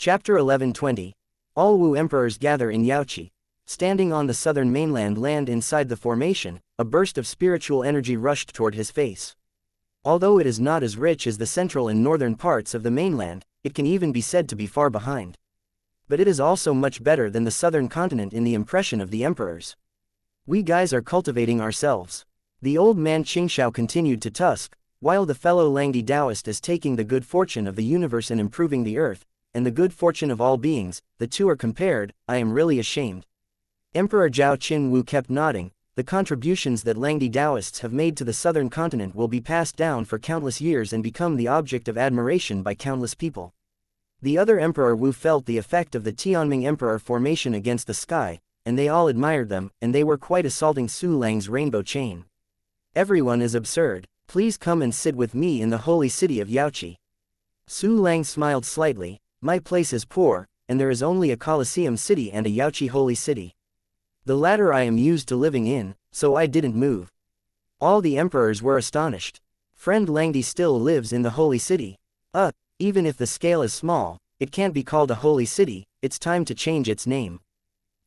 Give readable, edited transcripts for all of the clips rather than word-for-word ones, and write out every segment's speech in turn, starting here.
Chapter 1120. All Wu emperors gather in Yaoqi. Standing on the southern mainland land inside the formation, a burst of spiritual energy rushed toward his face. Although it is not as rich as the central and northern parts of the mainland, it can even be said to be far behind. But it is also much better than the southern continent in the impression of the emperors. We guys are cultivating ourselves. The old man Qingxiao continued to tusk, while the fellow Langdi Taoist is taking the good fortune of the universe and improving the earth, and the good fortune of all beings. The two are compared. I am really ashamed. Emperor Zhao Qinwu kept nodding. The contributions that Langdi Taoists have made to the southern continent will be passed down for countless years and become the object of admiration by countless people. The other Emperor Wu felt the effect of the Tianming Emperor formation against the sky, and they all admired them, and they were quite assaulting Su Lang's rainbow chain. Everyone is absurd. Please come and sit with me in the holy city of Yaoqi. Su Lang smiled slightly. My place is poor, and there is only a Colosseum city and a Yaoqi holy city. The latter I am used to living in, so I didn't move. All the emperors were astonished. Friend Langdi still lives in the holy city. Even if the scale is small, it can't be called a holy city. It's time to change its name.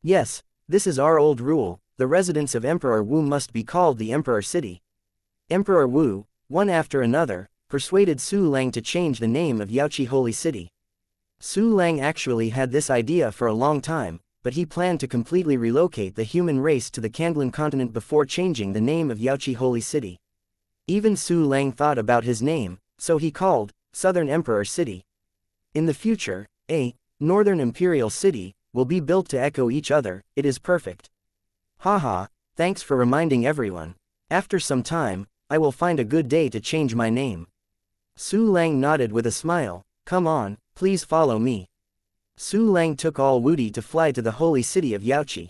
Yes, this is our old rule. The residence of Emperor Wu must be called the Emperor City. Emperor Wu, one after another, persuaded Su Lang to change the name of Yaoqi Holy City. Su Lang actually had this idea for a long time, but he planned to completely relocate the human race to the Kanglan continent before changing the name of Yaoqi Holy City. Even Su Lang thought about his name, so he called Southern Emperor City. In the future, a Northern Imperial City will be built to echo each other. It is perfect. Haha, thanks for reminding everyone. After some time, I will find a good day to change my name. Su Lang nodded with a smile. Come on, please follow me. Su Lang took all Wudi to fly to the holy city of Yaoqi.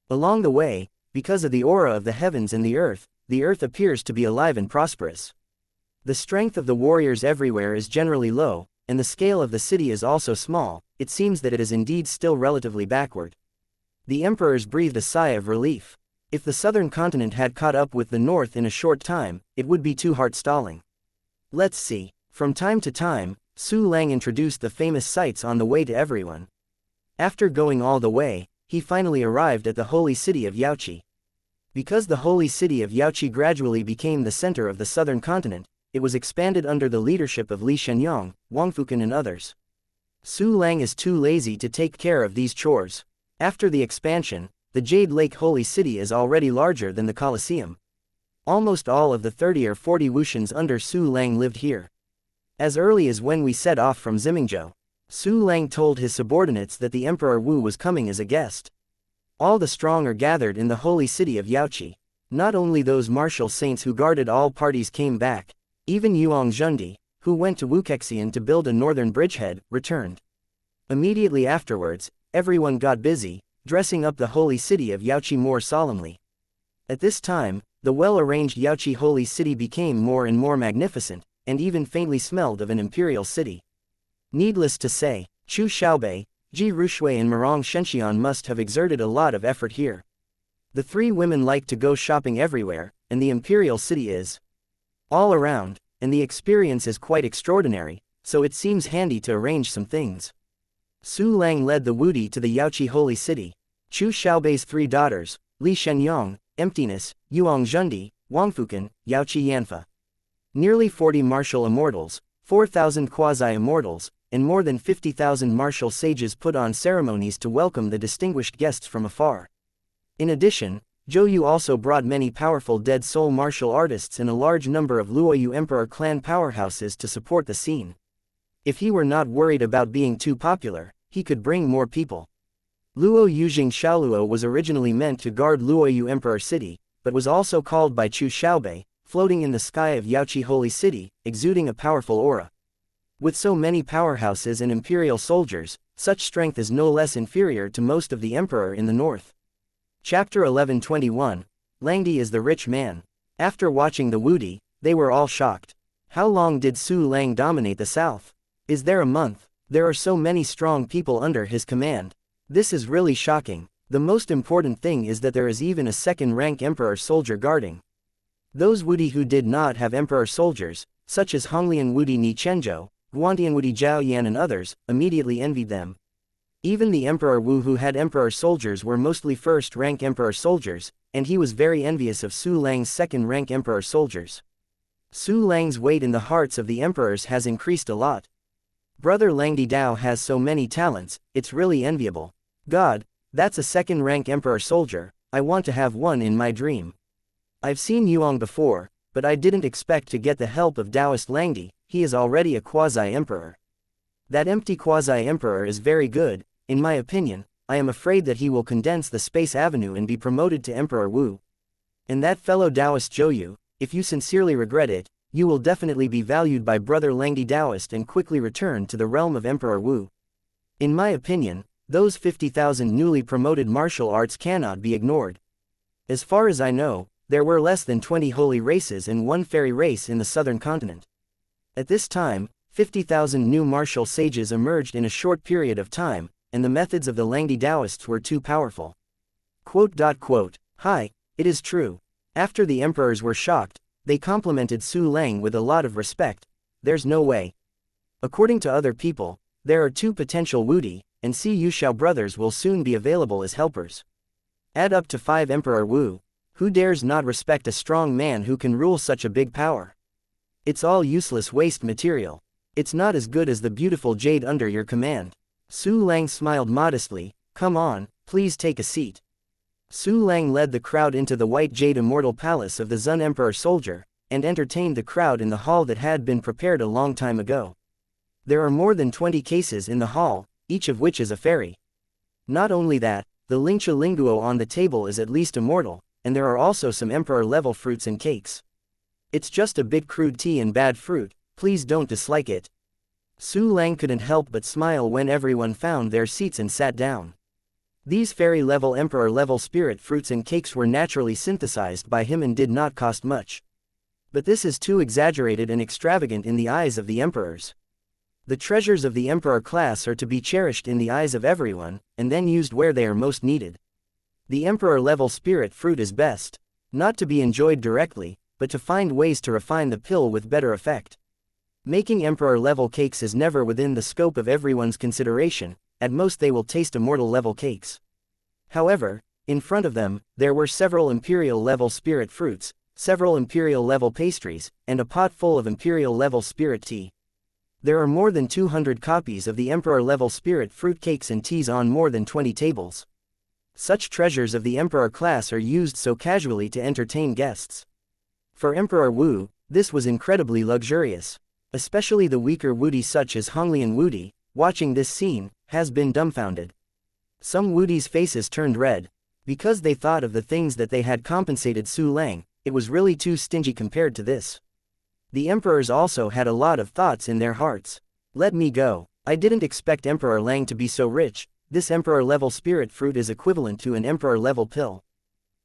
Along the way, because of the aura of the heavens and the earth appears to be alive and prosperous. The strength of the warriors everywhere is generally low, and the scale of the city is also small. It seems that it is indeed still relatively backward. The emperors breathed a sigh of relief. If the southern continent had caught up with the north in a short time, it would be too heart-stalling. Let's see. From time to time, Su Lang introduced the famous sights on the way to everyone. After going all the way, he finally arrived at the holy city of Yaoqi. Because the holy city of Yaoqi gradually became the center of the southern continent, it was expanded under the leadership of Li Shenyang, Wang Fukan and others. Su Lang is too lazy to take care of these chores. After the expansion, the Jade Lake Holy City is already larger than the Colosseum. Almost all of the 30 or 40 Wuxians under Su Lang lived here. As early as when we set off from Zimingzhou, Su Lang told his subordinates that the Emperor Wu was coming as a guest. All the strong are gathered in the holy city of Yaoqi. Not only those martial saints who guarded all parties came back, even Yuang Zhundi, who went to Wuxian to build a northern bridgehead, returned. Immediately afterwards, everyone got busy, dressing up the holy city of Yaoqi more solemnly. At this time, the well-arranged Yaoqi holy city became more and more magnificent, and even faintly smelled of an imperial city. Needless to say, Chu Xiaobei, Ji Rushui and Mirong Shenxian must have exerted a lot of effort here. The three women like to go shopping everywhere, and the imperial city is all around, and the experience is quite extraordinary, so it seems handy to arrange some things. Su Lang led the Wudi to the Yaoqi holy city. Chu Xiaobei's three daughters, Li Shenyang, Emptiness, Yuang Zhundi, Wang Fukan, Yaoqi Yanfa. Nearly 40 martial immortals, 4,000 quasi-immortals, and more than 50,000 martial sages put on ceremonies to welcome the distinguished guests from afar. In addition, Zhou Yu also brought many powerful dead soul martial artists and a large number of Luoyu Emperor clan powerhouses to support the scene. If he were not worried about being too popular, he could bring more people. Luo Yujing Xiaoluo was originally meant to guard Luoyu Emperor City, but was also called by Chu Xiaobei, floating in the sky of Yaoqi Holy City, exuding a powerful aura. With so many powerhouses and imperial soldiers, such strength is no less inferior to most of the emperor in the north. Chapter 1121. Langdi is the rich man. After watching the Wudi, they were all shocked. How long did Su Lang dominate the south? Is there a month? There are so many strong people under his command. This is really shocking. The most important thing is that there is even a second-rank emperor soldier guarding. Those Wudi who did not have emperor soldiers, such as Honglian Wudi Ni Chenzhou, Guantianwudi Zhao Yan and others, immediately envied them. Even the Emperor Wu, who had emperor soldiers, were mostly first-rank emperor soldiers, and he was very envious of Su Lang's second-rank emperor soldiers. Su Lang's weight in the hearts of the emperors has increased a lot. Brother Langdi Dao has so many talents, it's really enviable. God, that's a second-rank emperor soldier, I want to have one in my dream. I've seen Yuong before, but I didn't expect to get the help of Taoist Langdi, he is already a quasi-emperor. That empty quasi-emperor is very good, in my opinion. I am afraid that he will condense the space avenue and be promoted to Emperor Wu. And that fellow Taoist Zhou, if you sincerely regret it, you will definitely be valued by Brother Langdi Taoist and quickly return to the realm of Emperor Wu. In my opinion, those 50,000 newly promoted martial arts cannot be ignored. As far as I know, there were less than 20 holy races and one fairy race in the southern continent. At this time, 50,000 new martial sages emerged in a short period of time, and the methods of the Langdi Taoists were too powerful. Hi, it is true. After the emperors were shocked, they complimented Su Lang with a lot of respect. There's no way. According to other people, there are 2 potential Wudi, and Si Yuxiao brothers will soon be available as helpers. Add up to 5 Emperor Wu. Who dares not respect a strong man who can rule such a big power? It's all useless waste material. It's not as good as the beautiful jade under your command. Su Lang smiled modestly. Come on, please take a seat. Su Lang led the crowd into the white jade immortal palace of the Zun Emperor soldier, and entertained the crowd in the hall that had been prepared a long time ago. There are more than 20 cases in the hall, each of which is a fairy. Not only that, the Lingcha Linguo on the table is at least immortal, and there are also some emperor-level fruits and cakes. It's just a bit crude tea and bad fruit, please don't dislike it. Su Lang couldn't help but smile when everyone found their seats and sat down. These fairy-level emperor-level spirit fruits and cakes were naturally synthesized by him and did not cost much. But this is too exaggerated and extravagant in the eyes of the emperors. The treasures of the emperor class are to be cherished in the eyes of everyone, and then used where they are most needed. The emperor-level spirit fruit is best, not to be enjoyed directly, but to find ways to refine the pill with better effect. Making emperor-level cakes is never within the scope of everyone's consideration, at most they will taste immortal-level cakes. However, in front of them, there were several imperial-level spirit fruits, several imperial-level pastries, and a pot full of imperial-level spirit tea. There are more than 200 copies of the emperor-level spirit fruit cakes and teas on more than 20 tables. Such treasures of the emperor class are used so casually to entertain guests. For Emperor Wu, this was incredibly luxurious. Especially the weaker Wudi such as Honglian Wudi, watching this scene, has been dumbfounded. Some Wudi's faces turned red, because they thought of the things that they had compensated Su Lang. It was really too stingy compared to this. The emperors also had a lot of thoughts in their hearts. Let me go. I didn't expect Emperor Lang to be so rich. This emperor-level spirit fruit is equivalent to an emperor-level pill.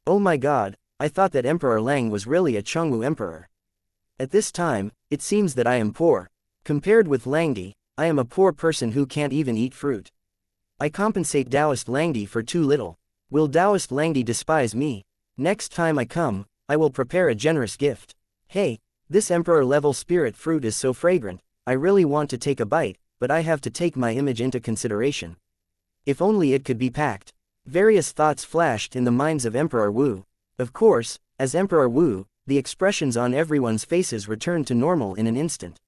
Oh my god, I thought that Emperor Lang was really a Chongwu emperor. At this time, it seems that I am poor. Compared with Langdi, I am a poor person who can't even eat fruit. I compensate Taoist Langdi for too little. Will Taoist Langdi despise me? Next time I come, I will prepare a generous gift. Hey, this emperor-level spirit fruit is so fragrant, I really want to take a bite, but I have to take my image into consideration. If only it could be packed. Various thoughts flashed in the minds of Emperor Wu. Of course, as Emperor Wu, the expressions on everyone's faces returned to normal in an instant.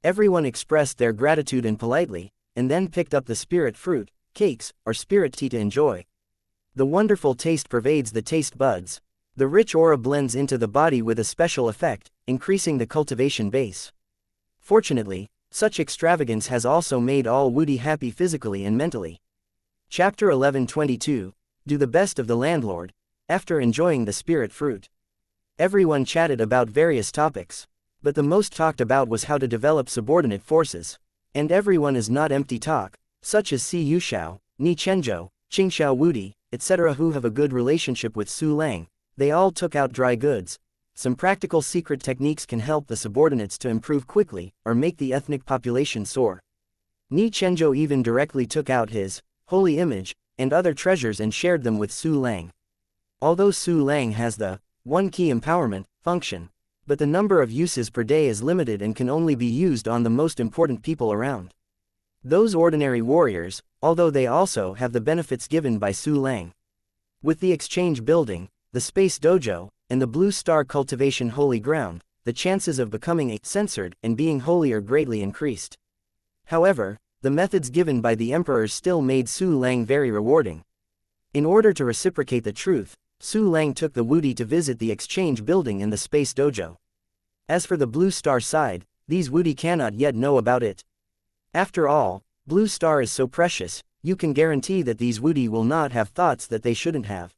Everyone expressed their gratitude and politely, and then picked up the spirit fruit, cakes, or spirit tea to enjoy. The wonderful taste pervades the taste buds. The rich aura blends into the body with a special effect, increasing the cultivation base. Fortunately, such extravagance has also made all Wudi happy physically and mentally. Chapter 11:22, Do the Best of the Landlord. After enjoying the spirit fruit, everyone chatted about various topics. But the most talked about was how to develop subordinate forces. And everyone is not empty talk, such as Si Yuxiao, Ni Chenzhou, Qingxiao Wudi, etc. who have a good relationship with Su Lang. They all took out dry goods. Some practical secret techniques can help the subordinates to improve quickly, or make the ethnic population soar. Ni Chenzhou even directly took out his holy image and other treasures and shared them with Su Lang. Although Su Lang has the one key empowerment function, But the number of uses per day is limited and can only be used on the most important people around. Those ordinary warriors, although they also have the benefits given by Su Lang. With the exchange building, the space dojo, and the blue star cultivation holy ground, the chances of becoming a censored and being holy are greatly increased. However, the methods given by the emperors still made Su Lang very rewarding. In order to reciprocate the truth, Su Lang took the Wudi to visit the exchange building in the space dojo. As for the blue star side, these Wudi cannot yet know about it. After all, blue star is so precious, you can guarantee that these Wudi will not have thoughts that they shouldn't have.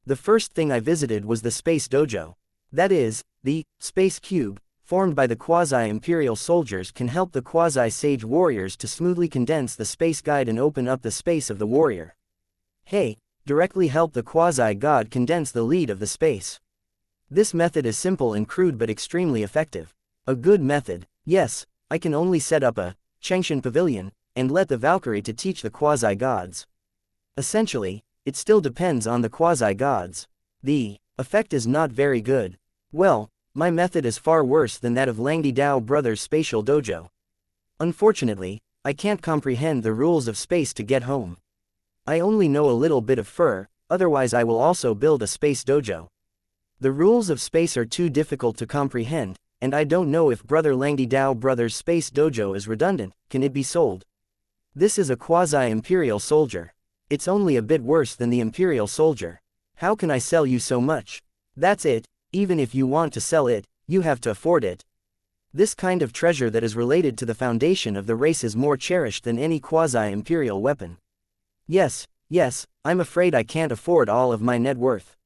The first thing I visited was the space dojo. That is, the space cube, formed by the quasi-imperial soldiers can help the quasi-sage warriors to smoothly condense the space guide and open up the space of the warrior. Hey, directly help the quasi-god condense the lead of the space. This method is simple and crude but extremely effective. A good method, yes, I can only set up a xianxia pavilion, and let the Valkyrie to teach the quasi-gods. Essentially, it still depends on the quasi-gods. The effect is not very good. Well, my method is far worse than that of Langdi Dao Brothers' spatial dojo. Unfortunately, I can't comprehend the rules of space to get home. I only know a little bit of fur, otherwise I will also build a space dojo. The rules of space are too difficult to comprehend, and I don't know if Brother Langdi Dao Brothers' space dojo is redundant. Can it be sold? This is a quasi-imperial soldier. It's only a bit worse than the imperial soldier. How can I sell you so much? That's it, even if you want to sell it, you have to afford it. This kind of treasure that is related to the foundation of the race is more cherished than any quasi-imperial weapon. Yes, I'm afraid I can't afford all of my net worth.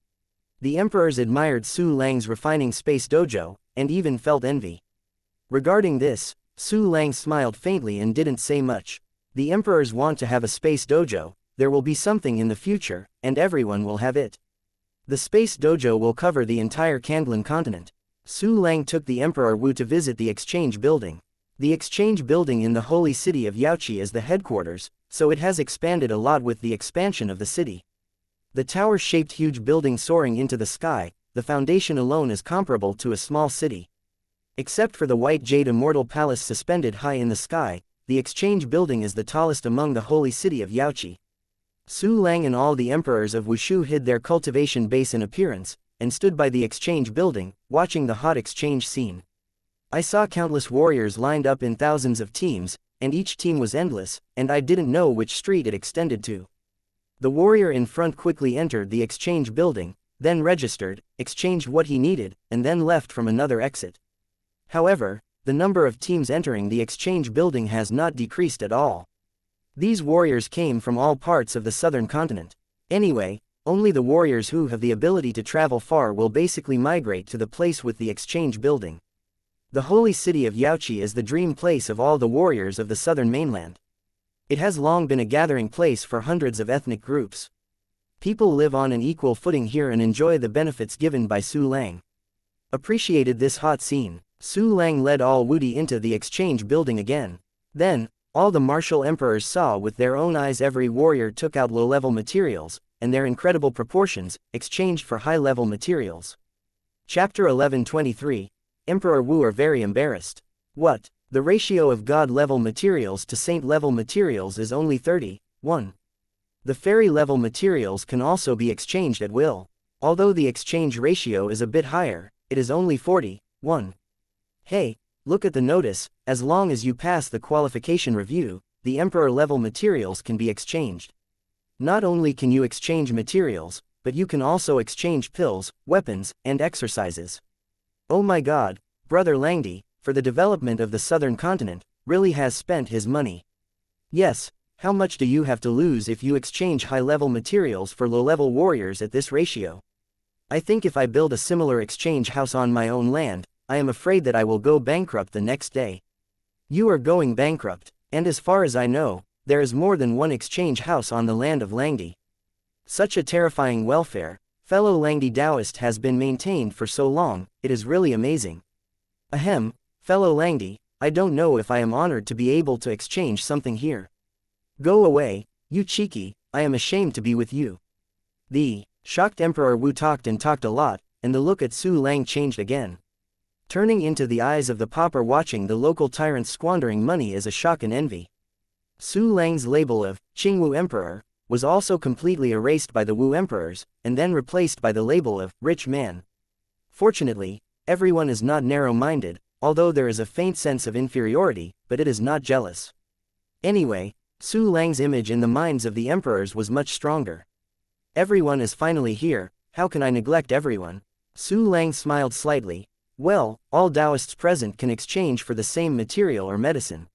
The emperors admired Su Lang's refining space dojo, and even felt envy. Regarding this, Su Lang smiled faintly and didn't say much. The emperors want to have a space dojo, there will be something in the future, and everyone will have it. The space dojo will cover the entire Kanglan continent. Su Lang took the Emperor Wu to visit the exchange building. The exchange building in the holy city of Yaoqi is the headquarters, so it has expanded a lot with the expansion of the city. The tower-shaped huge building soaring into the sky, the foundation alone is comparable to a small city. Except for the white jade immortal palace suspended high in the sky, the exchange building is the tallest among the holy city of Yaoqi. Su Lang and all the emperors of Wushu hid their cultivation base in appearance, and stood by the exchange building, watching the hot exchange scene. I saw countless warriors lined up in thousands of teams, and each team was endless, and I didn't know which street it extended to. The warrior in front quickly entered the exchange building, then registered, exchanged what he needed, and then left from another exit. However, the number of teams entering the exchange building has not decreased at all. These warriors came from all parts of the southern continent. Anyway, only the warriors who have the ability to travel far will basically migrate to the place with the exchange building. The holy city of Yaoqi is the dream place of all the warriors of the southern mainland. It has long been a gathering place for hundreds of ethnic groups. People live on an equal footing here and enjoy the benefits given by Su Lang. Appreciated this hot scene, Su Lang led all Wudi into the exchange building again. Then, all the martial emperors saw with their own eyes every warrior took out low-level materials, and their incredible proportions, exchanged for high-level materials. Chapter 11:23. Emperor Wu are very embarrassed. What? The ratio of god-level materials to saint-level materials is only 30:1. The fairy-level materials can also be exchanged at will. Although the exchange ratio is a bit higher, it is only 40:1. Hey, look at the notice, as long as you pass the qualification review, the emperor-level materials can be exchanged. Not only can you exchange materials, but you can also exchange pills, weapons, and exercises. Oh my god, Brother Langdi, for the development of the southern continent, really has spent his money. Yes, how much do you have to lose if you exchange high-level materials for low-level warriors at this ratio? I think if I build a similar exchange house on my own land, I am afraid that I will go bankrupt the next day. You are going bankrupt, and as far as I know, there is more than one exchange house on the land of Langdi. Such a terrifying welfare, fellow Langdi Taoist, has been maintained for so long, it is really amazing. Ahem, fellow Langdi, I don't know if I am honored to be able to exchange something here. Go away, you cheeky, I am ashamed to be with you. The shocked Emperor Wu talked and talked a lot, and the look at Su Lang changed again. turning into the eyes of the pauper watching the local tyrant squandering money as a shock and envy. Su Lang's label of Qingwu Emperor was also completely erased by the Wu emperors, and then replaced by the label of rich man. Fortunately, everyone is not narrow-minded, although there is a faint sense of inferiority, but it is not jealous. Anyway, Su Lang's image in the minds of the emperors was much stronger. Everyone is finally here, how can I neglect everyone? Su Lang smiled slightly. Well, all Taoists present can exchange for the same material or medicine.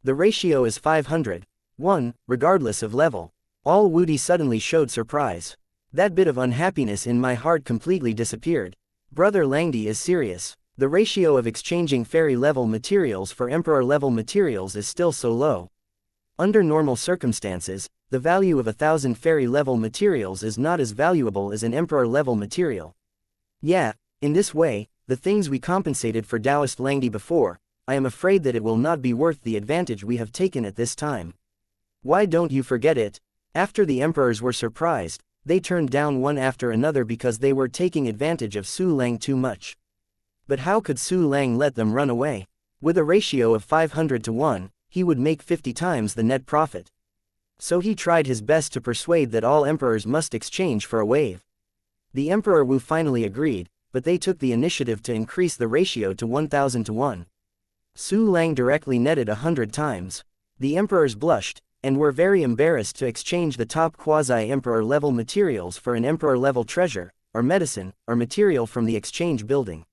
The ratio is 500:1, regardless of level. All Wudi suddenly showed surprise. That bit of unhappiness in my heart completely disappeared. Brother Langdi is serious. The ratio of exchanging fairy-level materials for emperor-level materials is still so low. Under normal circumstances, the value of 1,000 fairy-level materials is not as valuable as an emperor-level material. Yeah, in this way, the things we compensated for Taoist Langdi before, I am afraid that it will not be worth the advantage we have taken at this time. Why don't you forget it? After the emperors were surprised, they turned down one after another because they were taking advantage of Su Lang too much. But how could Su Lang let them run away? With a ratio of 500:1, he would make 50 times the net profit. So he tried his best to persuade that all emperors must exchange for a wave. The Emperor Wu finally agreed, but they took the initiative to increase the ratio to 1,000:1. Su Lang directly netted 100 times. The emperors blushed, and were very embarrassed to exchange the top quasi-emperor level materials for an emperor level treasure, or medicine, or material from the exchange building.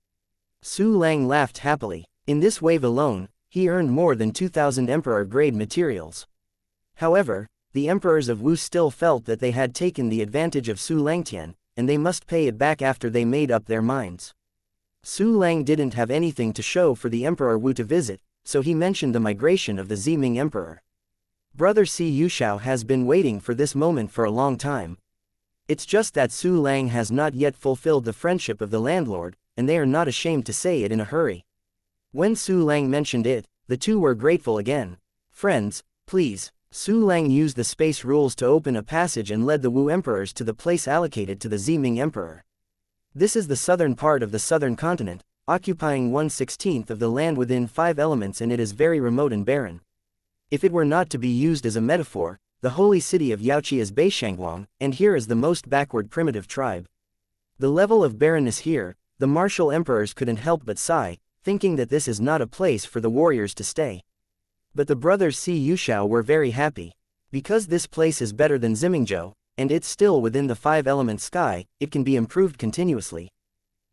Su Lang laughed happily. In this wave alone, he earned more than 2,000 emperor-grade materials. However, the emperors of Wu still felt that they had taken the advantage of Su Langtian, and they must pay it back after they made up their minds. Su Lang didn't have anything to show for the Emperor Wu to visit, so he mentioned the migration of the Ziming Emperor. Brother Si Yushao has been waiting for this moment for a long time. It's just that Su Lang has not yet fulfilled the friendship of the landlord, and they are not ashamed to say it in a hurry. When Su Lang mentioned it, the two were grateful again. Friends, please. Su Lang used the space rules to open a passage and led the Wu emperors to the place allocated to the Ziming Emperor. This is the southern part of the southern continent, occupying 1/16 of the land within 5 elements, and it is very remote and barren. If it were not to be used as a metaphor, the holy city of Yaoqi is Beishangguang, and here is the most backward primitive tribe. The level of barrenness here, the martial emperors couldn't help but sigh, thinking that this is not a place for the warriors to stay. But the brothers Si Yushao were very happy. Because this place is better than Zimingzhou, and it's still within the 5-element sky, it can be improved continuously.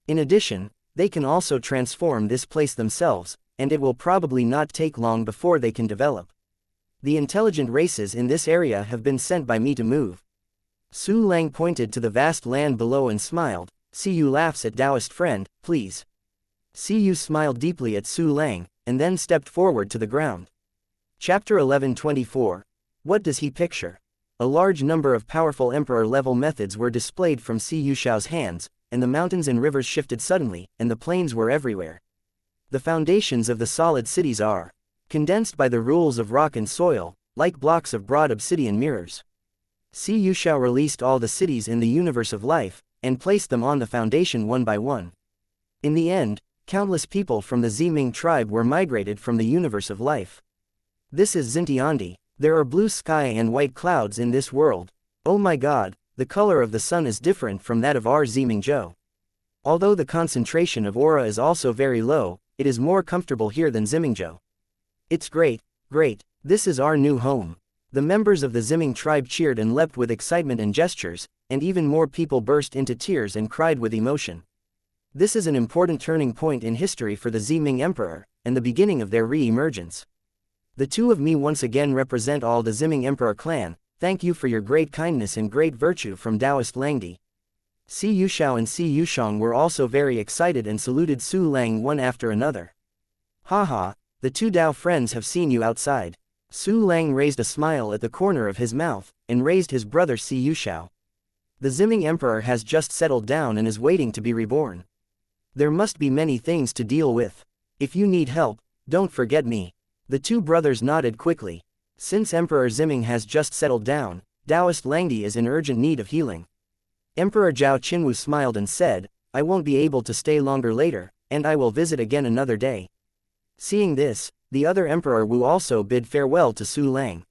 In addition, they can also transform this place themselves, and it will probably not take long before they can develop. The intelligent races in this area have been sent by me to move. Su Lang pointed to the vast land below and smiled. Siyu laughs at Taoist friend, please. Siyu smiled deeply at Su Lang, and then stepped forward to the ground. Chapter 11:24. What does he picture? A large number of powerful emperor-level methods were displayed from Si Yushao's hands, and the mountains and rivers shifted suddenly, and the plains were everywhere. The foundations of the solid cities are condensed by the rules of rock and soil, like blocks of broad obsidian mirrors. Si Yushao released all the cities in the universe of life, and placed them on the foundation one by one. In the end, countless people from the Ziming tribe were migrated from the universe of life. This is Xintiandi. There are blue sky and white clouds in this world. Oh my god, the color of the sun is different from that of our Zimingzhou. Although the concentration of aura is also very low, it is more comfortable here than Zimingzhou. It's great, great, this is our new home. The members of the Ziming tribe cheered and leapt with excitement and gestures, and even more people burst into tears and cried with emotion. This is an important turning point in history for the Ziming Emperor, and the beginning of their re-emergence. The two of me once again represent all the Ziming Emperor clan. Thank you for your great kindness and great virtue from Taoist Langdi. Si Yushao and Si Yushang were also very excited and saluted Su Lang one after another. Haha, the two Tao friends have seen you outside. Su Lang raised a smile at the corner of his mouth, and raised his brother Si Yushao. The Ziming Emperor has just settled down and is waiting to be reborn. There must be many things to deal with. If you need help, don't forget me. The two brothers nodded quickly. Since Emperor Ziming has just settled down, Taoist Langdi is in urgent need of healing. Emperor Zhao Qinwu smiled and said, I won't be able to stay longer later, and I will visit again another day. Seeing this, the other Emperor Wu also bid farewell to Su Lang.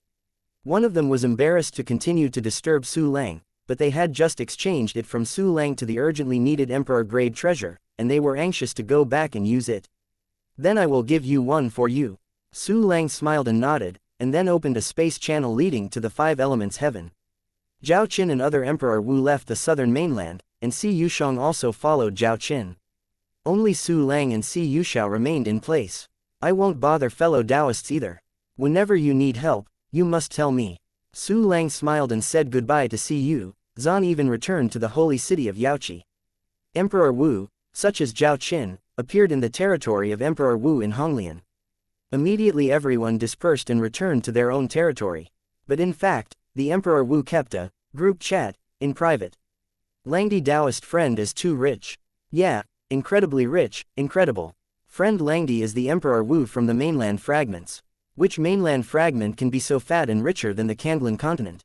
One of them was embarrassed to continue to disturb Su Lang, but they had just exchanged it from Su Lang to the urgently needed Emperor-grade treasure, and they were anxious to go back and use it. Then I will give you one for you. Su Lang smiled and nodded, and then opened a space channel leading to the five elements heaven. Zhao Qin and other Emperor Wu left the southern mainland, and Si Yushang also followed Zhao Qin. Only Su Lang and Si Yushao remained in place. I won't bother fellow Taoists either. Whenever you need help, you must tell me. Su Lang smiled and said goodbye to Si Yu. Zan even returned to the holy city of Yaoqi. Emperor Wu, such as Zhao Qin, appeared in the territory of Emperor Wu in Honglian. Immediately everyone dispersed and returned to their own territory. But in fact, the Emperor Wu kept a group chat in private. Langdi Taoist friend is too rich. Yeah, incredibly rich, incredible. Friend Langdi is the Emperor Wu from the mainland fragments. Which mainland fragment can be so fat and richer than the Kanglan continent?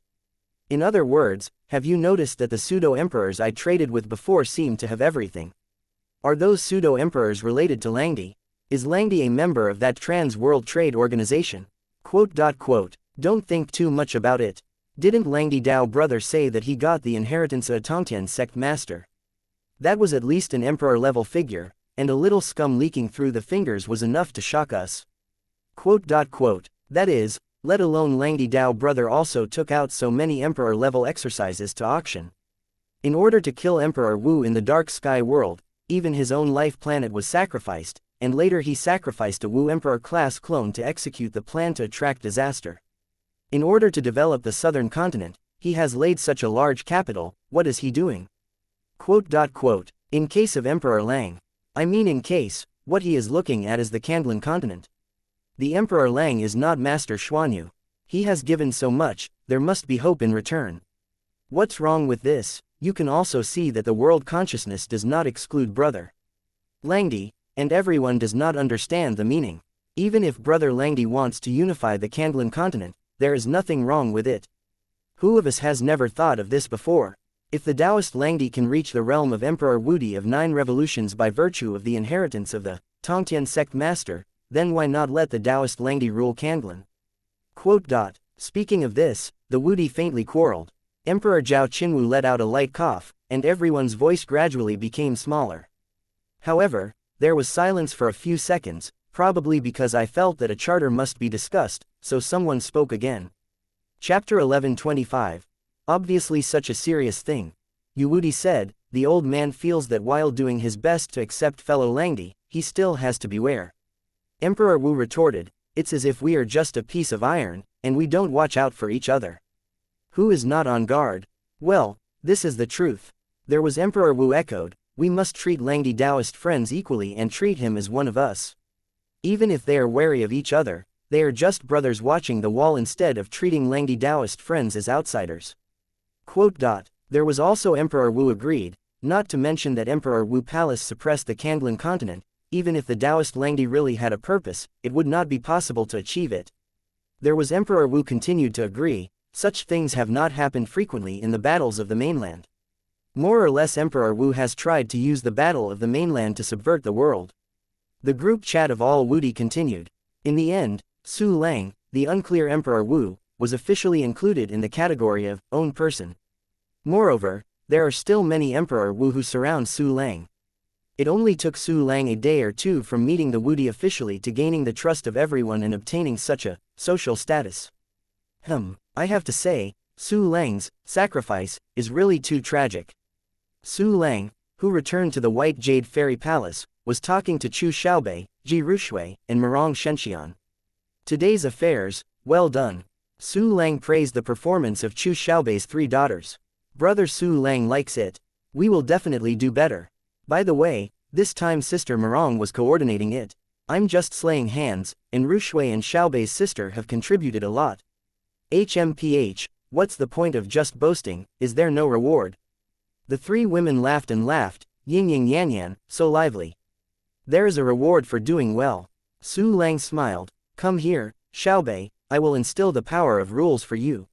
In other words, have you noticed that the pseudo-emperors I traded with before seem to have everything? Are those pseudo-emperors related to Langdi? Is Langdi a member of that Trans-World Trade Organization? Don't think too much about it. Didn't Langdi Dao brother say that he got the inheritance of Tongtian sect master? That was at least an emperor-level figure, and a little scum leaking through the fingers was enough to shock us. That is, let alone Langdi Dao brother also took out so many emperor-level exercises to auction. In order to kill Emperor Wu in the dark sky world, even his own life planet was sacrificed, and later he sacrificed a Wu Emperor class clone to execute the plan to attract disaster. In order to develop the southern continent, he has laid such a large capital. What is he doing? In case of Emperor Lang. I mean in case, what he is looking at is the Kanglan continent. The Emperor Lang is not Master Xuanyu. He has given so much, there must be hope in return. What's wrong with this? You can also see that the world consciousness does not exclude brother Langdi, and everyone does not understand the meaning. Even if brother Langdi wants to unify the Kanglan continent, there is nothing wrong with it. Who of us has never thought of this before? If the Taoist Langdi can reach the realm of Emperor Wudi of 9 revolutions by virtue of the inheritance of the Tongtian sect master, then why not let the Taoist Langdi rule Kanglan? Speaking of this, the Wudi faintly quarreled. Emperor Zhao Qinwu let out a light cough, and everyone's voice gradually became smaller. However, there was silence for a few seconds, probably because I felt that a charter must be discussed, so someone spoke again. Chapter 1125. Obviously such a serious thing. Wudi said, the old man feels that while doing his best to accept fellow Langdi, he still has to beware. Emperor Wu retorted, it's as if we are just a piece of iron, and we don't watch out for each other. Who is not on guard? Well, this is the truth. There was Emperor Wu echoed, we must treat Langdi Taoist friends equally and treat him as one of us. Even if they are wary of each other, they are just brothers watching the wall instead of treating Langdi Taoist friends as outsiders. There was also Emperor Wu agreed, not to mention that Emperor Wu Palace suppressed the Kanglan continent. Even if the Taoist Langdi really had a purpose, it would not be possible to achieve it. There was Emperor Wu continued to agree, such things have not happened frequently in the battles of the mainland. More or less Emperor Wu has tried to use the battle of the mainland to subvert the world. The group chat of all Wudi continued. In the end, Su Lang, the unclear Emperor Wu, was officially included in the category of own person. Moreover, there are still many Emperor Wu who surround Su Lang. It only took Su Lang a day or two from meeting the Wudi officially to gaining the trust of everyone and obtaining such a social status. I have to say, Su Lang's sacrifice is really too tragic. Su Lang, who returned to the White Jade Fairy Palace, was talking to Chu Xiaobei, Ji Rushui, and Mirong Shenxian. Today's affairs, well done. Su Lang praised the performance of Chu Xiaobei's 3 daughters. Brother Su Lang likes it. We will definitely do better. By the way, this time Sister Mirong was coordinating it. I'm just slaying hands, and Rushui and Xiaobei's sister have contributed a lot. HMPH, what's the point of just boasting, is there no reward? The 3 women laughed and laughed, yin yin yan yan, so lively. There is a reward for doing well. Su Lang smiled, come here, Xiaobei, I will instill the power of rules for you.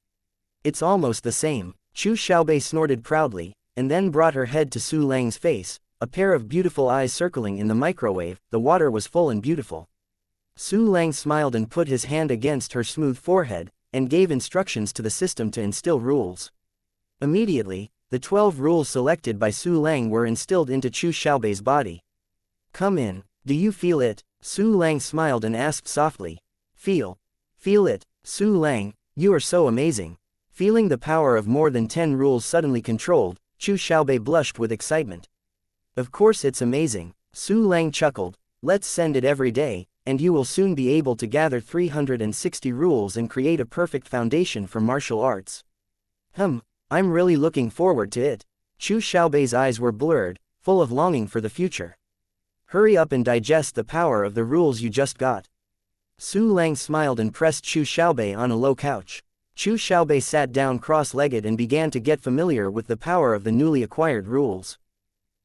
It's almost the same. Chu Xiaobei snorted proudly, and then brought her head to Su Lang's face. a pair of beautiful eyes circling in the microwave. The water was full and beautiful. Su Lang smiled and put his hand against her smooth forehead, and gave instructions to the system to instill rules. Immediately, the 12 rules selected by Su Lang were instilled into Chu Xiaobei's body. Come in, do you feel it? Su Lang smiled and asked softly. Feel it, Su Lang, you are so amazing. Feeling the power of more than 10 rules suddenly controlled, Chu Xiaobei blushed with excitement. Of course it's amazing, Su Lang chuckled. Let's send it every day, and you will soon be able to gather 360 rules and create a perfect foundation for martial arts. I'm really looking forward to it. Chu Xiaobei's eyes were blurred, full of longing for the future. Hurry up and digest the power of the rules you just got. Su Lang smiled and pressed Chu Xiaobei on a low couch. Chu Xiaobei sat down cross-legged and began to get familiar with the power of the newly acquired rules.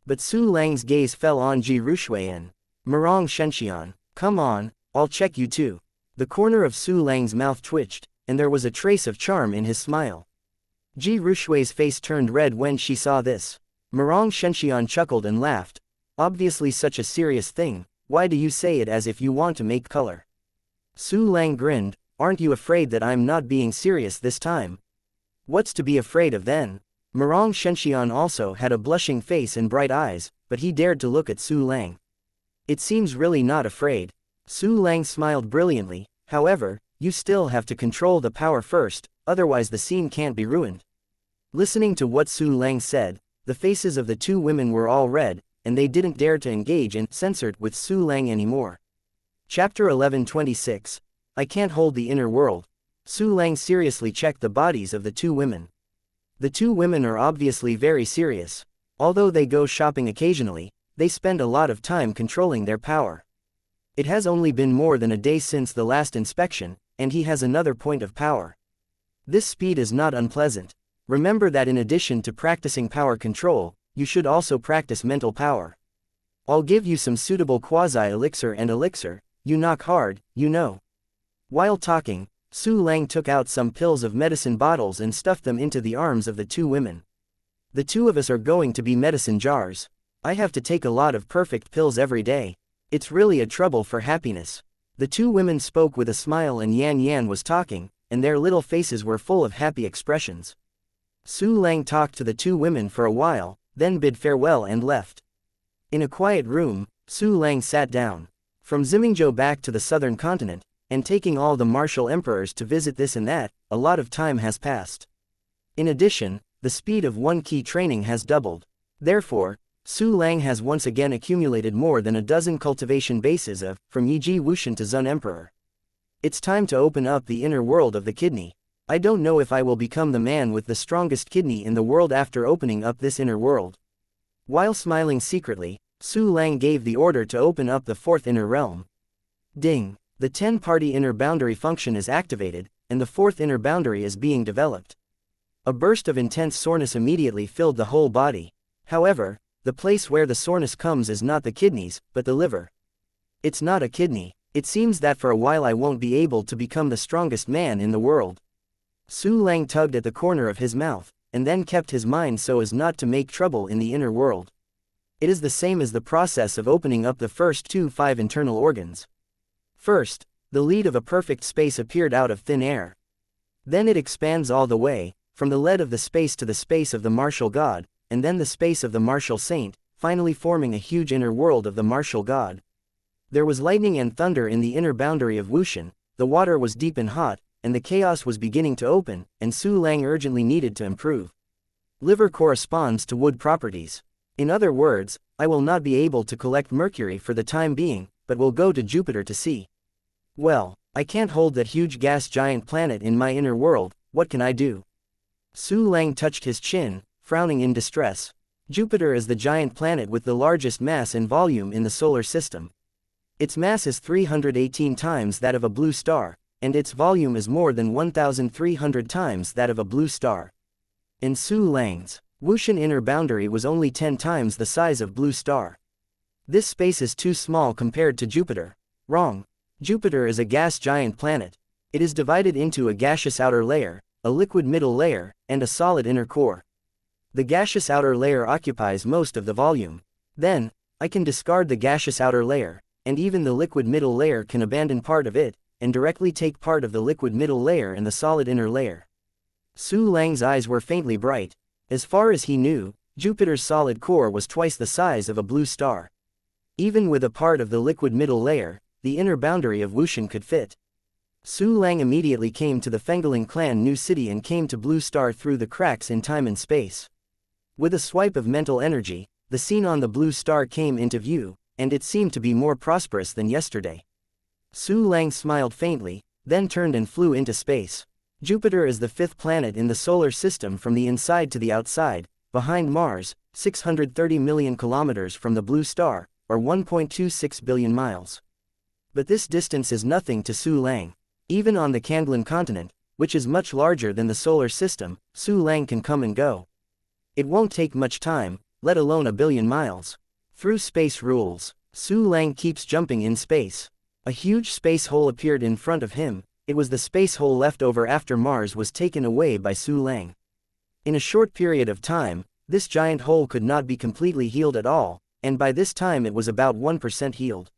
But Su Lang's gaze fell on Ji Rushuian. Murong Shenxian, come on, I'll check you too. The corner of Su Lang's mouth twitched, and there was a trace of charm in his smile. Ji Rushui's face turned red when she saw this. Murong Shenxian chuckled and laughed. Obviously such a serious thing, why do you say it as if you want to make color? Su Lang grinned, aren't you afraid that I'm not being serious this time? What's to be afraid of then? Murong Shenxian also had a blushing face and bright eyes, but he dared to look at Su Lang. It seems really not afraid. Su Lang smiled brilliantly, however, you still have to control the power first, otherwise the scene can't be ruined. Listening to what Su Lang said, the faces of the two women were all red, and they didn't dare to engage in censored with Su Lang anymore. Chapter 11:26. I can't hold the inner world. Su Lang seriously checked the bodies of the two women. The two women are obviously very serious. Although they go shopping occasionally, they spend a lot of time controlling their power. It has only been more than a day since the last inspection, and he has another point of power. This speed is not unpleasant. Remember that in addition to practicing power control, you should also practice mental power. I'll give you some suitable quasi-elixir and elixir, you knock hard, you know. While talking, Su Lang took out some pills of medicine bottles and stuffed them into the arms of the two women. The two of us are going to be medicine jars. I have to take a lot of perfect pills every day. It's really a trouble for happiness. The two women spoke with a smile and Yan Yan was talking, and their little faces were full of happy expressions. Su Lang talked to the two women for a while, then bid farewell and left. In a quiet room, Su Lang sat down. From Zimingzhou back to the southern continent, and taking all the martial emperors to visit this and that, a lot of time has passed. In addition, the speed of one key training has doubled. Therefore, Su Lang has once again accumulated more than a dozen cultivation bases from Yiji Wushan to Zun Emperor. It's time to open up the inner world of the kidney. I don't know if I will become the man with the strongest kidney in the world after opening up this inner world. While smiling secretly, Su Lang gave the order to open up the fourth inner realm. Ding! The 10-party inner boundary function is activated, and the fourth inner boundary is being developed. A burst of intense soreness immediately filled the whole body. However, the place where the soreness comes is not the kidneys, but the liver. It's not a kidney. It seems that for a while I won't be able to become the strongest man in the world. Su Lang tugged at the corner of his mouth, and then kept his mind so as not to make trouble in the inner world. It is the same as the process of opening up the first 5 internal organs. First, the lead of a perfect space appeared out of thin air. Then it expands all the way, from the lead of the space to the space of the martial god, and then the space of the martial saint, finally forming a huge inner world of the martial god. There was lightning and thunder in the inner boundary of Wushan, the water was deep and hot, and the chaos was beginning to open, and Su Lang urgently needed to improve. Liver corresponds to wood properties. In other words, I will not be able to collect Mercury for the time being, but will go to Jupiter to see. Well, I can't hold that huge gas giant planet in my inner world, what can I do? Su Lang touched his chin, frowning in distress. Jupiter is the giant planet with the largest mass and volume in the solar system. Its mass is 318 times that of a blue star, and its volume is more than 1,300 times that of a blue star. In Su Lang's Wushan inner boundary was only 10 times the size of blue star. This space is too small compared to Jupiter. Wrong. Jupiter is a gas giant planet. It is divided into a gaseous outer layer, a liquid middle layer, and a solid inner core. The gaseous outer layer occupies most of the volume. Then, I can discard the gaseous outer layer, and even the liquid middle layer can abandon part of it, and directly take part of the liquid middle layer and the solid inner layer. Su Lang's eyes were faintly bright. As far as he knew, Jupiter's solid core was twice the size of a blue star. Even with a part of the liquid middle layer, the inner boundary of wuxian could fit. Su Lang immediately came to the Fengaling clan new city and came to Blue Star through the cracks in time and space. With a swipe of mental energy, the scene on the Blue Star came into view, and it seemed to be more prosperous than yesterday. Su Lang smiled faintly, then turned and flew into space. Jupiter is the fifth planet in the solar system from the inside to the outside, behind Mars, 630 million kilometers from the Blue Star, or 1.26 billion miles. But this distance is nothing to Su Lang. Even on the Kanglan continent, which is much larger than the solar system, Su Lang can come and go. It won't take much time, let alone a billion miles. Through space rules, Su Lang keeps jumping in space. A huge space hole appeared in front of him. It was the space hole left over after Mars was taken away by Su Lang. In a short period of time, this giant hole could not be completely healed at all, and by this time it was about 1% healed.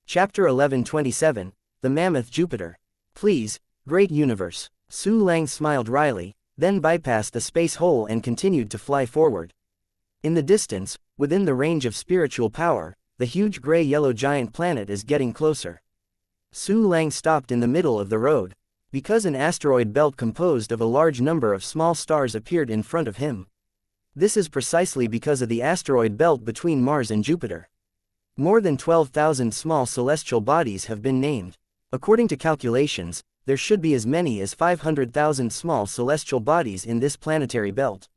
Chapter 1127, The Mammoth Jupiter. Please, great universe. Su Lang smiled wryly, then bypassed the space hole and continued to fly forward. In the distance, within the range of spiritual power, the huge gray-yellow giant planet is getting closer. Su Lang stopped in the middle of the road, because an asteroid belt composed of a large number of small stars appeared in front of him. This is precisely because of the asteroid belt between Mars and Jupiter. More than 12,000 small celestial bodies have been named. According to calculations, there should be as many as 500,000 small celestial bodies in this planetary belt.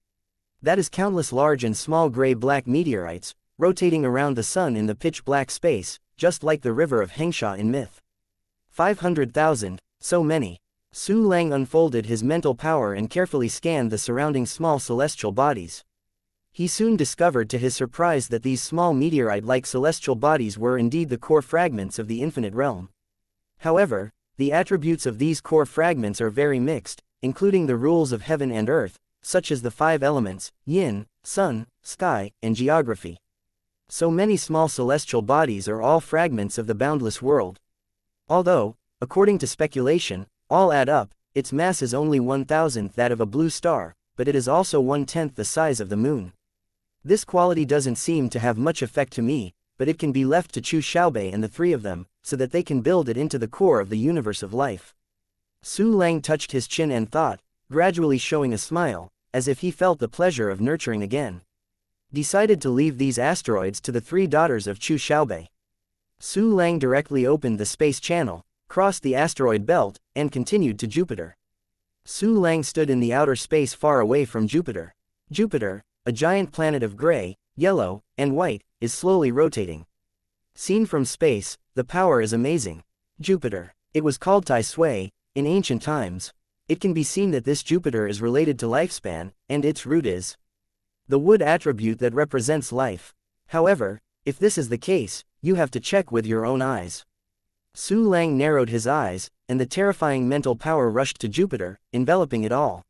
That is countless large and small gray-black meteorites, rotating around the sun in the pitch-black space, just like the river of xianxia in myth. 500,000, so many. Su Lang unfolded his mental power and carefully scanned the surrounding small celestial bodies. He soon discovered to his surprise that these small meteorite-like celestial bodies were indeed the core fragments of the infinite realm. However, the attributes of these core fragments are very mixed, including the rules of heaven and earth, such as the 5 elements, yin, sun, sky, and geography. So many small celestial bodies are all fragments of the boundless world. Although, according to speculation, all add up, its mass is only 1,000th that of a blue star, but it is also 1/10 the size of the moon. This quality doesn't seem to have much effect to me, but it can be left to Chu Xiaobei and the 3 of them, so that they can build it into the core of the universe of life. Su Lang touched his chin and thought, gradually showing a smile, as if he felt the pleasure of nurturing again. Decided to leave these asteroids to the 3 daughters of Chu Xiaobei. Su Lang directly opened the space channel, crossed the asteroid belt, and continued to Jupiter. Su Lang stood in the outer space far away from Jupiter. Jupiter, a giant planet of gray, yellow, and white, is slowly rotating. Seen from space, the power is amazing. Jupiter. It was called Tai Sui in ancient times. It can be seen that this Jupiter is related to lifespan, and its root is the wood attribute that represents life. However, if this is the case, you have to check with your own eyes. Su Lang narrowed his eyes, and the terrifying mental power rushed to Jupiter, enveloping it all.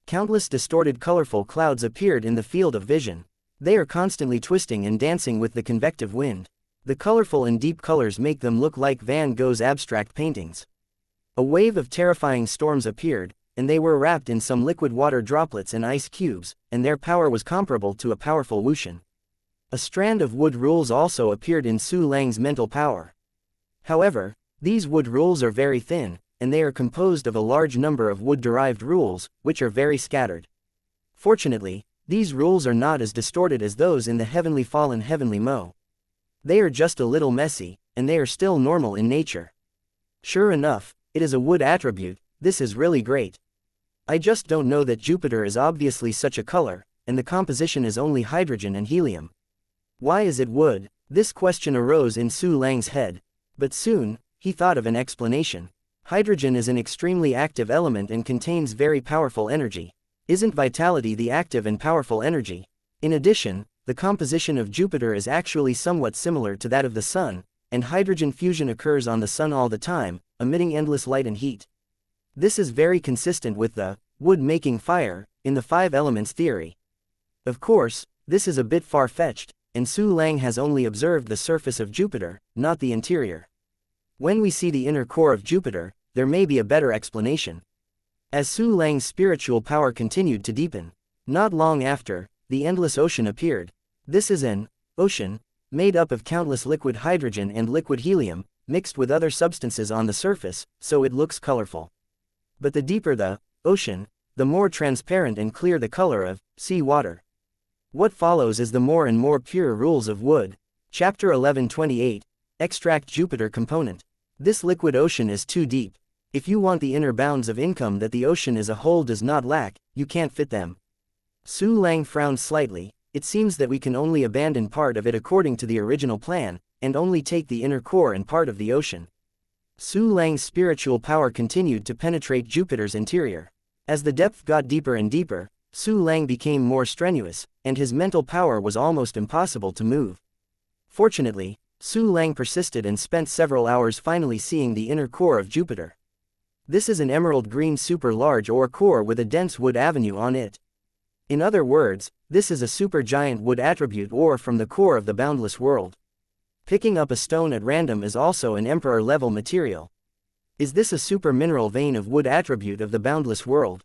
Countless distorted colorful clouds appeared in the field of vision. They are constantly twisting and dancing with the convective wind. The colorful and deep colors make them look like Van Gogh's abstract paintings. A wave of terrifying storms appeared, and they were wrapped in some liquid water droplets and ice cubes, and their power was comparable to a powerful wuxian. A strand of wood rules also appeared in Su Lang's mental power. However, these wood rules are very thin, and they are composed of a large number of wood-derived rules, which are very scattered. Fortunately, these rules are not as distorted as those in the heavenly fallen heavenly Mo. They are just a little messy, and they are still normal in nature. Sure enough, it is a wood attribute. This is really great. I just don't know that Jupiter is obviously such a color, and the composition is only hydrogen and helium. Why is it wood? This question arose in Su Lang's head. But soon, he thought of an explanation. Hydrogen is an extremely active element and contains very powerful energy. Isn't vitality the active and powerful energy? In addition, the composition of Jupiter is actually somewhat similar to that of the Sun, and hydrogen fusion occurs on the Sun all the time, emitting endless light and heat. This is very consistent with the wood making fire in the 5 elements theory. Of course, this is a bit far-fetched, and Su Lang has only observed the surface of Jupiter, not the interior. When we see the inner core of Jupiter, there may be a better explanation. As Su Lang's spiritual power continued to deepen, not long after, the endless ocean appeared. This is an ocean made up of countless liquid hydrogen and liquid helium, mixed with other substances on the surface, so it looks colorful. But the deeper the ocean, the more transparent and clear the color of sea water. What follows is the more and more pure rules of wood. Chapter 11:28, Extract Jupiter Component. This liquid ocean is too deep. If you want the inner bounds of income that the ocean as a whole does not lack, you can't fit them. Su Lang frowned slightly. It seems that we can only abandon part of it according to the original plan, and only take the inner core and part of the ocean. Su Lang's spiritual power continued to penetrate Jupiter's interior. As the depth got deeper and deeper, Su Lang became more strenuous, and his mental power was almost impossible to move. Fortunately, Su Lang persisted and spent several hours finally seeing the inner core of Jupiter. This is an emerald green super-large ore core with a dense wood avenue on it. In other words, this is a supergiant wood attribute ore from the core of the boundless world. Picking up a stone at random is also an emperor-level material. Is this a super mineral vein of wood attribute of the boundless world?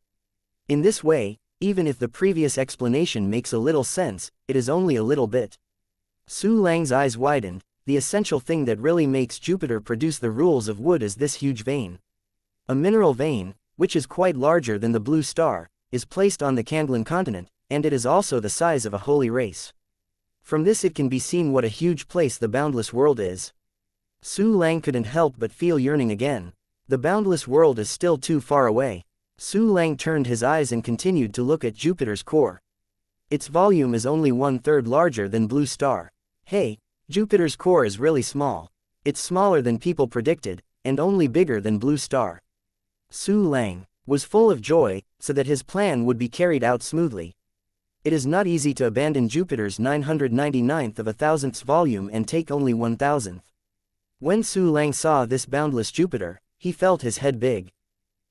In this way, even if the previous explanation makes a little sense, it is only a little bit. Su Lang's eyes widened. The essential thing that really makes Jupiter produce the rules of wood is this huge vein. A mineral vein, which is quite larger than the blue star, is placed on the Kanglan continent, and it is also the size of a holy race. From this it can be seen what a huge place the boundless world is. Su Lang couldn't help but feel yearning again. The boundless world is still too far away. Su Lang turned his eyes and continued to look at Jupiter's core. Its volume is only 1/3 larger than blue star. Hey, Jupiter's core is really small. It's smaller than people predicted, and only bigger than blue star. Su Lang was full of joy, so that his plan would be carried out smoothly. It is not easy to abandon Jupiter's 999th of a thousandths volume and take only 1,000th. When Su Lang saw this boundless Jupiter, he felt his head big.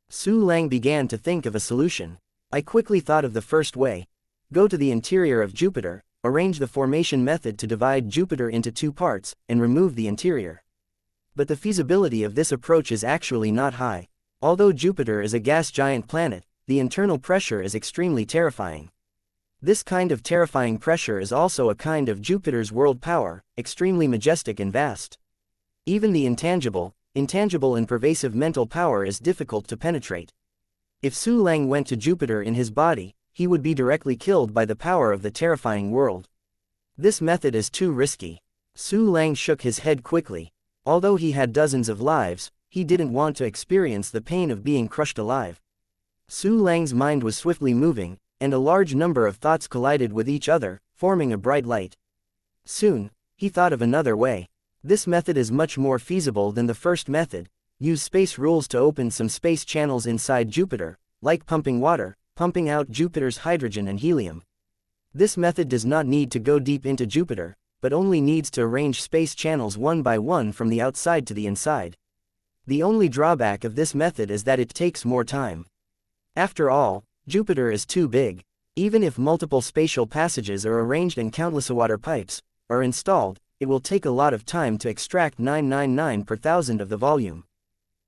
Su Lang began to think of a solution. I quickly thought of the first way. Go to the interior of Jupiter, arrange the formation method to divide Jupiter into two parts, and remove the interior. But the feasibility of this approach is actually not high. Although Jupiter is a gas giant planet, the internal pressure is extremely terrifying. This kind of terrifying pressure is also a kind of Jupiter's world power, extremely majestic and vast. Even the intangible and pervasive mental power is difficult to penetrate. If Su Lang went to Jupiter in his body, he would be directly killed by the power of the terrifying world. This method is too risky. Su Lang shook his head quickly. Although he had dozens of lives, he didn't want to experience the pain of being crushed alive. Su Lang's mind was swiftly moving, and a large number of thoughts collided with each other, forming a bright light. Soon, he thought of another way. This method is much more feasible than the first method. Use space rules to open some space channels inside Jupiter, like pumping water, pumping out Jupiter's hydrogen and helium. This method does not need to go deep into Jupiter, but only needs to arrange space channels one by one from the outside to the inside. The only drawback of this method is that it takes more time. After all, Jupiter is too big. Even if multiple spatial passages are arranged and countless water pipes are installed, it will take a lot of time to extract 999 per thousand of the volume.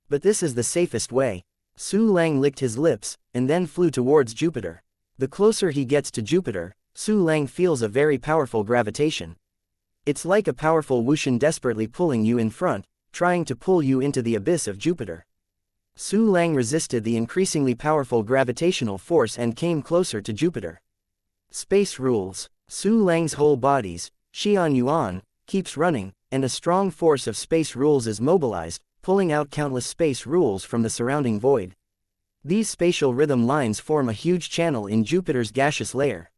But this is the safest way. Su Lang licked his lips, and then flew towards Jupiter. The closer he gets to Jupiter, Su Lang feels a very powerful gravitation. It's like a powerful wuxian desperately pulling you in front, trying to pull you into the abyss of Jupiter. Su Lang resisted the increasingly powerful gravitational force and came closer to Jupiter. Space rules. Su Lang's whole body's xianxia keeps running, and a strong force of space rules is mobilized, pulling out countless space rules from the surrounding void. These spatial rhythm lines form a huge channel in Jupiter's gaseous layer.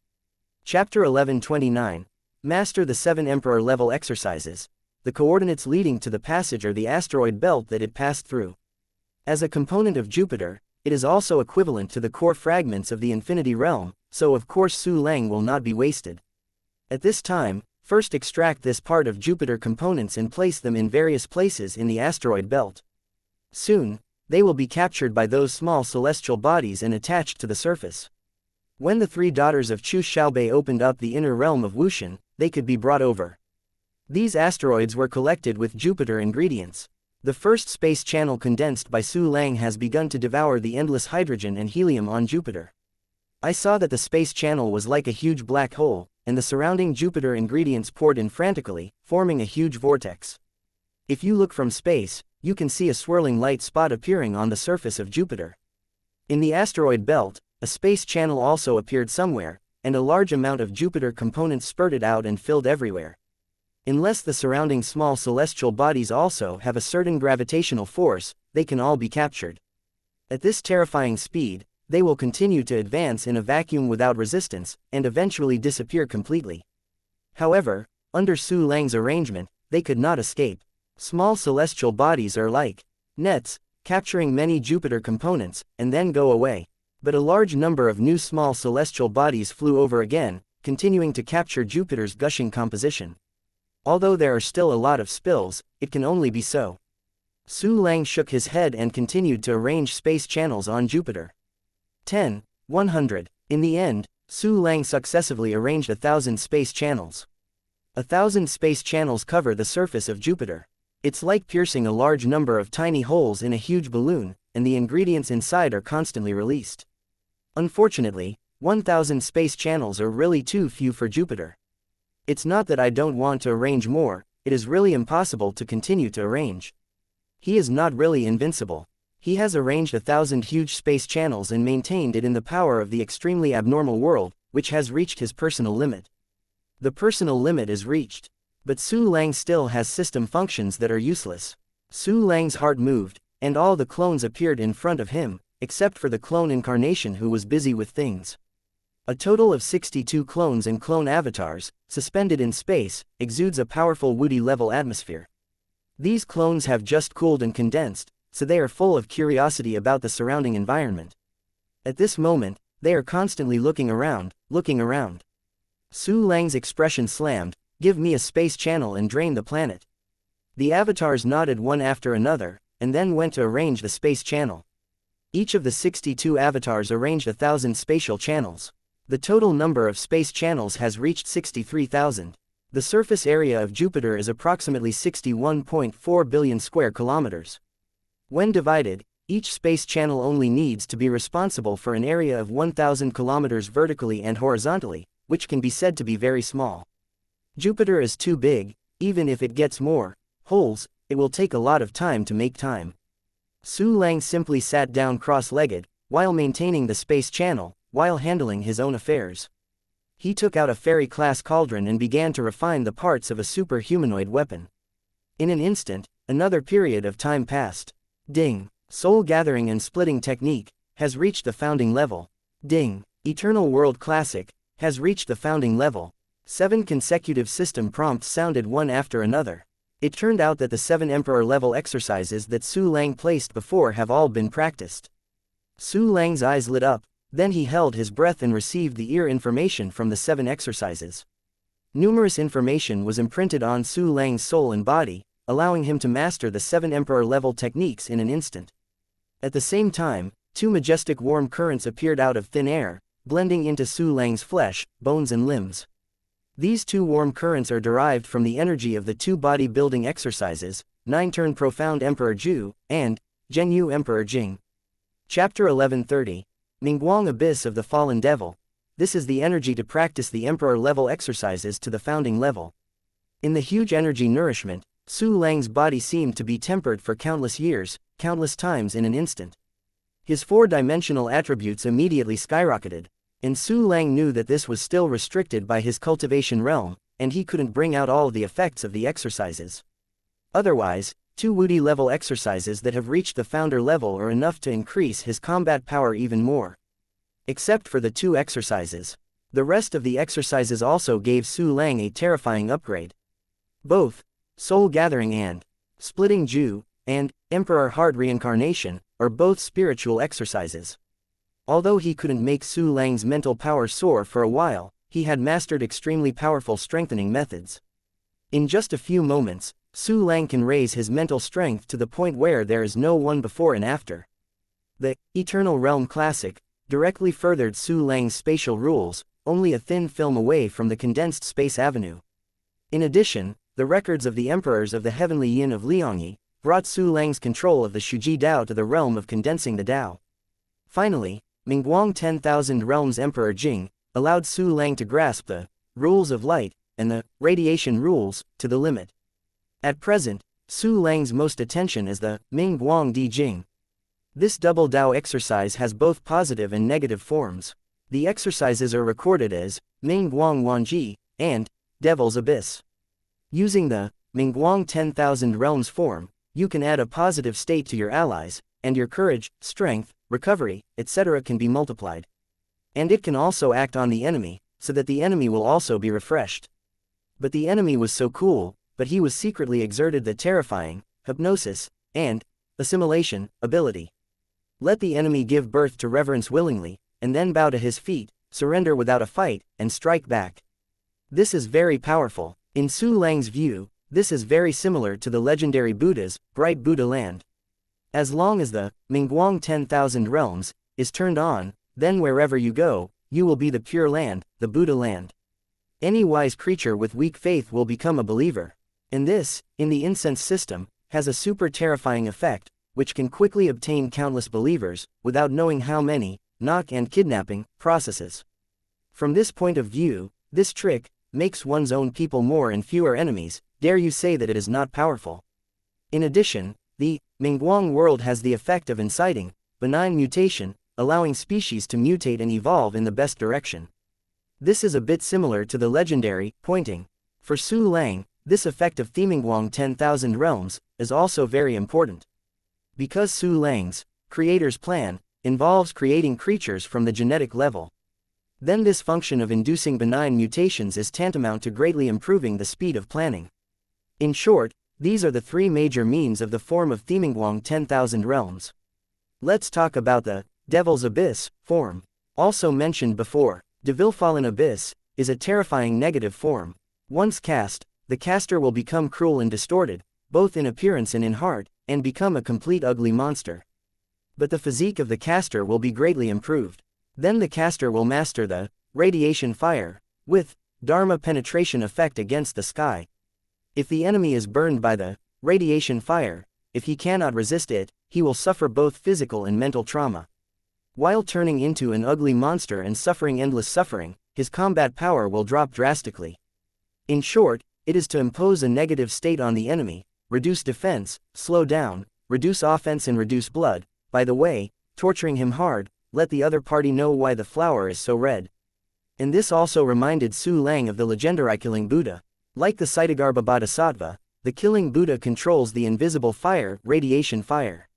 Chapter 11:29. Master the 7 Emperor level exercises. The coordinates leading to the passage are the asteroid belt that it passed through. As a component of Jupiter, it is also equivalent to the core fragments of the Infinity Realm, so of course Su Lang will not be wasted. At this time, first extract this part of Jupiter components and place them in various places in the asteroid belt. Soon, they will be captured by those small celestial bodies and attached to the surface. When the three daughters of Chu Xiaobei opened up the inner realm of Wushan, they could be brought over. These asteroids were collected with Jupiter ingredients. The first space channel condensed by Su Lang has begun to devour the endless hydrogen and helium on Jupiter. I saw that the space channel was like a huge black hole, and the surrounding Jupiter ingredients poured in frantically, forming a huge vortex. If you look from space, you can see a swirling light spot appearing on the surface of Jupiter. In the asteroid belt, a space channel also appeared somewhere, and a large amount of Jupiter components spurted out and filled everywhere. Unless the surrounding small celestial bodies also have a certain gravitational force, they can all be captured. At this terrifying speed, they will continue to advance in a vacuum without resistance, and eventually disappear completely. However, under Su Lang's arrangement, they could not escape. Small celestial bodies are like nets, capturing many Jupiter components, and then go away. But a large number of new small celestial bodies flew over again, continuing to capture Jupiter's gushing composition. Although there are still a lot of spills, it can only be so. Su Lang shook his head and continued to arrange space channels on Jupiter. 10, 100. In the end, Su Lang successively arranged 1,000 space channels. 1,000 space channels cover the surface of Jupiter. It's like piercing a large number of tiny holes in a huge balloon, and the ingredients inside are constantly released. Unfortunately, 1,000 space channels are really too few for Jupiter. It's not that I don't want to arrange more, it is really impossible to continue to arrange. He is not really invincible. He has arranged 1,000 huge space channels and maintained it in the power of the extremely abnormal world, which has reached his personal limit. The personal limit is reached. But Su Lang still has system functions that are useless. Su Lang's heart moved, and all the clones appeared in front of him, except for the clone incarnation who was busy with things. A total of 62 clones and clone avatars, suspended in space, exudes a powerful woody-level atmosphere. These clones have just cooled and condensed, so they are full of curiosity about the surrounding environment. At this moment, they are constantly looking around. Su Lang's expression slammed. Give me a space channel and drain the planet. The avatars nodded one after another, and then went to arrange the space channel. Each of the 62 avatars arranged 1,000 spatial channels. The total number of space channels has reached 63,000. The surface area of Jupiter is approximately 61.4 billion square kilometers. When divided, each space channel only needs to be responsible for an area of 1,000 kilometers vertically and horizontally, which can be said to be very small. Jupiter is too big. Even if it gets more holes, it will take a lot of time to make time. Su Lang simply sat down cross-legged, while maintaining the space channel, while handling his own affairs. He took out a fairy-class cauldron and began to refine the parts of a super-humanoid weapon. In an instant, another period of time passed. Ding! Soul gathering and splitting technique has reached the founding level. Ding! Eternal World Classic has reached the founding level. 7 consecutive system prompts sounded one after another. It turned out that the 7 Emperor-level exercises that Su Lang placed before have all been practiced. Su Lang's eyes lit up, then he held his breath and received the ear information from the 7 exercises. Numerous information was imprinted on Su Lang's soul and body, allowing him to master the 7 Emperor-level techniques in an instant. At the same time, 2 majestic warm currents appeared out of thin air, blending into Su Lang's flesh, bones and limbs. These 2 warm currents are derived from the energy of the 2 body-building exercises, 9-turn Profound Emperor Ju, and Zhenyu Emperor Jing. Chapter 1130. Mingguang Abyss of the Fallen Devil. This is the energy to practice the Emperor-level exercises to the founding level. In the huge energy nourishment, Su Lang's body seemed to be tempered for countless years, countless times in an instant. His 4-dimensional attributes immediately skyrocketed. And Su Lang knew that this was still restricted by his cultivation realm, and he couldn't bring out all the effects of the exercises. Otherwise, 2 woody-level exercises that have reached the founder level are enough to increase his combat power even more. Except for the 2 exercises. The rest of the exercises also gave Su Lang a terrifying upgrade. Both Soul Gathering and Splitting Ju, and Emperor Heart Reincarnation, are both spiritual exercises. Although he couldn't make Su Lang's mental power soar for a while, he had mastered extremely powerful strengthening methods. In just a few moments, Su Lang can raise his mental strength to the point where there is no one before and after. The Eternal Realm Classic directly furthered Su Lang's spatial rules, only a thin film away from the condensed space avenue. In addition, the records of the emperors of the heavenly yin of Liangyi brought Su Lang's control of the Shuji Dao to the realm of condensing the Dao. Finally, Mingguang 10,000 Realms Emperor Jing allowed Su Lang to grasp the rules of light and the radiation rules to the limit. At present, Su Lang's most attention is the Mingguang Di Jing. This double Dao exercise has both positive and negative forms. The exercises are recorded as Mingguang Wanji and Devil's Abyss. Using the Mingguang 10,000 Realms form, you can add a positive state to your allies, and your courage, strength, recovery, etc. can be multiplied. And it can also act on the enemy, so that the enemy will also be refreshed. But the enemy was so cool, but he was secretly exerted the terrifying, hypnosis, and assimilation ability. Let the enemy give birth to reverence willingly, and then bow to his feet, surrender without a fight, and strike back. This is very powerful. In Su Lang's view, this is very similar to the legendary Buddha's bright Buddha land. As long as the Mingguang 10,000 Realms is turned on, then wherever you go, you will be the pure land, the Buddha land. Any wise creature with weak faith will become a believer. And this, in the incense system, has a super terrifying effect, which can quickly obtain countless believers, without knowing how many, knock and kidnapping, processes. From this point of view, this trick makes one's own people more and fewer enemies. Dare you say that it is not powerful? In addition, the Mingguang world has the effect of inciting benign mutation, allowing species to mutate and evolve in the best direction. This is a bit similar to the legendary pointing. For Su Lang, this effect of Mingguang 10,000 Realms is also very important. Because Su Lang's creator's plan involves creating creatures from the genetic level, then this function of inducing benign mutations is tantamount to greatly improving the speed of planning. In short, these are the three major means of the form of Mingguang 10,000 Realms. Let's talk about the Devil's Abyss form. Also mentioned before, Devil Fallen Abyss is a terrifying negative form. Once cast, the caster will become cruel and distorted, both in appearance and in heart, and become a complete ugly monster. But the physique of the caster will be greatly improved. Then the caster will master the radiation fire, with Dharma penetration effect against the sky. If the enemy is burned by the radiation fire, if he cannot resist it, he will suffer both physical and mental trauma. While turning into an ugly monster and suffering endless suffering, his combat power will drop drastically. In short, it is to impose a negative state on the enemy, reduce defense, slow down, reduce offense and reduce blood, by the way, torturing him hard, let the other party know why the flower is so red. And this also reminded Su Lang of the legendary killing Buddha. Like the Saitagarbha Bodhisattva, the killing Buddha controls the invisible fire, radiation fire.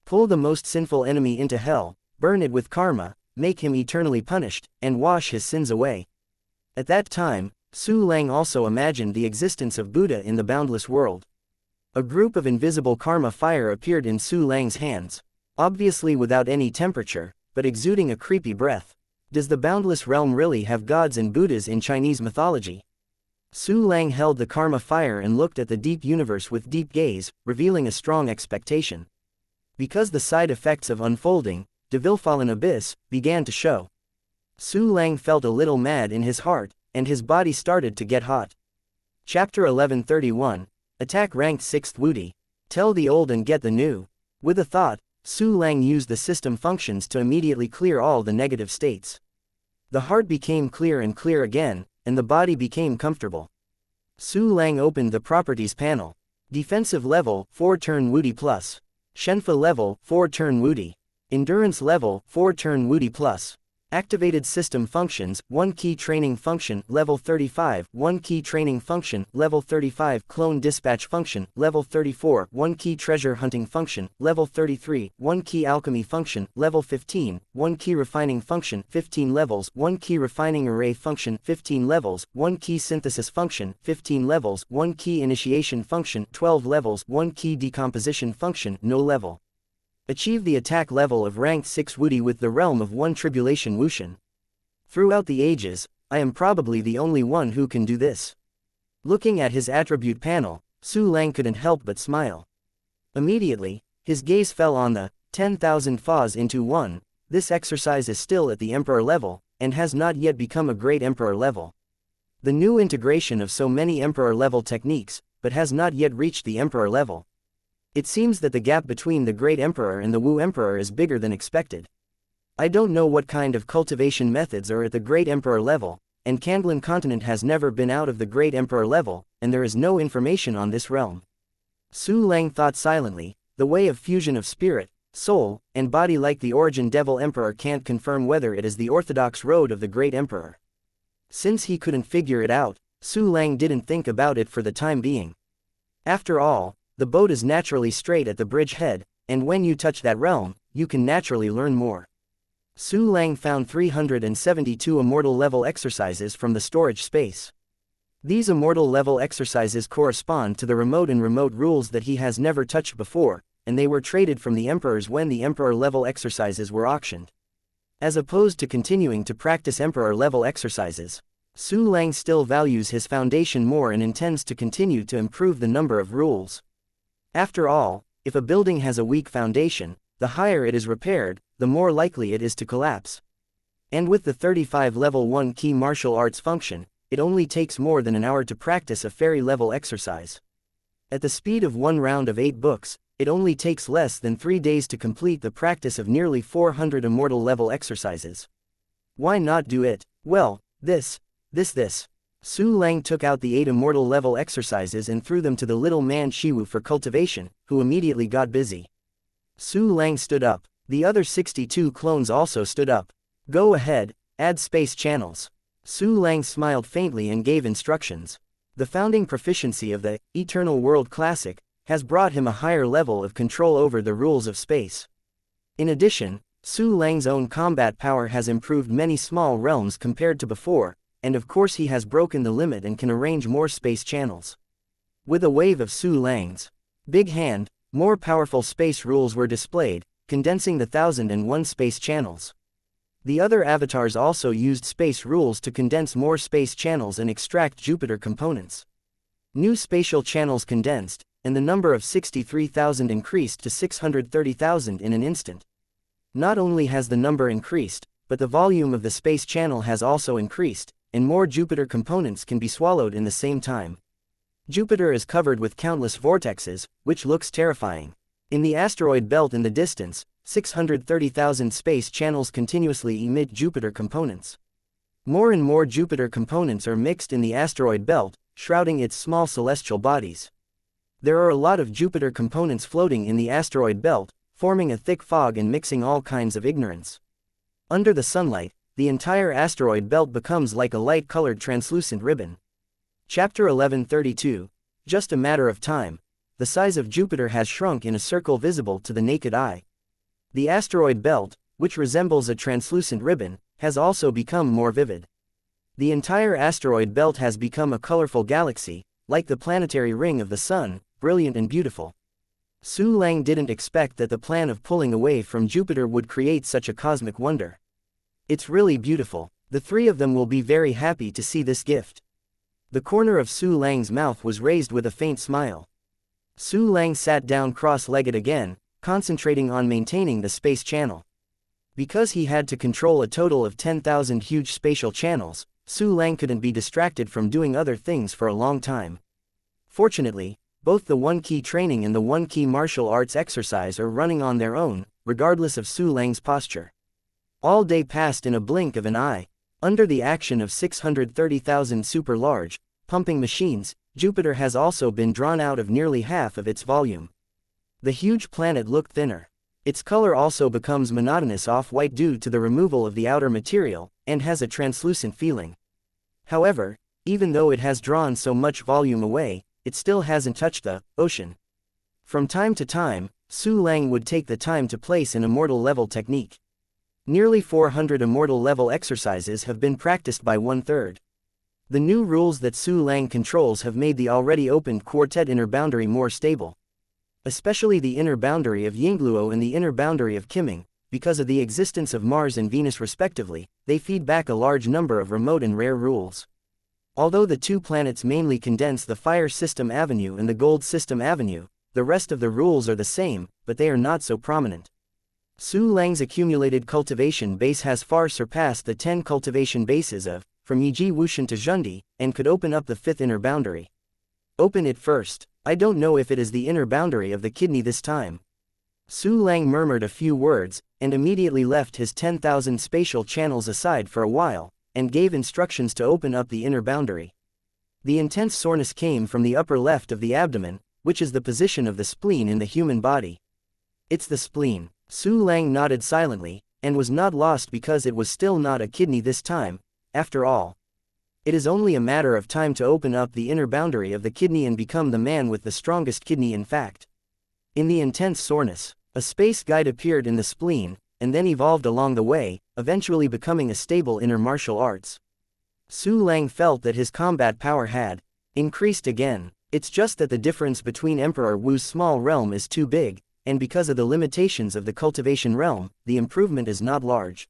Pull the most sinful enemy into hell, burn it with karma, make him eternally punished, and wash his sins away. At that time, Su Lang also imagined the existence of Buddha in the boundless world. A group of invisible karma fire appeared in Su Lang's hands, obviously without any temperature, but exuding a creepy breath. Does the boundless realm really have gods and Buddhas in Chinese mythology? Su Lang held the karma fire and looked at the deep universe with deep gaze, revealing a strong expectation. Because the side effects of unfolding, Devil Fallen Abyss, began to show. Su Lang felt a little mad in his heart, and his body started to get hot. Chapter 1131, Attack Ranked 6th Wudi. Tell the old and get the new. With a thought, Su Lang used the system functions to immediately clear all the negative states. The heart became clear and clear again, and the body became comfortable. Su Lang opened the Properties panel. Defensive level, 4-turn Wudi plus. Shenfa level, 4-turn Wudi. Endurance level, 4-turn Wudi plus. Activated system functions, 1 key training function, level 35, 1 key training function, level 35, clone dispatch function, level 34, 1 key treasure hunting function, level 33, 1 key alchemy function, level 15, 1 key refining function, 15 levels, 1 key refining array function, 15 levels, 1 key synthesis function, 15 levels, 1 key initiation function, 12 levels, 1 key decomposition function, no level. Achieve the attack level of ranked 6 Wudi with the realm of 1 tribulation Wushan. Throughout the ages, I am probably the only one who can do this. Looking at his attribute panel, Su Lang couldn't help but smile. Immediately, his gaze fell on the 10,000 Fas into 1, this exercise is still at the Emperor level, and has not yet become a great Emperor level. The new integration of so many Emperor level techniques, but has not yet reached the Emperor level. It seems that the gap between the Great Emperor and the Wu Emperor is bigger than expected. I don't know what kind of cultivation methods are at the Great Emperor level, and Kandlan continent has never been out of the Great Emperor level, and there is no information on this realm. Su Lang thought silently, the way of fusion of spirit, soul, and body like the Origin Devil Emperor can't confirm whether it is the orthodox road of the Great Emperor. Since he couldn't figure it out, Su Lang didn't think about it for the time being. After all, the boat is naturally straight at the bridge head, and when you touch that realm, you can naturally learn more. Su Lang found 372 immortal level exercises from the storage space. These immortal level exercises correspond to the remote rules that he has never touched before, and they were traded from the emperors when the emperor level exercises were auctioned. As opposed to continuing to practice emperor level exercises, Su Lang still values his foundation more and intends to continue to improve the number of rules. After all, if a building has a weak foundation, the higher it is repaired, the more likely it is to collapse. And with the 35 level 1 key martial arts function, it only takes more than an hour to practice a fairy level exercise. At the speed of one round of 8 books, it only takes less than 3 days to complete the practice of nearly 400 immortal level exercises. Why not do it? Well, this. Su Lang took out the 8 immortal level exercises and threw them to the little man Shiwu for cultivation, who immediately got busy. Su Lang stood up. The other 62 clones also stood up. Go ahead, add space channels. Su Lang smiled faintly and gave instructions. The founding proficiency of the Eternal World Classic has brought him a higher level of control over the rules of space. In addition, Su Lang's own combat power has improved many small realms compared to before, and of course he has broken the limit and can arrange more space channels. With a wave of Su Lang's big hand, more powerful space rules were displayed, condensing the 1001 space channels. The other avatars also used space rules to condense more space channels and extract Jupiter components. New spatial channels condensed, and the number of 63,000 increased to 630,000 in an instant. Not only has the number increased, but the volume of the space channel has also increased, and more Jupiter components can be swallowed in the same time. Jupiter is covered with countless vortexes, which looks terrifying. In the asteroid belt in the distance, 630,000 space channels continuously emit Jupiter components. More and more Jupiter components are mixed in the asteroid belt, shrouding its small celestial bodies. There are a lot of Jupiter components floating in the asteroid belt, forming a thick fog and mixing all kinds of ignorance. Under the sunlight, the entire asteroid belt becomes like a light-colored translucent ribbon. Chapter 1132. Just a matter of time. The size of Jupiter has shrunk in a circle visible to the naked eye. The asteroid belt, which resembles a translucent ribbon, has also become more vivid. The entire asteroid belt has become a colorful galaxy, like the planetary ring of the sun, brilliant and beautiful. Su Lang didn't expect that the plan of pulling away from Jupiter would create such a cosmic wonder. It's really beautiful. The three of them will be very happy to see this gift. The corner of Su Lang's mouth was raised with a faint smile. Su Lang sat down cross-legged again, concentrating on maintaining the space channel. Because he had to control a total of 10,000 huge spatial channels, Su Lang couldn't be distracted from doing other things for a long time. Fortunately, both the one-key training and the one-key martial arts exercise are running on their own, regardless of Su Lang's posture. All day passed in a blink of an eye. Under the action of 630,000 super-large, pumping machines, Jupiter has also been drawn out of nearly half of its volume. The huge planet looked thinner. Its color also becomes monotonous off-white due to the removal of the outer material, and has a translucent feeling. However, even though it has drawn so much volume away, it still hasn't touched the ocean. From time to time, Su Lang would take the time to place an immortal level technique. Nearly 400 immortal level exercises have been practiced by 1/3. The new rules that Su Lang controls have made the already opened quartet inner boundary more stable. Especially the inner boundary of Yingluo and the inner boundary of Qiming, because of the existence of Mars and Venus respectively, they feed back a large number of remote and rare rules. Although the two planets mainly condense the Fire System Avenue and the Gold System Avenue, the rest of the rules are the same, but they are not so prominent. Su Lang's accumulated cultivation base has far surpassed the 10 cultivation bases of, from Yiji Wushan to Zhundi, and could open up the 5th inner boundary. Open it first. I don't know if it is the inner boundary of the kidney this time. Su Lang murmured a few words, and immediately left his 10,000 spatial channels aside for a while, and gave instructions to open up the inner boundary. The intense soreness came from the upper left of the abdomen, which is the position of the spleen in the human body. It's the spleen. Su Lang nodded silently, and was not lost because it was still not a kidney this time, after all. It is only a matter of time to open up the inner boundary of the kidney and become the man with the strongest kidney in fact. In the intense soreness, a space guide appeared in the spleen, and then evolved along the way, eventually becoming a stable inner martial arts. Su Lang felt that his combat power had increased again. It's just that the difference between Emperor Wu's small realm is too big, and because of the limitations of the cultivation realm, the improvement is not large.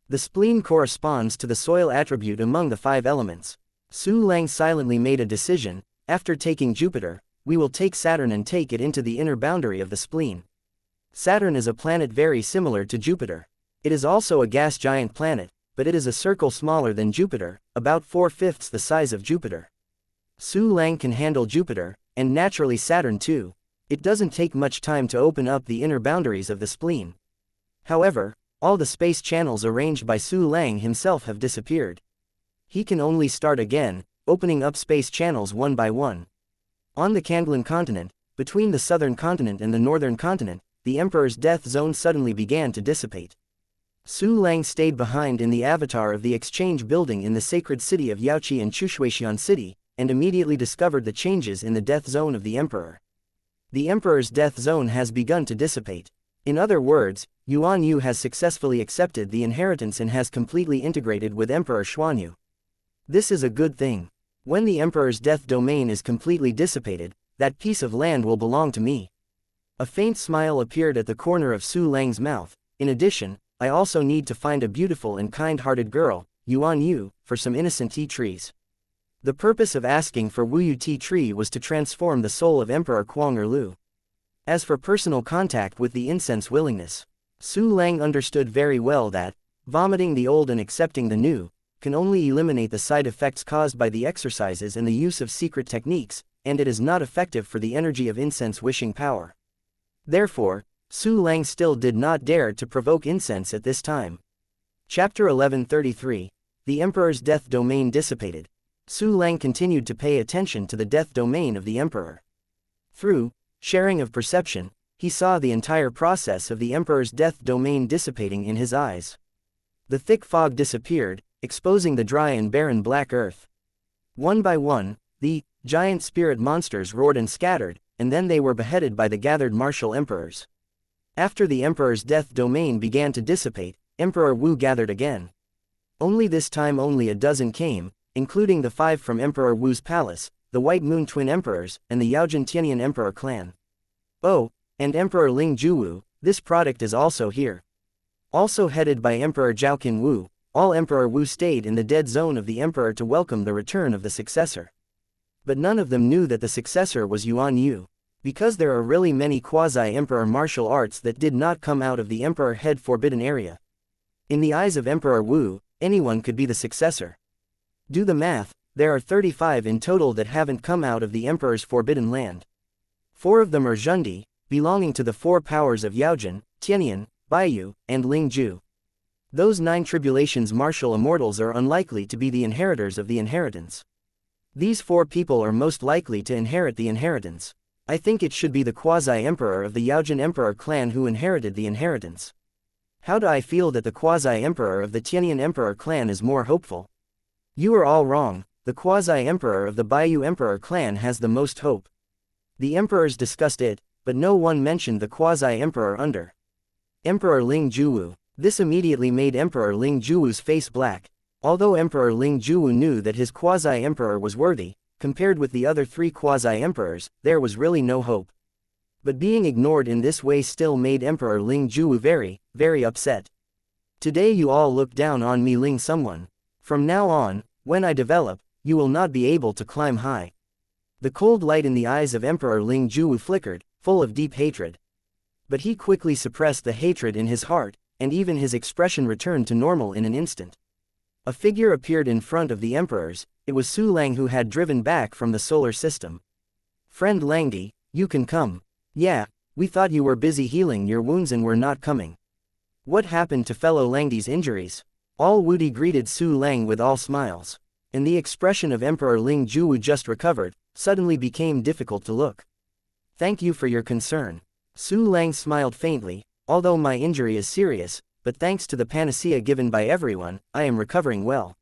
The spleen corresponds to the soil attribute among the 5 elements. Su Lang silently made a decision. After taking Jupiter, we will take Saturn and take it into the inner boundary of the spleen. Saturn is a planet very similar to Jupiter. It is also a gas giant planet, but it is a circle smaller than Jupiter, about 4/5 the size of Jupiter. Su Lang can handle Jupiter, and naturally Saturn too. It doesn't take much time to open up the inner boundaries of the spleen. However, all the space channels arranged by Su Lang himself have disappeared. He can only start again, opening up space channels one by one. On the Kanglan continent, between the southern continent and the northern continent, the Emperor's death zone suddenly began to dissipate. Su Lang stayed behind in the avatar of the exchange building in the sacred city of Yaoqi and Chushuixian City, and immediately discovered the changes in the death zone of the Emperor. The Emperor's death zone has begun to dissipate. In other words, Yuan Yu has successfully accepted the inheritance and has completely integrated with Emperor Xuanyu. This is a good thing. When the Emperor's death domain is completely dissipated, that piece of land will belong to me. A faint smile appeared at the corner of Su Lang's mouth. In addition, I also need to find a beautiful and kind-hearted girl, Yuan Yu, for some innocent tea trees. The purpose of asking for Wu Yu tea tree was to transform the soul of Emperor Kuang Erlu. As for personal contact with the incense willingness, Su Lang understood very well that, vomiting the old and accepting the new, can only eliminate the side effects caused by the exercises and the use of secret techniques, and it is not effective for the energy of incense wishing power. Therefore, Su Lang still did not dare to provoke incense at this time. Chapter 1133. The Emperor's death domain dissipated. Su Lang continued to pay attention to the death domain of the Emperor. Through sharing of perception, he saw the entire process of the Emperor's death domain dissipating in his eyes. The thick fog disappeared, exposing the dry and barren black earth. One by one, the giant spirit monsters roared and scattered, and then they were beheaded by the gathered martial emperors. After the Emperor's death domain began to dissipate, Emperor Wu gathered again. Only this time only a dozen came, including the 5 from Emperor Wu's palace, the White Moon Twin Emperors, and the Yaojin Tianyan Emperor clan. Oh, and Emperor Ling Juwu, this product is also here. Also headed by Emperor Zhaoqin Wu, all Emperor Wu stayed in the dead zone of the Emperor to welcome the return of the successor. But none of them knew that the successor was Yuan Yu. Because there are really many quasi-emperor martial arts that did not come out of the Emperor Head Forbidden Area. In the eyes of Emperor Wu, anyone could be the successor. Do the math, there are 35 in total that haven't come out of the Emperor's Forbidden Land. 4 of them are Zhundi, belonging to the 4 powers of Yaojin, Tianyan, Baiyu, and Lingju. Those 9 tribulations martial immortals are unlikely to be the inheritors of the inheritance. These 4 people are most likely to inherit the inheritance. I think it should be the quasi-emperor of the Yaojin Emperor clan who inherited the inheritance. How do I feel that the quasi-emperor of the Tianyan Emperor clan is more hopeful? You are all wrong, the quasi-emperor of the Baiyu Emperor clan has the most hope. The emperors discussed it, but no one mentioned the quasi-emperor under Emperor Ling Juwu. This immediately made Emperor Ling Juwu's face black. Although Emperor Ling Juwu knew that his quasi-emperor was worthy, compared with the other 3 quasi-emperors, there was really no hope. But being ignored in this way still made Emperor Ling Juwu very, very upset. Today you all look down on me, Ling someone. From now on, when I develop, you will not be able to climb high. The cold light in the eyes of Emperor Ling Juwu flickered, full of deep hatred. But he quickly suppressed the hatred in his heart, and even his expression returned to normal in an instant. A figure appeared in front of the emperors. It was Su Lang, who had driven back from the solar system. "Friend Langdi, you can come. Yeah, we thought you were busy healing your wounds and were not coming. What happened to fellow Langdi's injuries?" All Wudi greeted Su Lang with all smiles. And the expression of Emperor Ling Juwu, just recovered, suddenly became difficult to look. "Thank you for your concern." Su Lang smiled faintly. "Although my injury is serious, but thanks to the panacea given by everyone, I am recovering well."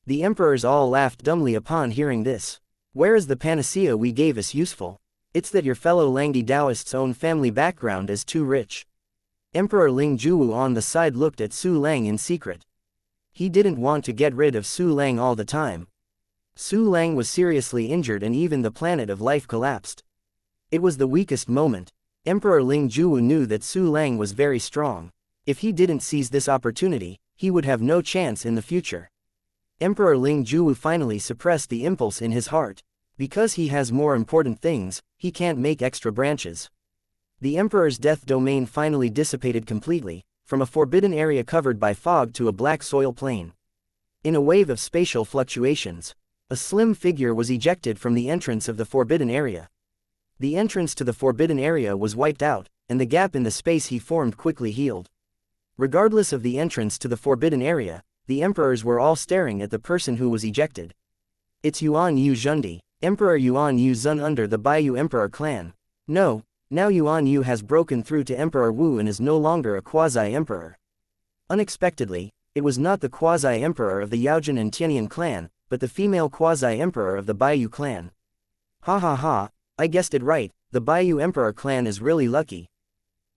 The emperors all laughed dumbly upon hearing this. "Where is the panacea we gave us useful? It's that your fellow Langdi Taoist's own family background is too rich." Emperor Ling Juwu on the side looked at Su Lang in secret. He didn't want to get rid of Su Lang all the time. Su Lang was seriously injured and even the planet of life collapsed. It was the weakest moment. Emperor Ling Juwu knew that Su Lang was very strong. If he didn't seize this opportunity, he would have no chance in the future. Emperor Ling Juwu finally suppressed the impulse in his heart. Because he has more important things, he can't make extra branches. The emperor's death domain finally dissipated completely, from a forbidden area covered by fog to a black soil plain. In a wave of spatial fluctuations, a slim figure was ejected from the entrance of the forbidden area. The entrance to the forbidden area was wiped out, and the gap in the space he formed quickly healed. Regardless of the entrance to the forbidden area, the emperors were all staring at the person who was ejected. "It's Yuan Yu Zhundi, Emperor Yuan Yu Zun under the Baiyu Emperor clan. No, now Yuan Yu has broken through to Emperor Wu and is no longer a quasi-emperor." Unexpectedly, it was not the quasi-emperor of the Yaojin and Tianyan clan, but the female quasi-emperor of the Baiyu clan. "Ha ha ha, I guessed it right, the Baiyu Emperor clan is really lucky."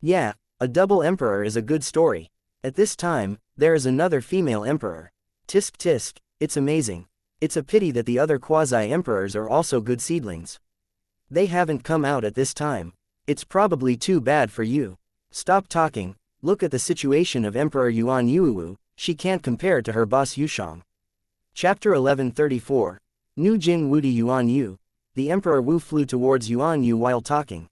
"Yeah, a double emperor is a good story. At this time, there is another female emperor. Tisk tisk, it's amazing. It's a pity that the other quasi-emperors are also good seedlings. They haven't come out at this time. It's probably too bad for you. Stop talking, look at the situation of Emperor Yuan Yuwu, she can't compare to her boss Yushang." Chapter 1134. Nu Jin Wudi Yuan Yu. The Emperor Wu flew towards Yuan Yu while talking.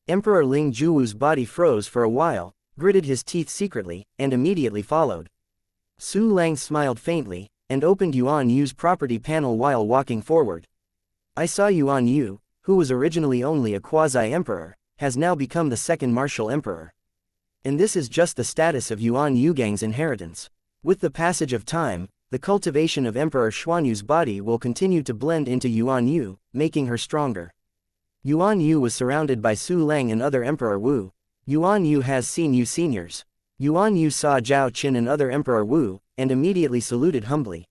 Emperor Ling Juwu's body froze for a while, gritted his teeth secretly, and immediately followed. Su Lang smiled faintly, and opened Yuan Yu's property panel while walking forward. "I saw Yuan Yu, who was originally only a quasi-emperor, has now become the second martial emperor. And this is just the status of Yuan Yugang's inheritance. With the passage of time, the cultivation of Emperor Xuanyu's body will continue to blend into Yuan Yu, making her stronger." Yuan Yu was surrounded by Su Lang and other Emperor Wu. Yuan Yu has seen you seniors. Yuan Yu saw Zhao Qin and other Emperor Wu, and immediately saluted humbly.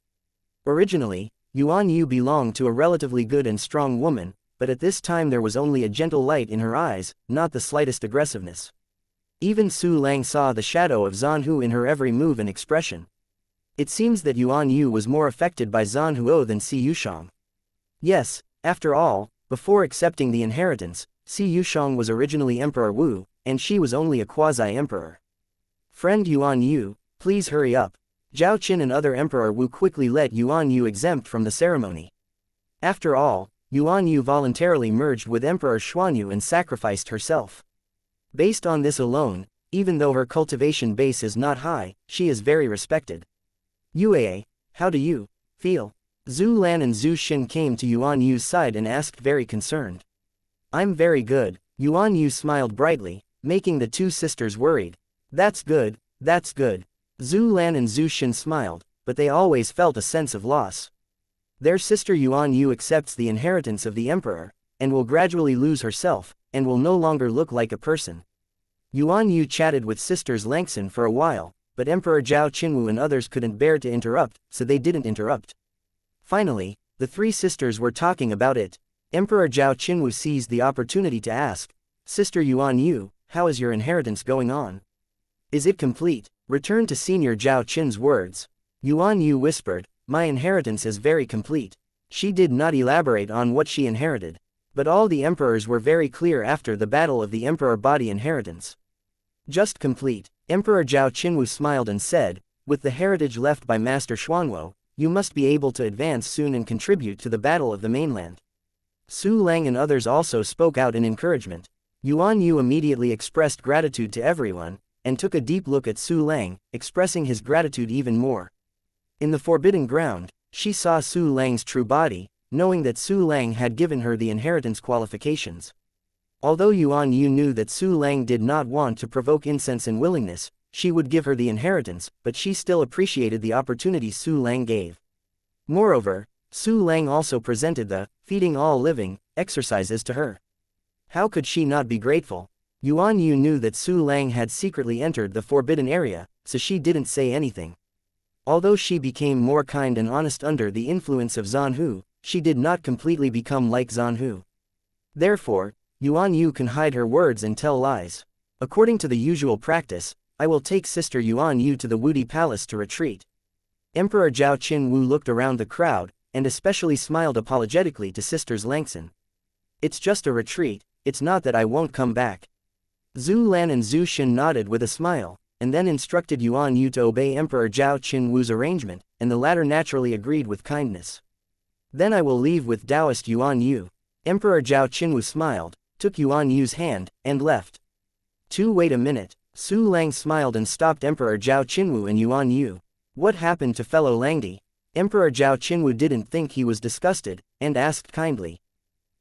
Originally, Yuan Yu belonged to a relatively good and strong woman, but at this time there was only a gentle light in her eyes, not the slightest aggressiveness. Even Su Lang saw the shadow of Zanhu in her every move and expression. It seems that Yuan Yu was more affected by Zanhuo than Si Yushang. Yes, after all, before accepting the inheritance, Si Yushang was originally Emperor Wu, and she was only a quasi-emperor. "Friend Yuan Yu, please hurry up." Zhao Qin and other Emperor Wu quickly let Yuan Yu exempt from the ceremony. After all, Yuan Yu voluntarily merged with Emperor Xuanyu and sacrificed herself. Based on this alone, even though her cultivation base is not high, she is very respected. "Yue, how do you feel?" Zhu Lan and Zhu Xin came to Yuan Yu's side and asked very concerned. "I'm very good," Yuan Yu smiled brightly, making the two sisters worried. That's good, that's good." Zhu Lan and Zhu Xin smiled, but they always felt a sense of loss. Their sister Yuan Yu accepts the inheritance of the emperor, and will gradually lose herself, and will no longer look like a person. Yuan Yu chatted with sisters Langxin for a while, but Emperor Zhao Qinwu and others couldn't bear to interrupt, so they didn't interrupt. Finally, the three sisters were talking about it. Emperor Zhao Qinwu seized the opportunity to ask, "Sister Yuan Yu, how is your inheritance going on? Is it complete?" Return to Senior Zhao Qin's words. Yuan Yu whispered, "My inheritance is very complete." She did not elaborate on what she inherited. But all the emperors were very clear after the battle of the emperor body inheritance. Just complete. Emperor Zhao Qinwu smiled and said, "With the heritage left by Master Xuanwo, you must be able to advance soon and contribute to the battle of the mainland." Su Lang and others also spoke out in encouragement. Yuan Yu immediately expressed gratitude to everyone, and took a deep look at Su Lang, expressing his gratitude even more. In the Forbidden Ground, she saw Su Lang's true body, knowing that Su Lang had given her the inheritance qualifications. Although Yuan Yu knew that Su Lang did not want to provoke incense and willingness, she would give her the inheritance, but she still appreciated the opportunity Su Lang gave. Moreover, Su Lang also presented the feeding all living exercises to her. How could she not be grateful? Yuan Yu knew that Su Lang had secretly entered the forbidden area, so she didn't say anything. Although she became more kind and honest under the influence of Zanhu, she did not completely become like Zanhu. Therefore, Yuan Yu can hide her words and tell lies. According to the usual practice, I will take Sister Yuan Yu to the Wudi Palace to retreat. Emperor Zhao Qinwu looked around the crowd, and especially smiled apologetically to Sisters Langson. It's just a retreat, it's not that I won't come back. Zhu Lan and Zhu Xin nodded with a smile, and then instructed Yuan Yu to obey Emperor Zhao Qinwu's arrangement, and the latter naturally agreed with kindness. Then I will leave with Taoist Yuan Yu. Emperor Zhao Qinwu smiled, took Yuan Yu's hand, and left. Wait a minute. Su Lang smiled and stopped Emperor Zhao Qinwu and Yuan Yu. What happened to fellow Langdi? Emperor Zhao Qinwu didn't think he was disgusted, and asked kindly.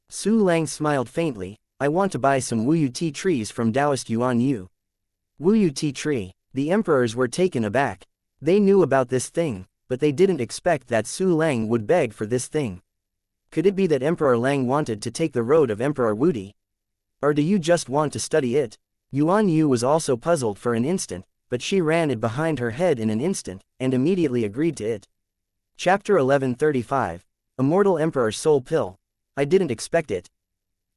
Su Lang smiled faintly, I want to buy some wuyu tea trees from Taoist Yuan Yu. Wuyu tea tree. The emperors were taken aback. They knew about this thing, but they didn't expect that Su Lang would beg for this thing. Could it be that Emperor Lang wanted to take the road of Emperor Wudi? Or do you just want to study it? Yuan Yu was also puzzled for an instant, but she ran it behind her head in an instant, and immediately agreed to it. Chapter 1135. Immortal Emperor Soul Pill. I didn't expect it.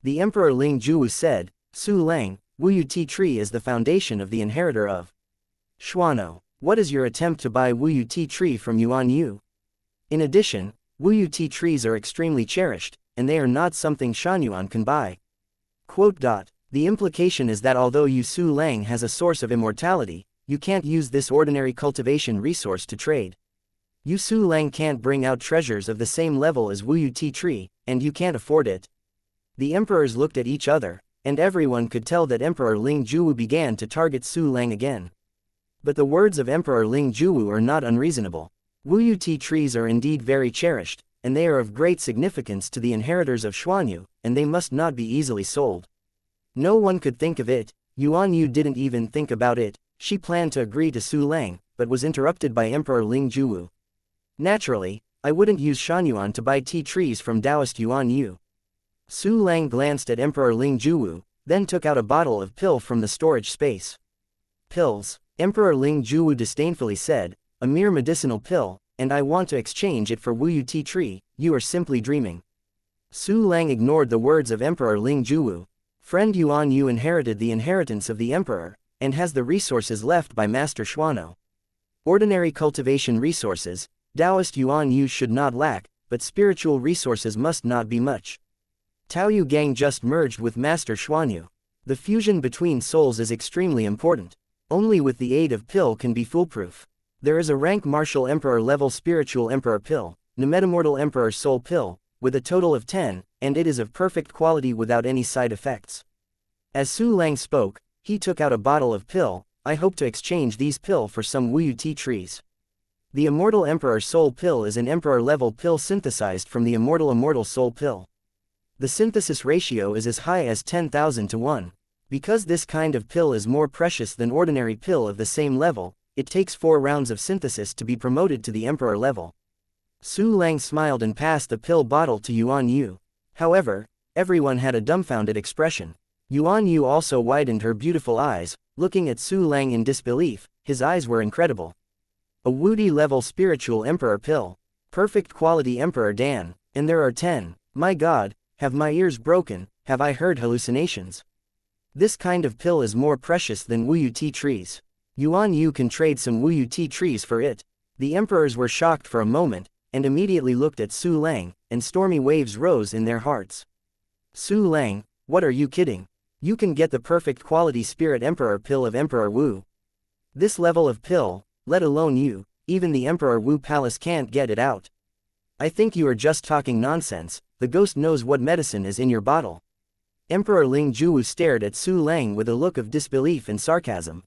The Emperor Ling Juwu said, Su Lang, wuyu tea tree is the foundation of the inheritor of Xuano. What is your attempt to buy wuyu tea tree from Yuan Yu? In addition, wuyu tea trees are extremely cherished, and they are not something Shuanyuan can buy. The implication is that although Yu Su Lang has a source of immortality, you can't use this ordinary cultivation resource to trade. Yu Su Lang can't bring out treasures of the same level as wuyu tea tree, and you can't afford it. The emperors looked at each other, and everyone could tell that Emperor Ling Juwu began to target Su Lang again. But the words of Emperor Ling Juwu are not unreasonable. Wuyu tea trees are indeed very cherished, and they are of great significance to the inheritors of Xuanyu, and they must not be easily sold. No one could think of it. Yuan Yu didn't even think about it. She planned to agree to Su Lang, but was interrupted by Emperor Ling Juwu. Naturally, I wouldn't use Shuanyuan to buy tea trees from Taoist Yuan Yu. Su Lang glanced at Emperor Ling Juwu, then took out a bottle of pill from the storage space. Pills, Emperor Ling Juwu disdainfully said, a mere medicinal pill, and I want to exchange it for wuyu tea tree, you are simply dreaming. Su Lang ignored the words of Emperor Ling Juwu. Friend Yuan Yu inherited the inheritance of the emperor, and has the resources left by Master Xuano. Ordinary cultivation resources, Taoist Yuan Yu should not lack, but spiritual resources must not be much. Taoyu Gang just merged with Master Xuanyu. The fusion between souls is extremely important. Only with the aid of pill can be foolproof. There is a rank martial emperor level spiritual emperor pill, Immortal Emperor Soul Pill, with a total of 10, and it is of perfect quality without any side effects. As Su Lang spoke, he took out a bottle of pill. I hope to exchange these pill for some wuyu tea trees. The Immortal Emperor Soul Pill is an emperor-level pill synthesized from the Immortal Soul Pill. The synthesis ratio is as high as 10,000 to 1. Because this kind of pill is more precious than ordinary pill of the same level, it takes 4 rounds of synthesis to be promoted to the emperor level. Su Lang smiled and passed the pill bottle to Yuan Yu. However, everyone had a dumbfounded expression. Yuan Yu also widened her beautiful eyes, looking at Su Lang in disbelief. His eyes were incredible. A Wudi-level spiritual emperor pill. Perfect quality Emperor Dan, and there are 10. My god, have my ears broken, have I heard hallucinations? This kind of pill is more precious than wuyu tea trees. Yuan Yu can trade some wuyu tea trees for it. The emperors were shocked for a moment, and immediately looked at Su Lang, and stormy waves rose in their hearts. Su Lang, what are you kidding? You can get the perfect quality spirit emperor pill of Emperor Wu. This level of pill, let alone you, even the Emperor Wu palace can't get it out. I think you are just talking nonsense. The ghost knows what medicine is in your bottle. Emperor Ling Juwu stared at Su Lang with a look of disbelief and sarcasm.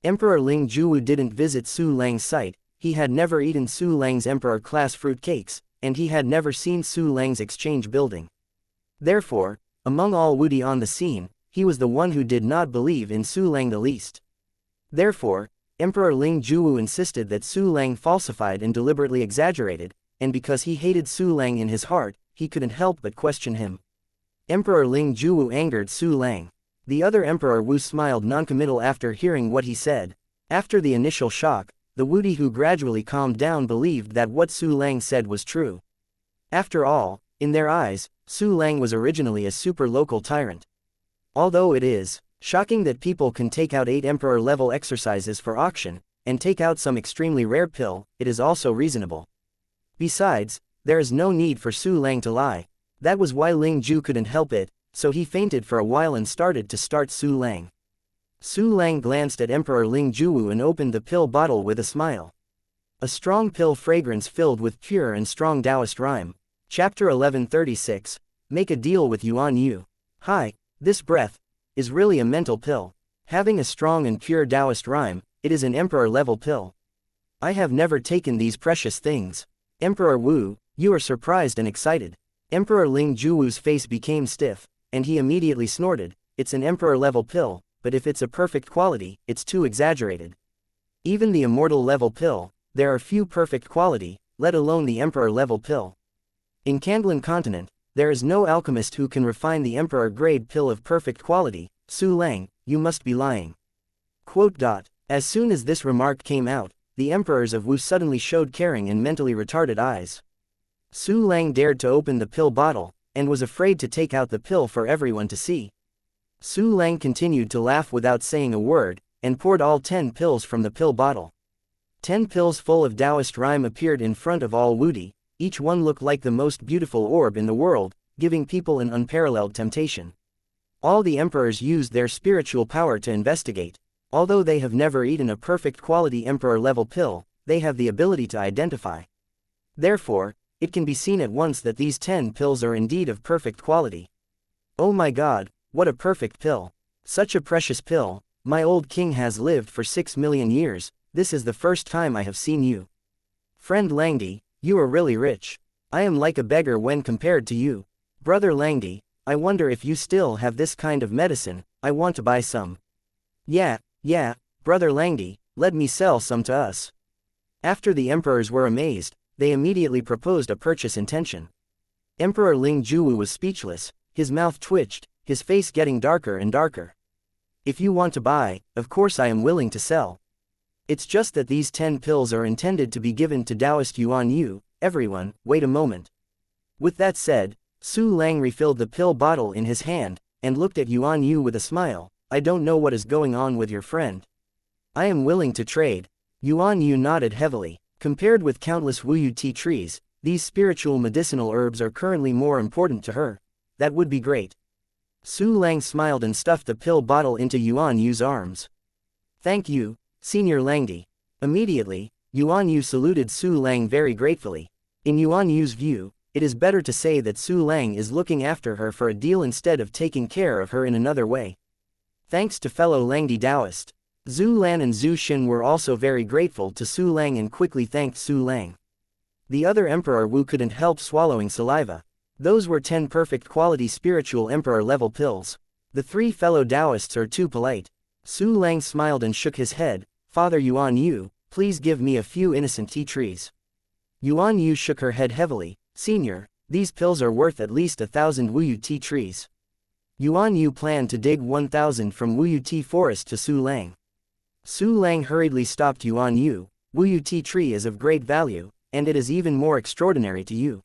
Emperor Ling Juwu didn't visit Su Lang's site, he had never eaten Su Lang's emperor-class fruit cakes, and he had never seen Su Lang's exchange building. Therefore, among all Wudi on the scene, he was the one who did not believe in Su Lang the least. Therefore, Emperor Ling Juwu insisted that Su Lang falsified and deliberately exaggerated, and because he hated Su Lang in his heart, he couldn't help but question him. Emperor Ling Juwu angered Su Lang. The other Emperor Wu smiled noncommittal after hearing what he said. After the initial shock, the Wudi who gradually calmed down believed that what Su Lang said was true. After all, in their eyes, Su Lang was originally a super-local tyrant. Although it is shocking that people can take out 8 Emperor-level exercises for auction, and take out some extremely rare pill, it is also reasonable. Besides, there is no need for Su Lang to lie. That was why Ling Ju couldn't help it, so he fainted for a while and started to start Su Lang. Su Lang glanced at Emperor Ling Juwu and opened the pill bottle with a smile. A strong pill fragrance filled with pure and strong Taoist rhyme. Chapter 1136, Make a Deal with Yuan Yu. Hi, this breath is really a mental pill. Having a strong and pure Taoist rhyme, it is an emperor-level pill. I have never taken these precious things. Emperor Wu, you are surprised and excited. Emperor Ling Juwu's face became stiff, and he immediately snorted. It's an emperor-level pill, but if it's a perfect quality, it's too exaggerated. Even the immortal-level pill, there are few perfect quality, let alone the emperor-level pill. In Kandlan continent, there is no alchemist who can refine the emperor-grade pill of perfect quality. Su Lang, you must be lying. Quote. As soon as this remark came out, the emperors of Wu suddenly showed caring and mentally retarded eyes. Su Lang dared to open the pill bottle, and was afraid to take out the pill for everyone to see. Su Lang continued to laugh without saying a word, and poured all 10 pills from the pill bottle. 10 pills full of Taoist rhyme appeared in front of all Wudi. Each one looked like the most beautiful orb in the world, giving people an unparalleled temptation. All the emperors used their spiritual power to investigate. Although they have never eaten a perfect quality emperor-level pill, they have the ability to identify. Therefore, it can be seen at once that these 10 pills are indeed of perfect quality. Oh my God, what a perfect pill! Such a precious pill. My old king has lived for 6 million years, this is the first time I have seen you. Friend Langdi, you are really rich. I am like a beggar when compared to you. Brother Langdi, I wonder if you still have this kind of medicine, I want to buy some. Yeah, Brother Langdi, let me sell some to us. After the emperors were amazed, they immediately proposed a purchase intention. Emperor Ling Juwu was speechless, his mouth twitched, his face getting darker and darker. If you want to buy, of course I am willing to sell. It's just that these 10 pills are intended to be given to Taoist Yuan Yu. Everyone, wait a moment. With that said, Su Lang refilled the pill bottle in his hand, and looked at Yuan Yu with a smile. I don't know what is going on with your friend. I am willing to trade. Yuan Yu nodded heavily. Compared with countless Wuyu tea trees, these spiritual medicinal herbs are currently more important to her. That would be great. Su Lang smiled and stuffed the pill bottle into Yuan Yu's arms. Thank you, Senior Langdi. Immediately, Yuan Yu saluted Su Lang very gratefully. In Yuan Yu's view, it is better to say that Su Lang is looking after her for a deal instead of taking care of her in another way. Thanks to fellow Langdi Taoist. Zhu Lan and Zhu Xin were also very grateful to Su Lang and quickly thanked Su Lang. The other Emperor Wu couldn't help swallowing saliva. Those were 10 perfect quality spiritual emperor-level pills. The 3 fellow Taoists are too polite. Su Lang smiled and shook his head. Father Yuan Yu, please give me a few innocent tea trees. Yuan Yu shook her head heavily. Senior, these pills are worth at least 1,000 Wuyu tea trees. Yuan Yu planned to dig 1,000 from Wuyu tea forest to Su Lang. Su Lang hurriedly stopped Yuan Yu. Wuyu tea tree is of great value, and it is even more extraordinary to you.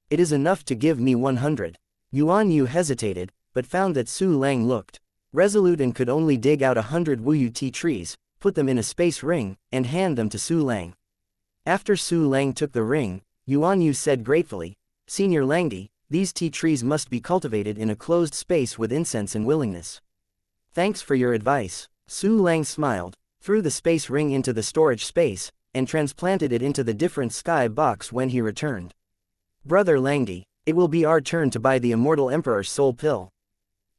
It is enough to give me 100. Yuan Yu hesitated, but found that Su Lang looked resolute and could only dig out 100 Wuyu tea trees, put them in a space ring, and hand them to Su Lang. After Su Lang took the ring, Yuan Yu said gratefully, Senior Langdi, these tea trees must be cultivated in a closed space with incense and willingness. Thanks for your advice. Su Lang smiled, threw the space ring into the storage space, and transplanted it into the different sky box when he returned. Brother Langdi, it will be our turn to buy the Immortal Emperor's soul pill.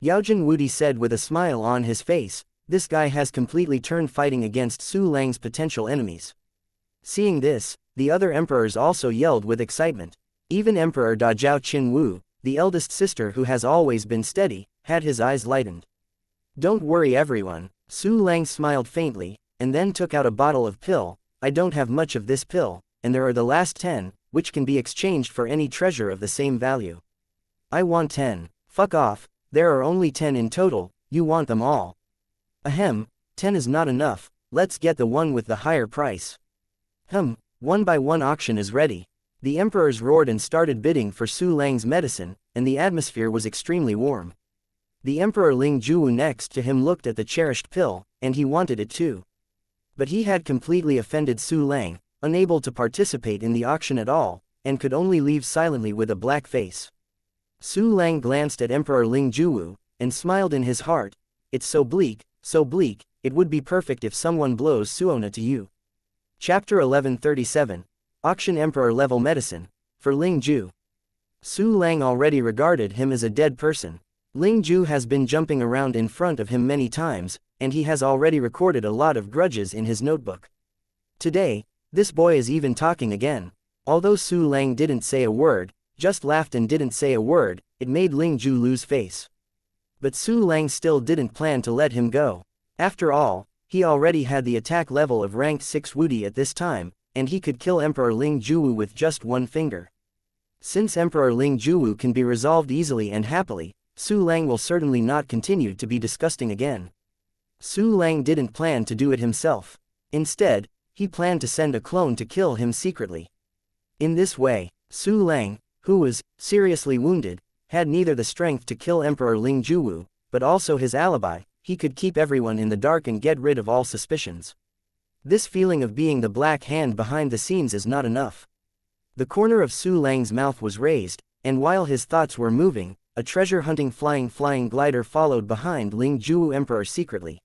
Yaojin Wudi said with a smile on his face, this guy has completely turned fighting against Su Lang's potential enemies. Seeing this, the other emperors also yelled with excitement. Even Emperor Da Zhao Qinwu, the eldest sister who has always been steady, had his eyes lightened. Don't worry everyone, Su Lang smiled faintly, and then took out a bottle of pill. I don't have much of this pill, and there are the last 10, which can be exchanged for any treasure of the same value. I want 10. Fuck off, there are only 10 in total, you want them all. Ahem, 10 is not enough, let's get the one with the higher price. One by one auction is ready. The emperors roared and started bidding for Su Lang's medicine, and the atmosphere was extremely warm. The Emperor Ling Juwu next to him looked at the cherished pill, and he wanted it too. But he had completely offended Su Lang, unable to participate in the auction at all, and could only leave silently with a black face. Su Lang glanced at Emperor Ling Juwu, and smiled in his heart. It's so bleak, it would be perfect if someone blows Suona to you. Chapter 1137. Auction Emperor Level Medicine. For Ling Ju. Su Lang already regarded him as a dead person. Ling Ju has been jumping around in front of him many times, and he has already recorded a lot of grudges in his notebook. Today, this boy is even talking again. Although Su Lang didn't say a word, just laughed and didn't say a word, it made Ling Ju lose face. But Su Lang still didn't plan to let him go. After all, he already had the attack level of ranked 6 Wudi at this time, and he could kill Emperor Ling Juwu with just one finger. Since Emperor Ling Juwu can be resolved easily and happily, Su Lang will certainly not continue to be disgusting again. Su Lang didn't plan to do it himself. Instead, he planned to send a clone to kill him secretly. In this way, Su Lang, who was seriously wounded, had neither the strength to kill Emperor Ling Juwu, but also his alibi. He could keep everyone in the dark and get rid of all suspicions. This feeling of being the black hand behind the scenes is not enough. The corner of Su Lang's mouth was raised, and while his thoughts were moving, a treasure-hunting flying glider followed behind Ling Juwu Emperor secretly.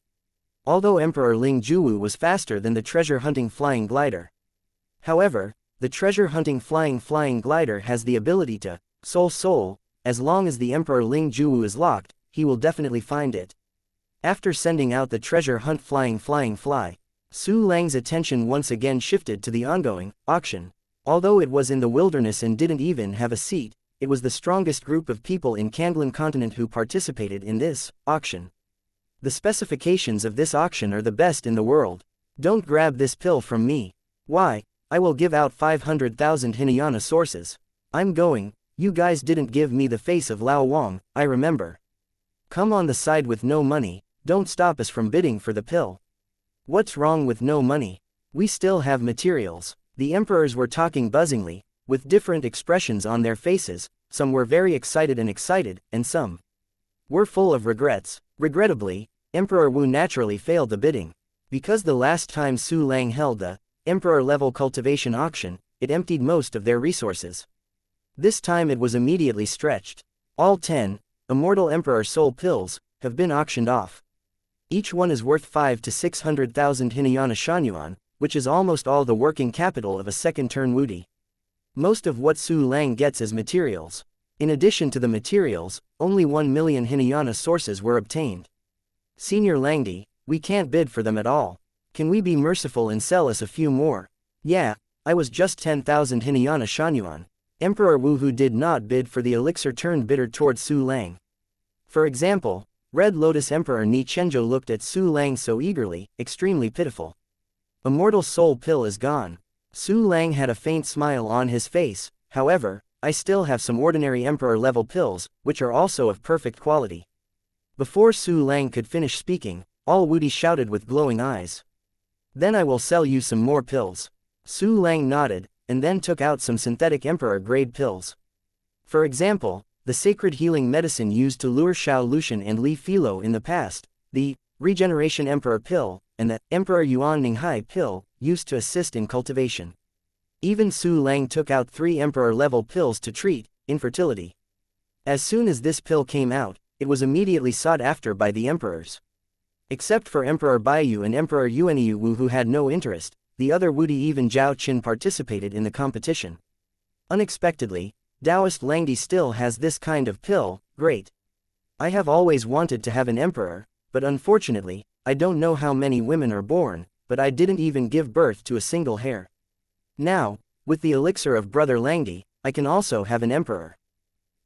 Although Emperor Ling Juwu was faster than the treasure-hunting flying glider. However, the treasure-hunting flying glider has the ability to soul. As long as the Emperor Ling Juwu is locked, he will definitely find it. After sending out the treasure hunt fly, Su Lang's attention once again shifted to the ongoing auction. Although it was in the wilderness and didn't even have a seat, it was the strongest group of people in Kanglan continent who participated in this auction. The specifications of this auction are the best in the world. Don't grab this pill from me. Why? I will give out 500,000 Hinayana sources. I'm going. You guys didn't give me the face of Lao Wang, I remember. Come on the side with no money. Don't stop us from bidding for the pill. What's wrong with no money? We still have materials. The emperors were talking buzzingly, with different expressions on their faces. Some were very excited, and some were full of regrets. Regrettably, Emperor Wu naturally failed the bidding. Because the last time Su Lang held the emperor-level cultivation auction, it emptied most of their resources. This time it was immediately stretched. All 10 Immortal Emperor Soul Pills have been auctioned off. Each one is worth 5 to 600,000 Hinayana Shanyuan, which is almost all the working capital of a second-turn Wudi. Most of what Su Lang gets is materials. In addition to the materials, only 1 million Hinayana sources were obtained. Senior Langdi, we can't bid for them at all. Can we be merciful and sell us a few more? Yeah, I was just 10,000 Hinayana Shanyuan. Emperor Wu, who did not bid for the elixir, turned bitter towards Su Lang. For example, Red Lotus Emperor Ni Chenjo looked at Su Lang so eagerly, extremely pitiful. Immortal Soul Pill is gone. Su Lang had a faint smile on his face. However, I still have some ordinary Emperor-level pills, which are also of perfect quality. Before Su Lang could finish speaking, all Wudi shouted with glowing eyes. Then I will sell you some more pills. Su Lang nodded, and then took out some synthetic Emperor-grade pills. For example, the sacred healing medicine used to lure Xiao Lucian and Li Filo in the past, the Regeneration Emperor Pill, and the Emperor Yuan Ninghai Pill, used to assist in cultivation. Even Su Lang took out 3 Emperor-level pills to treat infertility. As soon as this pill came out, it was immediately sought after by the emperors. Except for Emperor Baiyu and Emperor Yuaniyu Wu, who had no interest, the other Wudi, even Zhao Qin, participated in the competition. Unexpectedly, Taoist Langdi still has this kind of pill. Great. I have always wanted to have an emperor, but unfortunately, I don't know how many women are born, but I didn't even give birth to a single heir. Now, with the elixir of Brother Langdi, I can also have an emperor.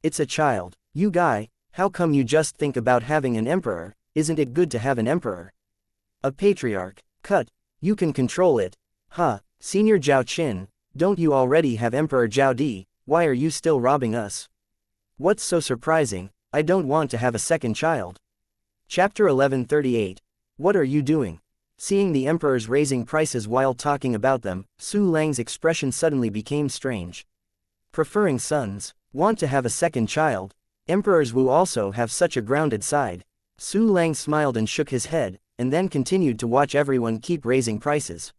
It's a child. You guy, how come you just think about having an emperor? Isn't it good to have an emperor? A patriarch. Cut. You can control it. Huh, Senior Zhao Qin, don't you already have Emperor Zhao Di? Why are you still robbing us? What's so surprising? I don't want to have a second child. Chapter 1138. What are you doing? Seeing the emperors raising prices while talking about them, Su Lang's expression suddenly became strange. Preferring sons. Want to have a second child? Emperors will also have such a grounded side. Su Lang smiled and shook his head, and then continued to watch everyone keep raising prices.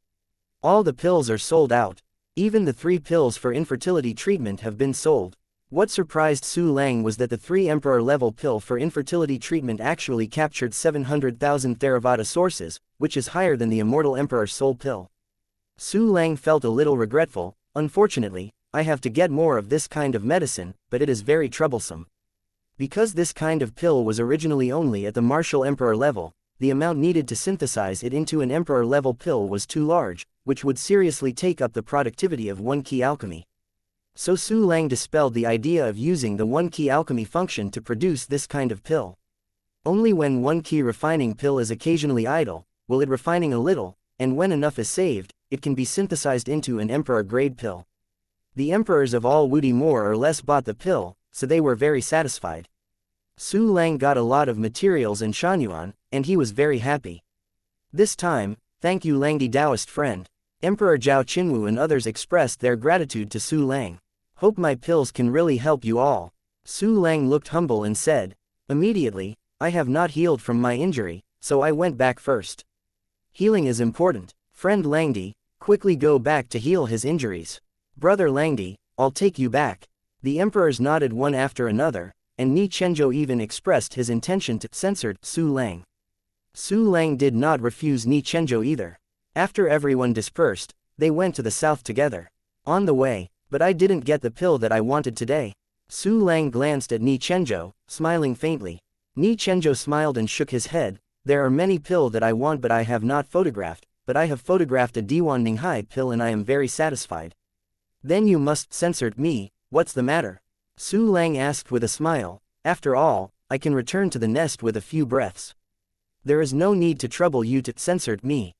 All the pills are sold out. Even the 3 pills for infertility treatment have been sold. What surprised Su Lang was that the 3 emperor-level pill for infertility treatment actually captured 700,000 Theravada sources, which is higher than the Immortal Emperor Soul pill. Su Lang felt a little regretful. Unfortunately, I have to get more of this kind of medicine, but it is very troublesome. Because this kind of pill was originally only at the Martial Emperor level, the amount needed to synthesize it into an Emperor-level pill was too large, which would seriously take up the productivity of one-key alchemy. So Su Lang dispelled the idea of using the one-key alchemy function to produce this kind of pill. Only when one-key refining pill is occasionally idle, will it refining a little, and when enough is saved, it can be synthesized into an Emperor-grade pill. The emperors of all Wudi more or less bought the pill, so they were very satisfied. Su Lang got a lot of materials and Shanyuan, and he was very happy. This time, thank you Langdi Taoist friend. Emperor Zhao Qinwu and others expressed their gratitude to Su Lang. Hope my pills can really help you all. Su Lang looked humble and said, immediately, I have not healed from my injury, so I went back first. Healing is important. Friend Langdi, quickly go back to heal his injuries. Brother Langdi, I'll take you back. The emperors nodded one after another, and Ni Chenjo even expressed his intention to censored Su Lang. Su Lang did not refuse Ni Chenjo either. After everyone dispersed, they went to the south together. On the way, but I didn't get the pill that I wanted today. Su Lang glanced at Ni Chenjo, smiling faintly. Ni Chenjo smiled and shook his head. There are many pills that I want but I have not photographed, but I have photographed a Diwan Ninghai pill and I am very satisfied. Then you must censored me, what's the matter? Su Lang asked with a smile. After all, I can return to the nest with a few breaths. There is no need to trouble you to censored me.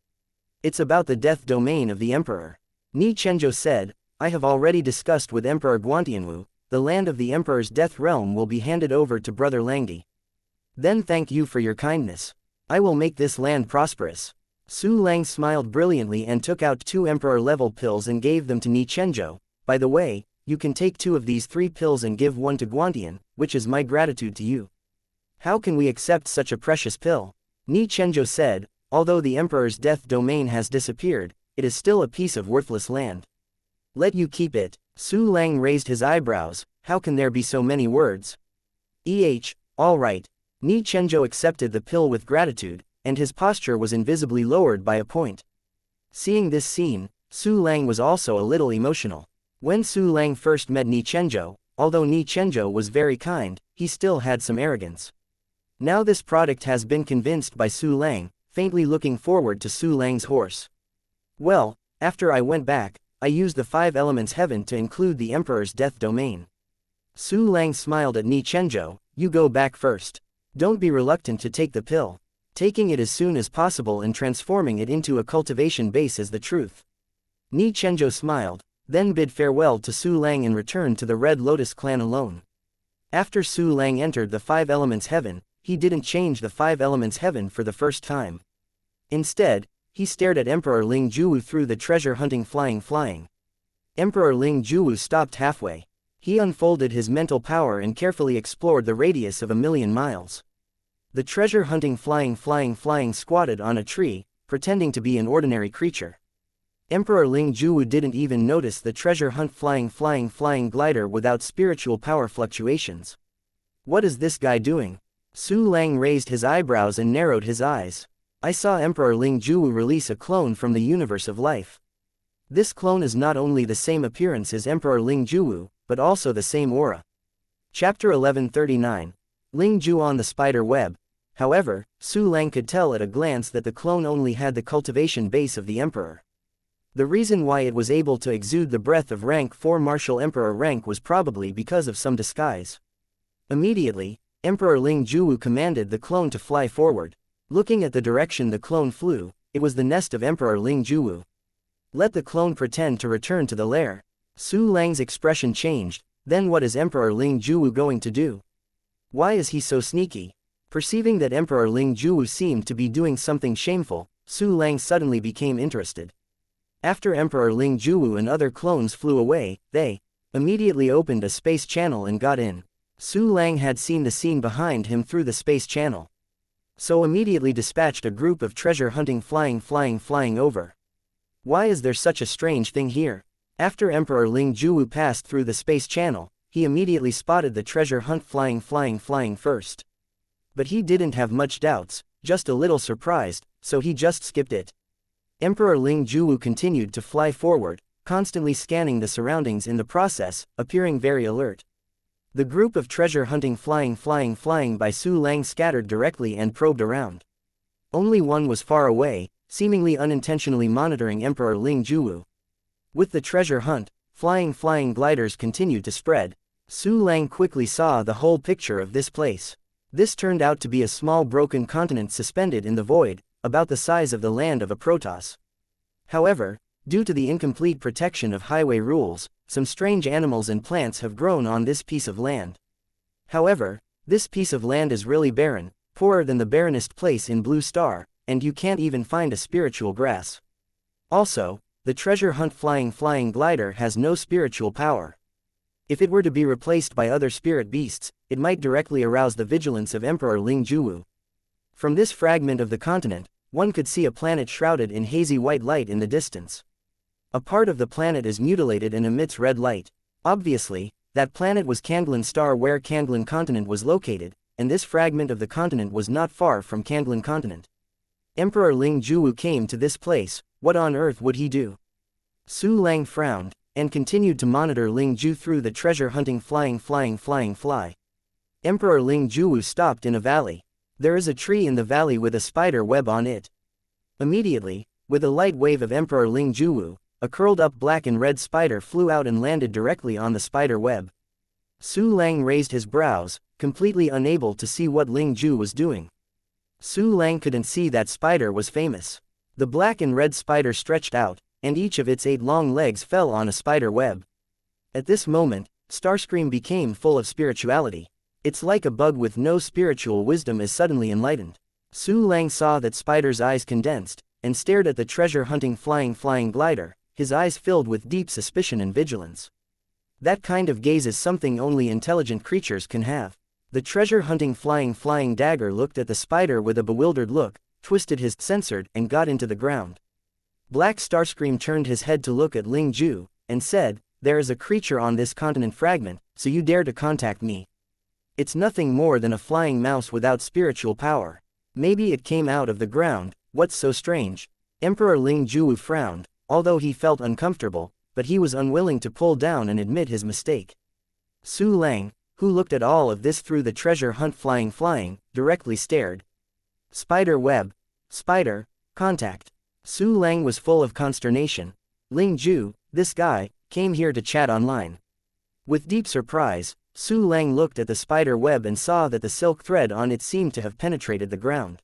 It's about the death domain of the emperor. Ni Chenjo said, I have already discussed with Emperor Guantianwu, the land of the emperor's death realm will be handed over to Brother Langdi. Then thank you for your kindness. I will make this land prosperous. Su Lang smiled brilliantly and took out 2 emperor-level pills and gave them to Ni Chenjo. By the way, you can take 2 of these 3 pills and give one to Guantian, which is my gratitude to you. How can we accept such a precious pill? Ni Chenjo said, although the emperor's death domain has disappeared, it is still a piece of worthless land. Let you keep it. Su Lang raised his eyebrows. How can there be so many words? All right. Ni Chenjo accepted the pill with gratitude, and his posture was invisibly lowered by a point. Seeing this scene, Su Lang was also a little emotional. When Su Lang first met Ni Chenjo, although Ni Chenjo was very kind, he still had some arrogance. Now this product has been convinced by Su Lang, faintly looking forward to Su Lang's horse. Well, after I went back, I used the 5 elements heaven to include the emperor's death domain. Su Lang smiled at Ni Chenjo, you go back first. Don't be reluctant to take the pill. Taking it as soon as possible and transforming it into a cultivation base is the truth. Ni Chenjo smiled, then bid farewell to Su Lang and returned to the Red Lotus clan alone. After Su Lang entered the 5 elements heaven, he didn't change the 5 elements heaven for the first time. Instead, he stared at Emperor Ling Juwu through the treasure-hunting flying. Emperor Ling Juwu stopped halfway. He unfolded his mental power and carefully explored the radius of 1,000,000 miles. The treasure-hunting flying squatted on a tree, pretending to be an ordinary creature. Emperor Ling Juwu didn't even notice the treasure hunt flying glider without spiritual power fluctuations. What is this guy doing? Su Lang raised his eyebrows and narrowed his eyes. I saw Emperor Ling Juwu release a clone from the universe of life. This clone is not only the same appearance as Emperor Ling Juwu, but also the same aura. Chapter 1139. Ling Ju on the spider web. However, Su Lang could tell at a glance that the clone only had the cultivation base of the Emperor. The reason why it was able to exude the breath of rank 4 martial Emperor rank was probably because of some disguise. Immediately, Emperor Ling Juwu commanded the clone to fly forward. Looking at the direction the clone flew, it was the nest of Emperor Ling Juwu. Let the clone pretend to return to the lair. Su Lang's expression changed. Then what is Emperor Ling Juwu going to do? Why is he so sneaky? Perceiving that Emperor Ling Juwu seemed to be doing something shameful, Su Lang suddenly became interested. After Emperor Ling Juwu and other clones flew away, they immediately opened a space channel and got in. Su Lang had seen the scene behind him through the space channel, so immediately dispatched a group of treasure hunting flying over. Why is there such a strange thing here? After Emperor Ling Juwu passed through the space channel, he immediately spotted the treasure hunt flying first. But he didn't have much doubts, just a little surprised, so he just skipped it. Emperor Ling Juwu continued to fly forward, constantly scanning the surroundings in the process, appearing very alert. The group of treasure hunting flying by Su Lang scattered directly and probed around. Only one was far away, seemingly unintentionally monitoring Emperor Ling Juwu. With the treasure hunt, flying gliders continued to spread. Su Lang quickly saw the whole picture of this place. This turned out to be a small broken continent suspended in the void, about the size of the land of a Protoss. However, due to the incomplete protection of highway rules, some strange animals and plants have grown on this piece of land. However, this piece of land is really barren, poorer than the barrenest place in Blue Star, and you can't even find a spiritual grass. Also, the treasure hunt flying glider has no spiritual power. If it were to be replaced by other spirit beasts, it might directly arouse the vigilance of Emperor Ling Juwu. From this fragment of the continent, one could see a planet shrouded in hazy white light in the distance. A part of the planet is mutilated and emits red light. Obviously, that planet was Kanglin Star where Kanglin Continent was located, and this fragment of the continent was not far from Kanglin Continent. Emperor Ling Juwu came to this place, what on earth would he do? Su Lang frowned, and continued to monitor Ling Ju through the treasure hunting flying. Emperor Ling Juwu stopped in a valley. There is a tree in the valley with a spider web on it. Immediately, with a light wave of Emperor Ling Juwu, a curled-up black and red spider flew out and landed directly on the spider web. Su Lang raised his brows, completely unable to see what Ling Ju was doing. Su Lang couldn't see that spider was famous. The black and red spider stretched out, and each of its 8 long legs fell on a spider web. At this moment, Starscream became full of spirituality. It's like a bug with no spiritual wisdom is suddenly enlightened. Su Lang saw that spider's eyes condensed, and stared at the treasure hunting flying glider, his eyes filled with deep suspicion and vigilance. That kind of gaze is something only intelligent creatures can have. The treasure hunting flying dagger looked at the spider with a bewildered look, twisted his censored, and got into the ground. Black Starscream turned his head to look at Ling Ju, and said, "There is a creature on this continent fragment, so you dare to contact me. It's nothing more than a flying mouse without spiritual power. Maybe it came out of the ground, what's so strange?" Emperor Ling Juwu frowned, although he felt uncomfortable, but he was unwilling to pull down and admit his mistake. Su Lang, who looked at all of this through the treasure hunt flying, directly stared. Spider web. Spider, contact. Su Lang was full of consternation. Ling Ju, this guy, came here to chat online. With deep surprise, Su Lang looked at the spider web and saw that the silk thread on it seemed to have penetrated the ground.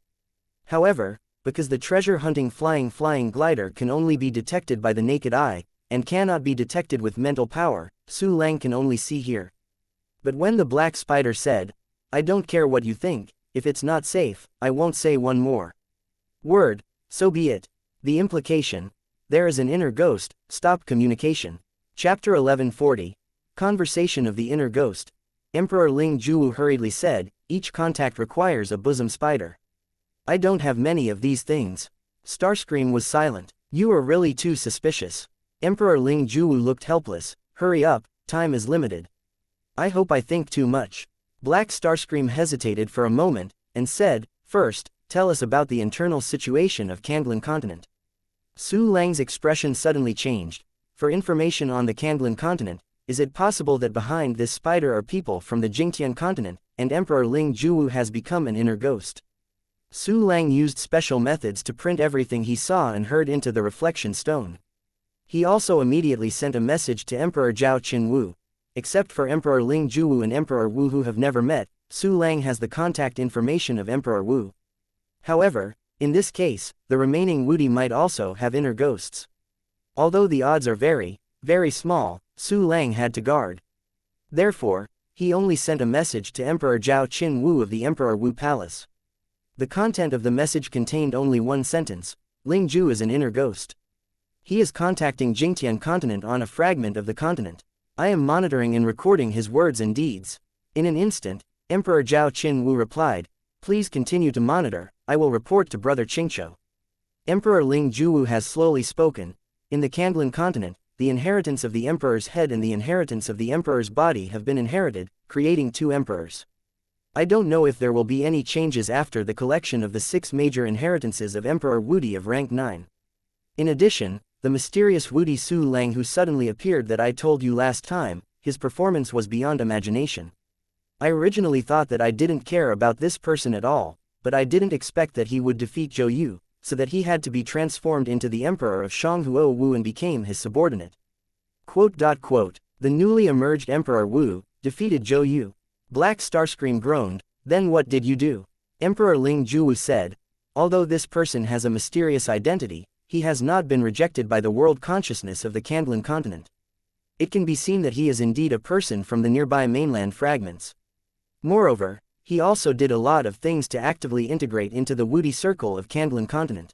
However, because the treasure hunting flying glider can only be detected by the naked eye, and cannot be detected with mental power, Su Lang can only see here. But when the black spider said, "I don't care what you think, if it's not safe, I won't say one more word, so be it." The implication, there is an inner ghost, stop communication. Chapter 1140. Conversation of the Inner Ghost. Emperor Ling Juwu hurriedly said, "Each contact requires a bosom spider. I don't have many of these things." Starscream was silent. "You are really too suspicious." Emperor Ling Juwu looked helpless. "Hurry up, time is limited." "I hope I think too much." Black Starscream hesitated for a moment, and said, "First, tell us about the internal situation of Kanglin Continent." Su Lang's expression suddenly changed. For information on the Kanglin Continent, is it possible that behind this spider are people from the Jingtian continent, and Emperor Ling Juwu has become an inner ghost? Su Lang used special methods to print everything he saw and heard into the reflection stone. He also immediately sent a message to Emperor Zhao Qinwu. Except for Emperor Ling Juwu and Emperor Wu who have never met, Su Lang has the contact information of Emperor Wu. However, in this case, the remaining Wudi might also have inner ghosts. Although the odds are very, very small, Su Lang had to guard. Therefore, he only sent a message to Emperor Zhao Qinwu of the Emperor Wu Palace. The content of the message contained only one sentence: Ling Ju is an inner ghost. He is contacting Jingtian continent on a fragment of the continent. I am monitoring and recording his words and deeds. In an instant, Emperor Zhao Qinwu replied, please continue to monitor, I will report to Brother Qingqiu. Emperor Ling Juwu has slowly spoken. In the Kandlan continent, the inheritance of the emperor's head and the inheritance of the emperor's body have been inherited, creating two emperors. I don't know if there will be any changes after the collection of the 6 major inheritances of Emperor Wudi of rank 9. In addition, the mysterious Wudi Su Lang who suddenly appeared that I told you last time, his performance was beyond imagination. I originally thought that I didn't care about this person at all, but I didn't expect that he would defeat Zhou Yu, so that he had to be transformed into the emperor of Shanghuo Wu and became his subordinate. The newly emerged Emperor Wu defeated Zhou Yu. Black Starscream groaned, then what did you do? Emperor Ling Juwu said, although this person has a mysterious identity, he has not been rejected by the world consciousness of the Kandlan continent. It can be seen that he is indeed a person from the nearby mainland fragments. Moreover, he also did a lot of things to actively integrate into the Wudi circle of Kandlan continent.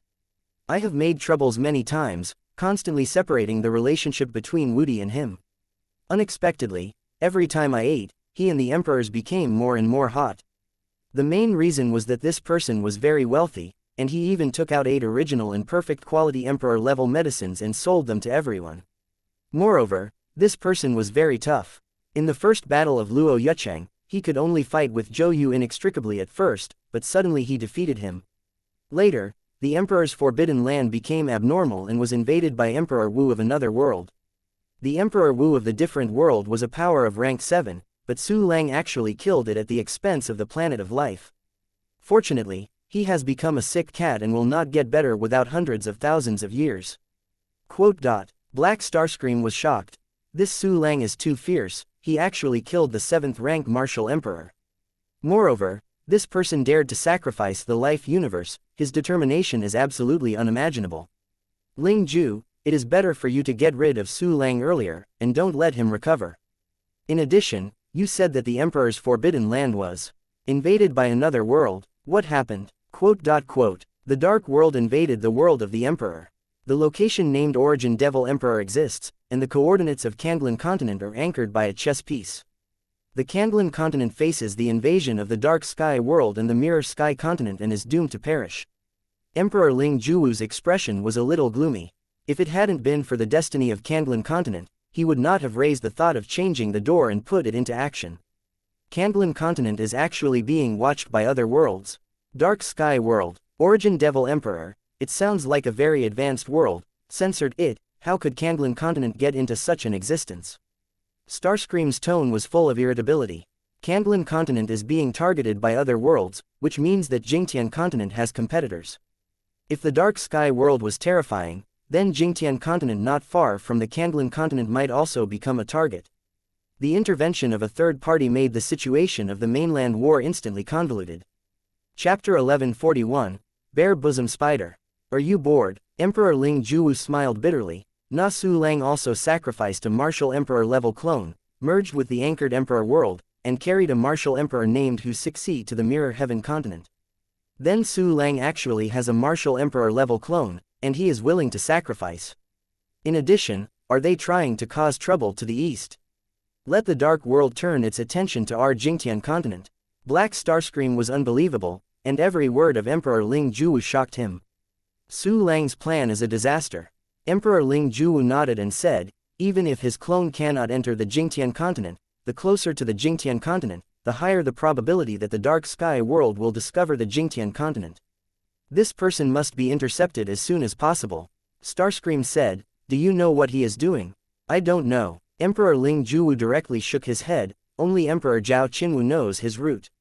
I have made troubles many times, constantly separating the relationship between Wudi and him. Unexpectedly, every time I ate, he and the emperors became more and more hot. The main reason was that this person was very wealthy, and he even took out 8 original and perfect quality emperor-level medicines and sold them to everyone. Moreover, this person was very tough. In the first battle of Luo Yucheng, he could only fight with Zhou Yu inextricably at first, but suddenly he defeated him. Later, the emperor's forbidden land became abnormal and was invaded by Emperor Wu of another world. The Emperor Wu of the different world was a power of rank 7, but Su Lang actually killed it at the expense of the planet of life. Fortunately, he has become a sick cat and will not get better without hundreds of thousands of years. Black Starscream was shocked. This Su Lang is too fierce, he actually killed the 7th rank martial emperor. Moreover, this person dared to sacrifice the life universe, his determination is absolutely unimaginable. Ling Ju, it is better for you to get rid of Su Lang earlier, and don't let him recover. In addition, you said that the emperor's forbidden land was invaded by another world. What happened? The Dark World invaded the world of the emperor. The location named Origin Devil Emperor exists, and the coordinates of Kandlan continent are anchored by a chess piece. The Kandlan continent faces the invasion of the Dark Sky world and the Mirror Sky continent and is doomed to perish. Emperor Ling Juwu's expression was a little gloomy. If it hadn't been for the destiny of Kandlan continent, he would not have raised the thought of changing the door and put it into action. Kandlan continent is actually being watched by other worlds. Dark Sky world, Origin Devil Emperor, it sounds like a very advanced world. Censored it, how could Kandlan continent get into such an existence? Starscream's tone was full of irritability. Kandlan continent is being targeted by other worlds, which means that Jingtian continent has competitors. If the Dark Sky world was terrifying, then Jingtian continent not far from the Kandlan continent might also become a target. The intervention of a third party made the situation of the mainland war instantly convoluted. Chapter 1141, Bare Bosom Spider. Are you bored? Emperor Ling Juwu smiled bitterly. Na Su Lang also sacrificed a martial emperor-level clone, merged with the anchored emperor world, and carried a martial emperor named Hu Sixi to the Mirror Heaven continent. Then Su Lang actually has a martial emperor-level clone, and he is willing to sacrifice. In addition, are they trying to cause trouble to the east? Let the Dark World turn its attention to our Jingtian continent. Black Starscream was unbelievable, and every word of Emperor Ling Juwu shocked him. Su Lang's plan is a disaster. Emperor Ling Juwu nodded and said, even if his clone cannot enter the Jingtian continent, the closer to the Jingtian continent, the higher the probability that the Dark Sky world will discover the Jingtian continent. This person must be intercepted as soon as possible. Starscream said, do you know what he is doing? I don't know. Emperor Ling Juwu directly shook his head, only Emperor Zhao Qinwu knows his route.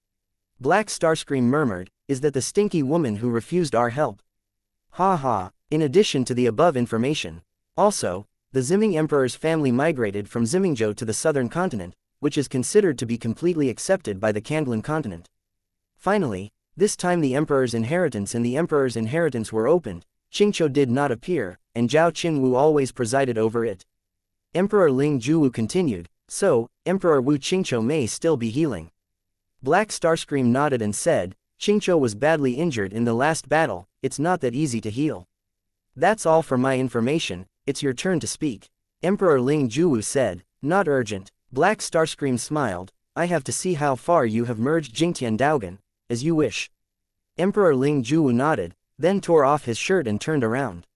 Black Starscream murmured, is that the stinky woman who refused our help? Ha ha, in addition to the above information. Also, the Ziming Emperor's family migrated from Zimingzhou to the southern continent, which is considered to be completely accepted by the Kandlan continent. Finally, this time the Emperor's inheritance and the Emperor's inheritance were opened, Qingqiu did not appear, and Zhao Qinwu always presided over it. Emperor Ling Juwu continued, so, Emperor Wu Qingqiu may still be healing. Black Starscream nodded and said, Qingqiu was badly injured in the last battle, it's not that easy to heal. That's all for my information, it's your turn to speak. Emperor Ling Juwu said, not urgent. Black Starscream smiled, I have to see how far you have merged Jingtian Daogan, as you wish. Emperor Ling Juwu nodded, then tore off his shirt and turned around.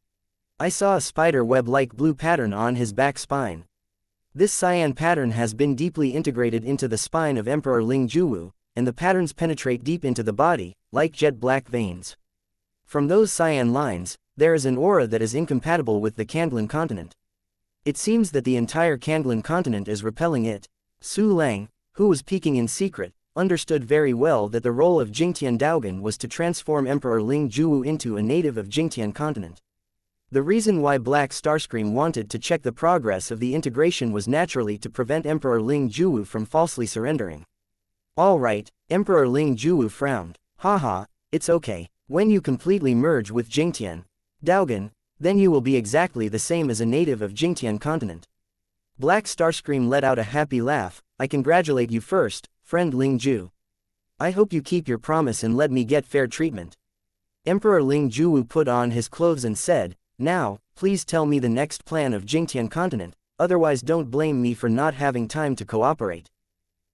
I saw a spider web-like blue pattern on his back spine. This cyan pattern has been deeply integrated into the spine of Emperor Ling Juwu, and the patterns penetrate deep into the body, like jet black veins. From those cyan lines, there is an aura that is incompatible with the Kandlan continent. It seems that the entire Kandlan continent is repelling it. Su Lang, who was peeking in secret, understood very well that the role of Jingtian Daogan was to transform Emperor Ling Juwu into a native of Jingtian continent. The reason why Black Starscream wanted to check the progress of the integration was naturally to prevent Emperor Ling Juwu from falsely surrendering. Alright, Emperor Ling Juwu frowned. Haha, it's okay. When you completely merge with Jingtian Daogan, then you will be exactly the same as a native of Jingtian continent. Black Starscream let out a happy laugh, I congratulate you first, friend Ling Ju. I hope you keep your promise and let me get fair treatment. Emperor Ling Juwu put on his clothes and said, now, please tell me the next plan of Jingtian continent, otherwise don't blame me for not having time to cooperate.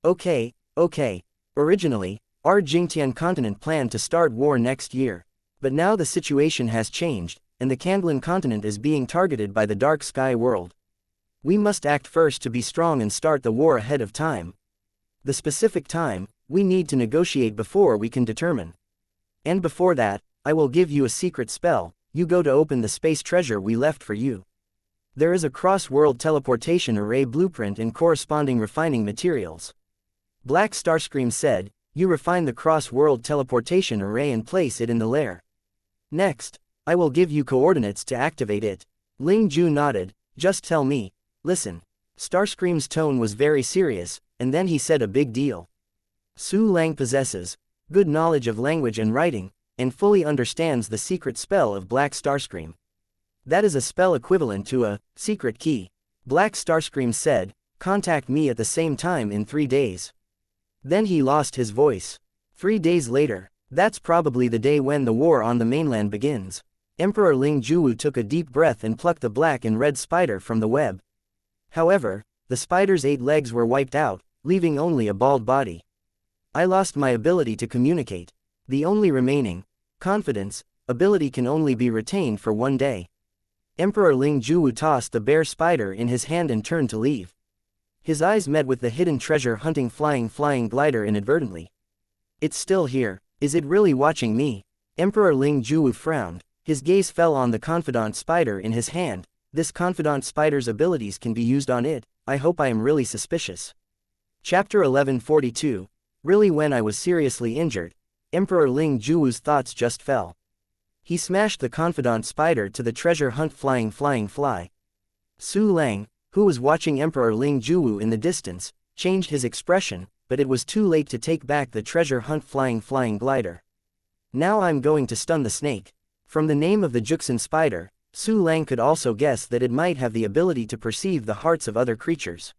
Okay. Originally, our Jingtian continent planned to start war next year. But now the situation has changed, and the Kandlan continent is being targeted by the Dark Sky world. We must act first to be strong and start the war ahead of time. The specific time, we need to negotiate before we can determine. And before that, I will give you a secret spell, you go to open the space treasure we left for you. There is a cross-world teleportation array blueprint and corresponding refining materials. Black Starscream said, you refine the cross-world teleportation array and place it in the lair. Next, I will give you coordinates to activate it. Ling Ju nodded, just tell me. Listen. Starscream's tone was very serious, and then he said a big deal. Su Lang possesses good knowledge of language and writing, and fully understands the secret spell of Black Starscream. That is a spell equivalent to a secret key. Black Starscream said, contact me at the same time in 3 days. Then he lost his voice. 3 days later, that's probably the day when the war on the mainland begins. Emperor Ling Juwu took a deep breath and plucked the black and red spider from the web. However, the spider's 8 legs were wiped out, leaving only a bald body. I lost my ability to communicate. The only remaining confidence ability can only be retained for 1 day. Emperor Ling Juwu tossed the bare spider in his hand and turned to leave. His eyes met with the hidden treasure hunting flying glider inadvertently. It's still here, is it really watching me? Emperor Ling Juwu frowned, his gaze fell on the confidant spider in his hand. This confidant spider's abilities can be used on it, I hope I am really suspicious. Chapter 1142, really when I was seriously injured, Emperor Ling Juwu's thoughts just fell. He smashed the confidant spider to the treasure hunt flying fly. Su Lang, who was watching Emperor Ling Juwu in the distance, changed his expression, but it was too late to take back the treasure hunt flying glider. Now I'm going to stun the snake. From the name of the Juxin spider, Su Lang could also guess that it might have the ability to perceive the hearts of other creatures.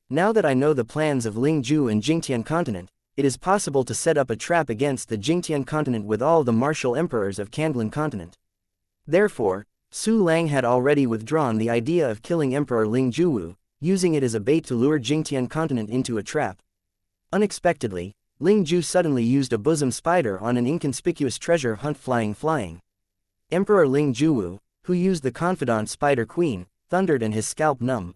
Now that I know the plans of Ling Ju and Jingtian continent, it is possible to set up a trap against the Jingtian continent with all the martial emperors of Kandlan continent. Therefore, Su Lang had already withdrawn the idea of killing Emperor Ling Juwu, using it as a bait to lure Jingtian continent into a trap. Unexpectedly, Ling Ju suddenly used a bosom spider on an inconspicuous treasure hunt flying. Emperor Ling Juwu, who used the confidant spider queen, thundered and his scalp numb.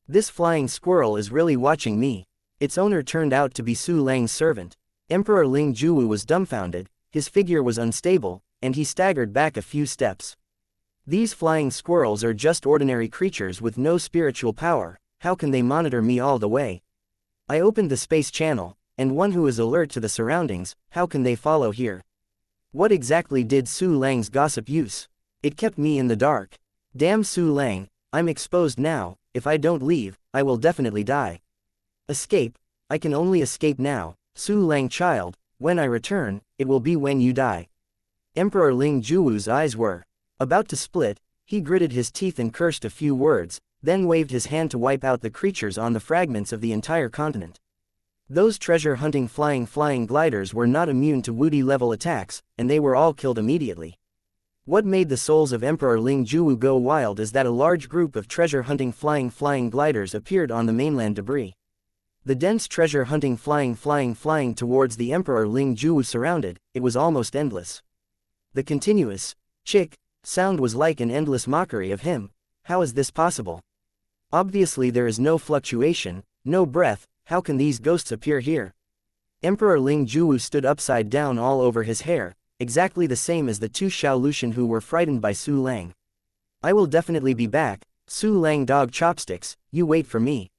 This flying squirrel is really watching me. Its owner turned out to be Su Lang's servant. Emperor Ling Juwu was dumbfounded, his figure was unstable, and he staggered back a few steps. These flying squirrels are just ordinary creatures with no spiritual power, how can they monitor me all the way? I opened the space channel, and one who is alert to the surroundings, how can they follow here? What exactly did Su Lang's gossip use? It kept me in the dark. Damn Su Lang, I'm exposed now. If I don't leave, I will definitely die. Escape? I can only escape now, Su Lang child. When I return, it will be when you die. Emperor Ling Juwu's eyes were about to split. He gritted his teeth and cursed a few words, then waved his hand to wipe out the creatures on the fragments of the entire continent. Those treasure-hunting flying gliders were not immune to Woody-level attacks, and they were all killed immediately. What made the souls of Emperor Ling Juwu go wild is that a large group of treasure-hunting flying gliders appeared on the mainland debris. The dense treasure-hunting flying towards the Emperor Ling Juwu surrounded, it was almost endless. The continuous chick sound was like an endless mockery of him. How is this possible? Obviously there is no fluctuation, no breath. How can these ghosts appear here? Emperor Ling Juwu stood upside down all over his hair, exactly the same as the two Xiao Lucian who were frightened by Su Lang. I will definitely be back, Su Lang dog chopsticks, you wait for me.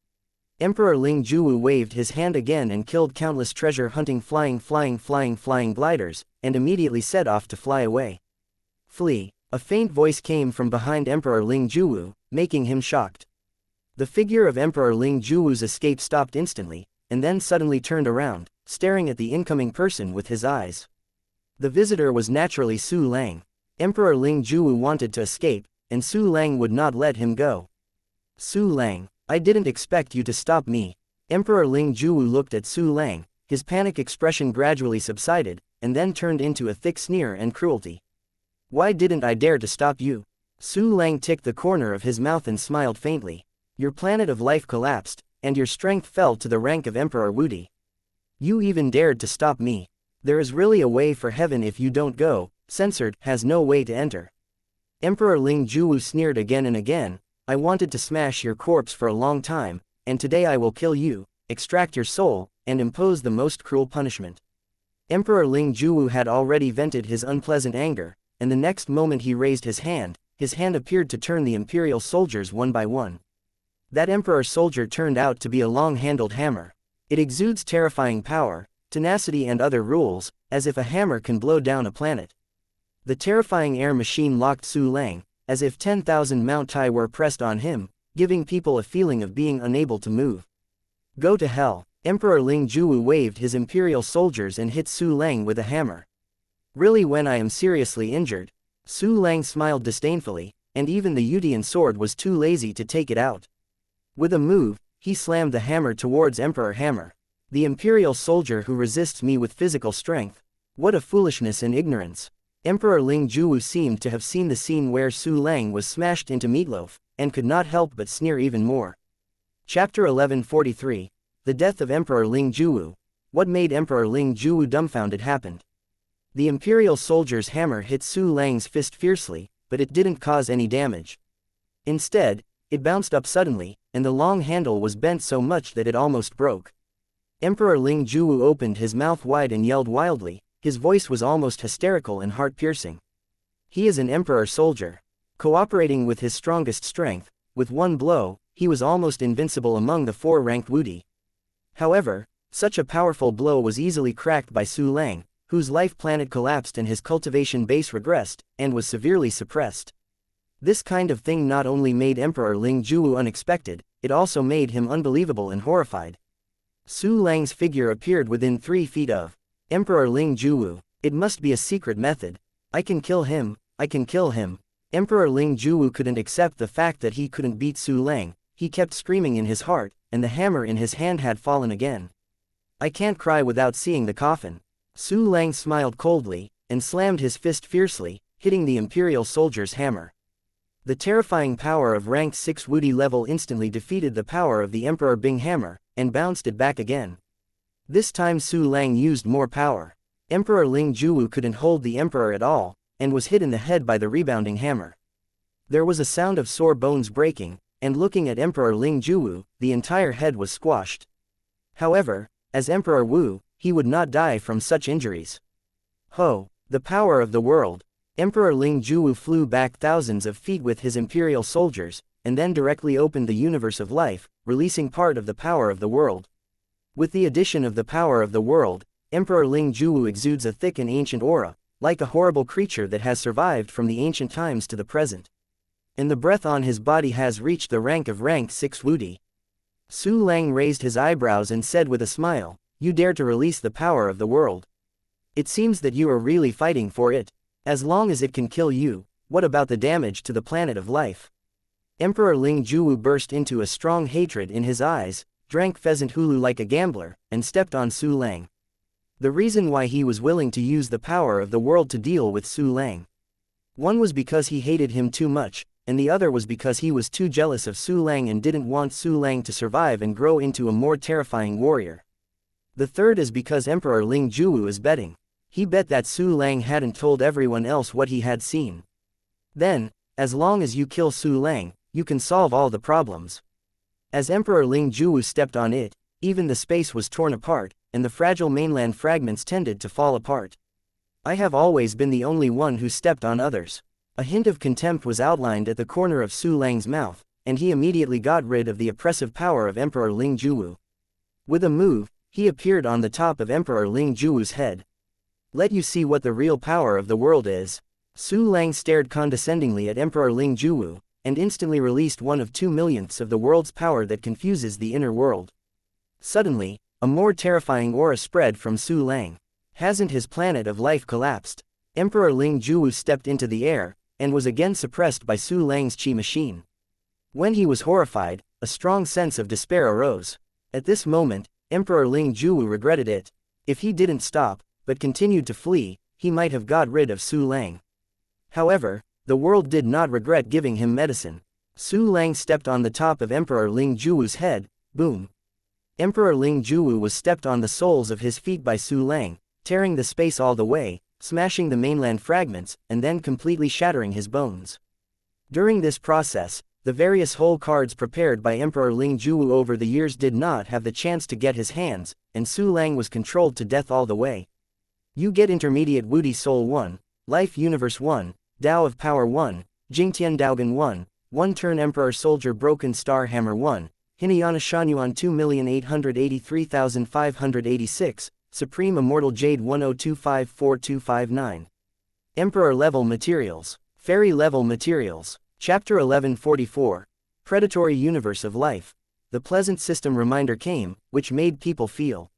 Emperor Ling Juwu waved his hand again and killed countless treasure-hunting flying gliders, and immediately set off to fly away. Flee. A faint voice came from behind Emperor Ling Juwu, making him shocked. The figure of Emperor Ling Juwu's escape stopped instantly, and then suddenly turned around, staring at the incoming person with his eyes. The visitor was naturally Su Lang. Emperor Ling Juwu wanted to escape, and Su Lang would not let him go. Su Lang, I didn't expect you to stop me. Emperor Ling Juwu looked at Su Lang, his panic expression gradually subsided, and then turned into a thick sneer and cruelty. Why didn't I dare to stop you? Su Lang ticked the corner of his mouth and smiled faintly. Your planet of life collapsed, and your strength fell to the rank of Emperor Woody. You even dared to stop me. There is really a way for heaven if you don't go, censored, has no way to enter. Emperor Ling Juwu sneered again and again, I wanted to smash your corpse for a long time, and today I will kill you, extract your soul, and impose the most cruel punishment. Emperor Ling Juwu had already vented his unpleasant anger, and the next moment he raised his hand appeared to turn the imperial soldiers one by one. That emperor soldier turned out to be a long-handled hammer. It exudes terrifying power, tenacity and other rules, as if a hammer can blow down a planet. The terrifying air machine locked Su Lang, as if 10,000 Mount Tai were pressed on him, giving people a feeling of being unable to move. Go to hell. Emperor Ling Juwu waved his imperial soldiers and hit Su Lang with a hammer. Really, when I am seriously injured? Su Lang smiled disdainfully, and even the Yudian sword was too lazy to take it out. With a move, he slammed the hammer towards Emperor Hammer. The imperial soldier who resists me with physical strength. What a foolishness and ignorance. Emperor Ling Juwu seemed to have seen the scene where Su Lang was smashed into meatloaf, and could not help but sneer even more. Chapter 1143. The Death of Emperor Ling Juwu. What made Emperor Ling Juwu dumbfounded happened. The imperial soldier's hammer hit Su Lang's fist fiercely, but it didn't cause any damage. Instead, it bounced up suddenly, and the long handle was bent so much that it almost broke. Emperor Ling Juwu opened his mouth wide and yelled wildly, his voice was almost hysterical and heart-piercing. He is an emperor soldier. Cooperating with his strongest strength, with one blow, he was almost invincible among the four-ranked Wudi. However, such a powerful blow was easily cracked by Su Lang, whose life planet collapsed and his cultivation base regressed, and was severely suppressed. This kind of thing not only made Emperor Ling Juwu unexpected, it also made him unbelievable and horrified. Su Lang's figure appeared within 3 feet of Emperor Ling Juwu. It must be a secret method. I can kill him, I can kill him. Emperor Ling Juwu couldn't accept the fact that he couldn't beat Su Lang. He kept screaming in his heart, and the hammer in his hand had fallen again. I can't cry without seeing the coffin. Su Lang smiled coldly, and slammed his fist fiercely, hitting the imperial soldier's hammer. The terrifying power of ranked 6 Wudi level instantly defeated the power of the Emperor Bing hammer, and bounced it back again. This time Su Lang used more power. Emperor Ling Juwu couldn't hold the Emperor at all, and was hit in the head by the rebounding hammer. There was a sound of sore bones breaking, and looking at Emperor Ling Juwu, the entire head was squashed. However, as Emperor Wu, he would not die from such injuries. Ho! The power of the world! Emperor Ling Juwu flew back thousands of feet with his imperial soldiers, and then directly opened the universe of life, releasing part of the power of the world. With the addition of the power of the world, Emperor Ling Juwu exudes a thick and ancient aura, like a horrible creature that has survived from the ancient times to the present. And the breath on his body has reached the rank of rank 6 Wudi. Su Lang raised his eyebrows and said with a smile, "You dare to release the power of the world. It seems that you are really fighting for it. As long as it can kill you, what about the damage to the planet of life?" Emperor Ling Juwu burst into a strong hatred in his eyes, drank pheasant hulu like a gambler, and stepped on Su Lang. The reason why he was willing to use the power of the world to deal with Su Lang. One was because he hated him too much, and the other was because he was too jealous of Su Lang and didn't want Su Lang to survive and grow into a more terrifying warrior. The third is because Emperor Ling Juwu is betting. He bet that Su Lang hadn't told everyone else what he had seen. Then, as long as you kill Su Lang, you can solve all the problems. As Emperor Ling Juwu stepped on it, even the space was torn apart, and the fragile mainland fragments tended to fall apart. "I have always been the only one who stepped on others." A hint of contempt was outlined at the corner of Su Lang's mouth, and he immediately got rid of the oppressive power of Emperor Ling Juwu. With a move, he appeared on the top of Emperor Ling Juwu's head. "Let you see what the real power of the world is." Su Lang stared condescendingly at Emperor Ling Juwu, and instantly released 1/2 millionths of the world's power that confuses the inner world. Suddenly, a more terrifying aura spread from Su Lang. Hasn't his planet of life collapsed? Emperor Ling Juwu stepped into the air, and was again suppressed by Su Lang's chi machine. When he was horrified, a strong sense of despair arose. At this moment, Emperor Ling Juwu regretted it. If he didn't stop, but continued to flee, he might have got rid of Su Lang. However, the world did not regret giving him medicine. Su Lang stepped on the top of Emperor Ling Juwu's head, boom. Emperor Ling Juwu was stepped on the soles of his feet by Su Lang, tearing the space all the way, smashing the mainland fragments, and then completely shattering his bones. During this process, the various hole cards prepared by Emperor Ling Juwu over the years did not have the chance to get his hands, and Su Lang was controlled to death all the way. You get Intermediate Wudi Soul 1, Life Universe 1, Tao of Power 1, Jingtian Daogan 1, 1 Turn Emperor Soldier Broken Star Hammer 1, Hinayana Shanyuan 2,883,586, Supreme Immortal Jade 10254259. Emperor Level Materials. Fairy Level Materials. Chapter 1144. Predatory Universe of Life. The pleasant system reminder came, which made people feel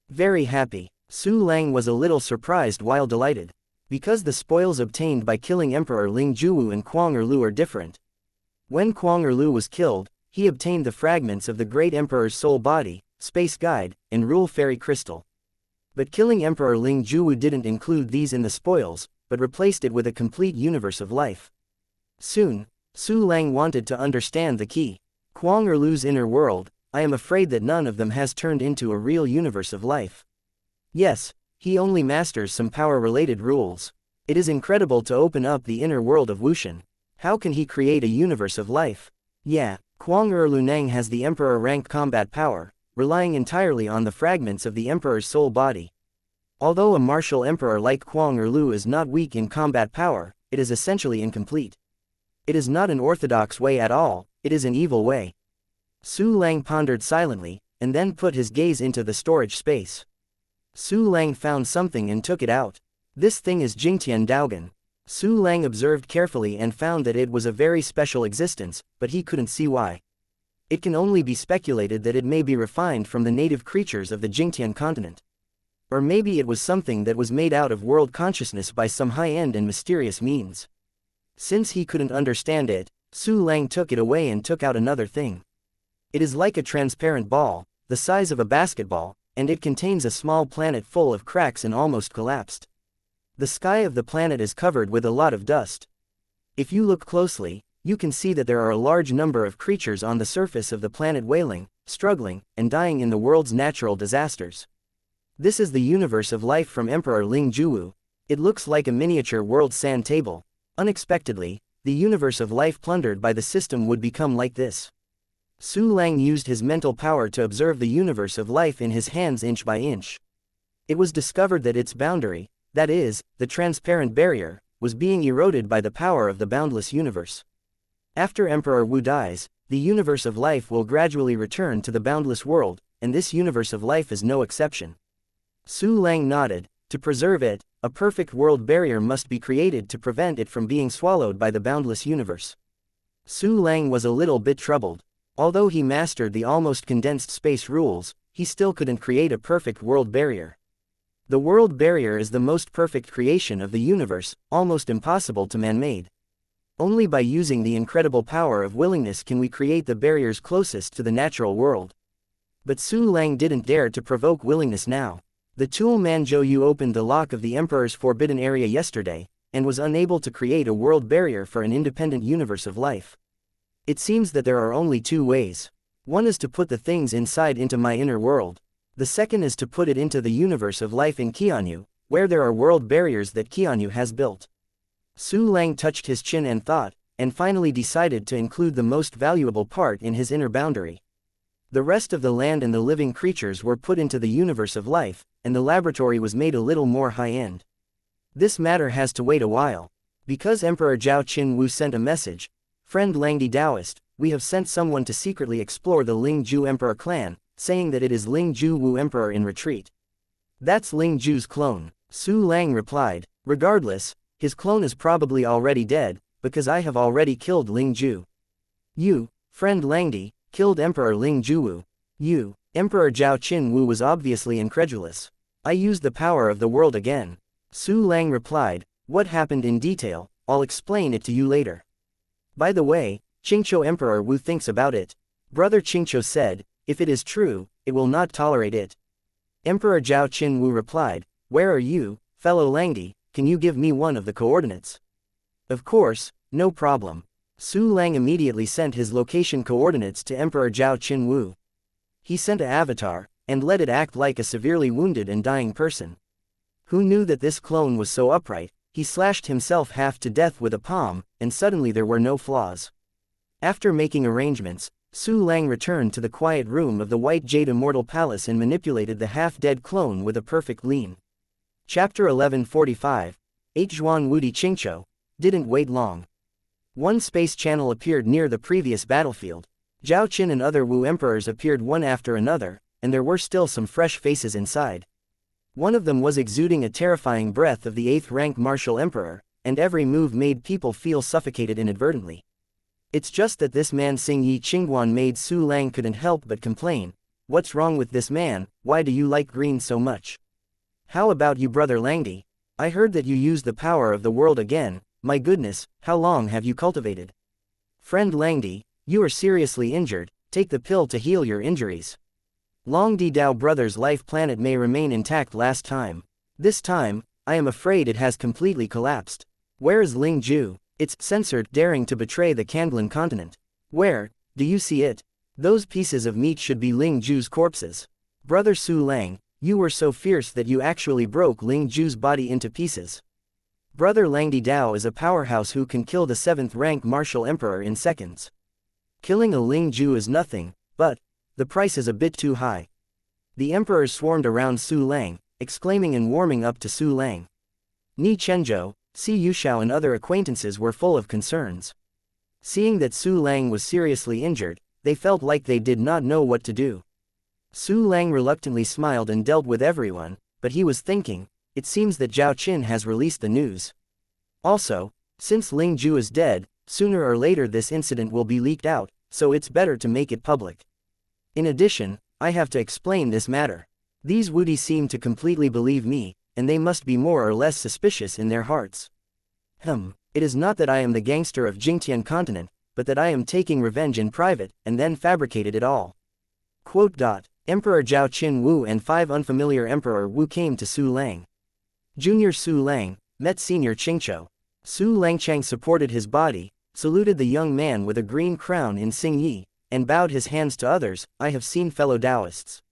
very happy. Su Lang was a little surprised while delighted. Because the spoils obtained by killing Emperor Ling Juwu and Kuang Erlu are different. When Kuang Erlu was killed, he obtained the fragments of the Great Emperor's soul body, Space Guide, and Rule Fairy Crystal. But killing Emperor Ling Juwu didn't include these in the spoils, but replaced it with a complete universe of life. Soon, Su Lang wanted to understand the key. Kuang Erlu's inner world, I am afraid that none of them has turned into a real universe of life. Yes, he only masters some power-related rules. It is incredible to open up the inner world of Wuxian. How can he create a universe of life? Yeah, Kuang Erluneng has the Emperor rank combat power, relying entirely on the fragments of the Emperor's soul body. Although a martial emperor like Kuang Erlu is not weak in combat power, it is essentially incomplete. It is not an orthodox way at all, it is an evil way. Su Lang pondered silently, and then put his gaze into the storage space. Su Lang found something and took it out. This thing is Jingtian Daogan. Su Lang observed carefully and found that it was a very special existence, but he couldn't see why. It can only be speculated that it may be refined from the native creatures of the Jingtian continent. Or maybe it was something that was made out of world consciousness by some high-end and mysterious means. Since he couldn't understand it, Su Lang took it away and took out another thing. It is like a transparent ball, the size of a basketball, and it contains a small planet full of cracks and almost collapsed. The sky of the planet is covered with a lot of dust. If you look closely, you can see that there are a large number of creatures on the surface of the planet wailing, struggling, and dying in the world's natural disasters. This is the universe of life from Emperor Ling Juwu. It looks like a miniature world sand table. Unexpectedly, the universe of life plundered by the system would become like this. Su Lang used his mental power to observe the universe of life in his hands inch by inch. It was discovered that its boundary, that is, the transparent barrier, was being eroded by the power of the boundless universe. After Emperor Wu dies, the universe of life will gradually return to the boundless world, and this universe of life is no exception. Su Lang nodded. To preserve it, a perfect world barrier must be created to prevent it from being swallowed by the boundless universe. Su Lang was a little bit troubled. Although he mastered the almost condensed space rules, he still couldn't create a perfect world barrier. The world barrier is the most perfect creation of the universe, almost impossible to man-made. Only by using the incredible power of willingness can we create the barriers closest to the natural world. But Su Lang didn't dare to provoke willingness now. The tool Manzhou opened the lock of the Emperor's forbidden area yesterday, and was unable to create a world barrier for an independent universe of life. It seems that there are only two ways. One is to put the things inside into my inner world. The second is to put it into the universe of life in Qianyu, where there are world barriers that Qianyu has built. Su Lang touched his chin and thought, and finally decided to include the most valuable part in his inner boundary. The rest of the land and the living creatures were put into the universe of life, and the laboratory was made a little more high-end. This matter has to wait a while. Because Emperor Zhao Qinwu sent a message, "Friend Langdi Taoist, we have sent someone to secretly explore the Lingzhu Emperor clan, saying that it is Lingzhu Wu Emperor in retreat." "That's Lingzhu's clone," Su Lang replied. "Regardless, his clone is probably already dead, because I have already killed Lingzhu." "You, friend Langdi, killed Emperor Lingzhu. You." Emperor Zhao Qinwu was obviously incredulous. "I used the power of the world again." Su Lang replied. "What happened in detail? I'll explain it to you later. By the way, Qingqiu Emperor Wu thinks about it." Brother Qingqiu said, "If it is true, it will not tolerate it." Emperor Zhao Qinwu replied, "Where are you, fellow Langdi? Can you give me one of the coordinates?" "Of course, no problem." Su Lang immediately sent his location coordinates to Emperor Zhao Qinwu. He sent an avatar, and let it act like a severely wounded and dying person. Who knew that this clone was so upright? He slashed himself half to death with a palm, and suddenly there were no flaws. After making arrangements, Su Lang returned to the quiet room of the White Jade Immortal Palace and manipulated the half-dead clone with a perfect lean. Chapter 1145. 8 Zhuan Wudi Qingqiu didn't wait long. One space channel appeared near the previous battlefield. Zhao Qin and other Wu emperors appeared one after another, and there were still some fresh faces inside. One of them was exuding a terrifying breath of the 8th-rank martial emperor, and every move made people feel suffocated inadvertently. It's just that this man Xing Yi Qingguan made Su Lang couldn't help but complain. "What's wrong with this man? Why do you like green so much? How about you, brother Langdi? I heard that you used the power of the world again. My goodness, how long have you cultivated? Friend Langdi, you are seriously injured, take the pill to heal your injuries. Long Di Dao brother's life planet may remain intact last time. This time, I am afraid it has completely collapsed. Where is Lingzhu? It's censored, daring to betray the Kanglan continent. Where, do you see it? Those pieces of meat should be Lingzhu's corpses. Brother Su Lang, you were so fierce that you actually broke Lingzhu's body into pieces. Brother Langdi Dao is a powerhouse who can kill the 7th-rank martial emperor in seconds. Killing a Lingzhu is nothing, but the price is a bit too high." The emperors swarmed around Su Lang, exclaiming and warming up to Su Lang. Ni Chenzhou, Si Yushao and other acquaintances were full of concerns. Seeing that Su Lang was seriously injured, they felt like they did not know what to do. Su Lang reluctantly smiled and dealt with everyone, but he was thinking, it seems that Zhao Qin has released the news. Also, since Lingzhu is dead, sooner or later this incident will be leaked out, so it's better to make it public. In addition, I have to explain this matter. These Wudi seem to completely believe me, and they must be more or less suspicious in their hearts. It is not that I am the gangster of Jingtian continent, but that I am taking revenge in private, and then fabricated it all. Emperor Zhao Qinwu and 5 unfamiliar Emperor Wu came to Su Lang. Junior Su Lang met Senior Qingqiu. Su Langchang supported his body, saluted the young man with a green crown in Xing Yi, and bowed his hands to others. "I have seen fellow Taoists.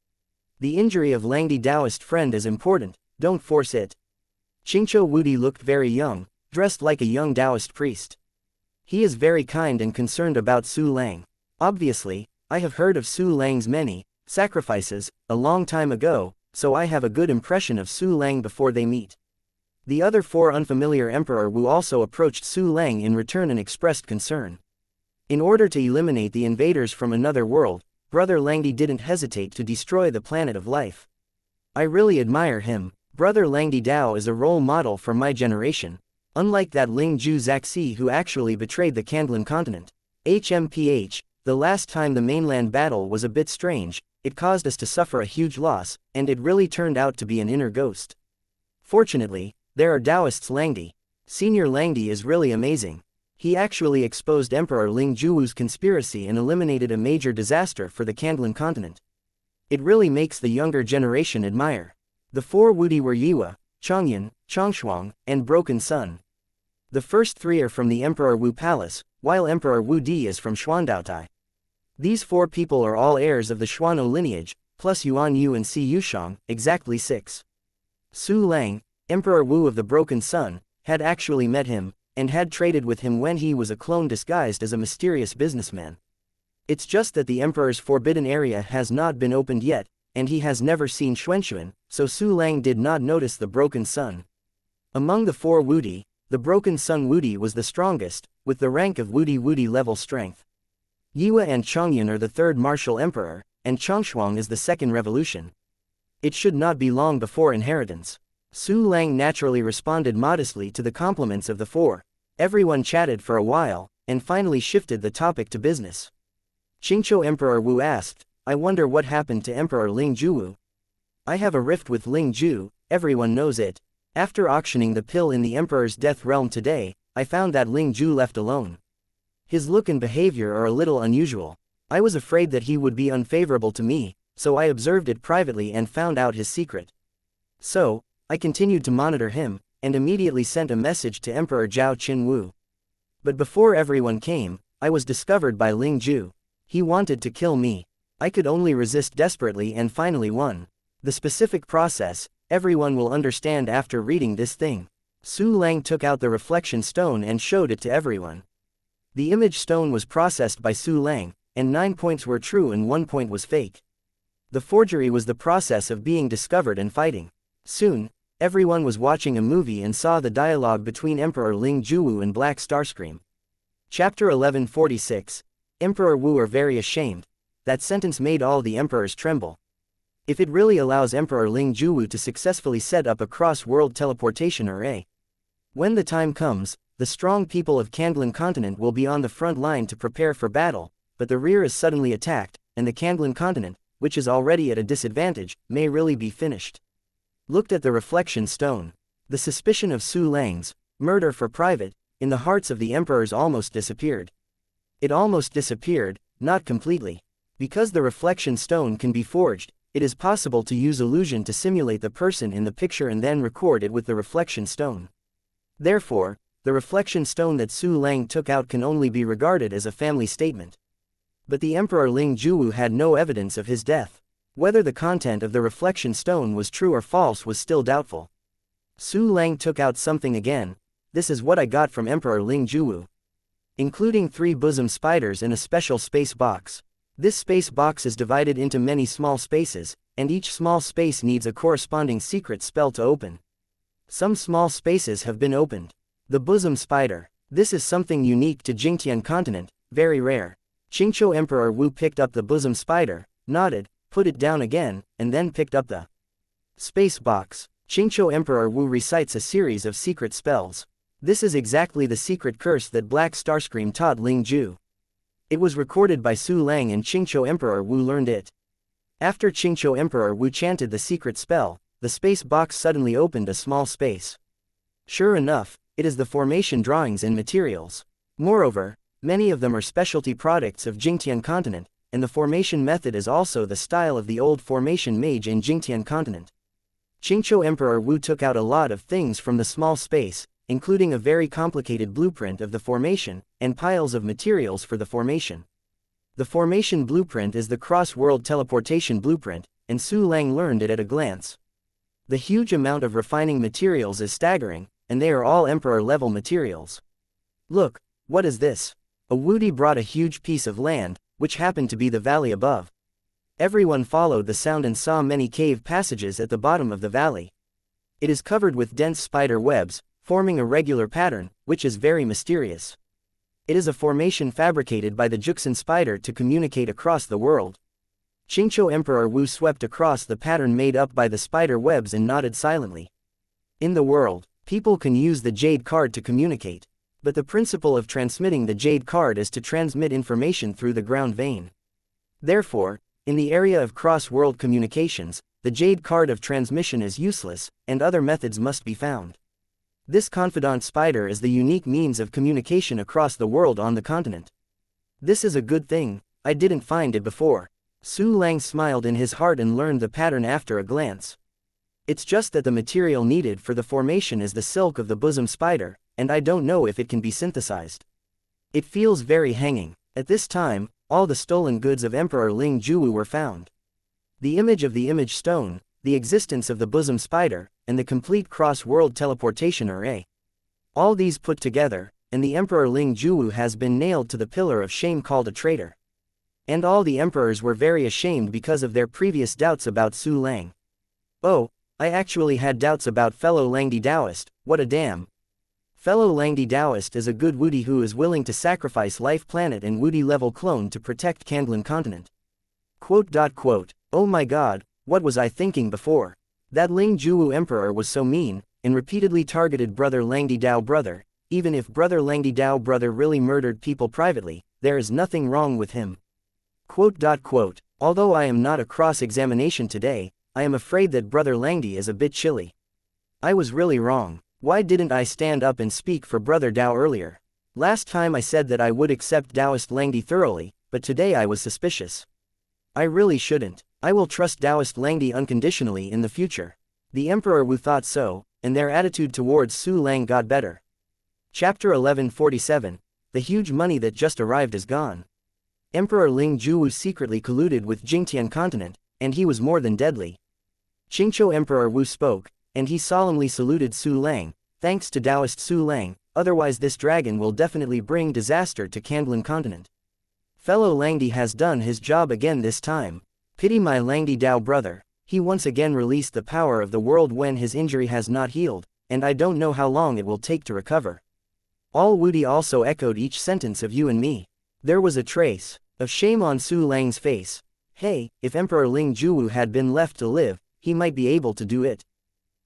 The injury of Langdi Taoist friend is important, don't force it." Qingqiu Wudi looked very young, dressed like a young Taoist priest. He is very kind and concerned about Su Lang. Obviously, I have heard of Su Lang's many sacrifices a long time ago, so I have a good impression of Su Lang before they meet. The other 4 unfamiliar Emperor Wu also approached Su Lang in return and expressed concern. In order to eliminate the invaders from another world, Brother Langdi didn't hesitate to destroy the planet of life. I really admire him. Brother Langdi Dao is a role model for my generation. Unlike that Ling Ju Zaxi who actually betrayed the Kandlan continent. HMPH, the last time the mainland battle was a bit strange, it caused us to suffer a huge loss, and it really turned out to be an inner ghost. Fortunately, there are Taoists Langdi. Senior Langdi is really amazing. He actually exposed Emperor Ling Juwu's conspiracy and eliminated a major disaster for the Kandlan continent. It really makes the younger generation admire. The four Wudi were Yiwa, Changyan, Changshuang, and Broken Sun. The first three are from the Emperor Wu Palace, while Emperor Wu Di is from Xuandaotai. These four people are all heirs of the Xuanzhou lineage, plus Yuan Yu and Si Yushang, exactly 6. Su Lang, Emperor Wu of the Broken Sun, had actually met him, and had traded with him when he was a clone disguised as a mysterious businessman. It's just that the Emperor's forbidden area has not been opened yet, and he has never seen Xuanxuan, so Su Lang did not notice the Broken Sun. Among the four Wudi, the Broken Sun Wudi was the strongest, with the rank of Wudi level strength. Yiwa and Changyan are the third martial emperor, and Changshuang is the second revolution. It should not be long before inheritance. Su Lang naturally responded modestly to the compliments of the four. Everyone chatted for a while, and finally shifted the topic to business. Qingzhou Emperor Wu asked, I wonder what happened to Emperor Ling Juwu. I have a rift with Ling Ju, everyone knows it. After auctioning the pill in the Emperor's death realm today, I found that Ling Ju left alone. His look and behavior are a little unusual. I was afraid that he would be unfavorable to me, so I observed it privately and found out his secret. So, I continued to monitor him, and immediately sent a message to Emperor Zhao Qinwu. But before everyone came, I was discovered by Ling Ju. He wanted to kill me. I could only resist desperately and finally won. The specific process, everyone will understand after reading this thing. Su Lang took out the reflection stone and showed it to everyone. The image stone was processed by Su Lang, and 9 points were true and 1 point was fake. The forgery was the process of being discovered and fighting. Soon, everyone was watching a movie and saw the dialogue between Emperor Ling Juwu and Black Starscream. Chapter 1146. Emperor Wu are very ashamed. That sentence made all the emperors tremble. If it really allows Emperor Ling Juwu to successfully set up a cross-world teleportation array. When the time comes, the strong people of Kandlan continent will be on the front line to prepare for battle, but the rear is suddenly attacked, and the Kandlan continent, which is already at a disadvantage, may really be finished. Looked at the reflection stone. The suspicion of Su Lang's murder for private, in the hearts of the emperors almost disappeared. It almost disappeared, not completely. Because the reflection stone can be forged, it is possible to use illusion to simulate the person in the picture and then record it with the reflection stone. Therefore, the reflection stone that Su Lang took out can only be regarded as a family statement. But the Emperor Ling Juwu had no evidence of his death. Whether the content of the reflection stone was true or false was still doubtful. Su Lang took out something again. This is what I got from Emperor Ling Juwu. Including 3 bosom spiders and a special space box. This space box is divided into many small spaces, and each small space needs a corresponding secret spell to open. Some small spaces have been opened. The bosom spider. This is something unique to Jingtian continent, very rare. Qingzhou Emperor Wu picked up the bosom spider, nodded, put it down again, and then picked up the space box. Qingzhou Emperor Wu recites a series of secret spells. This is exactly the secret curse that Black Starscream taught Ling Ju. It was recorded by Su Lang and Qingzhou Emperor Wu learned it. After Qingzhou Emperor Wu chanted the secret spell, the space box suddenly opened a small space. Sure enough, it is the formation drawings and materials. Moreover, many of them are specialty products of Jingtian continent, and the formation method is also the style of the old formation mage in Jingtian continent. Qingzhou Emperor Wu took out a lot of things from the small space, including a very complicated blueprint of the formation, and piles of materials for the formation. The formation blueprint is the cross-world teleportation blueprint, and Su Lang learned it at a glance. The huge amount of refining materials is staggering, and they are all emperor-level materials. Look, what is this? A Wudi brought a huge piece of land, which happened to be the valley above. Everyone followed the sound and saw many cave passages at the bottom of the valley. It is covered with dense spider webs, forming a regular pattern, which is very mysterious. It is a formation fabricated by the Juxin spider to communicate across the world. Qingqiu Emperor Wu swept across the pattern made up by the spider webs and nodded silently. In the world, people can use the jade card to communicate, but the principle of transmitting the jade card is to transmit information through the ground vein. Therefore, in the area of cross-world communications, the jade card of transmission is useless, and other methods must be found. This confidant spider is the unique means of communication across the world on the continent. This is a good thing, I didn't find it before. Su Lang smiled in his heart and learned the pattern after a glance. It's just that the material needed for the formation is the silk of the bosom spider, and I don't know if it can be synthesized. It feels very hanging. At this time, all the stolen goods of Emperor Ling Juwu were found. The image of the image stone, the existence of the bosom spider, and the complete cross-world teleportation array. All these put together, and the Emperor Ling Juwu has been nailed to the pillar of shame called a traitor. And all the emperors were very ashamed because of their previous doubts about Su Lang. Oh, I actually had doubts about fellow Langdi Taoist, what a damn. Fellow Langdi Taoist is a good Wudi who is willing to sacrifice life planet and Wudi level clone to protect Kanglan continent. Oh my god, what was I thinking before? That Ling Juwu emperor was so mean, and repeatedly targeted brother Langdi Dao brother. Even if brother Langdi Dao brother really murdered people privately, there is nothing wrong with him. Although I am not a cross-examination today, I am afraid that brother Langdi is a bit chilly. I was really wrong. Why didn't I stand up and speak for brother Dao earlier? Last time I said that I would accept Taoist Langdi thoroughly, but today I was suspicious. I really shouldn't. I will trust Taoist Langdi unconditionally in the future. The Emperor Wu thought so, and their attitude towards Su Lang got better. Chapter 1147. The huge money that just arrived is gone. Emperor Ling Juwu secretly colluded with Jingtian continent, and he was more than deadly. Qingqiu Emperor Wu spoke, and he solemnly saluted Su Lang. Thanks to Taoist Su Lang, otherwise this dragon will definitely bring disaster to Kanglan continent. Fellow Langdi has done his job again this time. Pity my Langdi Dao brother, he once again released the power of the world when his injury has not healed, and I don't know how long it will take to recover. All Wudi also echoed each sentence of you and me. There was a trace of shame on Su Lang's face. Hey, if Emperor Ling Juwu had been left to live, he might be able to do it.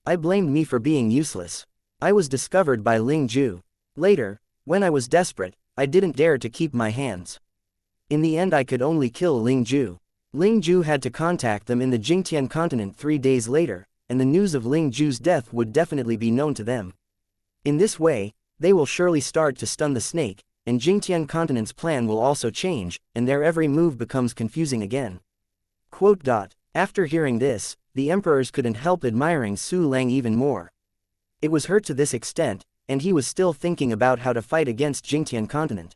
I blamed me for being useless. I was discovered by Ling Ju. Later, when I was desperate, I didn't dare to keep my hands. In the end I could only kill Ling Ju. Ling Ju had to contact them in the Jingtian continent 3 days later, and the news of Ling Ju's death would definitely be known to them. In this way, they will surely start to stun the snake, and Jingtian continent's plan will also change, and their every move becomes confusing again. After hearing this, the emperors couldn't help admiring Su Lang even more. It was hurt to this extent, and he was still thinking about how to fight against Jingtian continent.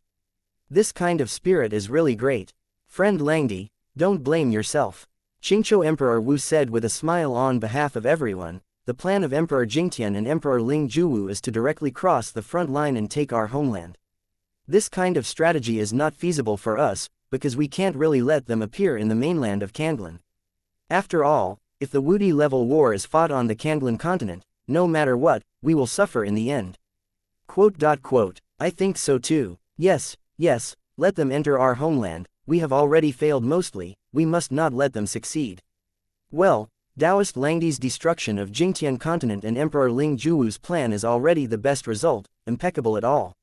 This kind of spirit is really great. Friend Langdi, don't blame yourself. Qingqiu Emperor Wu said with a smile on behalf of everyone. The plan of Emperor Jingtian and Emperor Ling Juwu is to directly cross the front line and take our homeland. This kind of strategy is not feasible for us, because we can't really let them appear in the mainland of Kanglan. After all, if the Wudi level war is fought on the Kanglan continent, no matter what, we will suffer in the end. I think so too. Yes, let them enter our homeland. We have already failed mostly, we must not let them succeed. Well, Taoist Langdi's destruction of Jingtian continent and Emperor Ling Juwu's plan is already the best result, impeccable at all.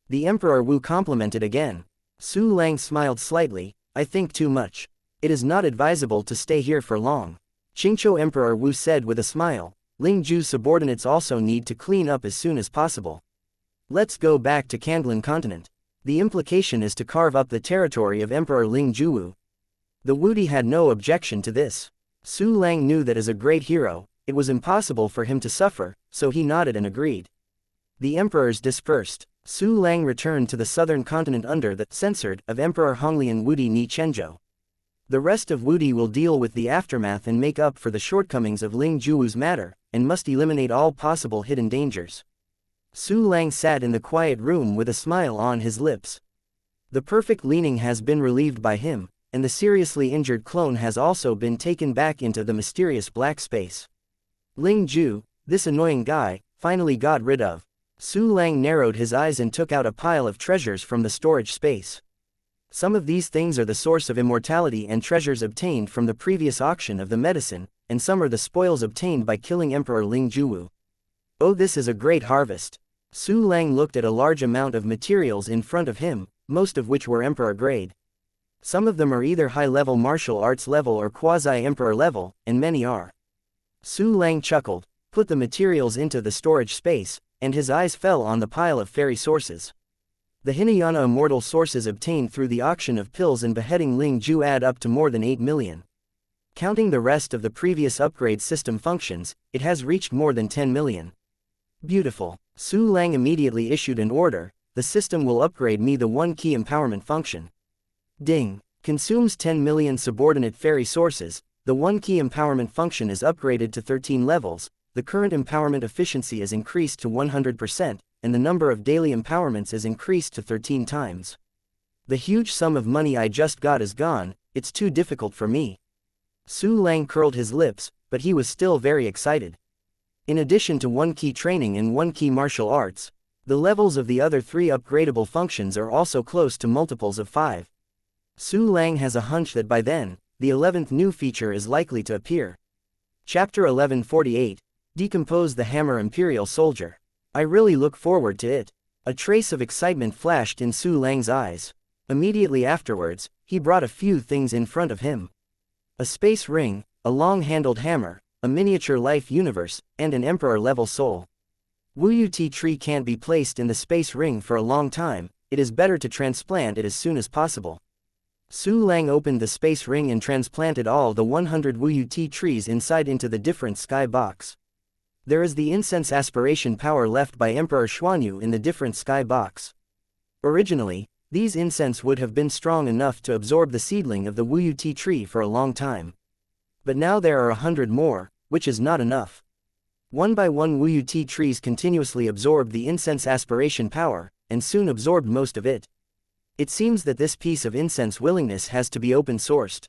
The Emperor Wu complimented again. Su Lang smiled slightly. I think too much. It is not advisable to stay here for long. Qingqiu Emperor Wu said with a smile. Ling Ju's subordinates also need to clean up as soon as possible. Let's go back to Kanglan continent. The implication is to carve up the territory of Emperor Ling Juwu. The Wudi had no objection to this. Su Lang knew that as a great hero, it was impossible for him to suffer, so he nodded and agreed. The emperors dispersed. Su Lang returned to the southern continent under the censored of Emperor Honglian Wudi Ni Chenzhou. The rest of Wudi will deal with the aftermath and make up for the shortcomings of Ling Juwu's matter, and must eliminate all possible hidden dangers. Su Lang sat in the quiet room with a smile on his lips. The perfect leaning has been relieved by him, and the seriously injured clone has also been taken back into the mysterious black space. Ling Ju, this annoying guy, finally got rid of. Su Lang narrowed his eyes and took out a pile of treasures from the storage space. Some of these things are the source of immortality and treasures obtained from the previous auction of the medicine, and some are the spoils obtained by killing Emperor Ling Juwu. Oh, this is a great harvest. Su Lang looked at a large amount of materials in front of him, most of which were Emperor grade. Some of them are either high-level martial arts level or quasi-Emperor level, and many are. Su Lang chuckled, put the materials into the storage space, and his eyes fell on the pile of fairy sources. The Hinayana immortal sources obtained through the auction of pills and beheading Ling Ju add up to more than 8 million. Counting the rest of the previous upgrade system functions, it has reached more than 10 million. Beautiful. Su Lang immediately issued an order, the system will upgrade me the 1 key empowerment function. Ding. Consumes 10 million subordinate fairy sources, the 1 key empowerment function is upgraded to 13 levels, the current empowerment efficiency is increased to 100%, and the number of daily empowerments is increased to 13 times. The huge sum of money I just got is gone, it's too difficult for me. Su Lang curled his lips, but he was still very excited. In addition to 1 key training and 1 key martial arts, the levels of the other 3 upgradable functions are also close to multiples of 5. Su Lang has a hunch that by then, the 11th new feature is likely to appear. Chapter 1148, Decompose the Hammer Imperial Soldier. I really look forward to it. A trace of excitement flashed in Su Lang's eyes. Immediately afterwards, he brought a few things in front of him. A space ring, a long-handled hammer, a miniature life universe, and an emperor-level soul. Wuxia tree can't be placed in the space ring for a long time, it is better to transplant it as soon as possible. Su Lang opened the space ring and transplanted all the 100 wuxia trees inside into the different sky box. There is the incense aspiration power left by Emperor Xuanyu in the different sky box. Originally, these incense would have been strong enough to absorb the seedling of the wuxia tree for a long time. But now there are 100 more, which is not enough. One by one wuxia trees continuously absorbed the incense aspiration power, and soon absorbed most of it. It seems that this piece of incense willingness has to be open-sourced.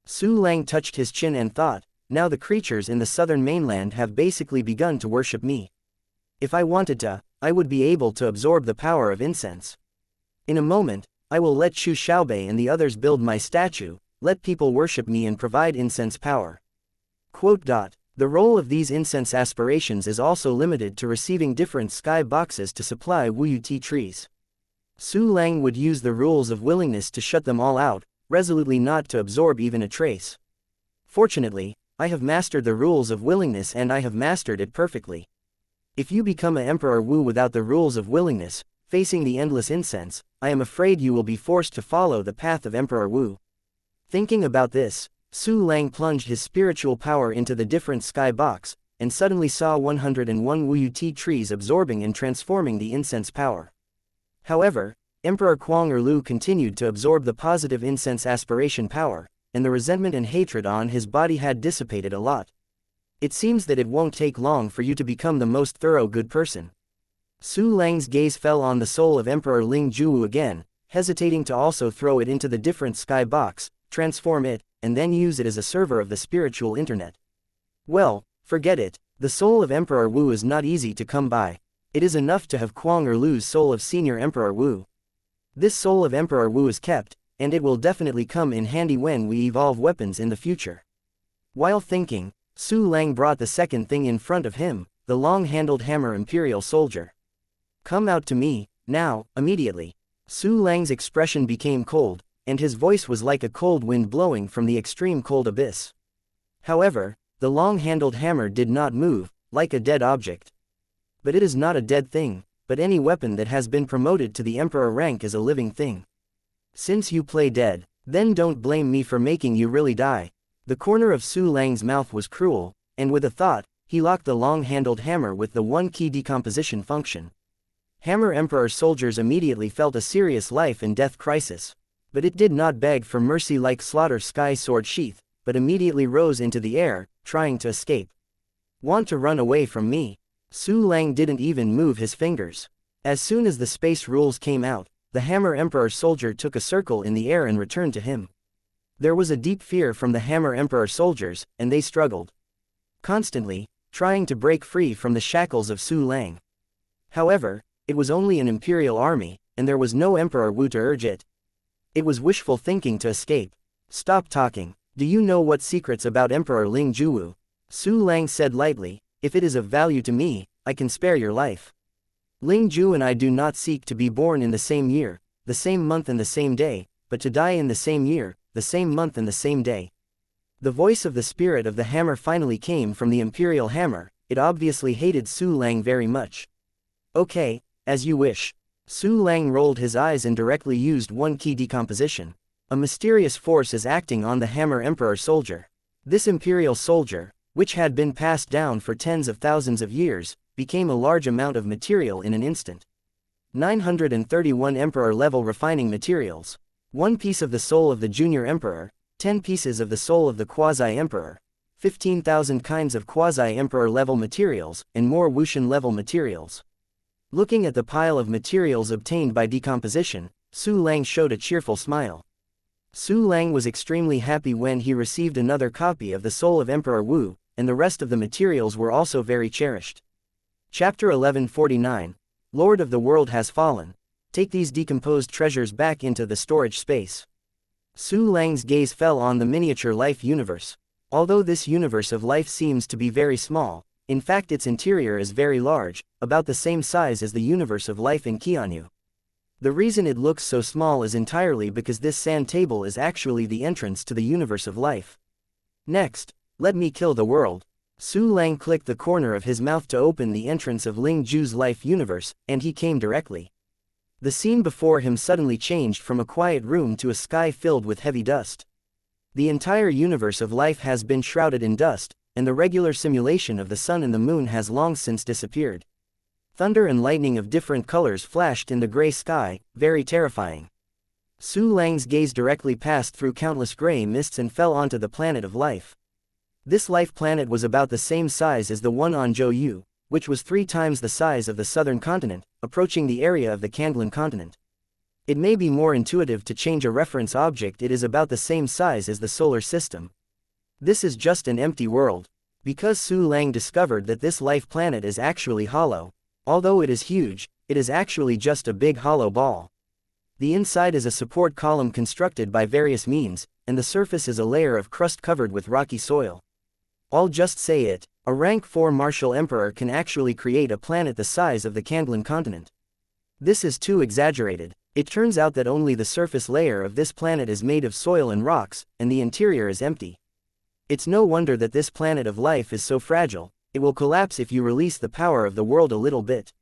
Su Lang touched his chin and thought, now the creatures in the southern mainland have basically begun to worship me. If I wanted to, I would be able to absorb the power of incense. In a moment, I will let Chu Xiaobei and the others build my statue, let people worship me and provide incense power. The role of these incense aspirations is also limited to receiving different sky boxes to supply wuxia trees. Su Lang would use the rules of willingness to shut them all out, resolutely not to absorb even a trace. Fortunately, I have mastered the rules of willingness and I have mastered it perfectly. If you become an Emperor Wu without the rules of willingness, facing the endless incense, I am afraid you will be forced to follow the path of Emperor Wu. Thinking about this, Su Lang plunged his spiritual power into the different sky box, and suddenly saw 101 wuxia trees absorbing and transforming the incense power. However, Emperor Kuang Erlu continued to absorb the positive incense aspiration power, and the resentment and hatred on his body had dissipated a lot. It seems that it won't take long for you to become the most thorough good person. Su Lang's gaze fell on the soul of Emperor Ling Juwu again, hesitating to also throw it into the different sky box, transform it, and then use it as a server of the spiritual internet. Well, forget it, the soul of Emperor Wu is not easy to come by. It is enough to have Kuang Erlu's soul of Senior Emperor Wu. This soul of Emperor Wu is kept, and it will definitely come in handy when we evolve weapons in the future. While thinking, Su Lang brought the second thing in front of him, the long-handled hammer Imperial Soldier. Come out to me, now, immediately. Su Lang's expression became cold, and his voice was like a cold wind blowing from the extreme cold abyss. However, the long-handled hammer did not move, like a dead object. But it is not a dead thing, but any weapon that has been promoted to the Emperor rank is a living thing. Since you play dead, then don't blame me for making you really die. The corner of Su Lang's mouth was cruel, and with a thought, he locked the long-handled hammer with the 1-key decomposition function. Hammer Emperor soldiers immediately felt a serious life and death crisis. But it did not beg for mercy like Slaughter Sky Sword Sheath, but immediately rose into the air, trying to escape. Want to run away from me? Su Lang didn't even move his fingers. As soon as the space rules came out, the Hammer Emperor soldier took a circle in the air and returned to him. There was a deep fear from the Hammer Emperor soldiers, and they struggled constantly, trying to break free from the shackles of Su Lang. However, it was only an imperial army, and there was no Emperor Wu to urge it. It was wishful thinking to escape. Stop talking. Do you know what secrets about Emperor Ling Juwu? Su Lang said lightly, if it is of value to me, I can spare your life. Ling Ju and I do not seek to be born in the same year, the same month and the same day, but to die in the same year, the same month and the same day. The voice of the spirit of the hammer finally came from the imperial hammer. It obviously hated Su Lang very much. Okay, as you wish. Su Lang rolled his eyes and directly used one key decomposition. A mysterious force is acting on the hammer emperor soldier. This imperial soldier, which had been passed down for tens of thousands of years, became a large amount of material in an instant. 931 emperor-level refining materials. 1 piece of the soul of the junior emperor, 10 pieces of the soul of the quasi-emperor, 15,000 kinds of quasi-emperor-level materials, and more wuxian-level materials. Looking at the pile of materials obtained by decomposition, Su Lang showed a cheerful smile. Su Lang was extremely happy when he received another copy of the soul of Emperor Wu, and the rest of the materials were also very cherished. Chapter 1149. Lord of the World has fallen. Take these decomposed treasures back into the storage space. Su Lang's gaze fell on the miniature life universe. Although this universe of life seems to be very small, in fact its interior is very large, about the same size as the universe of life in Qianyu. The reason it looks so small is entirely because this sand table is actually the entrance to the universe of life. Next, let me kill the world. Su Lang clicked the corner of his mouth to open the entrance of Ling Ju's life universe, and he came directly. The scene before him suddenly changed from a quiet room to a sky filled with heavy dust. The entire universe of life has been shrouded in dust, and the regular simulation of the sun and the moon has long since disappeared. Thunder and lightning of different colors flashed in the gray sky, very terrifying. Su Lang's gaze directly passed through countless gray mists and fell onto the planet of life. This life planet was about the same size as the one on Zhou, which was 3 times the size of the southern continent, approaching the area of the Kandlan continent. It may be more intuitive to change a reference object. It is about the same size as the solar system. This is just an empty world. Because Su Lang discovered that this life planet is actually hollow. Although it is huge, it is actually just a big hollow ball. The inside is a support column constructed by various means, and the surface is a layer of crust covered with rocky soil. I'll just say it, a rank 4 martial emperor can actually create a planet the size of the Kandlan continent. This is too exaggerated. It turns out that only the surface layer of this planet is made of soil and rocks, and the interior is empty. It's no wonder that this planet of life is so fragile. It will collapse if you release the power of the world a little bit.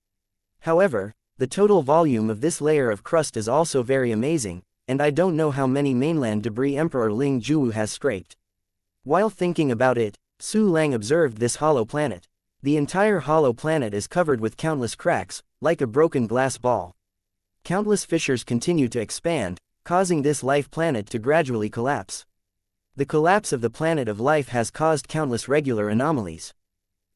However, the total volume of this layer of crust is also very amazing, and I don't know how many mainland debris Emperor Ling Juwu has scraped. While thinking about it, Su Lang observed this hollow planet. The entire hollow planet is covered with countless cracks, like a broken glass ball. Countless fissures continue to expand, causing this life planet to gradually collapse. The collapse of the planet of life has caused countless regular anomalies.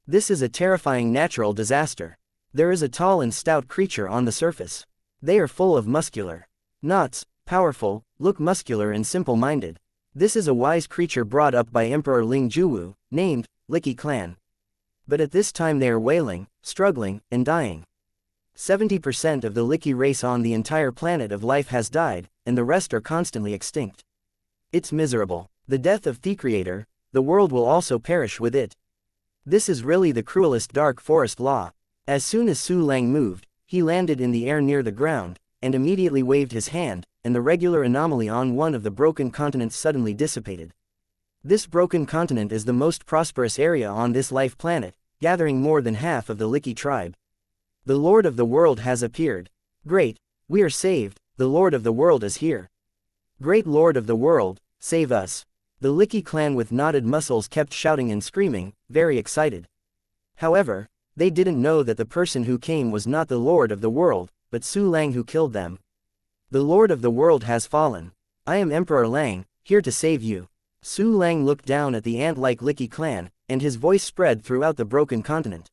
This is a terrifying natural disaster. There is a tall and stout creature on the surface. They are full of muscular knots, powerful, look muscular and simple-minded. This is a wise creature brought up by Emperor Ling Juwu, named Licky Clan. But at this time they are wailing, struggling, and dying. 70% of the Licky race on the entire planet of life has died, and the rest are constantly extinct. It's miserable. The death of the Creator, the world will also perish with it. This is really the cruelest dark forest law. As soon as Su Lang moved, he landed in the air near the ground, and immediately waved his hand, and the regular anomaly on one of the broken continents suddenly dissipated. This broken continent is the most prosperous area on this life planet, gathering more than half of the Licky tribe. The Lord of the World has appeared. Great, we are saved, the Lord of the World is here. Great Lord of the World, save us. The Licky clan with knotted muscles kept shouting and screaming, very excited. However, they didn't know that the person who came was not the Lord of the World, but Su Lang who killed them. The Lord of the World has fallen. I am Emperor Lang, here to save you. Su Lang looked down at the ant-like Licky clan, and his voice spread throughout the broken continent.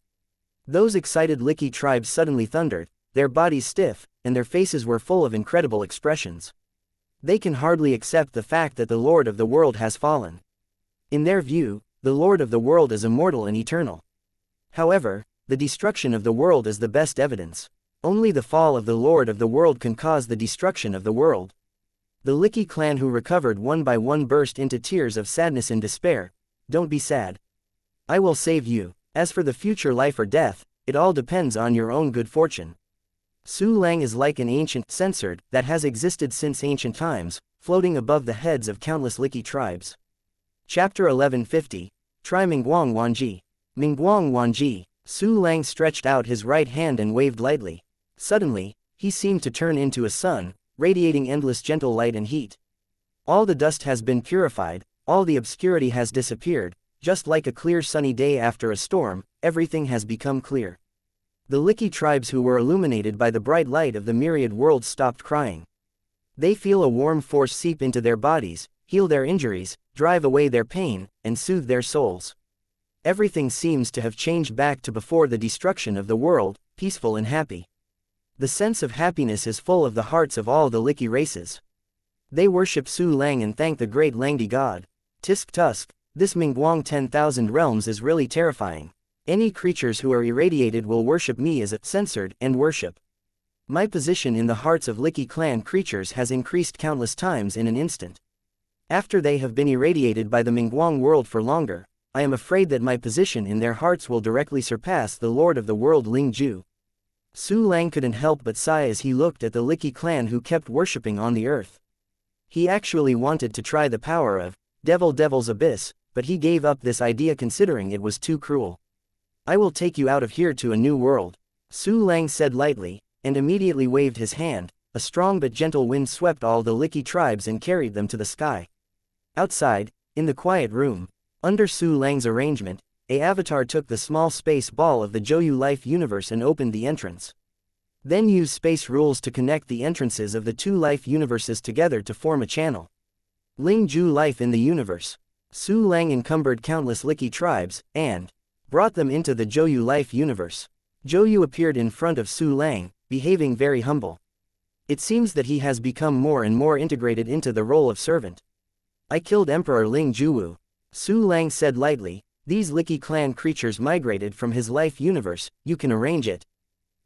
Those excited Licky tribes suddenly thundered, their bodies stiff, and their faces were full of incredible expressions. They can hardly accept the fact that the Lord of the World has fallen. In their view, the Lord of the World is immortal and eternal. However, the destruction of the world is the best evidence. Only the fall of the Lord of the world can cause the destruction of the world. The Licky clan who recovered one by one burst into tears of sadness and despair. Don't be sad. I will save you. As for the future life or death, it all depends on your own good fortune. Su Lang is like an ancient censored that has existed since ancient times, floating above the heads of countless Licky tribes. Chapter 1150. Try Mingguang Wanji. Mingguang Wanji. Su Lang stretched out his right hand and waved lightly. Suddenly, he seemed to turn into a sun, radiating endless gentle light and heat. All the dust has been purified, all the obscurity has disappeared, just like a clear sunny day after a storm, everything has become clear. The Licky tribes who were illuminated by the bright light of the myriad worlds stopped crying. They feel a warm force seep into their bodies, heal their injuries, drive away their pain, and soothe their souls. Everything seems to have changed back to before the destruction of the world, peaceful and happy. The sense of happiness is full of the hearts of all the Licky races. They worship Su Lang and thank the great Langdi god. Tisk tusk, this Mingguang 10,000 realms is really terrifying. Any creatures who are irradiated will worship me as a censored and worship. My position in the hearts of Licky clan creatures has increased countless times in an instant. After they have been irradiated by the Mingguang world for longer, I am afraid that my position in their hearts will directly surpass the Lord of the world Ling Ju. Su Lang couldn't help but sigh as he looked at the Licky clan who kept worshipping on the earth. He actually wanted to try the power of Devil's Abyss, but he gave up this idea considering it was too cruel. I will take you out of here to a new world, Su Lang said lightly, and immediately waved his hand. A strong but gentle wind swept all the Licky tribes and carried them to the sky. Outside, in the quiet room, under Su Lang's arrangement, a avatar took the small space ball of the Zhouyu life universe and opened the entrance. Then used space rules to connect the entrances of the two life universes together to form a channel. Ling Ju life in the universe. Su Lang encumbered countless Licky tribes, and brought them into the Zhouyu life universe. Zhouyu appeared in front of Su Lang, behaving very humble. It seems that he has become more and more integrated into the role of servant. I killed Emperor Ling Juwu. Su Lang said lightly. These Licky clan creatures migrated from his life universe, you can arrange it.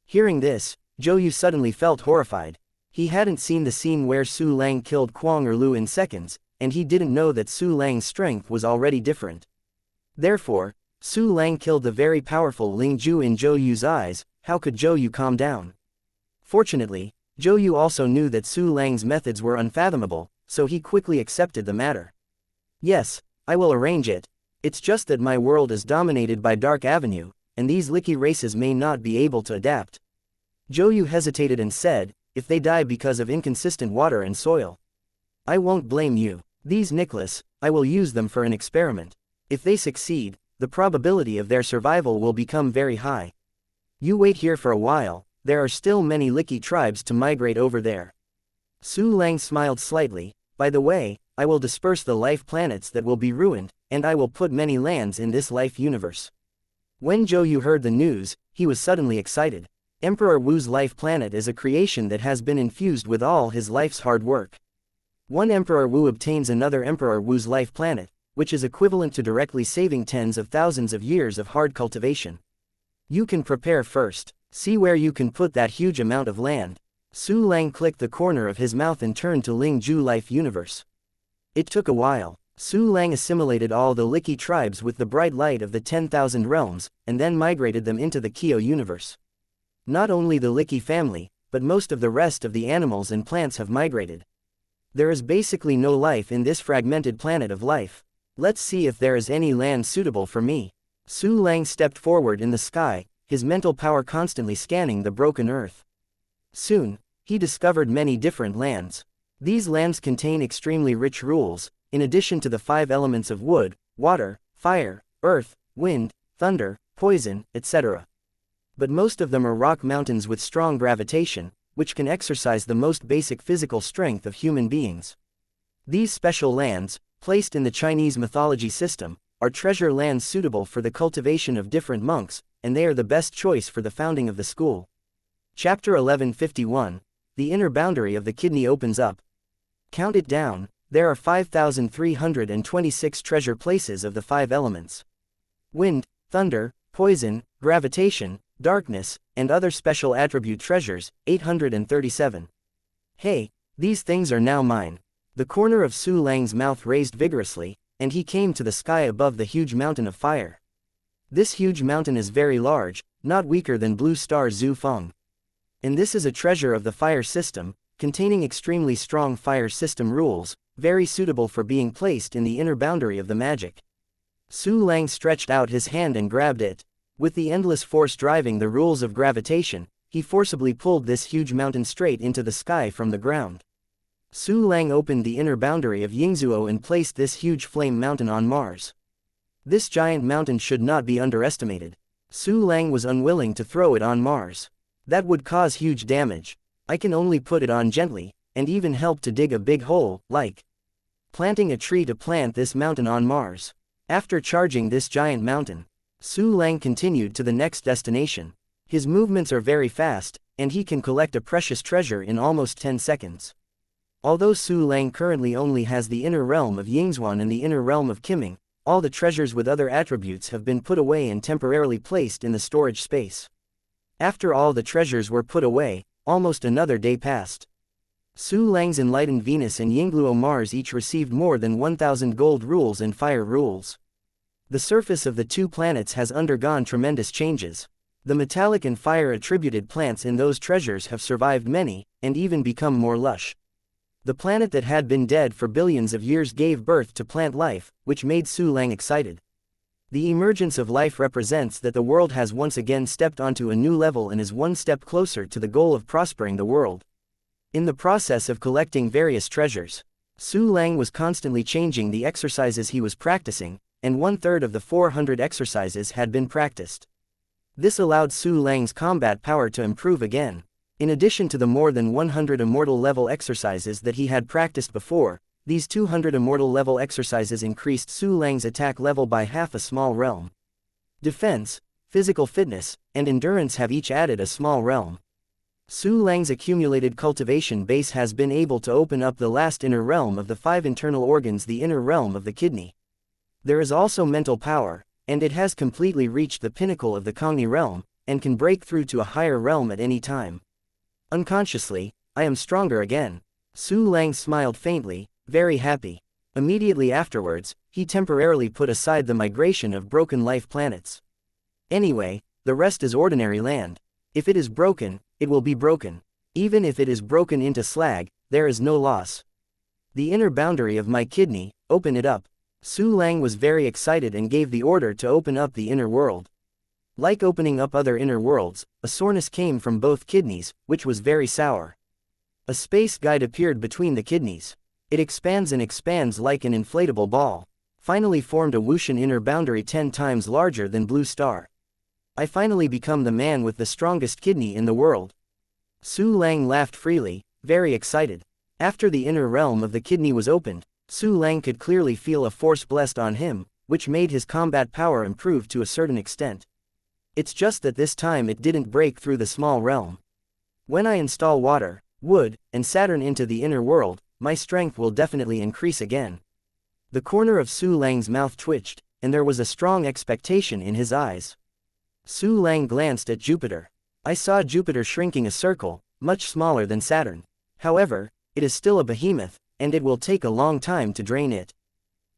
Hearing this, Zhouyu suddenly felt horrified. He hadn't seen the scene where Su Lang killed Kuang Erlu in seconds, and he didn't know that Su Lang's strength was already different. Therefore, Su Lang killed the very powerful Ling Ju in Zhouyu's eyes. How could Zhouyu calm down? Fortunately, Zhouyu also knew that Su Lang's methods were unfathomable, so he quickly accepted the matter. Yes, I will arrange it. It's just that my world is dominated by Dark Avenue, and these Licky races may not be able to adapt. Zhouyu hesitated and said, if they die because of inconsistent water and soil, I won't blame you. These Nicholas, I will use them for an experiment. If they succeed, the probability of their survival will become very high. You wait here for a while, there are still many Licky tribes to migrate over there. Su Lang smiled slightly. By the way, I will disperse the life planets that will be ruined, and I will put many lands in this life universe. When Zhouyu heard the news, he was suddenly excited. Emperor Wu's life planet is a creation that has been infused with all his life's hard work. One Emperor Wu obtains another Emperor Wu's life planet, which is equivalent to directly saving tens of thousands of years of hard cultivation. You can prepare first. See where you can put that huge amount of land. Su Lang clicked the corner of his mouth and turned to Ling Ju life universe. It took a while. Su Lang assimilated all the Licky tribes with the bright light of the 10,000 realms, and then migrated them into the Kyo universe. Not only the Licky family, but most of the rest of the animals and plants have migrated. There is basically no life in this fragmented planet of life. Let's see if there is any land suitable for me. Su Lang stepped forward in the sky, his mental power constantly scanning the broken earth. Soon, he discovered many different lands. These lands contain extremely rich rules, in addition to the 5 elements of wood, water, fire, earth, wind, thunder, poison, etc. But most of them are rock mountains with strong gravitation, which can exercise the most basic physical strength of human beings. These special lands, placed in the Chinese mythology system, are treasure lands suitable for the cultivation of different monks, and they are the best choice for the founding of the school. Chapter 1151. The inner boundary of the kidney opens up. Count it down, there are 5,326 treasure places of the 5 elements. Wind, thunder, poison, gravitation, darkness, and other special attribute treasures, 837. Hey, these things are now mine. The corner of Su Lang's mouth raised vigorously, and he came to the sky above the huge mountain of fire. This huge mountain is very large, not weaker than blue star Zhu Feng. And this is a treasure of the fire system, containing extremely strong fire system rules, very suitable for being placed in the inner boundary of the magic. Su Lang stretched out his hand and grabbed it. With the endless force driving the rules of gravitation, he forcibly pulled this huge mountain straight into the sky from the ground. Su Lang opened the inner boundary of Yingzuo and placed this huge flame mountain on Mars. This giant mountain should not be underestimated. Su Lang was unwilling to throw it on Mars. That would cause huge damage. I can only put it on gently, and even help to dig a big hole, like planting a tree to plant this mountain on Mars. After charging this giant mountain, Su Lang continued to the next destination. His movements are very fast, and he can collect a precious treasure in almost 10 seconds. Although Su Lang currently only has the inner realm of Yingzuan and the inner realm of Qiming, all the treasures with other attributes have been put away and temporarily placed in the storage space. After all the treasures were put away, almost another day passed. Su Lang's enlightened Venus and Yingluo Mars each received more than 1,000 gold rules and fire rules. The surface of the two planets has undergone tremendous changes. The metallic and fire-attributed plants in those treasures have survived many, and even become more lush. The planet that had been dead for billions of years gave birth to plant life, which made Su Lang excited. The emergence of life represents that the world has once again stepped onto a new level and is one step closer to the goal of prospering the world. In the process of collecting various treasures, Su Lang was constantly changing the exercises he was practicing, and 1/3 of the 400 exercises had been practiced. This allowed Su Lang's combat power to improve again. In addition to the more than 100 immortal level exercises that he had practiced before, these 200 immortal level exercises increased Su Lang's attack level by half a small realm. Defense, physical fitness, and endurance have each added a small realm. Su Lang's accumulated cultivation base has been able to open up the last inner realm of the 5 internal organs, the inner realm of the kidney. There is also mental power, and it has completely reached the pinnacle of the Kongni realm, and can break through to a higher realm at any time. Unconsciously, I am stronger again. Su Lang smiled faintly, very happy. Immediately afterwards, he temporarily put aside the migration of broken life planets. Anyway, the rest is ordinary land. If it is broken, it will be broken. Even if it is broken into slag, there is no loss. The inner boundary of my kidney, open it up. Su Lang was very excited and gave the order to open up the inner world. Like opening up other inner worlds, a soreness came from both kidneys, which was very sour. A space guide appeared between the kidneys. It expands and expands like an inflatable ball. Finally formed a Wuxian inner boundary 10 times larger than Blue Star. I finally become the man with the strongest kidney in the world. Su Lang laughed freely, very excited. After the inner realm of the kidney was opened, Su Lang could clearly feel a force blessed on him, which made his combat power improve to a certain extent. It's just that this time it didn't break through the small realm. When I install water, wood, and Saturn into the inner world, my strength will definitely increase again. The corner of Su Lang's mouth twitched, and there was a strong expectation in his eyes. Su Lang glanced at Jupiter. I saw Jupiter shrinking a circle, much smaller than Saturn. However, it is still a behemoth, and it will take a long time to drain it.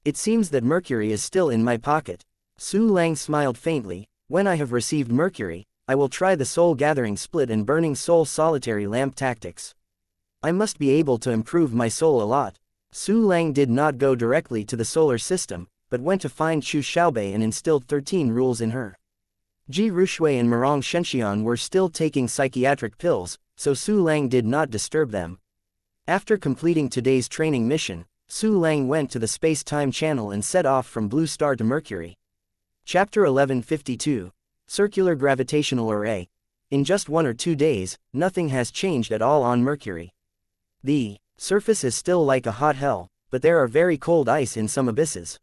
It seems that Mercury is still in my pocket. Su Lang smiled faintly. When I have received Mercury, I will try the soul gathering split and burning soul solitary lamp tactics. I must be able to improve my soul a lot. Su Lang did not go directly to the solar system, but went to find Chu Xiaobei and instilled 13 rules in her. Ji Rushui and Mirong Shenxian were still taking psychiatric pills, so Su Lang did not disturb them. After completing today's training mission, Su Lang went to the space-time channel and set off from Blue Star to Mercury. Chapter 1152. Circular Gravitational Array. In just 1 or 2 days, nothing has changed at all on Mercury. The surface is still like a hot hell, but there are very cold ice in some abysses.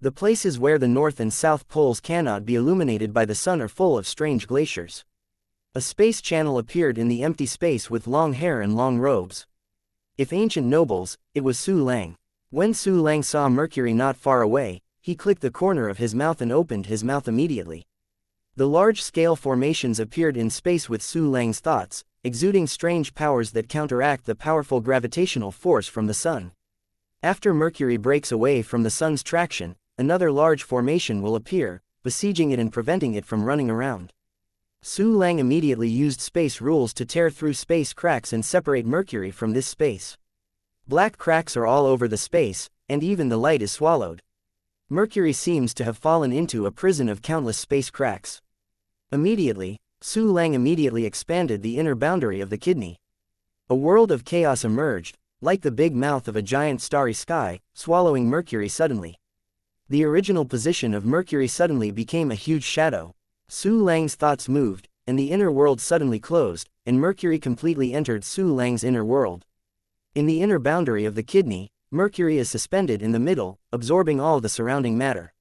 The places where the north and south poles cannot be illuminated by the sun are full of strange glaciers. A space channel appeared in the empty space with long hair and long robes. If ancient nobles, it was Su Lang. When Su Lang saw Mercury not far away, he clicked the corner of his mouth and opened his mouth immediately. The large-scale formations appeared in space with Su Lang's thoughts, exuding strange powers that counteract the powerful gravitational force from the Sun. After Mercury breaks away from the Sun's traction, another large formation will appear, besieging it and preventing it from running around. Su Lang immediately used space rules to tear through space cracks and separate Mercury from this space. Black cracks are all over the space, and even the light is swallowed. Mercury seems to have fallen into a prison of countless space cracks. Immediately, Su Lang expanded the inner boundary of the kidney. A world of chaos emerged, like the big mouth of a giant starry sky, swallowing Mercury suddenly. The original position of Mercury suddenly became a huge shadow. Su Lang's thoughts moved, and the inner world suddenly closed, and Mercury completely entered Su Lang's inner world. In the inner boundary of the kidney, Mercury is suspended in the middle, absorbing all the surrounding matter.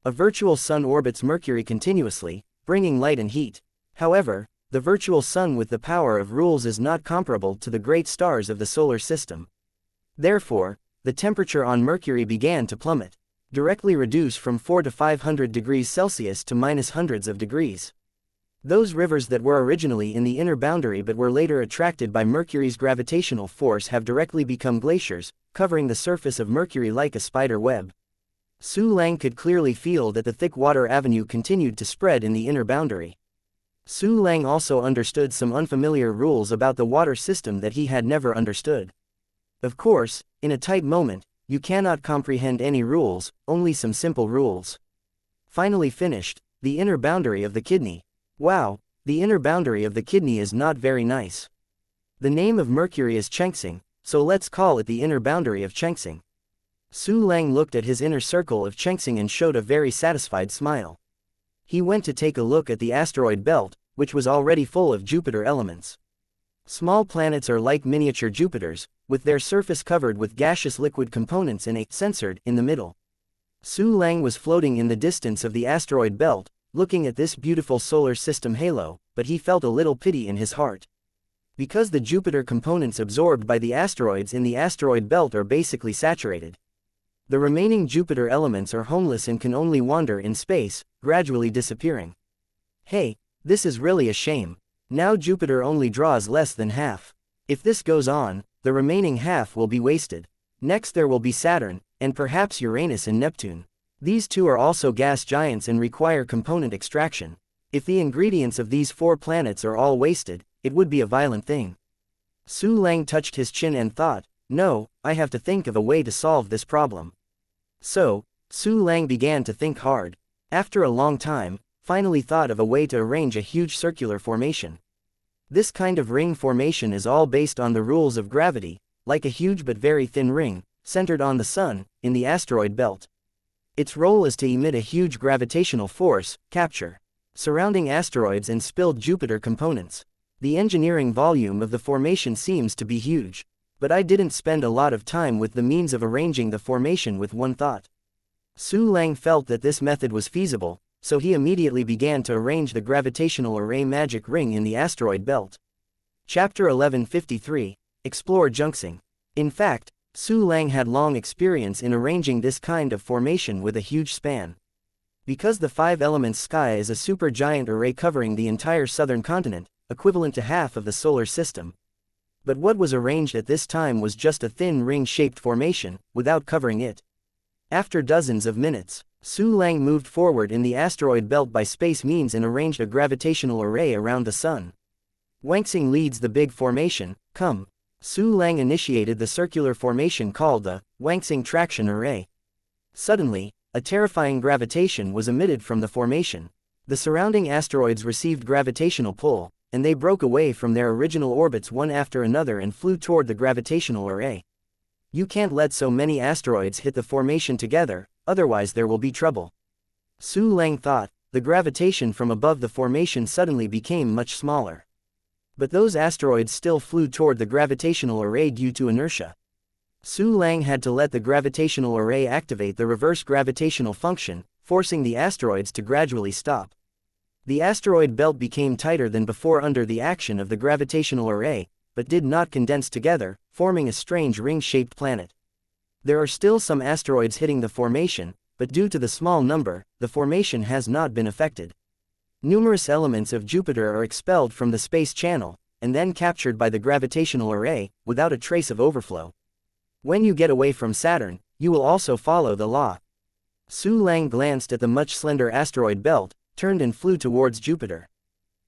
A virtual sun orbits Mercury continuously, bringing light and heat. However, the virtual sun with the power of rules is not comparable to the great stars of the solar system. Therefore, the temperature on Mercury began to plummet, directly reduce from 400 to 500 degrees Celsius to minus hundreds of degrees. Those rivers that were originally in the inner boundary but were later attracted by Mercury's gravitational force have directly become glaciers, covering the surface of Mercury like a spider web. Su Lang could clearly feel that the thick water avenue continued to spread in the inner boundary. Su Lang also understood some unfamiliar rules about the water system that he had never understood. Of course, in a tight moment, you cannot comprehend any rules, only some simple rules. Finally finished, the inner boundary of the kidney. Wow, the inner boundary of the kidney is not very nice. The name of Mercury is xianxia, so let's call it the inner boundary of xianxia. Su Lang looked at his inner circle of xianxia and showed a very satisfied smile. He went to take a look at the asteroid belt, which was already full of Jupiter elements. Small planets are like miniature Jupiters, with their surface covered with gaseous liquid components and a censored in the middle. Su Lang was floating in the distance of the asteroid belt, looking at this beautiful solar system halo, but he felt a little pity in his heart. Because the Jupiter components absorbed by the asteroids in the asteroid belt are basically saturated. The remaining Jupiter elements are homeless and can only wander in space, gradually disappearing. Hey, this is really a shame. Now Jupiter only draws less than half. If this goes on, the remaining half will be wasted. Next there will be Saturn, and perhaps Uranus and Neptune. These two are also gas giants and require component extraction. If the ingredients of these 4 planets are all wasted, it would be a violent thing. Su Lang touched his chin and thought, no, I have to think of a way to solve this problem. So, Su Lang began to think hard. After a long time, finally thought of a way to arrange a huge circular formation. This kind of ring formation is all based on the rules of gravity, like a huge but very thin ring, centered on the Sun, in the asteroid belt. Its role is to emit a huge gravitational force, capture surrounding asteroids and spilled Jupiter components. The engineering volume of the formation seems to be huge, but I didn't spend a lot of time with the means of arranging the formation with one thought. Su Lang felt that this method was feasible, so he immediately began to arrange the gravitational array magic ring in the asteroid belt. Chapter 1153, Explore Junxing. In fact, Su Lang had long experience in arranging this kind of formation with a huge span. Because the 5 elements sky is a supergiant array covering the entire southern continent, equivalent to half of the solar system. But what was arranged at this time was just a thin ring-shaped formation, without covering it. After dozens of minutes, Su Lang moved forward in the asteroid belt by space means and arranged a gravitational array around the Sun. Wuxia leads the big formation, come. Su Lang initiated the circular formation called the Wuxia traction array. Suddenly, a terrifying gravitation was emitted from the formation. The surrounding asteroids received gravitational pull, and they broke away from their original orbits one after another and flew toward the gravitational array. You can't let so many asteroids hit the formation together, otherwise there will be trouble. Su Lang thought. The gravitation from above the formation suddenly became much smaller. But those asteroids still flew toward the gravitational array due to inertia. Su Lang had to let the gravitational array activate the reverse gravitational function, forcing the asteroids to gradually stop. The asteroid belt became tighter than before under the action of the gravitational array, but did not condense together, forming a strange ring-shaped planet. There are still some asteroids hitting the formation, but due to the small number, the formation has not been affected. Numerous elements of Jupiter are expelled from the space channel, and then captured by the gravitational array, without a trace of overflow. When you get away from Saturn, you will also follow the law. Su Lang glanced at the much slender asteroid belt, turned and flew towards Jupiter.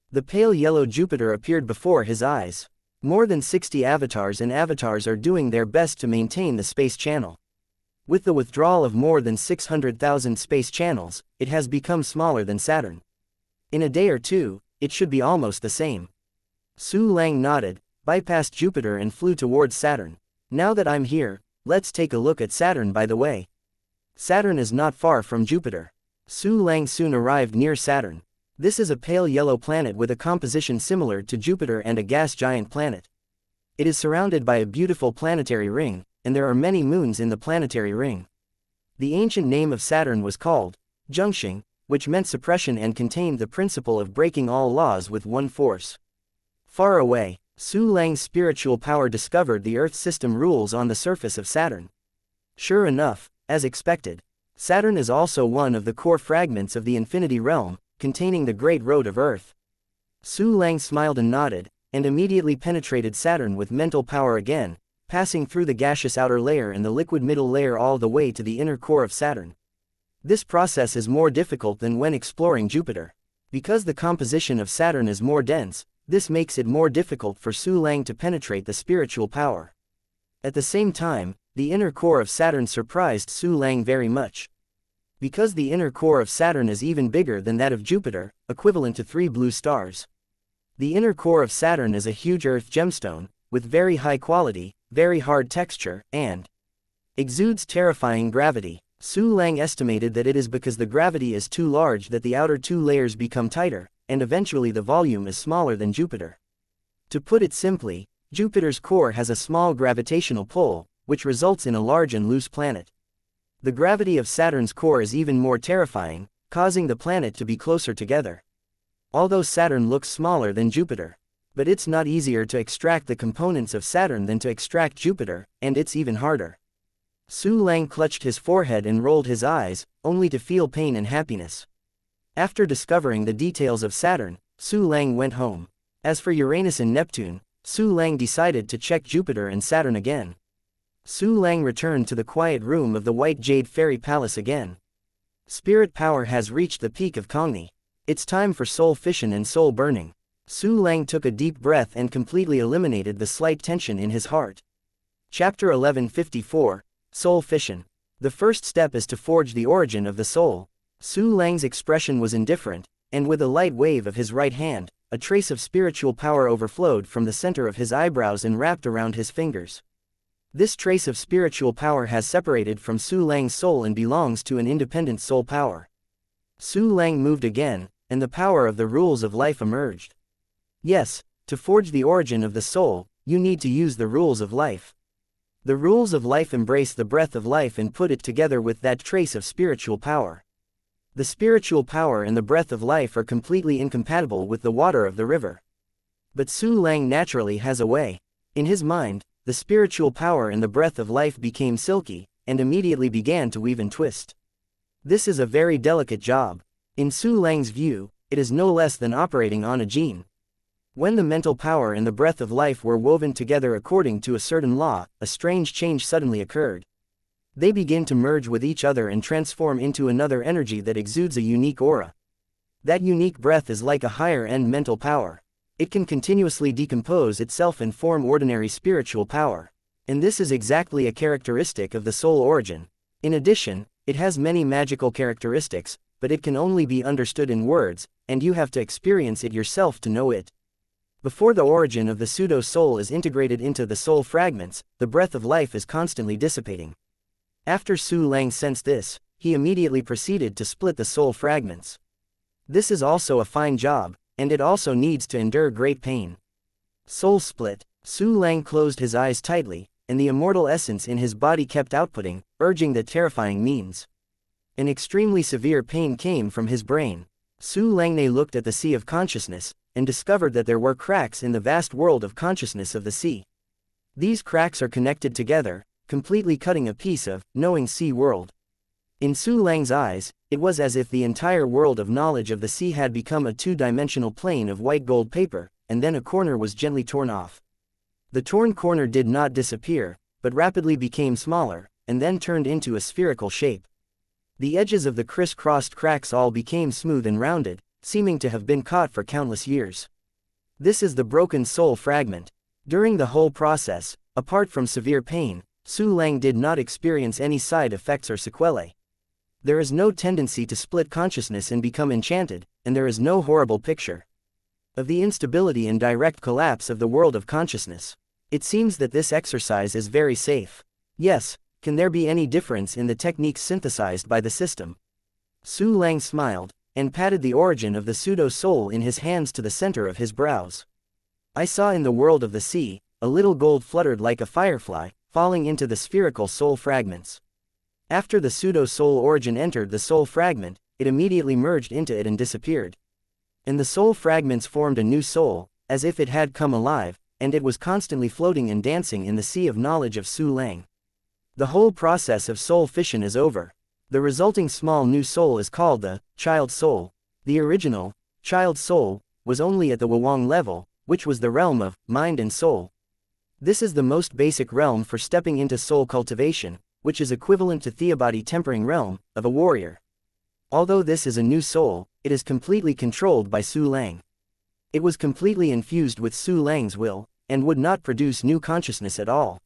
The pale yellow Jupiter appeared before his eyes. More than 60 avatars are doing their best to maintain the space channel. With the withdrawal of more than 600,000 space channels, it has become smaller than Saturn. In a day or two, it should be almost the same. Su Lang nodded, bypassed Jupiter and flew towards Saturn. Now that I'm here, let's take a look at Saturn by the way. Saturn is not far from Jupiter. Su Lang soon arrived near Saturn. This is a pale yellow planet with a composition similar to Jupiter and a gas giant planet. It is surrounded by a beautiful planetary ring, and there are many moons in the planetary ring. The ancient name of Saturn was called xianxia, which meant suppression and contained the principle of breaking all laws with one force. Far away, Su Lang's spiritual power discovered the Earth system rules on the surface of Saturn. Sure enough, as expected, Saturn is also one of the core fragments of the Infinity Realm, containing the Great Road of Earth. Su Lang smiled and nodded, and immediately penetrated Saturn with mental power again, passing through the gaseous outer layer and the liquid middle layer all the way to the inner core of Saturn. This process is more difficult than when exploring Jupiter. Because the composition of Saturn is more dense, this makes it more difficult for Su Lang to penetrate the spiritual power. At the same time, the inner core of Saturn surprised Su Lang very much. Because the inner core of Saturn is even bigger than that of Jupiter, equivalent to 3 blue stars. The inner core of Saturn is a huge Earth gemstone, with very high quality, very hard texture, and exudes terrifying gravity. Su Lang estimated that it is because the gravity is too large that the outer two layers become tighter, and eventually the volume is smaller than Jupiter. To put it simply, Jupiter's core has a small gravitational pull, which results in a large and loose planet. The gravity of Saturn's core is even more terrifying, causing the planet to be closer together. Although Saturn looks smaller than Jupiter, but it's not easier to extract the components of Saturn than to extract Jupiter, and it's even harder. Su Lang clutched his forehead and rolled his eyes, only to feel pain and happiness. After discovering the details of Saturn, Su Lang went home. As for Uranus and Neptune, Su Lang decided to check Jupiter and Saturn again. Su Lang returned to the quiet room of the White Jade Fairy Palace again. Spirit power has reached the peak of Congni. It's time for soul fission and soul burning. Su Lang took a deep breath and completely eliminated the slight tension in his heart. Chapter 1154, Soul Fission. The first step is to forge the origin of the soul. Su Lang's expression was indifferent, and with a light wave of his right hand, a trace of spiritual power overflowed from the center of his eyebrows and wrapped around his fingers. This trace of spiritual power has separated from Su Lang's soul and belongs to an independent soul power. Su Lang moved again, and the power of the rules of life emerged. Yes, to forge the origin of the soul, you need to use the rules of life. The rules of life embrace the breath of life and put it together with that trace of spiritual power. The spiritual power and the breath of life are completely incompatible with the water of the river. But Su Lang naturally has a way. In his mind, the spiritual power and the breath of life became silky, and immediately began to weave and twist. This is a very delicate job. In Su Lang's view, it is no less than operating on a gene. When the mental power and the breath of life were woven together according to a certain law, a strange change suddenly occurred. They begin to merge with each other and transform into another energy that exudes a unique aura. That unique breath is like a higher-end mental power. It can continuously decompose itself and form ordinary spiritual power. And this is exactly a characteristic of the soul origin. In addition, it has many magical characteristics, but it can only be understood in words, and you have to experience it yourself to know it. Before the origin of the pseudo-soul is integrated into the soul fragments, the breath of life is constantly dissipating. After Su Lang sensed this, he immediately proceeded to split the soul fragments. This is also a fine job, and it also needs to endure great pain. Soul split. Su Lang closed his eyes tightly, and the immortal essence in his body kept outputting, urging the terrifying means. An extremely severe pain came from his brain. Su Lang looked at the sea of consciousness, and discovered that there were cracks in the vast world of consciousness of the sea. These cracks are connected together, completely cutting a piece of knowing sea world. In Su Lang's eyes, it was as if the entire world of knowledge of the sea had become a two-dimensional plane of white gold paper, and then a corner was gently torn off. The torn corner did not disappear, but rapidly became smaller, and then turned into a spherical shape. The edges of the criss-crossed cracks all became smooth and rounded, seeming to have been caught for countless years. This is the broken soul fragment. During the whole process, apart from severe pain, Su Lang did not experience any side effects or sequelae. There is no tendency to split consciousness and become enchanted, and there is no horrible picture of the instability and direct collapse of the world of consciousness. It seems that this exercise is very safe. Yes, can there be any difference in the techniques synthesized by the system? Su Lang smiled, and patted the origin of the pseudo-soul in his hands to the center of his brows. I saw in the world of the sea, a little gold fluttered like a firefly, falling into the spherical soul fragments. After the pseudo-soul origin entered the soul fragment, it immediately merged into it and disappeared. And the soul fragments formed a new soul, as if it had come alive, and it was constantly floating and dancing in the sea of knowledge of Su Lang. The whole process of soul fission is over. The resulting small new soul is called the child soul. The original child soul was only at the Wawang level, which was the realm of mind and soul. This is the most basic realm for stepping into soul cultivation, which is equivalent to Theobody tempering realm of a warrior. Although this is a new soul, it is completely controlled by Su Lang. It was completely infused with Su Lang's will, and would not produce new consciousness at all.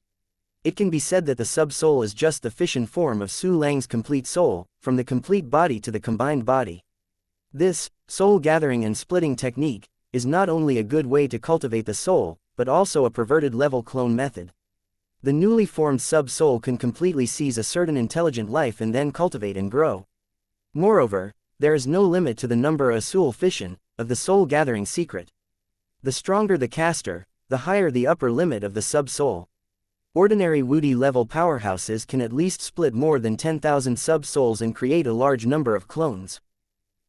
It can be said that the sub-soul is just the fission form of Su Lang's complete soul, from the complete body to the combined body. This soul gathering and splitting technique is not only a good way to cultivate the soul, but also a perverted level clone method. The newly formed sub-soul can completely seize a certain intelligent life and then cultivate and grow. Moreover, there is no limit to the number soul fission of the soul gathering secret. The stronger the caster, the higher the upper limit of the sub-soul. Ordinary Wudi level powerhouses can at least split more than 10,000 sub-souls and create a large number of clones.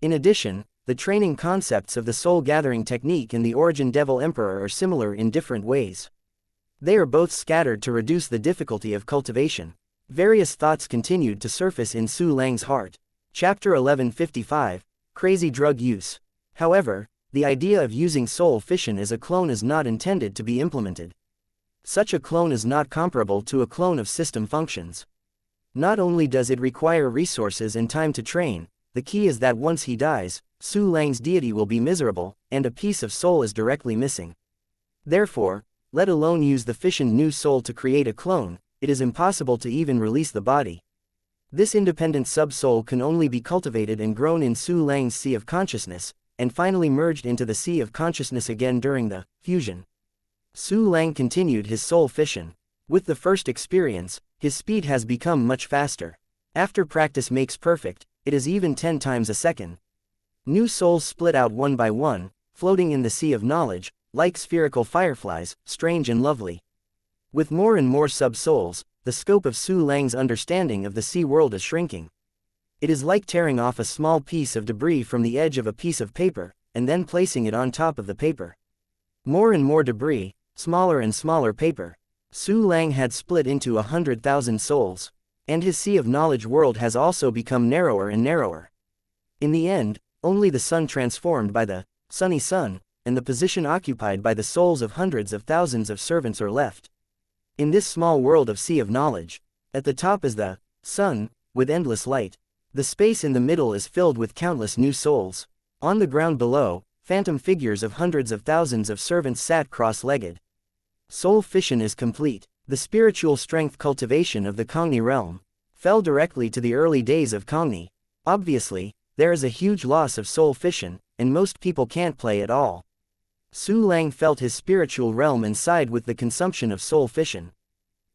In addition, the training concepts of the soul gathering technique and the Origin Devil Emperor are similar in different ways. They are both scattered to reduce the difficulty of cultivation. Various thoughts continued to surface in Su Lang's heart. Chapter 1155, Crazy Drug Use. However, the idea of using soul fission as a clone is not intended to be implemented. Such a clone is not comparable to a clone of system functions. Not only does it require resources and time to train, the key is that once he dies, Su Lang's deity will be miserable, and a piece of soul is directly missing. Therefore, let alone use the fissioned new soul to create a clone, it is impossible to even release the body. This independent sub-soul can only be cultivated and grown in Su Lang's sea of consciousness, and finally merged into the sea of consciousness again during the fusion. Su Lang continued his soul fission. With the first experience, his speed has become much faster. After practice makes perfect, it is even 10 times a second. New souls split out one by one, floating in the sea of knowledge, like spherical fireflies, strange and lovely. With more and more sub-souls, the scope of Su Lang's understanding of the sea world is shrinking. It is like tearing off a small piece of debris from the edge of a piece of paper, and then placing it on top of the paper. More and more debris, smaller and smaller paper. Su Lang had split into 100,000 souls, and his sea of knowledge world has also become narrower and narrower. In the end, only the sun transformed by the sunny sun, and the position occupied by the souls of hundreds of thousands of servants are left. In this small world of sea of knowledge, at the top is the sun, with endless light. The space in the middle is filled with countless new souls. On the ground below, phantom figures of hundreds of thousands of servants sat cross-legged. Soul fission is complete. The spiritual strength cultivation of the Kongni realm fell directly to the early days of Kongni. Obviously, there is a huge loss of soul fission, and most people can't play at all. Su Lang felt his spiritual realm and sighed with the consumption of soul fission.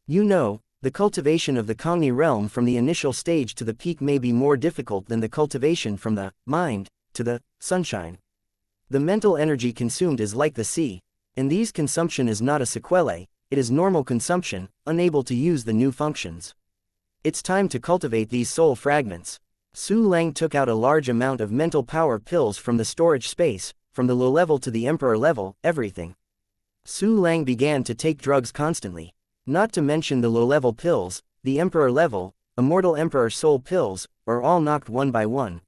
You know, the cultivation of the Kongni realm from the initial stage to the peak may be more difficult than the cultivation from the mind to the sunshine. The mental energy consumed is like the sea, and these consumption is not a sequelae, it is normal consumption, unable to use the new functions. It's time to cultivate these soul fragments. Su Lang took out a large amount of mental power pills from the storage space, from the low level to the emperor level, everything. Su Lang began to take drugs constantly. Not to mention the low-level pills, the emperor level, Immortal Emperor Soul Pills, are all knocked one by one.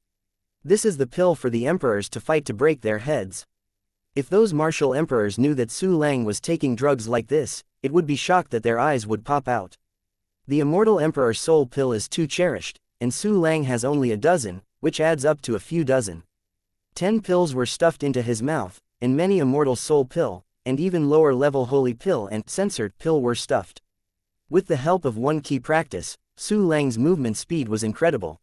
This is the pill for the emperors to fight to break their heads. If those martial emperors knew that Su Lang was taking drugs like this, it would be shocked that their eyes would pop out. The Immortal Emperor Soul Pill is too cherished, and Su Lang has only a dozen, which adds up to a few dozen. 10 pills were stuffed into his mouth, and many Immortal Soul Pill, and even lower-level Holy Pill and Censored Pill were stuffed. With the help of one key practice, Su Lang's movement speed was incredible.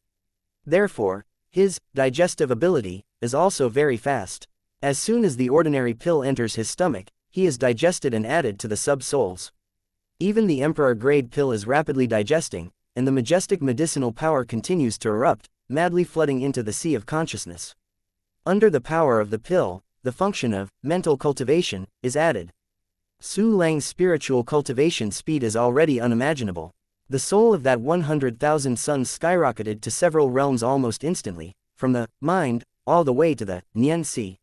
Therefore, his digestive ability is also very fast. As soon as the ordinary pill enters his stomach, he is digested and added to the sub-souls. Even the Emperor-grade pill is rapidly digesting, and the majestic medicinal power continues to erupt, madly flooding into the sea of consciousness. Under the power of the pill, the function of mental cultivation is added. Su Lang's spiritual cultivation speed is already unimaginable. The soul of that 100,000 suns skyrocketed to several realms almost instantly, from the mind all the way to the xianxia.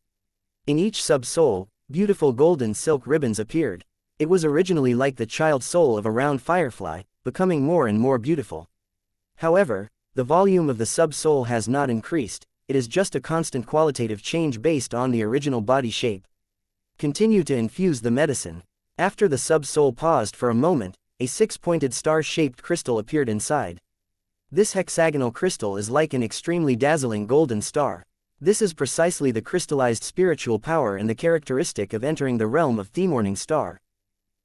In each sub-soul, beautiful golden silk ribbons appeared. It was originally like the child soul of a round firefly, becoming more and more beautiful. However, the volume of the sub-soul has not increased, it is just a constant qualitative change based on the original body shape. Continue to infuse the medicine. After the sub-soul paused for a moment, a 6-pointed star-shaped crystal appeared inside. This hexagonal crystal is like an extremely dazzling golden star. This is precisely the crystallized spiritual power and the characteristic of entering the realm of the Morning Star.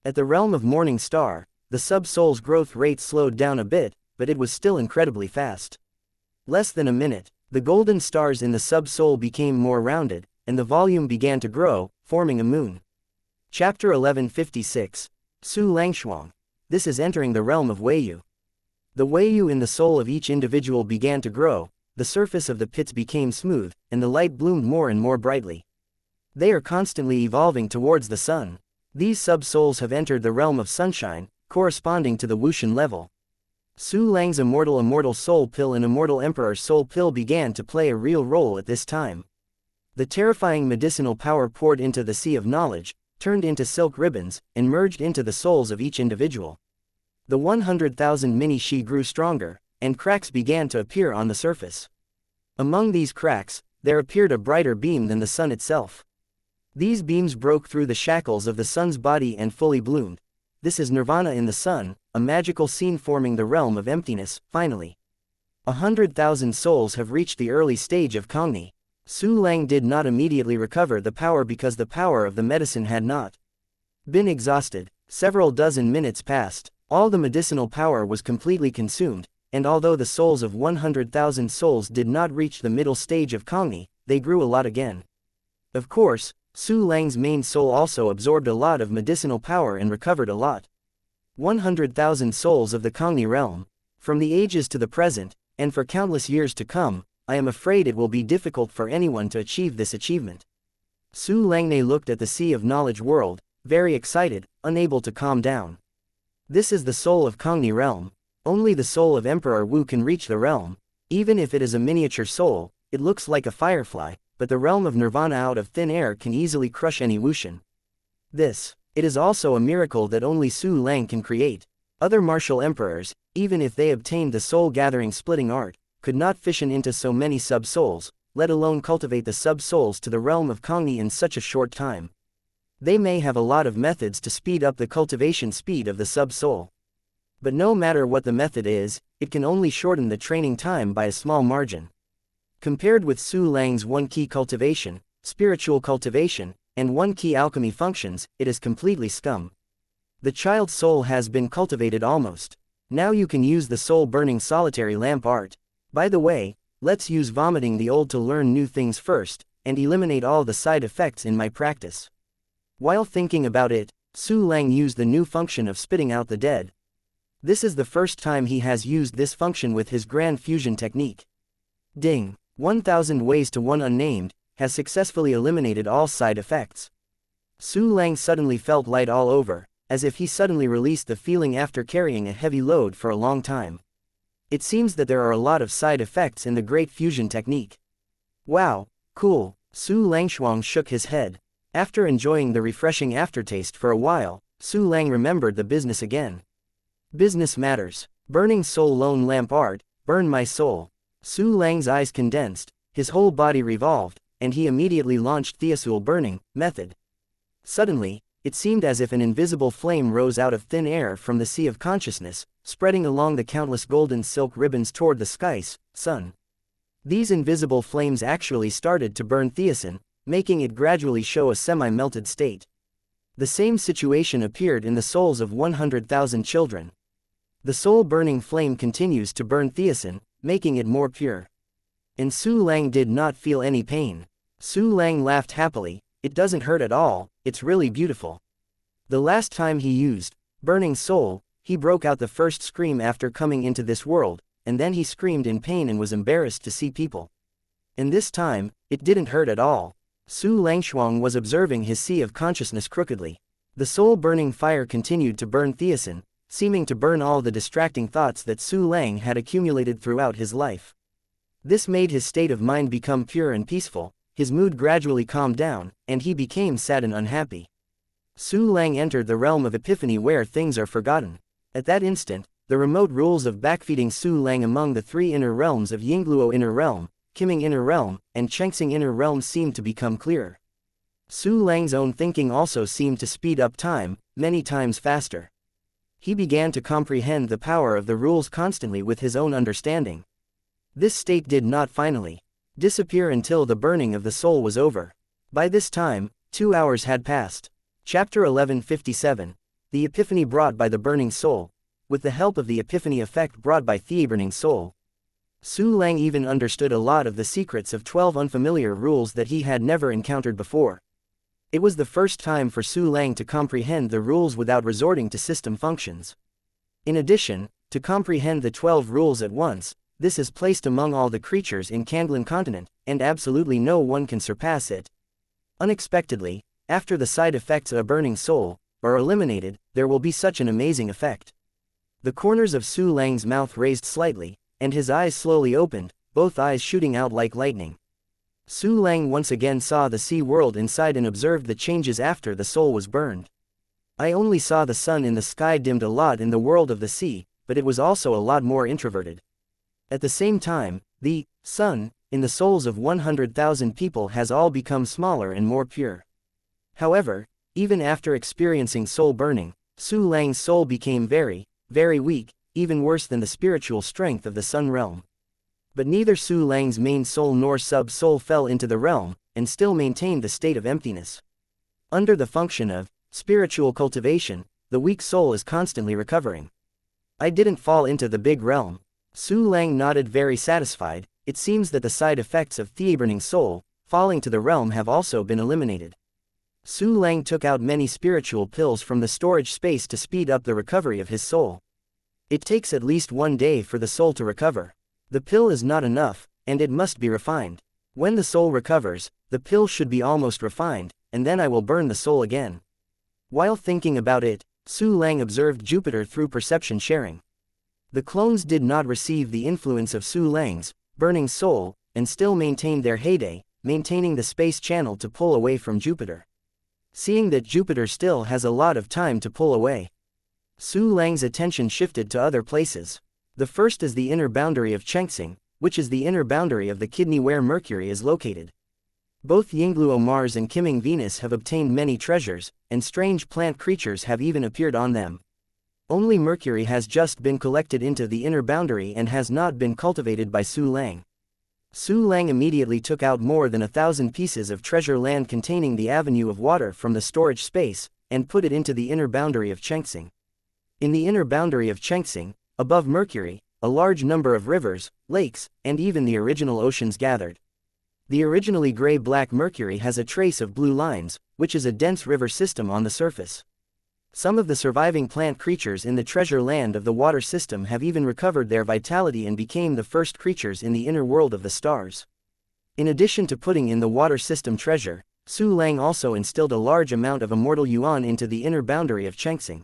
At the realm of Morning Star, the sub-soul's growth rate slowed down a bit, but it was still incredibly fast. Less than a minute, the golden stars in the sub-soul became more rounded, and the volume began to grow, forming a moon. Chapter 1156. Su Langshuang. This is entering the realm of Weiyu. The Weiyu in the soul of each individual began to grow, the surface of the pits became smooth, and the light bloomed more and more brightly. They are constantly evolving towards the sun. These sub-souls have entered the realm of sunshine, corresponding to the Wushan level. Su Lang's Immortal Soul Pill and Immortal Emperor Soul Pill began to play a real role at this time. The terrifying medicinal power poured into the sea of knowledge, turned into silk ribbons, and merged into the souls of each individual. The 100,000 mini-shi grew stronger, and cracks began to appear on the surface. Among these cracks, there appeared a brighter beam than the sun itself. These beams broke through the shackles of the sun's body and fully bloomed. This is nirvana in the sun, a magical scene forming the realm of emptiness, finally. 100,000 souls have reached the early stage of Kongni. Su Lang did not immediately recover the power because the power of the medicine had not been exhausted. Several dozen minutes passed, all the medicinal power was completely consumed, and although the souls of 100,000 souls did not reach the middle stage of Kongni, they grew a lot again. Of course, Su Lang's main soul also absorbed a lot of medicinal power and recovered a lot. 100,000 souls of the Kongni realm. From the ages to the present, and for countless years to come, I am afraid it will be difficult for anyone to achieve this achievement. Su Langne looked at the sea of knowledge world, very excited, unable to calm down. This is the soul of Kongni realm. Only the soul of Emperor Wu can reach the realm. Even if it is a miniature soul, it looks like a firefly, but the realm of nirvana out of thin air can easily crush any Wushan. It is also a miracle that only Su Lang can create. Other martial emperors, even if they obtained the soul-gathering splitting art, could not fission into so many sub-souls, let alone cultivate the sub-souls to the realm of Kongni in such a short time. They may have a lot of methods to speed up the cultivation speed of the sub-soul. But no matter what the method is, it can only shorten the training time by a small margin. Compared with Su Lang's one-key cultivation, spiritual cultivation, and one-key alchemy functions, it is completely scum. The child soul has been cultivated almost. Now you can use the soul-burning solitary lamp art. By the way, let's use vomiting the old to learn new things first, and eliminate all the side effects in my practice. While thinking about it, Su Lang used the new function of spitting out the dead. This is the first time he has used this function with his grand fusion technique. Ding! 1000 ways to one unnamed, has successfully eliminated all side effects. Su Lang suddenly felt light all over, as if he suddenly released the feeling after carrying a heavy load for a long time. It seems that there are a lot of side effects in the great fusion technique. Wow, cool, Su Langshuang shook his head. After enjoying the refreshing aftertaste for a while, Su Lang remembered the business again. Business matters. Burning soul lone lamp art, burn my soul. Su Lang's eyes condensed, his whole body revolved, and he immediately launched Thiosul burning method. Suddenly, it seemed as if an invisible flame rose out of thin air from the sea of consciousness, spreading along the countless golden silk ribbons toward the skies, sun. These invisible flames actually started to burn Thiosun, making it gradually show a semi-melted state. The same situation appeared in the souls of 100,000 children. The soul-burning flame continues to burn Thiosun, making it more pure. And Su Lang did not feel any pain. Su Lang laughed happily, it doesn't hurt at all, it's really beautiful. The last time he used burning soul, he broke out the first scream after coming into this world, and then he screamed in pain and was embarrassed to see people. And this time, it didn't hurt at all. Su Langshuang was observing his sea of consciousness crookedly. The soul-burning fire continued to burn Thiosun, seeming to burn all the distracting thoughts that Su Lang had accumulated throughout his life. This made his state of mind become pure and peaceful, his mood gradually calmed down, and he became sad and unhappy. Su Lang entered the realm of epiphany where things are forgotten. At that instant, the remote rules of backfeeding Su Lang among the three inner realms of Yingluo Inner Realm, Qiming Inner Realm, and Chengxing Inner Realm seemed to become clearer. Su Lang's own thinking also seemed to speed up time, many times faster. He began to comprehend the power of the rules constantly with his own understanding. This state did not finally disappear until the burning of the soul was over. By this time, 2 hours had passed. Chapter 1157. The Epiphany brought by the burning soul. With the help of the epiphany effect brought by the burning soul, Su Lang even understood a lot of the secrets of 12 unfamiliar rules that he had never encountered before. It was the first time for Su Lang to comprehend the rules without resorting to system functions. In addition, to comprehend the 12 rules at once, this is placed among all the creatures in Kanglan continent, and absolutely no one can surpass it. Unexpectedly, after the side effects of a burning soul are eliminated, there will be such an amazing effect. The corners of Su Lang's mouth raised slightly, and his eyes slowly opened, both eyes shooting out like lightning. Su Lang once again saw the sea world inside and observed the changes after the soul was burned. I only saw the sun in the sky dimmed a lot in the world of the sea, but it was also a lot more introverted. At the same time, the sun, in the souls of 100,000 people has all become smaller and more pure. However, even after experiencing soul burning, Su Lang's soul became very, very weak, even worse than the spiritual strength of the sun realm. But neither Su Lang's main soul nor sub-soul fell into the realm, and still maintained the state of emptiness. Under the function of spiritual cultivation, the weak soul is constantly recovering. I didn't fall into the big realm. Su Lang nodded very satisfied. It seems that the side effects of the burning soul, falling to the realm have also been eliminated. Su Lang took out many spiritual pills from the storage space to speed up the recovery of his soul. It takes at least 1 day for the soul to recover. The pill is not enough, and it must be refined. When the soul recovers, the pill should be almost refined, and then I will burn the soul again. While thinking about it, Su Lang observed Jupiter through perception sharing. The clones did not receive the influence of Su Lang's burning soul, and still maintained their heyday, maintaining the space channel to pull away from Jupiter. Seeing that Jupiter still has a lot of time to pull away, Su Lang's attention shifted to other places. The first is the inner boundary of Chengxing, which is the inner boundary of the kidney where Mercury is located. Both Yingluo Mars and Qiming Venus have obtained many treasures, and strange plant creatures have even appeared on them. Only Mercury has just been collected into the inner boundary and has not been cultivated by Su Lang. Su Lang immediately took out more than 1,000 pieces of treasure land containing the avenue of water from the storage space, and put it into the inner boundary of Chengxing. In the inner boundary of Chengxing, above Mercury, a large number of rivers, lakes, and even the original oceans gathered. The originally gray-black Mercury has a trace of blue lines, which is a dense river system on the surface. Some of the surviving plant creatures in the treasure land of the water system have even recovered their vitality and became the first creatures in the inner world of the stars. In addition to putting in the water system treasure, Su Lang also instilled a large amount of immortal yuan into the inner boundary of Chengxing.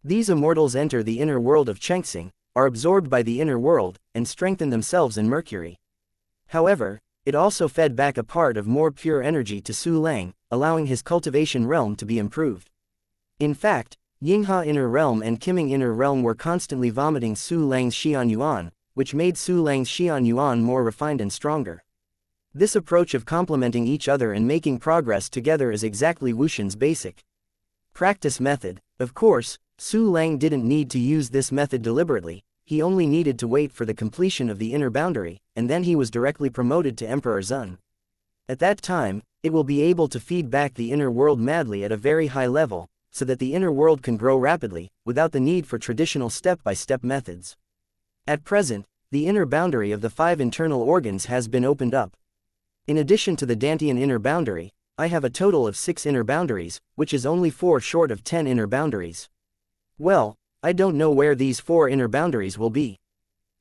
These immortals enter the inner world of Chengxing, are absorbed by the inner world, and strengthen themselves in Mercury. However, it also fed back a part of more pure energy to Su Lang, allowing his cultivation realm to be improved. In fact, Yinghe Inner Realm and Qiming Inner Realm were constantly vomiting Su Lang's Xian Yuan, which made Su Lang's Xian Yuan more refined and stronger. This approach of complementing each other and making progress together is exactly Wuxian's basic practice method. Of course, Su Lang didn't need to use this method deliberately, he only needed to wait for the completion of the inner boundary, and then he was directly promoted to Emperor Zun. At that time, it will be able to feed back the inner world madly at a very high level, so that the inner world can grow rapidly, without the need for traditional step-by-step methods. At present, the inner boundary of the 5 internal organs has been opened up. In addition to the Dantian inner boundary, I have a total of 6 inner boundaries, which is only 4 short of 10 inner boundaries. Well, I don't know where these 4 inner boundaries will be.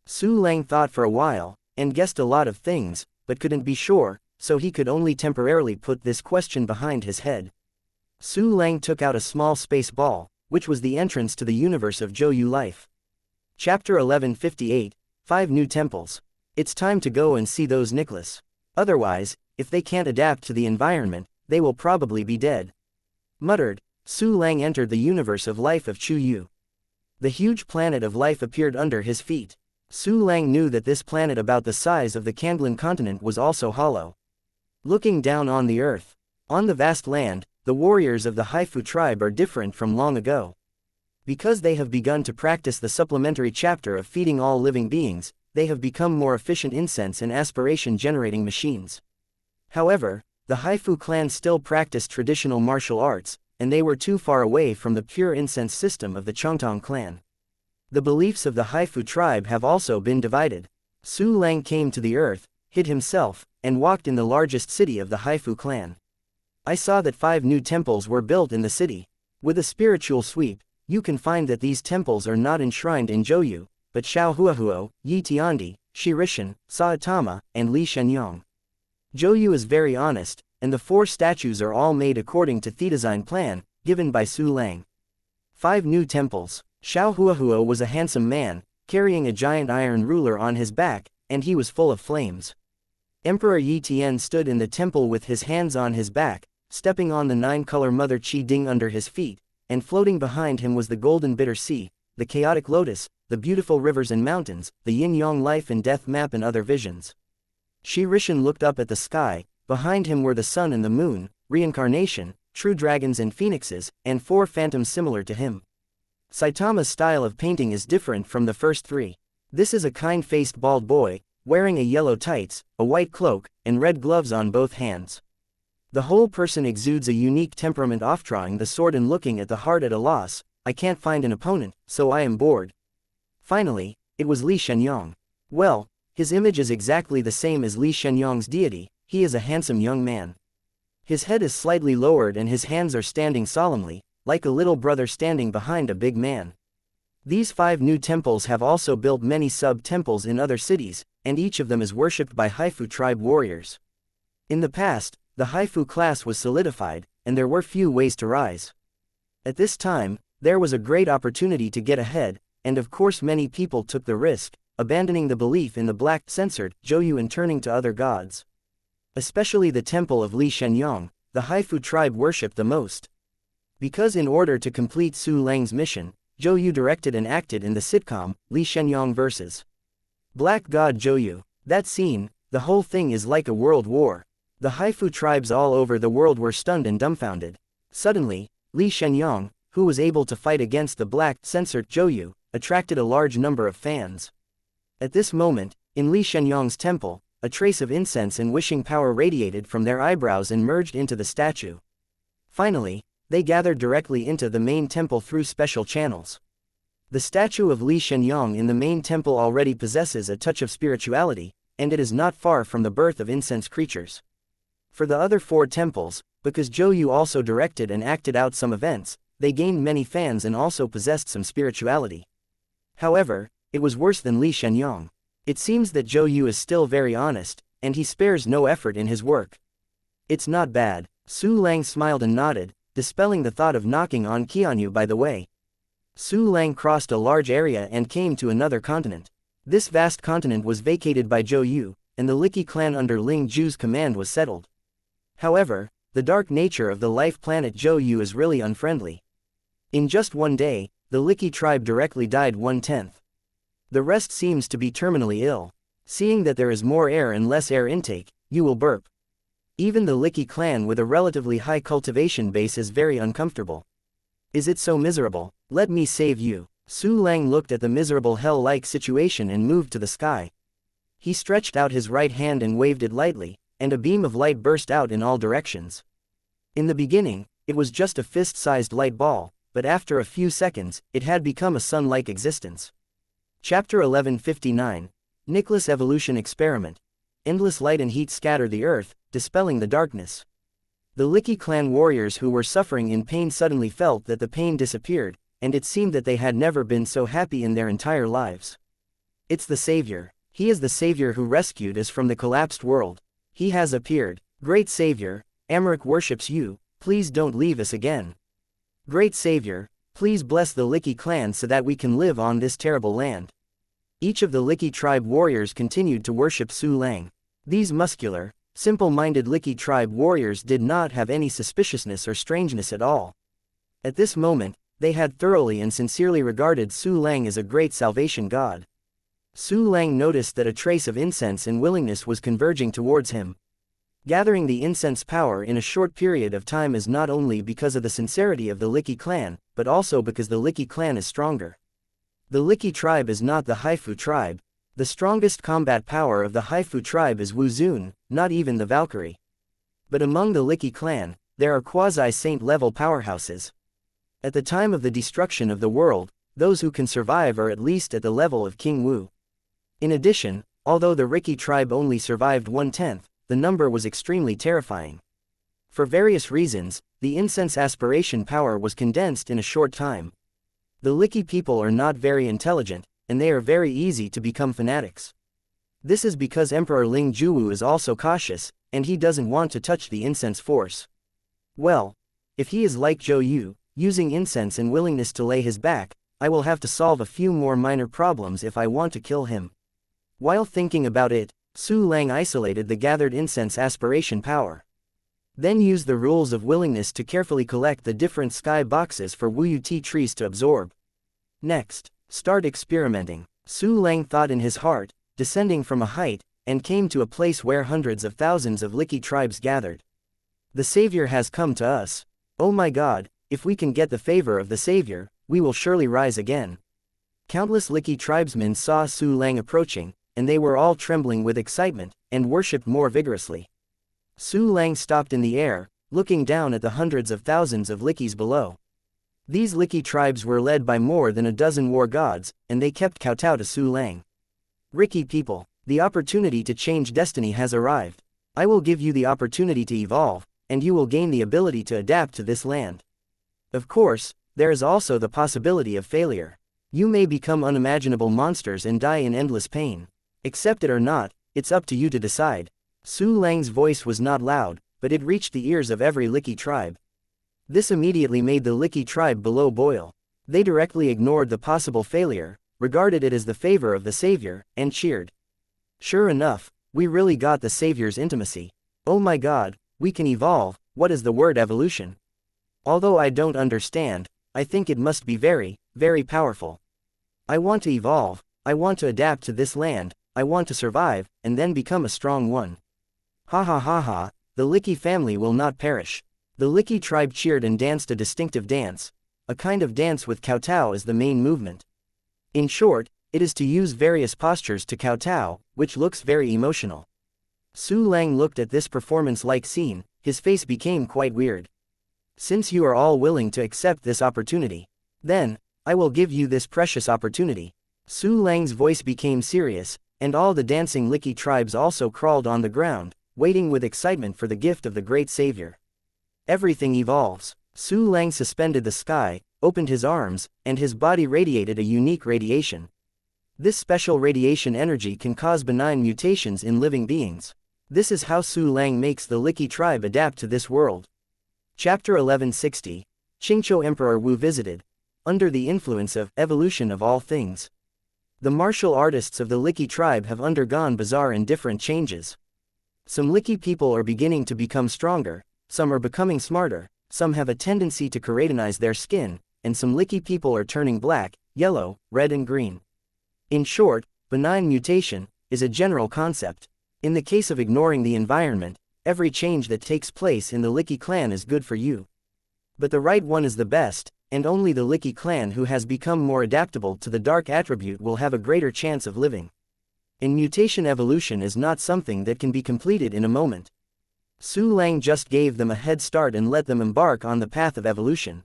Su Lang thought for a while, and guessed a lot of things, but couldn't be sure, so he could only temporarily put this question behind his head. Su Lang took out a small space ball, which was the entrance to the universe of Zhou life. Chapter 1158, 5 New Temples. It's time to go and see those Nicholas. Otherwise, if they can't adapt to the environment, they will probably be dead. Muttered, Su Lang entered the universe of life of Chu Yu. The huge planet of life appeared under his feet. Su Lang knew that this planet about the size of the Kanglan continent was also hollow. Looking down on the earth, on the vast land, the warriors of the Haifu tribe are different from long ago. Because they have begun to practice the supplementary chapter of feeding all living beings, they have become more efficient incense and aspiration-generating machines. However, the Haifu clan still practiced traditional martial arts, and they were too far away from the pure incense system of the Chongtong clan. The beliefs of the Haifu tribe have also been divided. Su Lang came to the earth, hid himself, and walked in the largest city of the Haifu clan. I saw that 5 new temples were built in the city. With a spiritual sweep, you can find that these temples are not enshrined in Zhou, but Shaohuahuo, Yi Tiandi, Shirishan, Saitama, and Li Shenyang. Zhou is very honest, and the 4 statues are all made according to the design plan, given by Su Lang. 5 new temples. Shaohuahuo was a handsome man, carrying a giant iron ruler on his back, and he was full of flames. Emperor Yi Tian stood in the temple with his hands on his back, stepping on the 9-color Mother Qi Ding under his feet, and floating behind him was the golden bitter sea, the chaotic lotus, the beautiful rivers and mountains, the yin-yang life and death map and other visions. Shirishan looked up at the sky, behind him were the sun and the moon, reincarnation, true dragons and phoenixes, and 4 phantoms similar to him. Saitama's style of painting is different from the first 3. This is a kind-faced bald boy, wearing a yellow tights, a white cloak, and red gloves on both hands. The whole person exudes a unique temperament, off-drawing the sword and looking at the heart at a loss. I can't find an opponent, so I am bored. Finally, it was Li Shenyang. Well, his image is exactly the same as Li Shenyang's deity. He is a handsome young man. His head is slightly lowered and his hands are standing solemnly, like a little brother standing behind a big man. These 5 new temples have also built many sub-temples in other cities, and each of them is worshipped by Haifu tribe warriors. In the past, the Haifu class was solidified, and there were few ways to rise. At this time, there was a great opportunity to get ahead, and of course many people took the risk, abandoning the belief in the black, censored, Zhou and turning to other gods. Especially the temple of Li Shenyang, the Haifu tribe worshipped the most. Because in order to complete Su Lang's mission, Zhou directed and acted in the sitcom, Li Shenyang vs. Black God Zhou. That scene, the whole thing is like a world war. The Haifu tribes all over the world were stunned and dumbfounded. Suddenly, Li Shenyang, who was able to fight against the black, censored Zhou, attracted a large number of fans. At this moment, in Li Shenyang's temple, a trace of incense and wishing power radiated from their eyebrows and merged into the statue. Finally, they gathered directly into the main temple through special channels. The statue of Li Shenyang in the main temple already possesses a touch of spirituality, and it is not far from the birth of incense creatures. For the other 4 temples, because Zhou also directed and acted out some events, they gained many fans and also possessed some spirituality. However, it was worse than Li Shenyang. It seems that Zhou is still very honest, and he spares no effort in his work. It's not bad. Su Lang smiled and nodded, dispelling the thought of knocking on Qianyu by the way. Su Lang crossed a large area and came to another continent. This vast continent was vacated by Zhou, and the Liki clan under Ling Ju's command was settled. However, the dark nature of the life planet Zhou is really unfriendly. In just one day, the Licky tribe directly died 1/10. The rest seems to be terminally ill. Seeing that there is more air and less air intake, you will burp. Even the Licky clan with a relatively high cultivation base is very uncomfortable. Is it so miserable? Let me save you. Su Lang looked at the miserable hell-like situation and moved to the sky. He stretched out his right hand and waved it lightly, and a beam of light burst out in all directions. In the beginning, it was just a fist-sized light ball, but after a few seconds, it had become a sun-like existence. Chapter 1159. Nicholas Evolution Experiment. Endless light and heat scatter the earth, dispelling the darkness. The Licky clan warriors who were suffering in pain suddenly felt that the pain disappeared, and it seemed that they had never been so happy in their entire lives. It's the Savior. He is the Savior who rescued us from the collapsed world. He has appeared. Great Savior, Amrik worships you, please don't leave us again. Great Savior, please bless the Licky clan so that we can live on this terrible land. Each of the Licky tribe warriors continued to worship Su Lang. These muscular, simple-minded Licky tribe warriors did not have any suspiciousness or strangeness at all. At this moment, they had thoroughly and sincerely regarded Su Lang as a great salvation god. Su Lang noticed that a trace of incense and willingness was converging towards him. Gathering the incense power in a short period of time is not only because of the sincerity of the Licky clan, but also because the Licky clan is stronger. The Licky tribe is not the Haifu tribe. The strongest combat power of the Haifu tribe is Wu Zun, not even the Valkyrie. But among the Licky clan, there are quasi-saint level powerhouses. At the time of the destruction of the world, those who can survive are at least at the level of King Wu. In addition, although the Licky tribe only survived 1/10, the number was extremely terrifying. For various reasons, the incense aspiration power was condensed in a short time. The Licky people are not very intelligent, and they are very easy to become fanatics. This is because Emperor Ling Juwu is also cautious, and he doesn't want to touch the incense force. Well, if he is like Zhou Yu, using incense and willingness to lay his back, I will have to solve a few more minor problems if I want to kill him. While thinking about it, Su Lang isolated the gathered incense aspiration power. Then used the rules of willingness to carefully collect the different sky boxes for Wuyu tea trees to absorb. Next, start experimenting. Su Lang thought in his heart, descending from a height, and came to a place where hundreds of thousands of Licky tribes gathered. The Savior has come to us. Oh my God, if we can get the favor of the Savior, we will surely rise again. Countless Licky tribesmen saw Su Lang approaching, and they were all trembling with excitement, and worshipped more vigorously. Su Lang stopped in the air, looking down at the hundreds of thousands of Lickys below. These Licky tribes were led by more than a dozen war gods, and they kept kowtow to Su Lang. Ricky people, the opportunity to change destiny has arrived. I will give you the opportunity to evolve, and you will gain the ability to adapt to this land. Of course, there is also the possibility of failure. You may become unimaginable monsters and die in endless pain. Accept it or not, it's up to you to decide. Su Lang's voice was not loud, but it reached the ears of every Licky tribe. This immediately made the Licky tribe below boil. They directly ignored the possible failure, regarded it as the favor of the Savior, and cheered. Sure enough, we really got the Savior's intimacy. Oh my God, we can evolve. What is the word evolution? Although I don't understand, I think it must be very, very powerful. I want to evolve, I want to adapt to this land, I want to survive, and then become a strong one. Ha ha ha ha, the Licky family will not perish. The Licky tribe cheered and danced a distinctive dance, a kind of dance with kowtow as the main movement. In short, it is to use various postures to kowtow, which looks very emotional. Su Lang looked at this performance-like scene, his face became quite weird. Since you are all willing to accept this opportunity, then, I will give you this precious opportunity. Su Lang's voice became serious, and all the dancing Licky tribes also crawled on the ground, waiting with excitement for the gift of the great Savior. Everything evolves. Su Lang suspended the sky, opened his arms, and his body radiated a unique radiation. This special radiation energy can cause benign mutations in living beings. This is how Su Lang makes the Licky tribe adapt to this world. Chapter 1160. Qingzhou Emperor Wu visited. Under the influence of evolution of all things. The martial artists of the Licky tribe have undergone bizarre and different changes. Some Licky people are beginning to become stronger, some are becoming smarter, some have a tendency to keratinize their skin, and some licky people are turning black, yellow, red and green. In short, benign mutation is a general concept. In the case of ignoring the environment, every change that takes place in the Licky clan is good for you. But the right one is the best, and only the Licky clan who has become more adaptable to the dark attribute will have a greater chance of living. In mutation, evolution is not something that can be completed in a moment. Su Lang just gave them a head start and let them embark on the path of evolution.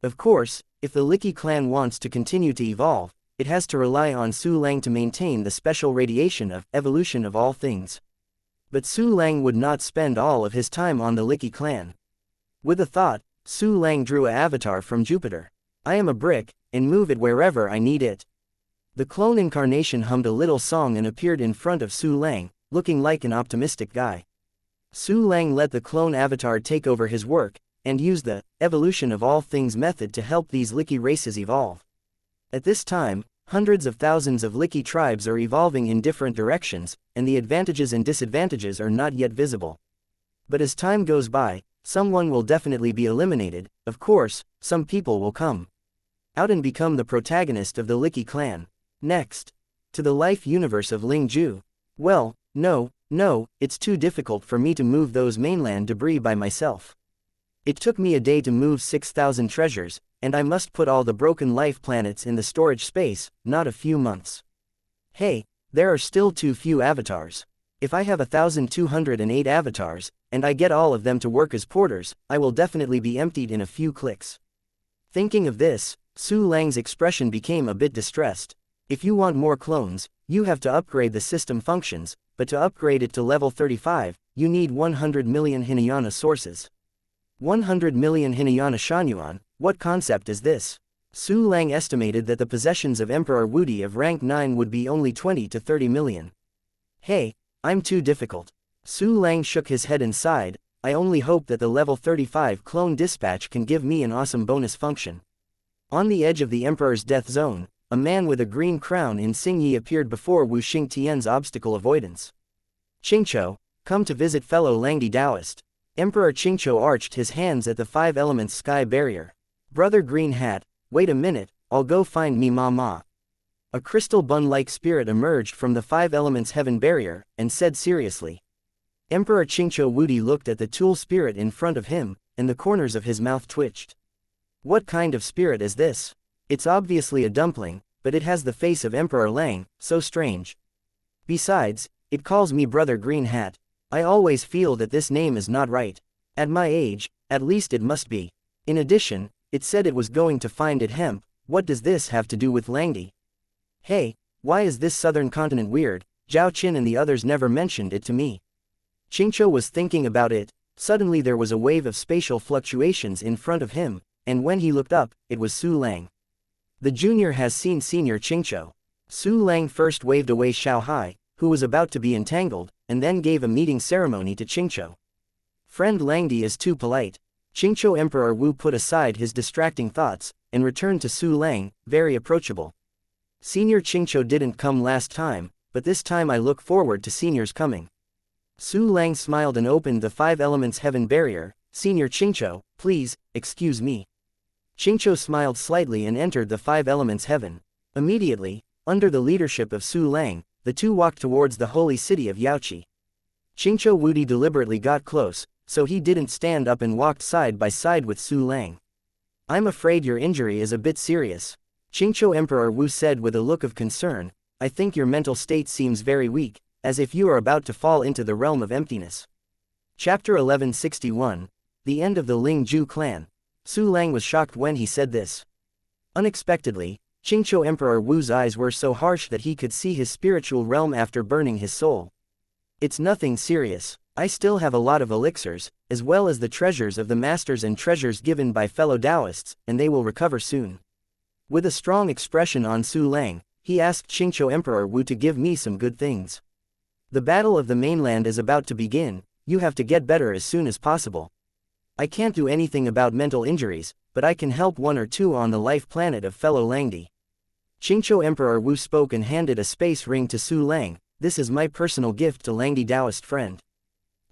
Of course, if the Licky clan wants to continue to evolve, it has to rely on Su Lang to maintain the special radiation of evolution of all things. But Su Lang would not spend all of his time on the Licky clan. With a thought, Su Lang drew an avatar from Jupiter. I am a brick, and move it wherever I need it. The clone incarnation hummed a little song and appeared in front of Su Lang, looking like an optimistic guy. Su Lang let the clone avatar take over his work, and used the evolution of all things method to help these Licky races evolve. At this time, hundreds of thousands of Licky tribes are evolving in different directions, and the advantages and disadvantages are not yet visible. But as time goes by, someone will definitely be eliminated. Of course, some people will come out and become the protagonist of the Licky clan. Next, to the life universe of Ling Ju. Well, no, it's too difficult for me to move those mainland debris by myself. It took me a day to move 6,000 treasures, and I must put all the broken life planets in the storage space, not a few months. Hey, there are still too few avatars. If I have 1,208 avatars, and I get all of them to work as porters, I will definitely be emptied in a few clicks. Thinking of this, Su Lang's expression became a bit distressed. If you want more clones, you have to upgrade the system functions, but to upgrade it to level 35, you need 100 million Hinayana sources. 100 million Hinayana Shanyuan, what concept is this? Su Lang estimated that the possessions of Emperor Wudi of rank 9 would be only 20 to 30 million. Hey, I'm too difficult. Su Lang shook his head and sighed. I only hope that the level 35 clone dispatch can give me an awesome bonus function. On the edge of the Emperor's death zone, a man with a green crown in Xingyi appeared before Wu Xingtian's obstacle avoidance. Qingqiu, come to visit fellow Langdi Taoist. Emperor Qingqiu arched his hands at the 5 elements sky barrier. Brother Green Hat, wait a minute, I'll go find me mama. A crystal bun-like spirit emerged from the 5 elements heaven barrier, and said seriously. Emperor Qingqiu Wudi looked at the tool spirit in front of him, and the corners of his mouth twitched. What kind of spirit is this? It's obviously a dumpling, but it has the face of Emperor Lang, so strange. Besides, it calls me Brother Green Hat. I always feel that this name is not right. At my age, at least it must be. In addition, it said it was going to find it hemp. What does this have to do with Langdi? Hey, why is this southern continent weird? Zhao Qin and the others never mentioned it to me. Qingqiu was thinking about it. Suddenly there was a wave of spatial fluctuations in front of him, and when he looked up, it was Su Lang. The junior has seen senior Qingqiu. Su Lang first waved away Xiao Hai, who was about to be entangled, and then gave a meeting ceremony to Qingqiu. Friend Langdi is too polite. Qingqiu Emperor Wu put aside his distracting thoughts, and returned to Su Lang, very approachable. Senior Qingqiu didn't come last time, but this time I look forward to senior's coming. Su Lang smiled and opened the 5 elements heaven barrier. Senior Qingqiu, please, excuse me. Qingqiu smiled slightly and entered the 5 elements heaven. Immediately, under the leadership of Su Lang, the two walked towards the holy city of Yaoqi. Qingqiu Wudi deliberately got close, so he didn't stand up and walked side by side with Su Lang. I'm afraid your injury is a bit serious. Qingqiu Emperor Wu said with a look of concern. I think your mental state seems very weak, as if you are about to fall into the realm of emptiness. Chapter 1161. The End of the Ling Ju Clan. Su Lang was shocked when he said this. Unexpectedly, Qingqiu Emperor Wu's eyes were so harsh that he could see his spiritual realm after burning his soul. It's nothing serious. I still have a lot of elixirs, as well as the treasures of the masters and treasures given by fellow Taoists, and they will recover soon. With a strong expression on Su Lang, he asked Qingqiu Emperor Wu to give me some good things. The battle of the mainland is about to begin. You have to get better as soon as possible. I can't do anything about mental injuries, but I can help 1 or 2 on the life planet of fellow Langdi. Qingqiu Emperor Wu spoke and handed a space ring to Su Lang. This is my personal gift to Langdi Taoist friend.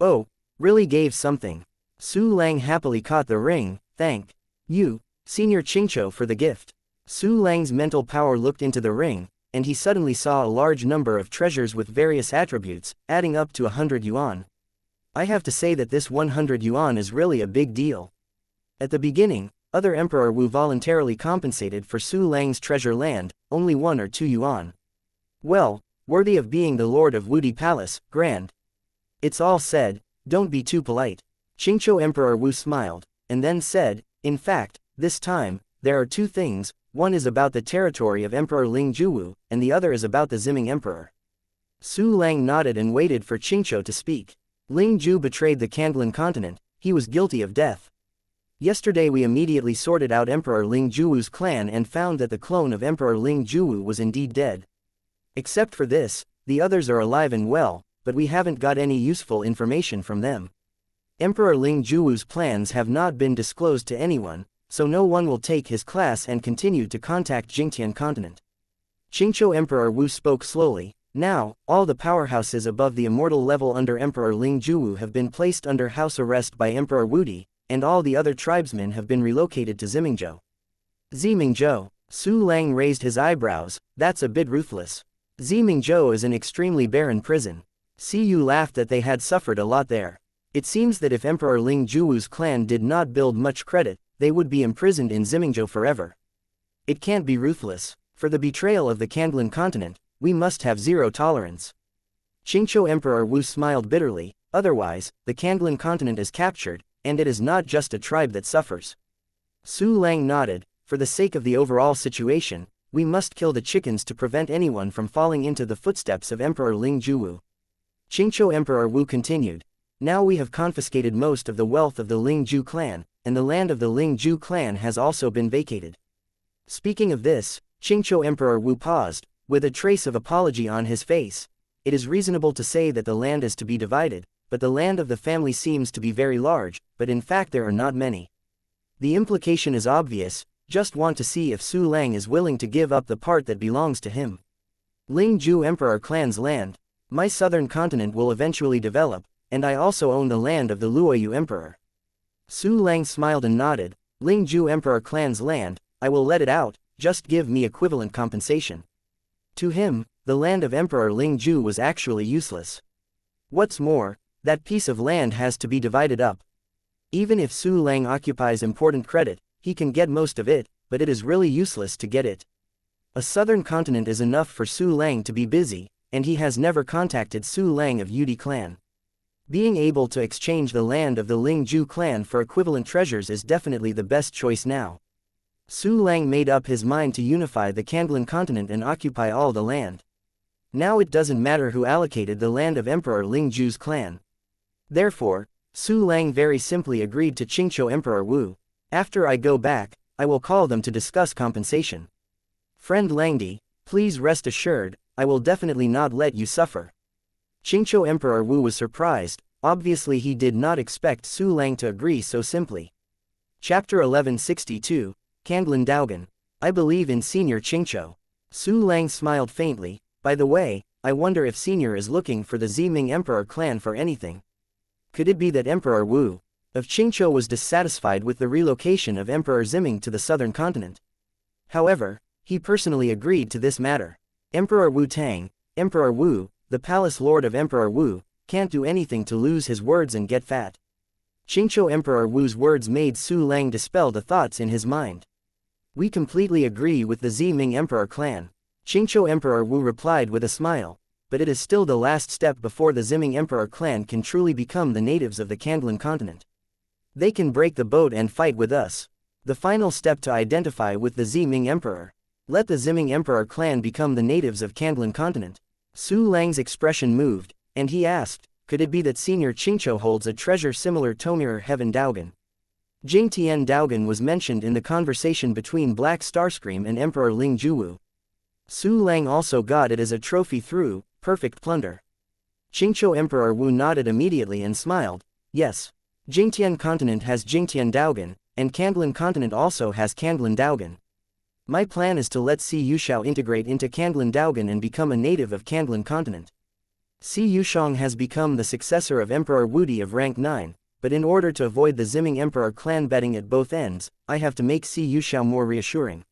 Oh, really gave something. Su Lang happily caught the ring. Thank you. Senior Qingqiu for the gift. Su Lang's mental power looked into the ring, and he suddenly saw a large number of treasures with various attributes, adding up to 100 yuan. I have to say that this 100 yuan is really a big deal. At the beginning, other Emperor Wu voluntarily compensated for Su Lang's treasure land, only 1 or 2 yuan. Well, worthy of being the lord of Wudi Palace, grand. It's all said, don't be too polite. Qingqiu Emperor Wu smiled, and then said, in fact, this time, there are 2 things, one is about the territory of Emperor Ling Juwu, and the other is about the Ziming Emperor. Su Lang nodded and waited for Qingqiu to speak. Ling Ju betrayed the Kandlin continent, he was guilty of death. Yesterday we immediately sorted out Emperor Ling Juwu's clan and found that the clone of Emperor Ling Juwu was indeed dead. Except for this, the others are alive and well, but we haven't got any useful information from them. Emperor Ling Juwu's plans have not been disclosed to anyone, so no one will take his class and continue to contact Jingtian continent. Qingqiu Emperor Wu spoke slowly. Now, all the powerhouses above the immortal level under Emperor Ling Juwu have been placed under house arrest by Emperor Wudi, and all the other tribesmen have been relocated to Zimingzhou. Zimingzhou. Su Lang raised his eyebrows, that's a bit ruthless. Zimingzhou is an extremely barren prison. Siyu laughed that they had suffered a lot there. It seems that if Emperor Ling Juwu's clan did not build much credit, they would be imprisoned in Zimingzhou forever. It can't be ruthless. For the betrayal of the Kandlin continent, we must have zero tolerance. Qingqiu Emperor Wu smiled bitterly, otherwise, the Kandlin continent is captured, and it is not just a tribe that suffers. Su Lang nodded, for the sake of the overall situation, we must kill the chickens to prevent anyone from falling into the footsteps of Emperor Ling Juwu. Qingqiu Emperor Wu continued. Now we have confiscated most of the wealth of the Ling Ju clan, and the land of the Ling Ju clan has also been vacated. Speaking of this, Qingqiu Emperor Wu paused, with a trace of apology on his face. It is reasonable to say that the land is to be divided, but the land of the family seems to be very large, but in fact there are not many. The implication is obvious, just want to see if Su Lang is willing to give up the part that belongs to him. Ling Ju Emperor clan's land. My southern continent will eventually develop, and I also own the land of the Luoyu Emperor. Su Lang smiled and nodded. Ling Ju Emperor clan's land, I will let it out, just give me equivalent compensation. To him, the land of Emperor Ling Ju was actually useless. What's more, that piece of land has to be divided up. Even if Su Lang occupies important credit, he can get most of it, but it is really useless to get it. A southern continent is enough for Su Lang to be busy, and he has never contacted Su Lang of Yudi clan. Being able to exchange the land of the Ling Ju clan for equivalent treasures is definitely the best choice now. Su Lang made up his mind to unify the Kandlin continent and occupy all the land. Now it doesn't matter who allocated the land of Emperor Ling Ju's clan. Therefore, Su Lang very simply agreed to Qingqiu Emperor Wu. After I go back, I will call them to discuss compensation. Friend Langdi, please rest assured, I will definitely not let you suffer. Qingqiu Emperor Wu was surprised, obviously he did not expect Su Lang to agree so simply. Chapter 1162, Kandlin Daogan. I believe in Senior Qingqiu. Su Lang smiled faintly. By the way, I wonder if Senior is looking for the Ziming Emperor clan for anything. Could it be that Emperor Wu of Qingqiu was dissatisfied with the relocation of Emperor Ziming to the southern continent? However, he personally agreed to this matter. Emperor Wu Tang, Emperor Wu, the palace lord of Emperor Wu, can't do anything to lose his words and get fat. Qingqiu Emperor Wu's words made Su Lang dispel the thoughts in his mind. We completely agree with the Ziming Emperor clan. Qingqiu Emperor Wu replied with a smile, but it is still the last step before the Ziming Emperor clan can truly become the natives of the Kandlin continent. They can break the boat and fight with us. The final step to identify with the Ziming Emperor. Let the Ziming Emperor clan become the natives of Kandlin continent. Su Lang's expression moved, and he asked, could it be that Senior Qingqiu holds a treasure similar to Mirror Heaven Daogan? Jingtian Daogan was mentioned in the conversation between Black Starscream and Emperor Ling Juwu. Su Lang also got it as a trophy through perfect plunder. Qingqiu Emperor Wu nodded immediately and smiled. Yes. Jingtian continent has Jingtian Daogan, and Kandlin continent also has Kandlin Daogan. My plan is to let Si Yushao integrate into Kandlin Daogan and become a native of Kandlin continent. Si Yushang has become the successor of Emperor Wudi of rank 9, but in order to avoid the Ziming Emperor clan betting at both ends, I have to make Si Yuxiao more reassuring.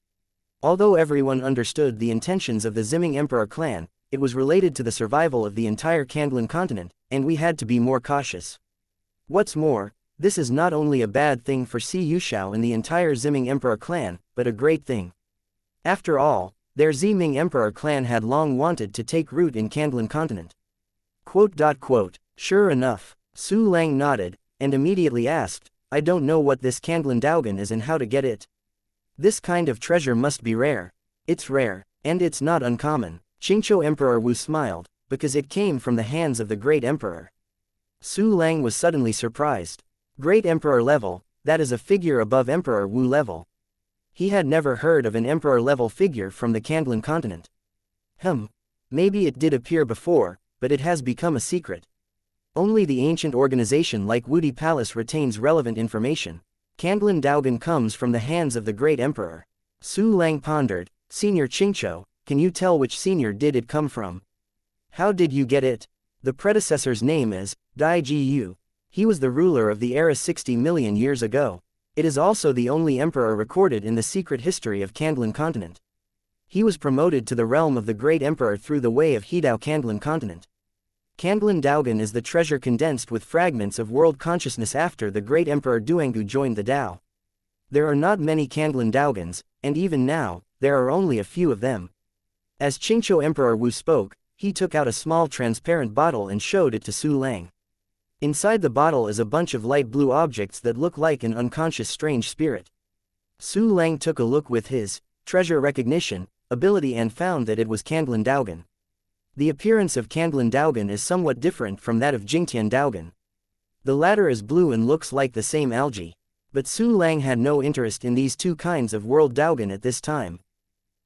Although everyone understood the intentions of the Ziming Emperor clan, it was related to the survival of the entire Kandlan continent, and we had to be more cautious. What's more, this is not only a bad thing for Si Yuxiao and the entire Ziming Emperor clan, but a great thing. After all, their Ziming Emperor clan had long wanted to take root in Kandlan continent. Sure enough, Su Lang nodded, and immediately asked, I don't know what this Kandlan Daogan is and how to get it. This kind of treasure must be rare. It's rare, and it's not uncommon. Qingqiu Emperor Wu smiled, because it came from the hands of the Great Emperor. Su Lang was suddenly surprised. Great Emperor level, that is a figure above Emperor Wu level. He had never heard of an Emperor level figure from the Kandlan continent. Maybe it did appear before, but it has become a secret. Only the ancient organization like Wudi Palace retains relevant information. Kandlan Daogan comes from the hands of the Great Emperor. Su Lang pondered, Senior Qingqiu, can you tell which senior did it come from? How did you get it? The predecessor's name is Dai Ji Yu. He was the ruler of the era 60 million years ago. It is also the only emperor recorded in the secret history of Kandlan continent. He was promoted to the realm of the Great Emperor through the way of Hidao Kandlan continent. Kandlan Daogan is the treasure condensed with fragments of world consciousness after the Great Emperor Duangu joined the Dao. There are not many Kandlan Daogans, and even now, there are only a few of them. As Qingqiu Emperor Wu spoke, he took out a small transparent bottle and showed it to Su Lang. Inside the bottle is a bunch of light blue objects that look like an unconscious strange spirit. Su Lang took a look with his treasure recognition ability and found that it was Kandlan Daogan. The appearance of Kandlan Daogan is somewhat different from that of Jingtian Daogan. The latter is blue and looks like the same algae. But Su Lang had no interest in these two kinds of world Daogan at this time.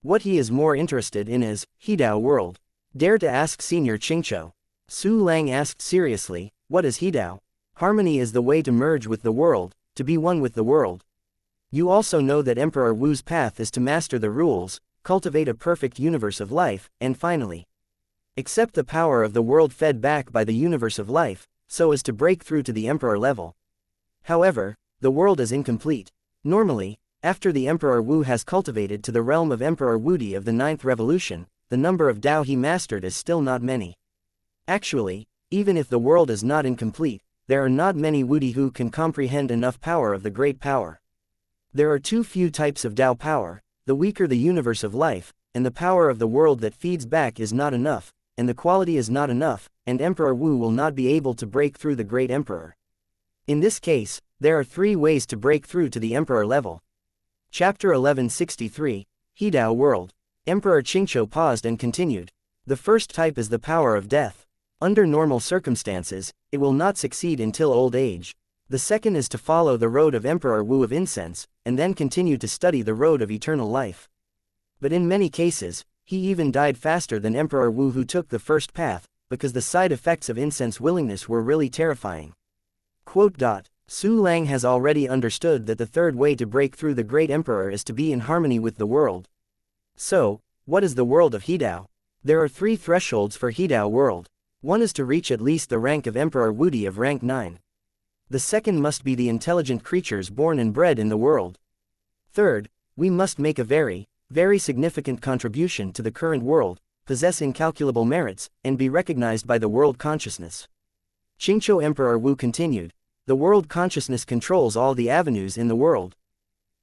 What he is more interested in is Hidao world. Dare to ask Senior Qingqiu. Su Lang asked seriously, what is Hidao? Harmony is the way to merge with the world, to be one with the world. You also know that Emperor Wu's path is to master the rules, cultivate a perfect universe of life, and finally, accept the power of the world fed back by the universe of life, so as to break through to the Emperor level. However, the world is incomplete. Normally, after the Emperor Wu has cultivated to the realm of Emperor Wudi of the 9th Revolution, the number of Dao he mastered is still not many. Actually, even if the world is not incomplete, there are not many Wudi who can comprehend enough power of the great power. There are too few types of Dao power, the weaker the universe of life, and the power of the world that feeds back is not enough, and the quality is not enough, and Emperor Wu will not be able to break through the Great Emperor. In this case, there are 3 ways to break through to the Emperor level. Chapter 1163, Hidao World. Emperor Qingqiu paused and continued. The first type is the power of death. Under normal circumstances, it will not succeed until old age. The second is to follow the road of Emperor Wu of Incense, and then continue to study the road of eternal life. But in many cases, he even died faster than Emperor Wu who took the first path, because the side effects of incense willingness were really terrifying. Su Lang has already understood that the third way to break through the Great Emperor is to be in harmony with the world. So, what is the world of Hidao? There are 3 thresholds for Hidao world. One is to reach at least the rank of Emperor Wudi of rank 9. The second must be the intelligent creatures born and bred in the world. Third, we must make a very, very significant contribution to the current world, possess incalculable merits, and be recognized by the world consciousness. Qingqiu Emperor Wu continued, the world consciousness controls all the avenues in the world.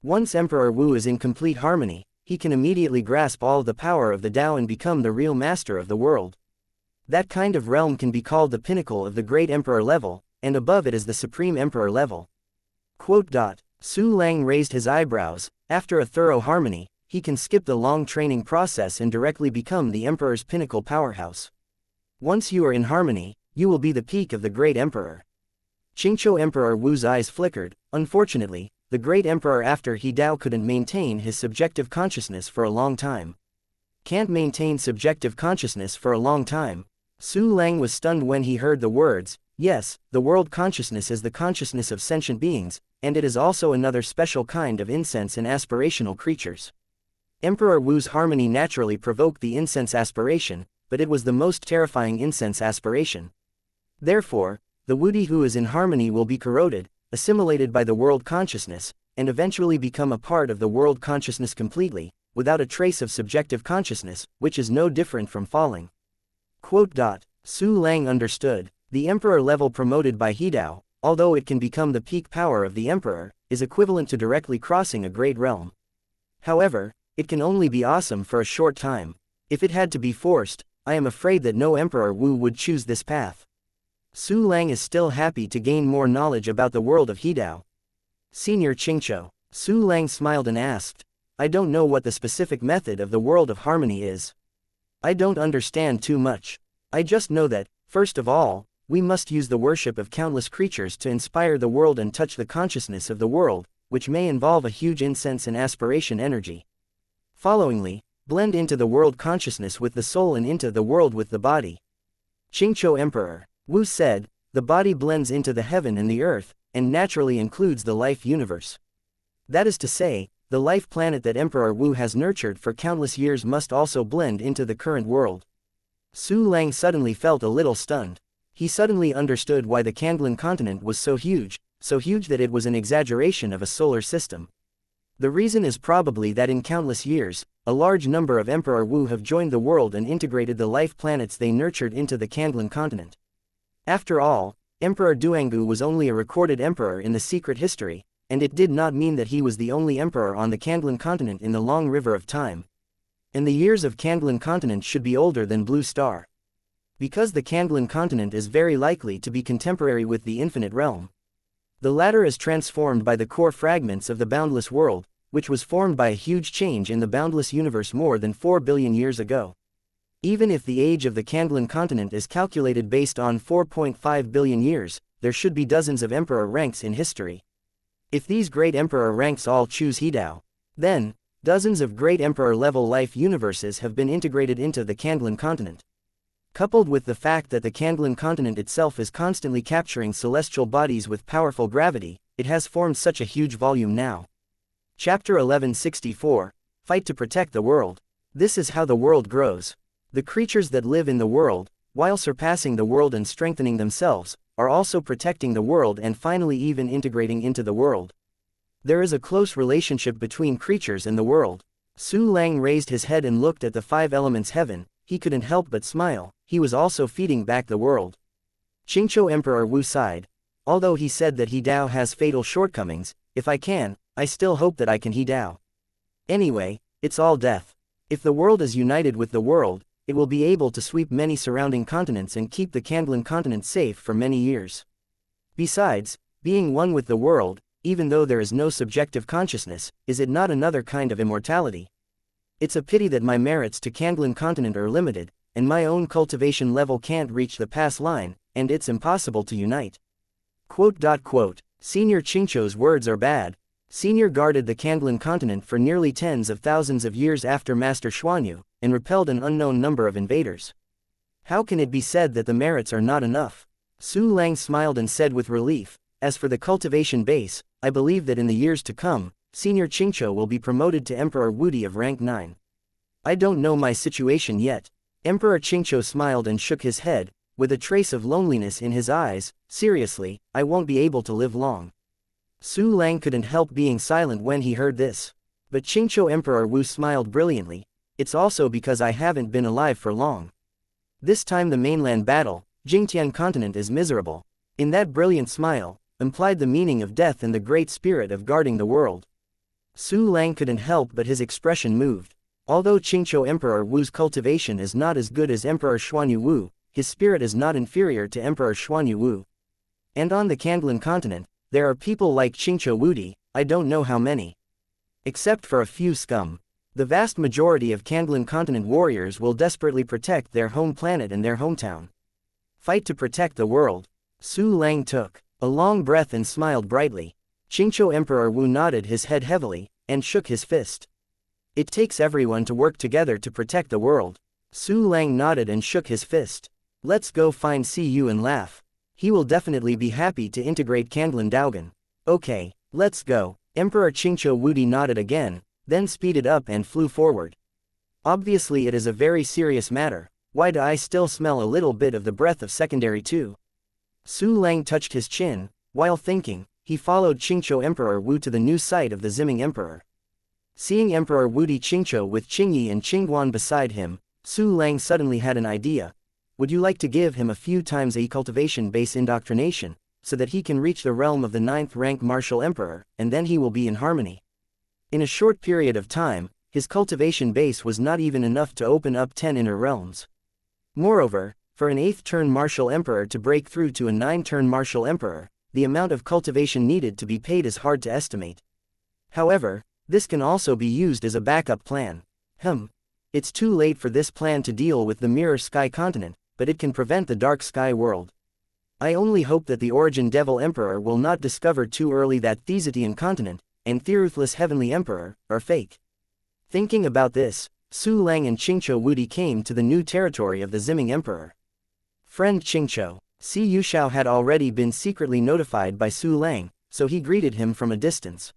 Once Emperor Wu is in complete harmony, he can immediately grasp all the power of the Tao and become the real master of the world. That kind of realm can be called the pinnacle of the Great Emperor level, and above it is the Supreme Emperor level. Su Lang raised his eyebrows. After a thorough harmony, he can skip the long training process and directly become the Emperor's pinnacle powerhouse. Once you are in harmony, you will be the peak of the Great Emperor. Qingqiu Emperor Wu's eyes flickered. Unfortunately, the Great Emperor after Hidao couldn't maintain his subjective consciousness for a long time. Can't maintain subjective consciousness for a long time. Su Lang was stunned when he heard the words, yes, the world consciousness is the consciousness of sentient beings, and it is also another special kind of incense and aspirational creatures. Emperor Wu's harmony naturally provoked the incense aspiration, but it was the most terrifying incense aspiration. Therefore, the Wudi who is in harmony will be corroded, assimilated by the world consciousness, and eventually become a part of the world consciousness completely, without a trace of subjective consciousness, which is no different from falling. Quote. Su Lang understood. The emperor level promoted by Hidao, although it can become the peak power of the emperor, is equivalent to directly crossing a great realm. However, it can only be awesome for a short time. If it had to be forced, I am afraid that no Emperor Wu would choose this path. Su Lang is still happy to gain more knowledge about the world of Hidao. Senior Qingqiu. Su Lang smiled and asked, I don't know what the specific method of the world of harmony is. I don't understand too much. I just know that, first of all, we must use the worship of countless creatures to inspire the world and touch the consciousness of the world, which may involve a huge incense and aspiration energy. Followingly, blend into the world consciousness with the soul and into the world with the body. Qingqiu Emperor Wu said, the body blends into the heaven and the earth, and naturally includes the life universe. That is to say, the life planet that Emperor Wu has nurtured for countless years must also blend into the current world. Su Lang suddenly felt a little stunned. He suddenly understood why the Kanglan continent was so huge that it was an exaggeration of a solar system. The reason is probably that in countless years, a large number of Emperor Wu have joined the world and integrated the life planets they nurtured into the Kanglan continent. After all, Emperor Duangu was only a recorded emperor in the secret history, and it did not mean that he was the only emperor on the Kanglan continent in the long river of time. And the years of Kanglan continent should be older than Blue Star. Because the Kanglan continent is very likely to be contemporary with the infinite realm. The latter is transformed by the core fragments of the boundless world, which was formed by a huge change in the boundless universe more than 4 billion years ago. Even if the age of the Kanglan continent is calculated based on 4.5 billion years, there should be dozens of emperor ranks in history. If these great emperor ranks all choose Hidao, then, dozens of great emperor-level life universes have been integrated into the Kanglan continent. Coupled with the fact that the Kanglan continent itself is constantly capturing celestial bodies with powerful gravity, it has formed such a huge volume now. Chapter 1164, Fight to Protect the World. This is how the world grows. The creatures that live in the world, while surpassing the world and strengthening themselves, are also protecting the world and finally even integrating into the world. There is a close relationship between creatures and the world. Su Lang raised his head and looked at the 5 elements heaven. He couldn't help but smile. He was also feeding back the world. Qingqiu Emperor Wu sighed. Although he said that Hidao has fatal shortcomings, if I can, I still hope that I can Hidao. Anyway, it's all death. If the world is united with the world, it will be able to sweep many surrounding continents and keep the Kanglan continent safe for many years. Besides, being one with the world, even though there is no subjective consciousness, is it not another kind of immortality? It's a pity that my merits to Kanglan continent are limited, and my own cultivation level can't reach the pass line, and it's impossible to unite. Senior Qingqiu's words are bad. Senior guarded the Kanglan continent for nearly tens of thousands of years after Master Xuanyu, and repelled an unknown number of invaders. How can it be said that the merits are not enough? Su Lang smiled and said with relief, as for the cultivation base, I believe that in the years to come, Senior Qingqiu will be promoted to Emperor Wudi of rank 9. I don't know my situation yet. Emperor Qingqiu smiled and shook his head, with a trace of loneliness in his eyes. Seriously, I won't be able to live long. Su Lang couldn't help being silent when he heard this. But Qingqiu Emperor Wu smiled brilliantly. It's also because I haven't been alive for long. This time the mainland battle, Jingtian continent is miserable. In that brilliant smile, implied the meaning of death and the great spirit of guarding the world. Su Lang couldn't help but his expression moved. Although Qingqiu Emperor Wu's cultivation is not as good as Emperor Xuanyu Wu, his spirit is not inferior to Emperor Xuanyu Wu. And on the Kanglan continent, there are people like Qingqiu Wudi, I don't know how many. Except for a few scum. The vast majority of Kanglan continent warriors will desperately protect their home planet and their hometown. Fight to protect the world. Su Lang took a long breath and smiled brightly. Qingqiu Emperor Wu nodded his head heavily, and shook his fist. It takes everyone to work together to protect the world. Su Lang nodded and shook his fist. Let's go find Cu and laugh. He will definitely be happy to integrate Kanglan Daogan. Okay, let's go. Emperor Qingqiu Wudi nodded again, then speeded up and flew forward. Obviously it is a very serious matter. Why do I still smell a little bit of the breath of secondary too? Su Lang touched his chin. While thinking, he followed Qingzhou Emperor Wu to the new site of the Ziming Emperor. Seeing Emperor Wu Di Qingzhou with Qingyi and Qingguan beside him, Su Lang suddenly had an idea. Would you like to give him a few times a cultivation base indoctrination, so that he can reach the realm of the 9th rank martial emperor, and then he will be in harmony? In a short period of time, his cultivation base was not even enough to open up 10 inner realms. Moreover, for an 8th turn martial emperor to break through to a 9-turn martial emperor, the amount of cultivation needed to be paid is hard to estimate. However, this can also be used as a backup plan. It's too late for this plan to deal with the Mirror Sky continent, but it can prevent the Dark Sky world. I only hope that the Origin Devil Emperor will not discover too early that Thesatian continent, and Theruthless Heavenly Emperor, are fake. Thinking about this, Su Lang and Qingzhou Wudi came to the new territory of the Ziming Emperor. Friend Qingzhou, Si Yushao had already been secretly notified by Su Lang, so he greeted him from a distance.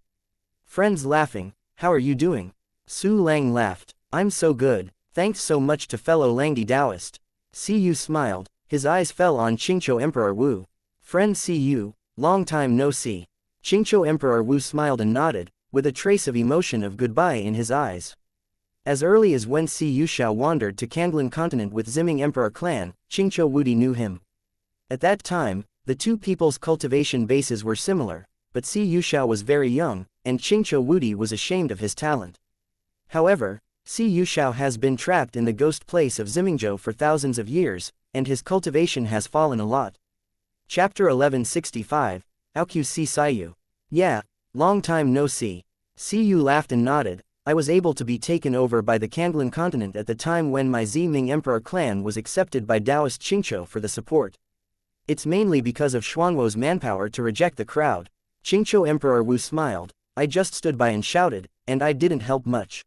Friends laughing, how are you doing? Su Lang laughed, I'm so good, thanks so much to fellow Langdi Taoist. Si Yu smiled, his eyes fell on Qingzhou Emperor Wu. Friend Si Yu, long time no see. Qingzhou Emperor Wu smiled and nodded, with a trace of emotion of goodbye in his eyes. As early as when Si Yushao wandered to Kanglan continent with Ziming Emperor clan, Qingzhou Wudi knew him. At that time, the two people's cultivation bases were similar, but Si Yushao was very young, and Qingzhou Wudi was ashamed of his talent. However, Si Yushao has been trapped in the ghost place of Zimingzhou for thousands of years, and his cultivation has fallen a lot. Chapter 1165, Aoqiu Si Saiyu. Yeah, long time no see. Si Yu laughed and nodded. I was able to be taken over by the Kanglan continent at the time when my Ziming Emperor clan was accepted by Taoist Qingzhou for the support. It's mainly because of Xuanwo's manpower to reject the crowd. Qingzhou Emperor Wu smiled. I just stood by and shouted, and I didn't help much.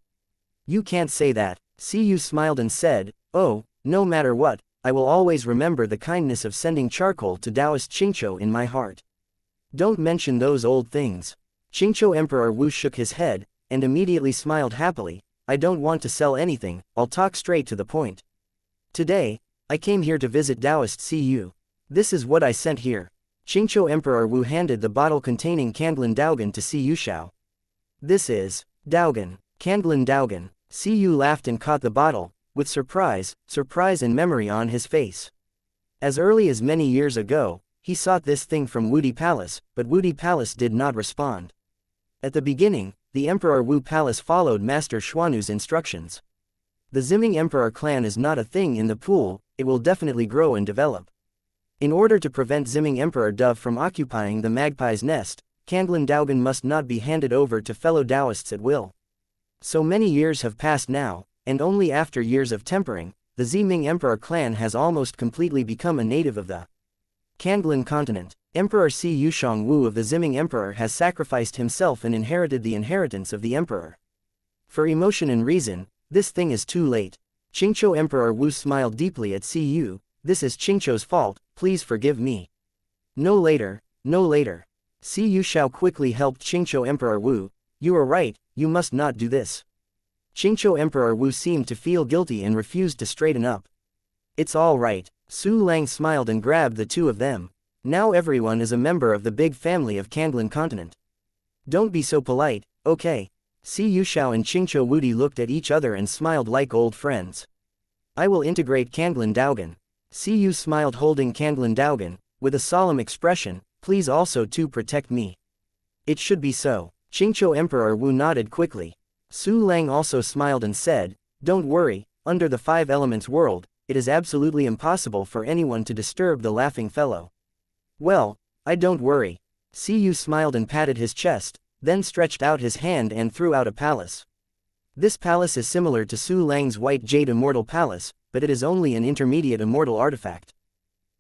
You can't say that. Si Yu smiled and said, oh, no matter what, I will always remember the kindness of sending charcoal to Taoist Qingzhou in my heart. Don't mention those old things. Qingzhou Emperor Wu shook his head, and immediately smiled happily. I don't want to sell anything, I'll talk straight to the point. Today, I came here to visit Taoist Si Yu. This is what I sent here. Qingzhou Emperor Wu handed the bottle containing Kanglan Daogan to Si Yushao. This is Daogan, Kanglan Daogan. Si Yu laughed and caught the bottle, with surprise and memory on his face. As early as many years ago, he sought this thing from Wudi Palace, but Wudi Palace did not respond. At the beginning, the Emperor Wu Palace followed Master Xuanu's instructions. The Ziming Emperor clan is not a thing in the pool, it will definitely grow and develop. In order to prevent Ziming Emperor Dove from occupying the magpie's nest, Kanglan Daogan must not be handed over to fellow Taoists at will. So many years have passed now, and only after years of tempering, the Ziming Emperor clan has almost completely become a native of the Kanglan continent. Emperor Si Yushang Wu of the Ziming Emperor has sacrificed himself and inherited the inheritance of the emperor. For emotion and reason, this thing is too late. Qingzhou Emperor Wu smiled deeply at Si Yu. This is Qingzhou's fault, please forgive me. No later, no later. Si Yushao quickly helped Qingzhou Emperor Wu. You are right, you must not do this. Qingzhou Emperor Wu seemed to feel guilty and refused to straighten up. It's all right. Su Lang smiled and grabbed the two of them. Now everyone is a member of the big family of Kanglan continent. Don't be so polite, okay? Si Yushao and Qingzhou Wudi looked at each other and smiled like old friends. I will integrate Kanglan Daogan. Si Yu smiled holding Kanglan Daogan, with a solemn expression, please also to protect me. It should be so. Qingzhou Emperor Wu nodded quickly. Su Lang also smiled and said, don't worry, under the 5 elements world, it is absolutely impossible for anyone to disturb the laughing fellow. Well, I don't worry. Si Yu smiled and patted his chest, then stretched out his hand and threw out a palace. This palace is similar to Su Lang's White Jade Immortal Palace, but it is only an intermediate immortal artifact.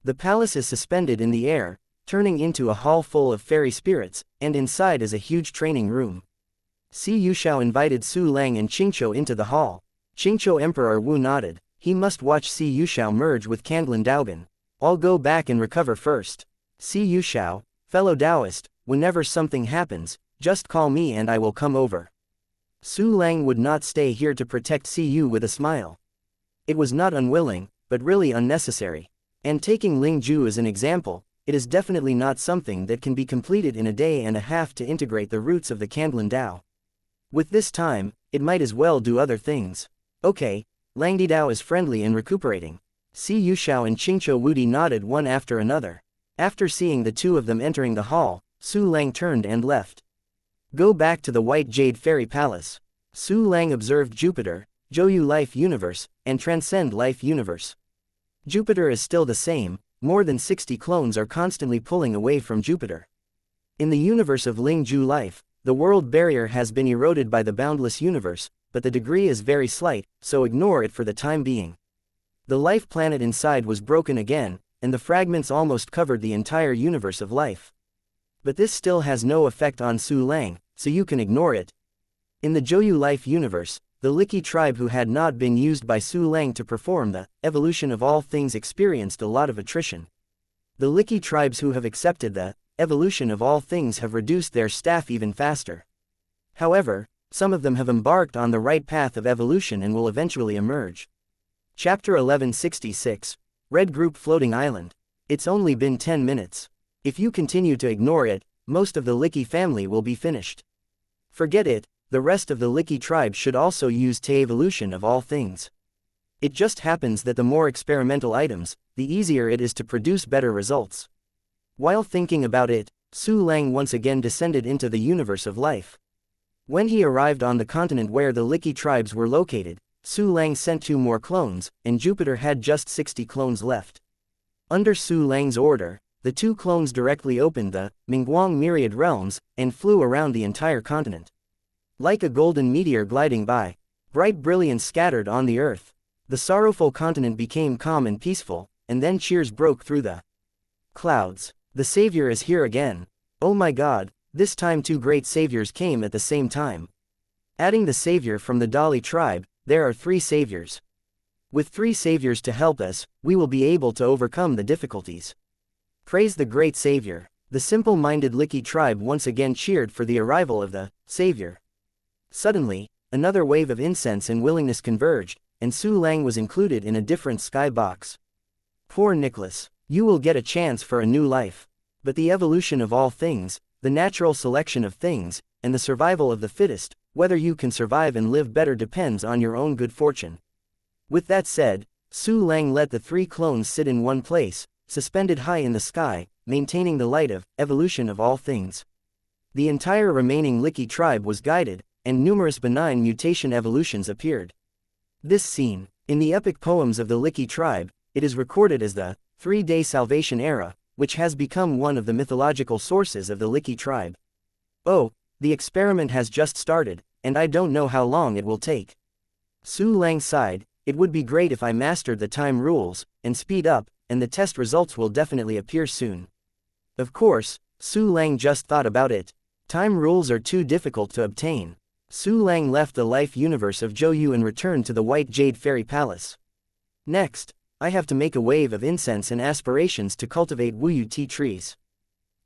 The palace is suspended in the air, turning into a hall full of fairy spirits, and inside is a huge training room. Si Yushao invited Su Lang and Qingzhou into the hall. Qingzhou Emperor Wu nodded. He must watch Si Yushao merge with Kanglan Daogan. I'll go back and recover first. Si Yushao, fellow Taoist, whenever something happens, just call me and I will come over. Su Lang would not stay here to protect Si Yu with a smile. It was not unwilling, but really unnecessary. And taking Ling Ju as an example, it is definitely not something that can be completed in a day and a half to integrate the roots of the Kandlan Dao. With this time, it might as well do other things. Okay, Langdi Dao is friendly and recuperating. Si Yuxiao and Qingqiu Wudi nodded one after another. After seeing the two of them entering the hall, Su Lang turned and left. Go back to the White Jade Fairy Palace. Su Lang observed Jupiter, Zhouyu Life Universe, and Transcend Life Universe. Jupiter is still the same, more than 60 clones are constantly pulling away from Jupiter. In the universe of Lingju Life, the world barrier has been eroded by the boundless universe, but the degree is very slight, so ignore it for the time being. The life planet inside was broken again, and the fragments almost covered the entire universe of life. But this still has no effect on Su Lang, so you can ignore it. In the Zhouyu Life universe, the Liki tribe who had not been used by Su Lang to perform the evolution of all things experienced a lot of attrition. The Liki tribes who have accepted the evolution of all things have reduced their staff even faster. However, some of them have embarked on the right path of evolution and will eventually emerge. Chapter 1166, Red Group Floating Island. It's only been 10 minutes. If you continue to ignore it, most of the Liki family will be finished. Forget it, the rest of the Liki tribe should also use the evolution of all things. It just happens that the more experimental items, the easier it is to produce better results. While thinking about it, Su Lang once again descended into the universe of life. When he arrived on the continent where the Liki tribes were located, Su Lang sent 2 more clones, and Jupiter had just 60 clones left. Under Su Lang's order, the 2 clones directly opened the Mingguang Myriad Realms, and flew around the entire continent. Like a golden meteor gliding by, bright brilliance scattered on the earth. The sorrowful continent became calm and peaceful, and then cheers broke through the clouds. The savior is here again. Oh my God, this time 2 great saviors came at the same time. Adding the savior from the Dali tribe, there are 3 saviors. With 3 saviors to help us, we will be able to overcome the difficulties. Praise the great savior. The simple-minded Liki tribe once again cheered for the arrival of the savior. Suddenly, another wave of incense and willingness converged, and Su Lang was included in a different sky box. Poor Nicholas, you will get a chance for a new life. But the evolution of all things, the natural selection of things, and the survival of the fittest, whether you can survive and live better depends on your own good fortune. With that said, Su Lang let the 3 clones sit in one place, suspended high in the sky, maintaining the light of evolution of all things. The entire remaining Liki tribe was guided, and numerous benign mutation evolutions appeared. This scene, in the epic poems of the Liki tribe, it is recorded as the 3-day salvation era, which has become one of the mythological sources of the Liki tribe. Oh, the experiment has just started, and I don't know how long it will take. Su Lang sighed, it would be great if I mastered the time rules, and speed up, and the test results will definitely appear soon. Of course, Su Lang just thought about it. Time rules are too difficult to obtain. Su Lang left the life universe of Zhouyu and returned to the White Jade Fairy Palace. Next, I have to make a wave of incense and aspirations to cultivate wuyu tea trees.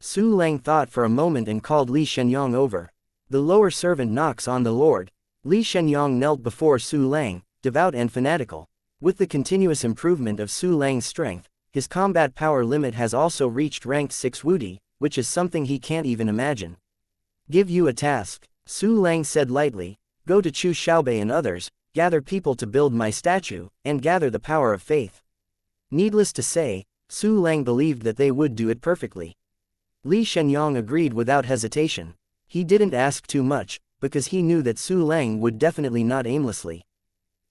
Su Lang thought for a moment and called Li Shenyang over. The lower servant knocks on the Lord. Li Shenyang knelt before Su Lang, devout and fanatical. With the continuous improvement of Su Lang's strength, his combat power limit has also reached rank 6 Wudi, which is something he can't even imagine. Give you a task. Su Lang said lightly, go to Chu Xiaobei and others, gather people to build my statue, and gather the power of faith. Needless to say, Su Lang believed that they would do it perfectly. Li Shenyang agreed without hesitation. He didn't ask too much, because he knew that Su Lang would definitely not aimlessly.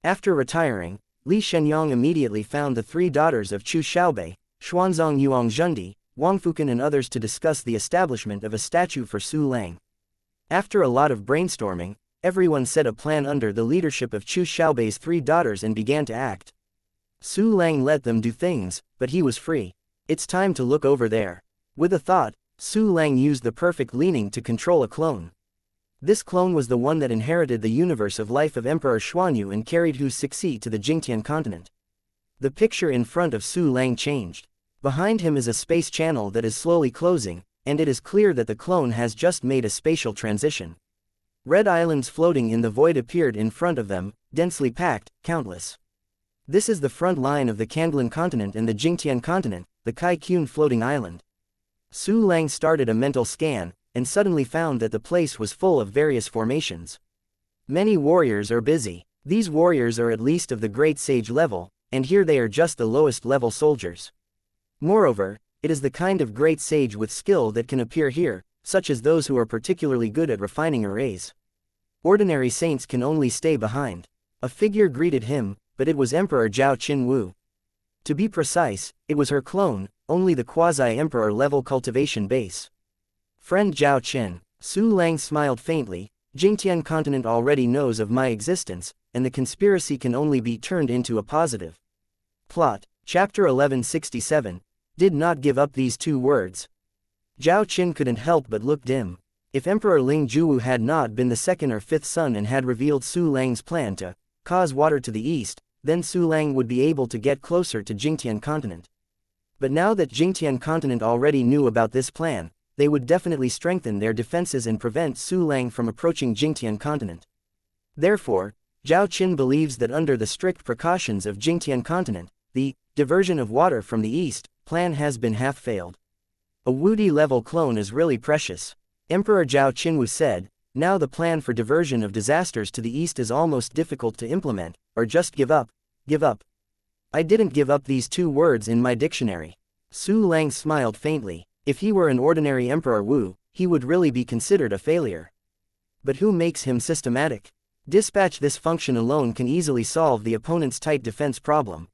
After retiring, Li Shenyang immediately found the 3 daughters of Chu Xiaobei, Xuanzang Yuang Zhendi, Wang Fukan and others to discuss the establishment of a statue for Su Lang. After a lot of brainstorming, everyone set a plan under the leadership of Chu Xiaobei's 3 daughters and began to act. Su Lang let them do things, but he was free. It's time to look over there. With a thought, Su Lang used the perfect leaning to control a clone. This clone was the one that inherited the universe of life of Emperor Xuanyu and carried Hu Sixi to the Jingtian continent. The picture in front of Su Lang changed. Behind him is a space channel that is slowly closing, and it is clear that the clone has just made a spatial transition. Red islands floating in the void appeared in front of them, densely packed, countless. This is the front line of the Kandlan continent and the Jingtian continent, the Kai Kun floating island. Su Lang started a mental scan, and suddenly found that the place was full of various formations. Many warriors are busy. These warriors are at least of the great sage level, and here they are just the lowest level soldiers. Moreover, it is the kind of great sage with skill that can appear here, such as those who are particularly good at refining arrays. Ordinary saints can only stay behind. A figure greeted him, but it was Emperor Zhao Qinwu. To be precise, it was her clone, only the quasi-emperor level cultivation base. Friend Zhao Qin, Su Lang smiled faintly. Jingtian continent already knows of my existence, and the conspiracy can only be turned into a positive. Plot, Chapter 1167, did not give up these two words. Zhao Qin couldn't help but look dim. If Emperor Ling Juwu had not been the second or fifth son and had revealed Su Lang's plan to cause water to the east, then Su Lang would be able to get closer to Jingtian continent. But now that Jingtian continent already knew about this plan, they would definitely strengthen their defenses and prevent Su Lang from approaching Jingtian continent. Therefore, Zhao Qin believes that under the strict precautions of Jingtian continent, the diversion of water from the east plan has been half-failed. A Wudi level clone is really precious. Emperor Zhao Qinwu said, now the plan for diversion of disasters to the east is almost difficult to implement, or just give up. Give up. I didn't give up these two words in my dictionary. Su Lang smiled faintly. If he were an ordinary Emperor Wu, he would really be considered a failure. But who makes him systematic? Dispatch this function alone can easily solve the opponent's tight defense problem.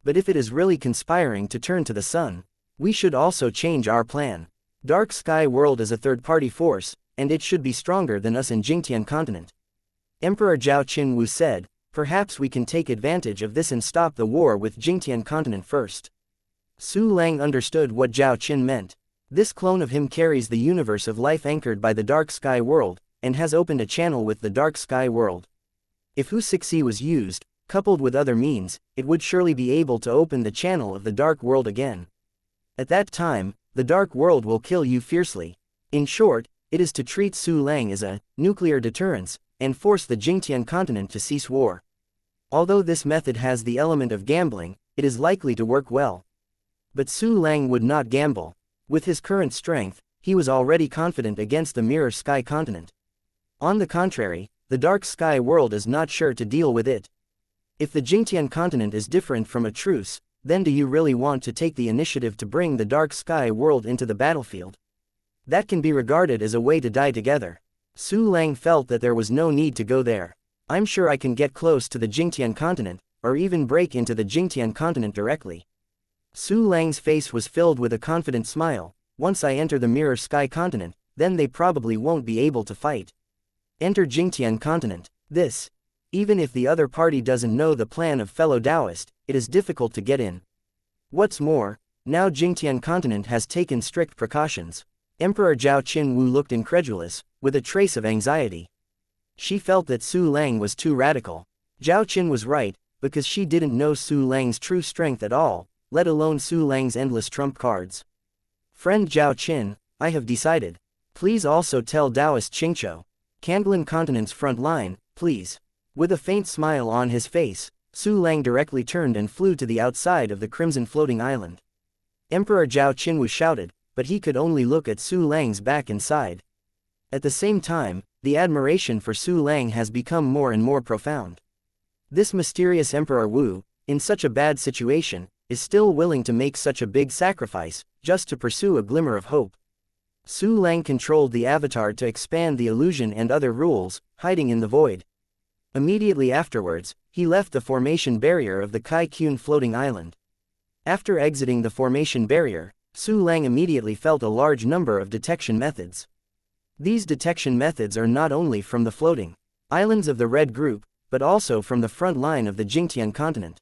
But if it is really conspiring to turn to the sun, we should also change our plan. Dark Sky World is a third-party force, and it should be stronger than us in Jingtian continent. Emperor Zhao Qinwu said, perhaps we can take advantage of this and stop the war with Jingtian continent first. Su Lang understood what Zhao Qin meant. This clone of him carries the universe of life anchored by the Dark Sky World, and has opened a channel with the Dark Sky World. If wuxia was used, coupled with other means, it would surely be able to open the channel of the Dark World again. At that time, the Dark World will kill you fiercely. In short, it is to treat Su Lang as a nuclear deterrence, and force the Jingtian continent to cease war. Although this method has the element of gambling, it is likely to work well. But Su Lang would not gamble. With his current strength, he was already confident against the Mirror Sky continent. On the contrary, the Dark Sky World is not sure to deal with it. If the Jingtian continent is different from a truce, then do you really want to take the initiative to bring the Dark Sky World into the battlefield? That can be regarded as a way to die together. Su Lang felt that there was no need to go there. I'm sure I can get close to the Jingtian continent, or even break into the Jingtian continent directly. Su Lang's face was filled with a confident smile. Once I enter the Mirror Sky continent, then they probably won't be able to fight. Enter Jingtian continent. This. Even if the other party doesn't know the plan of fellow Taoist, it is difficult to get in. What's more, now Jingtian continent has taken strict precautions. Emperor Zhao Qinwu looked incredulous, with a trace of anxiety. She felt that Su Lang was too radical. Zhao Qin was right, because she didn't know Su Lang's true strength at all, let alone Su Lang's endless trump cards. Friend Zhao Qin, I have decided. Please also tell Taoist Qingqiu. Kanglan continent's front line, please. With a faint smile on his face, Su Lang directly turned and flew to the outside of the crimson floating island. Emperor Zhao Qinwu shouted, but he could only look at Su Lang's back and side. At the same time, the admiration for Su Lang has become more and more profound. This mysterious Emperor Wu, in such a bad situation, is still willing to make such a big sacrifice, just to pursue a glimmer of hope. Su Lang controlled the avatar to expand the illusion and other rules, hiding in the void. Immediately afterwards, he left the formation barrier of the Kai Kun floating island. After exiting the formation barrier, Su Lang immediately felt a large number of detection methods. These detection methods are not only from the floating islands of the Red Group, but also from the front line of the Jingtian continent.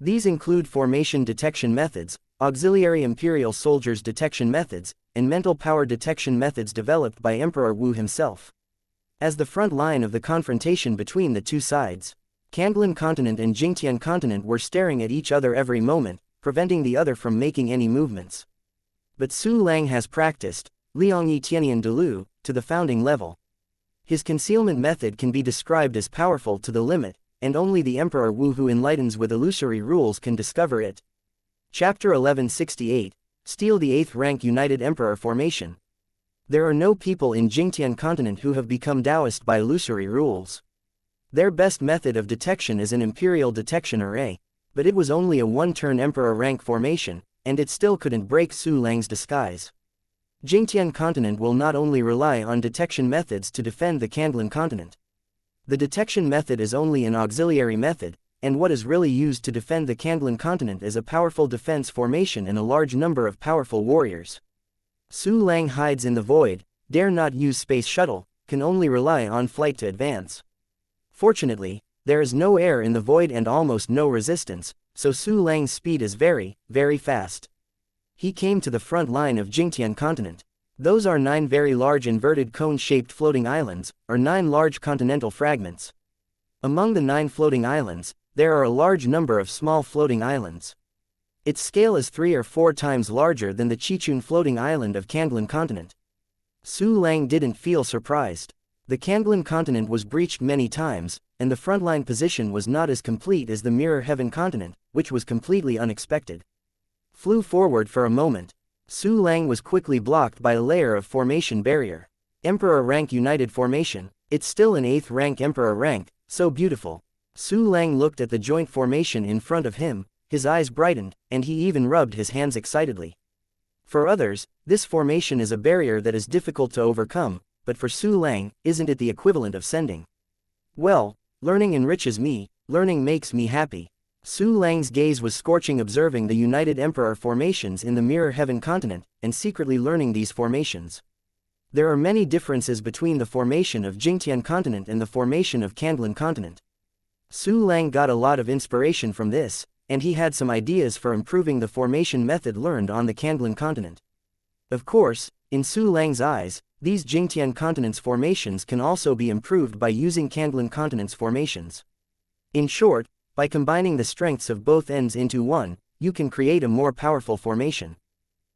These include formation detection methods, auxiliary imperial soldiers detection methods, and mental power detection methods developed by Emperor Wu himself. As the front line of the confrontation between the two sides, Kanglan continent and Jingtian continent were staring at each other every moment, preventing the other from making any movements. But Su Lang has practiced Liangyi Tianian Delu to the founding level. His concealment method can be described as powerful to the limit, and only the Emperor Wu who enlightens with illusory rules can discover it. Chapter 1168, Steal the 8th rank United Emperor formation. There are no people in Jingtian continent who have become Taoist by illusory rules. Their best method of detection is an imperial detection array, but it was only a one-turn Emperor rank formation, and it still couldn't break Su Lang's disguise. Jingtian continent will not only rely on detection methods to defend the Kandlan continent. The detection method is only an auxiliary method, and what is really used to defend the Kandlan continent is a powerful defense formation and a large number of powerful warriors. Su Lang hides in the void, dare not use space shuttle, can only rely on flight to advance. Fortunately, there is no air in the void and almost no resistance, so Su Lang's speed is very, very fast. He came to the front line of Jingtian continent. Those are 9 very large inverted cone-shaped floating islands, or 9 large continental fragments. Among the 9 floating islands, there are a large number of small floating islands. Its scale is 3 or 4 times larger than the Chichun floating island of Kandlan continent. Su Lang didn't feel surprised. The Kandlan continent was breached many times, and the frontline position was not as complete as the Mirror Heaven continent, which was completely unexpected. Flew forward for a moment. Su Lang was quickly blocked by a layer of formation barrier. Emperor rank United formation, it's still an 8th rank Emperor rank, so beautiful. Su Lang looked at the joint formation in front of him, his eyes brightened, and he even rubbed his hands excitedly. For others, this formation is a barrier that is difficult to overcome, but for Su Lang, isn't it the equivalent of sending? Well, learning enriches me, learning makes me happy. Su Lang's gaze was scorching, observing the United Emperor formations in the Mirror Heaven continent, and secretly learning these formations. There are many differences between the formation of Jingtian continent and the formation of Kandlan continent. Su Lang got a lot of inspiration from this, and he had some ideas for improving the formation method learned on the Kandlan continent. Of course, in Su Lang's eyes, these Jingtian continent's formations can also be improved by using Kandlan continent's formations. In short, by combining the strengths of both ends into one, you can create a more powerful formation.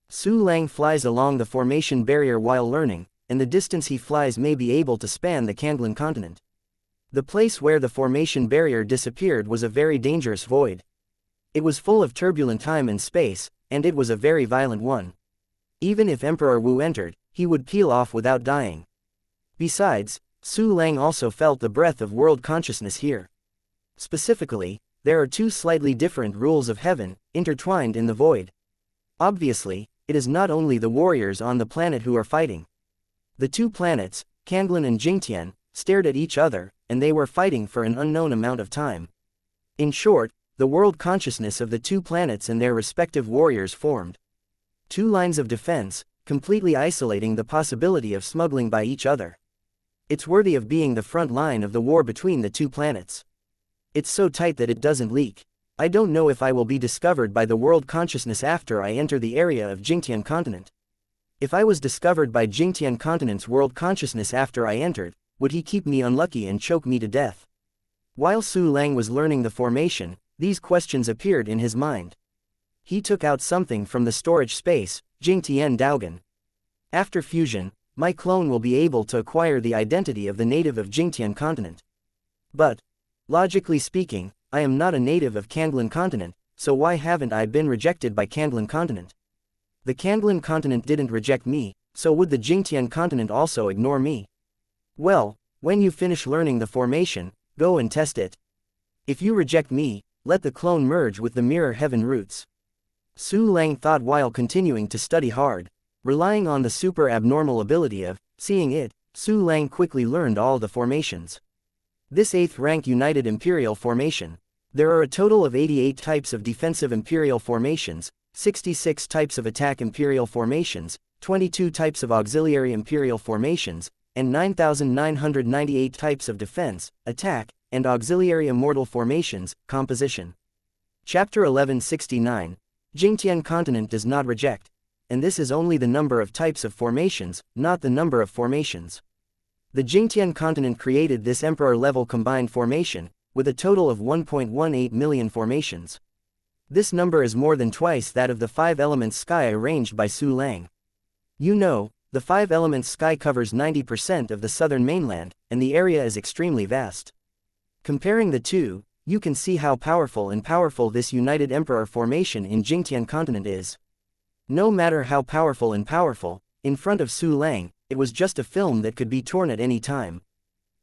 Su Lang flies along the formation barrier while learning, and the distance he flies may be able to span the Kandlan continent. The place where the formation barrier disappeared was a very dangerous void. It was full of turbulent time and space, and it was a very violent one. Even if Emperor Wu entered, he would peel off without dying. Besides, Su Lang also felt the breath of world consciousness here. Specifically, there are 2 slightly different rules of heaven, intertwined in the void. Obviously, it is not only the warriors on the planet who are fighting. The 2 planets, Kandlan and Jingtian, stared at each other, and they were fighting for an unknown amount of time. In short, the world consciousness of the 2 planets and their respective warriors formed 2 lines of defense, completely isolating the possibility of smuggling by each other. It's worthy of being the front line of the war between the 2 planets. It's so tight that it doesn't leak. I don't know if I will be discovered by the world consciousness after I enter the area of Jingtian continent. If I was discovered by Jingtian continent's world consciousness after I entered, would he keep me unlucky and choke me to death? While Su Lang was learning the formation, these questions appeared in his mind. He took out something from the storage space, Jingtian Daogan. After fusion, my clone will be able to acquire the identity of the native of Jingtian continent. But, logically speaking, I am not a native of Kandlan continent, so why haven't I been rejected by Kandlan continent? The Kandlan continent didn't reject me, so would the Jingtian continent also ignore me? Well, when you finish learning the formation, go and test it. If you reject me, let the clone merge with the Mirror Heaven roots. Su Lang thought while continuing to study hard. Relying on the super abnormal ability of seeing it, Su Lang quickly learned all the formations. This 8th rank United Imperial formation. There are a total of 88 types of defensive Imperial formations, 66 types of attack Imperial formations, 22 types of auxiliary Imperial formations, and 9,998 types of defense, attack, and auxiliary immortal formations, composition. Chapter 1169. Jingtian continent does not reject. And this is only the number of types of formations, not the number of formations. The Jingtian continent created this Emperor-level combined formation, with a total of 1.18 million formations. This number is more than twice that of the 5 elements sky arranged by Su Lang. You know, the 5 elements sky covers 90% of the southern mainland, and the area is extremely vast. Comparing the 2, you can see how powerful this United Emperor formation in Jingtian continent is. No matter how powerful, in front of Su Lang, it was just a film that could be torn at any time.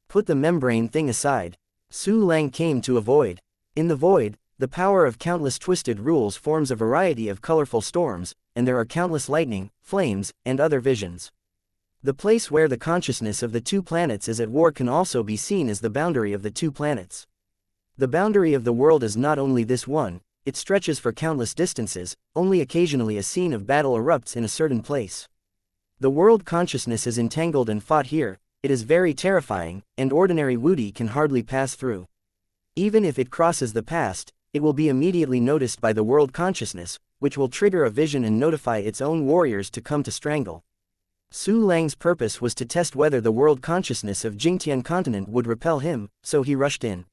Put the membrane thing aside. Su Lang came to a void. In the void, the power of countless twisted rules forms a variety of colorful storms, and there are countless lightning, flames, and other visions. The place where the consciousness of the two planets is at war can also be seen as the boundary of the two planets. The boundary of the world is not only this one, it stretches for countless distances, only occasionally a scene of battle erupts in a certain place. The world consciousness is entangled and fought here, it is very terrifying, and ordinary Wudi can hardly pass through. Even if it crosses the past, it will be immediately noticed by the world consciousness, which will trigger a vision and notify its own warriors to come to strangle. Su Lang's purpose was to test whether the world consciousness of Jingtian continent would repel him, so he rushed in.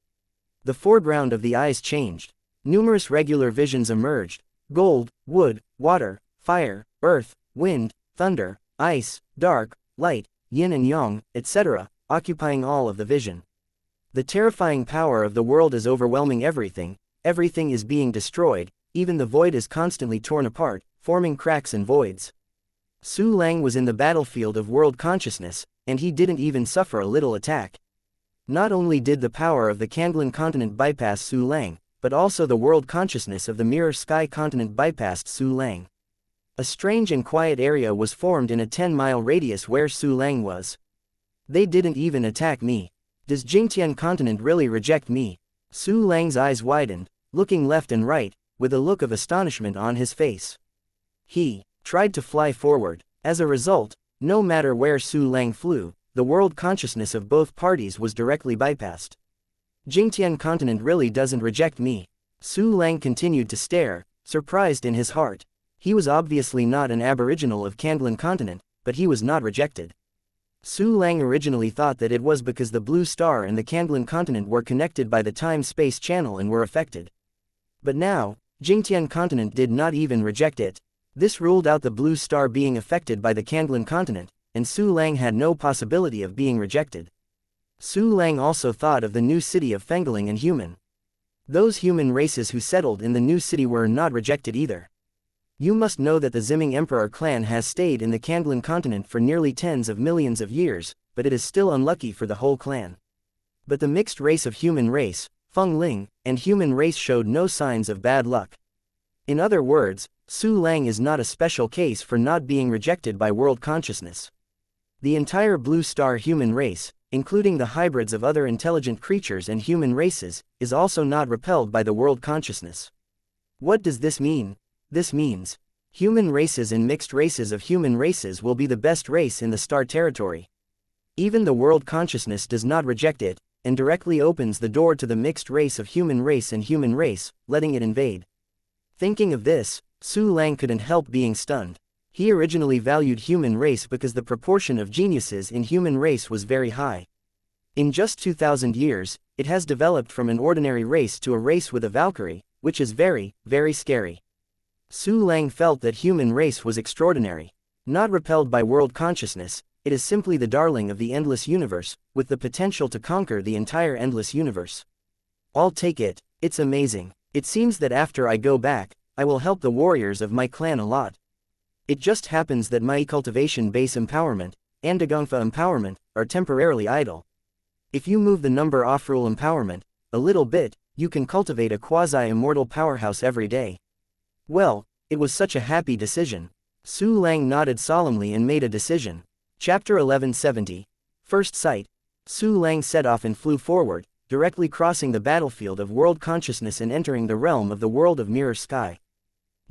The foreground of the eyes changed. Numerous regular visions emerged: gold, wood, water, fire, earth, wind, thunder, ice, dark, light, yin and yang, etc., occupying all of the vision. The terrifying power of the world is overwhelming everything, everything is being destroyed, even the void is constantly torn apart, forming cracks and voids. Su Lang was in the battlefield of world consciousness, and he didn't even suffer a little attack. Not only did the power of the Kanglan continent bypass Su Lang, but also the world consciousness of the Mirror Sky continent bypassed Su Lang. A strange and quiet area was formed in a 10-mile radius where Su Lang was. They didn't even attack me. Does Jingtian continent really reject me? Su Lang's eyes widened, looking left and right, with a look of astonishment on his face. He tried to fly forward. As a result, no matter where Su Lang flew, the world consciousness of both parties was directly bypassed. Jingtian continent really doesn't reject me. Su Lang continued to stare, surprised in his heart. He was obviously not an aboriginal of Kanglan continent, but he was not rejected. Su Lang originally thought that it was because the blue star and the Kanglan continent were connected by the time-space channel and were affected. But now, Jingtian continent did not even reject it. This ruled out the blue star being affected by the Kanglan continent, and Su Lang had no possibility of being rejected. Su Lang also thought of the new city of Fengling and human. Those human races who settled in the new city were not rejected either. You must know that the Ziming Emperor clan has stayed in the Kanglan continent for nearly tens of millions of years, but it is still unlucky for the whole clan. But the mixed race of human race, Feng Ling, and human race showed no signs of bad luck. In other words, Su Lang is not a special case for not being rejected by world consciousness. The entire blue star human race, including the hybrids of other intelligent creatures and human races, is also not repelled by the world consciousness. What does this mean? This means human races and mixed races of human races will be the best race in the star territory. Even the world consciousness does not reject it, and directly opens the door to the mixed race of human race and human race, letting it invade. Thinking of this, Su Lang couldn't help being stunned. He originally valued human race because the proportion of geniuses in human race was very high. In just 2,000 years, it has developed from an ordinary race to a race with a Valkyrie, which is very, very scary. Su Lang felt that human race was extraordinary. Not repelled by world consciousness, it is simply the darling of the endless universe, with the potential to conquer the entire endless universe. I'll take it, it's amazing. It seems that after I go back, I will help the warriors of my clan a lot. It just happens that my cultivation base empowerment, and Dagongfa empowerment, are temporarily idle. If you move the number off-rule empowerment a little bit, you can cultivate a quasi-immortal powerhouse every day. Well, it was such a happy decision. Su Lang nodded solemnly and made a decision. Chapter 1170. First Sight. Su Lang set off and flew forward, directly crossing the battlefield of world consciousness and entering the realm of the world of Mirror Sky.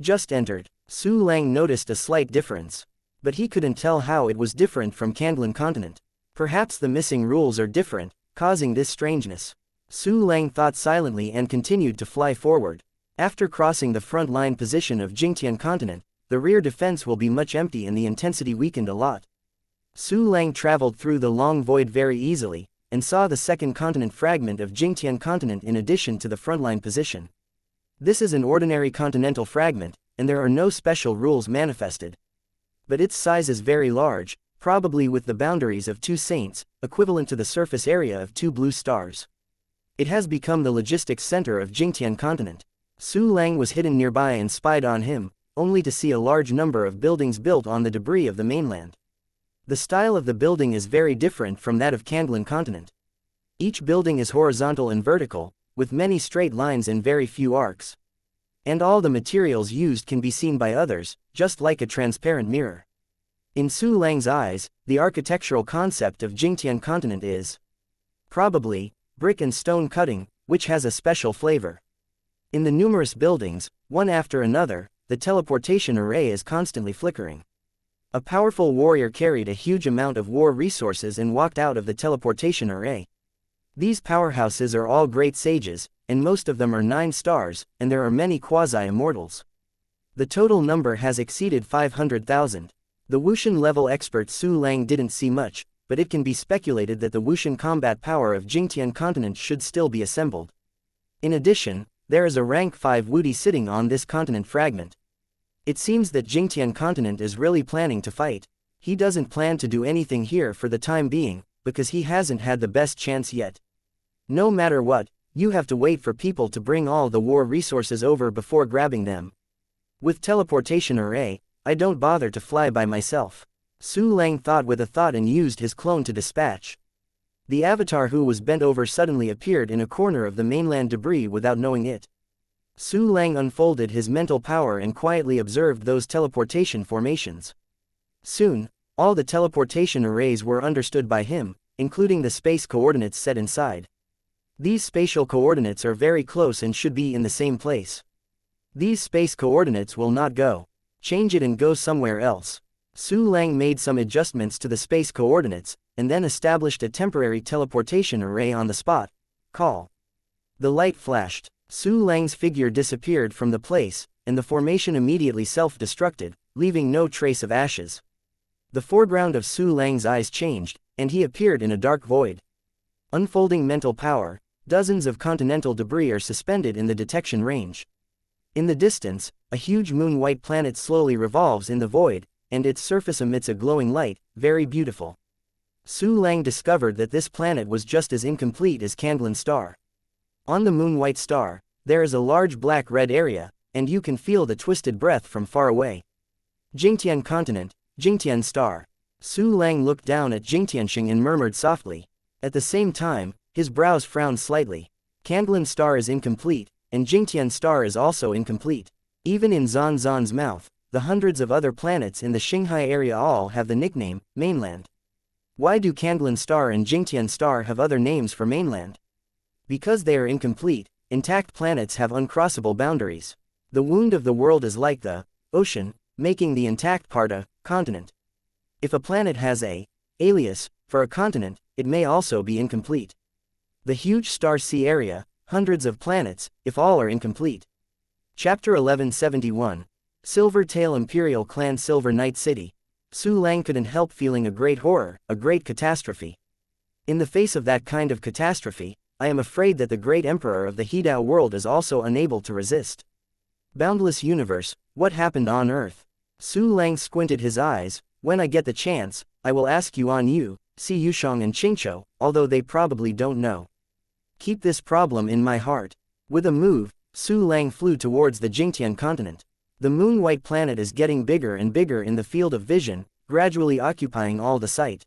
Just entered, Su Lang noticed a slight difference. But he couldn't tell how it was different from Kanglan continent. Perhaps the missing rules are different, causing this strangeness. Su Lang thought silently and continued to fly forward. After crossing the front line position of Jingtian continent, the rear defense will be much empty and the intensity weakened a lot. Su Lang traveled through the long void very easily, and saw the second continent fragment of Jingtian continent in addition to the frontline position. This is an ordinary continental fragment, and there are no special rules manifested. But its size is very large, probably with the boundaries of 2 saints, equivalent to the surface area of 2 blue stars. It has become the logistics center of Jingtian continent. Su Lang was hidden nearby and spied on him, only to see a large number of buildings built on the debris of the mainland. The style of the building is very different from that of Kandlan continent. Each building is horizontal and vertical, with many straight lines and very few arcs. And all the materials used can be seen by others, just like a transparent mirror. In Su Lang's eyes, the architectural concept of Jingtian continent is probably brick and stone cutting, which has a special flavor. In the numerous buildings, one after another, the teleportation array is constantly flickering. A powerful warrior carried a huge amount of war resources and walked out of the teleportation array. These powerhouses are all great sages, and most of them are 9 stars, and there are many quasi-immortals. The total number has exceeded 500,000. The Wuxian level expert Su Lang didn't see much, but it can be speculated that the Wuxian combat power of Jingtian continent should still be assembled. In addition, there is a rank 5 Wudi sitting on this continent fragment. It seems that Jingtian continent is really planning to fight. He doesn't plan to do anything here for the time being, because he hasn't had the best chance yet. No matter what, you have to wait for people to bring all the war resources over before grabbing them. With teleportation array, I don't bother to fly by myself. Su Lang thought with a thought and used his clone to dispatch. The avatar who was bent over suddenly appeared in a corner of the mainland debris without knowing it. Su Lang unfolded his mental power and quietly observed those teleportation formations. Soon, all the teleportation arrays were understood by him, including the space coordinates set inside. These spatial coordinates are very close and should be in the same place. These space coordinates will not go. Change it and go somewhere else. Su Lang made some adjustments to the space coordinates, and then established a temporary teleportation array on the spot. Call. The light flashed. Su Lang's figure disappeared from the place, and the formation immediately self-destructed, leaving no trace of ashes. The foreground of Su Lang's eyes changed, and he appeared in a dark void. Unfolding mental power, dozens of continental debris are suspended in the detection range. In the distance, a huge moon-white planet slowly revolves in the void, and its surface emits a glowing light, very beautiful. Su Lang discovered that this planet was just as incomplete as Kandlan star. On the moon-white star, there is a large black-red area, and you can feel the twisted breath from far away. Jingtian continent, Jingtian star. Su Lang looked down at Jingtianxing and murmured softly. At the same time, his brows frowned slightly. Kandlan star is incomplete, and Jingtian star is also incomplete. Even in Zan Zan's mouth, the hundreds of other planets in the Xinghai area all have the nickname, mainland. Why do Kandlan star and Jingtian star have other names for mainland? Because they are incomplete, intact planets have uncrossable boundaries. The wound of the world is like the ocean, making the intact part a continent. If a planet has a alias for a continent, it may also be incomplete. The huge star sea area, hundreds of planets, if all are incomplete. Chapter 1171. Silvertail Imperial Clan Silver Night City. Su Lang couldn't help feeling a great horror, a great catastrophe. In the face of that kind of catastrophe, I am afraid that the great emperor of the Hidao world is also unable to resist. Boundless universe, what happened on Earth? Su Lang squinted his eyes. When I get the chance, I will ask Yuan Yu, Si Yushang and Qingqiu, although they probably don't know. Keep this problem in my heart. With a move, Su Lang flew towards the Jingtian continent. The moon-white planet is getting bigger and bigger in the field of vision, gradually occupying all the sight.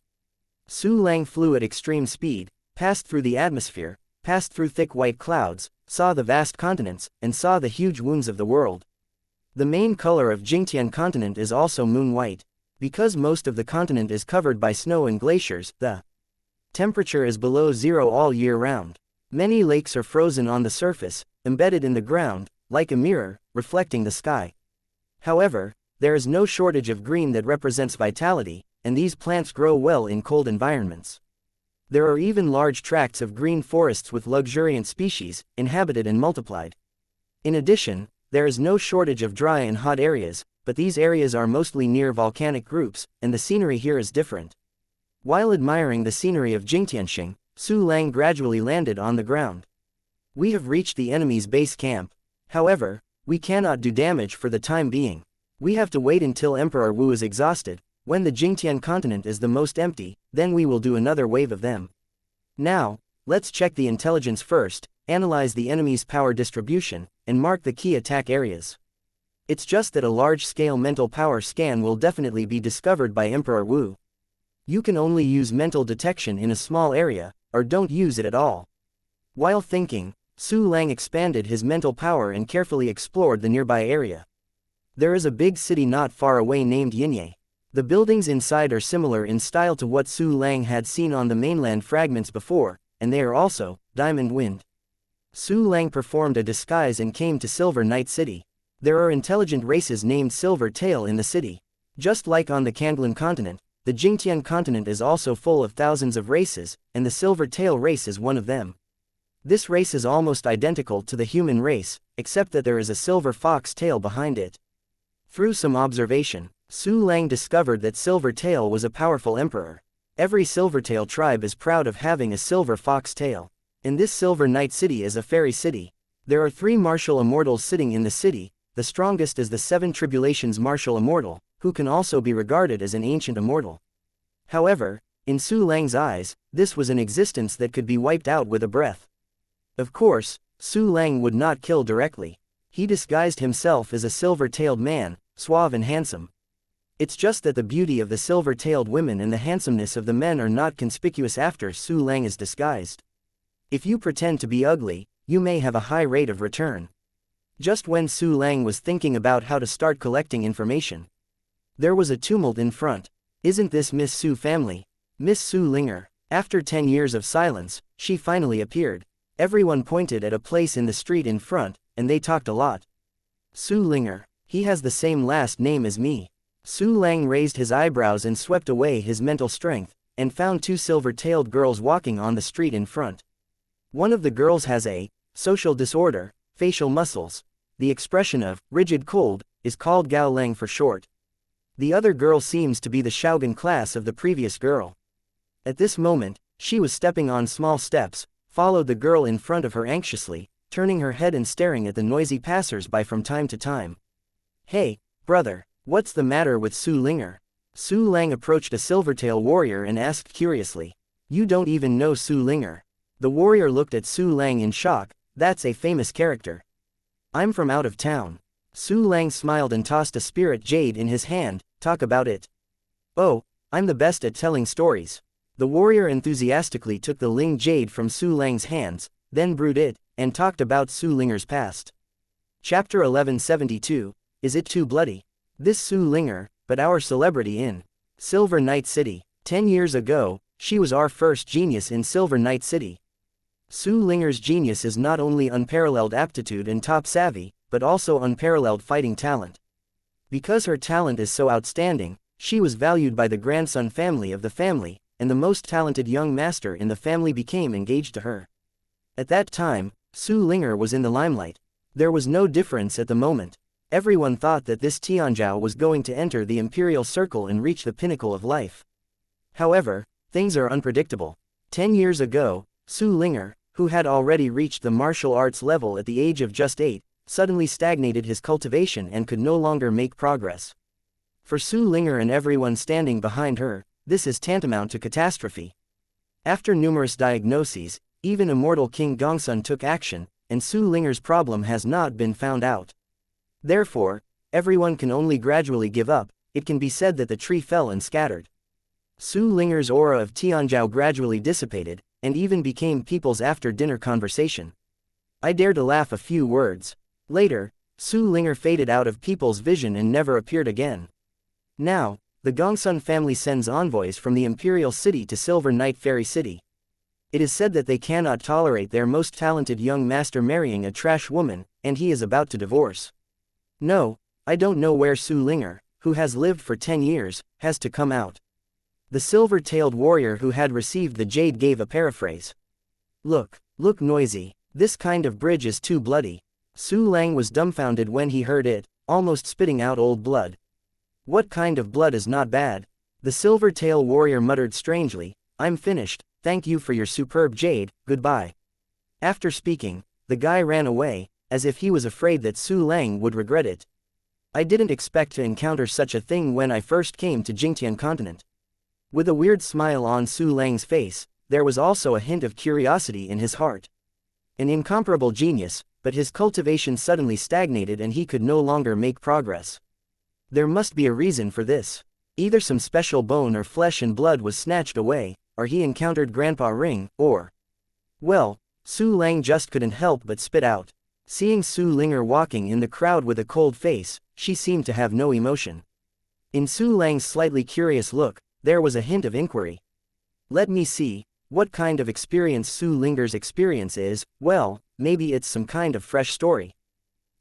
Su Lang flew at extreme speed, passed through the atmosphere, passed through thick white clouds, saw the vast continents, and saw the huge wounds of the world. The main color of Jingtian continent is also moon-white. Because most of the continent is covered by snow and glaciers, the temperature is below zero all year round. Many lakes are frozen on the surface, embedded in the ground, like a mirror, reflecting the sky. However, there is no shortage of green that represents vitality, and these plants grow well in cold environments. There are even large tracts of green forests with luxuriant species, inhabited and multiplied. In addition, there is no shortage of dry and hot areas, but these areas are mostly near volcanic groups, and the scenery here is different. While admiring the scenery of Jingtianxing, Su Lang gradually landed on the ground. We have reached the enemy's base camp. However, we cannot do damage for the time being. We have to wait until Emperor Wu is exhausted. When the Jingtian continent is the most empty, then we will do another wave of them. Now, let's check the intelligence first, analyze the enemy's power distribution, and mark the key attack areas. It's just that a large-scale mental power scan will definitely be discovered by Emperor Wu. You can only use mental detection in a small area, or don't use it at all. While thinking, Su Lang expanded his mental power and carefully explored the nearby area. There is a big city not far away named Yinye. The buildings inside are similar in style to what Su Lang had seen on the mainland fragments before, and they are also Diamond Wind. Su Lang performed a disguise and came to Silver Night City. There are intelligent races named Silver Tail in the city. Just like on the Kanglan continent, the Jingtian continent is also full of thousands of races, and the Silver Tail race is one of them. This race is almost identical to the human race, except that there is a silver fox tail behind it. Through some observation, Su Lang discovered that Silver Tail was a powerful emperor. Every Silvertail tribe is proud of having a silver fox tail. And this Silver Night City is a fairy city. There are 3 martial immortals sitting in the city. The strongest is the 7 Tribulations martial immortal, who can also be regarded as an ancient immortal. However, in Su Lang's eyes, this was an existence that could be wiped out with a breath. Of course, Su Lang would not kill directly. He disguised himself as a silver-tailed man, suave and handsome. It's just that the beauty of the silver-tailed women and the handsomeness of the men are not conspicuous after Su Lang is disguised. If you pretend to be ugly, you may have a high rate of return. Just when Su Lang was thinking about how to start collecting information, there was a tumult in front. Isn't this Miss Su family? Miss Su Linger. After 10 years of silence, she finally appeared. Everyone pointed at a place in the street in front, and they talked a lot. Su Linger. He has the same last name as me. Su Lang raised his eyebrows and swept away his mental strength, and found 2 silver-tailed girls walking on the street in front. One of the girls has a social disorder, facial muscles. The expression of rigid cold is called Gao Lang for short. The other girl seems to be the Shaogan class of the previous girl. At this moment, she was stepping on small steps, followed the girl in front of her anxiously, turning her head and staring at the noisy passers-by from time to time. Hey, brother, what's the matter with Su Linger? Su Lang approached a Silvertail warrior and asked curiously. You don't even know Su Linger. The warrior looked at Su Lang in shock. That's a famous character. I'm from out of town. Su Lang smiled and tossed a spirit jade in his hand. Talk about it. Oh, I'm the best at telling stories. The warrior enthusiastically took the Ling jade from Su Lang's hands, then brewed it, and talked about Su Linger's past. Chapter 1172, Is It Too Bloody? This Su Linger, but our celebrity in Silver Night City. 10 years ago, she was our first genius in Silver Night City. Su Linger's genius is not only unparalleled aptitude and top savvy, but also unparalleled fighting talent. Because her talent is so outstanding, she was valued by the grandson family of the family, and the most talented young master in the family became engaged to her. At that time, Su Linger was in the limelight. There was no difference at the moment. Everyone thought that this Tianzhao was going to enter the imperial circle and reach the pinnacle of life. However, things are unpredictable. 10 years ago, Su Linger, who had already reached the martial arts level at the age of just 8, suddenly stagnated his cultivation and could no longer make progress. For Su Linger and everyone standing behind her, this is tantamount to catastrophe. After numerous diagnoses, even Immortal King Gongsun took action, and Su Linger's problem has not been found out. Therefore, everyone can only gradually give up. It can be said that the tree fell and scattered. Su Linger's aura of Tianzhao gradually dissipated, and even became people's after-dinner conversation. I dare to laugh a few words. Later, Su Linger faded out of people's vision and never appeared again. Now, the Gongsun family sends envoys from the imperial city to Silver Night Fairy City. It is said that they cannot tolerate their most talented young master marrying a trash woman, and he is about to divorce. No, I don't know where Su Linger, who has lived for 10 years, has to come out. The silver-tailed warrior who had received the jade gave a paraphrase. Look noisy. This kind of bridge is too bloody. Su Lang was dumbfounded when he heard it, almost spitting out old blood. What kind of blood is not bad? The silver-tail warrior muttered strangely, I'm finished, thank you for your superb jade, goodbye. After speaking, the guy ran away, as if he was afraid that Su Lang would regret it. I didn't expect to encounter such a thing when I first came to Jingtian continent. With a weird smile on Su Lang's face, there was also a hint of curiosity in his heart. An incomparable genius, but his cultivation suddenly stagnated and he could no longer make progress. There must be a reason for this. Either some special bone or flesh and blood was snatched away, or he encountered Grandpa Ring, or... Well, Su Lang just couldn't help but spit out. Seeing Su Linger walking in the crowd with a cold face, she seemed to have no emotion. In Su Lang's slightly curious look, there was a hint of inquiry. Let me see, what kind of experience Su Linger's experience is. Well, maybe it's some kind of fresh story.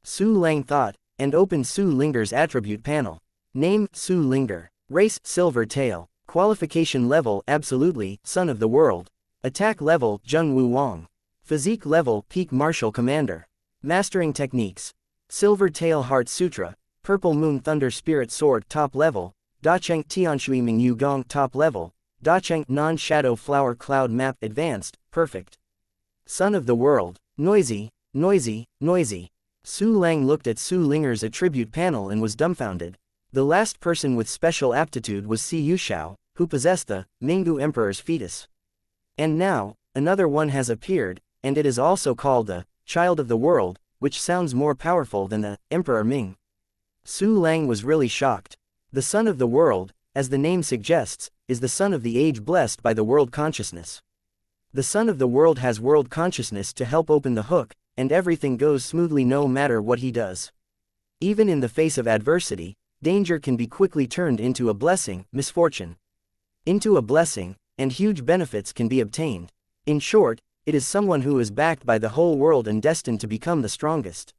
Su Lang thought, and opened Su Linger's attribute panel. Name, Su Linger. Race, Silver Tail. Qualification level, absolutely, Son of the World. Attack level, Zheng Wu Wang. Physique level, Peak Martial Commander. Mastering techniques. Silver Tail Heart Sutra, Purple Moon Thunder Spirit Sword top level, Dacheng Tianshui Ming Yu Gong top level, Dacheng Non-Shadow Flower Cloud Map Advanced, perfect. Son of the World. Noisy, noisy, noisy. Su Lang looked at Su Linger's attribute panel and was dumbfounded. The last person with special aptitude was Si Yushao, who possessed the Minggu Emperor's fetus. And now, another one has appeared, and it is also called the Child of the World, which sounds more powerful than the Emperor Ming. Su Lang was really shocked. The Son of the World, as the name suggests, is the son of the age blessed by the world consciousness. The Son of the World has world consciousness to help open the hook, and everything goes smoothly no matter what he does. Even in the face of adversity, danger can be quickly turned into a blessing, misfortune into a blessing, and huge benefits can be obtained. In short, it is someone who is backed by the whole world and destined to become the strongest.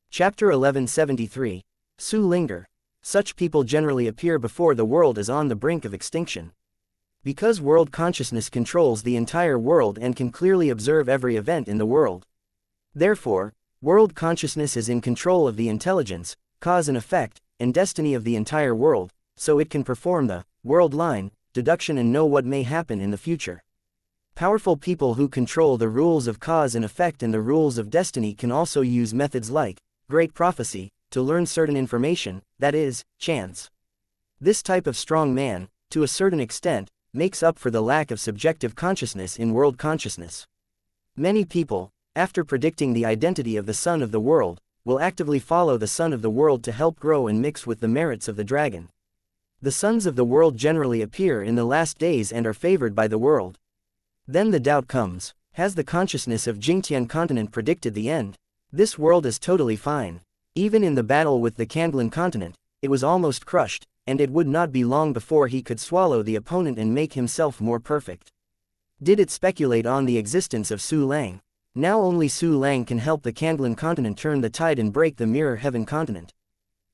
Chapter 1173. Su Linger. Such people generally appear before the world is on the brink of extinction. Because world consciousness controls the entire world and can clearly observe every event in the world. Therefore, world consciousness is in control of the intelligence, cause and effect, and destiny of the entire world, so it can perform the world line deduction and know what may happen in the future. Powerful people who control the rules of cause and effect and the rules of destiny can also use methods like great prophecy to learn certain information, that is, chance. This type of strong man, to a certain extent, makes up for the lack of subjective consciousness in world consciousness. Many people, after predicting the identity of the Son of the World, will actively follow the Son of the World to help grow and mix with the merits of the dragon. The sons of the world generally appear in the last days and are favored by the world. Then the doubt comes, has the consciousness of Jingtian continent predicted the end? This world is totally fine. Even in the battle with the Kanglan continent, it was almost crushed, and it would not be long before he could swallow the opponent and make himself more perfect. Did it speculate on the existence of Su Lang? Now only Su Lang can help the Kanglan continent turn the tide and break the Mirror Heaven continent.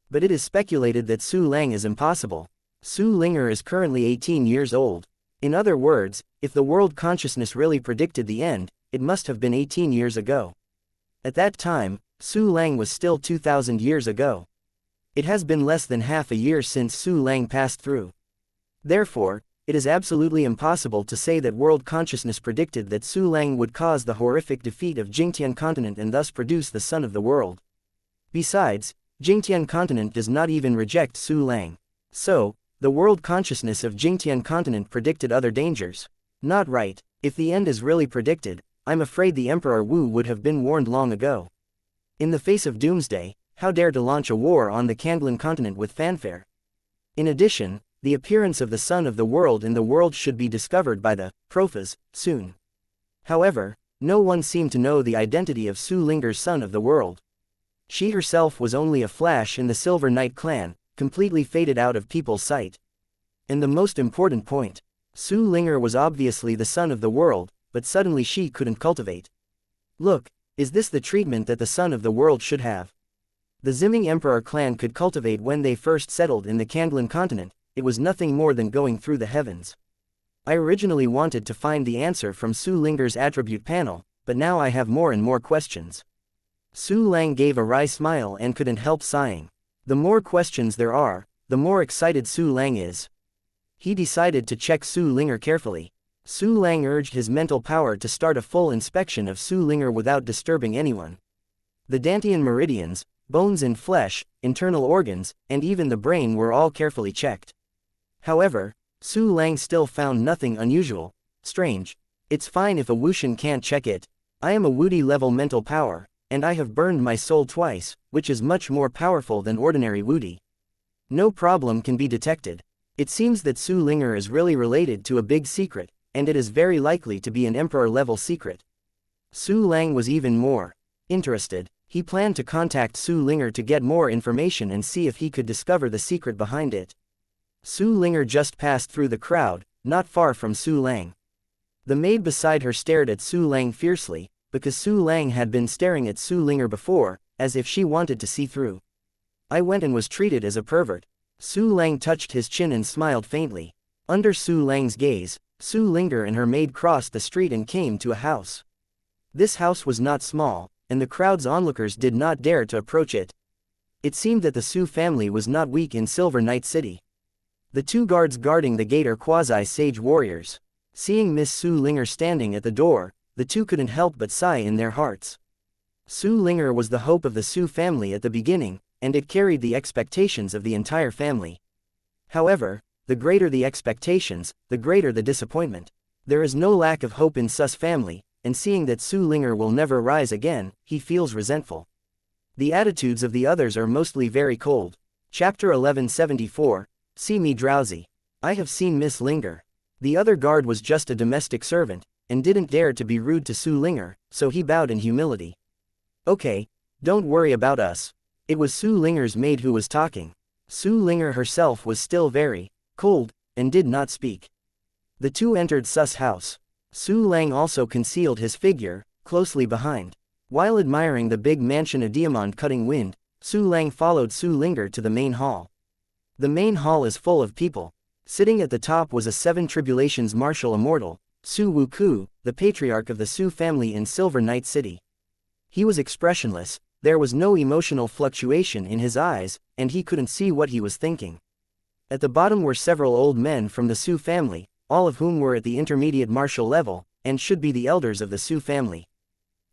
But it is speculated that Su Lang is impossible. Su Linger is currently 18 years old. In other words, if the world consciousness really predicted the end, it must have been 18 years ago. At that time, Su Lang was still 2,000 years ago. It has been less than half a year since Su Lang passed through. Therefore, it is absolutely impossible to say that world consciousness predicted that Su Lang would cause the horrific defeat of Jingtian continent and thus produce the Son of the World. Besides, Jingtian continent does not even reject Su Lang. So, the world consciousness of Jingtian continent predicted other dangers. Not right. If the end is really predicted, I'm afraid the Emperor Wu would have been warned long ago. In the face of doomsday, how dare to launch a war on the Kanglan continent with fanfare? In addition, the appearance of the Son of the World in the world should be discovered by the Profas soon. However, no one seemed to know the identity of Su Linger's Son of the World. She herself was only a flash in the Silver Knight clan, completely faded out of people's sight. And the most important point, Su Linger was obviously the Son of the World, but suddenly she couldn't cultivate. Look, is this the treatment that the Son of the World should have? The Ziming Emperor clan could cultivate when they first settled in the Kanglan continent. It was nothing more than going through the heavens. I originally wanted to find the answer from Su Linger's attribute panel, but now I have more and more questions. Su Lang gave a wry smile and couldn't help sighing. The more questions there are, the more excited Su Lang is. He decided to check Su Linger carefully. Su Lang urged his mental power to start a full inspection of Su Linger without disturbing anyone. The Dantian meridians, bones and flesh, internal organs, and even the brain were all carefully checked. However, Su Lang still found nothing unusual. Strange. It's fine if a Wuxian can't check it. I am a Wudi level mental power. and I have burned my soul twice, which is much more powerful than ordinary wuti. No problem can be detected. It seems that Su Linger is really related to a big secret, and it is very likely to be an emperor-level secret. Su Lang was even more interested. He planned to contact Su Linger to get more information and see if he could discover the secret behind it. Su Linger just passed through the crowd, not far from Su Lang. The maid beside her stared at Su Lang fiercely, because Su Lang had been staring at Su Linger before, as if she wanted to see through. I went and was treated as a pervert. Su Lang touched his chin and smiled faintly. Under Su Lang's gaze, Su Linger and her maid crossed the street and came to a house. This house was not small, and the crowd's onlookers did not dare to approach it. It seemed that the Su family was not weak in Silver Night City. The two guards guarding the gate are quasi-sage warriors. Seeing Miss Su Linger standing at the door, the two couldn't help but sigh in their hearts. Su Linger was the hope of the Su family at the beginning, and it carried the expectations of the entire family. However, the greater the expectations, the greater the disappointment. There is no lack of hope in Su's family, and seeing that Su Linger will never rise again, he feels resentful. The attitudes of the others are mostly very cold. Chapter 1174, See Me Drowsy. I have seen Miss Linger. The other guard was just a domestic servant, and didn't dare to be rude to Su Linger, so he bowed in humility. Okay, don't worry about us. It was Su Linger's maid who was talking. Su Linger herself was still very cold, and did not speak. The two entered Su's house. Su Lang also concealed his figure, closely behind. While admiring the big mansion a diamond-cutting wind, Su Lang followed Su Linger to the main hall. The main hall is full of people. Sitting at the top was a Seven Tribulations martial immortal, Su Wuku, the patriarch of the Su family in Silver Night City. He was expressionless, there was no emotional fluctuation in his eyes, and he couldn't see what he was thinking. At the bottom were several old men from the Su family, all of whom were at the intermediate martial level, and should be the elders of the Su family.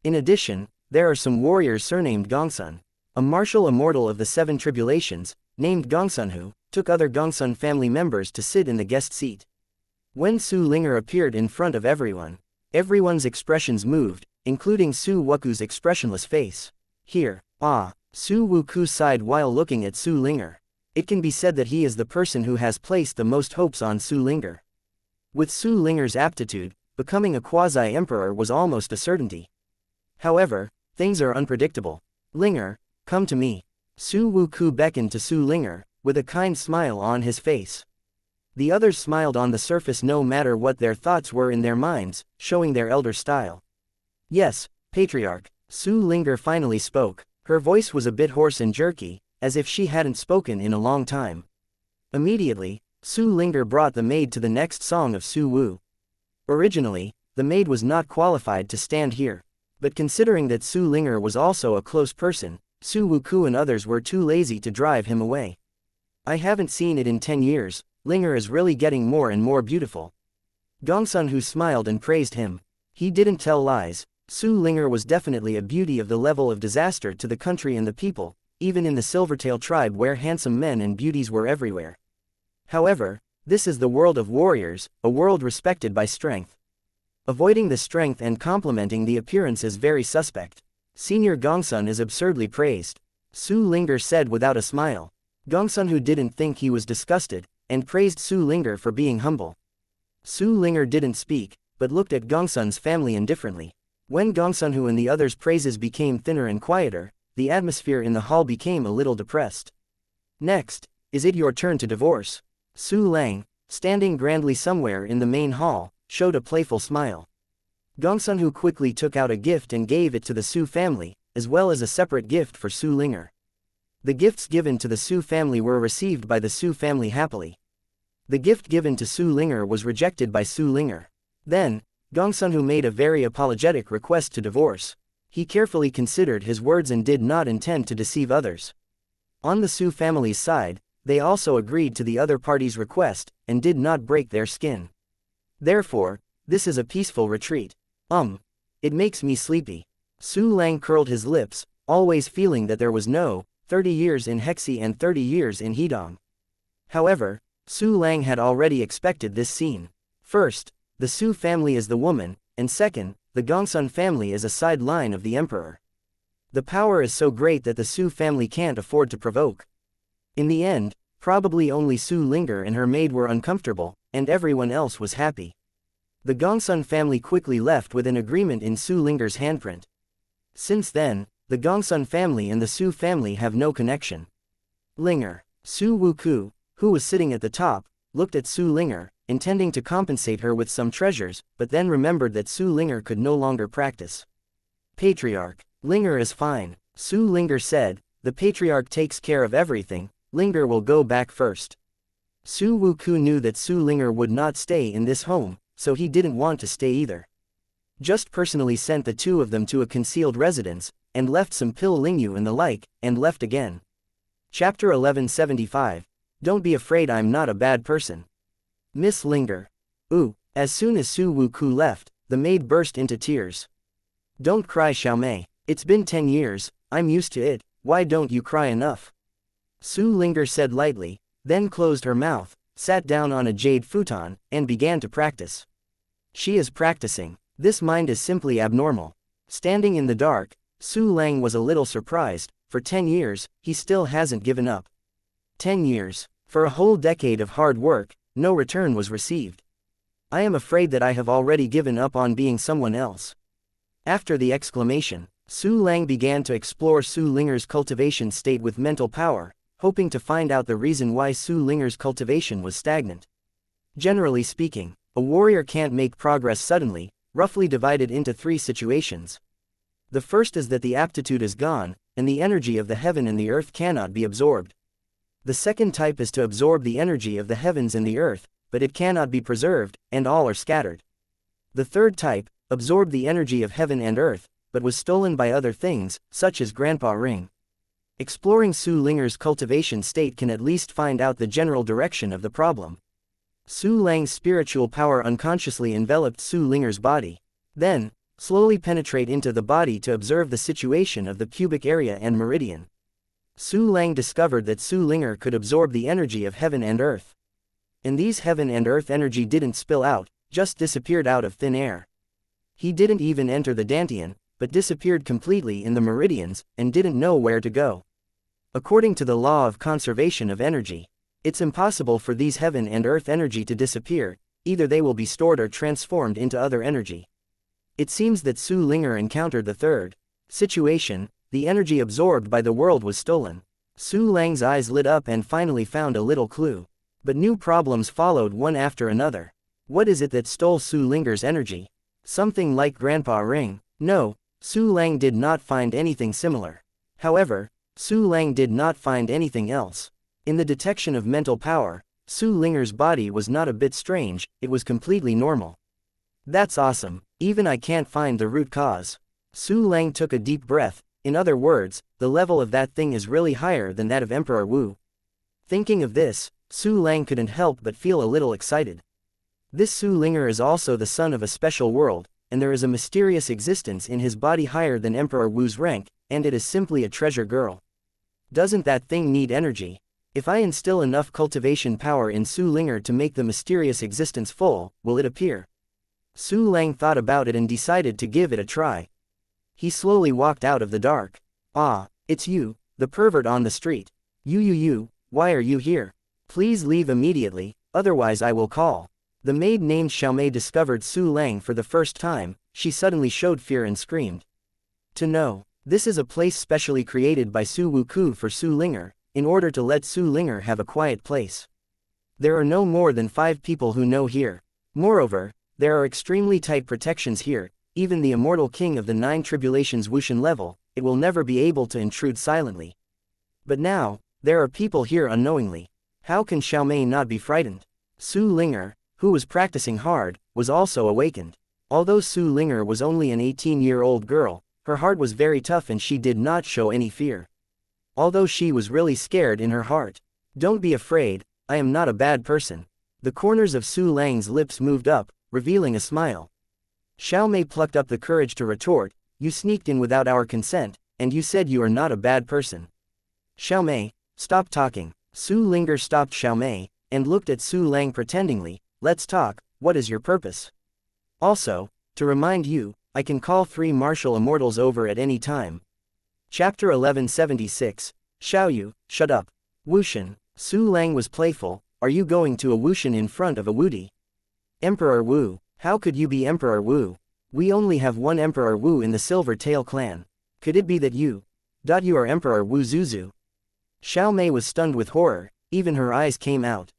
In addition, there are some warriors surnamed Gongsun. A martial immortal of the Seven Tribulations, named Gongsun who took other Gongsun family members to sit in the guest seat. When Su Linger appeared in front of everyone, everyone's expressions moved, including Su Wuku's expressionless face. Here, Su Wuku sighed while looking at Su Linger. It can be said that he is the person who has placed the most hopes on Su Linger. With Su Linger's aptitude, becoming a quasi-emperor was almost a certainty. However, things are unpredictable. Linger, come to me. Su Wuku beckoned to Su Linger, with a kind smile on his face. The others smiled on the surface no matter what their thoughts were in their minds, showing their elder style. Yes, Patriarch, Su Linger finally spoke. Her voice was a bit hoarse and jerky, as if she hadn't spoken in a long time. Immediately, Su Linger brought the maid to the next song of Su Wu. Originally, the maid was not qualified to stand here. But considering that Su Linger was also a close person, Su Wuku and others were too lazy to drive him away. I haven't seen it in 10 years, Linger is really getting more and more beautiful. Gongsun who smiled and praised him. He didn't tell lies, Su Linger was definitely a beauty of the level of disaster to the country and the people, even in the Silvertail tribe where handsome men and beauties were everywhere. However, this is the world of warriors, a world respected by strength. Avoiding the strength and complimenting the appearance is very suspect. Senior Gongsun is absurdly praised. Su Linger said without a smile. Gongsun who didn't think he was disgusted, and praised Su Linger for being humble. Su Linger didn't speak, but looked at Gongsun's family indifferently. When Gongsun who and the others' praises became thinner and quieter, the atmosphere in the hall became a little depressed. Next, is it your turn to divorce? Su Lang, standing grandly somewhere in the main hall, showed a playful smile. Gongsun who quickly took out a gift and gave it to the Su family, as well as a separate gift for Su Linger. The gifts given to the Su family were received by the Su family happily. The gift given to Su Linger was rejected by Su Linger. Then, Gongsun who made a very apologetic request to divorce. He carefully considered his words and did not intend to deceive others. On the Su family's side, they also agreed to the other party's request, and did not break their skin. Therefore, this is a peaceful retreat. It makes me sleepy. Su Lang curled his lips, always feeling that there was no 30 years in Hexi and 30 years in Hedong. However, Su Lang had already expected this scene. First, the Su family is the woman, and second, the Gongsun family is a side line of the emperor. The power is so great that the Su family can't afford to provoke. In the end, probably only Su Linger and her maid were uncomfortable, and everyone else was happy. The Gongsun family quickly left with an agreement in Su Linger's handprint. Since then, the Gongsun family and the Su family have no connection. Linger. Su Wuku, who was sitting at the top, looked at Su Linger, intending to compensate her with some treasures, but then remembered that Su Linger could no longer practice. Patriarch. Linger is fine, Su Linger said, the patriarch takes care of everything, Linger will go back first. Su Wuku knew that Su Linger would not stay in this home, so he didn't want to stay either. Just personally sent the two of them to a concealed residence, and left some pill Lingyu and the like, and left again. Chapter 1175. Don't be afraid, I'm not a bad person. Miss Linger. Ooh, as soon as Su Wuku left, the maid burst into tears. Don't cry, Xiaomei. It's been 10 years, I'm used to it, why don't you cry enough? Su Linger said lightly, then closed her mouth, sat down on a jade futon, and began to practice. She is practicing. This mind is simply abnormal. Standing in the dark, Su Lang was a little surprised. For 10 years, he still hasn't given up. 10 years. For a whole decade of hard work, no return was received. I am afraid that I have already given up on being someone else. After the exclamation, Su Lang began to explore Su Linger's cultivation state with mental power, hoping to find out the reason why Su Linger's cultivation was stagnant. Generally speaking, a warrior can't make progress suddenly, roughly divided into 3 situations. The first is that the aptitude is gone, and the energy of the heaven and the earth cannot be absorbed. The second type is to absorb the energy of the heavens and the earth, but it cannot be preserved, and all are scattered. The third type, absorbed the energy of heaven and earth, but was stolen by other things, such as Grandpa Ring. Exploring Su Linger's cultivation state can at least find out the general direction of the problem. Su Lang's spiritual power unconsciously enveloped Su Linger's body. Then, slowly penetrate into the body to observe the situation of the pubic area and meridian. Su Lang discovered that Su Linger could absorb the energy of heaven and earth. And these heaven and earth energy didn't spill out, just disappeared out of thin air. He didn't even enter the dantian, but disappeared completely in the meridians, and didn't know where to go. According to the law of conservation of energy, it's impossible for these heaven and earth energy to disappear, either they will be stored or transformed into other energy. It seems that Su Linger encountered the third situation. The energy absorbed by the world was stolen. Su Lang's eyes lit up and finally found a little clue. But new problems followed one after another. What is it that stole Su Linger's energy? Something like Grandpa Ring? No, Su Lang did not find anything similar. However, Su Lang did not find anything else. In the detection of mental power, Su Linger's body was not a bit strange, it was completely normal. That's awesome, even I can't find the root cause. Su Lang took a deep breath. In other words, the level of that thing is really higher than that of Emperor Wu. Thinking of this, Su Lang couldn't help but feel a little excited. This Su Linger is also the son of a special world, and there is a mysterious existence in his body higher than Emperor Wu's rank, and it is simply a treasure girl. Doesn't that thing need energy? If I instill enough cultivation power in Su Linger to make the mysterious existence full, will it appear? Su Lang thought about it and decided to give it a try. He slowly walked out of the dark. Ah, it's you, the pervert on the street. You, why are you here? Please leave immediately, otherwise I will call. The maid named Xiaomei discovered Su Lang for the first time. She suddenly showed fear and screamed. To know, this is a place specially created by Su Wuku for Su Linger, in order to let Su Linger have a quiet place. There are no more than 5 people who know here. Moreover, there are extremely tight protections here. Even the immortal king of the 9 tribulations Wuxian level, it will never be able to intrude silently. But now, there are people here unknowingly. How can Xiaomei not be frightened? Su Linger, who was practicing hard, was also awakened. Although Su Linger was only an 18-year-old girl, her heart was very tough and she did not show any fear. Although she was really scared in her heart. Don't be afraid, I am not a bad person. The corners of Su Lang's lips moved up, revealing a smile. Xiaomei plucked up the courage to retort, you sneaked in without our consent, and you said you are not a bad person. Xiaomei, stop talking. Su Linger stopped Xiaomei, and looked at Su Lang pretendingly, let's talk, what is your purpose? Also, to remind you, I can call 3 martial immortals over at any time. Chapter 1176. Xiaoyu, shut up. Wushan. Su Lang was playful. Are you going to a Wushan in front of a Wudi? Emperor Wu. How could you be Emperor Wu? We only have one Emperor Wu in the Silver Tail clan. Could it be that you are Emperor Wu Zuzu? Xiao Mei was stunned with horror, even her eyes came out.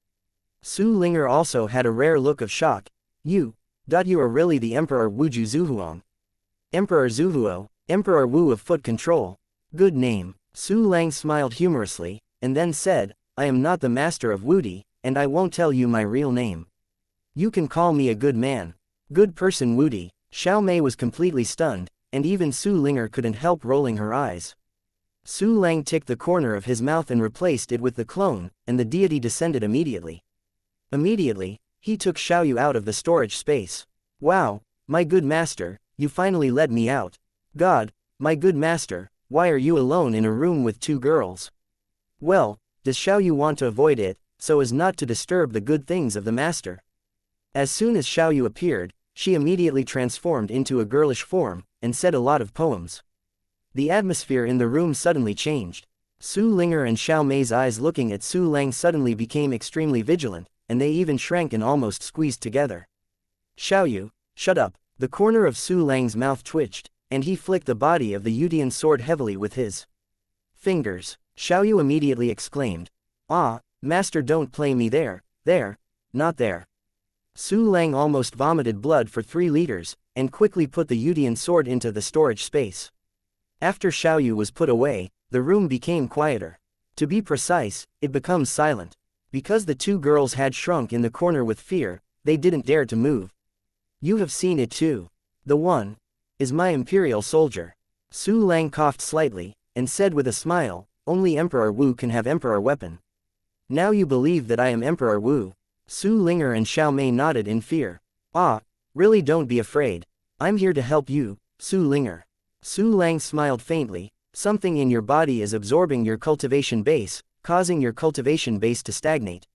Su Linger also had a rare look of shock. You are really the Emperor Wu Zuhuang. Emperor Zuhuo, Emperor Wu of Foot Control. Good name. Su Lang smiled humorously, and then said, I am not the master of Wudi, and I won't tell you my real name. You can call me a good man. Good person Wudi. Xiao Mei was completely stunned, and even Su Linger couldn't help rolling her eyes. Su Lang ticked the corner of his mouth and replaced it with the clone, and the deity descended immediately. Immediately, he took Xiaoyu out of the storage space. Wow, my good master, you finally let me out. God, my good master, why are you alone in a room with two girls? Well, does Xiaoyu want to avoid it, so as not to disturb the good things of the master? As soon as Xiaoyu appeared, she immediately transformed into a girlish form, and said a lot of poems. The atmosphere in the room suddenly changed. Su Linger and Xiao Mei's eyes looking at Su Lang suddenly became extremely vigilant, and they even shrank and almost squeezed together. Xiaoyu, shut up. The corner of Su Lang's mouth twitched, and he flicked the body of the Yudian sword heavily with his fingers. Xiaoyu immediately exclaimed, Ah, master, don't play me there, not there. Su Lang almost vomited blood for 3 liters, and quickly put the Yudian sword into the storage space. After Xiaoyu was put away, the room became quieter. To be precise, it becomes silent. Because the 2 girls had shrunk in the corner with fear, they didn't dare to move. You have seen it too. The one is my imperial soldier. Su Lang coughed slightly, and said with a smile, only Emperor Wu can have emperor weapon. Now you believe that I am Emperor Wu. Su Linger and Xiao Mei nodded in fear. Ah, really, don't be afraid. I'm here to help you, Su Linger. Su Lang smiled faintly. Something in your body is absorbing your cultivation base, causing your cultivation base to stagnate.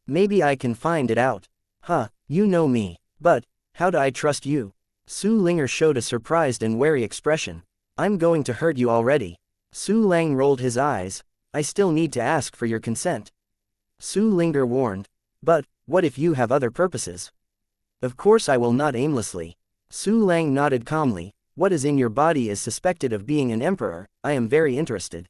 Maybe I can find it out. Huh, you know me. But how do I trust you? Su Linger showed a surprised and wary expression. I'm going to hurt you already. Su Lang rolled his eyes. I still need to ask for your consent. Su Linger warned. But what if you have other purposes? Of course I will not aimlessly. Su Lang nodded calmly. What is in your body is suspected of being an emperor. I am very interested.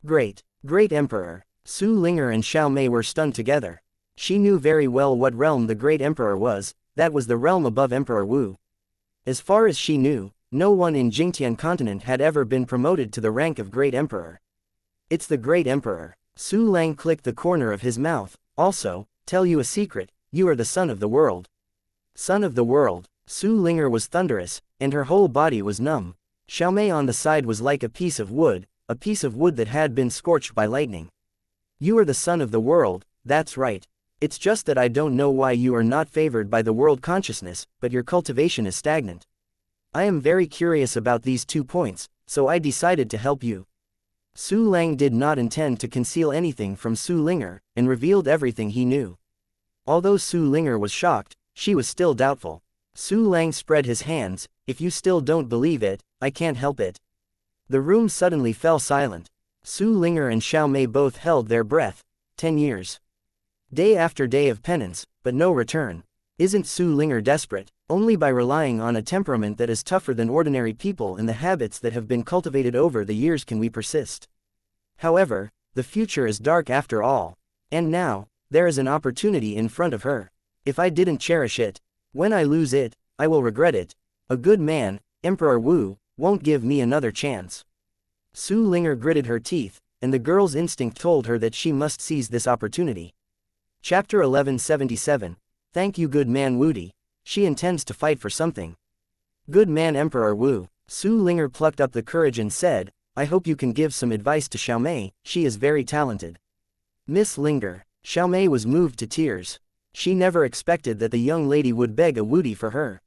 Great emperor. Su Linger and Xiao Mei were stunned together. She knew very well what realm the great emperor was. That was the realm above Emperor Wu. As far as she knew, no one in Jingtian continent had ever been promoted to the rank of great emperor. It's the great emperor. Su Lang clicked the corner of his mouth. Also, tell you a secret, you are the son of the world. Son of the world. Su Linger was thunderous, and her whole body was numb. Xiao Mei on the side was like a piece of wood that had been scorched by lightning. You are the son of the world, that's right. It's just that I don't know why you are not favored by the world consciousness, but your cultivation is stagnant. I am very curious about these 2 points, so I decided to help you. Su Lang did not intend to conceal anything from Su Linger, and revealed everything he knew. Although Su Linger was shocked, she was still doubtful. Su Lang spread his hands. If you still don't believe it, I can't help it. The room suddenly fell silent. Su Linger and Xiao Mei both held their breath. 10 years. Day after day of penance, but no return. Isn't Su Linger desperate? Only by relying on a temperament that is tougher than ordinary people and the habits that have been cultivated over the years can we persist. However, the future is dark after all. And now, there is an opportunity in front of her. If I didn't cherish it, when I lose it, I will regret it. A good man, Emperor Wu, won't give me another chance. Su Linger gritted her teeth, and the girl's instinct told her that she must seize this opportunity. Chapter 1177. Thank you, good man Wudi. She intends to fight for something. Good man Emperor Wu. Su Linger plucked up the courage and said, I hope you can give some advice to Xiao Mei, she is very talented. Miss Linger. Xiao Mei was moved to tears. She never expected that the young lady would beg a Wudi for her.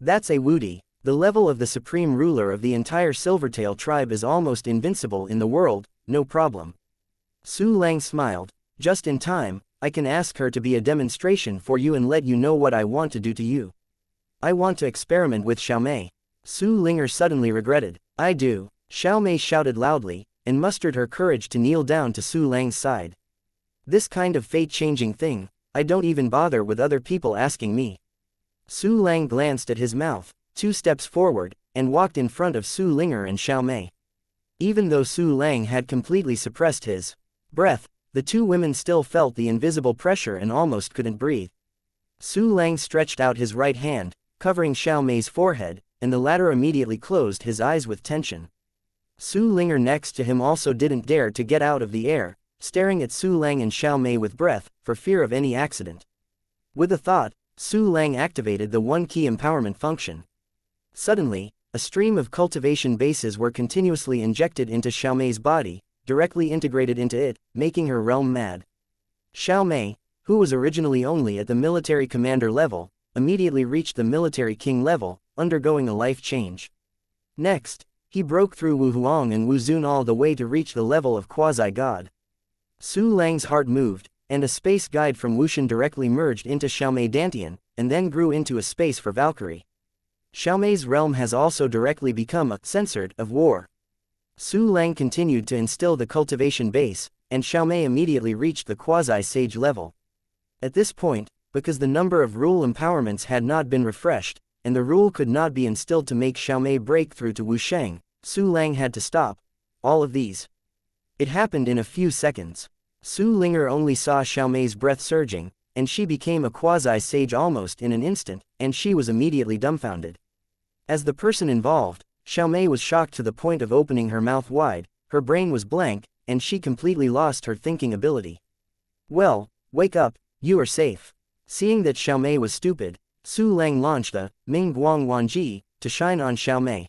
That's a Wudi. The level of the supreme ruler of the entire Silvertail tribe is almost invincible in the world, no problem. Su Lang smiled. Just in time, I can ask her to be a demonstration for you and let you know what I want to do to you. I want to experiment with Xiao Mei. Su Linger suddenly regretted. I do. Xiao Mei shouted loudly, and mustered her courage to kneel down to Su Lang's side. This kind of fate-changing thing, I don't even bother with other people asking me. Su Lang glanced at his mouth, 2 steps forward, and walked in front of Su Linger and Xiao Mei. Even though Su Lang had completely suppressed his breath, the 2 women still felt the invisible pressure and almost couldn't breathe. Su Lang stretched out his right hand, covering Xiao Mei's forehead, and the latter immediately closed his eyes with tension. Su Linger next to him also didn't dare to get out of the air, staring at Su Lang and Xiao Mei with breath, for fear of any accident. With a thought, Su Lang activated the one-key empowerment function. Suddenly, a stream of cultivation bases were continuously injected into Xiao Mei's body, directly integrated into it, making her realm mad. Xiao Mei, who was originally only at the military commander level, immediately reached the military king level, undergoing a life change. Next, he broke through Wu Huang and Wu Zun all the way to reach the level of quasi-god. Su Lang's heart moved, and a space guide from Wuxian directly merged into Xiao Mei Dantian, and then grew into a space for Valkyrie. Xiao Mei's realm has also directly become a censored of war. Su Lang continued to instill the cultivation base, and Xiao Mei immediately reached the quasi-sage level. At this point, because the number of rule empowerments had not been refreshed, and the rule could not be instilled to make Xiao Mei break through to Wusheng, Su Lang had to stop all of these. It happened in a few seconds. Su Linger only saw Xiao Mei's breath surging, and she became a quasi-sage almost in an instant, and she was immediately dumbfounded. As the person involved, Xiao Mei was shocked to the point of opening her mouth wide, her brain was blank, and she completely lost her thinking ability. Well, wake up, you are safe. Seeing that Xiao Mei was stupid, Su Lang launched the Ming Guang Wanji to shine on Xiao Mei.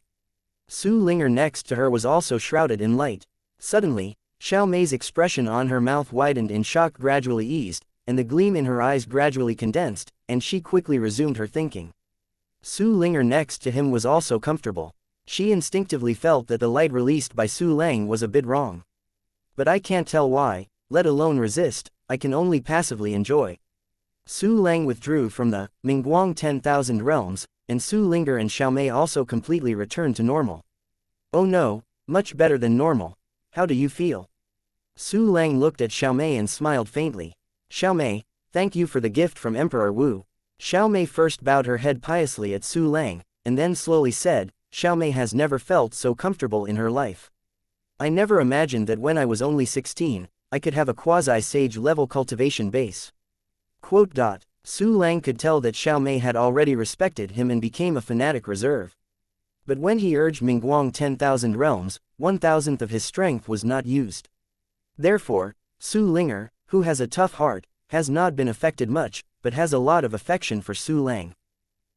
Su Linger next to her was also shrouded in light. Suddenly, Xiao Mei's expression on her mouth widened in shock gradually eased, and the gleam in her eyes gradually condensed, and she quickly resumed her thinking. Su Linger next to him was also comfortable. She instinctively felt that the light released by Su Lang was a bit wrong. But I can't tell why, let alone resist, I can only passively enjoy. Su Lang withdrew from the Mingguang 10,000 realms, and Su Linger and Xiao Mei also completely returned to normal. Oh no, much better than normal. How do you feel? Su Lang looked at Xiao Mei and smiled faintly. Xiao Mei, thank you for the gift from Emperor Wu. Xiao Mei first bowed her head piously at Su Lang, and then slowly said, Xiao Mei has never felt so comfortable in her life. I never imagined that when I was only 16, I could have a quasi-sage level cultivation base. Quote. Su Lang could tell that Xiao Mei had already respected him and became a fanatic reserve. But when he urged Mingguang 10,000 realms, 1,000th of his strength was not used. Therefore, Su Linger, who has a tough heart, has not been affected much, but has a lot of affection for Su Lang.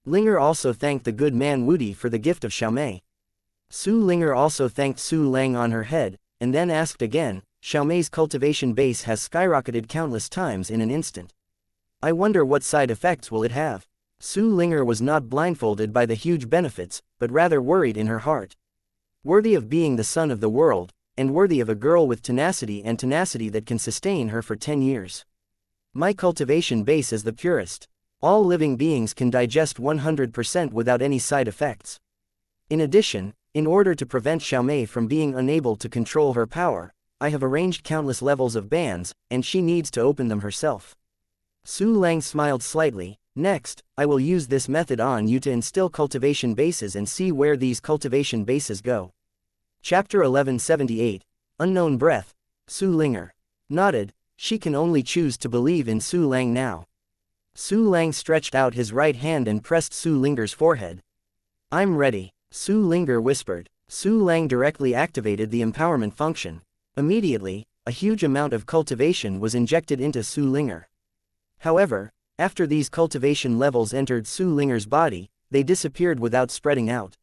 Linger also thanked the good man Wudi for the gift of Xiao Mei. Su Linger also thanked Su Lang on her head, and then asked again, Xiao Mei's cultivation base has skyrocketed countless times in an instant. I wonder what side effects will it have. Su Linger was not blindfolded by the huge benefits, but rather worried in her heart. Worthy of being the son of the world, and worthy of a girl with tenacity and tenacity that can sustain her for 10 years. My cultivation base is the purest. All living beings can digest 100% without any side effects. In addition, in order to prevent Xiao Mei from being unable to control her power, I have arranged countless levels of bands, and she needs to open them herself. Su Lang smiled slightly. Next, I will use this method on you to instill cultivation bases and see where these cultivation bases go. Chapter 1178, Unknown Breath. Su Linger nodded. She can only choose to believe in Su Lang now. Su Lang stretched out his right hand and pressed Su Linger's forehead. I'm ready, Su Linger whispered. Su Lang directly activated the empowerment function. Immediately, a huge amount of cultivation was injected into Su Linger. However, after these cultivation levels entered Su Linger's body, they disappeared without spreading out.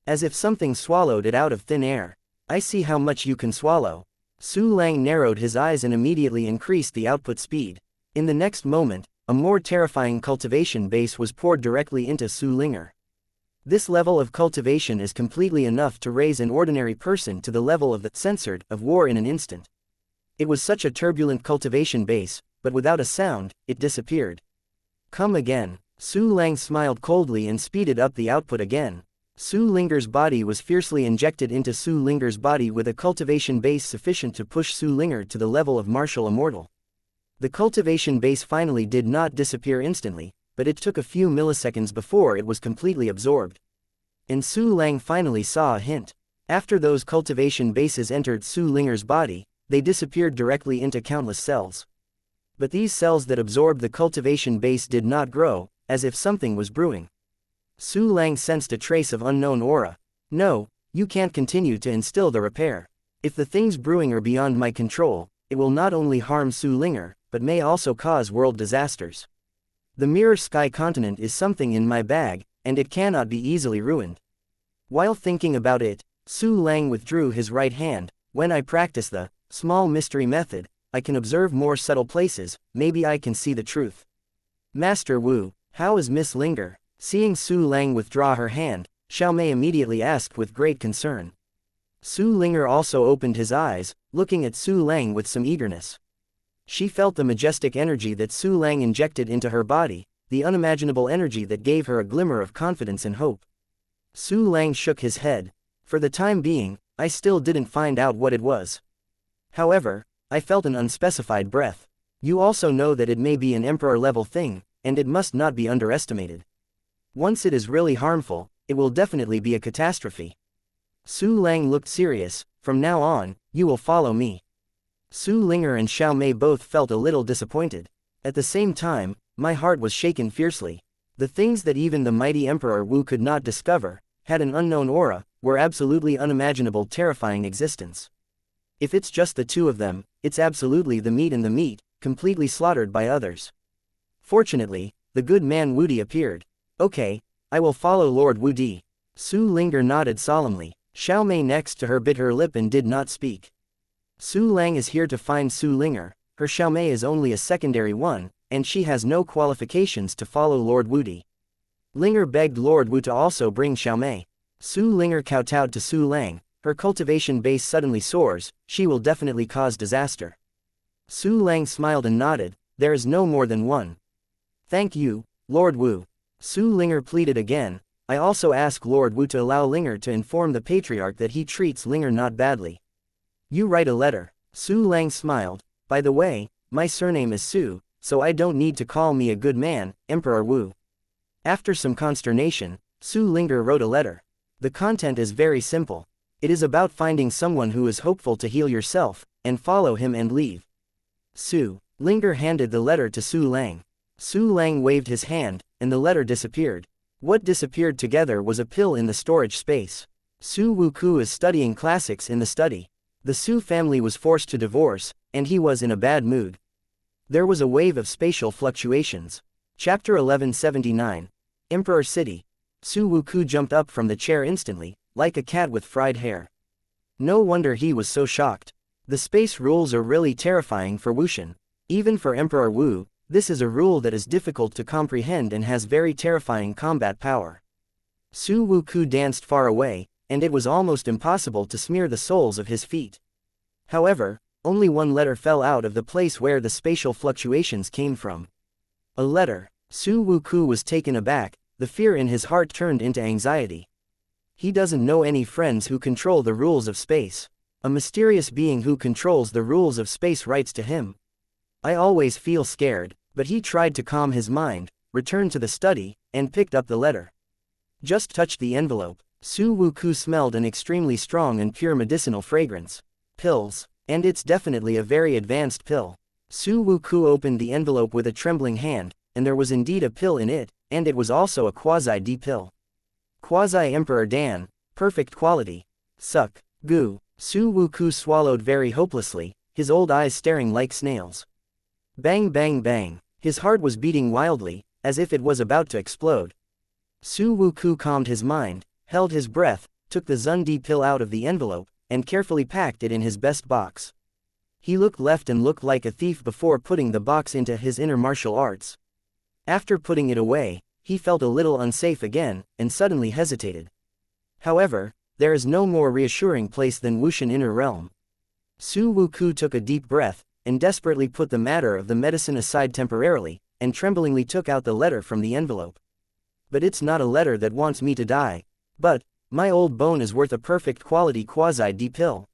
As if something swallowed it out of thin air. I see how much you can swallow. Su Lang narrowed his eyes and immediately increased the output speed. In the next moment, a more terrifying cultivation base was poured directly into Su Linger. This level of cultivation is completely enough to raise an ordinary person to the level of the censored of war in an instant. It was such a turbulent cultivation base, but without a sound, it disappeared. Come again. Su Lang smiled coldly and speeded up the output again. Su Linger's body was fiercely injected into Su Linger's body with a cultivation base sufficient to push Su Linger to the level of martial immortal. The cultivation base finally did not disappear instantly, but it took a few milliseconds before it was completely absorbed. And Su Lang finally saw a hint. After those cultivation bases entered Su Linger's body, they disappeared directly into countless cells. But these cells that absorbed the cultivation base did not grow, as if something was brewing. Su Lang sensed a trace of unknown aura. No, you can't continue to instill the repair. If the things brewing are beyond my control, it will not only harm Su Linger, but may also cause world disasters. The Mirror Sky continent is something in my bag, and it cannot be easily ruined. While thinking about it, Su Lang withdrew his right hand. When I practice the small mystery method, I can observe more subtle places, maybe I can see the truth. Master Wu, how is Miss Linger? Seeing Su Lang withdraw her hand, Xiaomei immediately asked with great concern. Su Linger also opened his eyes, looking at Su Lang with some eagerness. She felt the majestic energy that Su Lang injected into her body, the unimaginable energy that gave her a glimmer of confidence and hope. Su Lang shook his head. For the time being, I still didn't find out what it was. However, I felt an unspecified breath. You also know that it may be an emperor-level thing, and it must not be underestimated. Once it is really harmful, it will definitely be a catastrophe. Su Lang looked serious. From now on, you will follow me. Su Linger and Xiaomei both felt a little disappointed. At the same time, my heart was shaken fiercely. The things that even the mighty Emperor Wu could not discover, had an unknown aura, were absolutely unimaginable, terrifying existence. If it's just the two of them, it's absolutely the meat and the meat, completely slaughtered by others. Fortunately, the good man Wu Di appeared. Okay, I will follow Lord Wu Di. Su Linger nodded solemnly. Xiaomei next to her bit her lip and did not speak. Su Lang is here to find Su Linger, her Xiaomei is only a secondary one, and she has no qualifications to follow Lord Wu Di. Linger begged Lord Wu to also bring Xiaomei. Su Linger kowtowed to Su Lang. Her cultivation base suddenly soars, she will definitely cause disaster. Su Lang smiled and nodded, there is no more than one. Thank you, Lord Wu. Su Linger pleaded again. I also ask Lord Wu to allow Linger to inform the Patriarch that he treats Linger not badly. You write a letter. Su Lang smiled. By the way, my surname is Su, so I don't need to call me a good man, Emperor Wu. After some consternation, Su Linger wrote a letter. The content is very simple. It is about finding someone who is hopeful to heal yourself, and follow him and leave. Su Linger handed the letter to Su Lang. Su Lang waved his hand, and the letter disappeared. What disappeared together was a pill in the storage space. Su Wuku is studying classics in the study. The Su family was forced to divorce, and he was in a bad mood. There was a wave of spatial fluctuations. Chapter 1179. Emperor City. Su Wuku jumped up from the chair instantly, like a cat with fried hair. No wonder he was so shocked. The space rules are really terrifying for Wuxian. Even for Emperor Wu, this is a rule that is difficult to comprehend and has very terrifying combat power. Su Wuku danced far away, and it was almost impossible to smear the soles of his feet. However, only one letter fell out of the place where the spatial fluctuations came from. A letter. Su Wuku was taken aback, the fear in his heart turned into anxiety. He doesn't know any friends who control the rules of space. A mysterious being who controls the rules of space writes to him. I always feel scared, but he tried to calm his mind, returned to the study, and picked up the letter. Just touched the envelope. Su Wuku smelled an extremely strong and pure medicinal fragrance. Pills. And it's definitely a very advanced pill. Su Wuku opened the envelope with a trembling hand, and there was indeed a pill in it, and it was also a quasi-D pill. Quasi-Emperor Dan. Perfect quality. Suck. Goo. Su Wuku swallowed very hopelessly, his old eyes staring like snails. Bang bang bang. His heart was beating wildly, as if it was about to explode. Su Wuku calmed his mind, held his breath, took the Zundi pill out of the envelope, and carefully packed it in his best box. He looked left and looked like a thief before putting the box into his inner martial arts. After putting it away, he felt a little unsafe again, and suddenly hesitated. However, there is no more reassuring place than Wuxian Inner Realm. Su Wuku took a deep breath, and desperately put the matter of the medicine aside temporarily, and tremblingly took out the letter from the envelope. But it's not a letter that wants me to die. But, My old bone is worth a perfect quality quasi-D pill.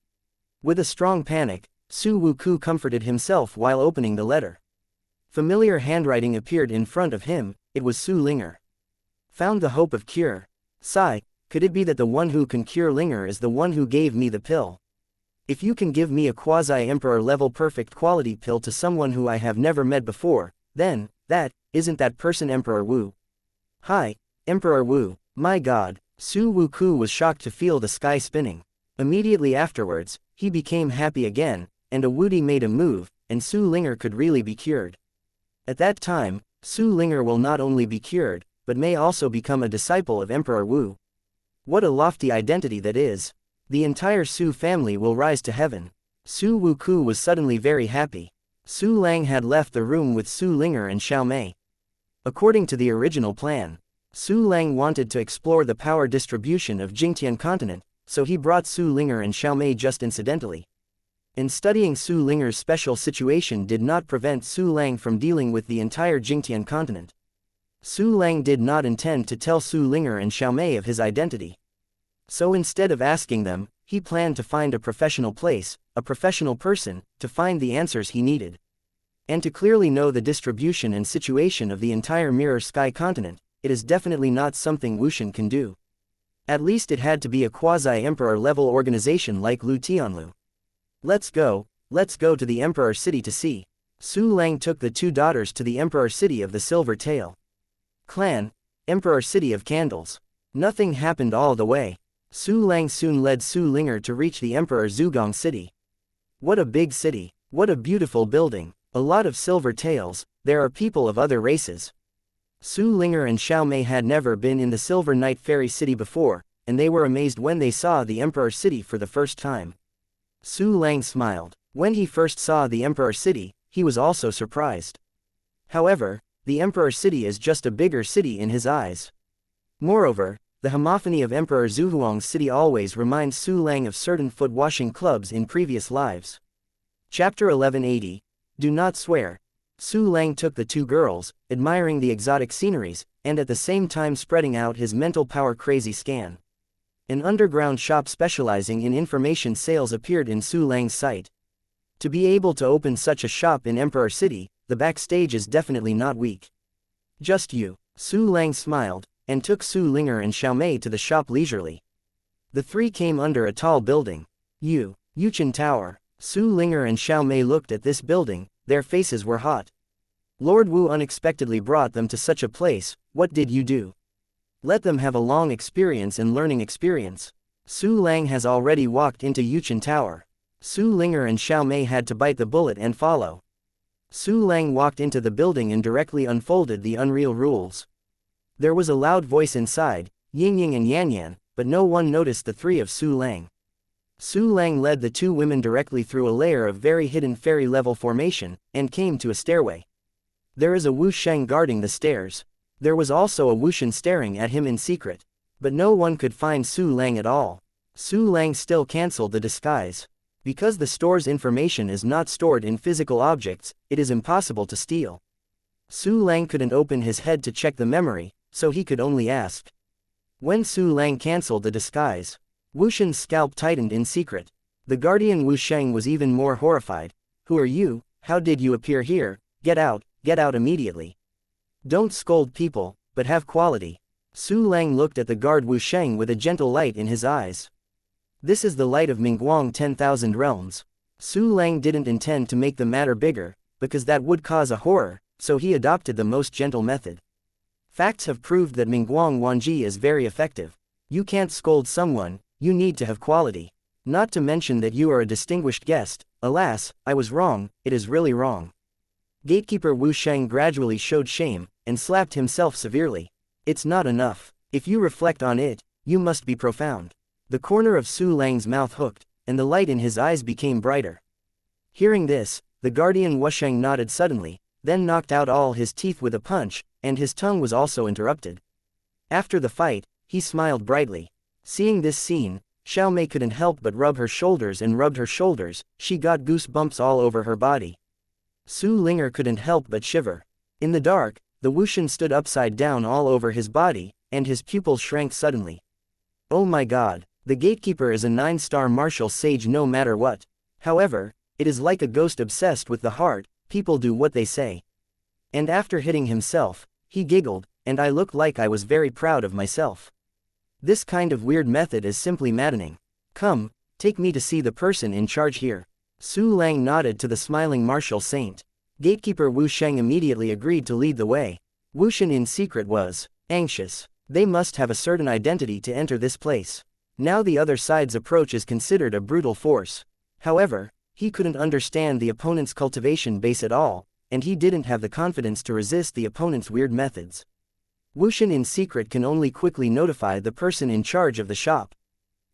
With a strong panic, Su Wuku comforted himself while opening the letter. Familiar handwriting appeared in front of him. It was Su Linger. Found the hope of cure. Sigh, could it be that the one who can cure Linger is the one who gave me the pill? If you can give me a quasi-emperor level perfect quality pill to someone who I have never met before, then, isn't that person Emperor Wu? Hi, Emperor Wu, my god. Su Wuku was shocked to feel the sky spinning. Immediately afterwards, he became happy again, and a Wudi made a move, and Su Linger could really be cured. At that time, Su Linger will not only be cured, but may also become a disciple of Emperor Wu. What a lofty identity that is. The entire Su family will rise to heaven. Su Wuku was suddenly very happy. Su Lang had left the room with Su Linger and Xiao Mei. According to the original plan, Su Lang wanted to explore the power distribution of Jingtian continent, so he brought Su Linger and Xiao Mei just incidentally. And studying Su Linger's special situation did not prevent Su Lang from dealing with the entire Jingtian continent. Su Lang did not intend to tell Su Linger and Xiao Mei of his identity. So instead of asking them, he planned to find a professional place, a professional person, to find the answers he needed. And to clearly know the distribution and situation of the entire Mirror Sky continent, it is definitely not something Wuxian can do. At least it had to be a quasi-emperor level organization like Lu Tianlu. Let's go to the Emperor City to see. Su Lang took the two daughters to the Emperor City of the Silver Tail Clan, Emperor City of Candles. Nothing happened all the way. Su Lang soon led Su Linger to reach the Emperor Zugong City. What a big city, what a beautiful building, a lot of silver tails, there are people of other races. Su Linger and Xiao Mei had never been in the Silver Night Fairy City before, and they were amazed when they saw the Emperor City for the first time. Su Lang smiled. When he first saw the Emperor City, he was also surprised. However, the Emperor City is just a bigger city in his eyes. Moreover, the homophony of Emperor Zhuhuang's city always reminds Su Lang of certain foot-washing clubs in previous lives. Chapter 1180. Do not swear. Su Lang took the two girls, admiring the exotic sceneries, and at the same time spreading out his mental power crazy scan. An underground shop specializing in information sales appeared in Su Lang's sight. To be able to open such a shop in Emperor City, the backstage is definitely not weak. Just you. Su Lang smiled, and took Su Linger and Xiao Mei to the shop leisurely. The three came under a tall building. Yuchen Tower. Su Linger and Xiao Mei looked at this building, their faces were hot. Lord Wu unexpectedly brought them to such a place, what did you do? Let them have a long experience and learning experience. Su Lang has already walked into Yuchen Tower. Su Linger and Xiao Mei had to bite the bullet and follow. Su Lang walked into the building and directly unfolded the unreal rules. There was a loud voice inside, Ying Ying and Yan Yan, but no one noticed the three of Su Lang. Su Lang led the two women directly through a layer of very hidden fairy-level formation, and came to a stairway. There is a Wu Sheng guarding the stairs. There was also a Wuxian staring at him in secret. But no one could find Su Lang at all. Su Lang still cancelled the disguise. Because the store's information is not stored in physical objects, it is impossible to steal. Su Lang couldn't open his head to check the memory, so he could only ask. When Su Lang cancelled the disguise, Wuxian's scalp tightened in secret. The guardian Wu Sheng was even more horrified. Who are you? How did you appear here? Get out immediately. Don't scold people, but have quality. Su Lang looked at the guard Wu Sheng with a gentle light in his eyes. This is the light of Mingguang 10,000 realms. Su Lang didn't intend to make the matter bigger, because that would cause a horror, so he adopted the most gentle method. Facts have proved that Mingguang Wanji is very effective. You can't scold someone, you need to have quality. Not to mention that you are a distinguished guest. Alas, I was wrong, it is really wrong. Gatekeeper Wu Sheng gradually showed shame, and slapped himself severely. It's not enough. If you reflect on it, you must be profound. The corner of Su Lang's mouth hooked, and the light in his eyes became brighter. Hearing this, the guardian Wu Sheng nodded suddenly, then knocked out all his teeth with a punch, and his tongue was also interrupted. After the fight, he smiled brightly. Seeing this scene, Xiao Mei couldn't help but rub her shoulders and rubbed her shoulders, she got goosebumps all over her body. Su Linger couldn't help but shiver. In the dark, the Wuxian stood upside down all over his body, and his pupils shrank suddenly. Oh my god, the gatekeeper is a 9-star martial sage no matter what. However, it is like a ghost obsessed with the heart, people do what they say. And after hitting himself, he giggled, and I looked like I was very proud of myself. This kind of weird method is simply maddening. Come, take me to see the person in charge here. Su Lang nodded to the smiling martial saint. Gatekeeper Wu Sheng immediately agreed to lead the way. Wu Shen in secret was anxious. They must have a certain identity to enter this place. Now the other side's approach is considered a brutal force. However, he couldn't understand the opponent's cultivation base at all, and he didn't have the confidence to resist the opponent's weird methods. Wu Shen in secret can only quickly notify the person in charge of the shop.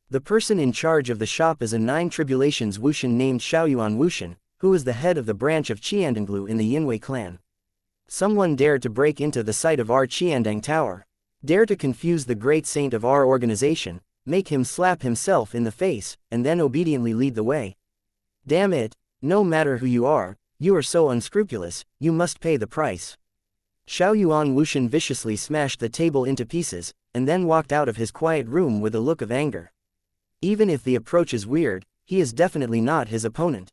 The person in charge of the shop is a 9 tribulations Wu Shen named Xiaoyuan Wu Shen, who is the head of the branch of Qiandanglu in the Yinwei clan. Someone dared to break into the site of our Qiandang Tower. Dare to confuse the great saint of our organization, make him slap himself in the face, and then obediently lead the way. Damn it, no matter who you are so unscrupulous, you must pay the price. Xiaoyuan Wu Shen viciously smashed the table into pieces, and then walked out of his quiet room with a look of anger. Even if the approach is weird, he is definitely not his opponent.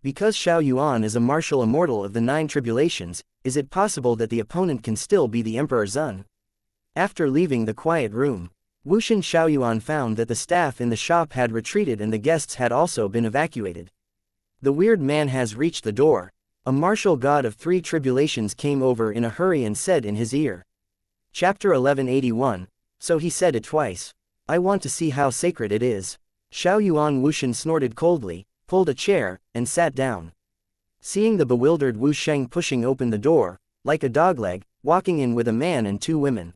Because Xiaoyuan is a martial immortal of the 9 tribulations, is it possible that the opponent can still be the Emperor Zun? After leaving the quiet room, Wu Shen Xiaoyuan found that the staff in the shop had retreated and the guests had also been evacuated. The weird man has reached the door. A martial god of 3 tribulations came over in a hurry and said in his ear. Chapter 1181, so he said it twice. I want to see how sacred it is. Xiaoyuan Wu Shen snorted coldly, pulled a chair, and sat down. Seeing the bewildered Wu Sheng pushing open the door, like a dogleg, walking in with a man and 2 women.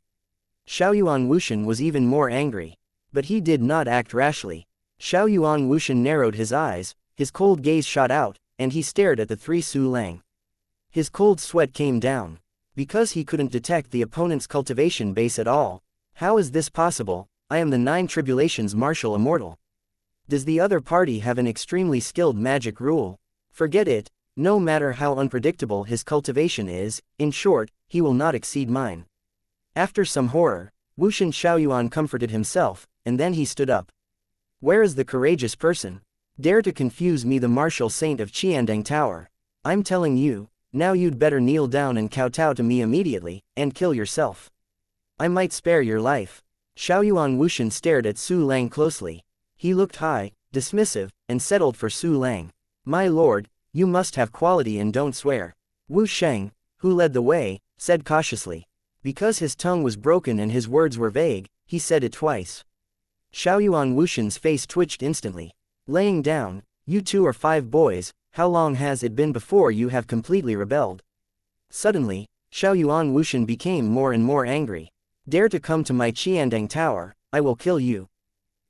Xiaoyuan Wu Shen was even more angry. But he did not act rashly. Xiaoyuan Wu Shen narrowed his eyes, his cold gaze shot out, and he stared at the 3 Su Lang. His cold sweat came down. Because he couldn't detect the opponent's cultivation base at all. How is this possible? I am the 9 tribulations martial immortal. Does the other party have an extremely skilled magic rule? Forget it, no matter how unpredictable his cultivation is, in short, he will not exceed mine. After some horror, Wu Shen Xiaoyuan comforted himself, and then he stood up. Where is the courageous person? Dare to confuse me, the martial saint of Qiandang Tower. I'm telling you, now you'd better kneel down and kowtow to me immediately, and kill yourself. I might spare your life. Xiaoyuan Wu Shen stared at Su Lang closely. He looked high, dismissive, and settled for Su Lang. My lord, you must have quality and don't swear. Wu Sheng, who led the way, said cautiously. Because his tongue was broken and his words were vague, he said it twice. Xiaoyuan Wu Shen's face twitched instantly. Laying down, you 2 are 5 boys, how long has it been before you have completely rebelled? Suddenly, Xiaoyuan Wu Shen became more and more angry. Dare to come to my Qiandang Tower, I will kill you.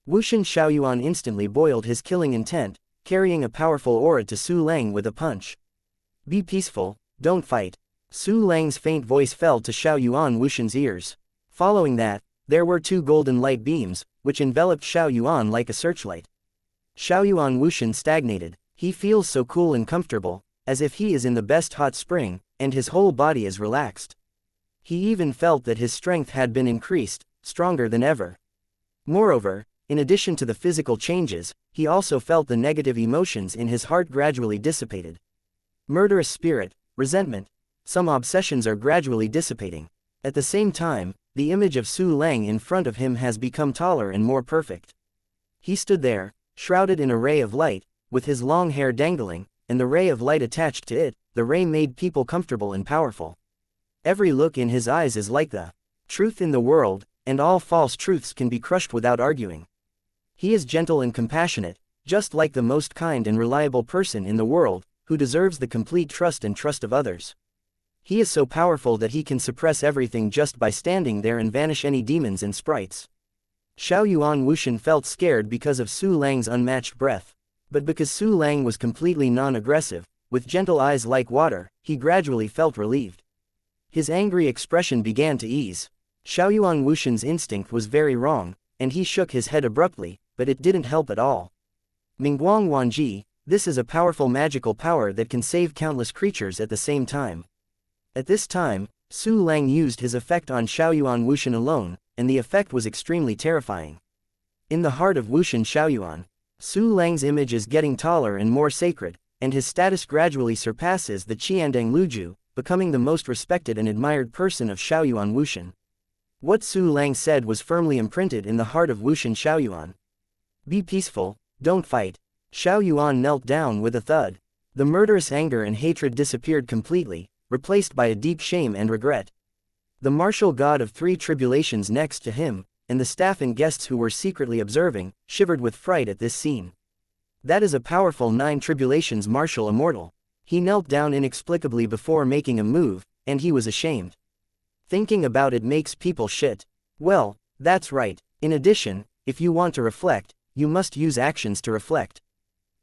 Wu Shen Xiaoyuan instantly boiled his killing intent, carrying a powerful aura to Su Lang with a punch. Be peaceful, don't fight. Su Lang's faint voice fell to Xiaoyuan Wu Shen's ears. Following that, there were 2 golden light beams, which enveloped Xiaoyuan like a searchlight. Xiaoyuan Wu Shen stagnated. He feels so cool and comfortable, as if he is in the best hot spring, and his whole body is relaxed. He even felt that his strength had been increased, stronger than ever. Moreover, in addition to the physical changes, he also felt the negative emotions in his heart gradually dissipated. Murderous spirit, resentment. Some obsessions are gradually dissipating. At the same time, the image of Su Lang in front of him has become taller and more perfect. He stood there, shrouded in a ray of light, with his long hair dangling, and the ray of light attached to it. The ray made people comfortable and powerful. Every look in his eyes is like the truth in the world, and all false truths can be crushed without arguing. He is gentle and compassionate, just like the most kind and reliable person in the world, who deserves the complete trust and trust of others. He is so powerful that he can suppress everything just by standing there and vanish any demons and sprites. Xiaoyuan Wu Shen felt scared because of Su Lang's unmatched breath. But because Su Lang was completely non-aggressive, with gentle eyes like water, he gradually felt relieved. His angry expression began to ease. Xiaoyuan Wu Shen's instinct was very wrong, and he shook his head abruptly, but it didn't help at all. Mingguang Wanji, this is a powerful magical power that can save countless creatures at the same time. At this time, Su Lang used his effect on Xiaoyuan Wu Shen alone, and the effect was extremely terrifying. In the heart of Wushan Shaoyuan, Su Lang's image is getting taller and more sacred, and his status gradually surpasses the Qiandeng Luju, becoming the most respected and admired person of Shaoyuan Wushan. What Su Lang said was firmly imprinted in the heart of Wushan Shaoyuan. Be peaceful, don't fight. Shaoyuan knelt down with a thud. The murderous anger and hatred disappeared completely, replaced by a deep shame and regret. The martial god of three tribulations next to him, and the staff and guests who were secretly observing, shivered with fright at this scene. That is a powerful nine tribulations martial immortal. He knelt down inexplicably before making a move, and he was ashamed. Thinking about it makes people shit. Well, that's right. In addition, if you want to reflect, you must use actions to reflect.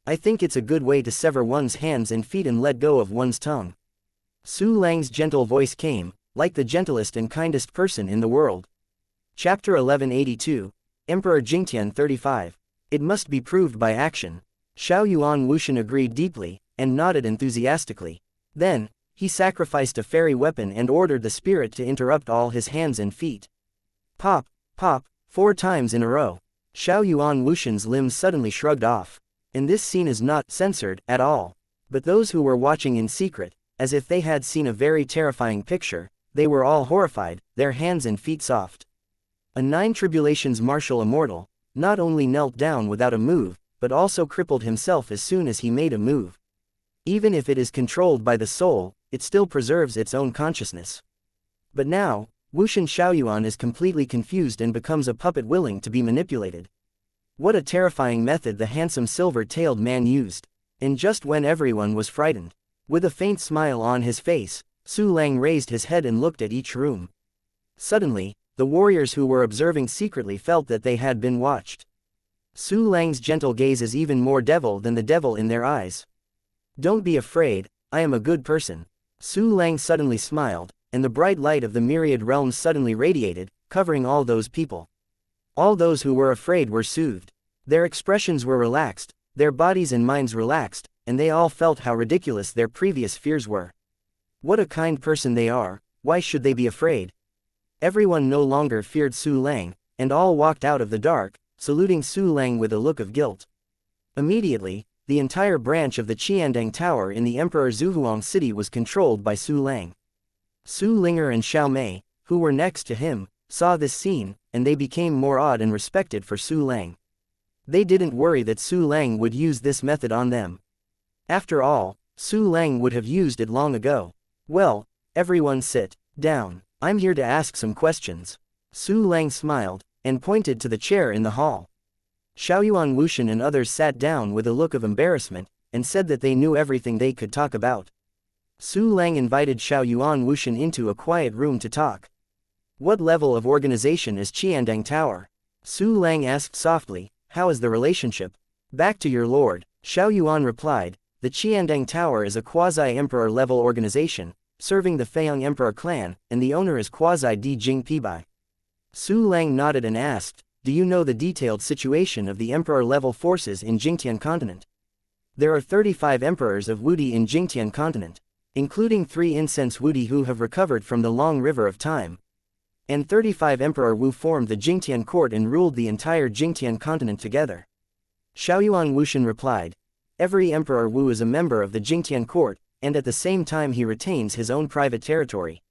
I think it's a good way to sever one's hands and feet and let go of one's tongue. Su Lang's gentle voice came, like the gentlest and kindest person in the world. Chapter 1182, Emperor Jingtian 35. It must be proved by action. Shaoyuan Wushan agreed deeply, and nodded enthusiastically. Then, he sacrificed a fairy weapon and ordered the spirit to interrupt all his hands and feet. Pop, pop, 4 times in a row. Shaoyuan Wushan's limbs suddenly shrugged off. And this scene is not censored at all. But those who were watching in secret, as if they had seen a very terrifying picture, they were all horrified, their hands and feet soft. A nine tribulations martial immortal, not only knelt down without a move, but also crippled himself as soon as he made a move. Even if it is controlled by the soul, it still preserves its own consciousness. But now, Wushan Shaoyuan is completely confused and becomes a puppet willing to be manipulated. What a terrifying method the handsome silver-tailed man used. And just when everyone was frightened. With a faint smile on his face, Su Lang raised his head and looked at each room. Suddenly, the warriors who were observing secretly felt that they had been watched. Su Lang's gentle gaze is even more devil than the devil in their eyes. Don't be afraid, I am a good person. Su Lang suddenly smiled, and the bright light of the myriad realms suddenly radiated, covering all those people. All those who were afraid were soothed. Their expressions were relaxed, their bodies and minds relaxed, and they all felt how ridiculous their previous fears were. What a kind person they are, why should they be afraid? Everyone no longer feared Su Lang, and all walked out of the dark, saluting Su Lang with a look of guilt. Immediately, the entire branch of the Qiandeng Tower in the Emperor Zhuhuang city was controlled by Su Lang. Su Linger and Xiao Mei, who were next to him, saw this scene, and they became more awed and respected for Su Lang. They didn't worry that Su Lang would use this method on them. After all, Su Lang would have used it long ago. Well, everyone sit down. I'm here to ask some questions. Su Lang smiled, and pointed to the chair in the hall. Shaoyuan Wushan and others sat down with a look of embarrassment, and said that they knew everything they could talk about. Su Lang invited Shaoyuan Wushan into a quiet room to talk. What level of organization is Qiandeng Tower? Su Lang asked softly, how is the relationship? Back to your lord, Shaoyuan replied, the Qiandeng Tower is a quasi-emperor level organization, serving the Feiyang Emperor clan, and the owner is quasi-Di Jing Pibai. Su Lang nodded and asked, do you know the detailed situation of the emperor-level forces in Jingtian continent? There are 35 emperors of Wudi in Jingtian continent, including 3 incense Wudi who have recovered from the long river of time. And 35 Emperor Wu formed the Jingtian court and ruled the entire Jingtian continent together. Shaoyuan Wushan replied, every Emperor Wu is a member of the Jingtian court, and at the same time he retains his own private territory.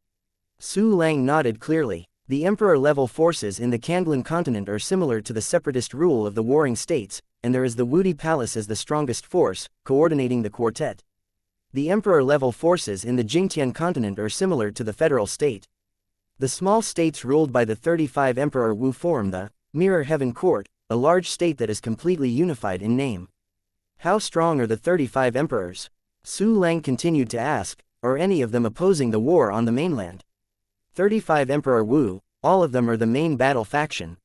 Su Lang nodded clearly. The emperor-level forces in the Kandlan continent are similar to the separatist rule of the warring states, and there is the Wudi Palace as the strongest force, coordinating the quartet. The emperor-level forces in the Jingtian continent are similar to the federal state. The small states ruled by the 35 Emperor Wu form the Mirror Heaven Court, a large state that is completely unified in name. How strong are the 35 emperors? Su Lang continued to ask, are any of them opposing the war on the mainland? 35 Emperor Wu, all of them are the main battle faction.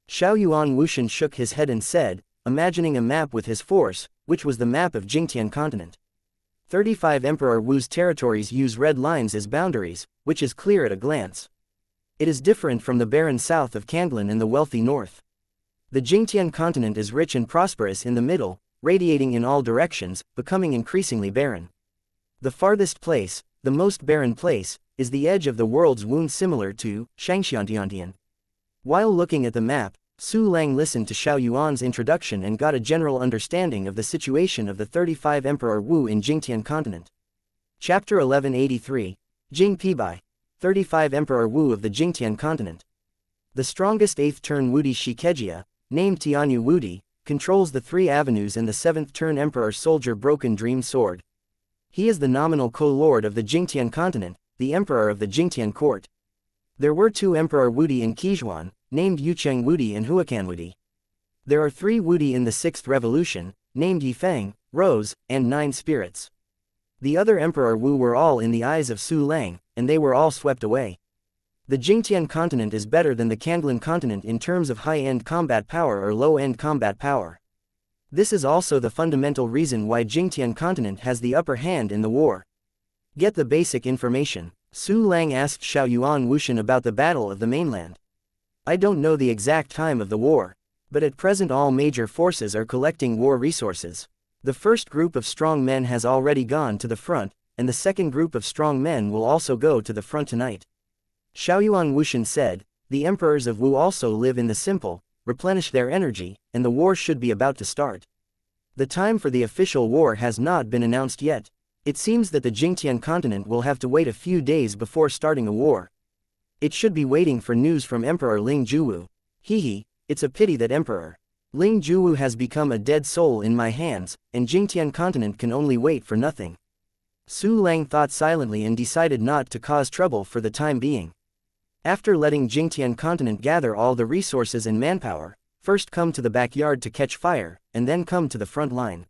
Shaoyuan Wushan shook his head and said, imagining a map with his force, which was the map of Jingtian continent. 35 Emperor Wu's territories use red lines as boundaries, which is clear at a glance. It is different from the barren south of Kandlan and the wealthy north. The Jingtian continent is rich and prosperous in the middle, radiating in all directions, becoming increasingly barren. The farthest place, the most barren place, is the edge of the world's wound similar to xianxia. While looking at the map, Su Lang listened to Xiao Yuan's introduction and got a general understanding of the situation of the 35 Emperor Wu in Jingtian continent. Chapter 1183, Jing Pibai, 35 Emperor Wu of the Jingtian continent. The strongest 8th turn Wudi Shikejia, named Tianyu Wudi, controls the 3 avenues and the 7th turn Emperor Soldier Broken Dream Sword. He is the nominal co-lord of the Jingtian continent, the Emperor of the Jingtian court. There were 2 Emperor Wudi in Qijuan, named Yucheng Wudi and Huacan Wudi. There are 3 Wudi in the 6th revolution, named Yifeng, Rose, and 9 spirits. The other Emperor Wu were all in the eyes of Su Lang, and they were all swept away. The Jingtian continent is better than the Kanglan continent in terms of high-end combat power or low-end combat power. This is also the fundamental reason why Jingtian continent has the upper hand in the war. Get the basic information. Su Lang asked Xiao Yuan Wuxian about the Battle of the Mainland. I don't know the exact time of the war, but at present all major forces are collecting war resources. The first group of strong men has already gone to the front, and the second group of strong men will also go to the front tonight. Xiao Yuan Wuxian said, the emperors of Wu also live in the simple, replenish their energy, and the war should be about to start. The time for the official war has not been announced yet. It seems that the Jingtian continent will have to wait a few days before starting a war. It should be waiting for news from Emperor Ling Juwu. Hehe, it's a pity that Emperor Ling Juwu has become a dead soul in my hands, and Jingtian continent can only wait for nothing. Su Lang thought silently and decided not to cause trouble for the time being. After letting Jingtian continent gather all the resources and manpower, first come to the backyard to catch fire, and then come to the front line.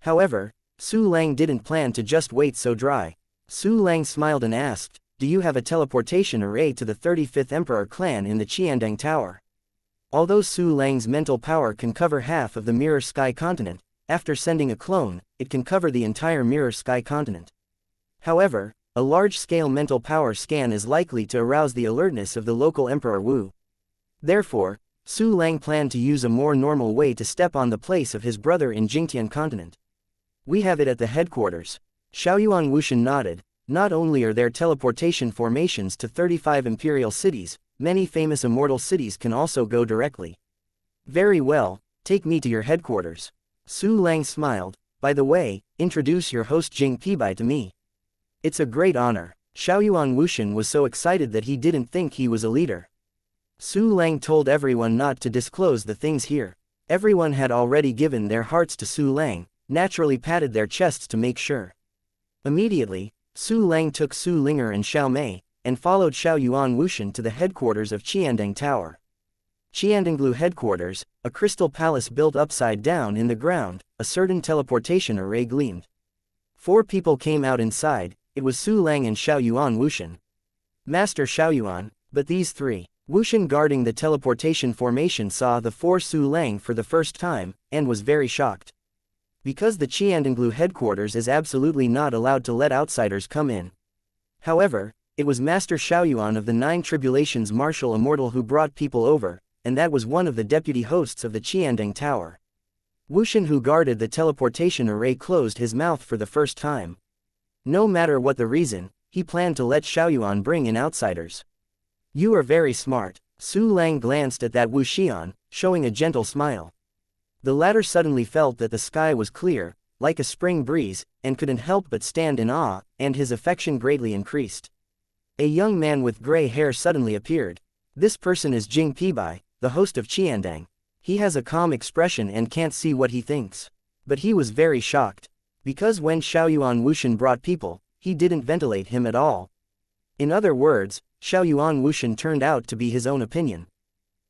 However, Su Lang didn't plan to just wait so dry. Su Lang smiled and asked, do you have a teleportation array to the 35th Emperor clan in the Qiandang Tower? Although Su Lang's mental power can cover half of the Mirror Sky continent, after sending a clone, it can cover the entire Mirror Sky continent. However, a large-scale mental power scan is likely to arouse the alertness of the local Emperor Wu. Therefore, Su Lang planned to use a more normal way to step on the place of his brother in Jingtian continent. We have it at the headquarters. Xiao Yuan Wuxian nodded. Not only are there teleportation formations to 35 imperial cities, many famous immortal cities can also go directly. Very well, take me to your headquarters. Su Lang smiled. By the way, introduce your host Jing Pibai to me. It's a great honor. Xiao Yuan Wuxian was so excited that he didn't think he was a leader. Su Lang told everyone not to disclose the things here. Everyone had already given their hearts to Su Lang, naturally patted their chests to make sure. Immediately, Su Lang took Su Linger and Xiao Mei, and followed Xiao Yuan Wuxian to the headquarters of Qiandang Tower. Qiandanglu headquarters, a crystal palace built upside down in the ground, a certain teleportation array gleamed. 4 people came out inside. It was Su Lang and Xiao Yuan Wuxian. Master Xiao Yuan, but these 3. Wuxian guarding the teleportation formation saw the 4 Su Lang for the first time, and was very shocked. Because the Qiandanglu headquarters is absolutely not allowed to let outsiders come in. However, it was Master Xiao Yuan of the 9 Tribulations Martial Immortal who brought people over, and that was one of the deputy hosts of the Qiandang Tower. Wuxian, who guarded the teleportation array, closed his mouth for the first time. No matter what the reason, he planned to let Xiao Yuan bring in outsiders. You are very smart. Su Lang glanced at that Wuxian, showing a gentle smile. The latter suddenly felt that the sky was clear, like a spring breeze, and couldn't help but stand in awe, and his affection greatly increased. A young man with gray hair suddenly appeared. This person is Jing Pibai, the host of Qiandang. He has a calm expression and can't see what he thinks. But he was very shocked. Because when Xiao Yuan Wuxian brought people, he didn't ventilate him at all. In other words, Xiao Yuan Wuxian turned out to be his own opinion.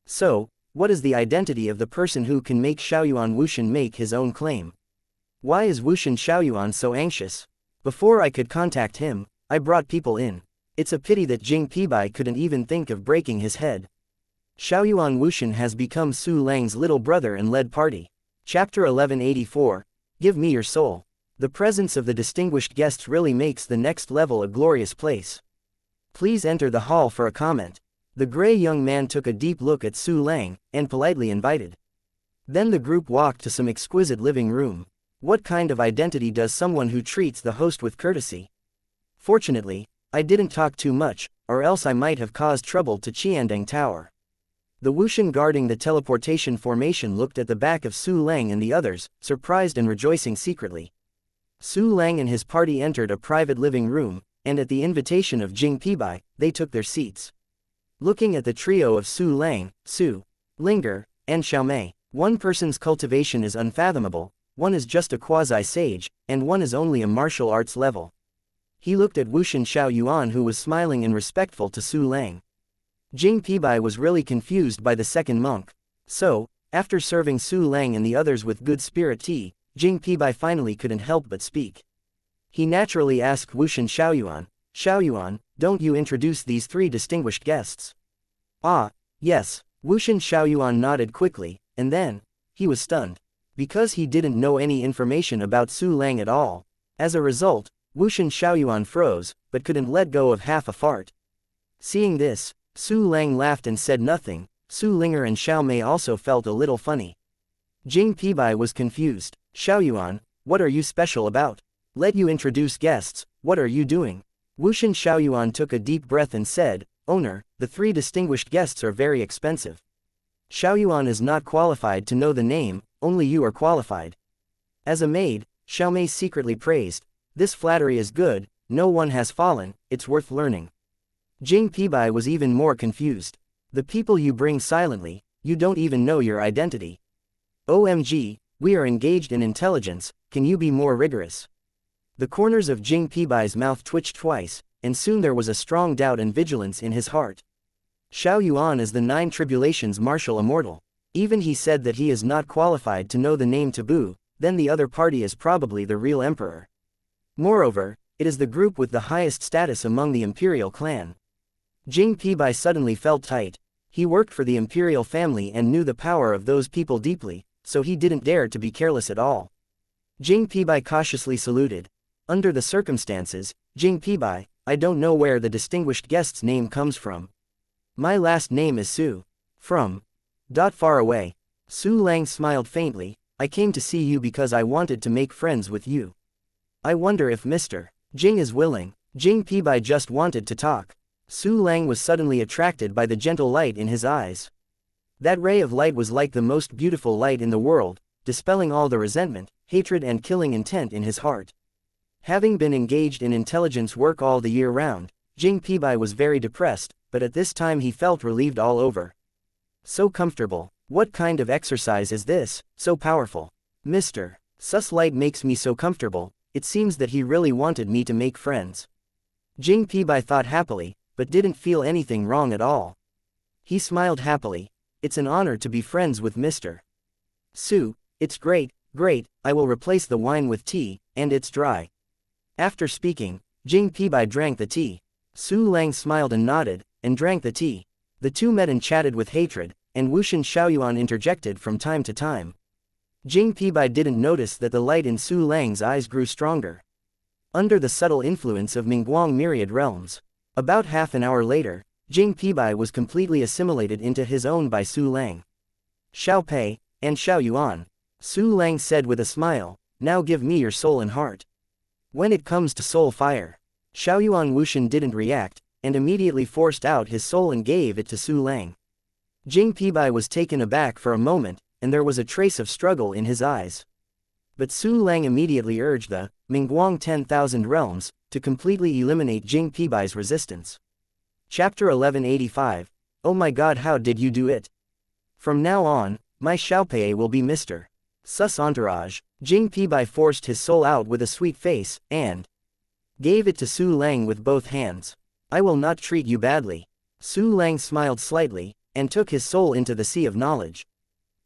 So, what is the identity of the person who can make Xiao Yuan Wuxian make his own claim? Why is Wuxian Xiao Yuan so anxious? Before I could contact him, I brought people in. It's a pity that Jing Pibai couldn't even think of breaking his head. Xiao Yuan Wuxian has become Su Lang's little brother and led party. Chapter 1184, Give me your soul. The presence of the distinguished guests really makes the next level a glorious place. Please enter the hall for a comment. The gray young man took a deep look at Su Lang, and politely invited. Then the group walked to some exquisite living room. What kind of identity does someone who treats the host with courtesy? Fortunately, I didn't talk too much, or else I might have caused trouble to Qiandang Tower. The Wuxian guarding the teleportation formation looked at the back of Su Lang and the others, surprised and rejoicing secretly. Su Lang and his party entered a private living room, and at the invitation of Jing Pibai, they took their seats. Looking at the trio of Su Lang, Su Linger, and Xiaomei, one person's cultivation is unfathomable, one is just a quasi-sage, and one is only a martial arts level. He looked at Wuxian Xiaoyuan, who was smiling and respectful to Su Lang. Jing Pibai was really confused by the second monk. So, after serving Su Lang and the others with good spirit tea, Jing Pibai finally couldn't help but speak. He naturally asked Wuxian Xiaoyuan, "Xiaoyuan, don't you introduce these three distinguished guests?" "Ah, yes." Wuxian Xiaoyuan nodded quickly, and then, he was stunned. Because he didn't know any information about Su Lang at all. As a result, Wuxian Xiaoyuan froze, but couldn't let go of half a fart. Seeing this, Su Lang laughed and said nothing. Su Linger and Xiaomei also felt a little funny. Jing Pibai was confused. "Xiaoyuan, what are you special about? Let you introduce guests, what are you doing?" Wuxian Xiaoyuan took a deep breath and said, "Owner, the three distinguished guests are very expensive. Xiaoyuan is not qualified to know the name, only you are qualified." As a maid, Xiaomei secretly praised, "This flattery is good, no one has fallen, it's worth learning." Jing Pibai was even more confused. "The people you bring silently, you don't even know your identity. OMG, we are engaged in intelligence, can you be more rigorous?" The corners of Jing Pibai's mouth twitched twice, and soon there was a strong doubt and vigilance in his heart. Xiaoyuan is the 9 tribulations martial immortal. Even he said that he is not qualified to know the name taboo, then the other party is probably the real emperor. Moreover, it is the group with the highest status among the imperial clan. Jing Pibai suddenly felt tight. He worked for the imperial family and knew the power of those people deeply, so he didn't dare to be careless at all. Jing Pibai cautiously saluted. "Under the circumstances, Jing Pibai, I don't know where the distinguished guest's name comes from. My last name is Su. From far away." Su Lang smiled faintly, "I came to see you because I wanted to make friends with you. I wonder if Mr. Jing is willing." Jing Pibai just wanted to talk. Su Lang was suddenly attracted by the gentle light in his eyes. That ray of light was like the most beautiful light in the world, dispelling all the resentment, hatred and killing intent in his heart. Having been engaged in intelligence work all the year round, Jing Pibai was very depressed, but at this time he felt relieved all over. So comfortable. What kind of exercise is this, so powerful? Mr. Sus light makes me so comfortable, it seems that he really wanted me to make friends. Jing Pibai thought happily, but didn't feel anything wrong at all. He smiled happily. "It's an honor to be friends with Mr. Su. It's great, great, I will replace the wine with tea, and it's dry." After speaking, Jing Pibai drank the tea. Su Lang smiled and nodded, and drank the tea. The two met and chatted with hatred, and Wuxian Xiaoyuan interjected from time to time. Jing Pibai didn't notice that the light in Su Lang's eyes grew stronger. Under the subtle influence of Mingguang myriad realms. About half an hour later, Jing Pibai was completely assimilated into his own by Su Lang. "Xiao Pei, and Xiaoyuan," Su Lang said with a smile, "now give me your soul and heart." When it comes to soul fire, Xiaoyuan Wuxian didn't react, and immediately forced out his soul and gave it to Su Lang. Jing Pibai was taken aback for a moment, and there was a trace of struggle in his eyes. But Su Lang immediately urged the Mingguang 10,000 realms to completely eliminate Jing Pibai's resistance. Chapter 1185. Oh my god, how did you do it? From now on, my Xiaopei will be Mr. Sus entourage. Jing Pibai forced his soul out with a sweet face, and gave it to Su Lang with both hands. "I will not treat you badly." Su Lang smiled slightly, and took his soul into the sea of knowledge.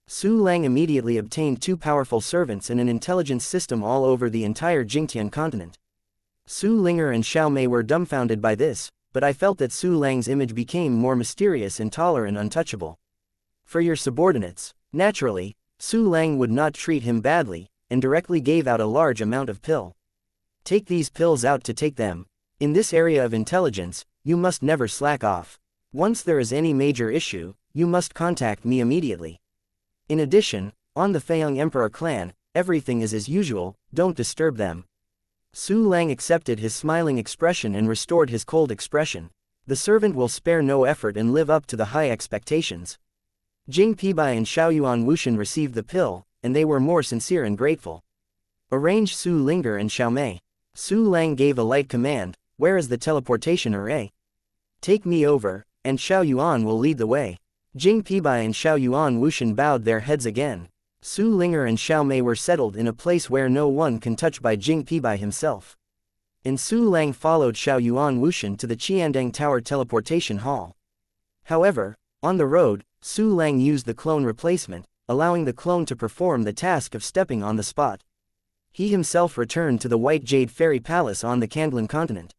Su Lang immediately obtained 2 powerful servants and an intelligence system all over the entire Jingtian continent. Su Linger and Xiaomei were dumbfounded by this, but I felt that Su Lang's image became more mysterious and taller and untouchable. "For your subordinates." Naturally, Su Lang would not treat him badly, and directly gave out a large amount of pill. "Take these pills out to take them. In this area of intelligence, you must never slack off. Once there is any major issue, you must contact me immediately. In addition, on the Feiyang Emperor clan, everything is as usual, don't disturb them." Su Lang accepted his smiling expression and restored his cold expression. The servant will spare no effort and live up to the high expectations. Jing Pibai and Xiaoyuan Wuxian received the pill, and they were more sincere and grateful. Arrange Su Linger and Xiaomei. Su Lang gave a light command, where is the teleportation array? Take me over, and Xiaoyuan will lead the way. Jing Pibai and Xiaoyuan Wuxian bowed their heads again. Su Linger and Xiaomei were settled in a place where no one can touch by Jing Pibai himself. And Su Lang followed Xiaoyuan Wuxian to the Qiandeng Tower teleportation hall. However, on the road, Su Lang used the clone replacement, allowing the clone to perform the task of stepping on the spot. He himself returned to the White Jade Fairy Palace on the Kandlan continent.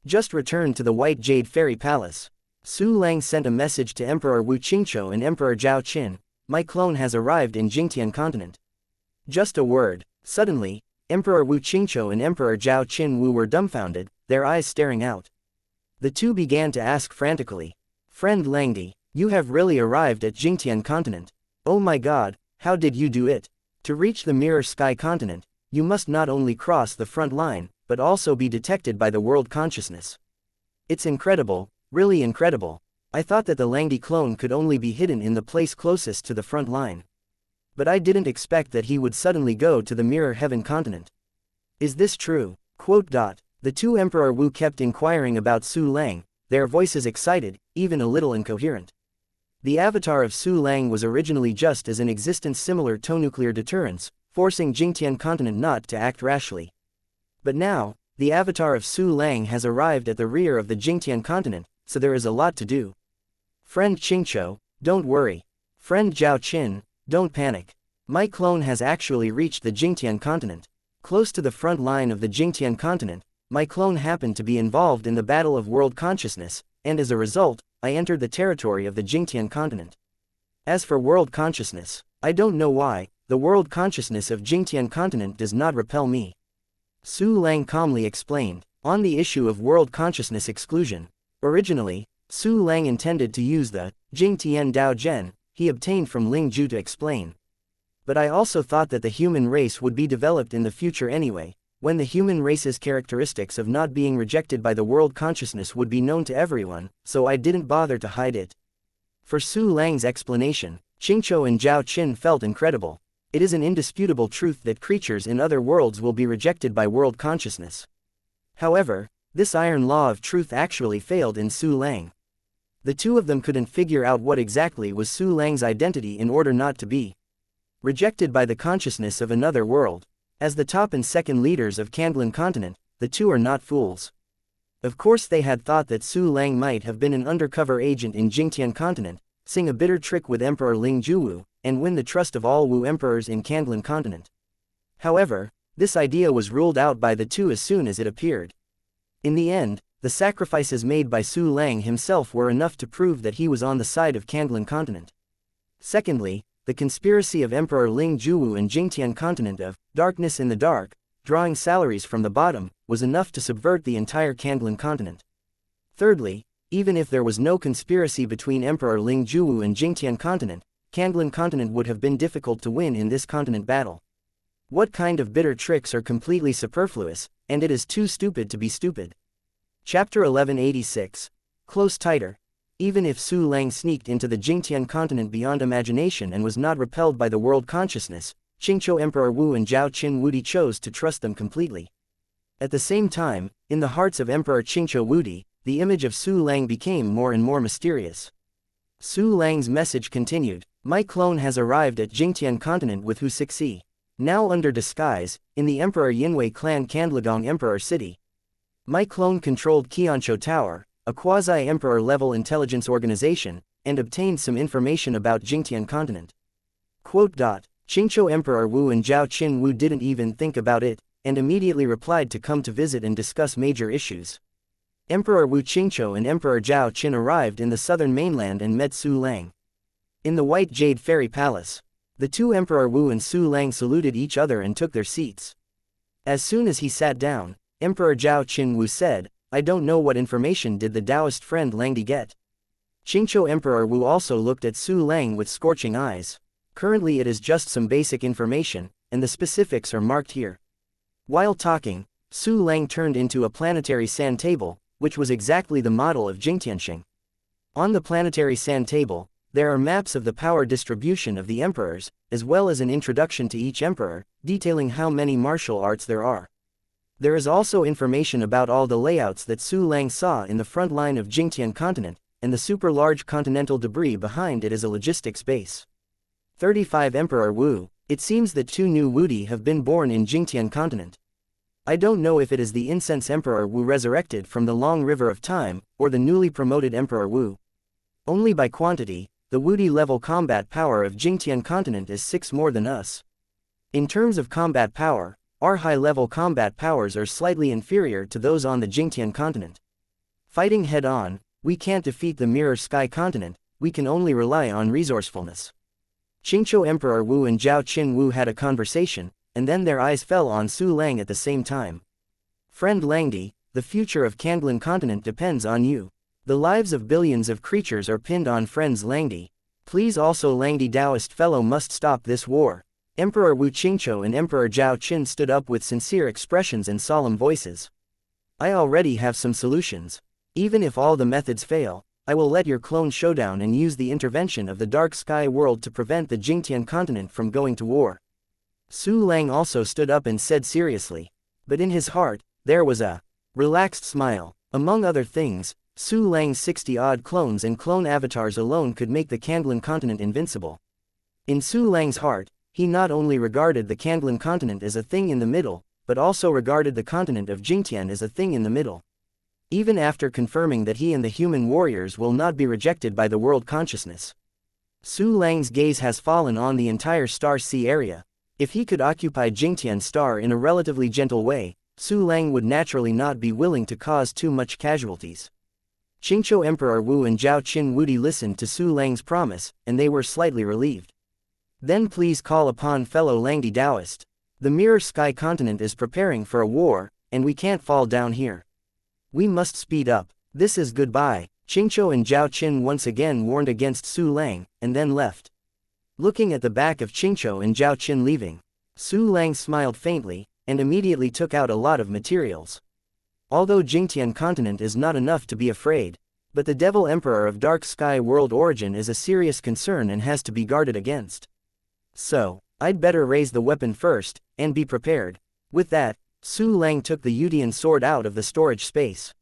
Just returned to the White Jade Fairy Palace. Su Lang sent a message to Emperor Wu Qingqiu and Emperor Zhao Qin, my clone has arrived in Jingtian continent. Just a word. Suddenly, Emperor Wu Qingqiu and Emperor Zhao Qin Wu were dumbfounded, their eyes staring out. The two began to ask frantically, Friend Langdi, you have really arrived at Jingtian continent. Oh my god, how did you do it? To reach the Mirror Sky continent, you must not only cross the front line, but also be detected by the world consciousness. It's incredible, really incredible. I thought that the Langdi clone could only be hidden in the place closest to the front line. But I didn't expect that he would suddenly go to the Mirror Heaven continent. Is this true? The two Emperor Wu kept inquiring about Su Lang, their voices excited, even a little incoherent. The avatar of Su Lang was originally just as an existence similar to nuclear deterrence, forcing Jingtian continent not to act rashly. But now, the avatar of Su Lang has arrived at the rear of the Jingtian continent, so there is a lot to do. Friend Qingqiu, don't worry. Friend Zhao Qin, don't panic. My clone has actually reached the Jingtian continent. Close to the front line of the Jingtian continent, my clone happened to be involved in the battle of world consciousness, and as a result, I entered the territory of the Jingtian continent. As for world consciousness, I don't know why, the world consciousness of Jingtian continent does not repel me. Su Lang calmly explained, on the issue of world consciousness exclusion. Originally, Su Lang intended to use the Jingtian Dao Zhen he obtained from Ling Ju to explain. But I also thought that the human race would be developed in the future anyway, when the human race's characteristics of not being rejected by the world consciousness would be known to everyone, so I didn't bother to hide it. For Su Lang's explanation, Qingqiu and Zhao Qin felt incredible. It is an indisputable truth that creatures in other worlds will be rejected by world consciousness. However, this iron law of truth actually failed in Su Lang. The two of them couldn't figure out what exactly was Su Lang's identity in order not to be rejected by the consciousness of another world. As the top and second leaders of Kandlan continent, the two are not fools. Of course they had thought that Su Lang might have been an undercover agent in Jingtian continent, sing a bitter trick with Emperor Ling Juwu, and win the trust of all Wu emperors in Kandlan continent. However, this idea was ruled out by the two as soon as it appeared. In the end, the sacrifices made by Su Lang himself were enough to prove that he was on the side of Kandlan continent. Secondly, the conspiracy of Emperor Ling Juwu and Jingtian continent of darkness in the dark, drawing salaries from the bottom, was enough to subvert the entire Kandlan continent. Thirdly, even if there was no conspiracy between Emperor Ling Juwu and Jingtian continent, Kandlan continent would have been difficult to win in this continent battle. What kind of bitter tricks are completely superfluous, and it is too stupid to be stupid. Chapter 1186. Close tighter. Even if Su Lang sneaked into the Jingtian continent beyond imagination and was not repelled by the world consciousness, Qingqiu Emperor Wu and Zhao Qin Wudi chose to trust them completely. At the same time, in the hearts of Emperor Qingqiu Wudi, the image of Su Lang became more and more mysterious. Su Lang's message continued, my clone has arrived at Jingtian continent with Hu Sixi. Now under disguise, in the Emperor Yinwei clan Kandladong Emperor City. My clone controlled Qianxia Tower, a quasi-emperor level intelligence organization, and obtained some information about Jingtian continent. Qingqiu Emperor Wu and Zhao Qin Wu didn't even think about it, and immediately replied to come to visit and discuss major issues. Emperor Wu Qingqiu and Emperor Zhao Qin arrived in the southern mainland and met Su Lang. In the White Jade Fairy Palace, the two Emperor Wu and Su Lang saluted each other and took their seats. As soon as he sat down, Emperor Zhao Qin Wu said, I don't know what information did the Taoist friend Langdi get. Qingqiu Emperor Wu also looked at Su Lang with scorching eyes. Currently it is just some basic information, and the specifics are marked here. While talking, Su Lang turned into a planetary sand table, which was exactly the model of Jingtianxing. On the planetary sand table, there are maps of the power distribution of the emperors, as well as an introduction to each emperor, detailing how many martial arts there are. There is also information about all the layouts that Su Lang saw in the front line of Jingtian continent, and the super-large continental debris behind it is a logistics base. 35 Emperor Wu. It seems that 2 new Wudi have been born in Jingtian continent. I don't know if it is the Incense Emperor Wu resurrected from the long river of time, or the newly promoted Emperor Wu. Only by quantity, the Wudi level combat power of Jingtian continent is 6 more than us. In terms of combat power, our high-level combat powers are slightly inferior to those on the Jingtian continent. Fighting head-on, we can't defeat the Mirror Sky continent, we can only rely on resourcefulness. Qingzhou Emperor Wu and Zhao Qin Wu had a conversation, and then their eyes fell on Su Lang at the same time. Friend Langdi, the future of Kanglan continent depends on you. The lives of billions of creatures are pinned on friends Langdi. Please also Langdi Taoist fellow must stop this war. Emperor Wu Qingzhou and Emperor Zhao Qin stood up with sincere expressions and solemn voices. I already have some solutions. Even if all the methods fail, I will let your clone showdown and use the intervention of the Dark Sky world to prevent the Jingtian continent from going to war. Su Lang also stood up and said seriously. But in his heart, there was a relaxed smile. Among other things, Su Lang's 60-odd clones and clone avatars alone could make the Kanglan continent invincible. In Su Lang's heart, he not only regarded the Kanglan continent as a thing in the middle, but also regarded the continent of Jingtian as a thing in the middle. Even after confirming that he and the human warriors will not be rejected by the world consciousness. Su Lang's gaze has fallen on the entire Star Sea area. If he could occupy Jingtian Star in a relatively gentle way, Su Lang would naturally not be willing to cause too much casualties. Qingzhou Emperor Wu and Zhao Qin Wudi listened to Su Lang's promise, and they were slightly relieved. Then please call upon fellow Langdi Taoist. The Mirror Sky continent is preparing for a war, and we can't fall down here. We must speed up. This is goodbye. Qingzhou and Zhao Qin once again warned against Su Lang, and then left. Looking at the back of Qingzhou and Zhao Qin leaving, Su Lang smiled faintly, and immediately took out a lot of materials. Although Jingtian continent is not enough to be afraid, but the Devil Emperor of Dark Sky world origin is a serious concern and has to be guarded against. So, I'd better raise the weapon first, and be prepared. With that, Su Lang took the Yudian sword out of the storage space.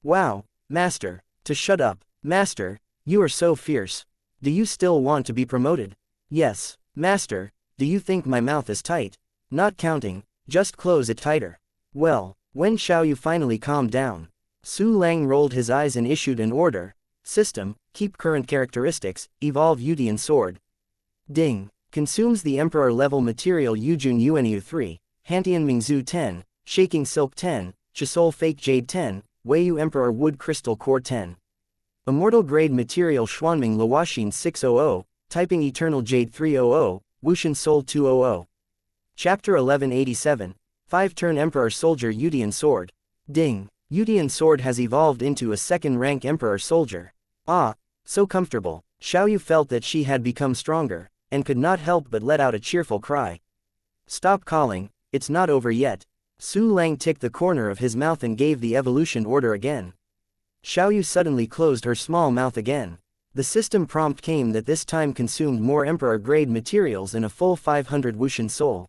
Wow, Master, to shut up, Master, you are so fierce. Do you still want to be promoted? Yes, Master, do you think my mouth is tight? Not counting, just close it tighter. Well, when shall you finally calm down? Su Lang rolled his eyes and issued an order. System, keep current characteristics, evolve Yudian sword. Ding, consumes the Emperor level material Yujun Yuanyu 3. Hantian Mingzhu 10, Shaking Silk 10, Chisol Fake Jade 10, Weiyu Emperor Wood Crystal Core 10. Immortal Grade Material Xuanming Luoxin 600, Typing Eternal Jade 300, Wushan Soul 200. Chapter 1187, 5-turn Emperor Soldier Yudian Sword. Ding, Yudian Sword has evolved into a second-rank Emperor Soldier. Ah, so comfortable. Xiaoyu felt that she had become stronger, and could not help but let out a cheerful cry. Stop calling. It's not over yet. Su Lang ticked the corner of his mouth and gave the evolution order again. Xiaoyu suddenly closed her small mouth again. The system prompt came that this time consumed more Emperor-grade materials in a full 500 Wushan Soul.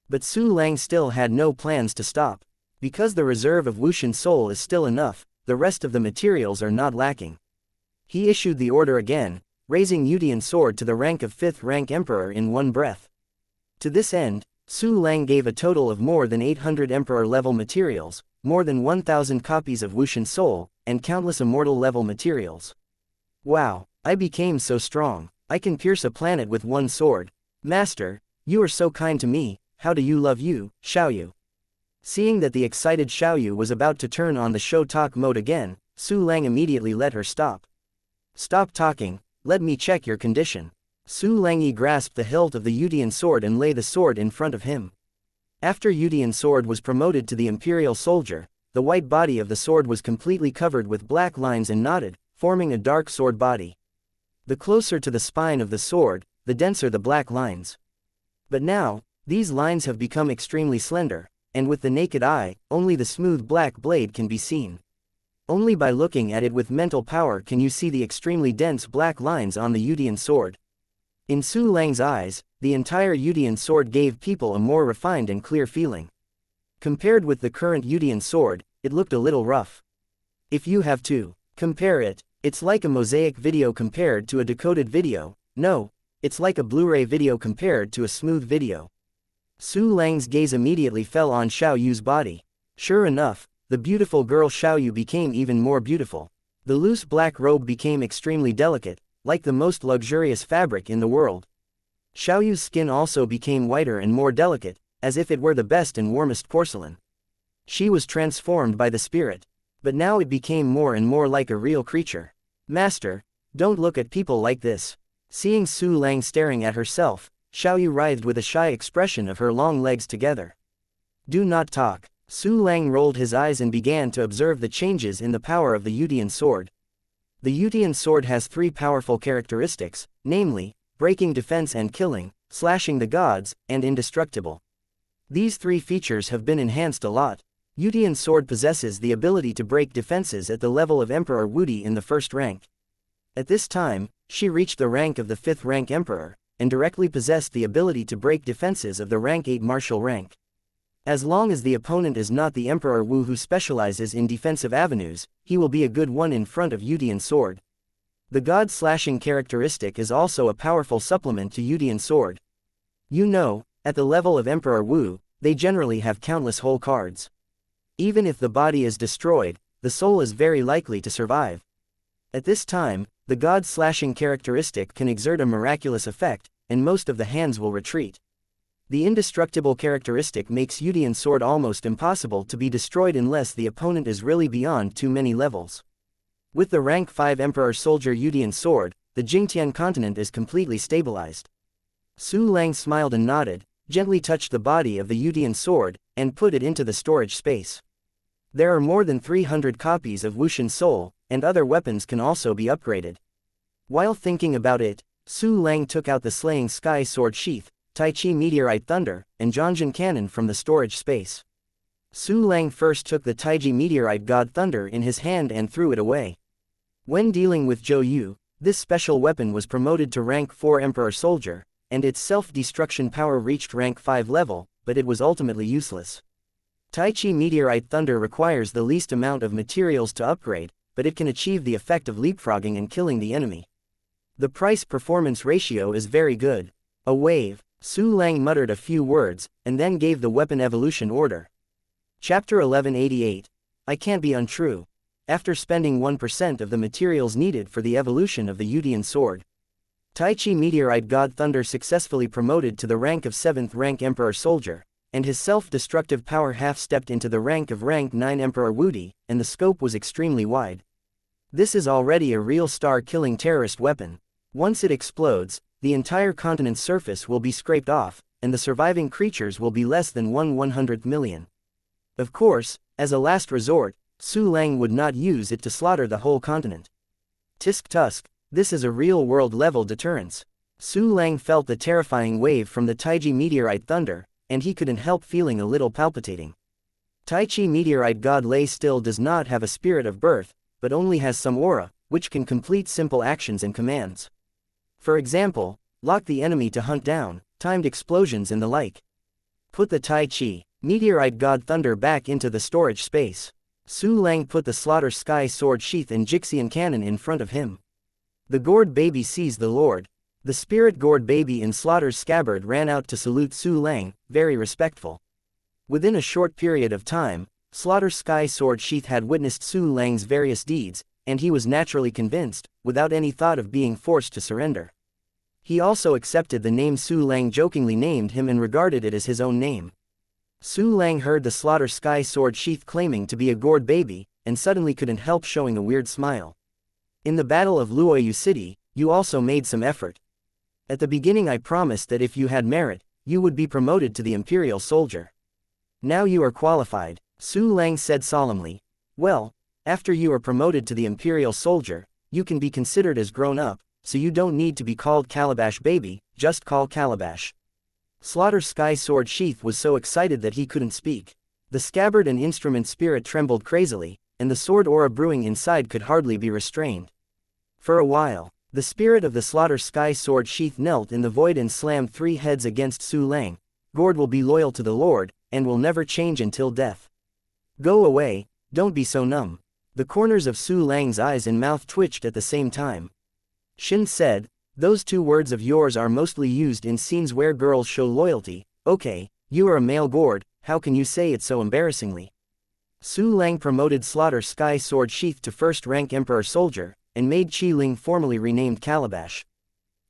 But Su Lang still had no plans to stop. Because the reserve of Wushan Soul is still enough, the rest of the materials are not lacking. He issued the order again, raising Yudian Sword to the rank of 5th-rank Emperor in one breath. To this end, Su Lang gave a total of more than 800 Emperor-level materials, more than 1,000 copies of Wushan Soul, and countless Immortal-level materials. Wow, I became so strong, I can pierce a planet with one sword. Master, you are so kind to me, how do you love you, Xiaoyu? Seeing that the excited Xiaoyu was about to turn on the show talk mode again, Su Lang immediately let her stop. Stop talking, let me check your condition. Su Langyi grasped the hilt of the Yudian sword and lay the sword in front of him. After Yudian sword was promoted to the Imperial Soldier, the white body of the sword was completely covered with black lines and knotted, forming a dark sword body. The closer to the spine of the sword, the denser the black lines. But now, these lines have become extremely slender, and with the naked eye, only the smooth black blade can be seen. Only by looking at it with mental power can you see the extremely dense black lines on the Yudian sword. In Su Lang's eyes, the entire Yudian sword gave people a more refined and clear feeling. Compared with the current Yudian sword, it looked a little rough. If you have to compare it, it's like a mosaic video compared to a decoded video. No, it's like a Blu-ray video compared to a smooth video. Su Lang's gaze immediately fell on Xiao Yu's body. Sure enough, the beautiful girl Xiao Yu became even more beautiful. The loose black robe became extremely delicate, like the most luxurious fabric in the world. Xiao Yu's skin also became whiter and more delicate, as if it were the best and warmest porcelain. She was transformed by the spirit. But now it became more and more like a real creature. Master, don't look at people like this. Seeing Su Lang staring at herself, Xiao Yu writhed with a shy expression of her long legs together. Do not talk. Su Lang rolled his eyes and began to observe the changes in the power of the Yudian sword. The Yudian sword has three powerful characteristics, namely, breaking defense and killing, slashing the gods, and indestructible. These three features have been enhanced a lot. Yudian sword possesses the ability to break defenses at the level of Emperor Wudi in the first rank. At this time, she reached the rank of the 5th rank Emperor, and directly possessed the ability to break defenses of the rank 8 martial rank. As long as the opponent is not the Emperor Wu who specializes in defensive avenues, he will be a good one in front of Yudian sword. The god slashing characteristic is also a powerful supplement to Yudian sword. You know, at the level of Emperor Wu, they generally have countless whole cards. Even if the body is destroyed, the soul is very likely to survive. At this time, the god slashing characteristic can exert a miraculous effect, and most of the hands will retreat. The indestructible characteristic makes Yudian sword almost impossible to be destroyed unless the opponent is really beyond too many levels. With the rank 5 Emperor Soldier Yudian sword, the Jingtian continent is completely stabilized. Su Lang smiled and nodded, gently touched the body of the Yudian sword, and put it into the storage space. There are more than 300 copies of Wuxian Soul, and other weapons can also be upgraded. While thinking about it, Su Lang took out the Slaying Sky Sword Sheath, Tai Chi Meteorite Thunder, and Zhongjin Cannon from the storage space. Su Lang first took the Taiji Meteorite God Thunder in his hand and threw it away. When dealing with Zhou Yu, this special weapon was promoted to rank 4 Emperor Soldier, and its self-destruction power reached rank 5 level, but it was ultimately useless. Tai Chi Meteorite Thunder requires the least amount of materials to upgrade, but it can achieve the effect of leapfrogging and killing the enemy. The price-performance ratio is very good. A wave. Su Lang muttered a few words, and then gave the weapon evolution order. Chapter 1188. I can't be untrue. After spending 1% of the materials needed for the evolution of the Yudian sword, Tai Chi Meteorite God Thunder successfully promoted to the rank of 7th rank Emperor Soldier, and his self-destructive power half-stepped into the rank of rank 9 Emperor Wudi, and the scope was extremely wide. This is already a real star-killing terrorist weapon. Once it explodes, the entire continent's surface will be scraped off, and the surviving creatures will be less than 1/100th million. Of course, as a last resort, Su Lang would not use it to slaughter the whole continent. Tisk tusk, this is a real-world level deterrence. Su Lang felt the terrifying wave from the Taiji Meteorite Thunder, and he couldn't help feeling a little palpitating. Tai Chi Meteorite God Lay Still does not have a spirit of birth, but only has some aura, which can complete simple actions and commands. For example, lock the enemy to hunt down, timed explosions and the like. Put the Tai Chi Meteorite God Thunder back into the storage space. Su Lang put the Slaughter Sky Sword Sheath and Jixian Cannon in front of him. The Gourd Baby sees the Lord. The spirit Gourd Baby in Slaughter's scabbard ran out to salute Su Lang, very respectful. Within a short period of time, Slaughter Sky Sword Sheath had witnessed Su Lang's various deeds, and he was naturally convinced, without any thought of being forced to surrender. He also accepted the name Su Lang jokingly named him and regarded it as his own name. Su Lang heard the Slaughter Sky Sword Sheath claiming to be a Gourd Baby, and suddenly couldn't help showing a weird smile. In the Battle of Luoyu City, you also made some effort. At the beginning I promised that if you had merit, you would be promoted to the Imperial Soldier. Now you are qualified, Su Lang said solemnly. Well, after you are promoted to the Imperial Soldier, you can be considered as grown up, so you don't need to be called Calabash Baby, just call Calabash. Slaughter Sky Sword Sheath was so excited that he couldn't speak. The scabbard and instrument spirit trembled crazily, and the sword aura brewing inside could hardly be restrained. For a while, the spirit of the Slaughter Sky sword sheath knelt in the void and slammed 3 heads against Su Lang. Gord will be loyal to the Lord, and will never change until death. Go away, don't be so numb. The corners of Su Lang's eyes and mouth twitched at the same time. Shin said, those 2 words of yours are mostly used in scenes where girls show loyalty. Okay, you are a male Gord, how can you say it so embarrassingly? Su Lang promoted Slaughter Sky sword sheath to 1st rank Emperor Soldier, and made Chi Ling formally renamed Calabash.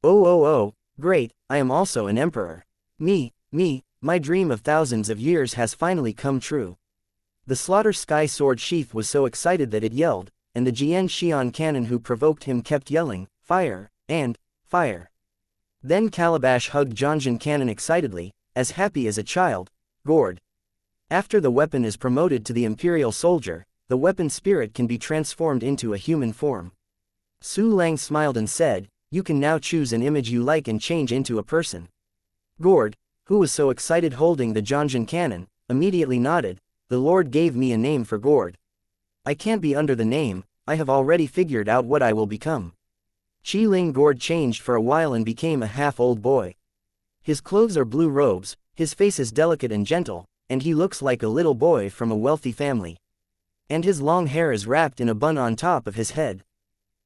Oh, great, I am also an emperor. Me, my dream of thousands of years has finally come true. The Slaughter Sky sword sheath was so excited that it yelled, and the Xianxia cannon who provoked him kept yelling, fire, and fire. Then Calabash hugged Jianjin cannon excitedly, as happy as a child. Gord. After the weapon is promoted to the Imperial Soldier, the weapon spirit can be transformed into a human form. Su Lang smiled and said, you can now choose an image you like and change into a person. Gord, who was so excited holding the Jianjin cannon, immediately nodded. The Lord gave me a name for Gord. I can't be under the name, I have already figured out what I will become. Chi Ling Gord changed for a while and became a half-old boy. His clothes are blue robes, his face is delicate and gentle, and he looks like a little boy from a wealthy family. And his long hair is wrapped in a bun on top of his head.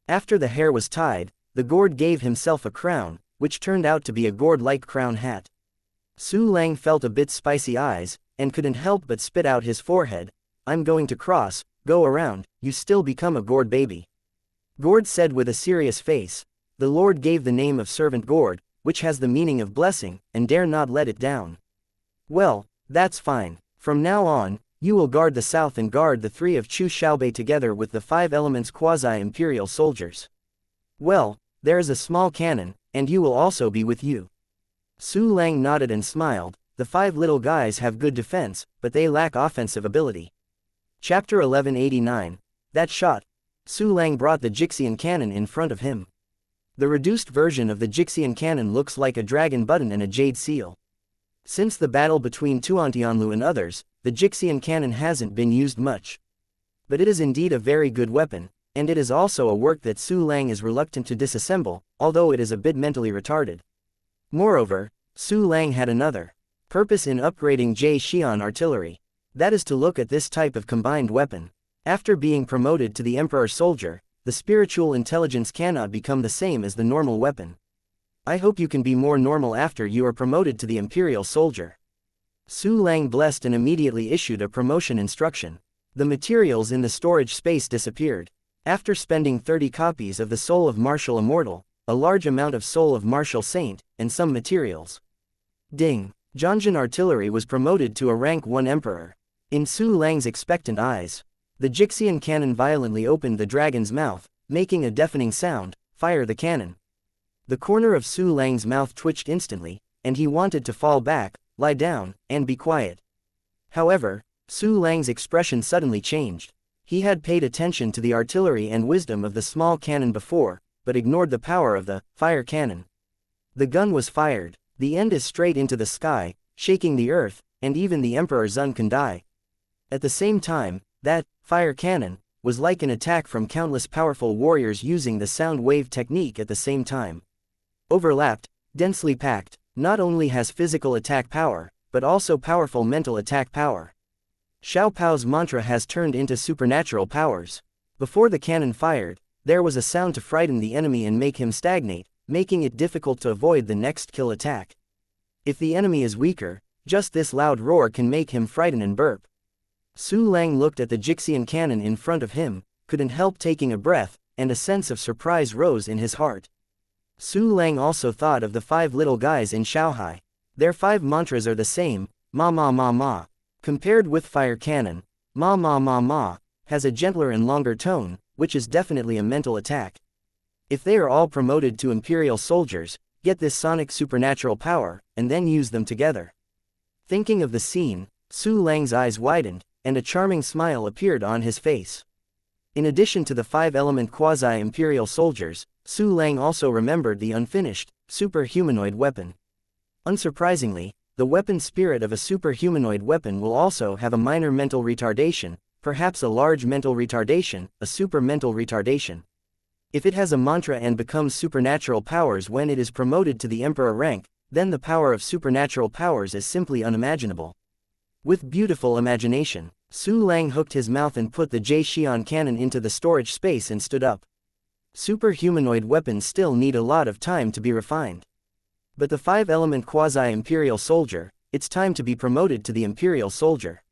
After the hair was tied, the Gord gave himself a crown, which turned out to be a Gord-like crown hat. Su Lang felt a bit spicy eyes, and couldn't help but spit out his forehead. I'm going to cross, go around, you still become a Gord baby. Gord said with a serious face, the Lord gave the name of Servant Gord, which has the meaning of blessing, and dare not let it down. Well, that's fine. From now on, you will guard the south and guard the 3 of Chu Xiaobei together with the 5 elements quasi-imperial soldiers. Well, there is a small cannon, and you will also be with you. Su Lang nodded and smiled. The 5 little guys have good defense, but they lack offensive ability. Chapter 1189. That shot. Su Lang brought the Jixian cannon in front of him. The reduced version of the Jixian cannon looks like a dragon button and a jade seal. Since the battle between Tuantianlu and others, the Jixian cannon hasn't been used much. But it is indeed a very good weapon, and it is also a work that Su Lang is reluctant to disassemble, although it is a bit mentally retarded. Moreover, Su Lang had another purpose in upgrading Jie Xian artillery. That is to look at this type of combined weapon. After being promoted to the Emperor Soldier, the spiritual intelligence cannot become the same as the normal weapon. I hope you can be more normal after you are promoted to the Imperial Soldier. Su Lang blessed and immediately issued a promotion instruction. The materials in the storage space disappeared. After spending 30 copies of the Soul of Martial Immortal, a large amount of Soul of Martial Saint, and some materials. Ding! Jianjin artillery was promoted to a rank 1 Emperor. In Su Lang's expectant eyes, the Jixian cannon violently opened the dragon's mouth, making a deafening sound. Fire the cannon. The corner of Su Lang's mouth twitched instantly, and he wanted to fall back, lie down, and be quiet. However, Su Lang's expression suddenly changed. He had paid attention to the artillery and wisdom of the small cannon before, but ignored the power of the fire cannon. The gun was fired. The end is straight into the sky, shaking the earth, and even the Emperor Zun can die. At the same time, that fire cannon was like an attack from countless powerful warriors using the sound wave technique at the same time. Overlapped, densely packed, not only has physical attack power, but also powerful mental attack power. Xiao Pao's mantra has turned into supernatural powers. Before the cannon fired, there was a sound to frighten the enemy and make him stagnate, making it difficult to avoid the next kill attack. If the enemy is weaker, just this loud roar can make him frighten and burp. Su Lang looked at the Jixian cannon in front of him, couldn't help taking a breath, and a sense of surprise rose in his heart. Su Lang also thought of the 5 little guys in Shaohai. Their 5 mantras are the same, ma ma ma ma. Compared with fire cannon, ma ma ma ma has a gentler and longer tone, which is definitely a mental attack. If they are all promoted to Imperial soldiers, get this sonic supernatural power, and then use them together. Thinking of the scene, Su Lang's eyes widened, and a charming smile appeared on his face. In addition to the 5-element quasi-imperial soldiers, Su Lang also remembered the unfinished, super-humanoid weapon. Unsurprisingly, the weapon spirit of a super-humanoid weapon will also have a minor mental retardation, perhaps a large mental retardation, a super mental retardation. If it has a mantra and becomes supernatural powers when it is promoted to the emperor rank, then the power of supernatural powers is simply unimaginable. With beautiful imagination, Su Lang hooked his mouth and put the Xian cannon into the storage space and stood up. Super-humanoid weapons still need a lot of time to be refined. But the 5-element quasi-imperial soldier, it's time to be promoted to the imperial soldier.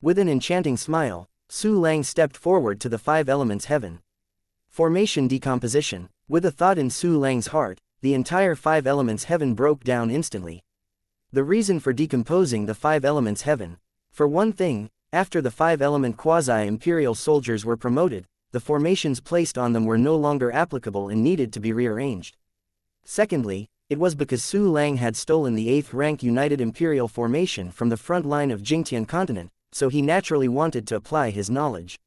With an enchanting smile, Su Lang stepped forward to the 5 elements heaven. Formation decomposition. With a thought in Su Lang's heart, the entire 5 elements heaven broke down instantly. The reason for decomposing the 5 elements heaven. For one thing, after the 5-element quasi-imperial soldiers were promoted, the formations placed on them were no longer applicable and needed to be rearranged. Secondly, it was because Su Lang had stolen the 8th rank United Imperial Formation from the front line of Jingtian continent, so he naturally wanted to apply his knowledge.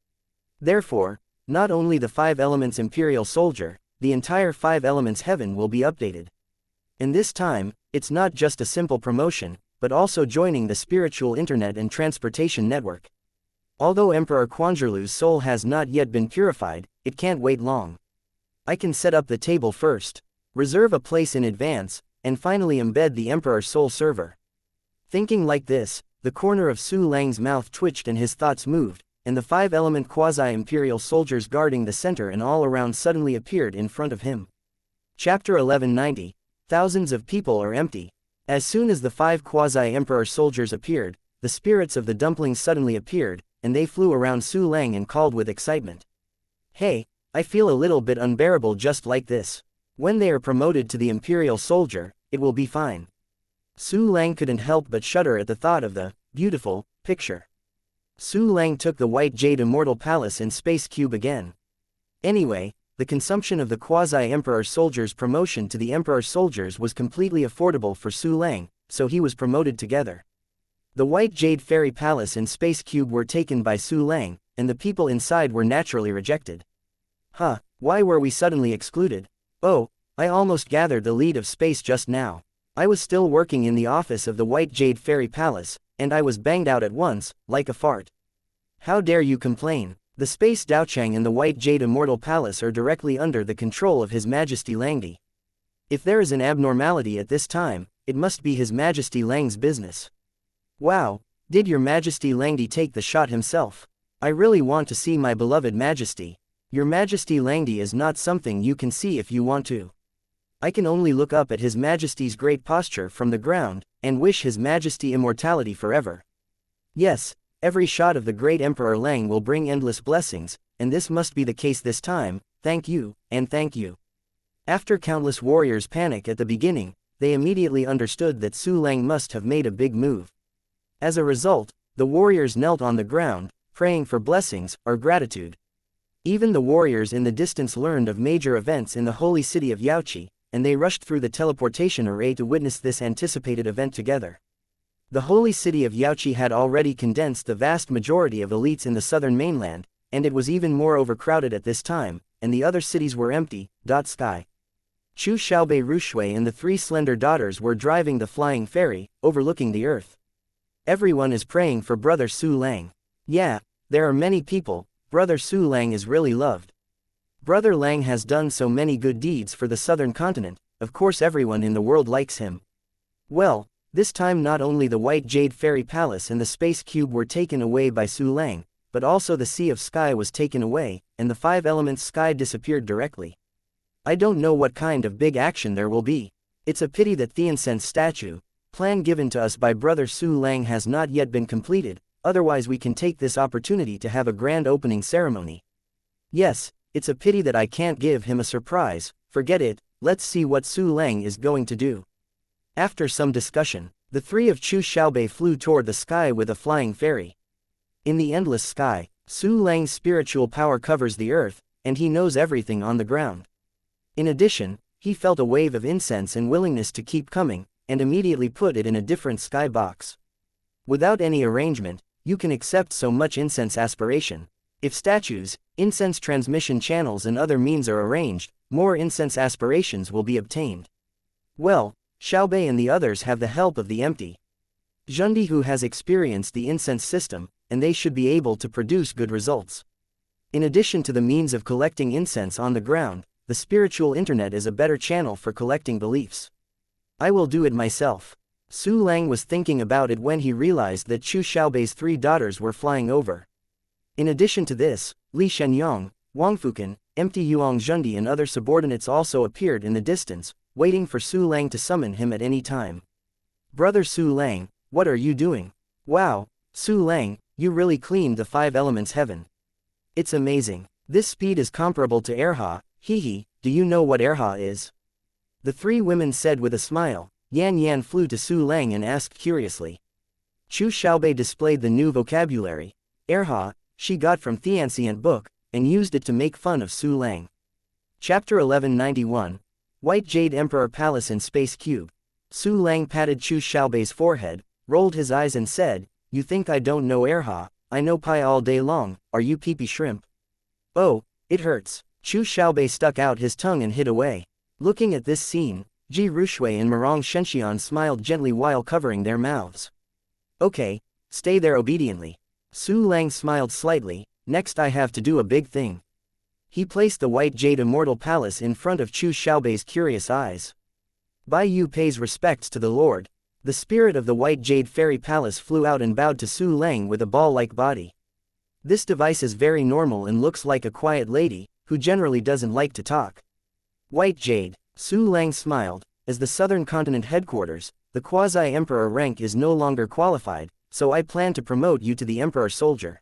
Therefore, not only the 5 elements Imperial Soldier, the entire 5 elements heaven will be updated. And this time, it's not just a simple promotion, but also joining the spiritual internet and transportation network. Although Emperor Quanzhirlu's soul has not yet been purified, it can't wait long. I can set up the table first, reserve a place in advance, and finally embed the Emperor's soul server. Thinking like this, the corner of Su Lang's mouth twitched and his thoughts moved, and the 5-element quasi-imperial soldiers guarding the center and all around suddenly appeared in front of him. Chapter 1190. Thousands of people are empty. As soon as the 5 quasi-emperor soldiers appeared, the spirits of the dumplings suddenly appeared, and they flew around Su Lang and called with excitement. Hey, I feel a little bit unbearable just like this. When they are promoted to the imperial soldier, it will be fine. Su Lang couldn't help but shudder at the thought of the beautiful picture. Su Lang took the white jade immortal palace and space cube again. Anyway, the consumption of the quasi-emperor soldiers' promotion to the emperor soldiers was completely affordable for Su Lang, so he was promoted together. The white jade fairy palace and space cube were taken by Su Lang, and the people inside were naturally rejected. Huh, why were we suddenly excluded? Oh, I almost gathered the lead of space just now. I was still working in the office of the white jade fairy palace, and I was banged out at once, like a fart. How dare you complain? The space Daochang and the white jade immortal palace are directly under the control of His Majesty Langdi. If there is an abnormality at this time, it must be His Majesty Lang's business. Wow, did Your Majesty Langdi take the shot himself? I really want to see my beloved Majesty. Your Majesty Langdi is not something you can see if you want to. I can only look up at His Majesty's great posture from the ground, and wish His Majesty immortality forever. Yes, every shot of the great Emperor Lang will bring endless blessings, and this must be the case this time. Thank you, and thank you. After countless warriors panic at the beginning, they immediately understood that Su Lang must have made a big move. As a result, the warriors knelt on the ground, praying for blessings or gratitude. Even the warriors in the distance learned of major events in the holy city of Yaoqi, and they rushed through the teleportation array to witness this anticipated event together. The holy city of Yaoqi had already condensed the vast majority of elites in the southern mainland, and it was even more overcrowded at this time, and the other cities were empty. Sky. Chu Xiaobei Rushui and the 3 slender daughters were driving the flying ferry, overlooking the earth. Everyone is praying for Brother Su Lang. Yeah, there are many people. Brother Su Lang is really loved. Brother Lang has done so many good deeds for the southern continent, of course everyone in the world likes him. Well, this time not only the white jade fairy palace and the space cube were taken away by Su Lang, but also the sea of sky was taken away, and the 5 elements sky disappeared directly. I don't know what kind of big action there will be. It's a pity that the incense statue, plan given to us by Brother Su Lang has not yet been completed, otherwise we can take this opportunity to have a grand opening ceremony. Yes, it's a pity that I can't give him a surprise. Forget it, let's see what Su Lang is going to do. After some discussion, the 3 of Chu Xiaobei flew toward the sky with a flying ferry. In the endless sky, Su Lang's spiritual power covers the earth, and he knows everything on the ground. In addition, he felt a wave of incense and willingness to keep coming, and immediately put it in a different sky box. Without any arrangement, you can accept so much incense aspiration. If statues, incense transmission channels and other means are arranged, more incense aspirations will be obtained. Well, Xiaobei and the others have the help of the empty. Zhundi, who has experienced the incense system, and they should be able to produce good results. In addition to the means of collecting incense on the ground, the spiritual internet is a better channel for collecting beliefs. I will do it myself. Su Lang was thinking about it when he realized that Chu Xiaobei's 3 daughters were flying over. In addition to this, Li Shenyang, Wang Fukan, Empty Yuang Zhundi and other subordinates also appeared in the distance, waiting for Su Lang to summon him at any time. Brother Su Lang, what are you doing? Wow, Su Lang, you really cleaned the 5 elements heaven. It's amazing. This speed is comparable to Erha, hehe, do you know what Erha is? The 3 women said with a smile. Yan Yan flew to Su Lang and asked curiously. Chu Xiaobei displayed the new vocabulary. Erha, she got from the ancient book, and used it to make fun of Su Lang. Chapter 1191. White Jade Emperor Palace in Space Cube. Su Lang patted Chu Xiaobei's forehead, rolled his eyes and said, you think I don't know Erha? I know pie all day long, are you pee-pee shrimp? Oh, it hurts. Chu Xiaobei stuck out his tongue and hid away. Looking at this scene, Ji Rushui and Marong Shenxian smiled gently while covering their mouths. Okay, stay there obediently. Su Lang smiled slightly. Next I have to do a big thing. He placed the White Jade Immortal Palace in front of Chu Xiaobei's curious eyes. Bai Yu pays respects to the Lord. The spirit of the White Jade Fairy Palace flew out and bowed to Su Lang with a ball-like body. This device is very normal and looks like a quiet lady, who generally doesn't like to talk. White Jade. Su Lang smiled. As the Southern Continent headquarters, the quasi-emperor rank is no longer qualified, so I plan to promote you to the emperor soldier.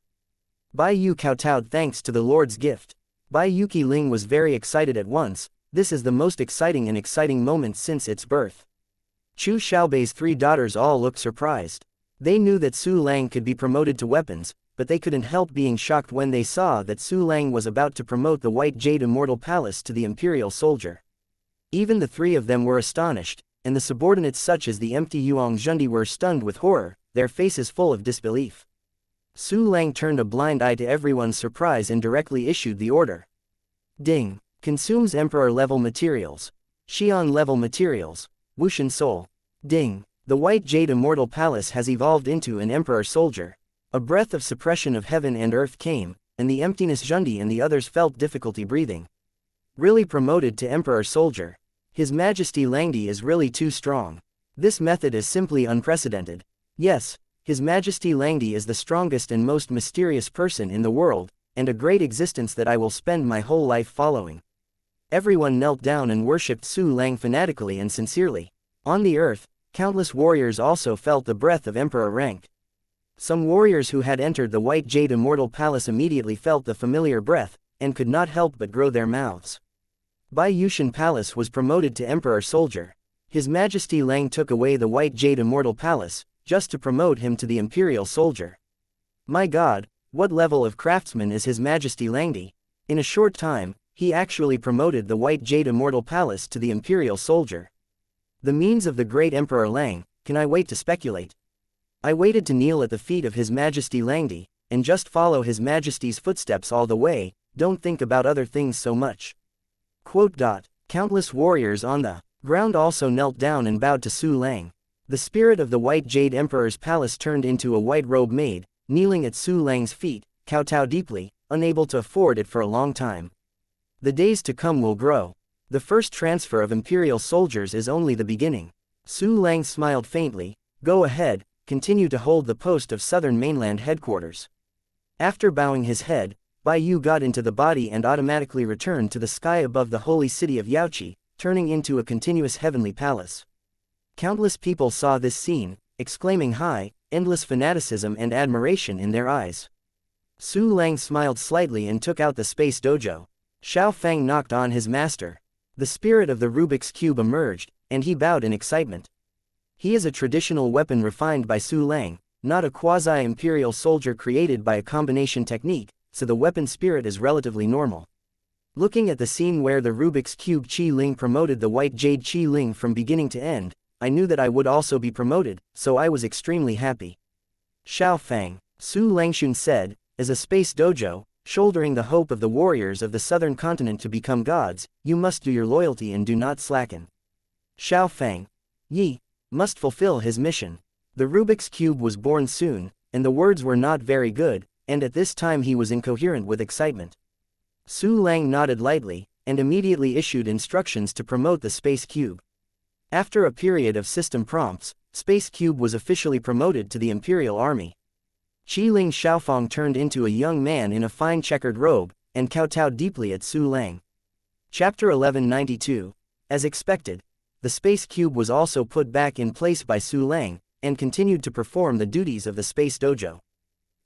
Bai Yu kowtowed thanks to the Lord's gift. Bai Yuki Ling was very excited at once. This is the most exciting moment since its birth. Chu Xiaobei's 3 daughters all looked surprised. They knew that Su Lang could be promoted to weapons, but they couldn't help being shocked when they saw that Su Lang was about to promote the White Jade Immortal Palace to the imperial soldier. Even the 3 of them were astonished, and the subordinates such as the Empty Yuang Zhundi were stunned with horror, their faces full of disbelief. Su Lang turned a blind eye to everyone's surprise and directly issued the order. Ding. Consumes Emperor-level materials. Xian-level materials. Wushan Soul. Ding. The White Jade Immortal Palace has evolved into an Emperor Soldier. A breath of suppression of heaven and earth came, and the Emptiness Zhundi and the others felt difficulty breathing. Really promoted to Emperor Soldier. His Majesty Langdi is really too strong. This method is simply unprecedented. Yes, His Majesty Langdi is the strongest and most mysterious person in the world, and a great existence that I will spend my whole life following. Everyone knelt down and worshipped Su Lang fanatically and sincerely. On the earth, countless warriors also felt the breath of Emperor rank. Some warriors who had entered the White Jade Immortal Palace immediately felt the familiar breath, and could not help but grow their mouths. Bai Yushan Palace was promoted to Emperor Soldier. His Majesty Lang took away the White Jade Immortal Palace, just to promote him to the Imperial Soldier. My God, what level of craftsman is His Majesty Langdi? In a short time, he actually promoted the White Jade Immortal Palace to the Imperial Soldier. The means of the great Emperor Lang, can I wait to speculate? I waited to kneel at the feet of His Majesty Langdi, and just follow His Majesty's footsteps all the way, don't think about other things so much. Countless warriors on the ground also knelt down and bowed to Su Lang. The spirit of the White Jade Emperor's palace turned into a white robe maid, kneeling at Su Lang's feet, kowtow deeply, unable to afford it for a long time. The days to come will grow. The first transfer of imperial soldiers is only the beginning. Su Lang smiled faintly. Go ahead, continue to hold the post of Southern Mainland headquarters. After bowing his head, Bai Yu got into the body and automatically returned to the sky above the holy city of Yaoqi, turning into a continuous heavenly palace. Countless people saw this scene, exclaiming hi, endless fanaticism and admiration in their eyes. Su Lang smiled slightly and took out the space dojo. Xiao Fang knocked on his master. The spirit of the Rubik's Cube emerged, and he bowed in excitement. He is a traditional weapon refined by Su Lang, not a quasi-imperial soldier created by a combination technique, so the weapon spirit is relatively normal. Looking at the scene where the Rubik's Cube Qi Ling promoted the White Jade Qi Ling from beginning to end, I knew that I would also be promoted, so I was extremely happy. Xiao Fang, Su Langxun said, as a space dojo, shouldering the hope of the warriors of the southern continent to become gods, you must do your loyalty and do not slacken. Xiao Fang, Yi, must fulfill his mission. The Rubik's Cube was born soon, and the words were not very good, and at this time he was incoherent with excitement. Su Lang nodded lightly, and immediately issued instructions to promote the Space Cube. After a period of system prompts, Space Cube was officially promoted to the Imperial Army. Qiling Xiaofang turned into a young man in a fine checkered robe, and kowtowed deeply at Su Lang. Chapter 1192. As expected, the Space Cube was also put back in place by Su Lang, and continued to perform the duties of the Space Dojo.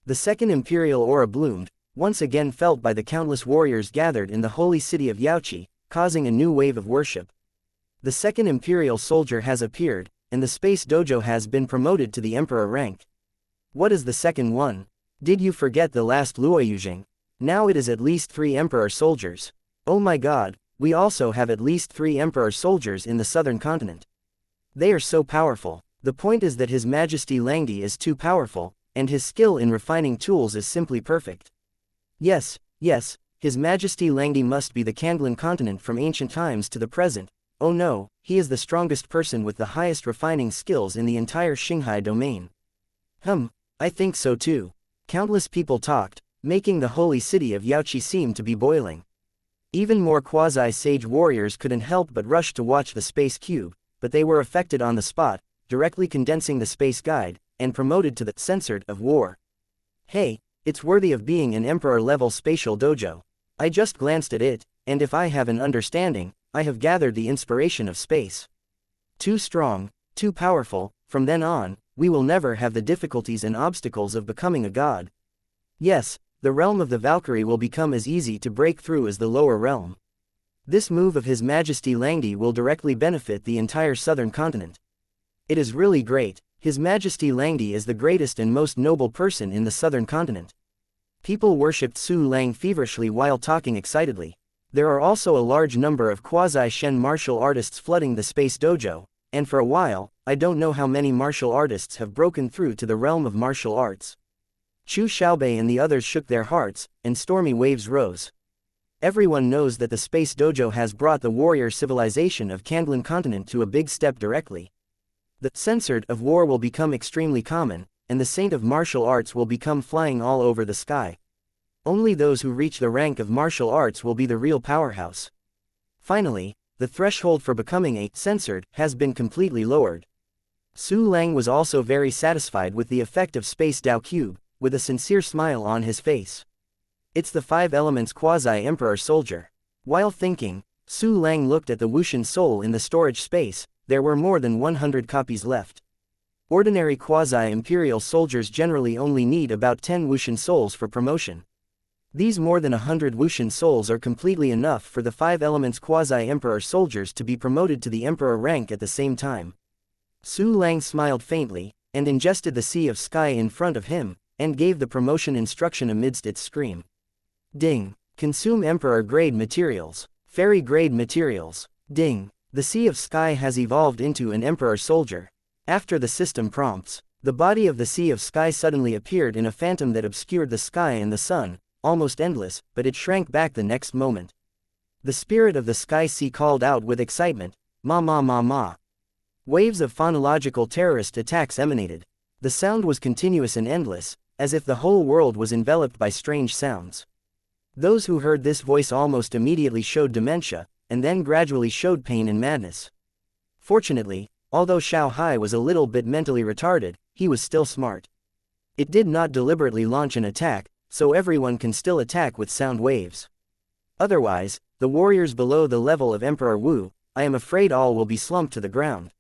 The second Imperial Aura bloomed, once again felt by the countless warriors gathered in the holy city of Yaoqi, causing a new wave of worship. The second Imperial Soldier has appeared, and the Space Dojo has been promoted to the Emperor rank. What is the second one? Did you forget the last Luoyuzheng? Now it is at least 3 Emperor Soldiers. Oh my god, we also have at least 3 Emperor Soldiers in the southern continent. They are so powerful. The point is that His Majesty Langdi is too powerful, and his skill in refining tools is simply perfect. Yes, His Majesty Langdi must be the Kanglan continent from ancient times to the present. Oh no, he is the strongest person with the highest refining skills in the entire Xinghai domain. I think so too. Countless people talked, making the holy city of Yaoqi seem to be boiling. Even more quasi-sage warriors couldn't help but rush to watch the Space Cube, but they were affected on the spot, directly condensing the Space Guide, and promoted to the censored of war. Hey, it's worthy of being an Emperor-level spatial dojo. I just glanced at it, and if I have an understanding, I have gathered the inspiration of space. Too strong, too powerful, from then on, we will never have the difficulties and obstacles of becoming a god. Yes, the realm of the Valkyrie will become as easy to break through as the lower realm. This move of His Majesty Langdi will directly benefit the entire southern continent. It is really great. His Majesty Langdi is the greatest and most noble person in the southern continent. People worshipped Su Lang feverishly while talking excitedly. There are also a large number of quasi-Shen martial artists flooding the Space Dojo, and for a while, I don't know how many martial artists have broken through to the realm of martial arts. Chu Xiaobei and the others shook their hearts, and stormy waves rose. Everyone knows that the Space Dojo has brought the warrior civilization of Kanglan continent to a big step directly. The censored of war will become extremely common, and the saint of martial arts will become flying all over the sky. Only those who reach the rank of martial arts will be the real powerhouse. Finally, the threshold for becoming a censored has been completely lowered. Su Lang was also very satisfied with the effect of Space Dao Cube, with a sincere smile on his face. It's the 5 elements quasi-emperor soldier. While thinking, Su Lang looked at the Wuxian soul in the storage space. There were more than 100 copies left. Ordinary quasi-imperial soldiers generally only need about 10 Wuxian souls for promotion. These more than 100 Wuxian souls are completely enough for the 5 elements quasi-emperor soldiers to be promoted to the emperor rank at the same time. Su Lang smiled faintly, and ingested the sea of sky in front of him, and gave the promotion instruction amidst its scream. Ding! Consume emperor-grade materials. Fairy-grade materials. Ding! The Sea of Sky has evolved into an Emperor Soldier. After the system prompts, the body of the Sea of Sky suddenly appeared in a phantom that obscured the sky and the sun, almost endless, but it shrank back the next moment. The spirit of the Sky Sea called out with excitement, "Ma ma ma ma." Waves of phonological terrorist attacks emanated. The sound was continuous and endless, as if the whole world was enveloped by strange sounds. Those who heard this voice almost immediately showed dementia, and then gradually showed pain and madness. Fortunately, although Xiao Hai was a little bit mentally retarded, he was still smart. It did not deliberately launch an attack, so everyone can still attack with sound waves. Otherwise, the warriors below the level of Emperor Wu, I am afraid all will be slumped to the ground.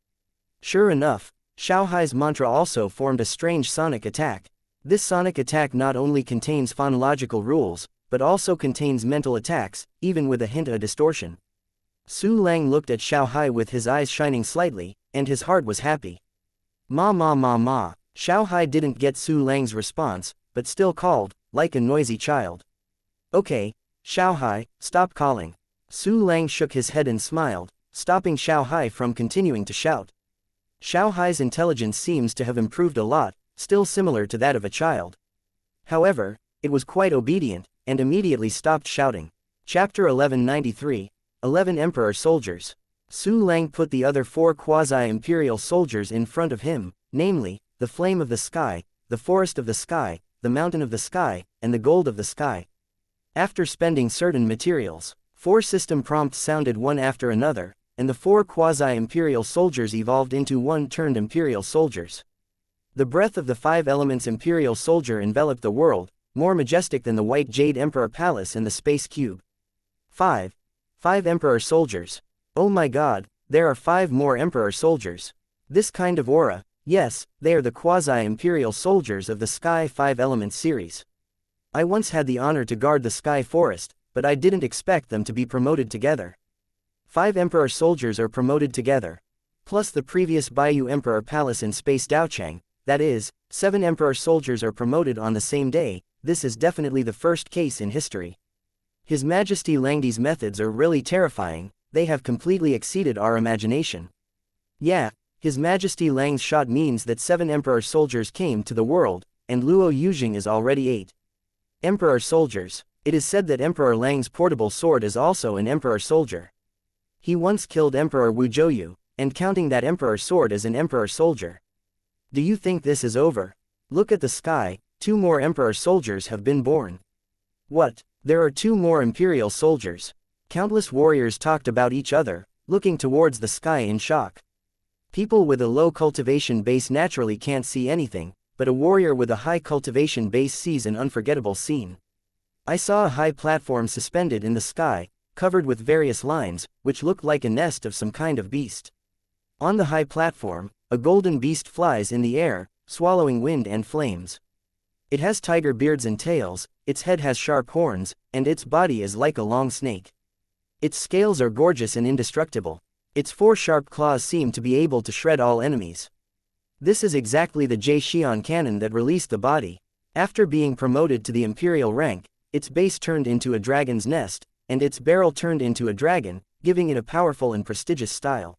Sure enough, Xiao Hai's mantra also formed a strange sonic attack. This sonic attack not only contains phonological rules, but also contains mental attacks, even with a hint of distortion. Su Lang looked at Xiao Hai with his eyes shining slightly, and his heart was happy. Ma ma ma ma. Xiao Hai didn't get Su Lang's response, but still called, like a noisy child. Okay, Xiao Hai, stop calling. Su Lang shook his head and smiled, stopping Xiao Hai from continuing to shout. Xiao Hai's intelligence seems to have improved a lot, still similar to that of a child. However, it was quite obedient, and immediately stopped shouting. Chapter 1193, 11 Emperor Soldiers. Su Lang put the other 4 quasi-imperial soldiers in front of him, namely, the Flame of the Sky, the forest of the sky, the mountain of the sky, and the gold of the sky. After spending certain materials, 4 system prompts sounded one after another, and the 4 quasi-imperial soldiers evolved into 1 imperial soldiers. The breath of the 5 elements imperial soldier enveloped the world, more majestic than the white jade emperor palace and the space cube. 5 emperor soldiers. Oh my god, there are 5 more emperor soldiers. This kind of aura, yes, they are the quasi-imperial soldiers of the Sky 5 Elements series. I once had the honor to guard the Sky Forest, but I didn't expect them to be promoted together. 5 emperor soldiers are promoted together. Plus the previous Bayou Emperor Palace in Space Daochang, that is, 7 emperor soldiers are promoted on the same day. This is definitely the first case in history. His Majesty Langdi's methods are really terrifying, they have completely exceeded our imagination. Yeah, His Majesty Lang's shot means that 7 emperor soldiers came to the world, and Luo Yujing is already 8 emperor soldiers. It is said that Emperor Lang's portable sword is also an emperor soldier. He once killed Emperor Wu Zhouyu, and counting that emperor sword as an emperor soldier. Do you think this is over? Look at the sky, 2 more emperor soldiers have been born. What? There are 2 more imperial soldiers. Countless warriors talked about each other, looking towards the sky in shock. People with a low cultivation base naturally can't see anything, but a warrior with a high cultivation base sees an unforgettable scene. I saw a high platform suspended in the sky, covered with various lines, which looked like a nest of some kind of beast. On the high platform, a golden beast flies in the air, swallowing wind and flames. It has tiger beards and tails, its head has sharp horns, and its body is like a long snake. Its scales are gorgeous and indestructible. Its 4 sharp claws seem to be able to shred all enemies. This is exactly the Xian cannon that released the body. After being promoted to the imperial rank, its base turned into a dragon's nest, and its barrel turned into a dragon, giving it a powerful and prestigious style.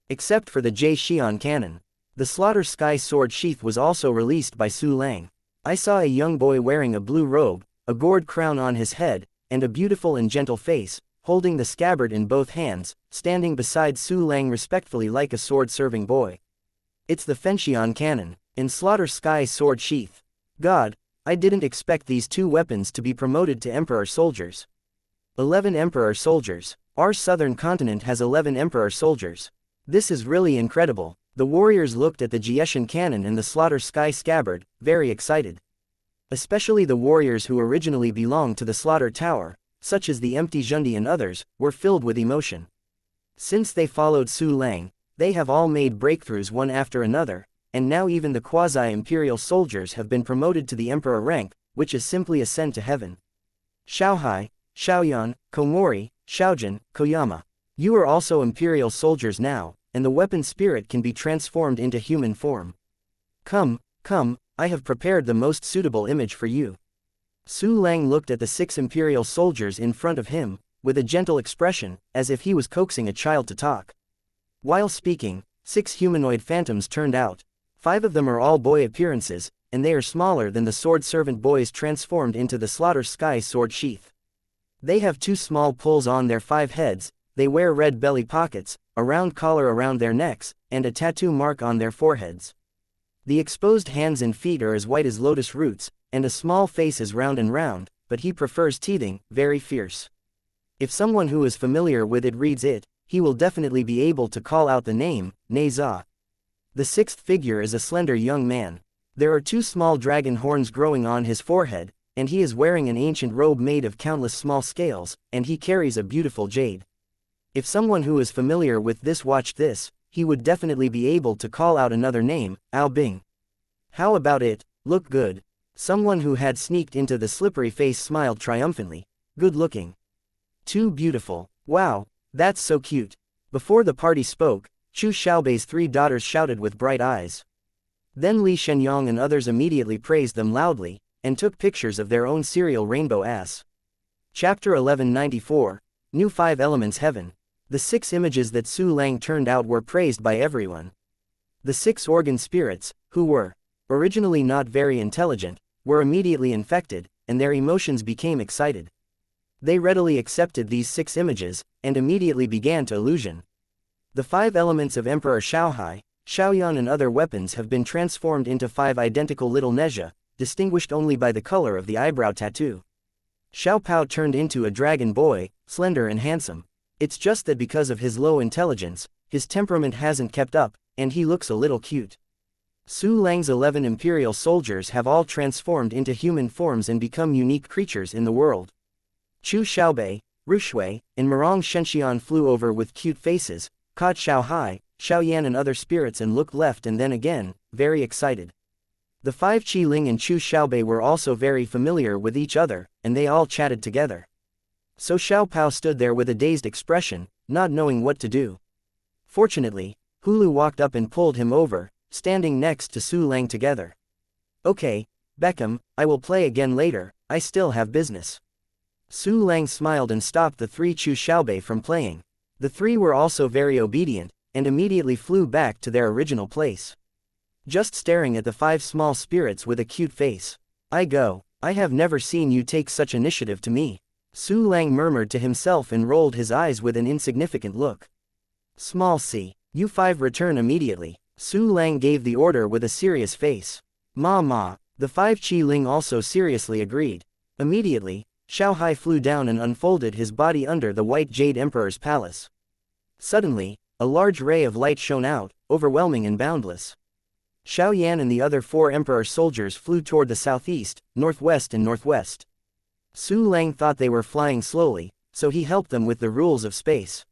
Except for the Xian cannon. The Slaughter Sky sword sheath was also released by Su Lang. I saw a young boy wearing a blue robe, a gourd crown on his head, and a beautiful and gentle face, holding the scabbard in both hands, standing beside Su Lang respectfully like a sword-serving boy. It's the Fenxian cannon, in Slaughter Sky sword sheath. God, I didn't expect these 2 weapons to be promoted to emperor soldiers. 11 emperor soldiers. Our southern continent has 11 emperor soldiers. This is really incredible. The warriors looked at the Jieshan cannon and the Slaughter Sky scabbard, very excited. Especially the warriors who originally belonged to the Slaughter Tower, such as the Empty Zhundi and others, were filled with emotion. Since they followed Su Lang, they have all made breakthroughs one after another, and now even the quasi-imperial soldiers have been promoted to the emperor rank, which is simply ascend to heaven. Xiaohai, Xiaoyan, Komori, Xiaojin, Koyama. You are also imperial soldiers now, and the weapon spirit can be transformed into human form. Come, I have prepared the most suitable image for you. Su Lang looked at the 6 imperial soldiers in front of him, with a gentle expression, as if he was coaxing a child to talk. While speaking, 6 humanoid phantoms turned out. 5 of them are all boy appearances, and they are smaller than the sword servant boys transformed into the Slaughter Sky sword sheath. They have 2 small pulls on their 5 heads, they wear red belly pockets, a round collar around their necks, and a tattoo mark on their foreheads. The exposed hands and feet are as white as lotus roots, and a small face is round and round, but he prefers teething, very fierce. If someone who is familiar with it reads it, he will definitely be able to call out the name, Neza. The 6th figure is a slender young man. There are 2 small dragon horns growing on his forehead, and he is wearing an ancient robe made of countless small scales, and he carries a beautiful jade. If someone who is familiar with this watched this, he would definitely be able to call out another name, Ao Bing. How about it? Look good. Someone who had sneaked into the slippery face smiled triumphantly. Good looking. Too beautiful. Wow, that's so cute. Before the party spoke, Chu Xiaobei's 3 daughters shouted with bright eyes. Then Li Shenyang and others immediately praised them loudly, and took pictures of their own serial rainbow ass. Chapter 1194, New 5 Elements Heaven. The 6 images that Su Lang turned out were praised by everyone. The 6 organ spirits, who were originally not very intelligent, were immediately infected, and their emotions became excited. They readily accepted these 6 images, and immediately began to illusion. The 5 elements of Emperor Xiaohai, Xiaoyan and other weapons have been transformed into 5 identical little Nezha, distinguished only by the color of the eyebrow tattoo. Xiao Pao turned into a dragon boy, slender and handsome. It's just that because of his low intelligence, his temperament hasn't kept up, and he looks a little cute. Su Lang's 11 imperial soldiers have all transformed into human forms and become unique creatures in the world. Chu Xiaobei, Rushui, and Mirong Shenxian flew over with cute faces, caught Xiao Hai, Xiaoyan and other spirits and looked left and then again, very excited. The 5 Qi Ling and Chu Xiaobei were also very familiar with each other, and they all chatted together. So Xiao Pao stood there with a dazed expression, not knowing what to do. Fortunately, Hulu walked up and pulled him over, standing next to Su Lang together. Okay, Beckham, I will play again later, I still have business. Su Lang smiled and stopped the 3 Chu Xiaobei from playing. The 3 were also very obedient, and immediately flew back to their original place. Just staring at the 5 small spirits with a cute face. I have never seen you take such initiative to me. Su Lang murmured to himself and rolled his eyes with an insignificant look. Small c. You 5 return immediately. Su Lang gave the order with a serious face. Ma. The 5 Qi Ling also seriously agreed. Immediately, Xiao Hai flew down and unfolded his body under the White Jade Emperor's palace. Suddenly, a large ray of light shone out, overwhelming and boundless. Xiao Yan and the other 4 emperor soldiers flew toward the southeast, northwest and northwest. Su Lang thought they were flying slowly, so he helped them with the rules of space.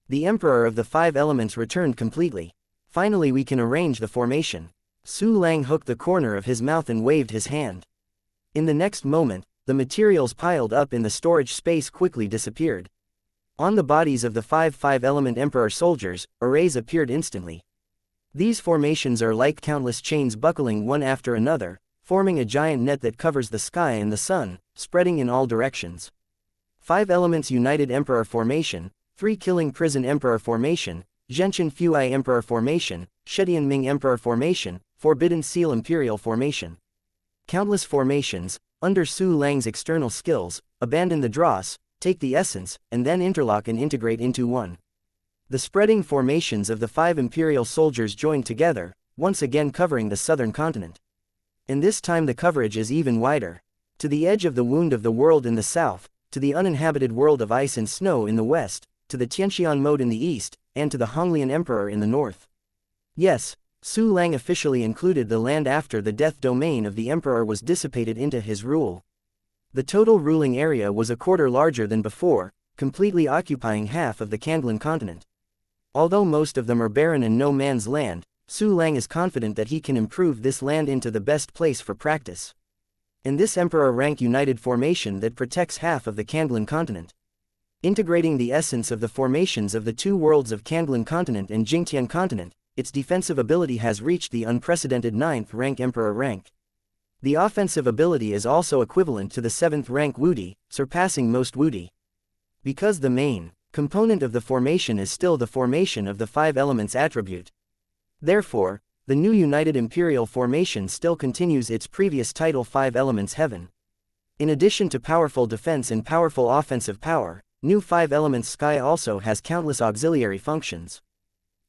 The emperor of the 5 elements returned completely. Finally we can arrange the formation. Su Lang hooked the corner of his mouth and waved his hand. In the next moment, the materials piled up in the storage space quickly disappeared. On the bodies of the 5 element emperor soldiers, arrays appeared instantly. These formations are like countless chains buckling one after another, forming a giant net that covers the sky and the sun, spreading in all directions. 5 elements united emperor formation, 3 killing prison emperor formation, Zhenshin Fuai emperor formation, Shedian Ming emperor formation, forbidden seal imperial formation. Countless formations, under Su Lang's external skills, abandon the dross, take the essence, and then interlock and integrate into one. The spreading formations of the 5 imperial soldiers joined together, once again covering the southern continent. And this time the coverage is even wider. To the edge of the wound of the world in the south, to the uninhabited world of ice and snow in the west, to the Tianxian mode in the east, and to the Honglian emperor in the north. Yes, Su Lang officially included the land after the death domain of the emperor was dissipated into his rule. The total ruling area was a quarter larger than before, completely occupying half of the Kanglan continent. Although most of them are barren and no man's land, Su Lang is confident that he can improve this land into the best place for practice. And this emperor rank united formation that protects half of the Kanglan continent. Integrating the essence of the formations of the 2 worlds of Kanglan continent and Jingtian continent, its defensive ability has reached the unprecedented 9th rank emperor rank. The offensive ability is also equivalent to the 7th rank Wudi, surpassing most Wudi. Because the main component of the formation is still the formation of the 5 elements attribute. Therefore, the new United Imperial Formation still continues its previous title 5 elements heaven. In addition to powerful defense and powerful offensive power, new 5 elements sky also has countless auxiliary functions.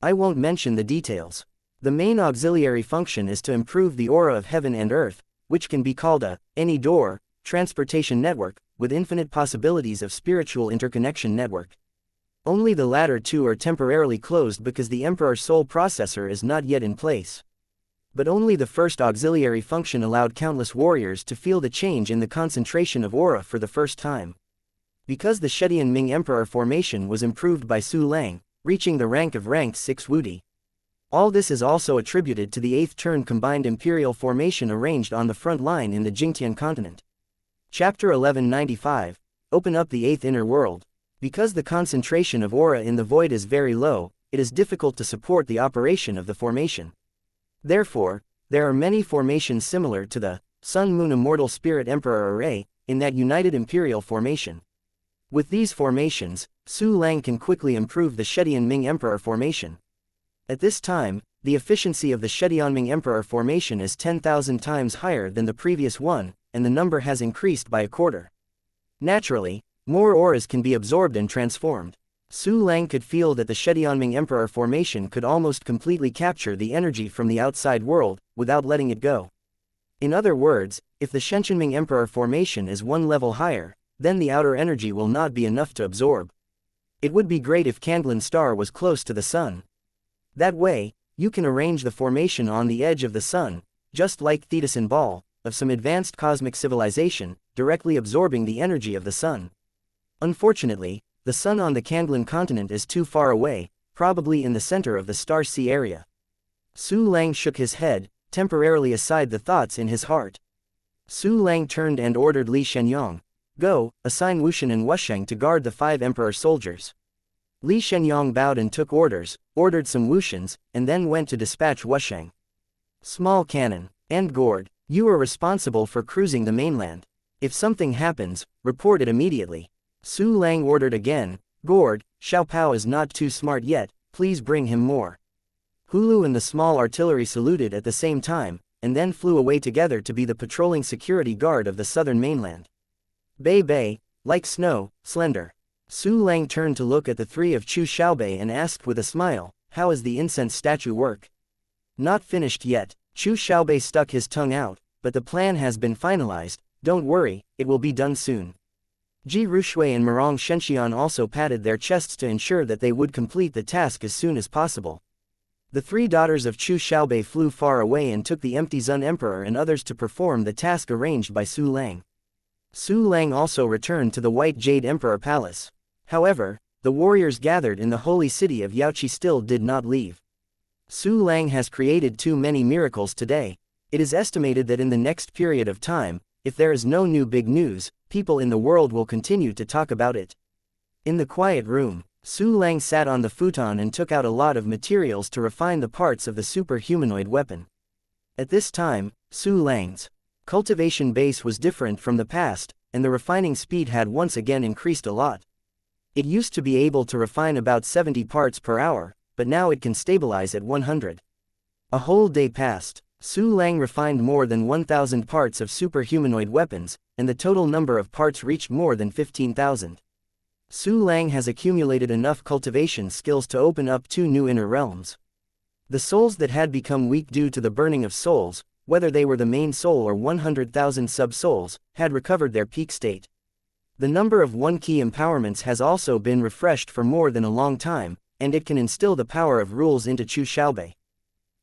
I won't mention the details. The main auxiliary function is to improve the aura of heaven and earth, which can be called any door, transportation network, with infinite possibilities of spiritual interconnection network. Only the latter 2 are temporarily closed because the Emperor's soul processor is not yet in place. But only the first auxiliary function allowed countless warriors to feel the change in the concentration of aura for the first time. Because the Shedian Ming Emperor formation was improved by Su Lang, reaching the rank of ranked 6 Wudi. All this is also attributed to the 8th turn combined imperial formation arranged on the front line in the Jingtian continent. Chapter 1195, Open up the 8th inner world. Because the concentration of aura in the void is very low, it is difficult to support the operation of the formation. Therefore, there are many formations similar to the Sun Moon Immortal Spirit Emperor array, in that united imperial formation. With these formations, Su Lang can quickly improve the Shedian Ming Emperor formation. At this time, the efficiency of the Shedian Ming Emperor formation is 10,000 times higher than the previous one, and the number has increased by a quarter. Naturally, more auras can be absorbed and transformed. Su Lang could feel that the Shedianming Emperor formation could almost completely capture the energy from the outside world, without letting it go. In other words, if the Shenzhenming Emperor formation is one level higher, then the outer energy will not be enough to absorb. It would be great if Candlin Star was close to the sun. That way, you can arrange the formation on the edge of the sun, just like Thetis and Ball, of some advanced cosmic civilization, directly absorbing the energy of the sun. Unfortunately, the sun on the Candlin continent is too far away, probably in the center of the Star Sea area. Su Lang shook his head, temporarily aside the thoughts in his heart. Su Lang turned and ordered Li Shenyang, "Go, assign Wuxian and Wusheng to guard the 5 emperor soldiers." Li Shenyang bowed and took orders, ordered some Wuxians, and then went to dispatch Wusheng. "Small cannon, and Gord, you are responsible for cruising the mainland. If something happens, report it immediately." Su Lang ordered again, "Gord, Xiao Pao is not too smart yet, please bring him more." Hulu and the small artillery saluted at the same time, and then flew away together to be the patrolling security guard of the southern mainland. Bei Bei, like snow, slender. Su Lang turned to look at the 3 of Chu Xiaobei and asked with a smile, "How is the incense statue work?" "Not finished yet." Chu Xiaobei stuck his tongue out, "but the plan has been finalized, don't worry, it will be done soon." Ji Rushui and Mirong Shenxian also patted their chests to ensure that they would complete the task as soon as possible. The 3 daughters of Chu Xiaobei flew far away and took the empty Zun Emperor and others to perform the task arranged by Su Lang. Su Lang also returned to the White Jade Emperor Palace. However, the warriors gathered in the holy city of Yaoqi still did not leave. Su Lang has created too many miracles today. It is estimated that in the next period of time, if there is no new big news, people in the world will continue to talk about it. In the quiet room, Su Lang sat on the futon and took out a lot of materials to refine the parts of the super-humanoid weapon. At this time, Su Lang's cultivation base was different from the past, and the refining speed had once again increased a lot. It used to be able to refine about 70 parts per hour, but now it can stabilize at 100. A whole day passed. Su Lang refined more than 1,000 parts of super-humanoid weapons, and the total number of parts reached more than 15,000. Su Lang has accumulated enough cultivation skills to open up 2 new inner realms. The souls that had become weak due to the burning of souls, whether they were the main soul or 100,000 sub-souls, had recovered their peak state. The number of 1-key empowerments has also been refreshed for more than a long time, and it can instill the power of rules into Chu Xiaobei.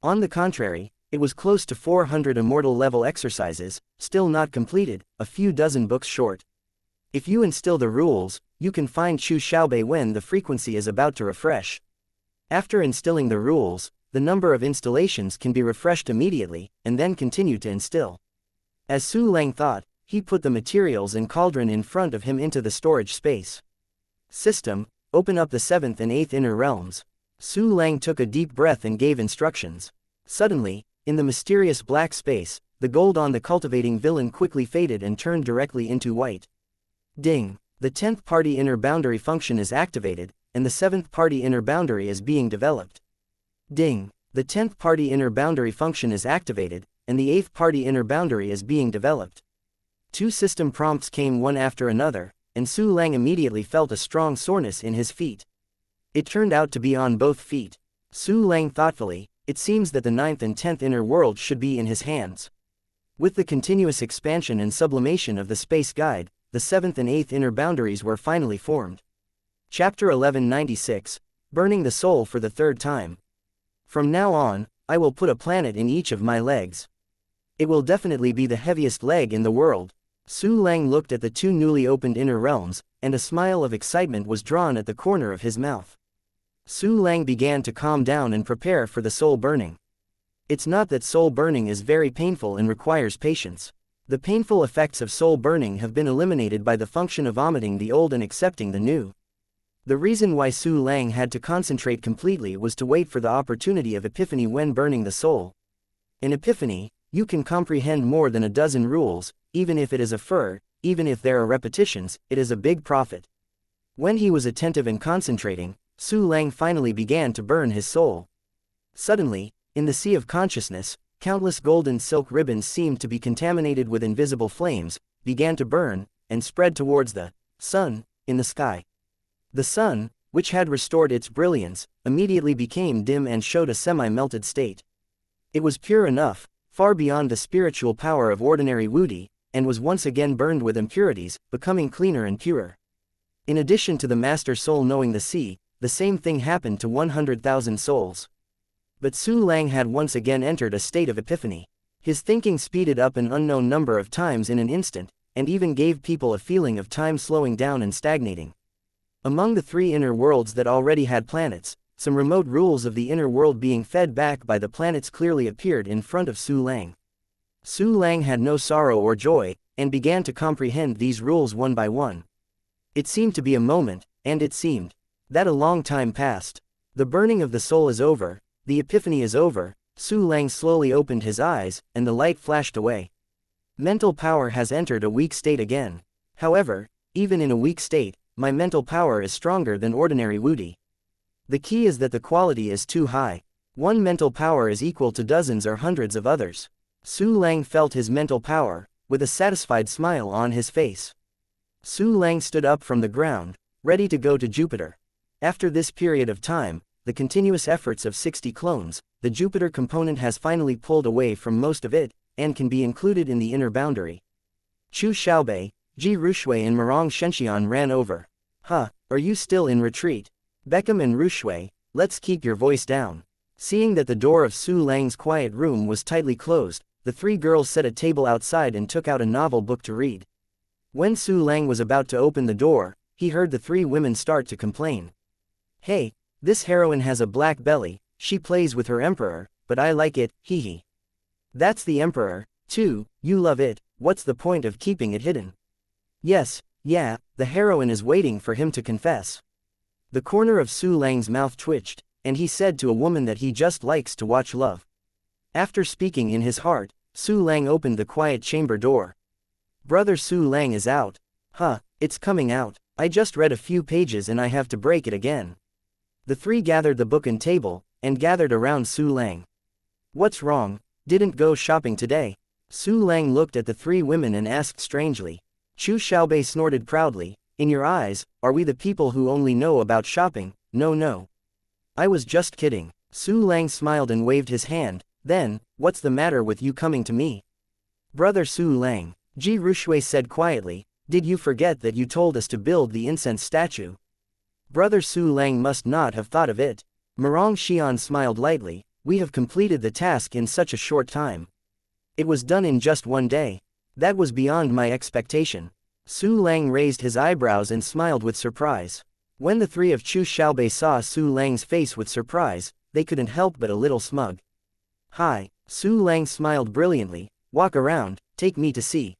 On the contrary, it was close to 400 immortal level exercises, still not completed, a few dozen books short. If you instill the rules, you can find Chu Xiaobei when the frequency is about to refresh. After instilling the rules, the number of installations can be refreshed immediately, and then continue to instill. As Su Lang thought, he put the materials and cauldron in front of him into the storage space. System, open up the 7th and 8th inner realms. Su Lang took a deep breath and gave instructions. Suddenly, in the mysterious black space, the gold on the cultivating villain quickly faded and turned directly into white. Ding! The 10th party inner boundary function is activated, and the 7th party inner boundary is being developed. Ding! The 10th party inner boundary function is activated, and the 8th party inner boundary is being developed. 2 system prompts came one after another, and Su Lang immediately felt a strong soreness in his feet. It turned out to be on both feet. Su Lang thoughtfully, it seems that the 9th and 10th inner world should be in his hands. With the continuous expansion and sublimation of the space guide, the 7th and 8th inner boundaries were finally formed. Chapter 1196, Burning the Soul for the 3rd time. From now on, I will put a planet in each of my legs. It will definitely be the heaviest leg in the world. Su Lang looked at the 2 newly opened inner realms, and a smile of excitement was drawn at the corner of his mouth. Su Lang began to calm down and prepare for the soul burning. It's not that soul burning is very painful and requires patience. The painful effects of soul burning have been eliminated by the function of omitting the old and accepting the new. The reason why Su Lang had to concentrate completely was to wait for the opportunity of epiphany when burning the soul. In epiphany, you can comprehend more than a dozen rules, even if it is a fur, even if there are repetitions, it is a big profit. When he was attentive and concentrating, Su Lang finally began to burn his soul. Suddenly, in the sea of consciousness, countless golden silk ribbons seemed to be contaminated with invisible flames, began to burn, and spread towards the sun in the sky. The sun, which had restored its brilliance, immediately became dim and showed a semi-melted state. It was pure enough, far beyond the spiritual power of ordinary wuxia, and was once again burned with impurities, becoming cleaner and purer. In addition to the master soul knowing the sea, the same thing happened to 100,000 souls. But Su Lang had once again entered a state of epiphany. His thinking speeded up an unknown number of times in an instant, and even gave people a feeling of time slowing down and stagnating. Among the 3 inner worlds that already had planets, some remote rules of the inner world being fed back by the planets clearly appeared in front of Su Lang. Su Lang had no sorrow or joy, and began to comprehend these rules one by one. It seemed to be a moment, and it seemed that a long time passed. The burning of the soul is over, the epiphany is over. Su Lang slowly opened his eyes, and the light flashed away. Mental power has entered a weak state again. However, even in a weak state, my mental power is stronger than ordinary wuxia. The key is that the quality is too high. One mental power is equal to dozens or hundreds of others. Su Lang felt his mental power, with a satisfied smile on his face. Su Lang stood up from the ground, ready to go to Jupiter. After this period of time, the continuous efforts of 60 clones, the Jupiter component has finally pulled away from most of it, and can be included in the inner boundary. Chu Xiaobei, Ji Rushui and Marong Shenxian ran over. Huh, are you still in retreat? Beckham and Rushui, let's keep your voice down. Seeing that the door of Su Lang's quiet room was tightly closed, the 3 girls set a table outside and took out a novel book to read. When Su Lang was about to open the door, he heard the 3 women start to complain. Hey, this heroine has a black belly, she plays with her emperor, but I like it, hee hee. That's the emperor, too, you love it, what's the point of keeping it hidden? Yes, yeah, the heroine is waiting for him to confess. The corner of Su Lang's mouth twitched, and he said to a woman that he just likes to watch love. After speaking in his heart, Su Lang opened the quiet chamber door. Brother Su Lang is out. Huh, it's coming out, I just read a few pages and I have to break it again. The 3 gathered the book and table, and gathered around Su Lang. What's wrong? Didn't go shopping today? Su Lang looked at the 3 women and asked strangely. Chu Xiaobei snorted proudly. In your eyes, are we the people who only know about shopping? No. I was just kidding. Su Lang smiled and waved his hand. Then, what's the matter with you coming to me? Brother Su Lang, Ji Rushui said quietly, did you forget that you told us to build the incense statue? Brother Su Lang must not have thought of it. Marong Xian smiled lightly, we have completed the task in such a short time. It was done in just 1 day. That was beyond my expectation. Su Lang raised his eyebrows and smiled with surprise. When the 3 of Chu Xiaobei saw Su Lang's face with surprise, they couldn't help but a little smug. Hi, Su Lang smiled brilliantly, walk around, take me to see.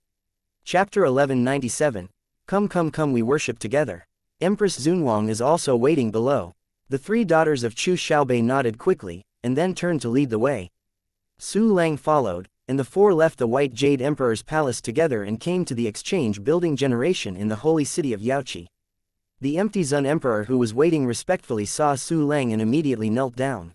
Chapter 1197. Come we worship together. Empress Zunwang is also waiting below. The 3 daughters of Chu Xiaobei nodded quickly, and then turned to lead the way. Su Lang followed, and the 4 left the White Jade Emperor's palace together and came to the exchange building generation in the holy city of Yaoqi. The empty Zun Emperor who was waiting respectfully saw Su Lang and immediately knelt down.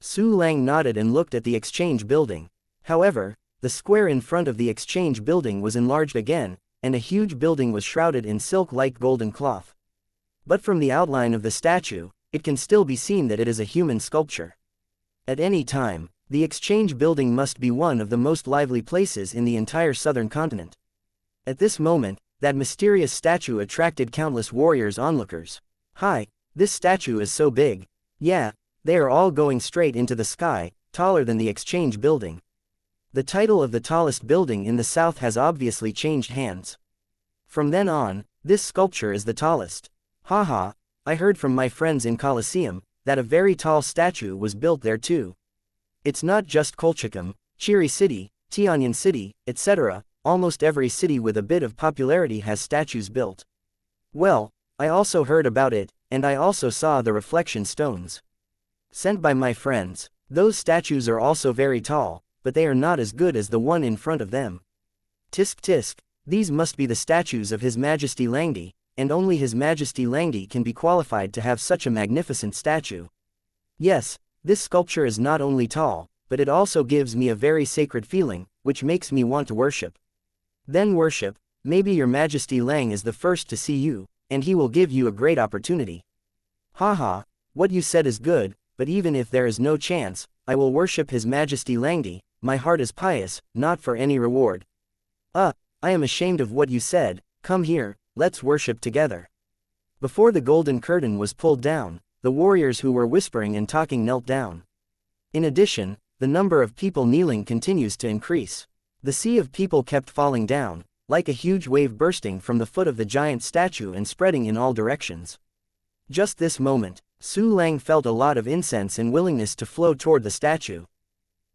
Su Lang nodded and looked at the exchange building. However, the square in front of the exchange building was enlarged again, and a huge building was shrouded in silk-like golden cloth. But from the outline of the statue, it can still be seen that it is a human sculpture. At any time, the exchange building must be one of the most lively places in the entire southern continent. At this moment, that mysterious statue attracted countless warriors onlookers. Hi, this statue is so big. Yeah, they are all going straight into the sky, taller than the exchange building. The title of the tallest building in the south has obviously changed hands. From then on, this sculpture is the tallest. Haha, I heard from my friends in Colosseum, that a very tall statue was built there too. It's not just Colchicum, Chiri City, Tianyan City, etc., almost every city with a bit of popularity has statues built. Well, I also heard about it, and I also saw the reflection stones sent by my friends. Those statues are also very tall, but they are not as good as the one in front of them. Tisk tisk, these must be the statues of His Majesty Langdi, and only His Majesty Langdi can be qualified to have such a magnificent statue. Yes, this sculpture is not only tall, but it also gives me a very sacred feeling, which makes me want to worship. Then worship, maybe Your Majesty Lang is the first to see you, and he will give you a great opportunity. Haha, what you said is good, but even if there is no chance, I will worship His Majesty Langdi. My heart is pious, not for any reward. I am ashamed of what you said. Come here, let's worship together. Before the golden curtain was pulled down, the warriors who were whispering and talking knelt down. In addition, the number of people kneeling continues to increase. The sea of people kept falling down, like a huge wave bursting from the foot of the giant statue and spreading in all directions. Just this moment, Su Lang felt a lot of incense and willingness to flow toward the statue.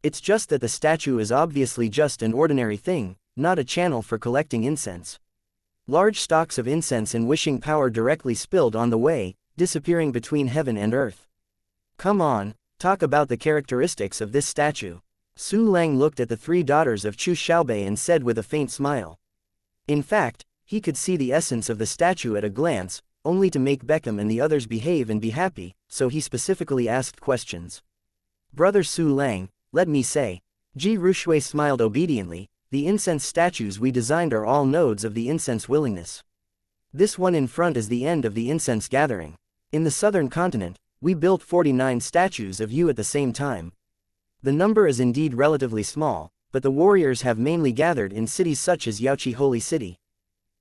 It's just that the statue is obviously just an ordinary thing, not a channel for collecting incense. Large stocks of incense and wishing power directly spilled on the way, disappearing between heaven and earth. Come on, talk about the characteristics of this statue. Su Lang looked at the three daughters of Chu Xiaobei and said with a faint smile. In fact, he could see the essence of the statue at a glance, only to make Beckham and the others behave and be happy, so he specifically asked questions. Brother Su Lang, let me say. Ji Rushui smiled obediently. The incense statues we designed are all nodes of the incense willingness. This one in front is the end of the incense gathering. In the southern continent, we built 49 statues of you at the same time. The number is indeed relatively small, but the warriors have mainly gathered in cities such as Yaoqi Holy City.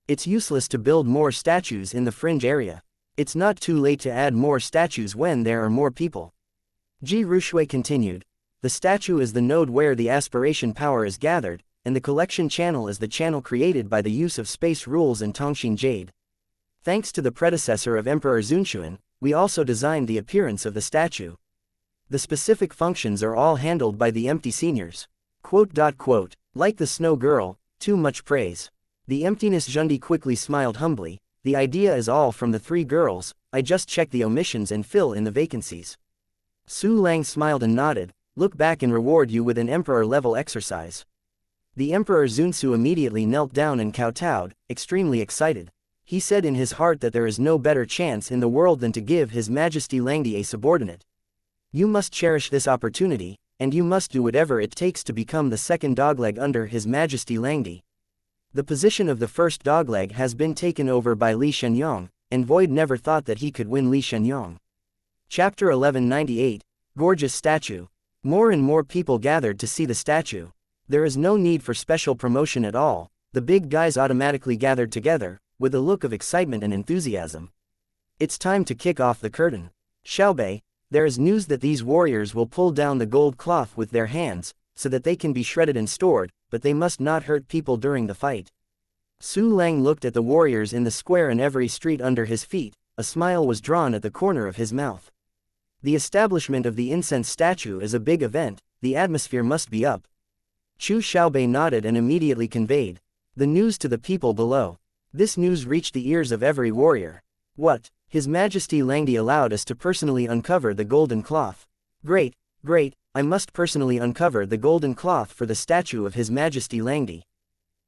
It's useless to build more statues in the fringe area. It's not too late to add more statues when there are more people. Ji Rushui continued. The statue is the node where the aspiration power is gathered, and the collection channel is the channel created by the use of space rules and Tongxin Jade. Thanks to the predecessor of Emperor Zunxuan, we also designed the appearance of the statue. The specific functions are all handled by the empty seniors. Like the snow girl, too much praise. The emptiness Jundi quickly smiled humbly. The idea is all from the three girls, I just check the omissions and fill in the vacancies. Su Lang smiled and nodded. Look back and reward you with an emperor-level exercise. The Emperor Zunsu immediately knelt down and kowtowed, extremely excited. He said in his heart that there is no better chance in the world than to give His Majesty Langdi a subordinate. You must cherish this opportunity, and you must do whatever it takes to become the second dogleg under His Majesty Langdi. The position of the first dogleg has been taken over by Li Shenyang, and Void never thought that he could win Li Shenyang. Chapter 1198, Gorgeous Statue. More and more people gathered to see the statue. There is no need for special promotion at all. The big guys automatically gathered together, with a look of excitement and enthusiasm. It's time to kick off the curtain. Xiaobei, there is news that these warriors will pull down the gold cloth with their hands, so that they can be shredded and stored, but they must not hurt people during the fight. Su Lang looked at the warriors in the square and every street under his feet. A smile was drawn at the corner of his mouth. The establishment of the incense statue is a big event, the atmosphere must be up. Chu Xiaobei nodded and immediately conveyed the news to the people below. This news reached the ears of every warrior. What? His Majesty Langdi allowed us to personally uncover the golden cloth. Great, great, I must personally uncover the golden cloth for the statue of His Majesty Langdi.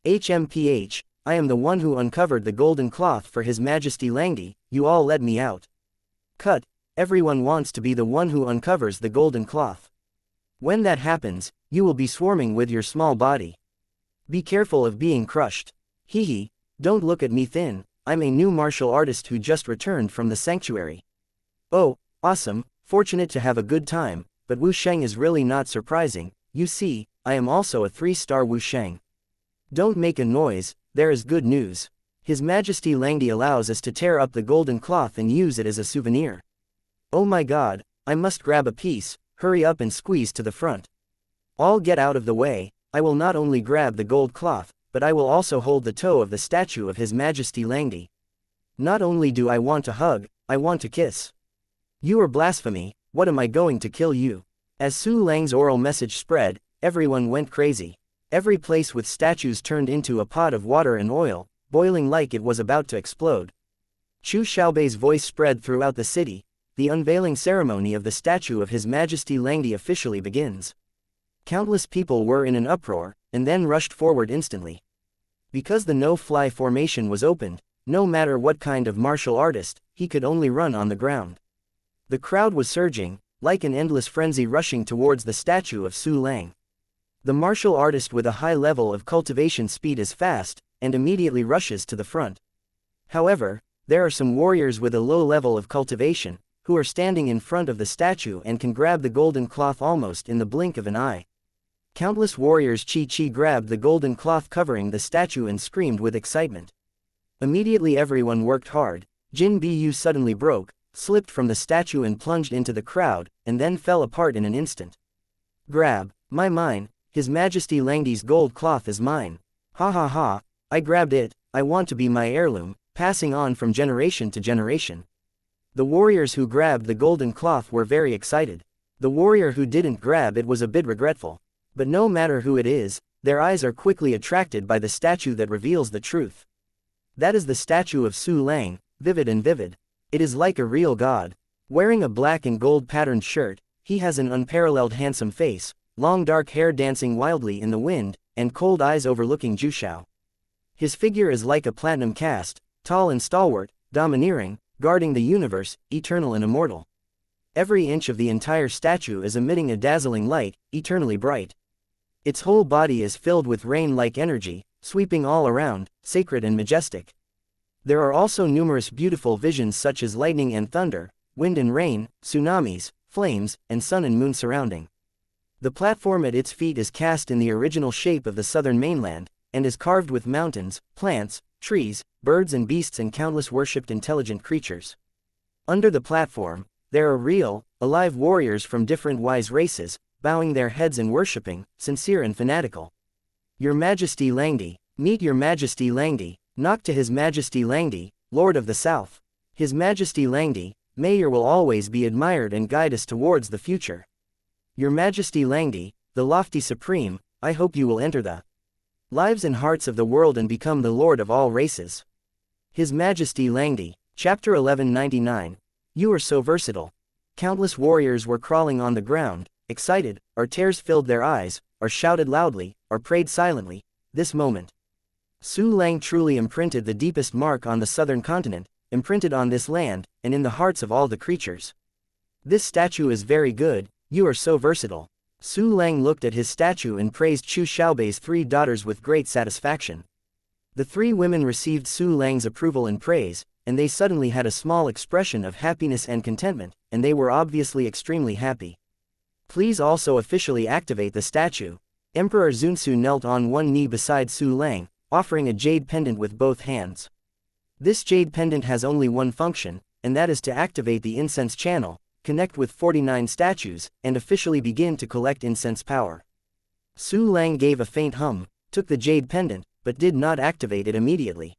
HMPH, I am the one who uncovered the golden cloth for His Majesty Langdi, you all let me out. Cut. Everyone wants to be the one who uncovers the golden cloth. When that happens, you will be swarming with your small body. Be careful of being crushed. Hehe, don't look at me thin, I'm a new martial artist who just returned from the sanctuary. Oh, awesome, fortunate to have a good time, but Wu Sheng is really not surprising. You see, I am also a 3-star Wu Sheng. Don't make a noise, there is good news. His Majesty Langdi allows us to tear up the golden cloth and use it as a souvenir. Oh my god, I must grab a piece, hurry up and squeeze to the front. All get out of the way, I will not only grab the gold cloth, but I will also hold the toe of the statue of His Majesty Langdi. Not only do I want to hug, I want to kiss. You are blasphemy, what am I going to kill you? As Su Lang's oral message spread, everyone went crazy. Every place with statues turned into a pot of water and oil, boiling like it was about to explode. Chu Xiaobei's voice spread throughout the city. The unveiling ceremony of the statue of His Majesty Langdi officially begins. Countless people were in an uproar, and then rushed forward instantly. Because the no-fly formation was opened, no matter what kind of martial artist, he could only run on the ground. The crowd was surging, like an endless frenzy rushing towards the statue of Su Lang. The martial artist with a high level of cultivation speed is fast, and immediately rushes to the front. However, there are some warriors with a low level of cultivation, who are standing in front of the statue and can grab the golden cloth almost in the blink of an eye. Countless warriors Chi grabbed the golden cloth covering the statue and screamed with excitement. Immediately everyone worked hard. Jin Bu suddenly broke, slipped from the statue and plunged into the crowd, and then fell apart in an instant. Grab, mine, His Majesty Langdi's gold cloth is mine. Ha ha ha, I grabbed it, I want to be my heirloom, passing on from generation to generation. The warriors who grabbed the golden cloth were very excited. The warrior who didn't grab it was a bit regretful. But no matter who it is, their eyes are quickly attracted by the statue that reveals the truth. That is the statue of Su Lang, vivid and vivid. It is like a real god. Wearing a black and gold patterned shirt, he has an unparalleled handsome face, long dark hair dancing wildly in the wind, and cold eyes overlooking Jushao. His figure is like a platinum cast, tall and stalwart, domineering, guarding the universe, eternal and immortal. Every inch of the entire statue is emitting a dazzling light, eternally bright. Its whole body is filled with rain-like energy, sweeping all around, sacred and majestic. There are also numerous beautiful visions such as lightning and thunder, wind and rain, tsunamis, flames, and sun and moon surrounding. The platform at its feet is cast in the original shape of the southern mainland, and is carved with mountains, plants, trees, birds and beasts and countless worshipped intelligent creatures. Under the platform, there are real, alive warriors from different wise races, bowing their heads and worshipping, sincere and fanatical. Your Majesty Langdi, meet Your Majesty Langdi, knock to His Majesty Langdi, Lord of the South. His Majesty Langdi, may your will always be admired and guide us towards the future. Your Majesty Langdi, the lofty supreme, I hope you will enter the lives and hearts of the world and become the Lord of all races. His Majesty Langdi, Chapter 1199. You are so versatile. Countless warriors were crawling on the ground, excited, or tears filled their eyes, or shouted loudly, or prayed silently. This moment. Su Lang truly imprinted the deepest mark on the southern continent, imprinted on this land, and in the hearts of all the creatures. This statue is very good, you are so versatile. Su Lang looked at his statue and praised Chu Xiaobei's 3 daughters with great satisfaction. The 3 women received Su Lang's approval and praise, and they suddenly had a small expression of happiness and contentment, and they were obviously extremely happy. Please also officially activate the statue. Emperor Zunsu knelt on one knee beside Su Lang, offering a jade pendant with both hands. This jade pendant has only one function, and that is to activate the incense channel, connect with 49 statues, and officially begin to collect incense power. Su Lang gave a faint hum, took the jade pendant, but did not activate it immediately.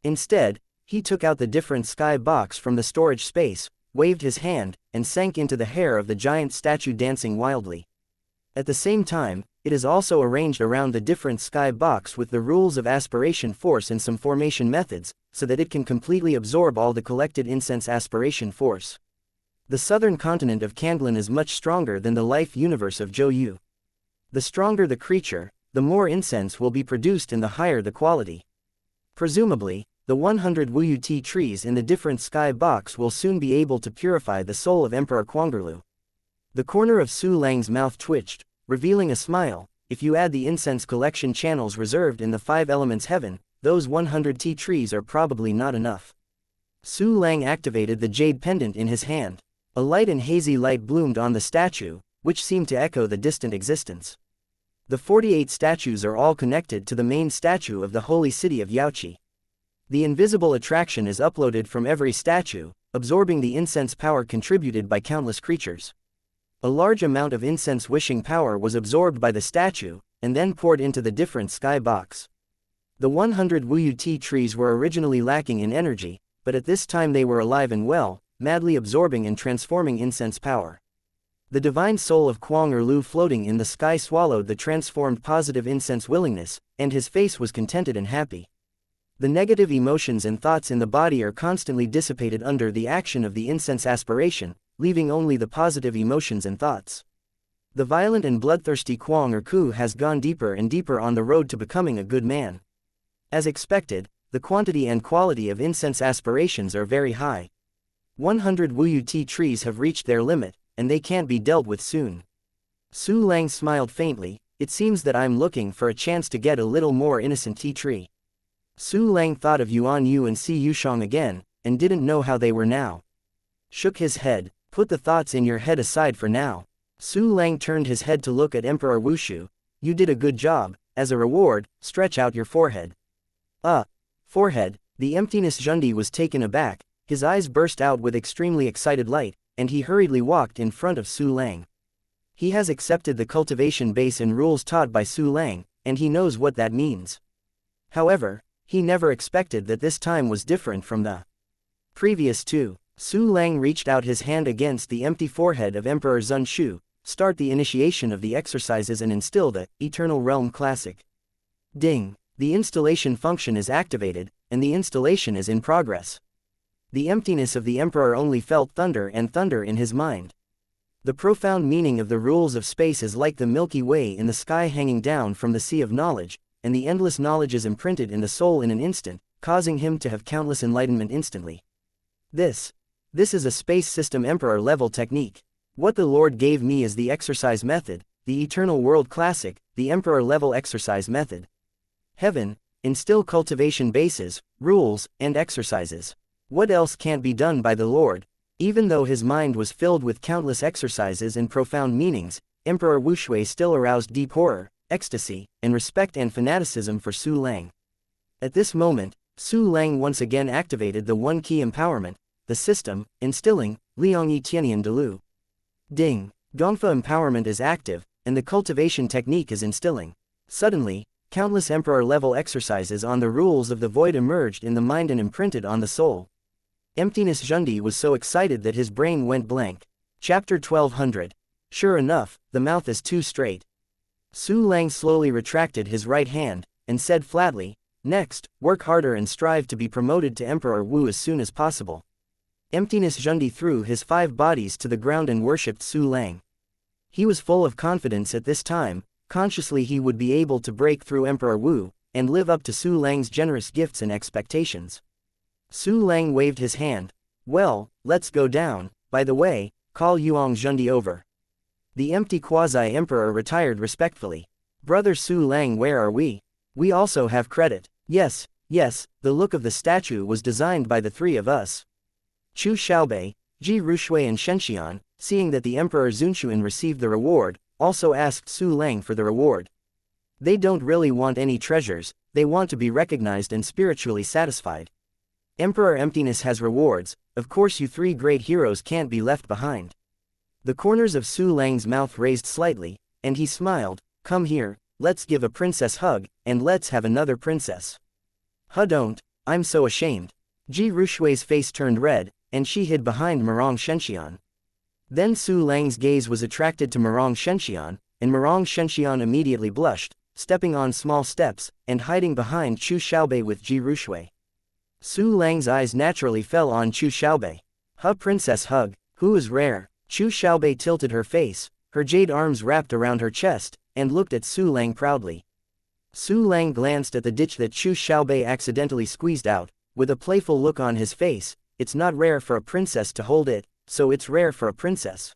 Instead, he took out the different sky box from the storage space, waved his hand, and sank into the hair of the giant statue dancing wildly. At the same time, it is also arranged around the different sky box with the rules of aspiration force and some formation methods, so that it can completely absorb all the collected incense aspiration force. The southern continent of Kandlin is much stronger than the life universe of Zhou. The stronger the creature, the more incense will be produced and the higher the quality. Presumably, the 100 Wuyu tea trees in the different sky box will soon be able to purify the soul of Emperor Kwanggerlu. The corner of Su Lang's mouth twitched, revealing a smile. If you add the incense collection channels reserved in the 5 elements heaven, those 100 tea trees are probably not enough. Su Lang activated the jade pendant in his hand. A light and hazy light bloomed on the statue, which seemed to echo the distant existence. The 48 statues are all connected to the main statue of the holy city of Yaoqi. The invisible attraction is uploaded from every statue, absorbing the incense power contributed by countless creatures. A large amount of incense wishing power was absorbed by the statue, and then poured into the different sky box. The 100 Wuyu tea trees were originally lacking in energy, but at this time they were alive and well, madly absorbing and transforming incense power. The divine soul of Kwang floating in the sky swallowed the transformed positive incense willingness, and his face was contented and happy. The negative emotions and thoughts in the body are constantly dissipated under the action of the incense aspiration, leaving only the positive emotions and thoughts. The violent and bloodthirsty Kwang Ku has gone deeper and deeper on the road to becoming a good man. As expected, the quantity and quality of incense aspirations are very high. 100 Wuyu tea trees have reached their limit, and they can't be dealt with soon. Su Lang smiled faintly. It seems that I'm looking for a chance to get a little more innocent tea tree. Su Lang thought of Yuan Yu and Si Yushang again, and didn't know how they were now. shook his head. Put the thoughts in your head aside for now. Su Lang turned his head to look at Emperor Wushu. You did a good job. As a reward, stretch out your forehead. Forehead. The emptiness Zhundi was taken aback, his eyes burst out with extremely excited light, and he hurriedly walked in front of Su Lang. He has accepted the cultivation base and rules taught by Su Lang, and he knows what that means. However, he never expected that this time was different from the previous two. Su Lang reached out his hand against the empty forehead of Emperor Zun Shu, start the initiation of the exercises and instill the Eternal Realm Classic. Ding! The installation function is activated, and the installation is in progress. The emptiness of the Emperor only felt thunder and thunder in his mind. The profound meaning of the rules of space is like the Milky Way in the sky hanging down from the sea of knowledge, and the endless knowledge is imprinted in the soul in an instant, causing him to have countless enlightenment instantly. This is a space system Emperor level technique. What the Lord gave me is the exercise method, the Eternal World Classic, the Emperor level exercise method. Heaven, instill cultivation bases, rules, and exercises. What else can't be done by the Lord? Even though his mind was filled with countless exercises and profound meanings, Emperor Wushui still aroused deep horror, ecstasy, and respect and fanaticism for Su Lang. At this moment, Su Lang once again activated the one key empowerment, the system, instilling, Liangyi Tianyan Delu. Ding! Gongfa empowerment is active, and the cultivation technique is instilling. Suddenly, countless Emperor-level exercises on the rules of the void emerged in the mind and imprinted on the soul. Emptiness Zhundi was so excited that his brain went blank. Chapter 1200. Sure enough, the mouth is too straight. Su Lang slowly retracted his right hand, and said flatly, next, work harder and strive to be promoted to Emperor Wu as soon as possible. Emptiness Zhundi threw his 5 bodies to the ground and worshipped Su Lang. He was full of confidence at this time, consciously he would be able to break through Emperor Wu, and live up to Su Lang's generous gifts and expectations. Su Lang waved his hand. Well, let's go down. By the way, call Yuang Zhundi over. The empty quasi-emperor retired respectfully. Brother Su Lang, where are we? We also have credit. Yes, the look of the statue was designed by the 3 of us. Chu Xiaobei, Ji Rushui and Shenxian, seeing that the Emperor Zunshuan received the reward, also asked Su Lang for the reward. They don't really want any treasures, they want to be recognized and spiritually satisfied. Emperor Emptiness has rewards, of course you 3 great heroes can't be left behind. The corners of Su Lang's mouth raised slightly, and he smiled, come here, let's give a princess hug, and let's have another princess. Don't, I'm so ashamed. Ji Rushui's face turned red, and she hid behind Murong Shenxian. Then Su Lang's gaze was attracted to Murong Shenxian, and Murong Shenxian immediately blushed, stepping on small steps, and hiding behind Chu Xiaobei with Ji Rushui. Su Lang's eyes naturally fell on Chu Xiaobei. Princess hug, who is rare? Chu Xiaobei tilted her face, her jade arms wrapped around her chest, and looked at Su Lang proudly. Su Lang glanced at the ditch that Chu Xiaobei accidentally squeezed out, with a playful look on his face. It's not rare for a princess to hold it, so it's rare for a princess.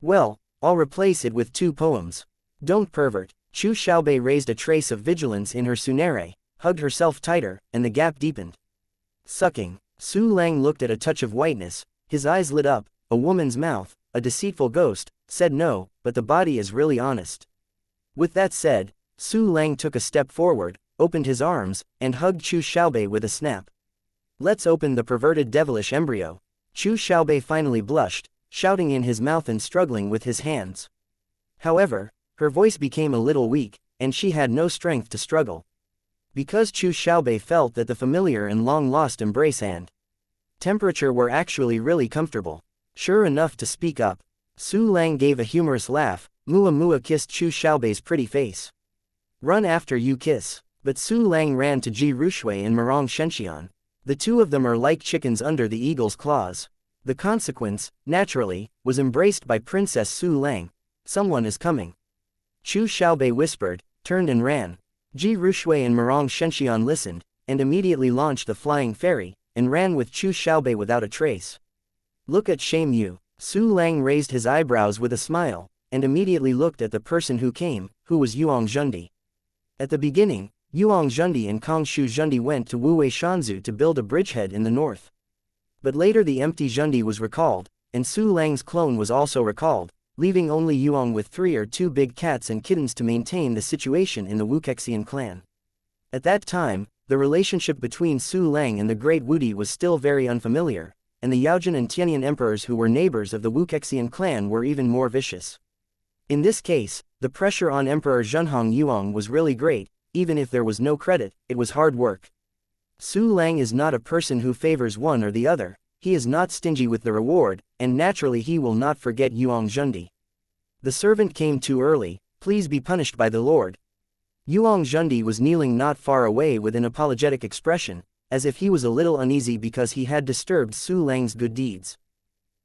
Well, I'll replace it with 2 poems. Don't pervert. Chu Xiaobei raised a trace of vigilance in her sunere, hugged herself tighter, and the gap deepened. Sucking. Su Lang looked at a touch of whiteness, his eyes lit up, a woman's mouth, a deceitful ghost, said no, but the body is really honest. With that said, Su Lang took a step forward, opened his arms, and hugged Chu Xiaobei with a snap. Let's open the perverted devilish embryo. Chu Xiaobei finally blushed, shouting in his mouth and struggling with his hands. However, her voice became a little weak, and she had no strength to struggle. Because Chu Xiaobei felt that the familiar and long-lost embrace and temperature were actually really comfortable. Sure enough to speak up. Su Lang gave a humorous laugh, Mua Mua kissed Chu Xiaobei's pretty face. Run after you kiss. But Su Lang ran to Ji Rushui and Murong Shenxian. The 2 of them are like chickens under the eagle's claws. The consequence, naturally, was embraced by Princess Su Lang. Someone is coming. Chu Xiaobei whispered, turned and ran. Ji Rushui and Murong Shenxian listened, and immediately launched the flying fairy, and ran with Chu Xiaobei without a trace. Look at shame you. Su Lang raised his eyebrows with a smile, and immediately looked at the person who came, who was Yuang Zhundi. At the beginning, Yuang Zhundi and Kongshu Zhundi went to Wuwei Shanzu to build a bridgehead in the north. But later the empty Zhundi was recalled, and Su Lang's clone was also recalled, leaving only Yuong with 3 or 2 big cats and kittens to maintain the situation in the Wuxian clan. At that time, the relationship between Su Lang and the Great Wudi was still very unfamiliar, and the Yaojin and Tianyan emperors who were neighbors of the Wuxian clan were even more vicious. In this case, the pressure on Emperor Zhenhong Yuong was really great. Even if there was no credit, it was hard work. Su Lang is not a person who favors one or the other. He is not stingy with the reward, and naturally he will not forget Yuong Zhundi. The servant came too early, please be punished by the Lord. Yuong Zhundi was kneeling not far away with an apologetic expression, as if he was a little uneasy because he had disturbed Su Lang's good deeds.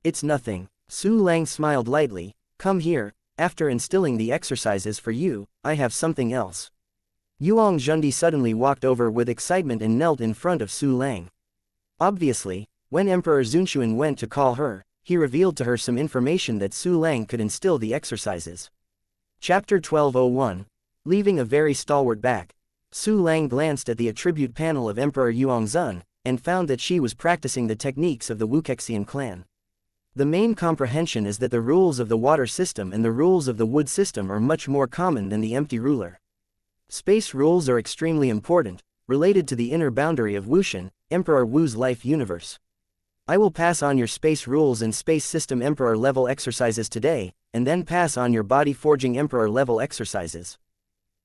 It's nothing. Su Lang smiled lightly. Come here, after instilling the exercises for you, I have something else. Yuong Zhundi suddenly walked over with excitement and knelt in front of Su Lang. Obviously, when Emperor Zunxuan went to call her, he revealed to her some information that Su Lang could instill the exercises. Chapter 1201. Leaving a very stalwart back, Su Lang glanced at the attribute panel of Emperor Yuongzun, and found that she was practicing the techniques of the Wuxian clan. The main comprehension is that the rules of the water system and the rules of the wood system are much more common than the empty ruler. Space rules are extremely important, related to the inner boundary of Wushan, Emperor Wu's life universe. I will pass on your space rules and space system emperor level exercises today, and then pass on your body forging emperor level exercises.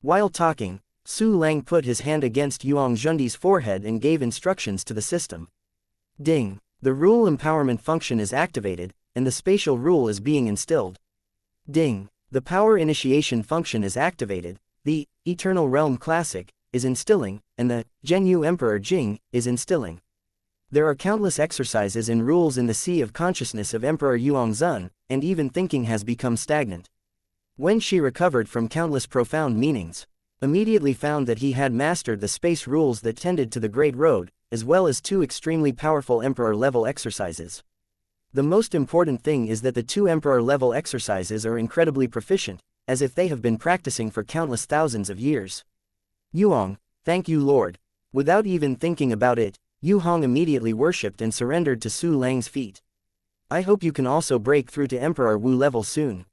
While talking, Su Lang put his hand against Yuong Zhundi's forehead and gave instructions to the system. Ding! The rule empowerment function is activated, and the spatial rule is being instilled. Ding! The power initiation function is activated. The Eternal Realm Classic is instilling, and the Zhenyu Emperor Jing is instilling. There are countless exercises and rules in the sea of consciousness of Emperor Yuongzun, and even thinking has become stagnant. When she recovered from countless profound meanings, immediately found that he had mastered the space rules that tended to the Great Road, as well as 2 extremely powerful Emperor-level exercises. The most important thing is that the 2 Emperor-level exercises are incredibly proficient, as if they have been practicing for countless thousands of years. Yuong, thank you Lord. Without even thinking about it, Yu Hong immediately worshipped and surrendered to Su Lang's feet. I hope you can also break through to Emperor Wu level soon.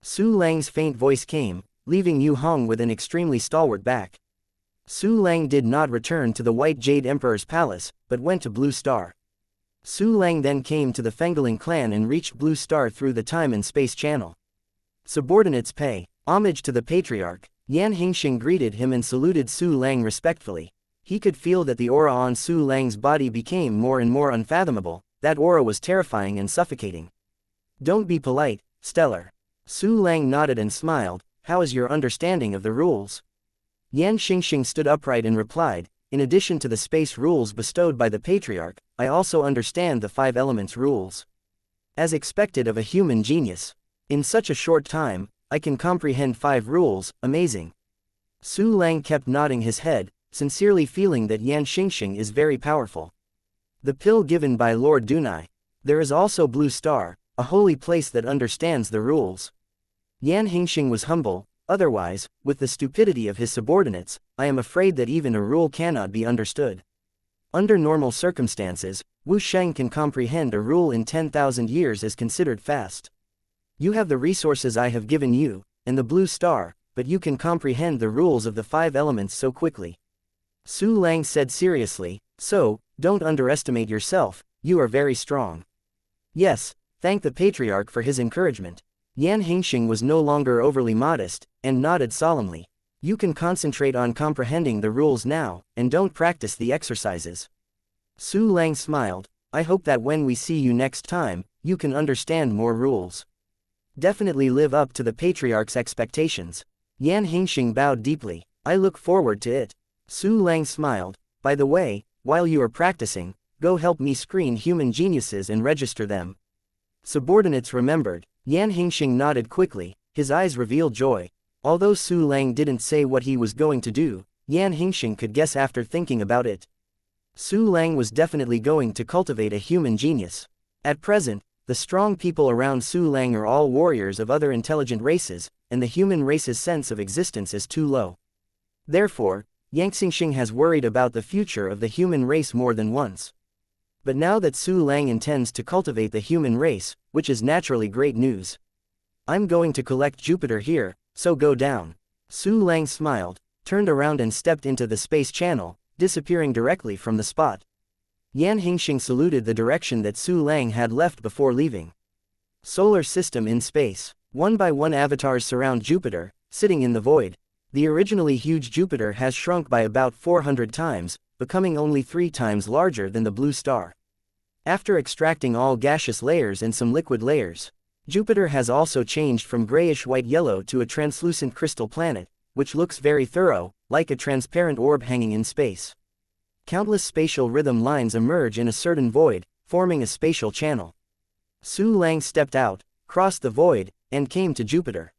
Su Lang's faint voice came, leaving Yu Hong with an extremely stalwart back. Su Lang did not return to the White Jade Emperor's palace, but went to Blue Star. Su Lang then came to the Fengling clan and reached Blue Star through the time and space channel. Subordinates pay homage to the patriarch. Yan Hingxing greeted him and saluted Su Lang respectfully. He could feel that the aura on Su Lang's body became more and more unfathomable. That aura was terrifying and suffocating. Don't be polite, Stellar. Su Lang nodded and smiled. How is your understanding of the rules? Yan Xingxing stood upright and replied, in addition to the space rules bestowed by the patriarch, I also understand the 5 elements rules. As expected of a human genius. In such a short time, I can comprehend 5 rules, amazing. Su Lang kept nodding his head, sincerely feeling that Yan Xingxing is very powerful. The pill given by Lord Dunai. There is also Blue Star, a holy place that understands the rules. Yan Hingxing was humble. Otherwise, with the stupidity of his subordinates, I am afraid that even a rule cannot be understood. Under normal circumstances, Wu Sheng can comprehend a rule in 10,000 years as considered fast. You have the resources I have given you, and the Blue Star, but you can comprehend the rules of the 5 elements so quickly. Su Lang said seriously, so, don't underestimate yourself, you are very strong. Yes, thank the patriarch for his encouragement. Yan Hingxing was no longer overly modest, and nodded solemnly. You can concentrate on comprehending the rules now, and don't practice the exercises. Su Lang smiled, I hope that when we see you next time, you can understand more rules. Definitely live up to the patriarch's expectations. Yan Hingxing bowed deeply, I look forward to it. Su Lang smiled, by the way, while you are practicing, go help me screen human geniuses and register them. Subordinates remembered. Yan Hingxing nodded quickly, his eyes revealed joy. Although Su Lang didn't say what he was going to do, Yan Hingxing could guess after thinking about it. Su Lang was definitely going to cultivate a human genius. At present, the strong people around Su Lang are all warriors of other intelligent races, and the human race's sense of existence is too low. Therefore, Yang Xingxing has worried about the future of the human race more than once. But now that Su Lang intends to cultivate the human race, which is naturally great news. I'm going to collect Jupiter here, so go down. Su Lang smiled, turned around and stepped into the space channel, disappearing directly from the spot. Yan Hingxing saluted the direction that Su Lang had left before leaving. Solar system in space. One by one avatars surround Jupiter, sitting in the void. The originally huge Jupiter has shrunk by about 400 times, becoming only 3 times larger than the blue star. After extracting all gaseous layers and some liquid layers, Jupiter has also changed from grayish-white-yellow to a translucent crystal planet, which looks very thorough, like a transparent orb hanging in space. Countless spatial rhythm lines emerge in a certain void, forming a spatial channel. Su Lang stepped out, crossed the void, and came to Jupiter.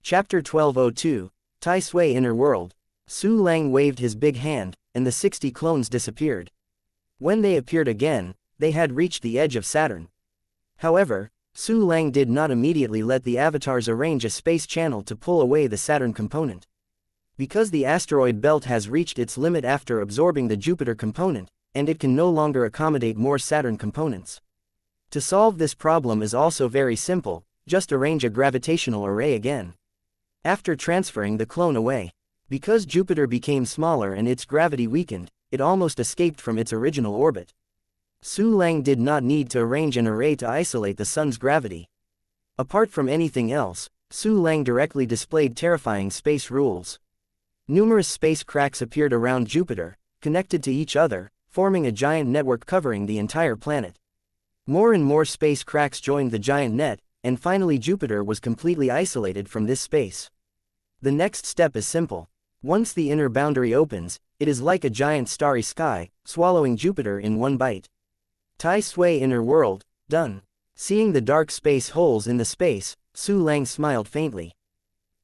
Chapter 1202, Tai Sui Inner World. Su Lang waved his big hand, and the 60 clones disappeared. When they appeared again, they had reached the edge of Saturn. However, Su Lang did not immediately let the avatars arrange a space channel to pull away the Saturn component. Because the asteroid belt has reached its limit after absorbing the Jupiter component, and it can no longer accommodate more Saturn components. To solve this problem is also very simple, just arrange a gravitational array again. After transferring the clone away, because Jupiter became smaller and its gravity weakened, it almost escaped from its original orbit. Su Lang did not need to arrange an array to isolate the Sun's gravity. Apart from anything else, Su Lang directly displayed terrifying space rules. Numerous space cracks appeared around Jupiter, connected to each other, forming a giant network covering the entire planet. More and more space cracks joined the giant net, and finally Jupiter was completely isolated from this space. The next step is simple. Once the inner boundary opens, it is like a giant starry sky, swallowing Jupiter in one bite. Tai Sui Inner World, done. Seeing the dark space holes in the space, Su Lang smiled faintly.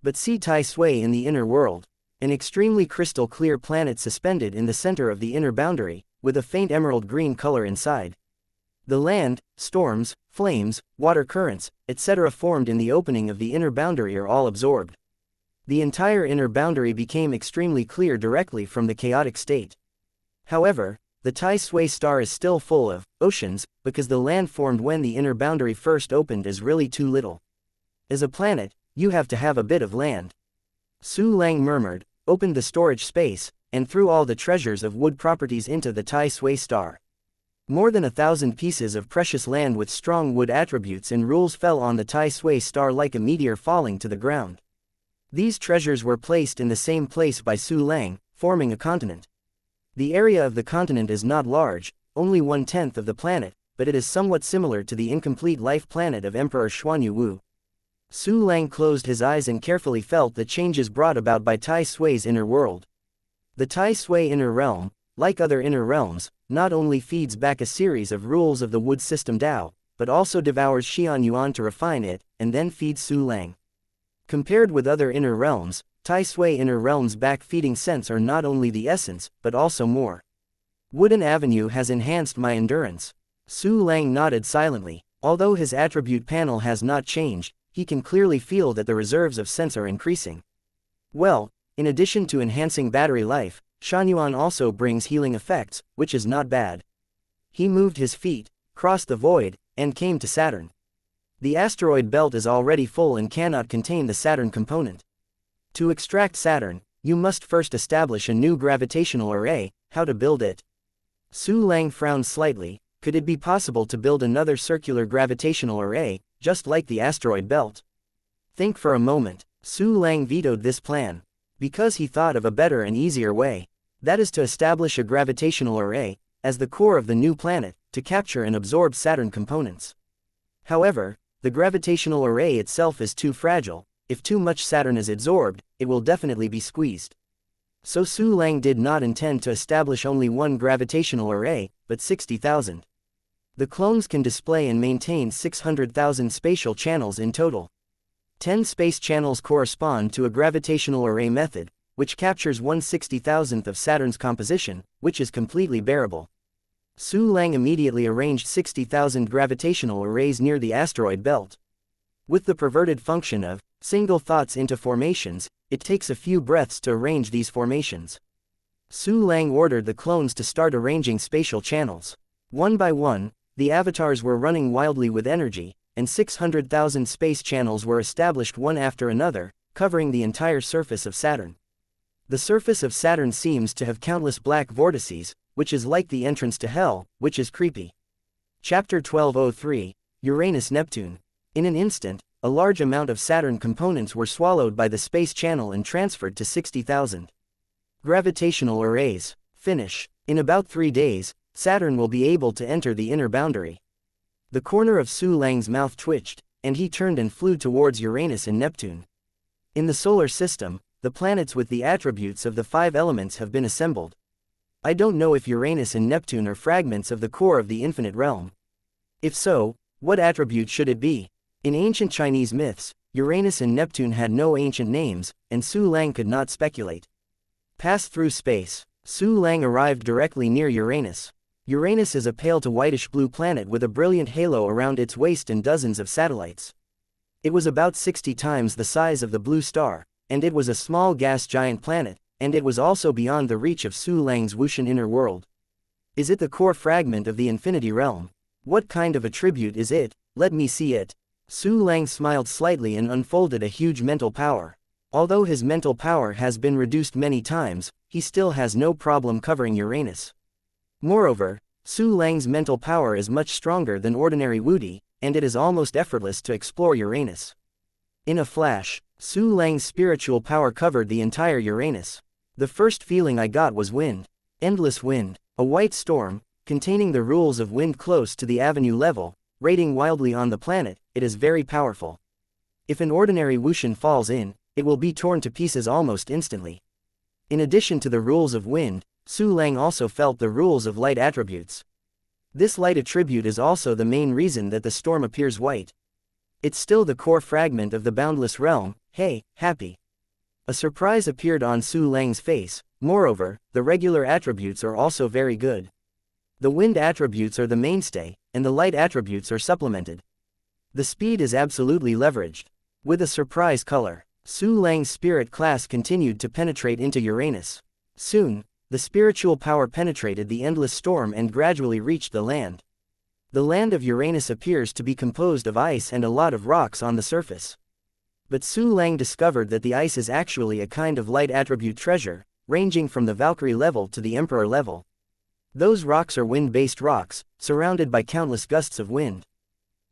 But see Tai Sui in the inner world. An extremely crystal clear planet suspended in the center of the inner boundary, with a faint emerald green color inside. The land, storms, flames, water currents, etc. formed in the opening of the inner boundary are all absorbed. The entire inner boundary became extremely clear directly from the chaotic state. However, the Tai Sui star is still full of oceans, because the land formed when the inner boundary first opened is really too little. As a planet, you have to have a bit of land. Su Lang murmured, opened the storage space, and threw all the treasures of wood properties into the Tai Sui star. More than 1,000 pieces of precious land with strong wood attributes and rules fell on the Tai Sui star like a meteor falling to the ground. These treasures were placed in the same place by Su Lang, forming a continent. The area of the continent is not large, only 1/10 of the planet, but it is somewhat similar to the incomplete life planet of Emperor Xuanyu Wu. Su Lang closed his eyes and carefully felt the changes brought about by Tai Sui's inner world. The Tai Sui inner realm, like other inner realms, not only feeds back a series of rules of the wood system Dao, but also devours Xian Yuan to refine it, and then feeds Su Lang. Compared with other inner realms, Tai Sui inner realm's back-feeding scents are not only the essence, but also more. Wooden Avenue has enhanced my endurance. Su Lang nodded silently. Although his attribute panel has not changed, he can clearly feel that the reserves of scents are increasing. Well, in addition to enhancing battery life, Shanyuan also brings healing effects, which is not bad. He moved his feet, crossed the void, and came to Saturn. The asteroid belt is already full and cannot contain the Saturn component. To extract Saturn, you must first establish a new gravitational array. How to build it? Su Lang frowned slightly. Could it be possible to build another circular gravitational array, just like the asteroid belt? Think for a moment. Su Lang vetoed this plan, because he thought of a better and easier way. That is to establish a gravitational array, as the core of the new planet, to capture and absorb Saturn components. However, the gravitational array itself is too fragile. If too much Saturn is absorbed, it will definitely be squeezed. So Su Lang did not intend to establish only one gravitational array, but 60,000. The clones can display and maintain 600,000 spatial channels in total. 10 space channels correspond to a gravitational array method, which captures 1/60,000th of Saturn's composition, which is completely bearable. Su Lang immediately arranged 60,000 gravitational arrays near the asteroid belt. With the perverted function of single thoughts into formations, it takes a few breaths to arrange these formations. Su Lang ordered the clones to start arranging spatial channels. One by one, the avatars were running wildly with energy, and 600,000 space channels were established one after another, covering the entire surface of Saturn. The surface of Saturn seems to have countless black vortices, which is like the entrance to hell, which is creepy. Chapter 1203, Uranus-Neptune. In an instant, a large amount of Saturn components were swallowed by the space channel and transferred to 60,000 gravitational arrays. Finish. In about 3 days, Saturn will be able to enter the inner boundary. The corner of Su Lang's mouth twitched, and he turned and flew towards Uranus and Neptune. In the solar system, the planets with the attributes of the 5 elements have been assembled. I don't know if Uranus and Neptune are fragments of the core of the infinite realm. If so, what attribute should it be? In ancient Chinese myths, Uranus and Neptune had no ancient names, and Su Lang could not speculate. Pass through space. Su Lang arrived directly near Uranus. Uranus is a pale to whitish-blue planet with a brilliant halo around its waist and dozens of satellites. It was about 60 times the size of the blue star, and it was a small gas giant planet, and it was also beyond the reach of Su Lang's wuxian inner world. Is it the core fragment of the infinity realm? What kind of attribute is it? Let me see it. Su Lang smiled slightly and unfolded a huge mental power. Although his mental power has been reduced many times, he still has no problem covering Uranus. Moreover, Su Lang's mental power is much stronger than ordinary Wudi, and it is almost effortless to explore Uranus. In a flash, Su Lang's spiritual power covered the entire Uranus. The first feeling I got was wind. Endless wind, a white storm, containing the rules of wind close to the avenue level, raging wildly on the planet. It is very powerful. If an ordinary wuxian falls in, it will be torn to pieces almost instantly. In addition to the rules of wind, Su Lang also felt the rules of light attributes. This light attribute is also the main reason that the storm appears white. It's still the core fragment of the boundless realm. Hey, happy. A surprise appeared on Su Lang's face. Moreover, the regular attributes are also very good. The wind attributes are the mainstay, and the light attributes are supplemented. The speed is absolutely leveraged. With a surprise color, Su Lang's spirit class continued to penetrate into Uranus. Soon, the spiritual power penetrated the endless storm and gradually reached the land. The land of Uranus appears to be composed of ice and a lot of rocks on the surface. But Su Lang discovered that the ice is actually a kind of light attribute treasure, ranging from the Valkyrie level to the Emperor level. Those rocks are wind-based rocks, surrounded by countless gusts of wind.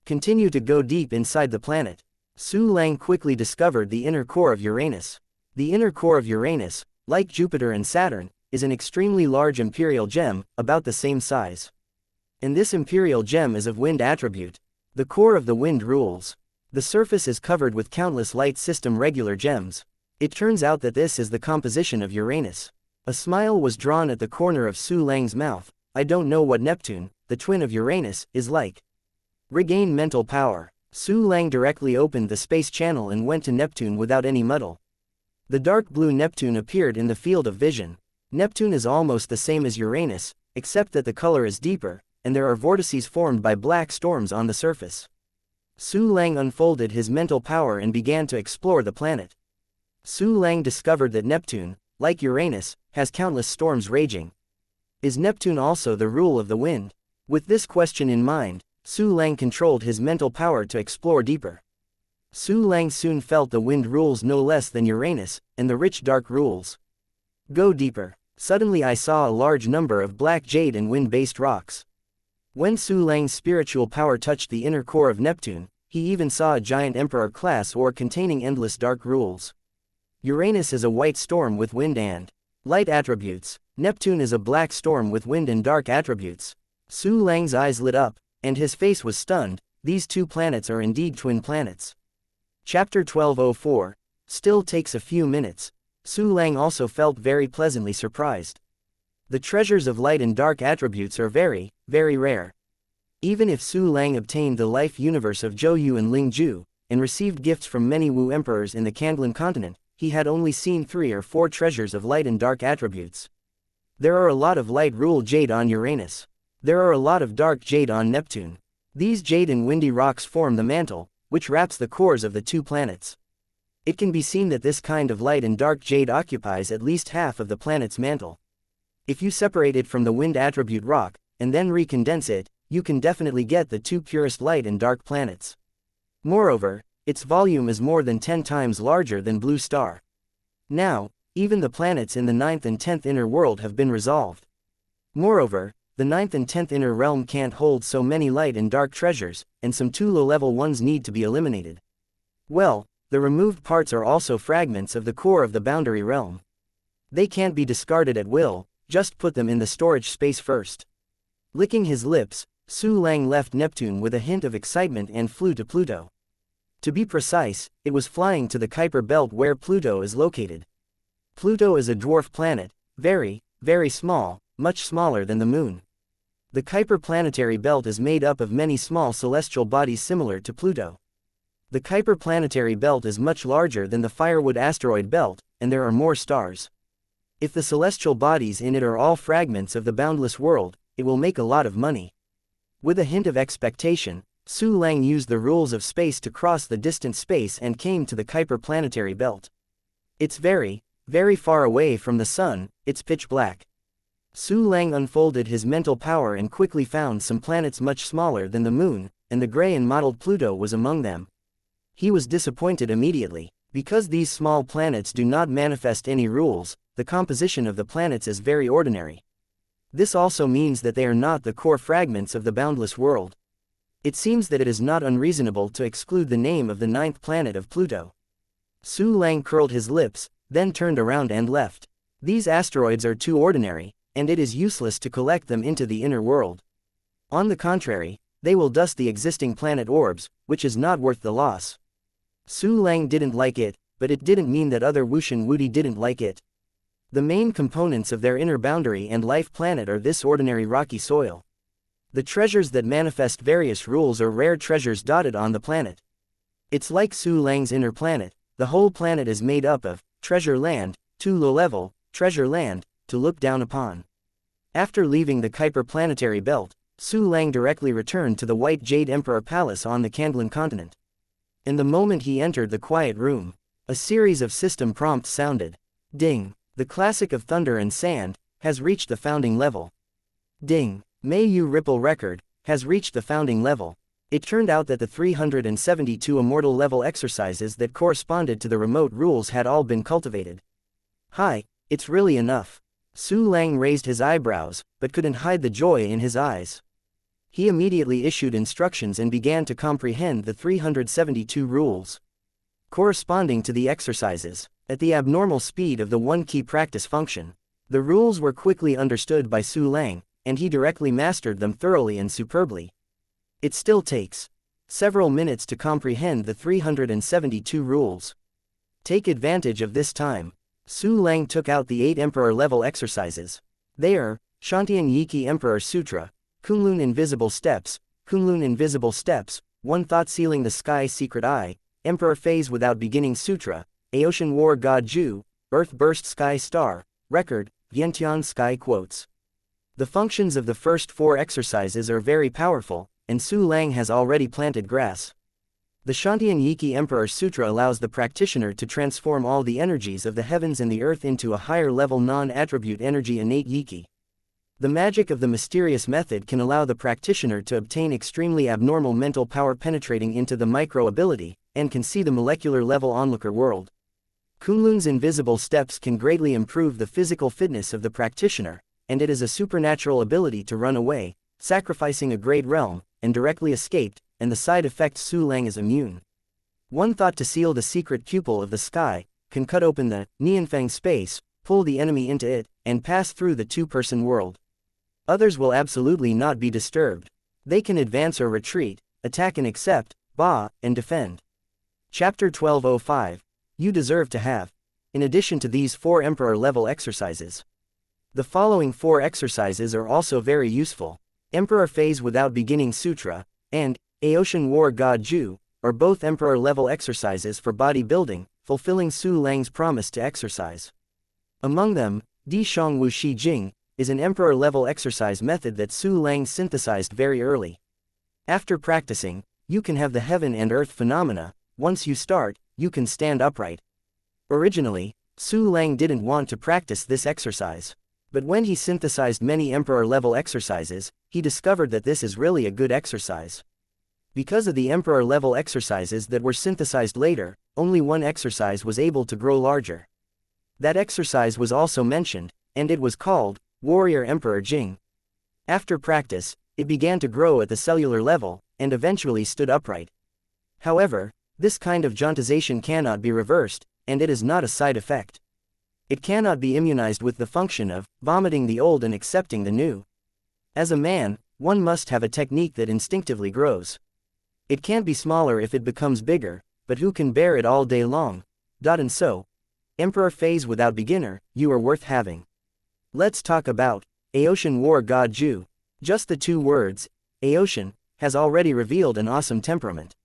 Continue to go deep inside the planet. Su Lang quickly discovered the inner core of Uranus. The inner core of Uranus, like Jupiter and Saturn, is an extremely large imperial gem, about the same size. And this imperial gem is of wind attribute. The core of the wind rules. The surface is covered with countless light system regular gems. It turns out that this is the composition of Uranus. A smile was drawn at the corner of Su Lang's mouth. I don't know what Neptune, the twin of Uranus, is like. Regain mental power. Su Lang directly opened the space channel and went to Neptune without any muddle. The dark blue Neptune appeared in the field of vision. Neptune is almost the same as Uranus, except that the color is deeper, and there are vortices formed by black storms on the surface. Su Lang unfolded his mental power and began to explore the planet. Su Lang discovered that Neptune, like Uranus, has countless storms raging. Is Neptune also the rule of the wind? With this question in mind, Su Lang controlled his mental power to explore deeper. Su Lang soon felt the wind rules no less than Uranus, and the rich dark rules. Go deeper. Suddenly I saw a large number of black jade and wind-based rocks. When Su Lang's spiritual power touched the inner core of Neptune, he even saw a giant emperor class ore containing endless dark rules. Uranus is a white storm with wind and light attributes. Neptune is a black storm with wind and dark attributes. Su Lang's eyes lit up, and his face was stunned. These two planets are indeed twin planets. Chapter 1204. Still takes a few minutes. Su Lang also felt very pleasantly surprised. The treasures of light and dark attributes are very, very rare. Even if Su Lang obtained the life universe of Zhou Yu and Ling Ju, and received gifts from many Wu emperors in the Kanglan continent, he had only seen 3 or 4 treasures of light and dark attributes. There are a lot of light rule jade on Uranus. There are a lot of dark jade on Neptune. These jade and windy rocks form the mantle, which wraps the cores of the 2 planets. It can be seen that this kind of light and dark jade occupies at least half of the planet's mantle. If you separate it from the wind attribute rock, and then recondense it, you can definitely get the two purest light and dark planets. Moreover, its volume is more than 10 times larger than Blue Star. Now, even the planets in the 9th and 10th inner world have been resolved. Moreover, the 9th and 10th inner realm can't hold so many light and dark treasures, and some two low-level ones need to be eliminated. Well, the removed parts are also fragments of the core of the boundary realm. They can't be discarded at will, just put them in the storage space first. Licking his lips, Su Lang left Neptune with a hint of excitement and flew to Pluto. To be precise, it was flying to the Kuiper belt where Pluto is located. Pluto is a dwarf planet, very, very small, much smaller than the Moon. The Kuiper planetary belt is made up of many small celestial bodies similar to Pluto. The Kuiper planetary belt is much larger than the Firewood asteroid belt, and there are more stars. If the celestial bodies in it are all fragments of the boundless world, it will make a lot of money. With a hint of expectation, Su Lang used the rules of space to cross the distant space and came to the Kuiper planetary belt. It's very, very far away from the sun, it's pitch black. Su Lang unfolded his mental power and quickly found some planets much smaller than the Moon, and the gray and mottled Pluto was among them. He was disappointed immediately. Because these small planets do not manifest any rules, the composition of the planets is very ordinary. This also means that they are not the core fragments of the boundless world. It seems that it is not unreasonable to exclude the name of the 9th planet of Pluto. Su Lang curled his lips, then turned around and left. These asteroids are too ordinary, and it is useless to collect them into the inner world. On the contrary, they will dust the existing planet orbs, which is not worth the loss. Su Lang didn't like it, but it didn't mean that other Wushan Wudi didn't like it. The main components of their inner boundary and life planet are this ordinary rocky soil. The treasures that manifest various rules are rare treasures dotted on the planet. It's like Su Lang's inner planet, the whole planet is made up of treasure land, too low level, treasure land, to look down upon. After leaving the Kuiper planetary belt, Su Lang directly returned to the White Jade Emperor Palace on the Kandlan continent. In the moment he entered the quiet room, a series of system prompts sounded. Ding! The classic of thunder and sand has reached the founding level. Ding! May You Ripple record has reached the founding level. It turned out that the 372 immortal level exercises that corresponded to the remote rules had all been cultivated. Hi, it's really enough. Su Lang raised his eyebrows, but couldn't hide the joy in his eyes. He immediately issued instructions and began to comprehend the 372 rules. Corresponding to the exercises, at the abnormal speed of the one key practice function, the rules were quickly understood by Su Lang, and he directly mastered them thoroughly and superbly. It still takes several minutes to comprehend the 372 rules. Take advantage of this time. Su Lang took out the 8 Emperor-level exercises. They are Shantian Yiki Emperor Sutra, Kunlun Invisible Steps, 1 Thought Sealing the Sky Secret Eye, Emperor Phase Without Beginning Sutra, Aocean War God Ju, Earth Burst Sky Star, Record, Vientian Sky Quotes. The functions of the first 4 exercises are very powerful, and Su Lang has already planted grass. The Shantian Yiki Emperor Sutra allows the practitioner to transform all the energies of the heavens and the earth into a higher-level non-attribute energy innate Yiki. The magic of the mysterious method can allow the practitioner to obtain extremely abnormal mental power penetrating into the micro-ability, and can see the molecular-level onlooker world. Kunlun's invisible steps can greatly improve the physical fitness of the practitioner, and it is a supernatural ability to run away, sacrificing a great realm, and directly escaped, and the side effects Su Lang is immune. 1 Thought to seal the secret pupil of the sky, can cut open the Nianfeng space, pull the enemy into it, and pass through the two-person world. Others will absolutely not be disturbed. They can advance or retreat, attack and accept, and defend. Chapter 1205. You deserve to have. In addition to these 4 Emperor-level exercises, the following 4 exercises are also very useful. Emperor Phase Without Beginning Sutra, and Aocean War God Ju, are both Emperor-level exercises for bodybuilding, fulfilling Su Lang's promise to exercise. Among them, Di Shang Wu Shi Jing is an Emperor-level exercise method that Su Lang synthesized very early. After practicing, you can have the heaven and earth phenomena. Once you start, you can stand upright. Originally, Su Lang didn't want to practice this exercise. But when he synthesized many emperor-level exercises, he discovered that this is really a good exercise. Because of the emperor-level exercises that were synthesized later, only one exercise was able to grow larger. That exercise was also mentioned, and it was called Warrior Emperor Jing. After practice, it began to grow at the cellular level, and eventually stood upright. However, this kind of jauntization cannot be reversed, and it is not a side effect. It cannot be immunized with the function of vomiting the old and accepting the new. As a man, one must have a technique that instinctively grows. It can't be smaller if it becomes bigger, but who can bear it all day long? And so, Emperor phase without beginner, you are worth having. Let's talk about Aotian War God Ju. Just the two words, Aotian, has already revealed an awesome temperament.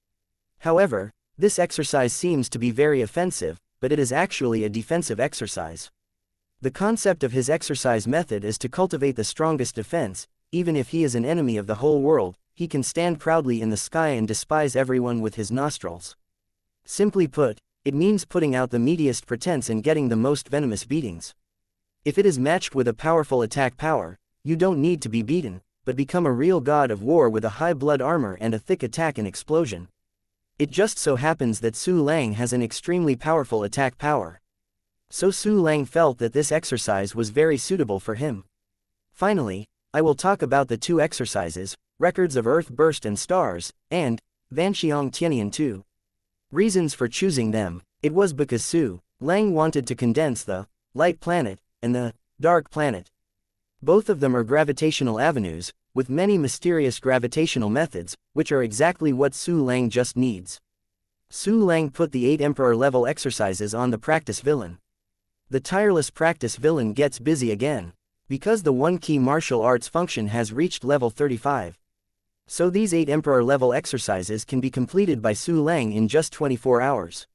However, this exercise seems to be very offensive, but it is actually a defensive exercise. The concept of his exercise method is to cultivate the strongest defense. Even if he is an enemy of the whole world, he can stand proudly in the sky and despise everyone with his nostrils. Simply put, it means putting out the meatiest pretense and getting the most venomous beatings. If it is matched with a powerful attack power, you don't need to be beaten, but become a real god of war with a high blood armor and a thick attack and explosion. It just so happens that Su Lang has an extremely powerful attack power. So Su Lang felt that this exercise was very suitable for him. Finally, I will talk about the two exercises, Records of Earth Burst and Stars, and Vanxiang Tianian 2. Reasons for choosing them, it was because Su Lang wanted to condense the light planet and the dark planet. Both of them are gravitational avenues, with many mysterious gravitational methods, which are exactly what Su Lang just needs. Su Lang put the 8 Emperor-level exercises on the practice villain. The tireless practice villain gets busy again, because the one-key martial arts function has reached level 35. So these 8 Emperor-level exercises can be completed by Su Lang in just 24 hours.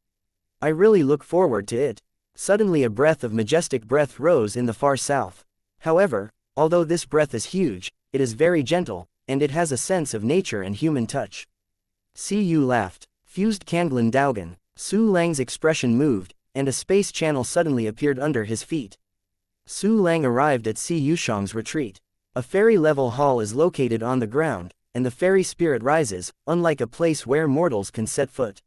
I really look forward to it. Suddenly a breath of majestic breath rose in the far south. However, although this breath is huge, it is very gentle, and it has a sense of nature and human touch. Yu laughed. Fused Kanglin Daugan. Su Lang's expression moved, and a space channel suddenly appeared under his feet. Su Lang arrived at Si Yushang's retreat. A fairy-level hall is located on the ground, and the fairy spirit rises, unlike a place where mortals can set foot.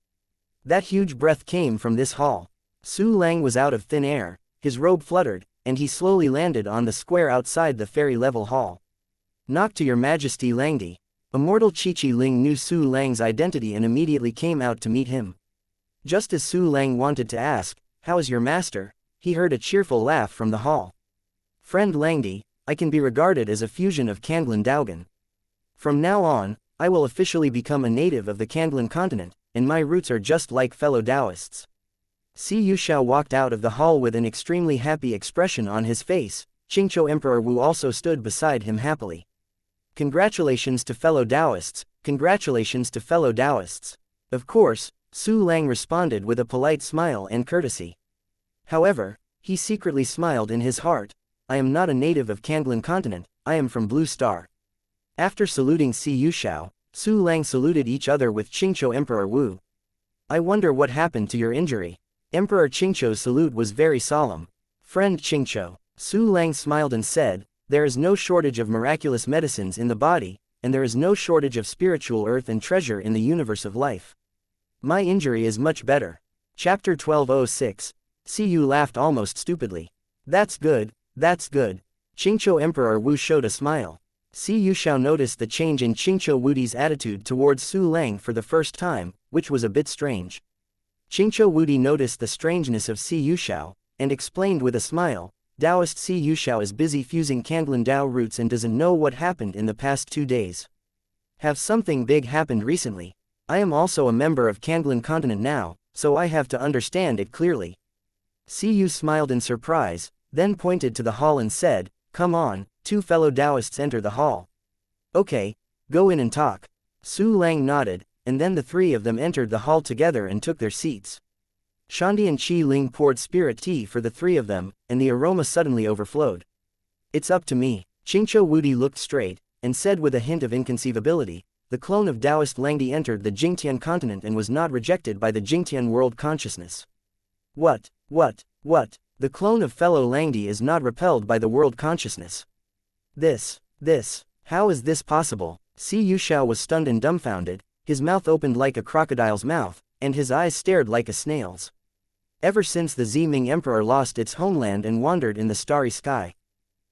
That huge breath came from this hall. Su Lang was out of thin air, his robe fluttered, and he slowly landed on the square outside the fairy-level hall. Knock to your majesty Langdi. Immortal Chi Ling knew Su Lang's identity and immediately came out to meet him. Just as Su Lang wanted to ask, "How is your master?" he heard a cheerful laugh from the hall. "Friend Langdi, I can be regarded as a fusion of Kanglin Daugan. From now on, I will officially become a native of the Kanglin continent, and my roots are just like fellow Taoists." Si Yushao walked out of the hall with an extremely happy expression on his face. Qingqiu Emperor Wu also stood beside him happily. "Congratulations to fellow Taoists, congratulations to fellow Taoists." Of course, Su Lang responded with a polite smile and courtesy. However, he secretly smiled in his heart. "I am not a native of Kanglin continent, I am from Blue Star." After saluting Si Yushao, Su Lang saluted each other with Qingqiu Emperor Wu. "I wonder what happened to your injury." Emperor Qingqiu's salute was very solemn. "Friend Qingqiu." Su Lang smiled and said, "There is no shortage of miraculous medicines in the body, and there is no shortage of spiritual earth and treasure in the universe of life. My injury is much better." Chapter 1206. Si Yu laughed almost stupidly. That's good, that's good." Qingqiu Emperor Wu showed a smile. Si Yushao noticed the change in Qingqiu Wudi's attitude towards Su Lang for the first time, which was a bit strange. Qingqiu Wudi noticed the strangeness of Si Yushao, and explained with a smile, "Taoist Si Yushao is busy fusing Kanglin Dao roots and doesn't know what happened in the past 2 days. Have something big happened recently? I am also a member of Kanglin continent now, so I have to understand it clearly." Si Yu smiled in surprise, then pointed to the hall and said, "Come on." 2 fellow Taoists enter the hall. "Okay, go in and talk." Su Lang nodded, and then the 3 of them entered the hall together and took their seats. Shandi and Qi Ling poured spirit tea for the 3 of them, and the aroma suddenly overflowed. "It's up to me." Qingqiu Wudi looked straight, and said with a hint of inconceivability, "The clone of Taoist Langdi entered the Jingtian continent and was not rejected by the Jingtian world consciousness." What? The clone of fellow Langdi is not repelled by the world consciousness. How is this possible? Xianxia was stunned and dumbfounded, his mouth opened like a crocodile's mouth, and his eyes stared like a snail's. Ever since the Ziming Emperor lost its homeland and wandered in the starry sky,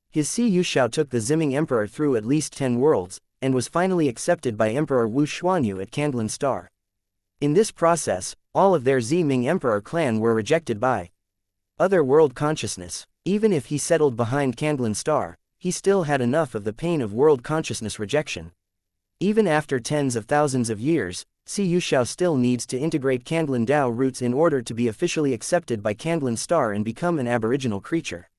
his Xianxia took the Ziming Emperor through at least 10 worlds, and was finally accepted by Emperor Wu Xuanyu at Candlin Star. In this process, all of their Ziming Emperor clan were rejected by other world consciousness. Even if he settled behind Candlin Star, he still had enough of the pain of world consciousness rejection. Even after tens of thousands of years, Xianxia still needs to integrate Candlin Dao roots in order to be officially accepted by Candlin Star and become an aboriginal creature.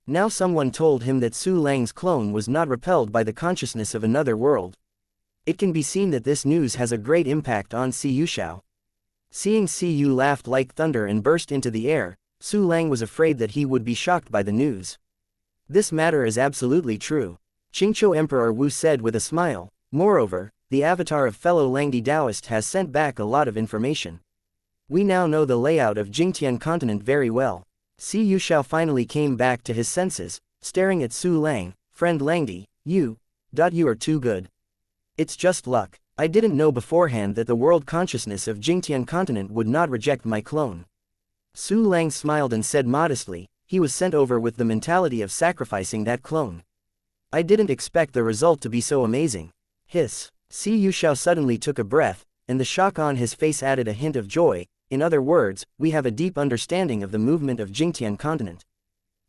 Now someone told him that Su Lang's clone was not repelled by the consciousness of another world. It can be seen that this news has a great impact on Xianxia. Seeing Xiu laughed like thunder and burst into the air, Su Lang was afraid that he would be shocked by the news. This matter is absolutely true, Qingqiu Emperor Wu said with a smile. Moreover, the avatar of fellow Langdi Taoist has sent back a lot of information. We now know the layout of Jingtian continent very well. Xianxia finally came back to his senses, staring at Su Lang. Friend Langdi, you are too good. It's just luck. I didn't know beforehand that the world consciousness of Jingtian continent would not reject my clone. Su Lang smiled and said modestly, he was sent over with the mentality of sacrificing that clone. I didn't expect the result to be so amazing. Hiss. Xianxia suddenly took a breath, and the shock on his face added a hint of joy. In other words, we have a deep understanding of the movement of Jingtian continent.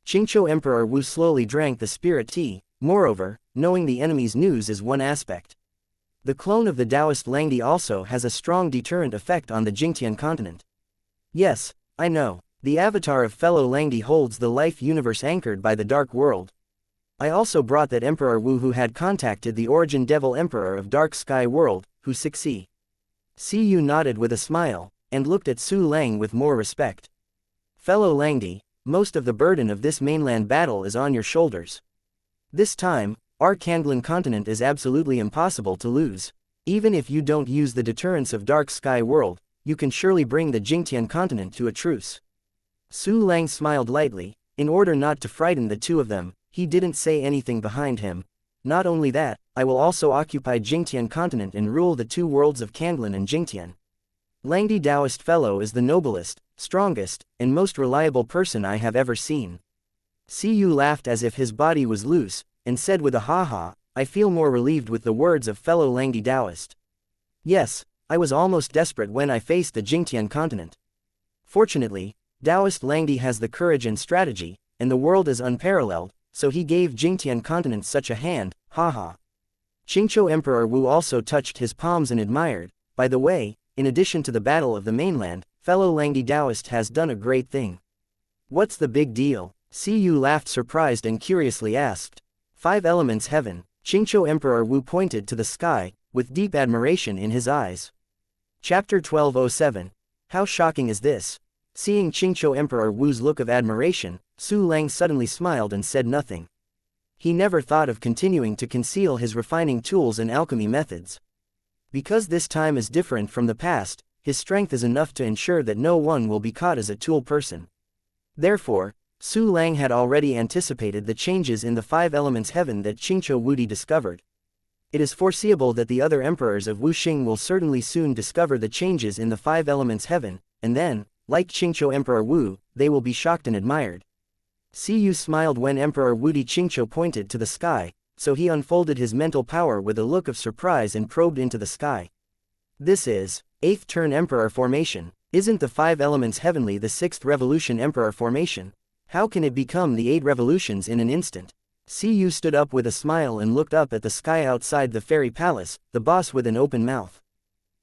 Qingqiu Emperor Wu slowly drank the spirit tea. Moreover, knowing the enemy's news is one aspect. The clone of the Taoist Langdi also has a strong deterrent effect on the Jingtian continent. Yes, I know. The avatar of fellow Langdi holds the life universe anchored by the dark world. I also brought that Emperor Wu who had contacted the origin devil emperor of Dark Sky World, who succeed. Xiu nodded with a smile, and looked at Su Lang with more respect. Fellow Langdi, most of the burden of this mainland battle is on your shoulders. This time, our Candlin continent is absolutely impossible to lose. Even if you don't use the deterrence of Dark Sky World, you can surely bring the Jingtian continent to a truce. Su Lang smiled lightly. In order not to frighten the two of them, he didn't say anything behind him. Not only that, I will also occupy Jingtian continent and rule the two worlds of Candlin and Jingtian. Langdi Taoist fellow is the noblest, strongest, and most reliable person I have ever seen. Xiu laughed as if his body was loose, and said with a ha-ha, I feel more relieved with the words of fellow Langdi Taoist. Yes, I was almost desperate when I faced the Jingtian continent. Fortunately, Taoist Langdi has the courage and strategy, and the world is unparalleled, so he gave Jingtian continent such a hand, haha. Qingqiu Emperor Wu also touched his palms and admired. By the way, in addition to the battle of the mainland, fellow Langdi Taoist has done a great thing. What's the big deal? Xiu laughed surprised and curiously asked. 5 elements heaven. Qingqiu Emperor Wu pointed to the sky, with deep admiration in his eyes. Chapter 1207. How shocking is this? Seeing Qingqiu Emperor Wu's look of admiration, Su Lang suddenly smiled and said nothing. He never thought of continuing to conceal his refining tools and alchemy methods. Because this time is different from the past, his strength is enough to ensure that no one will be caught as a tool person. Therefore, Su Lang had already anticipated the changes in the 5 elements heaven that Qingqiu Wudi discovered. It is foreseeable that the other emperors of Wuxing will certainly soon discover the changes in the 5 elements heaven, and then, like Qingqiu Emperor Wu, they will be shocked and admired. Xiu smiled when Emperor Wudi Qingqiu pointed to the sky, so he unfolded his mental power with a look of surprise and probed into the sky. This is 8th turn Emperor formation. Isn't the 5 elements heavenly the 6th revolution Emperor formation? How can it become the 8 revolutions in an instant? Xiu stood up with a smile and looked up at the sky outside the fairy palace, the boss with an open mouth.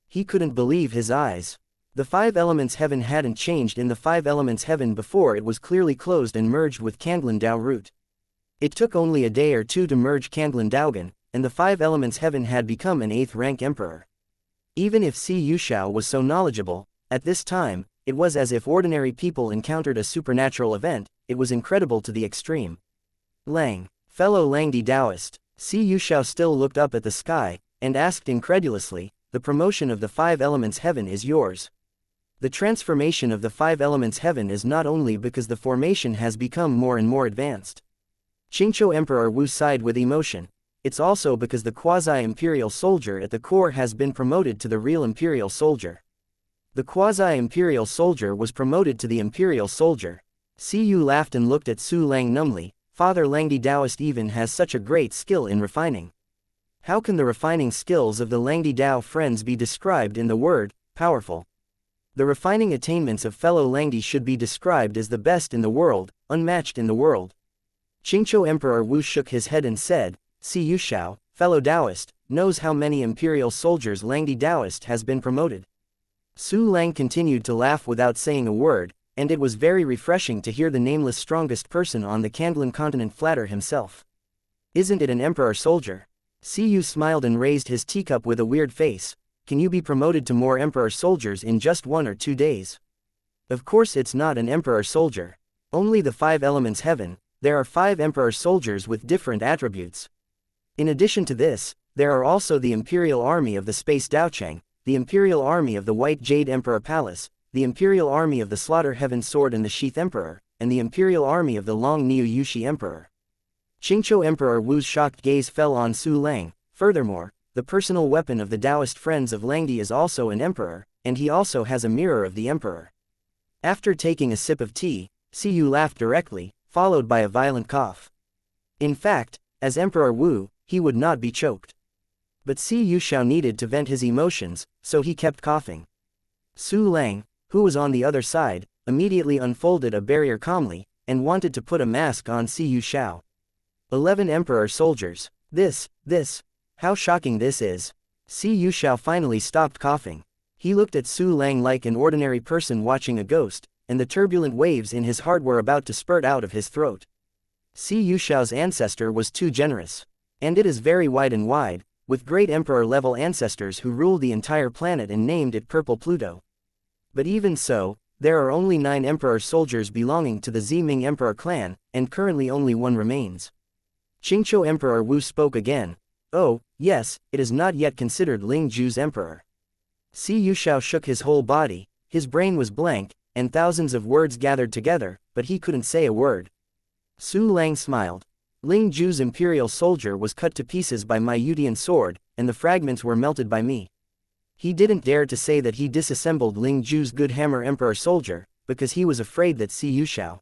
He couldn't believe his eyes. The 5 elements heaven hadn't changed in the 5 elements heaven before it was clearly closed and merged with Candlin Dao root. It took only a day or two to merge Candlin Daogan, and the 5 elements heaven had become an 8th rank emperor. Even if Xianxia was so knowledgeable, at this time, it was as if ordinary people encountered a supernatural event. It was incredible to the extreme. Lang, fellow Langdi Taoist, Xianxia still looked up at the sky, and asked incredulously, the promotion of the 5 elements heaven is yours. The transformation of the 5 elements heaven is not only because the formation has become more and more advanced. Qingqiu Emperor Wu sighed with emotion. It's also because the quasi-imperial soldier at the core has been promoted to the real imperial soldier. The quasi-imperial soldier was promoted to the imperial soldier. Siyu laughed and looked at Su Lang numbly. Father Langdi Taoist even has such a great skill in refining. How can the refining skills of the Langdi Dao friends be described in the word, powerful? The refining attainments of fellow Langdi should be described as the best in the world, unmatched in the world. Qingqiu Emperor Wu shook his head and said, Si Yushao, fellow Taoist, knows how many imperial soldiers Langdi Taoist has been promoted. Su Lang continued to laugh without saying a word, and it was very refreshing to hear the nameless strongest person on the Kandlan continent flatter himself. Isn't it an emperor soldier? Siyu smiled and raised his teacup with a weird face. Can you be promoted to more emperor soldiers in just 1 or 2 days? Of course it's not an emperor soldier. Only the 5 elements heaven. There are 5 emperor soldiers with different attributes. In addition to this, there are also the Imperial Army of the Space Daocheng, the Imperial Army of the White Jade Emperor Palace, the Imperial Army of the Slaughter Heaven Sword and the Sheath Emperor, and the Imperial Army of the Long Niu Yushi Emperor. Qingqiu Emperor Wu's shocked gaze fell on Su Lang. Furthermore, the personal weapon of the Taoist friends of Langdi is also an emperor, and he also has a mirror of the emperor. After taking a sip of tea, Siyu laughed directly, followed by a violent cough. In fact, as Emperor Wu, he would not be choked. But Si Yushao needed to vent his emotions, so he kept coughing. Su Lang, who was on the other side, immediately unfolded a barrier calmly, and wanted to put a mask on Si Yushao. 11 Emperor soldiers. This, how shocking this is. Si Yushao finally stopped coughing. He looked at Su Lang like an ordinary person watching a ghost, and the turbulent waves in his heart were about to spurt out of his throat. Si Yushao's ancestor was too generous. And it is very wide and wide, with great emperor-level ancestors who ruled the entire planet and named it Purple Pluto. But even so, there are only 9 emperor soldiers belonging to the Ziming Emperor clan, and currently only 1 remains. Qingqiu Emperor Wu spoke again. Oh, yes, it is not yet considered Ling Ju's emperor. Si Yushao shook his whole body, his brain was blank, and thousands of words gathered together, but he couldn't say a word. Su Lang smiled. Ling Ju's imperial soldier was cut to pieces by my Yudian sword, and the fragments were melted by me. He didn't dare to say that he disassembled Ling Ju's good hammer emperor soldier, because he was afraid that Si Yushao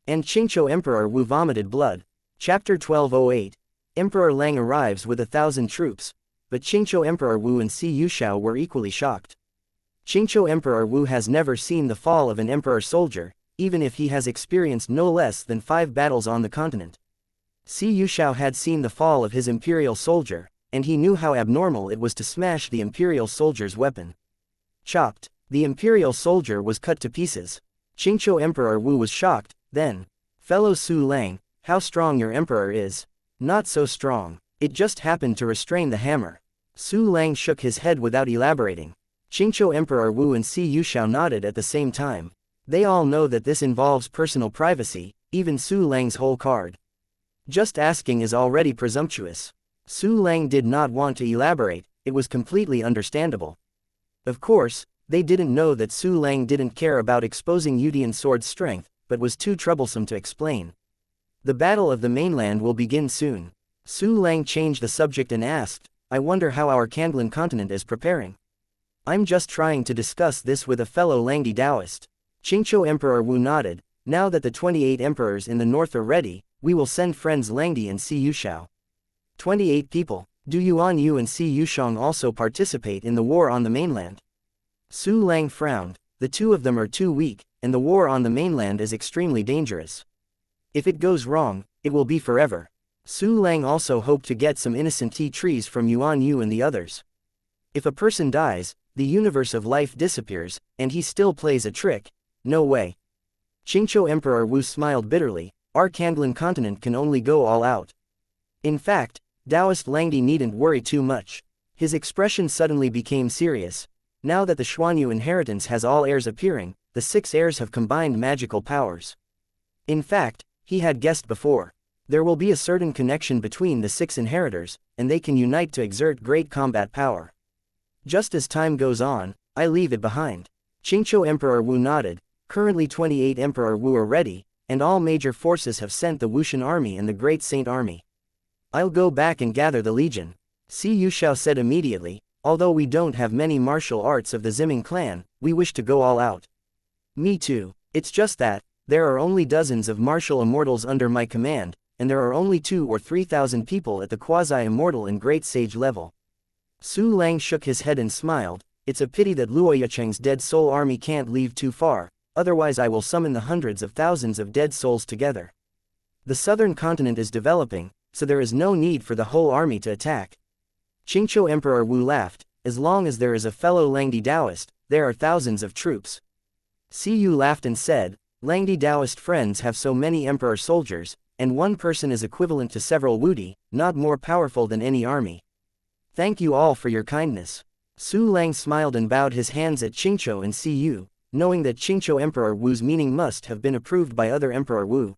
and Qingqiu Emperor Wu vomited blood. Chapter 1208. Emperor Lang arrives with 1,000 troops, but Qingqiu Emperor Wu and Si Yushao were equally shocked. Qingqiu Emperor Wu has never seen the fall of an emperor soldier, even if he has experienced no less than 5 battles on the continent. Si Yushao had seen the fall of his imperial soldier, and he knew how abnormal it was to smash the imperial soldier's weapon. Chopped. The imperial soldier was cut to pieces. Qingqiu Emperor Wu was shocked, then. Fellow Su Lang, how strong your emperor is. Not so strong. It just happened to restrain the hammer. Su Lang shook his head without elaborating. Qingqiu Emperor Wu and Si Yushao nodded at the same time. They all know that this involves personal privacy, even Su Lang's whole card. Just asking is already presumptuous. Su Lang did not want to elaborate, it was completely understandable. Of course, they didn't know that Su Lang didn't care about exposing Yudian sword's strength, but was too troublesome to explain. The Battle of the Mainland will begin soon. Su Lang changed the subject and asked, I wonder how our Kandlan continent is preparing. I'm just trying to discuss this with a fellow Langdi Taoist. Qingqiu Emperor Wu nodded. Now that the 28 emperors in the north are ready, we will send friends Langdi and Si Yushao. 28 people. Do Yuan Yu and Si Yushang also participate in the war on the mainland? Su Lang frowned. The 2 of them are too weak, and the war on the mainland is extremely dangerous. If it goes wrong, it will be forever. Su Lang also hoped to get some innocent tea trees from Yuan Yu and the others. If a person dies, the universe of life disappears, and he still plays a trick. No way. Qingqiu Emperor Wu smiled bitterly. Our Kandlan continent can only go all out. In fact, Taoist Langdi needn't worry too much. His expression suddenly became serious. Now that the Xuanyu inheritance has all heirs appearing, the 6 heirs have combined magical powers. In fact, he had guessed before. There will be a certain connection between the 6 inheritors, and they can unite to exert great combat power. Just as time goes on, I leave it behind. Qingqiu Emperor Wu nodded. Currently 28 Emperor Wu are ready, and all major forces have sent the Wuxian army and the Great Saint army. I'll go back and gather the legion. Si Yushao said immediately, although we don't have many martial arts of the Ziming clan, we wish to go all out. Me too. It's just that, there are only dozens of martial immortals under my command, and there are only 2,000 or 3,000 people at the quasi-immortal and great sage level. Su Lang shook his head and smiled. It's a pity that Luoyacheng's dead soul army can't leave too far, otherwise I will summon the hundreds of thousands of dead souls together. The southern continent is developing, so there is no need for the whole army to attack. Qingqiu Emperor Wu laughed. As long as there is a fellow Langdi Taoist, there are thousands of troops. Si Yu laughed and said, Langdi Taoist friends have so many emperor soldiers, and one person is equivalent to several Wudi, not more powerful than any army. Thank you all for your kindness. Su Lang smiled and bowed his hands at Qingqiu and Si Yu, knowing that Qingqiu Emperor Wu's meaning must have been approved by other Emperor Wu.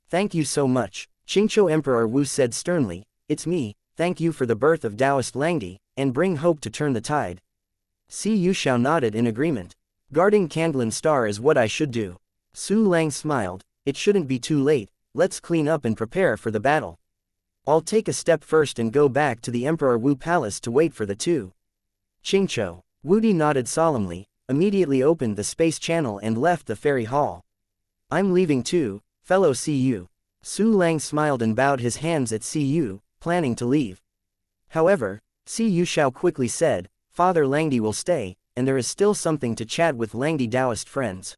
Thank you so much. Qingqiu Emperor Wu said sternly, it's me, thank you for the birth of Taoist Langdi, and bring hope to turn the tide. Si Yushao nodded in agreement. Guarding Candlin Star is what I should do. Su Lang smiled, it shouldn't be too late, let's clean up and prepare for the battle. I'll take a step first and go back to the Emperor Wu Palace to wait for the two. Qingqiu. Wudi nodded solemnly, immediately opened the space channel and left the fairy hall. I'm leaving too, fellow Si Yu. Su Lang smiled and bowed his hands at Si Yu, planning to leave. However, Si Yushao quickly said, Father Langdi will stay, and there is still something to chat with Langdi Taoist friends.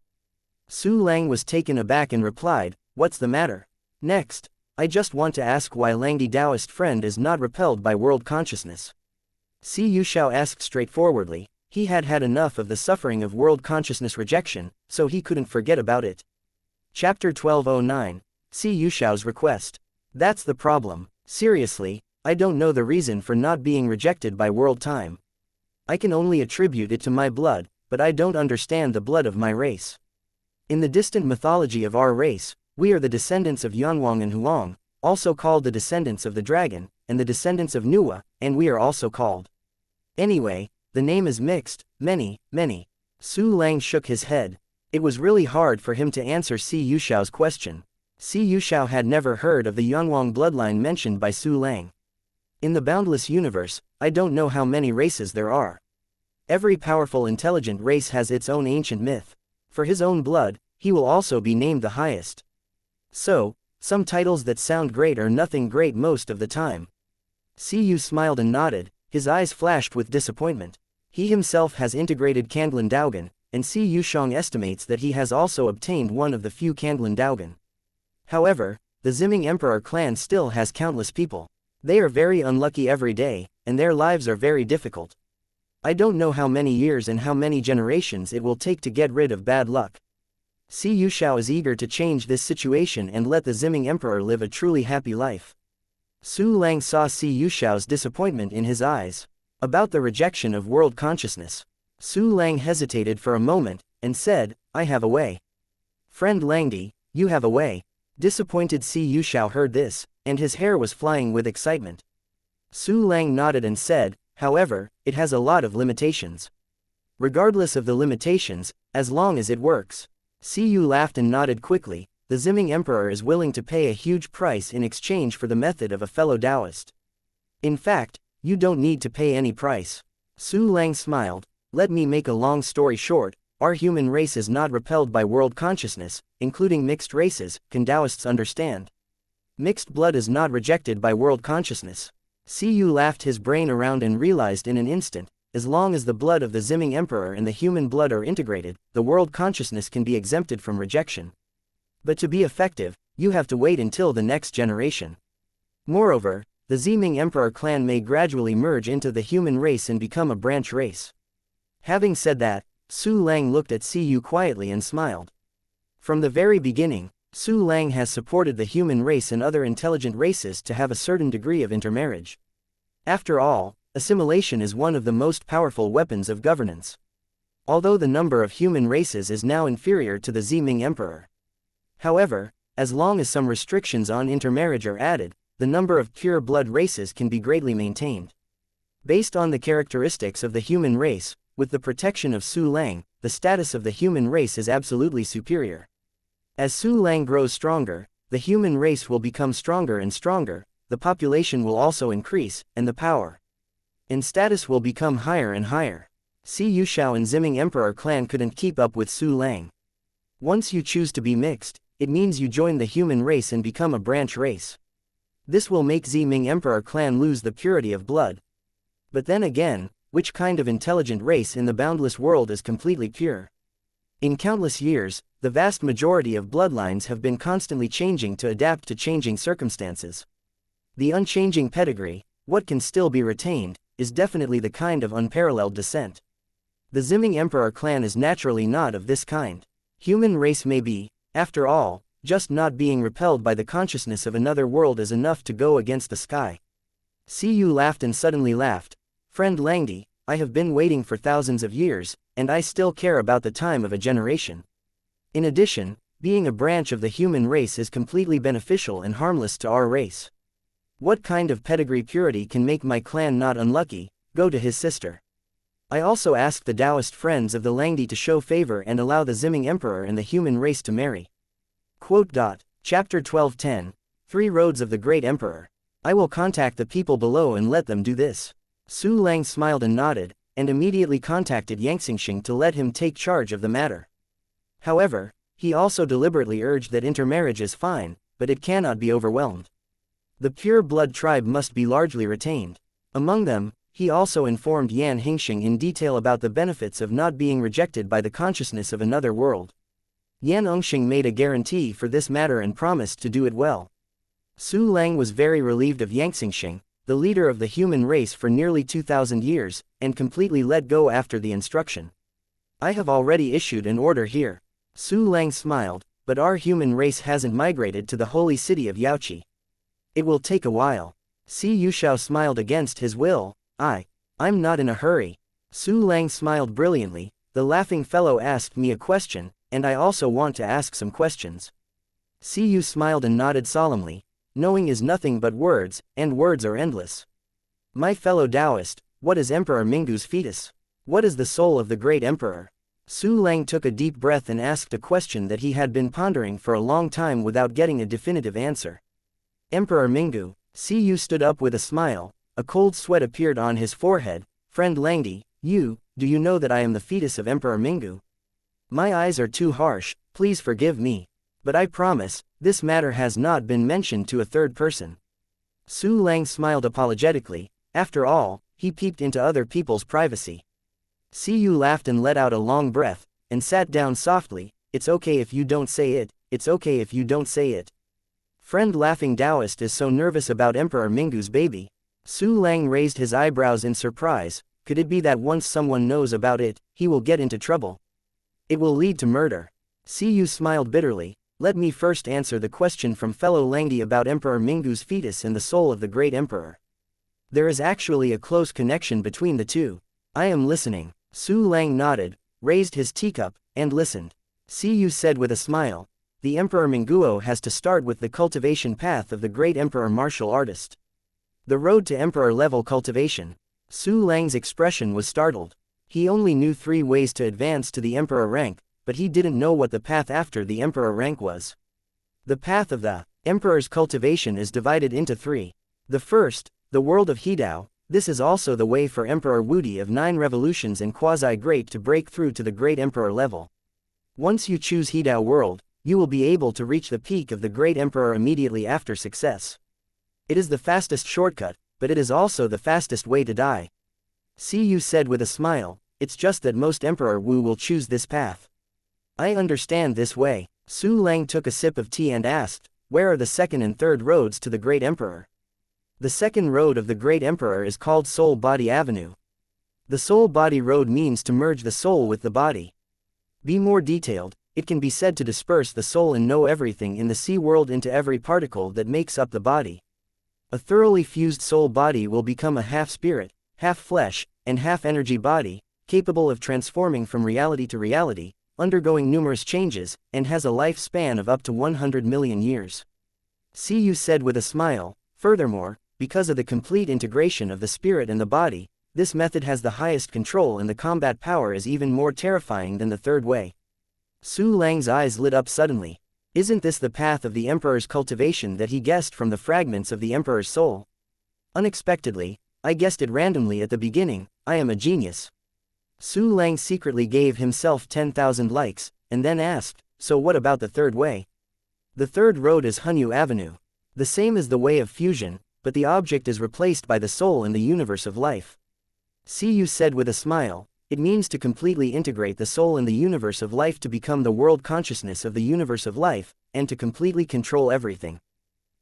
Su Lang was taken aback and replied, what's the matter? Next, I just want to ask why Langdi Taoist friend is not repelled by world consciousness. Si Yushao asked straightforwardly. He had had enough of the suffering of world consciousness rejection, so he couldn't forget about it. Chapter 1209. Si Yushao's request. That's the problem. Seriously, I don't know the reason for not being rejected by world time. I can only attribute it to my blood, but I don't understand the blood of my race. In the distant mythology of our race, we are the descendants of Yanwang and Huang, also called the descendants of the dragon, and the descendants of Nuwa, and we are also called. Anyway, the name is mixed, many. Su Lang shook his head. It was really hard for him to answer Si Yushao's question. Si Yushao had never heard of the Yanwang bloodline mentioned by Su Lang. In the boundless universe, I don't know how many races there are. Every powerful intelligent race has its own ancient myth. For his own blood, he will also be named the highest. So, some titles that sound great are nothing great most of the time. Si Yu smiled and nodded, his eyes flashed with disappointment. He himself has integrated Candlin Daogan, and Si Yushang estimates that he has also obtained one of the few Candlin Daogan. However, the Ziming Emperor clan still has countless people. They are very unlucky every day, and their lives are very difficult. I don't know how many years and how many generations it will take to get rid of bad luck. Si Yushao is eager to change this situation and let the Ziming Emperor live a truly happy life. Su Lang saw Si Yushao's disappointment in his eyes. About the rejection of world consciousness. Su Lang hesitated for a moment, and said, I have a way. Friend Langdi, you have a way. Disappointed Si Yushao heard this, and his hair was flying with excitement. Su Lang nodded and said, however, it has a lot of limitations. Regardless of the limitations, as long as it works. Si Yu laughed and nodded quickly. The Ziming Emperor is willing to pay a huge price in exchange for the method of a fellow Taoist. In fact, you don't need to pay any price. Su Lang smiled. Let me make a long story short, our human race is not repelled by world consciousness, including mixed races, can Taoists understand? Mixed blood is not rejected by world consciousness. Si Yu laughed his brain around and realized in an instant, as long as the blood of the Ziming Emperor and the human blood are integrated, the world consciousness can be exempted from rejection. But to be effective, you have to wait until the next generation. Moreover, the Ziming Emperor clan may gradually merge into the human race and become a branch race. Having said that, Su Lang looked at Si Yu quietly and smiled. From the very beginning, Su Lang has supported the human race and other intelligent races to have a certain degree of intermarriage. After all, assimilation is one of the most powerful weapons of governance. Although the number of human races is now inferior to the Ziming Emperor. However, as long as some restrictions on intermarriage are added, the number of pure blood races can be greatly maintained. Based on the characteristics of the human race, with the protection of Su Lang, the status of the human race is absolutely superior. As Su Lang grows stronger, the human race will become stronger and stronger, the population will also increase, and the power and status will become higher and higher. Si Yushao and Ziming Emperor clan couldn't keep up with Su Lang. Once you choose to be mixed, it means you join the human race and become a branch race. This will make Ziming Emperor clan lose the purity of blood. But then again, which kind of intelligent race in the boundless world is completely pure? In countless years, the vast majority of bloodlines have been constantly changing to adapt to changing circumstances. The unchanging pedigree, what can still be retained, is definitely the kind of unparalleled descent. The Ziming Emperor clan is naturally not of this kind. Human race may be, after all, just not being repelled by the consciousness of another world is enough to go against the sky. Si Yu laughed and suddenly laughed. Friend Langdi, I have been waiting for thousands of years, and I still care about the time of a generation. In addition, being a branch of the human race is completely beneficial and harmless to our race. What kind of pedigree purity can make my clan not unlucky? Go to his sister. I also asked the Taoist friends of the Langdi to show favor and allow the Ziming Emperor and the human race to marry. Chapter 12:10, 3 Roads of the Great Emperor. I will contact the people below and let them do this. Su Lang smiled and nodded, and immediately contacted Yang Xingxing to let him take charge of the matter. However, he also deliberately urged that intermarriage is fine, but it cannot be overwhelmed. The pure blood tribe must be largely retained. Among them, he also informed Yan Hingxing in detail about the benefits of not being rejected by the consciousness of another world. Yan Engxing made a guarantee for this matter and promised to do it well. Su Lang was very relieved of Yang Xingxing, the leader of the human race for nearly 2,000 years, and completely let go after the instruction. I have already issued an order here. Su Lang smiled, but our human race hasn't migrated to the holy city of Yaoqi. It will take a while. Si Yushao smiled against his will. I'm not in a hurry. Su Lang smiled brilliantly. The laughing fellow asked me a question, and I also want to ask some questions. Si Yu smiled and nodded solemnly. Knowing is nothing but words, and words are endless. My fellow Taoist, what is Emperor Mingu's fetus? What is the soul of the great emperor? Su Lang took a deep breath and asked a question that he had been pondering for a long time without getting a definitive answer. Emperor Mingu. Si Yu stood up with a smile. A cold sweat appeared on his forehead. Friend Langdi, do you know that I am the fetus of Emperor Mingu? My eyes are too harsh, please forgive me. But I promise, this matter has not been mentioned to a third person. Su Lang smiled apologetically. After all, he peeped into other people's privacy. Si Yu laughed and let out a long breath, and sat down softly. It's okay if you don't say it, it's okay if you don't say it. Friend Laughing Taoist is so nervous about Emperor Mingu's baby. Su Lang raised his eyebrows in surprise. Could it be that once someone knows about it, he will get into trouble? It will lead to murder. Si Yu smiled bitterly. Let me first answer the question from fellow Langdi about Emperor Mingu's fetus and the soul of the great emperor. There is actually a close connection between the two. I am listening. Su Lang nodded, raised his teacup, and listened. Si Yu said with a smile. The Emperor Minguo has to start with the cultivation path of the great emperor martial artist. The road to emperor-level cultivation. Su Lang's expression was startled. He only knew 3 ways to advance to the emperor rank, but he didn't know what the path after the emperor rank was. The path of the emperor's cultivation is divided into 3. The first, the world of Hidao. This is also the way for Emperor Wudi of 9 revolutions and quasi-great to break through to the great emperor level. Once you choose Hidao world, you will be able to reach the peak of the great emperor immediately after success. It is the fastest shortcut, but it is also the fastest way to die. Si Yu said with a smile. It's just that most Emperor Wu will choose this path. I understand this way. Su Lang took a sip of tea and asked, where are the second and third roads to the great emperor? The second road of the great emperor is called Soul Body Avenue. The Soul Body Road means to merge the soul with the body. Be more detailed, it can be said to disperse the soul and know everything in the sea world into every particle that makes up the body. A thoroughly fused soul body will become a half-spirit, half-flesh, and half-energy body, capable of transforming from reality to reality, undergoing numerous changes, and has a lifespan of up to 100 million years. Si Yu said with a smile. Furthermore, because of the complete integration of the spirit and the body, This method has the highest control and the combat power is even more terrifying than the third way. Su Lang's eyes lit up suddenly. Isn't this the path of the Emperor's cultivation that he guessed from the fragments of the Emperor's soul? Unexpectedly, I guessed it randomly at the beginning. I am a genius. Su Lang secretly gave himself 10,000 likes, and then asked, so what about the third way? The third road is Hunyu Avenue. The same as the way of fusion, but the object is replaced by the soul in the universe of life. Siyu said with a smile, it means to completely integrate the soul in the universe of life to become the world consciousness of the universe of life, and to completely control everything.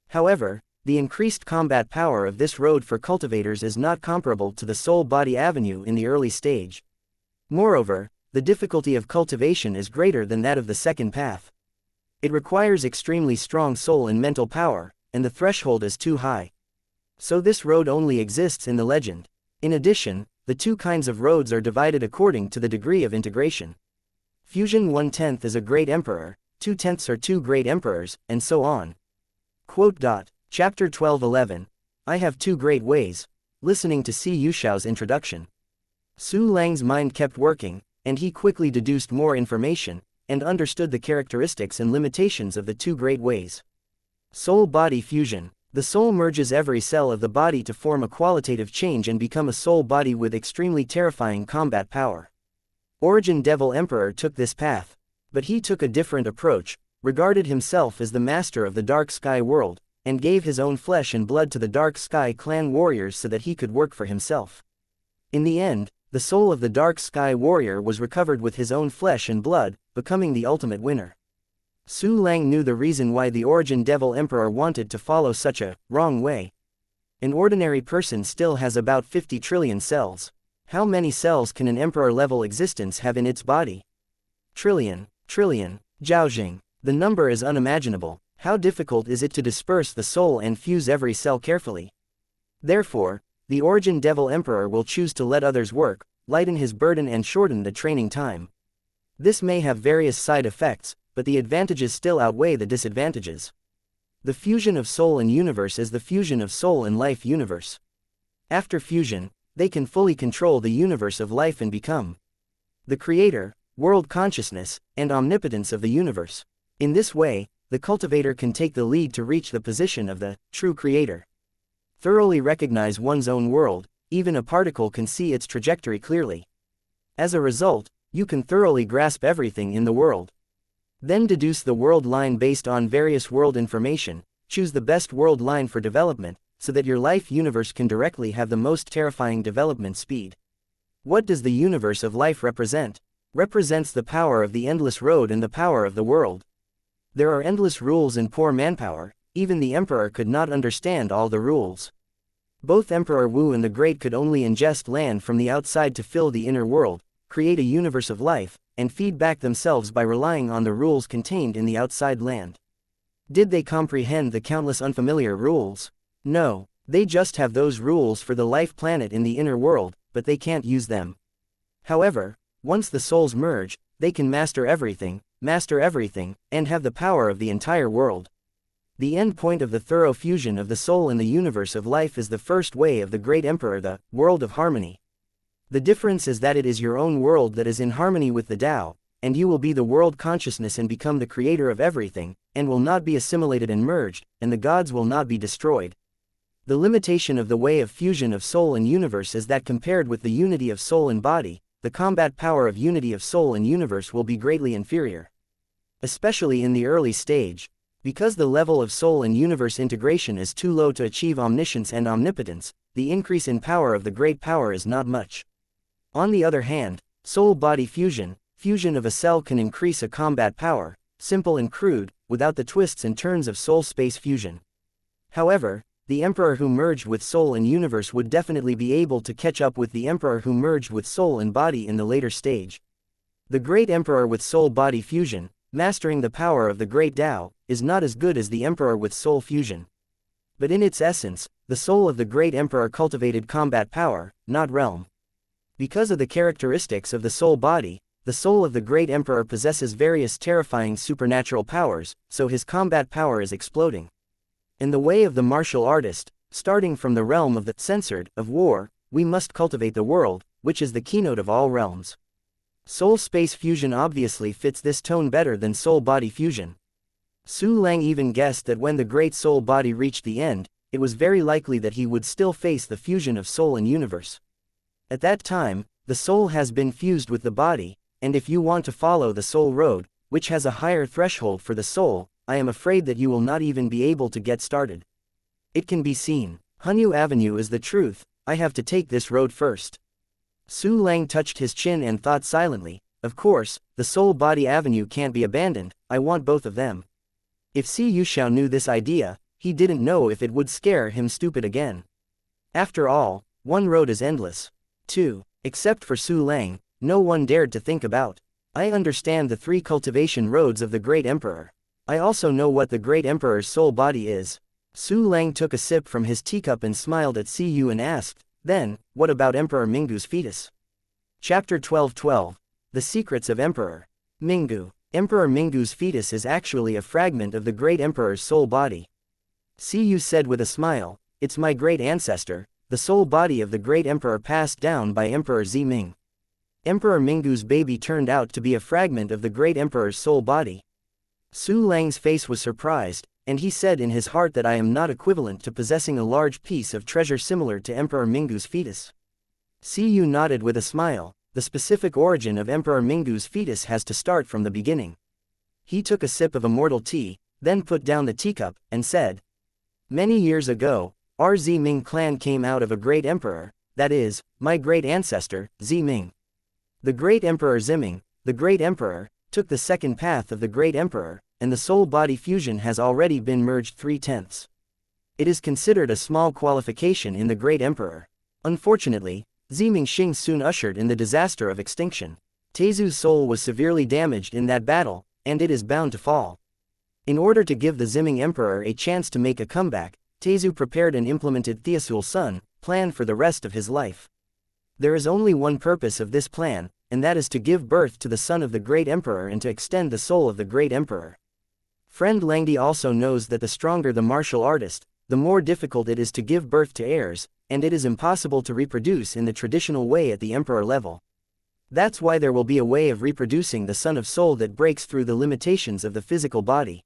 However, the increased combat power of this road for cultivators is not comparable to the soul-body avenue in the early stage. Moreover, the difficulty of cultivation is greater than that of the second path. It requires extremely strong soul and mental power, and the threshold is too high. So this road only exists in the legend. In addition, the two kinds of roads are divided according to the degree of integration. Fusion 1/10 is a great emperor, 2/10 are two great emperors, and so on. Chapter 12:11. I have two great ways. Listening to Si Yushao's introduction. Su Lang's mind kept working, and he quickly deduced more information, and understood the characteristics and limitations of the two great ways. Soul-body fusion. The soul merges every cell of the body to form a qualitative change and become a soul body with extremely terrifying combat power. Origin Devil Emperor took this path, but he took a different approach, regarded himself as the master of the Dark Sky world, and gave his own flesh and blood to the Dark Sky clan warriors so that he could work for himself. In the end, the soul of the Dark Sky warrior was recovered with his own flesh and blood, becoming the ultimate winner. Su Lang knew the reason why the Origin Devil Emperor wanted to follow such a wrong way. An ordinary person still has about 50 trillion cells. How many cells can an emperor-level existence have in its body? Trillion. Zhaojing. The number is unimaginable. How difficult is it to disperse the soul and fuse every cell carefully? Therefore, the Origin Devil Emperor will choose to let others work, lighten his burden and shorten the training time. This may have various side effects, but the advantages still outweigh the disadvantages. The fusion of soul and universe is the fusion of soul and life universe. After fusion, they can fully control the universe of life and become the creator, world consciousness, and omnipotence of the universe. In this way, the cultivator can take the lead to reach the position of the true creator. Thoroughly recognize one's own world, even a particle can see its trajectory clearly. As a result, you can thoroughly grasp everything in the world. Then deduce the world line based on various world information, choose the best world line for development, so that your life universe can directly have the most terrifying development speed. What does the universe of life represent? Represents the power of the endless road and the power of the world. There are endless rules and poor manpower, even the emperor could not understand all the rules. Both Emperor Wu and the Great could only ingest land from the outside to fill the inner world, create a universe of life, and feed back themselves by relying on the rules contained in the outside land. Did they comprehend the countless unfamiliar rules? No, they just have those rules for the life planet in the inner world, but they can't use them. However, once the souls merge, they can master everything, and have the power of the entire world. The end point of the thorough fusion of the soul in the universe of life is the first way of the Great Emperor, the world of harmony. The difference is that it is your own world that is in harmony with the Tao, and you will be the world consciousness and become the creator of everything, and will not be assimilated and merged, and the gods will not be destroyed. The limitation of the way of fusion of soul and universe is that compared with the unity of soul and body, the combat power of unity of soul and universe will be greatly inferior. Especially in the early stage, because the level of soul and universe integration is too low to achieve omniscience and omnipotence, the increase in power of the great power is not much. On the other hand, soul-body fusion of a cell can increase a combat power, simple and crude, without the twists and turns of soul-space fusion. However, the emperor who merged with soul and universe would definitely be able to catch up with the emperor who merged with soul and body in the later stage. The great emperor with soul-body fusion, mastering the power of the great Tao, is not as good as the emperor with soul fusion. But in its essence, the soul of the great emperor cultivated combat power, not realm. Because of the characteristics of the soul body, the soul of the great emperor possesses various terrifying supernatural powers, so his combat power is exploding. In the way of the martial artist, starting from the realm of the censored, of war, we must cultivate the world, which is the keynote of all realms. Soul-space fusion obviously fits this tone better than soul-body fusion. Su Lang even guessed that when the great soul-body reached the end, it was very likely that he would still face the fusion of soul and universe. At that time, the soul has been fused with the body, and if you want to follow the soul road, which has a higher threshold for the soul, I am afraid that you will not even be able to get started. It can be seen. Hanyu Avenue is the truth, I have to take this road first. Su Lang touched his chin and thought silently, of course, the soul-body avenue can't be abandoned, I want both of them. If Si Yuxiao knew this idea, he didn't know if it would scare him stupid again. After all, one road is endless. 2. Except for Su Lang, no one dared to think about. I understand the 3 cultivation roads of the Great Emperor. I also know what the Great Emperor's soul body is. Su Lang took a sip from his teacup and smiled at Si Yu and asked, then, what about Emperor Mingu's fetus? Chapter 12:12. The Secrets of Emperor Mingu. Emperor Mingu's fetus is actually a fragment of the Great Emperor's soul body. Si Yu said with a smile, it's my great ancestor, the soul body of the Great Emperor passed down by Emperor Ziming. Emperor Mingu's baby turned out to be a fragment of the Great Emperor's soul body. Su Lang's face was surprised, and he said in his heart that I am not equivalent to possessing a large piece of treasure similar to Emperor Mingu's fetus. Si Yu nodded with a smile, the specific origin of Emperor Mingu's fetus has to start from the beginning. He took a sip of immortal tea, then put down the teacup, and said, many years ago, our Ziming clan came out of a great emperor, that is, my great ancestor, Ziming. The great emperor Ziming, the great emperor, took the second path of the great emperor, and the soul-body fusion has already been merged 3/10. It is considered a small qualification in the great emperor. Unfortunately, Ziming Xing soon ushered in the disaster of extinction. Teizu's soul was severely damaged in that battle, and it is bound to fall. In order to give the Ziming emperor a chance to make a comeback, Teizu prepared and implemented Thiesul's son plan for the rest of his life. There is only one purpose of this plan, and that is to give birth to the son of the great emperor and to extend the soul of the great emperor. Friend Langdi also knows that the stronger the martial artist, the more difficult it is to give birth to heirs, and it is impossible to reproduce in the traditional way at the emperor level. That's why there will be a way of reproducing the son of soul that breaks through the limitations of the physical body.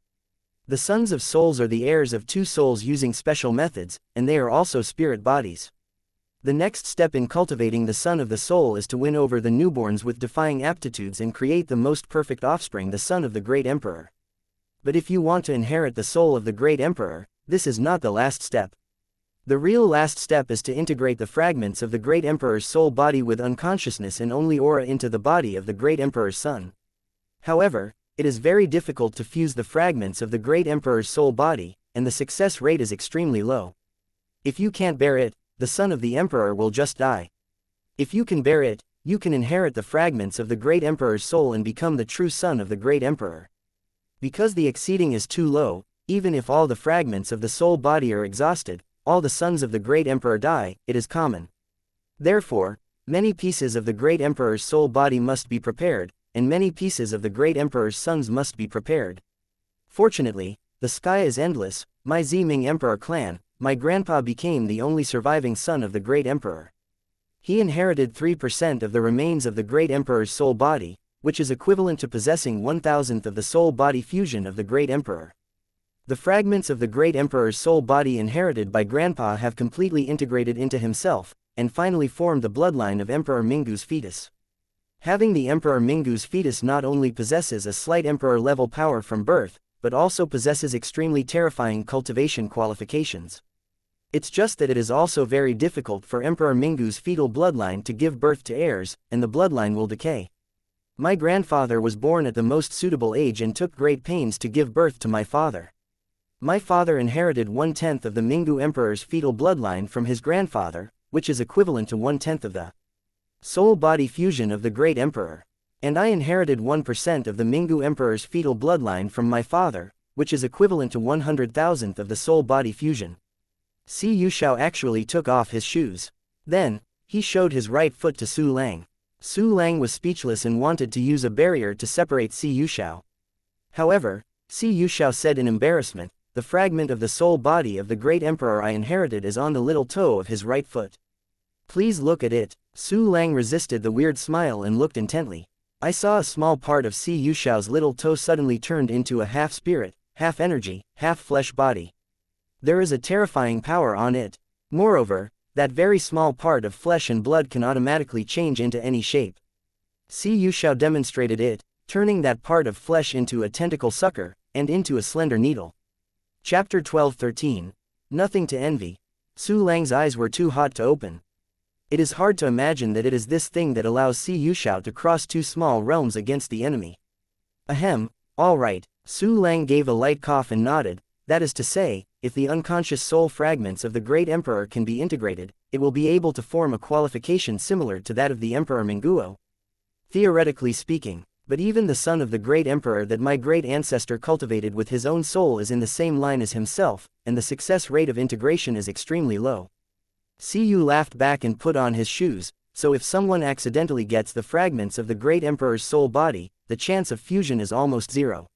The sons of souls are the heirs of 2 souls using special methods, and they are also spirit bodies. The next step in cultivating the son of the soul is to win over the newborns with defying aptitudes and create the most perfect offspring, the son of the great emperor. But if you want to inherit the soul of the great emperor, this is not the last step. The real last step is to integrate the fragments of the great emperor's soul body with unconsciousness and only aura into the body of the great emperor's son. However, it is very difficult to fuse the fragments of the great emperor's soul body, and the success rate is extremely low. If you can't bear it, the son of the emperor will just die. If you can bear it, you can inherit the fragments of the great emperor's soul and become the true son of the great emperor. Because the exceeding is too low, even if all the fragments of the soul body are exhausted, all the sons of the great emperor die, it is common. Therefore, many pieces of the great emperor's soul body must be prepared, and many pieces of the great emperor's sons must be prepared. Fortunately, the sky is endless. My Ziming emperor clan, my grandpa became the only surviving son of the great emperor. He inherited 3% of the remains of the great emperor's soul body, which is equivalent to possessing 1,000th of the soul body fusion of the great emperor. The fragments of the great emperor's soul body inherited by grandpa have completely integrated into himself, and finally formed the bloodline of Emperor Mingu's fetus. Having the Emperor Mingu's fetus not only possesses a slight emperor-level power from birth, but also possesses extremely terrifying cultivation qualifications. It's just that it is also very difficult for Emperor Mingu's fetal bloodline to give birth to heirs, and the bloodline will decay. My grandfather was born at the most suitable age and took great pains to give birth to my father. My father inherited 1/10 of the Mingu Emperor's fetal bloodline from his grandfather, which is equivalent to 1/10 of the soul-body fusion of the great emperor. And I inherited 1% of the Mingu Emperor's fetal bloodline from my father, which is equivalent to 100,000th of the soul-body fusion. Si Yuxiao actually took off his shoes. Then, he showed his right foot to Su Lang. Su Lang was speechless and wanted to use a barrier to separate Si Yuxiao. However, Si Yuxiao said in embarrassment, the fragment of the soul body of the great emperor I inherited is on the little toe of his right foot. Please look at it. Su Lang resisted the weird smile and looked intently. I saw a small part of Si Yuxiao's little toe suddenly turned into a half-spirit, half-energy, half-flesh body. There is a terrifying power on it. Moreover, that very small part of flesh and blood can automatically change into any shape. Si Yuxiao demonstrated it, turning that part of flesh into a tentacle sucker, and into a slender needle. Chapter 12:13. Nothing to envy. Su Lang's eyes were too hot to open. It is hard to imagine that it is this thing that allows Si Yuxiao to cross two small realms against the enemy. Ahem, all right. Su Lang gave a light cough and nodded. That is to say, if the unconscious soul fragments of the Great Emperor can be integrated, it will be able to form a qualification similar to that of the Emperor Minguo. Theoretically speaking, but even the son of the Great Emperor that my great ancestor cultivated with his own soul is in the same line as himself, and the success rate of integration is extremely low. Si Yu laughed back and put on his shoes, so if someone accidentally gets the fragments of the Great Emperor's soul body, the chance of fusion is almost zero.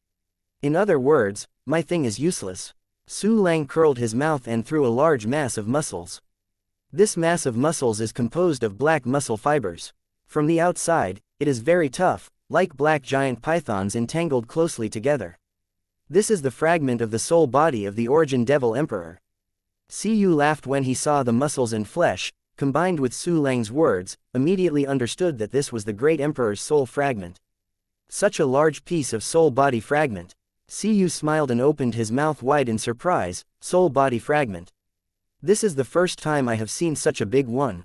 In other words, my thing is useless. Su Lang curled his mouth and threw a large mass of muscles. This mass of muscles is composed of black muscle fibers. From the outside, it is very tough, like black giant pythons entangled closely together. This is the fragment of the soul body of the Origin Devil Emperor. Si Yu laughed when he saw the muscles and flesh, combined with Su Lang's words, immediately understood that this was the Great Emperor's soul fragment. Such a large piece of soul body fragment. Si Yu smiled and opened his mouth wide in surprise. Soul body fragment. This is the first time I have seen such a big one.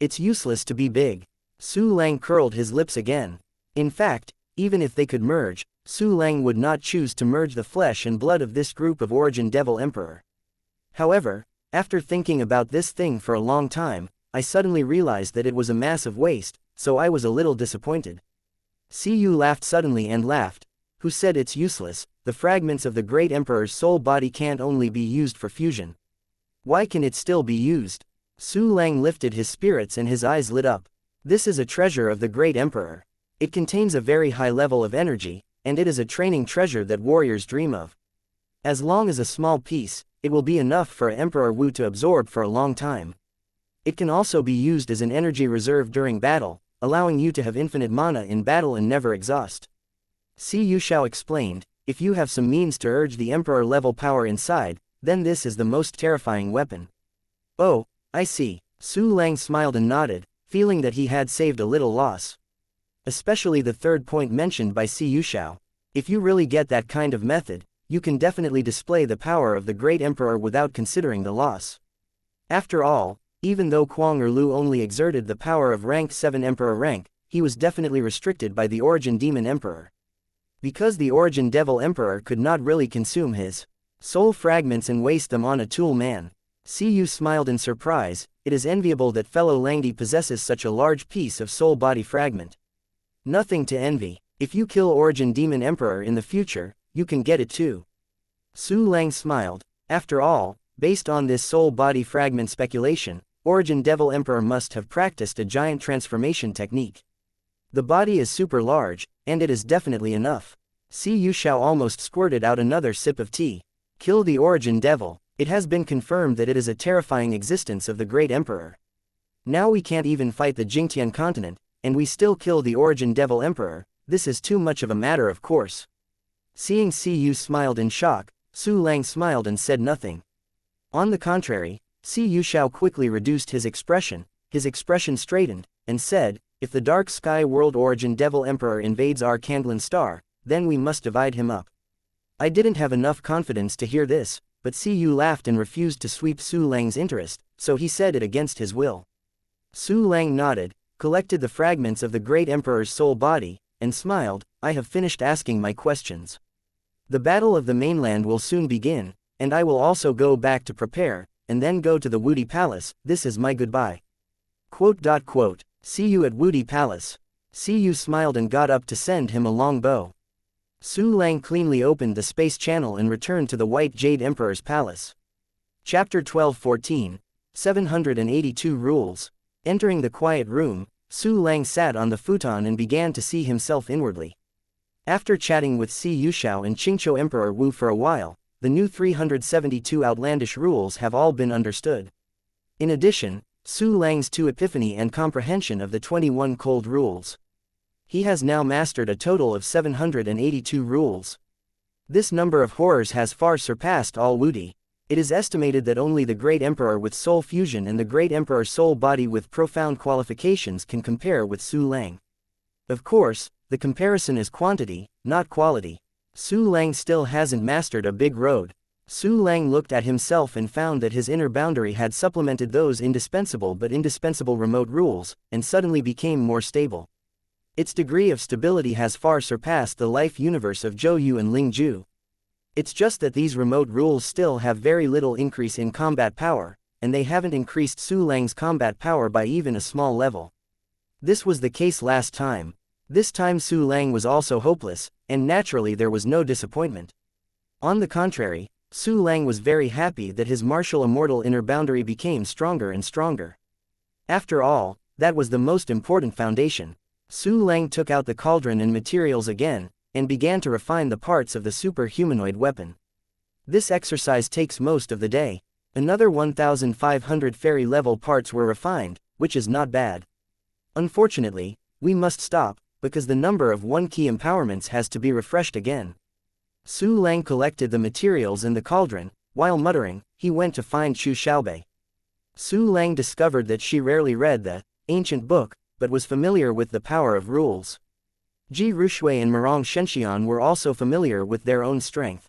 It's useless to be big. Su Lang curled his lips again. In fact, even if they could merge, Su Lang would not choose to merge the flesh and blood of this group of Origin Devil Emperor. However, after thinking about this thing for a long time, I suddenly realized that it was a massive waste, so I was a little disappointed. Si Yu laughed suddenly and laughed. Who said it's useless? The fragments of the Great Emperor's soul body can't only be used for fusion. Why can it still be used? Su Lang lifted his spirits and his eyes lit up. This is a treasure of the Great Emperor. It contains a very high level of energy, and it is a training treasure that warriors dream of. As long as a small piece, it will be enough for Emperor Wu to absorb for a long time. It can also be used as an energy reserve during battle, allowing you to have infinite mana in battle and never exhaust. Si Yuxiao explained, if you have some means to urge the Emperor-level power inside, then this is the most terrifying weapon. Oh, I see. Su Lang smiled and nodded, feeling that he had saved a little loss. Especially the third point mentioned by Si Yuxiao. If you really get that kind of method, you can definitely display the power of the Great Emperor without considering the loss. After all, even though Kuang Erlu only exerted the power of rank 7 Emperor rank, he was definitely restricted by the Origin Demon Emperor. Because the Origin Devil Emperor could not really consume his soul fragments and waste them on a tool man. Si Yu smiled in surprise. It is enviable that fellow Langdi possesses such a large piece of soul body fragment. Nothing to envy. If you kill Origin Demon Emperor in the future, you can get it too. Su Lang smiled. After all, based on this soul body fragment speculation, Origin Devil Emperor must have practiced a giant transformation technique. The body is super large, and it is definitely enough. Si Yuxiao almost squirted out another sip of tea. Kill the Origin Devil. It has been confirmed that it is a terrifying existence of the Great Emperor. Now we can't even fight the Jingtian continent, and we still kill the Origin Devil Emperor. This is too much of a matter of course. Seeing Si Yu smiled in shock, Su Lang smiled and said nothing. On the contrary, Si Yuxiao quickly reduced his expression straightened, and said, if the Dark Sky World Origin Devil Emperor invades our Kandlan star, then we must divide him up. I didn't have enough confidence to hear this, but Si Yu laughed and refused to sweep Su Lang's interest, so he said it against his will. Su Lang nodded, collected the fragments of the Great Emperor's soul body, and smiled. I have finished asking my questions. The Battle of the Mainland will soon begin, and I will also go back to prepare, and then go to the Wudi Palace. This is my goodbye. See you at Wudi Palace. Si Yu smiled and got up to send him a long bow. Su Lang cleanly opened the space channel and returned to the White Jade Emperor's palace. Chapter 12:14. 782 Rules. Entering the quiet room, Su Lang sat on the futon and began to see himself inwardly. After chatting with Si Yuxiao and Qingqiu Emperor Wu for a while, the new 372 outlandish rules have all been understood. In addition, Su Lang's two epiphany and comprehension of the 21 cold rules. He has now mastered a total of 782 rules. This number of horrors has far surpassed all Wudi. It is estimated that only the Great Emperor with Soul Fusion and the Great Emperor Soul Body with profound qualifications can compare with Su Lang. Of course, the comparison is quantity, not quality. Su Lang still hasn't mastered a big road. Su Lang looked at himself and found that his inner boundary had supplemented those indispensable remote rules, and suddenly became more stable. Its degree of stability has far surpassed the life universe of Zhou Yu and Ling Ju. It's just that these remote rules still have very little increase in combat power, and they haven't increased Su Lang's combat power by even a small level. This was the case last time. This time Su Lang was also hopeless, and naturally there was no disappointment. On the contrary, Su Lang was very happy that his martial immortal inner boundary became stronger and stronger. After all, that was the most important foundation. Su Lang took out the cauldron and materials again, and began to refine the parts of the super-humanoid weapon. This exercise takes most of the day. Another 1,500 fairy-level parts were refined, which is not bad. Unfortunately, we must stop, because the number of 1 key empowerments has to be refreshed again. Su Lang collected the materials in the cauldron. While muttering, he went to find Chu Xiaobei. Su Lang discovered that she rarely read the ancient book, but was familiar with the power of rules. Ji Rushui and Mirong Shenxian were also familiar with their own strength.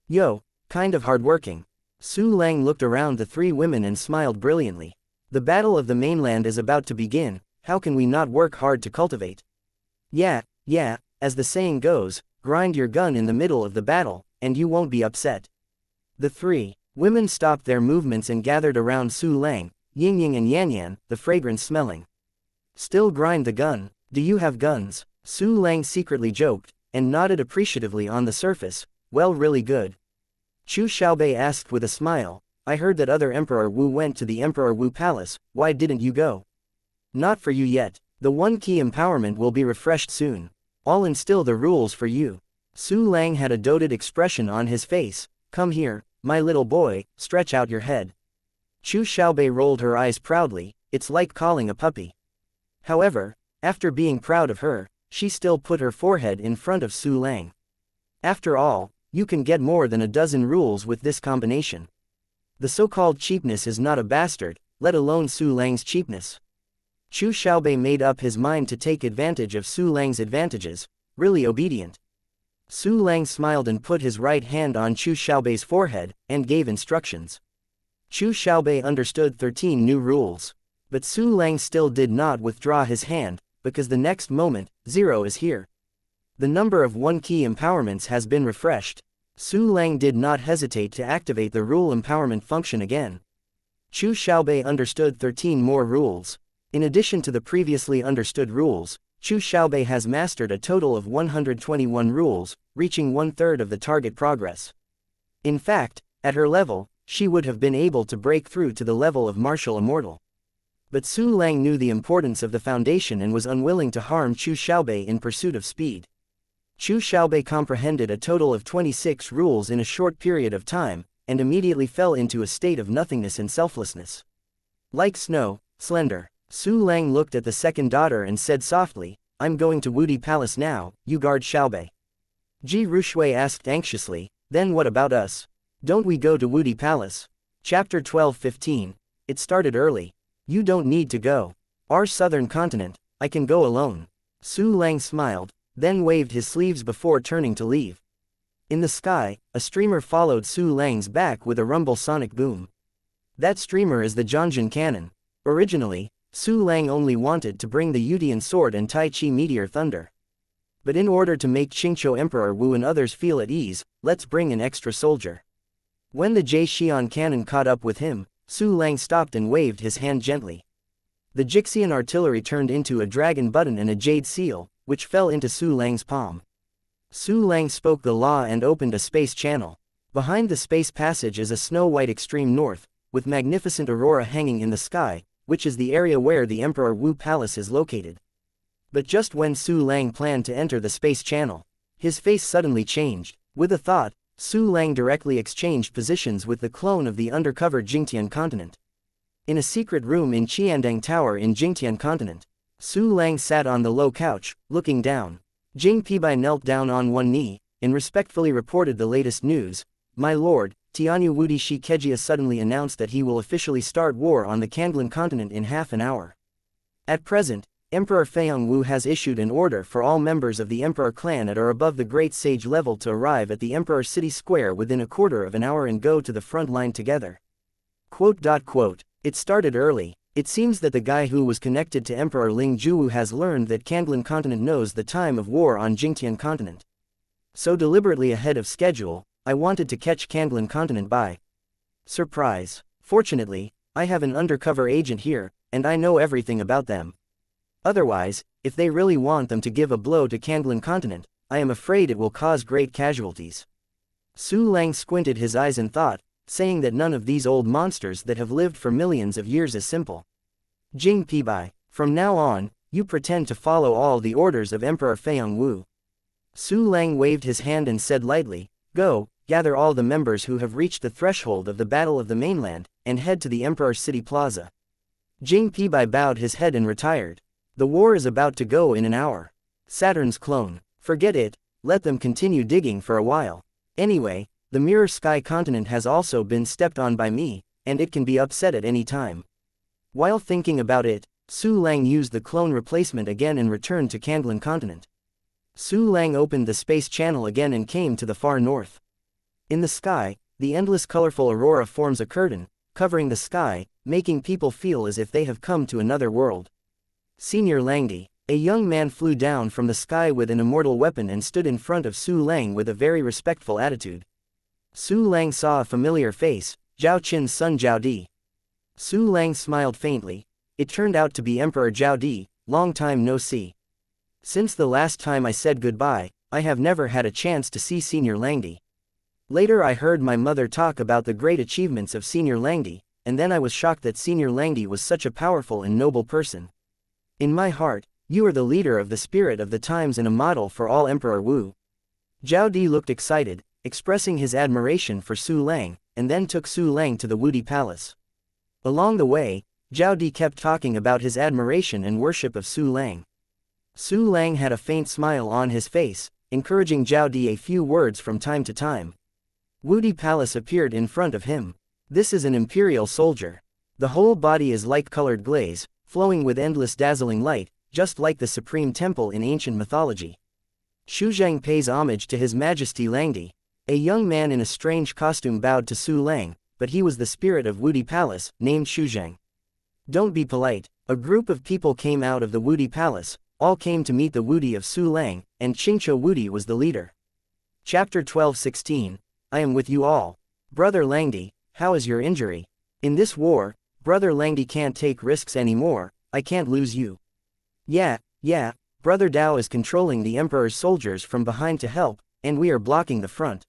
Yo, kind of hardworking. Su Lang looked around the three women and smiled brilliantly. The battle of the mainland is about to begin. How can we not work hard to cultivate? Yeah, as the saying goes, grind your gun in the middle of the battle, and you won't be upset. The three women stopped their movements and gathered around Su Lang, Yingying and Yanyan, the fragrance smelling. Still grind the gun, do you have guns? Su Lang secretly joked, and nodded appreciatively on the surface. Well, really good. Chu Xiaobei asked with a smile, I heard that other Emperor Wu went to the Emperor Wu Palace, why didn't you go? Not for you yet. The 1 key empowerment will be refreshed soon. I'll instill the rules for you. Su Lang had a doted expression on his face. Come here, my little boy, stretch out your head. Chu Xiaobei rolled her eyes proudly. It's like calling a puppy. However, after being proud of her, she still put her forehead in front of Su Lang. After all, you can get more than a dozen rules with this combination. The so-called cheapness is not a bastard, let alone Su Lang's cheapness. Chu Xiaobei made up his mind to take advantage of Su Lang's advantages, really obedient. Su Lang smiled and put his right hand on Chu Xiaobei's forehead, and gave instructions. Chu Xiaobei understood 13 new rules. But Su Lang still did not withdraw his hand, because the next moment, 0 is here. The number of 1 key empowerments has been refreshed. Su Lang did not hesitate to activate the rule empowerment function again. Chu Xiaobei understood 13 more rules. In addition to the previously understood rules, Chu Xiaobei has mastered a total of 121 rules, reaching 1/3 of the target progress. In fact, at her level, she would have been able to break through to the level of martial immortal. But Su Lang knew the importance of the foundation and was unwilling to harm Chu Xiaobei in pursuit of speed. Chu Xiaobei comprehended a total of 26 rules in a short period of time, and immediately fell into a state of nothingness and selflessness. Like snow, slender, Su Lang looked at the second daughter and said softly, I'm going to Wudi Palace now, you guard Xiaobei. Ji Rushui asked anxiously, then what about us? Don't we go to Wudi Palace? Chapter 12:15. It started early. You don't need to go. Our southern continent, I can go alone. Su Lang smiled, then waved his sleeves before turning to leave. In the sky, a streamer followed Su Lang's back with a rumble sonic boom. That streamer is the Zhongjin cannon. Originally, Su Lang only wanted to bring the Yutian sword and Tai Chi meteor thunder. But in order to make Qingqiu Emperor Wu and others feel at ease, let's bring an extra soldier. When the Jie Xian cannon caught up with him, Su Lang stopped and waved his hand gently. The Jixian artillery turned into a dragon button and a jade seal, which fell into Su Lang's palm. Su Lang spoke the law and opened a space channel. Behind the space passage is a snow-white extreme north, with magnificent aurora hanging in the sky, which is the area where the Emperor Wu Palace is located. But just when Su Lang planned to enter the space channel, his face suddenly changed. With a thought, Su Lang directly exchanged positions with the clone of the undercover Jingtian continent. In a secret room in Qiandang Tower in Jingtian Continent, Su Lang sat on the low couch, looking down. Jing Pibai knelt down on one knee, and respectfully reported the latest news. My lord, Tianyu Wudi Shi Kejia suddenly announced that he will officially start war on the Kanglan continent in half an hour. At present, Emperor Feiyang Wu has issued an order for all members of the Emperor clan at or above the Great Sage level to arrive at the Emperor City Square within a quarter of an hour and go to the front line together. It started early. It seems that the guy who was connected to Emperor Ling Juwu has learned that Kanglan continent knows the time of war on Jingtian continent. So deliberately ahead of schedule, I wanted to catch Kanglan continent by surprise. Fortunately, I have an undercover agent here, and I know everything about them. Otherwise, if they really want them to give a blow to Kanglan continent, I am afraid it will cause great casualties. Su Lang squinted his eyes and thought, saying that none of these old monsters that have lived for millions of years is simple. Jing Pibai, from now on, you pretend to follow all the orders of Emperor Feiyang Wu. Su Lang waved his hand and said lightly, go, gather all the members who have reached the threshold of the Battle of the Mainland, and head to the Emperor's City Plaza. Jing Pibai bowed his head and retired. The war is about to go in an hour. Saturn's clone. Forget it, let them continue digging for a while. Anyway, the Mirror Sky continent has also been stepped on by me, and it can be upset at any time. While thinking about it, Su Lang used the clone replacement again and returned to Kanglan continent. Su Lang opened the space channel again and came to the far north. In the sky, the endless colorful aurora forms a curtain, covering the sky, making people feel as if they have come to another world. Senior Langdi, a young man flew down from the sky with an immortal weapon and stood in front of Su Lang with a very respectful attitude. Su Lang saw a familiar face, Zhao Qin's son Zhao Di. Su Lang smiled faintly. It turned out to be Emperor Zhao Di, long time no see. Since the last time I said goodbye, I have never had a chance to see Senior Langdi. Later I heard my mother talk about the great achievements of Senior Langdi, and then I was shocked that Senior Langdi was such a powerful and noble person. In my heart, you are the leader of the spirit of the times and a model for all Emperor Wu. Zhao Di looked excited, expressing his admiration for Su Lang, and then took Su Lang to the Wudi Palace. Along the way, Zhao Di kept talking about his admiration and worship of Su Lang. Su Lang had a faint smile on his face, encouraging Zhao Di a few words from time to time. Wudi Palace appeared in front of him. This is an imperial soldier. The whole body is light-colored glaze, flowing with endless dazzling light, just like the supreme temple in ancient mythology. Shuzhang pays homage to His Majesty Langdi. A young man in a strange costume bowed to Su Lang, but he was the spirit of Wudi Palace, named Shuzhang. Don't be polite. A group of people came out of the Wudi Palace, all came to meet the Wudi of Su Lang, and Qingqiu Wudi was the leader. Chapter 12:16. I am with you all. Brother Langdi, how is your injury? In this war, Brother Langdi can't take risks anymore, I can't lose you. Yeah, Brother Dao is controlling the Emperor's soldiers from behind to help, and we are blocking the front.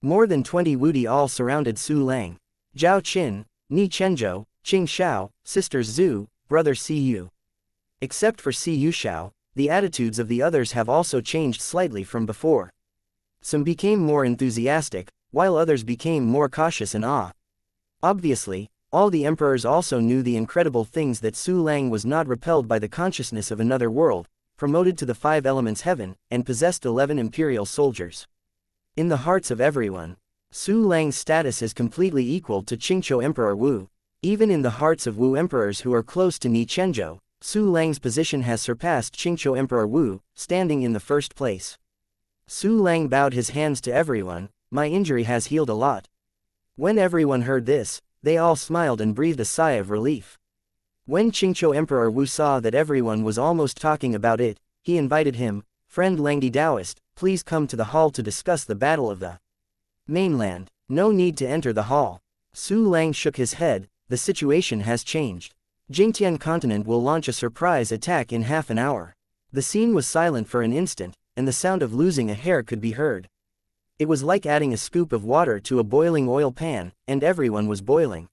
More than 20 Wudi all surrounded Su Lang. Zhao Qin, Ni Chenzhou, Qing Xiao, Sisters Zhu, Brother Siyu. Except for Siyu Xiao, the attitudes of the others have also changed slightly from before. Some became more enthusiastic, while others became more cautious and awe. Obviously, all the emperors also knew the incredible things that Su Lang was not repelled by the consciousness of another world, promoted to the 5 elements heaven, and possessed 11 imperial soldiers. In the hearts of everyone, Su Lang's status is completely equal to Qingqiu Emperor Wu. Even in the hearts of Wu emperors who are close to Ni Chenzhou, Su Lang's position has surpassed Qingqiu Emperor Wu, standing in the first place. Su Lang bowed his hands to everyone. My injury has healed a lot. When everyone heard this, they all smiled and breathed a sigh of relief. When Qingqiu Emperor Wu saw that everyone was almost talking about it, he invited him, friend Langdi Taoist, please come to the hall to discuss the battle of the mainland. No need to enter the hall. Su Lang shook his head, the situation has changed. Jingtian continent will launch a surprise attack in half an hour. The scene was silent for an instant, and the sound of losing a hair could be heard. It was like adding a scoop of water to a boiling oil pan, and everyone was boiling.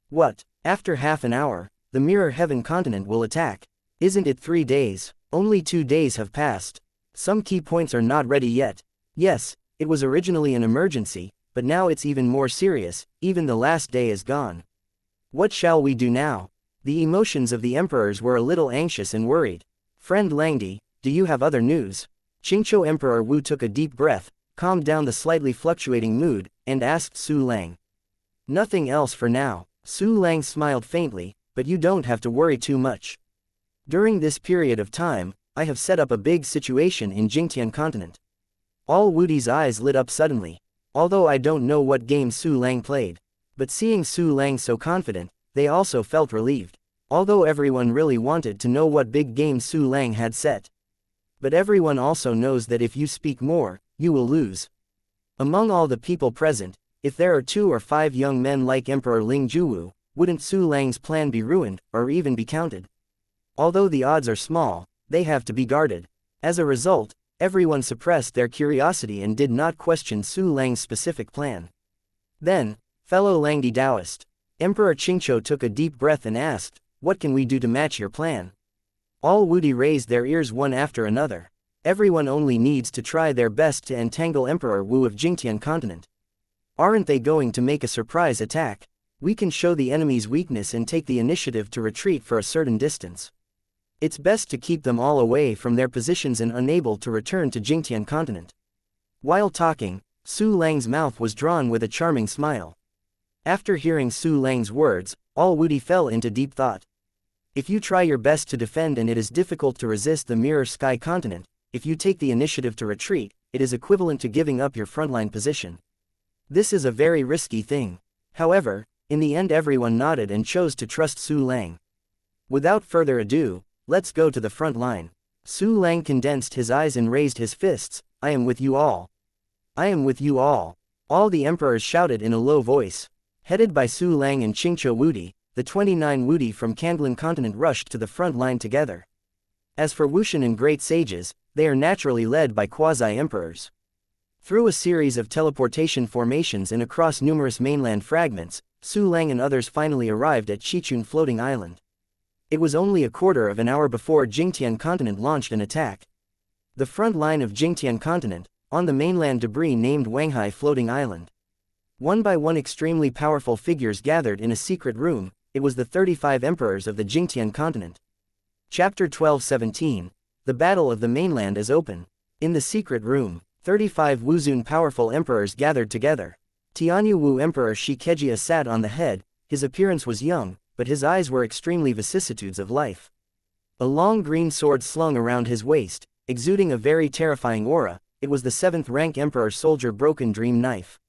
What? After half an hour, the Mirror Heaven continent will attack. Isn't it 3 days? Only 2 days have passed. Some key points are not ready yet. Yes, it was originally an emergency, but now it's even more serious, even the last day is gone. What shall we do now? The emotions of the emperors were a little anxious and worried. Friend Langdi, do you have other news? Qingqiu Emperor Wu took a deep breath, calmed down the slightly fluctuating mood, and asked Su Lang. Nothing else for now. Su Lang smiled faintly, but you don't have to worry too much. During this period of time, I have set up a big situation in Jingtian continent. All Wudi's eyes lit up suddenly. Although I don't know what game Su Lang played, but seeing Su Lang so confident, they also felt relieved. Although everyone really wanted to know what big game Su Lang had set. But everyone also knows that if you speak more, you will lose. Among all the people present, if there are 2 or 5 young men like Emperor Ling Juwu, wouldn't Su Lang's plan be ruined, or even be counted? Although the odds are small, they have to be guarded. As a result, everyone suppressed their curiosity and did not question Su Lang's specific plan. Then, fellow Langdi Taoist, Emperor Qingqiu took a deep breath and asked, what can we do to match your plan? All Wudi raised their ears one after another. Everyone only needs to try their best to entangle Emperor Wu of Jingtian continent. Aren't they going to make a surprise attack? We can show the enemy's weakness and take the initiative to retreat for a certain distance. It's best to keep them all away from their positions and unable to return to Jingtian continent. While talking, Su Lang's mouth was drawn with a charming smile. After hearing Su Lang's words, all Wudi fell into deep thought. If you try your best to defend and it is difficult to resist the Mirror Sky continent, if you take the initiative to retreat, it is equivalent to giving up your frontline position. This is a very risky thing. However, in the end everyone nodded and chose to trust Su Lang. Without further ado, let's go to the front line. Su Lang condensed his eyes and raised his fists. I am with you all. I am with you all. All the emperors shouted in a low voice. Headed by Su Lang and Qingqiu Wudi, the 29 Wudi from Kanglan continent rushed to the front line together. As for Wuxian and great sages, they are naturally led by quasi-emperors. Through a series of teleportation formations and across numerous mainland fragments, Su Lang and others finally arrived at Qichun floating island. It was only a quarter of an hour before Jingtian continent launched an attack. The front line of Jingtian continent, on the mainland debris named Wanghai floating island. One by one extremely powerful figures gathered in a secret room. It was the 35 emperors of the Jingtian continent. Chapter 12:17. The Battle of the Mainland is open. In the secret room, 35 Wuzun powerful emperors gathered together. Tianyu Wu Emperor Shikeji sat on the head. His appearance was young, but his eyes were extremely vicissitudes of life. A long green sword slung around his waist, exuding a very terrifying aura. It was the 7th rank Emperor Soldier Broken Dream Knife.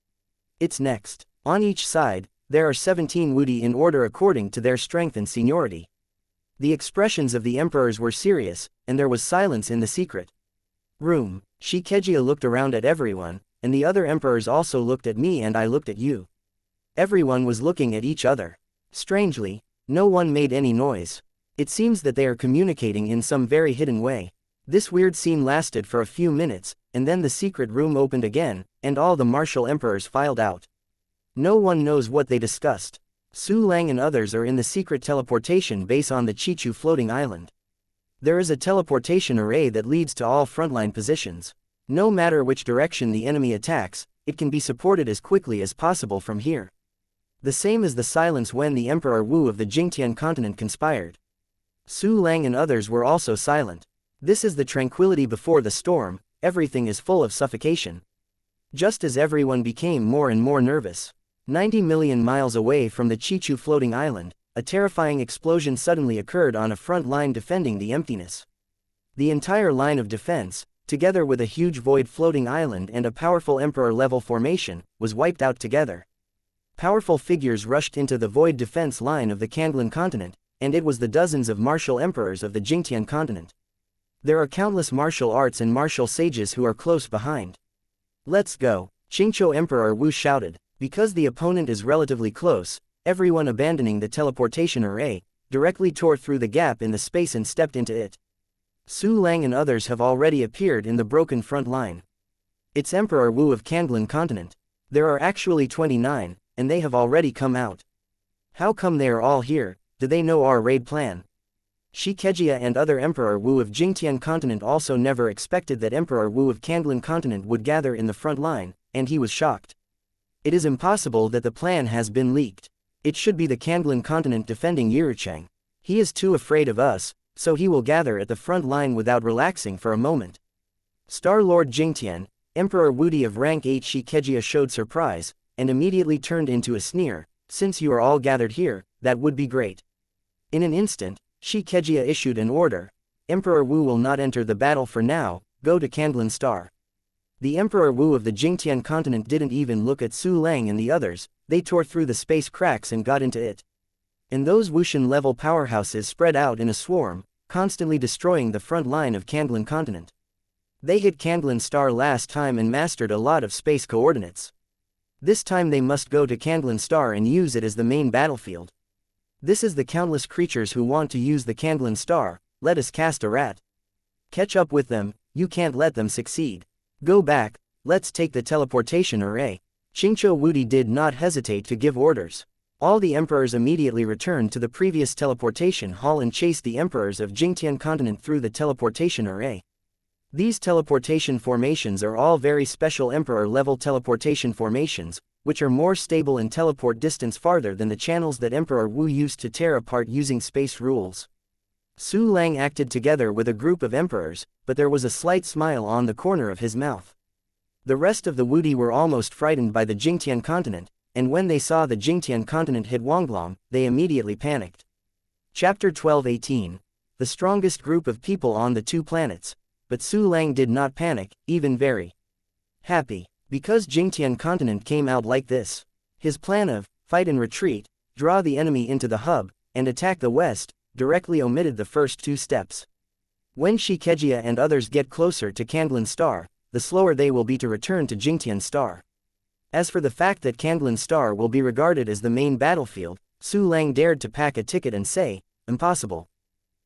It's next. On each side, there are 17 Wudi in order according to their strength and seniority. The expressions of the emperors were serious, and there was silence in the secret room. Shikeji looked around at everyone, and the other emperors also looked at me and I looked at you. Everyone was looking at each other. Strangely, no one made any noise. It seems that they are communicating in some very hidden way. This weird scene lasted for a few minutes, and then the secret room opened again, and all the martial emperors filed out. No one knows what they discussed. Su Lang and others are in the secret teleportation base on the Qichu floating island. There is a teleportation array that leads to all frontline positions. No matter which direction the enemy attacks, it can be supported as quickly as possible from here. The same as the silence when the Emperor Wu of the Jingtian continent conspired. Su Lang and others were also silent. This is the tranquility before the storm. Everything is full of suffocation. Just as everyone became more and more nervous. 90 million miles away from the Qichu floating island, a terrifying explosion suddenly occurred on a front line defending the emptiness. The entire line of defense, together with a huge void floating island and a powerful emperor-level formation, was wiped out together. Powerful figures rushed into the void defense line of the Kanglan continent, and it was the dozens of martial emperors of the Jingtian continent. There are countless martial arts and martial sages who are close behind. Let's go, Qingqiu Emperor Wu shouted. Because the opponent is relatively close, everyone abandoning the teleportation array, directly tore through the gap in the space and stepped into it. Su Lang and others have already appeared in the broken front line. It's Emperor Wu of Kanglan continent. There are actually 29, and they have already come out. How come they are all here? Do they know our raid plan? Shikeji and other Emperor Wu of Jingtian continent also never expected that Emperor Wu of Kanglan continent would gather in the front line, and he was shocked. It is impossible that the plan has been leaked. It should be the Kanglan continent defending Yirucheng. He is too afraid of us, so he will gather at the front line without relaxing for a moment. Star-Lord Jingtian, Emperor Wudi of rank 8 Shikegia showed surprise, and immediately turned into a sneer. Since you are all gathered here, that would be great. In an instant, Shikegia issued an order. Emperor Wu will not enter the battle for now, go to Kanglan Star. The Emperor Wu of the Jingtian continent didn't even look at Su Lang and the others, they tore through the space cracks and got into it. And those Wuxian-level powerhouses spread out in a swarm, constantly destroying the front line of Kanglan continent. They hit Kanglan Star last time and mastered a lot of space coordinates. This time they must go to Kanglan Star and use it as the main battlefield. This is the countless creatures who want to use the Kanglan Star. Let us cast a rat. Catch up with them, you can't let them succeed. Go back, let's take the teleportation array. Qingqiu Wudi did not hesitate to give orders. All the emperors immediately returned to the previous teleportation hall and chased the emperors of Jingtian continent through the teleportation array. These teleportation formations are all very special emperor-level teleportation formations, which are more stable and teleport distance farther than the channels that Emperor Wu used to tear apart using space rules. Su Lang acted together with a group of emperors, but there was a slight smile on the corner of his mouth. The rest of the Wudi were almost frightened by the Jingtian continent, and when they saw the Jingtian continent hit Wonglong, they immediately panicked. Chapter 12:18. The strongest group of people on the two planets. But Su Lang did not panic, even very happy, because Jingtian continent came out like this. His plan of fight and retreat, draw the enemy into the hub, and attack the west, directly omitted the first two steps. When Shikegia and others get closer to Kanglan Star, the slower they will be to return to Jingtian Star. As for the fact that Kanglan Star will be regarded as the main battlefield, Su Lang dared to pack a ticket and say, impossible.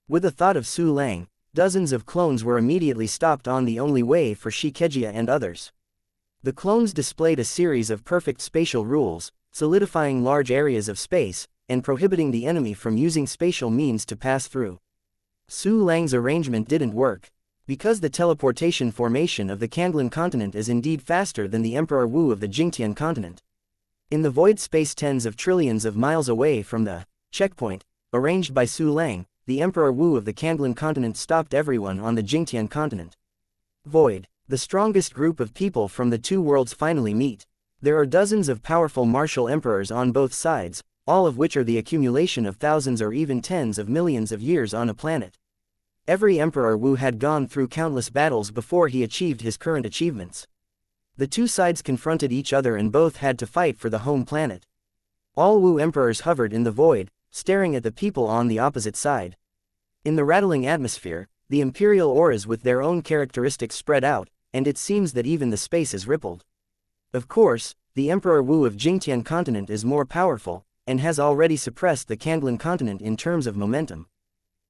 With the thought of Su Lang, dozens of clones were immediately stopped on the only way for Shikegia and others. The clones displayed a series of perfect spatial rules, solidifying large areas of space, and prohibiting the enemy from using spatial means to pass through. Su Lang's arrangement didn't work. Because the teleportation formation of the Kanglan continent is indeed faster than the Emperor Wu of the Jingtian continent. In the void space tens of trillions of miles away from the checkpoint, arranged by Su Lang, the Emperor Wu of the Kanglan continent stopped everyone on the Jingtian continent. Void. The strongest group of people from the two worlds finally meet. There are dozens of powerful martial emperors on both sides, all of which are the accumulation of thousands or even tens of millions of years on a planet. Every Emperor Wu had gone through countless battles before he achieved his current achievements. The two sides confronted each other and both had to fight for the home planet. All Wu emperors hovered in the void, staring at the people on the opposite side. In the rattling atmosphere, the imperial auras with their own characteristics spread out, and it seems that even the space is rippled. Of course, the Emperor Wu of Jingtian continent is more powerful, and has already suppressed the Kanglan continent in terms of momentum.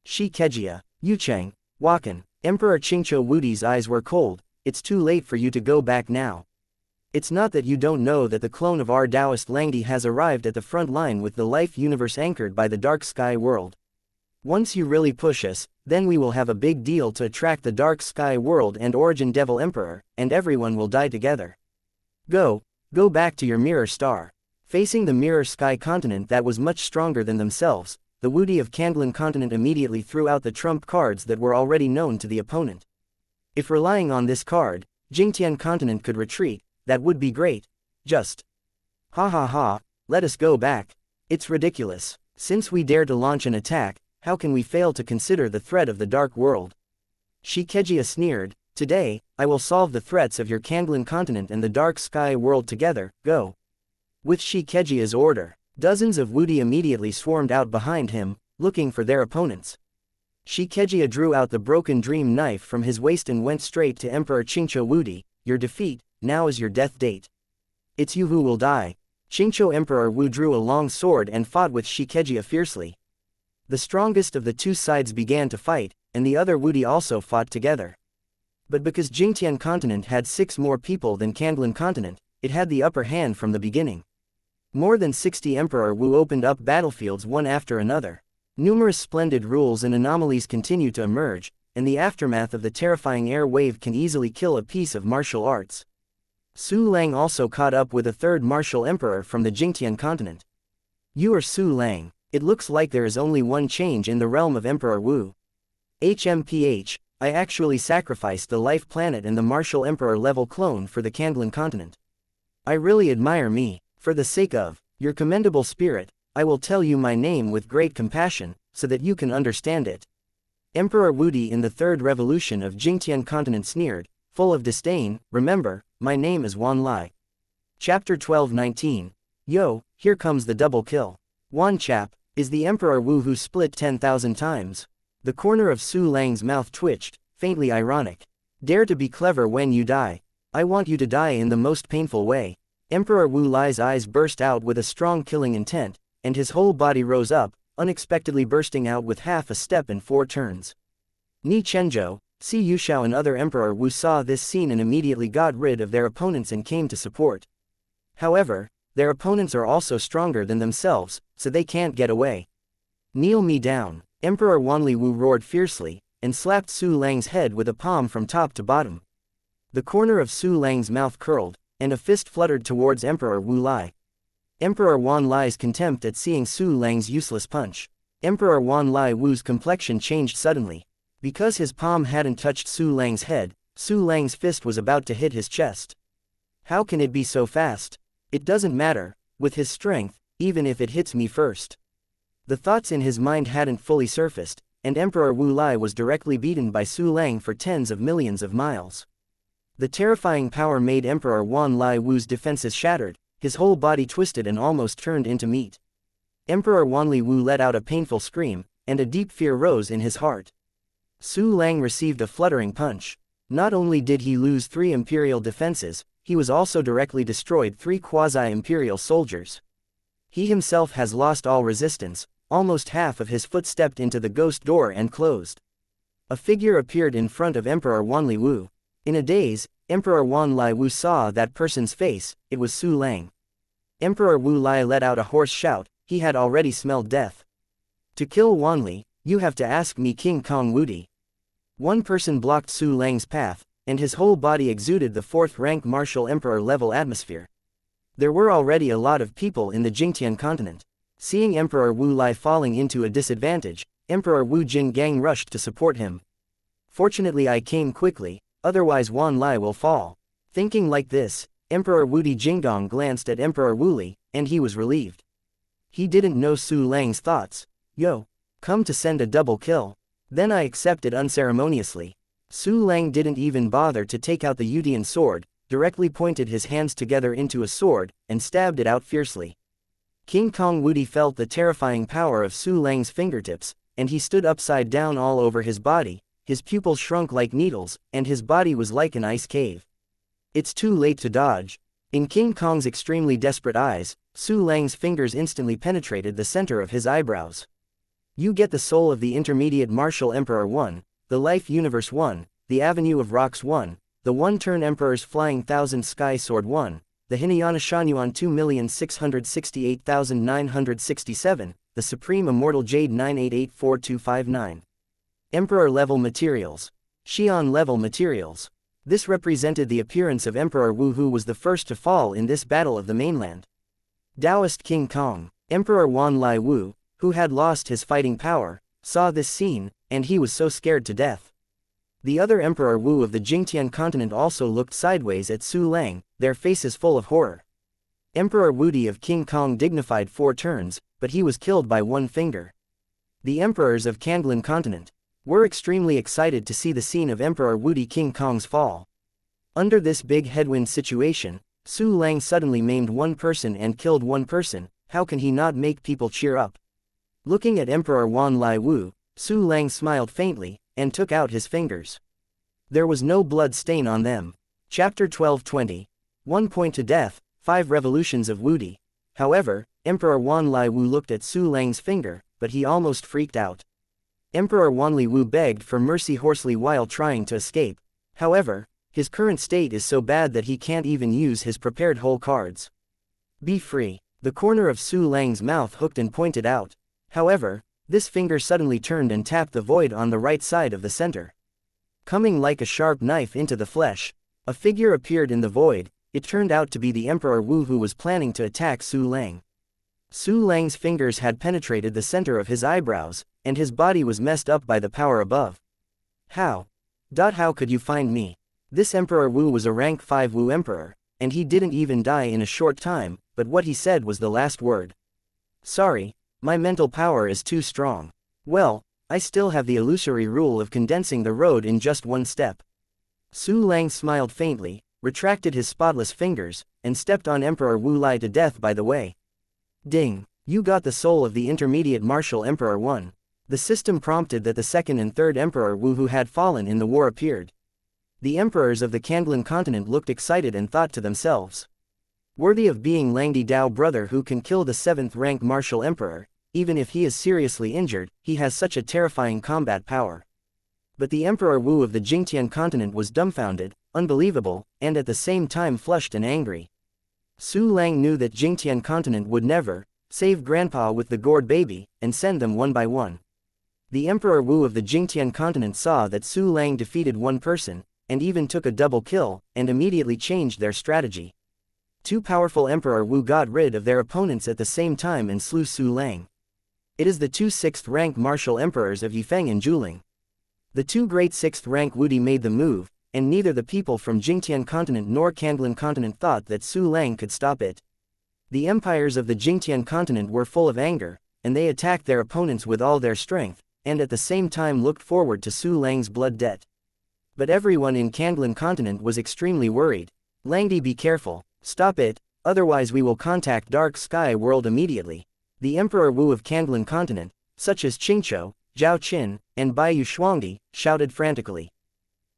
Shikegia, Yucheng, Wakan, Emperor Qingqiu Wudi's eyes were cold. It's too late for you to go back now. It's not that you don't know that the clone of our Taoist Langdi has arrived at the front line with the life universe anchored by the dark sky world. Once you really push us, then we will have a big deal to attract the dark sky world and Origin Devil Emperor, and everyone will die together. Go back to your mirror star. Facing the mirror sky continent that was much stronger than themselves, the Wudi of Kanglan continent immediately threw out the trump cards that were already known to the opponent. If relying on this card, Jingtian continent could retreat, that would be great. Just ha ha ha, let us go back. It's ridiculous. Since we dare to launch an attack, how can we fail to consider the threat of the dark world? Shikegia sneered, today, I will solve the threats of your Kanglan continent and the dark sky world together, go. With Shikegia's order, dozens of Wudi immediately swarmed out behind him, looking for their opponents. Shikegia drew out the broken dream knife from his waist and went straight to Emperor Qingqiu Wudi. Your defeat, now is your death date. It's you who will die. Qingqiu Emperor Wu drew a long sword and fought with Shikegia fiercely. The strongest of the two sides began to fight, and the other Wudi also fought together. But because Jingtian continent had 6 more people than Kanglan continent, it had the upper hand from the beginning. More than 60 Emperor Wu opened up battlefields one after another. Numerous splendid rules and anomalies continue to emerge, and the aftermath of the terrifying air wave can easily kill a piece of martial arts. Su Lang also caught up with a third martial emperor from the Jingtian continent. You are Su Lang. It looks like there is only one change in the realm of Emperor Wu. HMPH, I actually sacrificed the Life Planet and the Martial Emperor level clone for the Kandlan continent. I really admire me. For the sake of your commendable spirit, I will tell you my name with great compassion, so that you can understand it. Emperor Wudi in the Third Revolution of Jingtian continent sneered, full of disdain, remember, my name is Wan Lai. Chapter 12:19. Yo, here comes the double kill. Wan chap, is the Emperor Wu who split 10,000 times. The corner of Su Lang's mouth twitched, faintly ironic. Dare to be clever when you die. I want you to die in the most painful way. Emperor Wu Lai's eyes burst out with a strong killing intent, and his whole body rose up, unexpectedly bursting out with half a step and 4 turns. Ni Chenzhou, Si Yushao and other Emperor Wu saw this scene and immediately got rid of their opponents and came to support. However, their opponents are also stronger than themselves, so they can't get away. Kneel me down. Emperor Wanli Wu roared fiercely, and slapped Su Lang's head with a palm from top to bottom. The corner of Su Lang's mouth curled, and a fist fluttered towards Emperor Wu Lai. Emperor Wan Lai's contempt at seeing Su Lang's useless punch. Emperor Wan Lai Wu's complexion changed suddenly. Because his palm hadn't touched Su Lang's head, Su Lang's fist was about to hit his chest. How can it be so fast? It doesn't matter, with his strength, even if it hits me first. The thoughts in his mind hadn't fully surfaced, and Emperor Wu Lai was directly beaten by Su Lang for tens of millions of miles. The terrifying power made Emperor Wan Lai Wu's defenses shattered, his whole body twisted and almost turned into meat. Emperor Wanli Wu let out a painful scream, and a deep fear rose in his heart. Su Lang received a fluttering punch. Not only did he lose 3 imperial defenses, he was also directly destroyed 3 quasi-imperial soldiers. He himself has lost all resistance, almost half of his foot stepped into the ghost door and closed. A figure appeared in front of Emperor Wanli Wu. In a daze, Emperor Wan Lai Wu saw that person's face, it was Su Lang. Emperor Wu Lai let out a hoarse shout, he had already smelled death. To kill Wanli, you have to ask me King Kong Wudi. One person blocked Su Lang's path, and his whole body exuded the 4th-rank martial emperor-level atmosphere. There were already a lot of people in the Jingtian continent. Seeing Emperor Wu Lai falling into a disadvantage, Emperor Wu Jinggang rushed to support him. Fortunately I came quickly, otherwise Wan Lai will fall. Thinking like this, Emperor Wudi Jingdong glanced at Emperor Wu Li, and he was relieved. He didn't know Su Lang's thoughts. Yo, come to send a double kill. Then I accepted unceremoniously. Su Lang didn't even bother to take out the Yudian sword, directly pointed his hands together into a sword, and stabbed it out fiercely. King Kong Wudi felt the terrifying power of Su Lang's fingertips, and he stood upside down all over his body, his pupils shrunk like needles, and his body was like an ice cave. It's too late to dodge. In King Kong's extremely desperate eyes, Su Lang's fingers instantly penetrated the center of his eyebrows. You get the soul of the Intermediate Martial Emperor 1, the Life Universe 1, the Avenue of Rocks 1, the One-Turn Emperor's Flying Thousand Sky Sword 1, the Hinayana Shanyuan 2,668,967, the Supreme Immortal Jade 9884259. Emperor-level materials. Xian-level materials. This represented the appearance of Emperor Wu, who was the first to fall in this battle of the mainland. Taoist King Kong, Emperor Wan Lai Wu, who had lost his fighting power, saw this scene, and he was so scared to death. The other Emperor Wu of the Jingtian continent also looked sideways at Su Lang, their faces full of horror. Emperor Wudi of King Kong dignified 4 turns, but he was killed by 1 finger. The emperors of Kandlan continent were extremely excited to see the scene of Emperor Wudi King Kong's fall. Under this big headwind situation, Su Lang suddenly maimed 1 person and killed 1 person. How can he not make people cheer up? Looking at Emperor Wan Lai Wu, Su Lang smiled faintly, and took out his fingers. There was no blood stain on them. Chapter 12:20. 1 point to death, 5 revolutions of Wudi. However, Emperor Wan Lai Wu looked at Su Lang's finger, but he almost freaked out. Emperor Wanli Wu begged for mercy hoarsely while trying to escape. However, his current state is so bad that he can't even use his prepared whole cards. Be free. The corner of Su Lang's mouth hooked and pointed out. However, this finger suddenly turned and tapped the void on the right side of the center. Coming like a sharp knife into the flesh, a figure appeared in the void. It turned out to be the Emperor Wu, who was planning to attack Su Lang. Su Lang's fingers had penetrated the center of his eyebrows, and his body was messed up by the power above. How? How could you find me? This Emperor Wu was a rank 5 Wu Emperor, and he didn't even die in a short time, but what he said was the last word. Sorry, my mental power is too strong. Well, I still have the illusory rule of condensing the road in just one step. Su Lang smiled faintly, retracted his spotless fingers, and stepped on Emperor Wu Lai to death by the way. Ding! You got the soul of the intermediate martial Emperor 1. The system prompted that the second and third Emperor Wu who had fallen in the war appeared. The emperors of the Kanglan continent looked excited and thought to themselves. Worthy of being Langdi Dao brother who can kill the 7th rank martial emperor, even if he is seriously injured, he has such a terrifying combat power. But the Emperor Wu of the Jingtian continent was dumbfounded, unbelievable, and at the same time flushed and angry. Su Lang knew that Jingtian continent would never save Grandpa with the gourd baby, and send them one by one. The Emperor Wu of the Jingtian continent saw that Su Lang defeated one person, and even took a double kill, and immediately changed their strategy. Two powerful Emperor Wu got rid of their opponents at the same time and slew Su Lang. It is the two 6th rank martial emperors of Yifeng and Juling. The two great 6th rank Wudi made the move, and neither the people from Jingtian continent nor Kanglan continent thought that Su Lang could stop it. The empires of the Jingtian continent were full of anger, and they attacked their opponents with all their strength, and at the same time looked forward to Su Lang's blood debt. But everyone in Kanglan continent was extremely worried. Langdi, be careful, stop it, otherwise we will contact Dark Sky World immediately. The Emperor Wu of Kanglan continent, such as Qingqiu, Zhao Qin, and Bai Shuangdi, shouted frantically.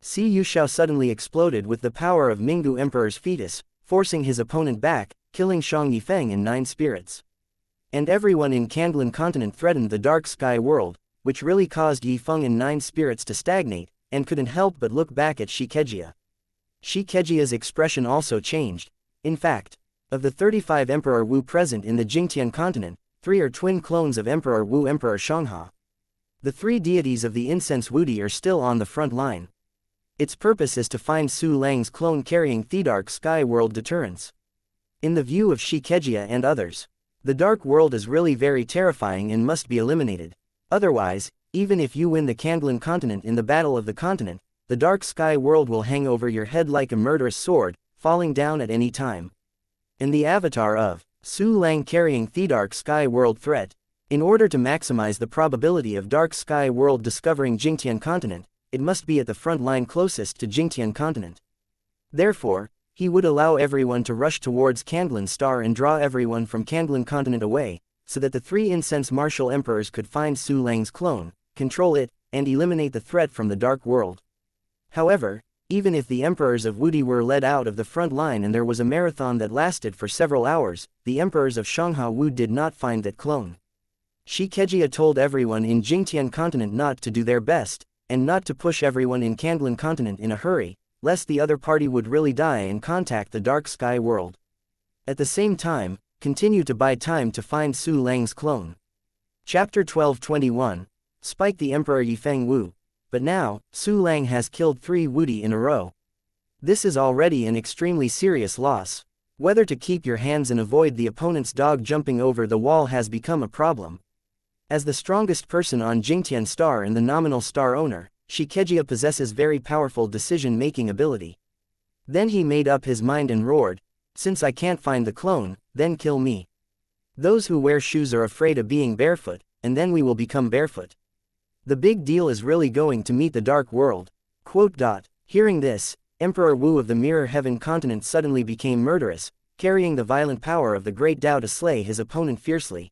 Si Yuxiao suddenly exploded with the power of Minggu Emperor's fetus, forcing his opponent back, killing Shang Yifeng and 9 spirits. And everyone in Kanglan continent threatened the Dark Sky World, which really caused Yifeng and 9 spirits to stagnate, and couldn't help but look back at Shikegia. Shikegia's expression also changed. In fact, of the 35 Emperor Wu present in the Jingtian continent, 3 are twin clones of Emperor Wu Emperor Xianxia. The 3 deities of the incense Wudi are still on the front line. Its purpose is to find Su Lang's clone carrying the Dark Sky World deterrence. In the view of Shikegia and others, the Dark World is really very terrifying and must be eliminated. Otherwise, even if you win the Kanglan continent in the Battle of the Continent, the Dark Sky World will hang over your head like a murderous sword, falling down at any time. In the avatar of Su Lang carrying the Dark Sky World threat, in order to maximize the probability of Dark Sky World discovering Jingtian continent, it must be at the front line closest to Jingtian continent. Therefore, he would allow everyone to rush towards Kanglan Star and draw everyone from Kanglan continent away, so that the 3 incense martial emperors could find Su Lang's clone, control it, and eliminate the threat from the Dark World. However, even if the emperors of Wudi were led out of the front line and there was a marathon that lasted for several hours, the emperors of Xianxia Wu did not find that clone. Shikegia told everyone in Jingtian continent not to do their best, and not to push everyone in Kanglan continent in a hurry, lest the other party would really die and contact the Dark Sky World. At the same time, continue to buy time to find Su Lang's clone. Chapter 1221. Spike the Emperor Yifeng Wu. But now, Su Lang has killed 3 Wudi in a row. This is already an extremely serious loss. Whether to keep your hands and avoid the opponent's dog jumping over the wall has become a problem. As the strongest person on Jingtian Star and the nominal star owner, Shikegia possesses very powerful decision-making ability. Then he made up his mind and roared, "Since I can't find the clone, then kill me. Those who wear shoes are afraid of being barefoot, and then we will become barefoot. The big deal is really going to meet the Dark World." Hearing this, Emperor Wu of the Mirror Heaven continent suddenly became murderous, carrying the violent power of the Great Tao to slay his opponent fiercely.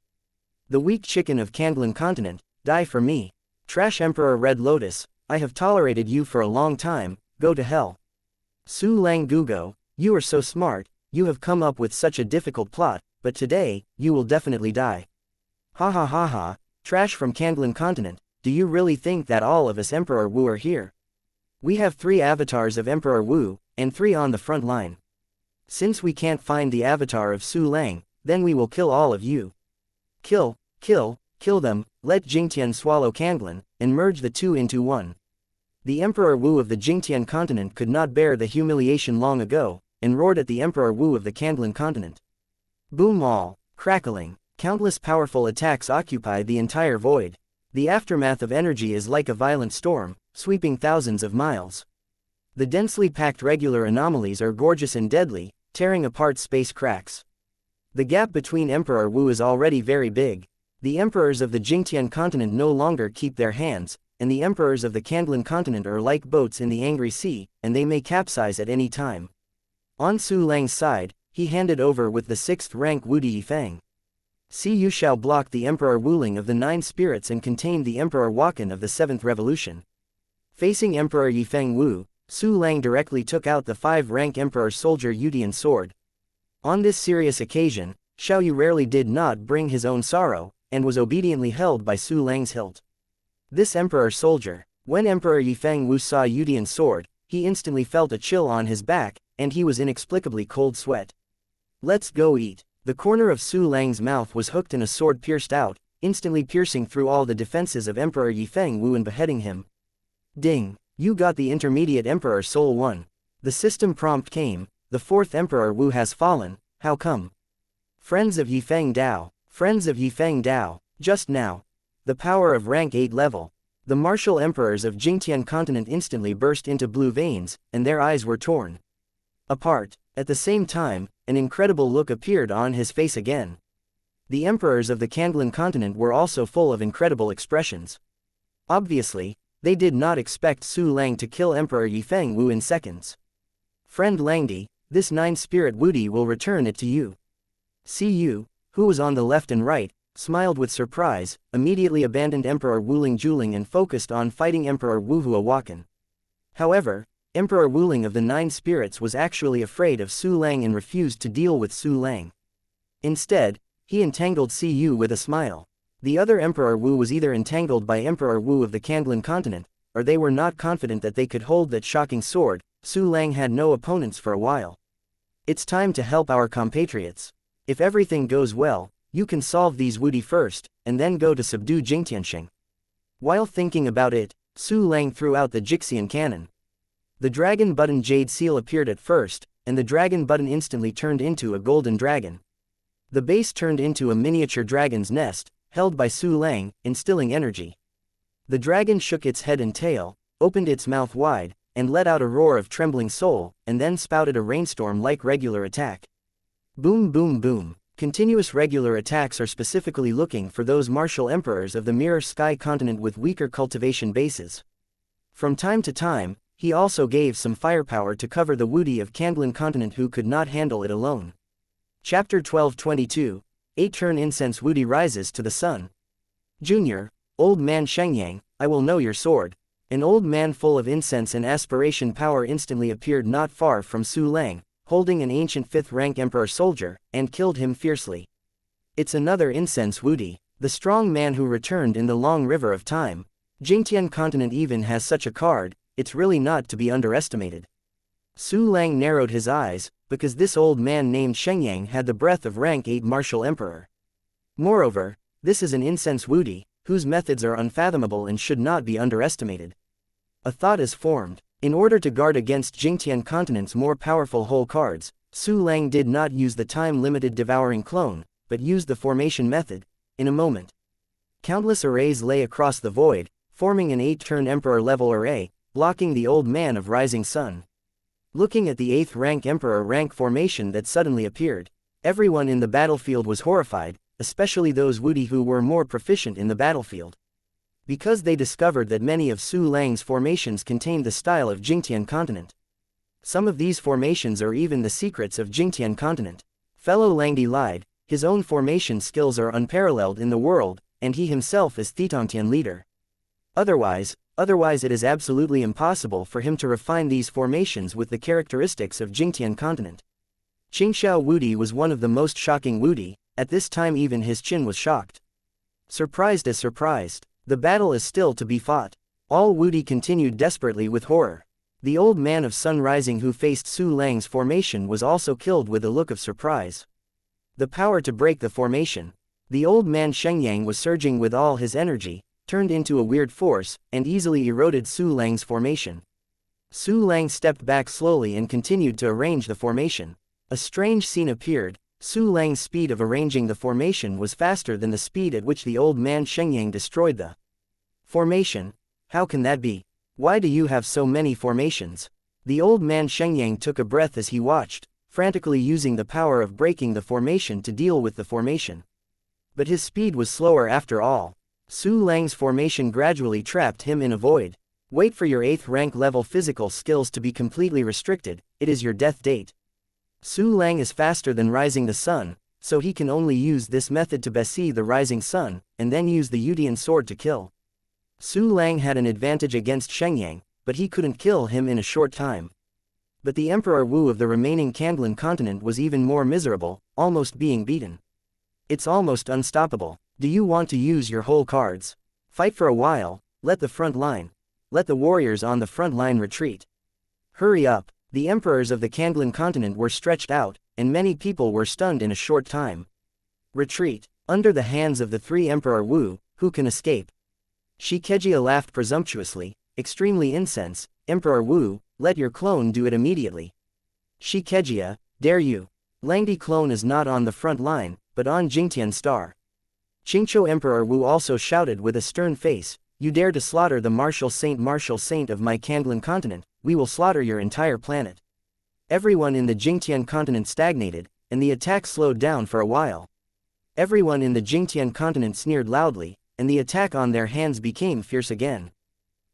The weak chicken of Kanglan continent, die for me. Trash Emperor Red Lotus, I have tolerated you for a long time, go to hell. Su Lang Gugo, you are so smart, you have come up with such a difficult plot, but today, you will definitely die. Ha ha ha ha, trash from Kanglan continent, do you really think that all of us Emperor Wu are here? We have 3 avatars of Emperor Wu, and 3 on the front line. Since we can't find the avatar of Su Lang, then we will kill all of you. Kill, kill, kill them, let Jingtian swallow Kanglan, and merge the 2 into 1. The Emperor Wu of the Jingtian continent could not bear the humiliation long ago, and roared at the Emperor Wu of the Kanglan continent. Boom all, crackling, Countless powerful attacks occupy the entire void. The aftermath of energy is like a violent storm, sweeping thousands of miles. The densely packed regular anomalies are gorgeous and deadly, tearing apart space cracks. The gap between Emperor Wu is already very big. The emperors of the Jingtian continent no longer keep their hands, and the emperors of the Kandlan continent are like boats in the angry sea, and they may capsize at any time. On Su Lang's side, he handed over with the 6th rank Wudi Yifeng. See, you shall block the Emperor Wuling of the 9 spirits and contain the Emperor Wakan of the 7th revolution. Facing Emperor Yifeng Wu, Su Lang directly took out the 5-rank Emperor Soldier Yudian sword. On this serious occasion, Xiao Yu rarely did not bring his own sorrow, and was obediently held by Su Lang's hilt. This Emperor Soldier, when Emperor Yifeng Wu saw Yudian's sword, he instantly felt a chill on his back, and he was inexplicably cold sweat. Let's go eat. The corner of Su Lang's mouth was hooked and a sword pierced out, instantly piercing through all the defenses of Emperor Yifeng Wu and beheading him. Ding! You got the intermediate Emperor Soul 1. The system prompt came, the 4th Emperor Wu has fallen, how come? Friends of Yifeng Dao, friends of Yifeng Dao, just now. The power of rank 8 level. The martial emperors of Jingtian continent instantly burst into blue veins, and their eyes were torn apart. At the same time, an incredible look appeared on his face again. The emperors of the Kandlan continent were also full of incredible expressions. Obviously, they did not expect Su Lang to kill Emperor Yifeng Wu in seconds. Friend Langdi, this 9-spirit Wudi will return it to you. See you, who was on the left and right, smiled with surprise, immediately abandoned Emperor Wuling Juling and focused on fighting Emperor Wuhua Wakan. However, Emperor Wuling of the 9 spirits was actually afraid of Su Lang and refused to deal with Su Lang. Instead, he entangled Si Yu with a smile. The other Emperor Wu was either entangled by Emperor Wu of the Kandlan continent, or they were not confident that they could hold that shocking sword. Su Lang had no opponents for a while. It's time to help our compatriots. If everything goes well, you can solve these Wudi first, and then go to subdue Jingtianxing. While thinking about it, Su Lang threw out the Jixian cannon. The dragon button jade seal appeared at first, and the dragon button instantly turned into a golden dragon. The base turned into a miniature dragon's nest, held by Su Lang, instilling energy. The dragon shook its head and tail, opened its mouth wide, and let out a roar of trembling soul, and then spouted a rainstorm like regular attack. Boom boom boom. Continuous regular attacks are specifically looking for those martial emperors of the Mirror Sky continent with weaker cultivation bases. From time to time, he also gave some firepower to cover the Wudi of Kandlan continent who could not handle it alone. Chapter 1222, 8-turn incense Wudi rises to the sun. Junior, old man Shenyang, I will know your sword. An old man full of incense and aspiration power instantly appeared not far from Su Lang, holding an ancient 5th-rank emperor soldier, and killed him fiercely. It's another incense Wudi, the strong man who returned in the long river of time. Jingtian continent even has such a card. It's really not to be underestimated. Su Lang narrowed his eyes, because this old man named Shenyang had the breath of rank 8 martial emperor. Moreover, this is an incense Wudi, whose methods are unfathomable and should not be underestimated. A thought is formed. In order to guard against Jingtian continent's more powerful whole cards, Su Lang did not use the time-limited devouring clone, but used the formation method. In a moment, countless arrays lay across the void, forming an 8-turn emperor-level array, blocking the old man of rising sun. Looking at the 8th-rank emperor rank formation that suddenly appeared, everyone in the battlefield was horrified, especially those Wudi who were more proficient in the battlefield. Because they discovered that many of Su Lang's formations contained the style of Jingtian continent. Some of these formations are even the secrets of Jingtian continent. Fellow Langdi lied, his own formation skills are unparalleled in the world, and he himself is Thitongtian leader. Otherwise it is absolutely impossible for him to refine these formations with the characteristics of Jingtian continent. Qingxiao Wudi was one of the most shocking Wudi. At this time even his chin was shocked. Surprised as surprised. The battle is still to be fought. All Wudi continued desperately with horror. The old man of sun rising who faced Su Lang's formation was also killed with a look of surprise. The power to break the formation. The old man Shenyang was surging with all his energy, turned into a weird force, and easily eroded Su Lang's formation. Su Lang stepped back slowly and continued to arrange the formation. A strange scene appeared. Su Lang's speed of arranging the formation was faster than the speed at which the old man Xianxia destroyed the formation. How can that be? Why do you have so many formations? The old man Xianxia took a breath as he watched, frantically using the power of breaking the formation to deal with the formation. But his speed was slower after all. Su Lang's formation gradually trapped him in a void. Wait for your 8th rank level physical skills to be completely restricted, it is your death date. Su Lang is faster than rising the sun, so he can only use this method to besiege the rising sun, and then use the Yudian sword to kill. Su Lang had an advantage against Xianxia, but he couldn't kill him in a short time. But the Emperor Wu of the remaining Kanglan continent was even more miserable, almost being beaten. It's almost unstoppable. Do you want to use your whole cards? Fight for a while, let the front line. Let the warriors on the front line retreat. Hurry up. The emperors of the Kanglan continent were stretched out, and many people were stunned in a short time. Retreat. Under the hands of the 3 Emperor Wu, who can escape? Xianxia laughed presumptuously, extremely incensed. Emperor Wu, let your clone do it immediately. Xianxia, dare you? Langdi clone is not on the front line, but on Jingtian Star. Qingqiu Emperor Wu also shouted with a stern face, you dare to slaughter the martial saint of my Kanglan continent, we will slaughter your entire planet. Everyone in the Jingtian continent stagnated, and the attack slowed down for a while. Everyone in the Jingtian continent sneered loudly, and the attack on their hands became fierce again.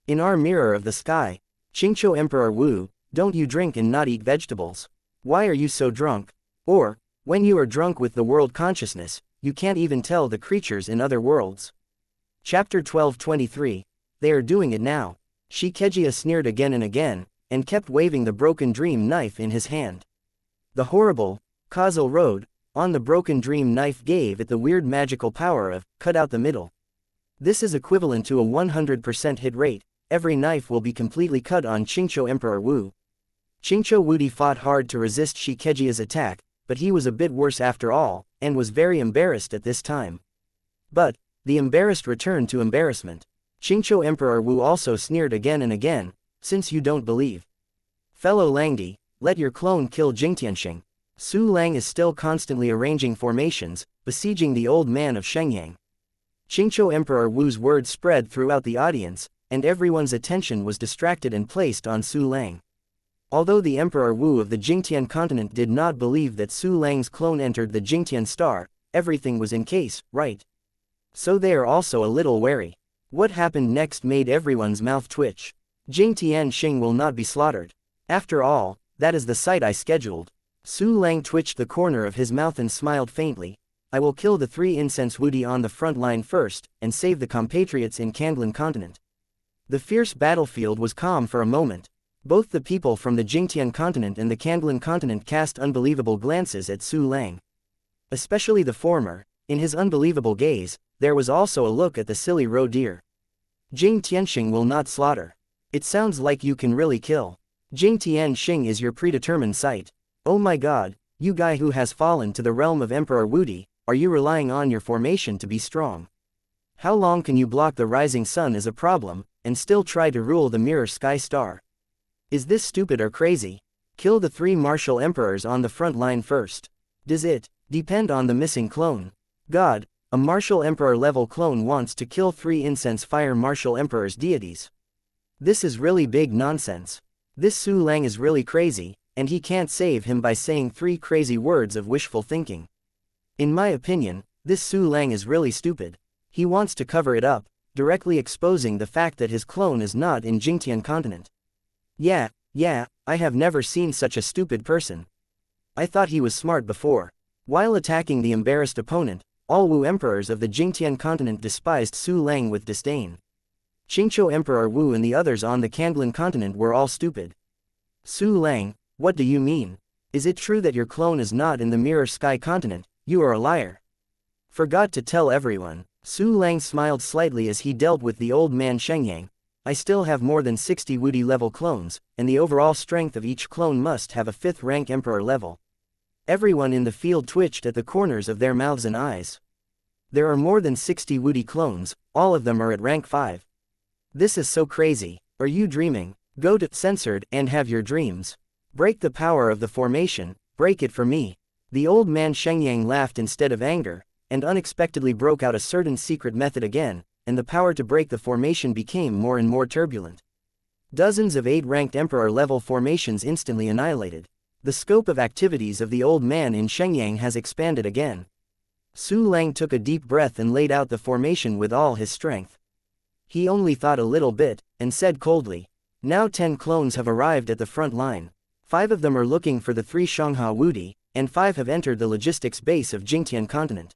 In our mirror of the sky, Qingqiu Emperor Wu, don't you drink and not eat vegetables? Why are you so drunk? Or, when you are drunk with the world consciousness, you can't even tell the creatures in other worlds. Chapter 12:23. They are doing it now. Xianxia sneered again and again, and kept waving the broken dream knife in his hand. The horrible, causal road, on the broken dream knife gave it the weird magical power of, cut out the middle. This is equivalent to a 100% hit rate, every knife will be completely cut on Qingqiu Emperor Wu. Qingqiu Wudi fought hard to resist Xianxia's attack, but he was a bit worse after all, and was very embarrassed at this time. But, the embarrassed returned to embarrassment. Qingqiu Emperor Wu also sneered again and again, since you don't believe. Fellow Langdi, let your clone kill Jingtianxing. Su Lang is still constantly arranging formations, besieging the old man of Xianxia. Qingqiu Emperor Wu's words spread throughout the audience, and everyone's attention was distracted and placed on Su Lang. Although the Emperor Wu of the Jingtian continent did not believe that Su Lang's clone entered the Jingtian star, everything was in case, right? So they are also a little wary. What happened next made everyone's mouth twitch. Jingtianxing will not be slaughtered. After all, that is the sight I scheduled. Su Lang twitched the corner of his mouth and smiled faintly. I will kill the 3 incense Wudi on the front line first, and save the compatriots in Kanglan continent. The fierce battlefield was calm for a moment. Both the people from the Jingtian continent and the Kanglan continent cast unbelievable glances at Su Lang. Especially the former, in his unbelievable gaze, there was also a look at the silly roe deer. Jingtianxing will not slaughter. It sounds like you can really kill. Jingtianxing is your predetermined sight. Oh my god, you guy who has fallen to the realm of Emperor Wudi, are you relying on your formation to be strong? How long can you block the rising sun is a problem, and still try to rule the mirror sky star? Is this stupid or crazy? Kill the 3 martial emperors on the front line first. Does it depend on the missing clone? God, a martial emperor level clone wants to kill 3 incense fire martial emperors deities. This is really big nonsense. This Su Lang is really crazy, and he can't save him by saying 3 crazy words of wishful thinking. In my opinion, this Su Lang is really stupid. He wants to cover it up, directly exposing the fact that his clone is not in Jingtian continent. Yeah, I have never seen such a stupid person. I thought he was smart before. While attacking the embarrassed opponent, all Wu emperors of the Jingtian continent despised Su Lang with disdain. Qingqiu Emperor Wu and the others on the Kanglan continent were all stupid. Su Lang, what do you mean? Is it true that your clone is not in the Mirror Sky continent? You are a liar. Forgot to tell everyone. Su Lang smiled slightly as he dealt with the old man Xianxia. I still have more than 60 Wudi level clones, and the overall strength of each clone must have a 5th rank emperor level. Everyone in the field twitched at the corners of their mouths and eyes. There are more than 60 Wudi clones, all of them are at rank 5. This is so crazy. Are you dreaming? Go to censored and have your dreams. Break the power of the formation, break it for me. The old man Shenyang laughed instead of anger, and unexpectedly broke out a certain secret method again, and the power to break the formation became more and more turbulent. Dozens of 8-ranked emperor-level formations instantly annihilated. The scope of activities of the old man in Shenyang has expanded again. Su Lang took a deep breath and laid out the formation with all his strength. He only thought a little bit, and said coldly, "Now 10 clones have arrived at the front line. 5 of them are looking for the 3 Shanghai Wudi, and 5 have entered the logistics base of Jingtian continent.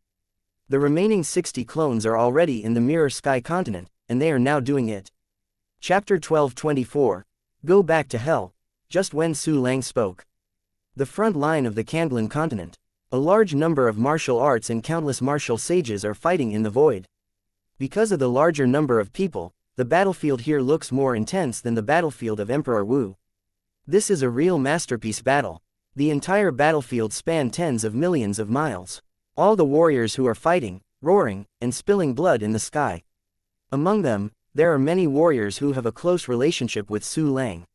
The remaining 60 clones are already in the Mirror Sky continent, and they are now doing it." Chapter 12:24. Go back to hell. Just when Su Lang spoke. The front line of the Kanglan continent. A large number of martial arts and countless martial sages are fighting in the void. Because of the larger number of people, the battlefield here looks more intense than the battlefield of Emperor Wu. This is a real masterpiece battle. The entire battlefield spanned tens of millions of miles. All the warriors who are fighting, roaring, and spilling blood in the sky. Among them, there are many warriors who have a close relationship with Su Lang.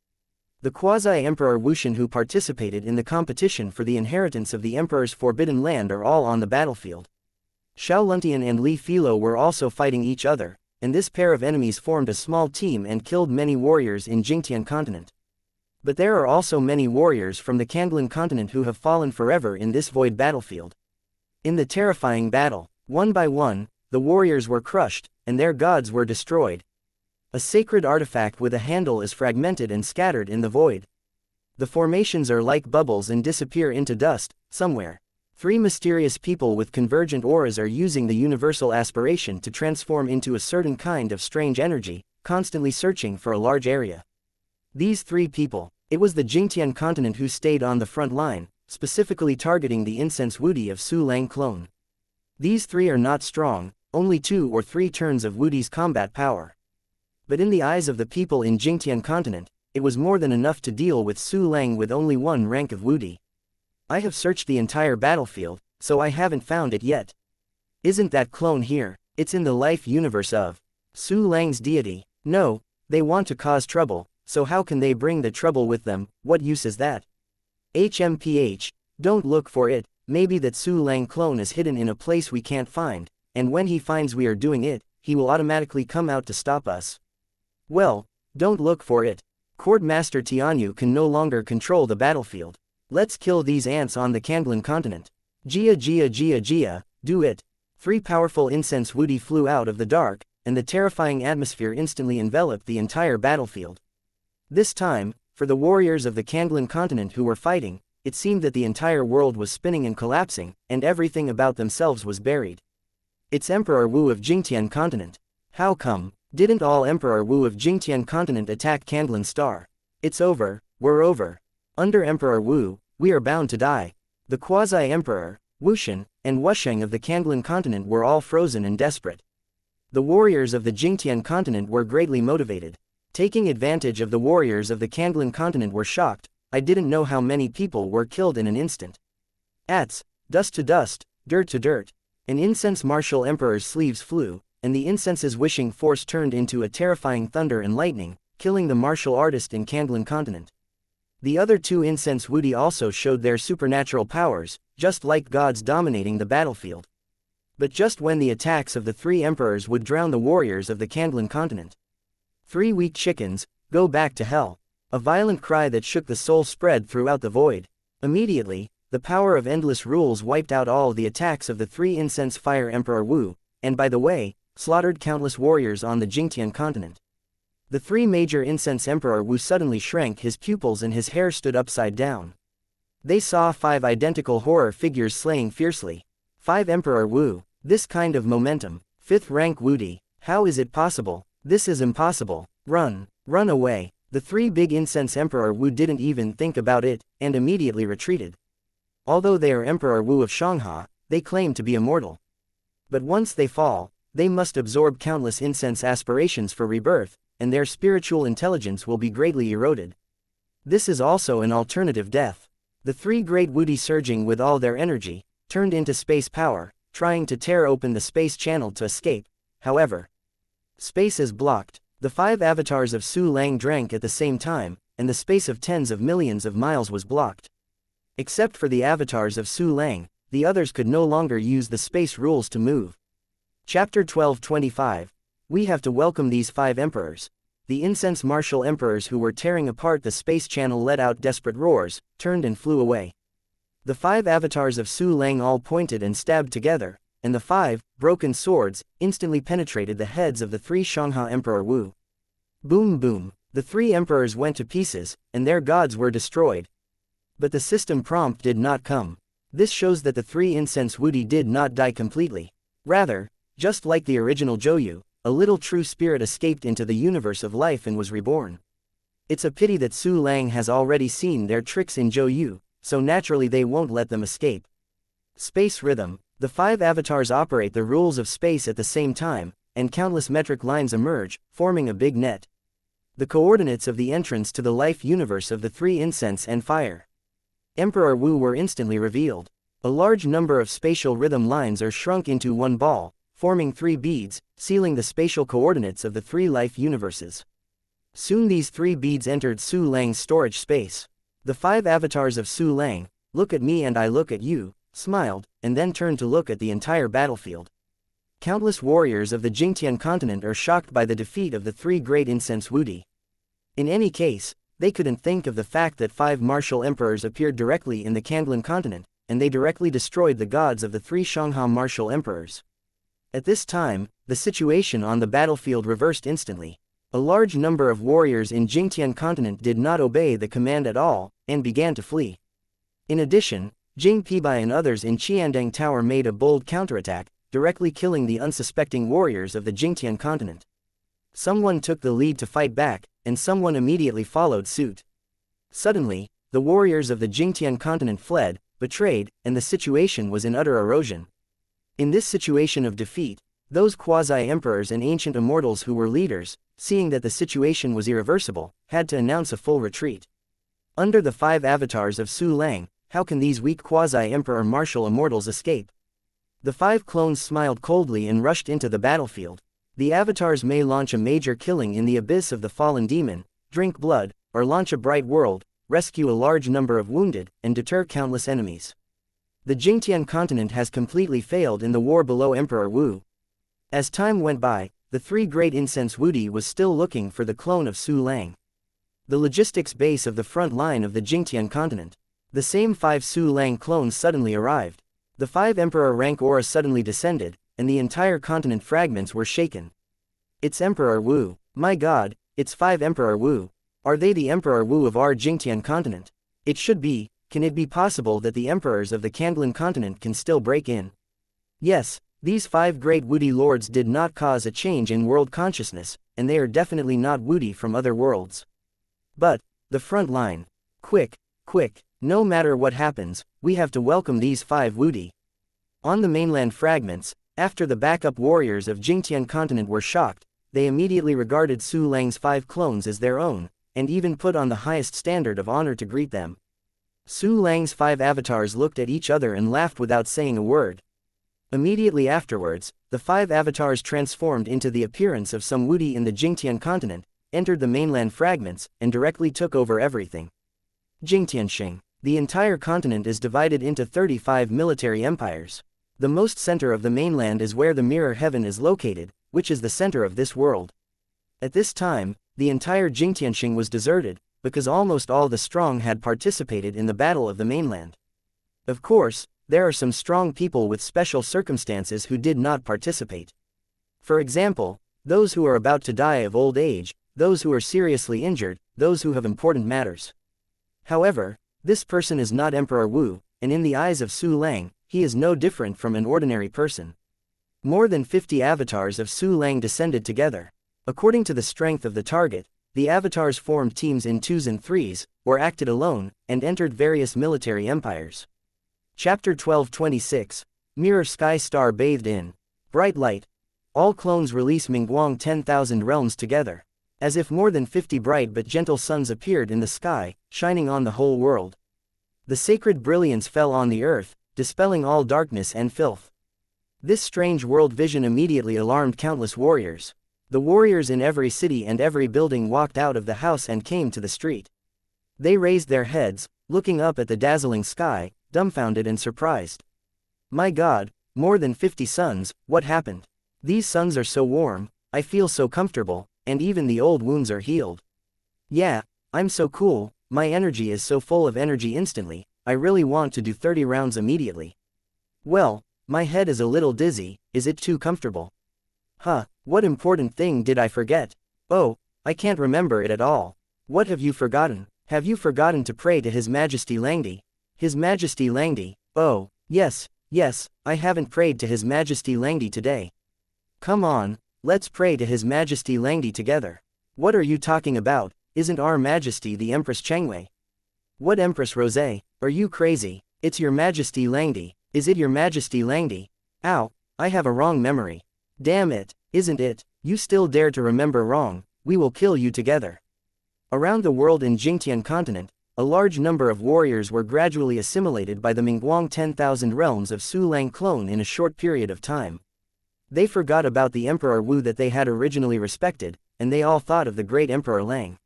The quasi-emperor Wushan who participated in the competition for the inheritance of the emperor's forbidden land are all on the battlefield. Xiao Luntian and Li Filo were also fighting each other, and this pair of enemies formed a small team and killed many warriors in Jingtian continent. But there are also many warriors from the Kanglan continent who have fallen forever in this void battlefield. In the terrifying battle, one by one, the warriors were crushed, and their gods were destroyed. A sacred artifact with a handle is fragmented and scattered in the void. The formations are like bubbles and disappear into dust, somewhere. 3 mysterious people with convergent auras are using the universal aspiration to transform into a certain kind of strange energy, constantly searching for a large area. These 3 people, it was the Jingtian continent who stayed on the front line, specifically targeting the incense Wudi of Su Lang clone. These 3 are not strong, only 2 or 3 turns of Wudi's combat power. But in the eyes of the people in Jingtian continent, it was more than enough to deal with Su Lang with only 1 rank of Wudi. I have searched the entire battlefield, so I haven't found it yet. Isn't that clone here? It's in the life universe of Su Lang's deity. No, they want to cause trouble, so how can they bring the trouble with them? What use is that? HMPH, don't look for it. Maybe that Su Lang clone is hidden in a place we can't find, and when he finds we are doing it, he will automatically come out to stop us. Well, don't look for it. Court Master Tianyu can no longer control the battlefield. Let's kill these ants on the Kanglan continent. Jia, do it. 3 powerful incense Wudi flew out of the dark, and the terrifying atmosphere instantly enveloped the entire battlefield. This time, for the warriors of the Kanglan continent who were fighting, it seemed that the entire world was spinning and collapsing, and everything about themselves was buried. It's Emperor Wu of Jingtian continent. How come? Didn't all Emperor Wu of Jingtian continent attack Kanglan Star? It's over, we're over. Under Emperor Wu, we are bound to die. The quasi-emperor, Wushan, and Wusheng of the Kanglan continent were all frozen and desperate. The warriors of the Jingtian continent were greatly motivated. Taking advantage of the warriors of the Kanglan continent were shocked. I didn't know how many people were killed in an instant. Ats, dust to dust, dirt to dirt. An incense martial emperor's sleeves flew, and the incense's wishing force turned into a terrifying thunder and lightning, killing the martial artist in Kanglan continent. The other 2 incense Wudi also showed their supernatural powers, just like gods dominating the battlefield. But just when the attacks of the 3 emperors would drown the warriors of the Kanglan continent. 3 weak chickens, go back to hell. A violent cry that shook the soul spread throughout the void. Immediately, the power of endless rules wiped out all the attacks of the 3 incense fire Emperor Wu, and by the way, slaughtered countless warriors on the Jingtian continent. The 3 major incense Emperor Wu suddenly shrank his pupils and his hair stood upside down. They saw 5 identical horror figures slaying fiercely. 5 Emperor Wu, this kind of momentum, 5th rank Wudi, how is it possible? This is impossible. Run away. The 3 big incense Emperor Wu didn't even think about it, and immediately retreated. Although they are Emperor Wu of Shanghai, they claim to be immortal. But once they fall, they must absorb countless incense aspirations for rebirth, and their spiritual intelligence will be greatly eroded. This is also an alternative death. The 3 great Wudi surging with all their energy, turned into space power, trying to tear open the space channel to escape. However, space is blocked. The 5 avatars of Su Lang drank at the same time, and the space of tens of millions of miles was blocked. Except for the avatars of Su Lang, the others could no longer use the space rules to move. Chapter 12:25. We have to welcome these 5 emperors. The incense martial emperors who were tearing apart the space channel let out desperate roars, turned and flew away. The 5 avatars of Su Lang all pointed and stabbed together, and the 5 broken swords instantly penetrated the heads of the 3 xianxia Emperor Wu. Boom boom, the 3 emperors went to pieces, and their gods were destroyed. But the system prompt did not come. This shows that the 3 incense Wudi did not die completely. Rather, just like the original Zhouyu, a little true spirit escaped into the universe of life and was reborn. It's a pity that Su Lang has already seen their tricks in Zhouyu, so naturally they won't let them escape. Space rhythm. The 5 avatars operate the rules of space at the same time, and countless metric lines emerge, forming a big net. The coordinates of the entrance to the life universe of the 3 incense and fire Emperor Wu were instantly revealed. A large number of spatial rhythm lines are shrunk into one ball, forming 3 beads, sealing the spatial coordinates of the 3 life universes. Soon these 3 beads entered Su Lang's storage space. The 5 avatars of Su Lang, look at me and I look at you, smiled, and then turned to look at the entire battlefield. Countless warriors of the Jingtian continent are shocked by the defeat of the 3 great incense Wudi. In any case, they couldn't think of the fact that 5 martial emperors appeared directly in the Kanglan continent, and they directly destroyed the gods of the 3 xianxia martial emperors. At this time, the situation on the battlefield reversed instantly. A large number of warriors in Jingtian continent did not obey the command at all, and began to flee. In addition, Jing Pibai and others in Qiandang Tower made a bold counterattack, directly killing the unsuspecting warriors of the Jingtian continent. Someone took the lead to fight back, and someone immediately followed suit. Suddenly, the warriors of the Jingtian continent fled, betrayed, and the situation was in utter erosion. In this situation of defeat, those quasi-emperors and ancient immortals who were leaders, seeing that the situation was irreversible, had to announce a full retreat. Under the 5 avatars of Su Lang, how can these weak quasi-emperor martial immortals escape? The 5 clones smiled coldly and rushed into the battlefield. The avatars may launch a major killing in the abyss of the fallen demon, drink blood, or launch a bright world, rescue a large number of wounded, and deter countless enemies. The Jingtian continent has completely failed in the war below Emperor Wu. As time went by, the 3 great incense Wudi was still looking for the clone of Su Lang. The logistics base of the front line of the Jingtian continent. The same 5 Su Lang clones suddenly arrived. The 5 emperor rank aura suddenly descended, and the entire continent fragments were shaken. It's Emperor Wu. My god, it's 5 Emperor Wu. Are they the Emperor Wu of our Jingtian continent? It should be. Can it be possible that the emperors of the Kanglan continent can still break in? Yes, these 5 great Wudi lords did not cause a change in world consciousness, and they are definitely not Wudi from other worlds. But, the front line. Quick, quick, no matter what happens, we have to welcome these 5 Wudi. On the mainland fragments, after the backup warriors of Jingtian continent were shocked, they immediately regarded Su Lang's 5 clones as their own, and even put on the highest standard of honor to greet them. Su Lang's 5 avatars looked at each other and laughed without saying a word. Immediately afterwards, the 5 avatars transformed into the appearance of some Wudi in the Jingtian continent, entered the mainland fragments, and directly took over everything. Jingtianxing. The entire continent is divided into 35 military empires. The most center of the mainland is where the mirror heaven is located, which is the center of this world. At this time, the entire Jingtianxing was deserted, because almost all the strong had participated in the battle of the mainland. Of course, there are some strong people with special circumstances who did not participate. For example, those who are about to die of old age, those who are seriously injured, those who have important matters. However, this person is not Emperor Wu, and in the eyes of Su Lang, he is no different from an ordinary person. More than 50 avatars of Su Lang descended together. According to the strength of the target, the avatars formed teams in 2s and 3s, or acted alone, and entered various military empires. Chapter 12:26. Mirror Sky Star bathed in bright light. All clones release Mingguang 10,000 realms together. As if more than 50 bright but gentle suns appeared in the sky, shining on the whole world. The sacred brilliance fell on the earth, dispelling all darkness and filth. This strange world vision immediately alarmed countless warriors. The warriors in every city and every building walked out of the house and came to the street. They raised their heads, looking up at the dazzling sky, dumbfounded and surprised. My God, more than 50 suns, what happened? These suns are so warm, I feel so comfortable, and even the old wounds are healed. Yeah, I'm so cool, my energy is so full of energy instantly, I really want to do 30 rounds immediately. Well, my head is a little dizzy, is it too comfortable? Huh, what important thing did I forget? Oh, I can't remember it at all. What have you forgotten? Have you forgotten to pray to His Majesty Langdi? His Majesty Langdi, oh, yes, I haven't prayed to His Majesty Langdi today. Come on, let's pray to His Majesty Langdi together. What are you talking about? Isn't Our Majesty the Empress Changwei? What Empress Rosé? Are you crazy? It's Your Majesty Langdi. Is it Your Majesty Langdi? Ow, I have a wrong memory. Damn it, isn't it? You still dare to remember wrong, we will kill you together. Around the world in Jingtian continent, a large number of warriors were gradually assimilated by the Mingguang 10,000 realms of Su Lang clone in a short period of time. They forgot about the Emperor Wu that they had originally respected, and they all thought of the great Emperor Lang.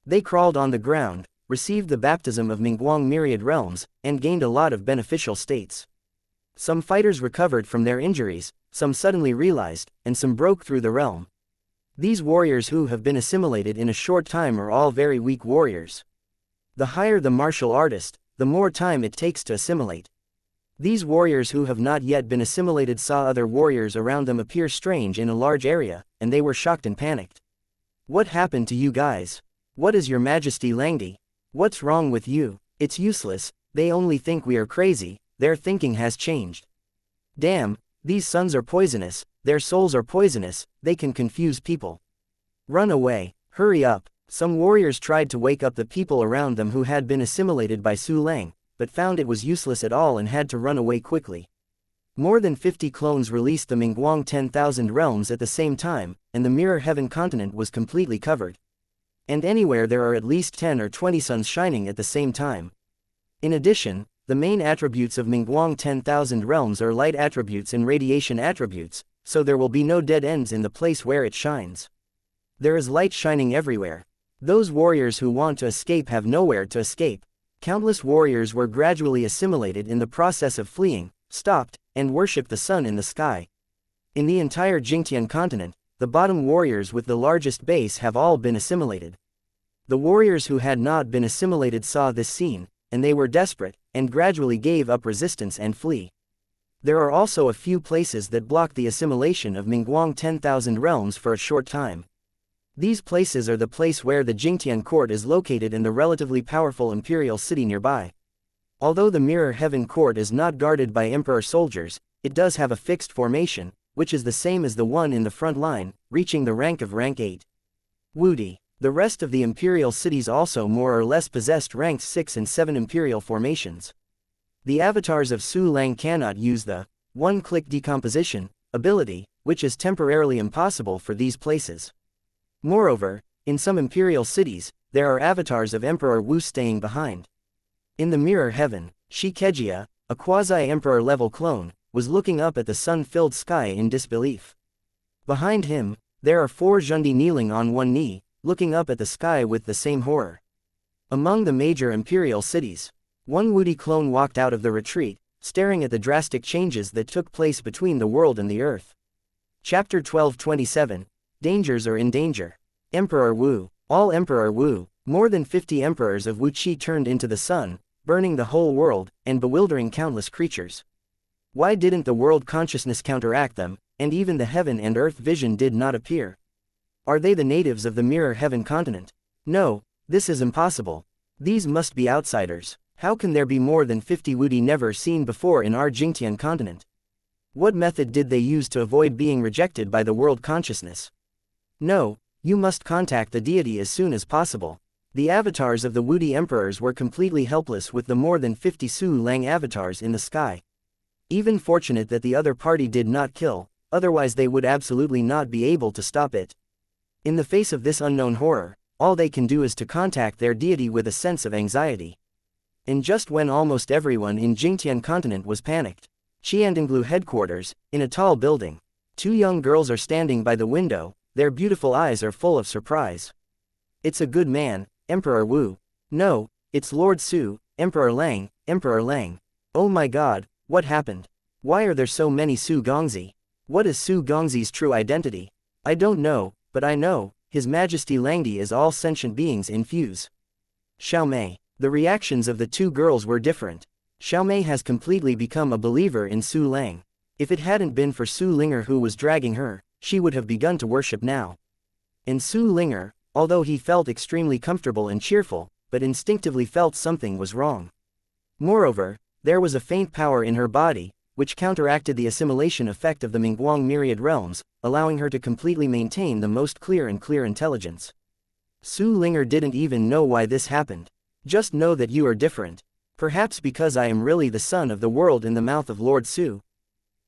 They crawled on the ground, received the baptism of Mingguang myriad realms, and gained a lot of beneficial states. Some fighters recovered from their injuries, some suddenly realized, and some broke through the realm. These warriors who have been assimilated in a short time are all very weak warriors. The higher the martial artist, the more time it takes to assimilate. These warriors who have not yet been assimilated saw other warriors around them appear strange in a large area, and they were shocked and panicked. What happened to you guys? What is Your Majesty Langdi? What's wrong with you? It's useless, they only think we are crazy, their thinking has changed. Damn, these suns are poisonous, their souls are poisonous, they can confuse people. Run away, hurry up. Some warriors tried to wake up the people around them who had been assimilated by Su Lang, but found it was useless at all and had to run away quickly. More than 50 clones released the Mingguang 10,000 realms at the same time, and the Mirror Heaven continent was completely covered. And anywhere there are at least 10 or 20 suns shining at the same time. In addition, the main attributes of Mingguang 10,000 realms are light attributes and radiation attributes, so there will be no dead ends in the place where it shines. There is light shining everywhere. Those warriors who want to escape have nowhere to escape. Countless warriors were gradually assimilated in the process of fleeing, stopped, and worshipped the sun in the sky. In the entire Jingtian continent, the bottom warriors with the largest base have all been assimilated. The warriors who had not been assimilated saw this scene, and they were desperate, and gradually gave up resistance and flee. There are also a few places that block the assimilation of Mingguang 10,000 realms for a short time. These places are the place where the Jingtian court is located and the relatively powerful imperial city nearby. Although the Mirror Heaven court is not guarded by Emperor soldiers, it does have a fixed formation, which is the same as the one in the front line, reaching the rank of rank 8. Wudi. The rest of the imperial cities also more or less possessed ranks 6 and 7 imperial formations. The avatars of Su Lang cannot use the one-click decomposition ability, which is temporarily impossible for these places. Moreover, in some imperial cities, there are avatars of Emperor Wu staying behind. In the Mirror Heaven, Xianxia, a quasi-emperor level clone, was looking up at the sun-filled sky in disbelief. Behind him, there are 4 Zhundi kneeling on one knee, looking up at the sky with the same horror. Among the major imperial cities, one Wudi clone walked out of the retreat, staring at the drastic changes that took place between the world and the earth. Chapter 12:27. Dangers are in danger. Emperor Wu. All Emperor Wu. More than 50 emperors of Wuqi turned into the sun, burning the whole world, and bewildering countless creatures. Why didn't the world consciousness counteract them, and even the heaven and earth vision did not appear? Are they the natives of the Mirror Heaven continent? No, this is impossible. These must be outsiders. How can there be more than 50 Wudi never seen before in our Jingtian continent? What method did they use to avoid being rejected by the world consciousness? No, you must contact the deity as soon as possible. The avatars of the Wudi emperors were completely helpless with the more than 50 Su Lang avatars in the sky. Even fortunate that the other party did not kill, otherwise they would absolutely not be able to stop it. In the face of this unknown horror, all they can do is to contact their deity with a sense of anxiety. And just when almost everyone in Jingtian continent was panicked, Qiandonglu headquarters, in a tall building, 2 young girls are standing by the window, their beautiful eyes are full of surprise. It's a good man, Emperor Wu. No, it's Lord Su, Emperor Lang, Emperor Lang. Oh my god, what happened? Why are there so many Su Gongzi? What is Su Gongzi's true identity? I don't know, but I know, His Majesty Langdi is all sentient beings infuse. Xiaomei. The reactions of the two girls were different. Xiaomei has completely become a believer in Su Lang. If it hadn't been for Su Linger who was dragging her, she would have begun to worship now. And Su Linger, although he felt extremely comfortable and cheerful, but instinctively felt something was wrong. Moreover, there was a faint power in her body, which counteracted the assimilation effect of the Mingguang myriad realms, allowing her to completely maintain the most clear intelligence. Su Linger didn't even know why this happened. Just know that you are different. Perhaps because I am really the son of the world in the mouth of Lord Su.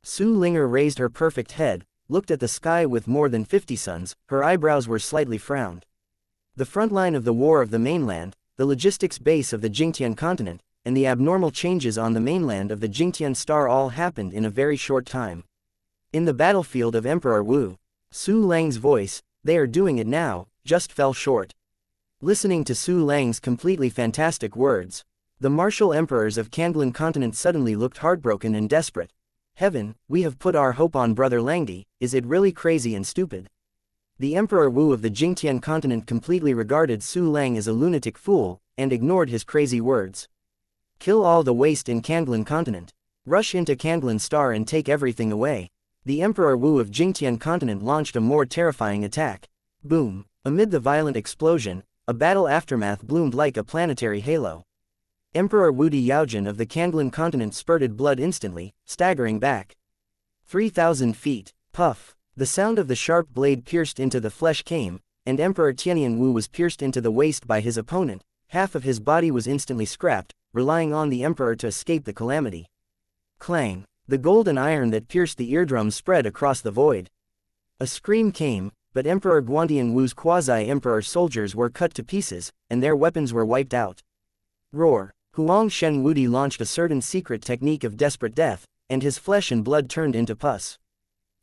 Su Linger raised her perfect head, looked at the sky with more than 50 suns, her eyebrows were slightly frowned. The front line of the war of the mainland, the logistics base of the Jingtian continent, and the abnormal changes on the mainland of the Jingtian star all happened in a very short time. In the battlefield of Emperor Wu, Su Lang's voice, "They are doing it now," just fell short. Listening to Su Lang's completely fantastic words, the martial emperors of Kanglan continent suddenly looked heartbroken and desperate. Heaven, we have put our hope on Brother Langdi, is it really crazy and stupid? The Emperor Wu of the Jingtian continent completely regarded Su Lang as a lunatic fool, and ignored his crazy words. Kill all the waste in Kanglan continent. Rush into Kanglan star and take everything away. The Emperor Wu of Jingtian continent launched a more terrifying attack. Boom! Amid the violent explosion, a battle aftermath bloomed like a planetary halo. Emperor Wudi Yaojin of the Kanglan continent spurted blood instantly, staggering back. 3,000 feet. Puff! The sound of the sharp blade pierced into the flesh came, and Emperor Tianyan Wu was pierced into the waist by his opponent. Half of his body was instantly scrapped, relying on the emperor to escape the calamity. Clang! The golden iron that pierced the eardrum spread across the void. A scream came, but Emperor Guandian Wu's quasi-emperor soldiers were cut to pieces, and their weapons were wiped out. Roar! Huang Shen Wudi launched a certain secret technique of desperate death, and his flesh and blood turned into pus.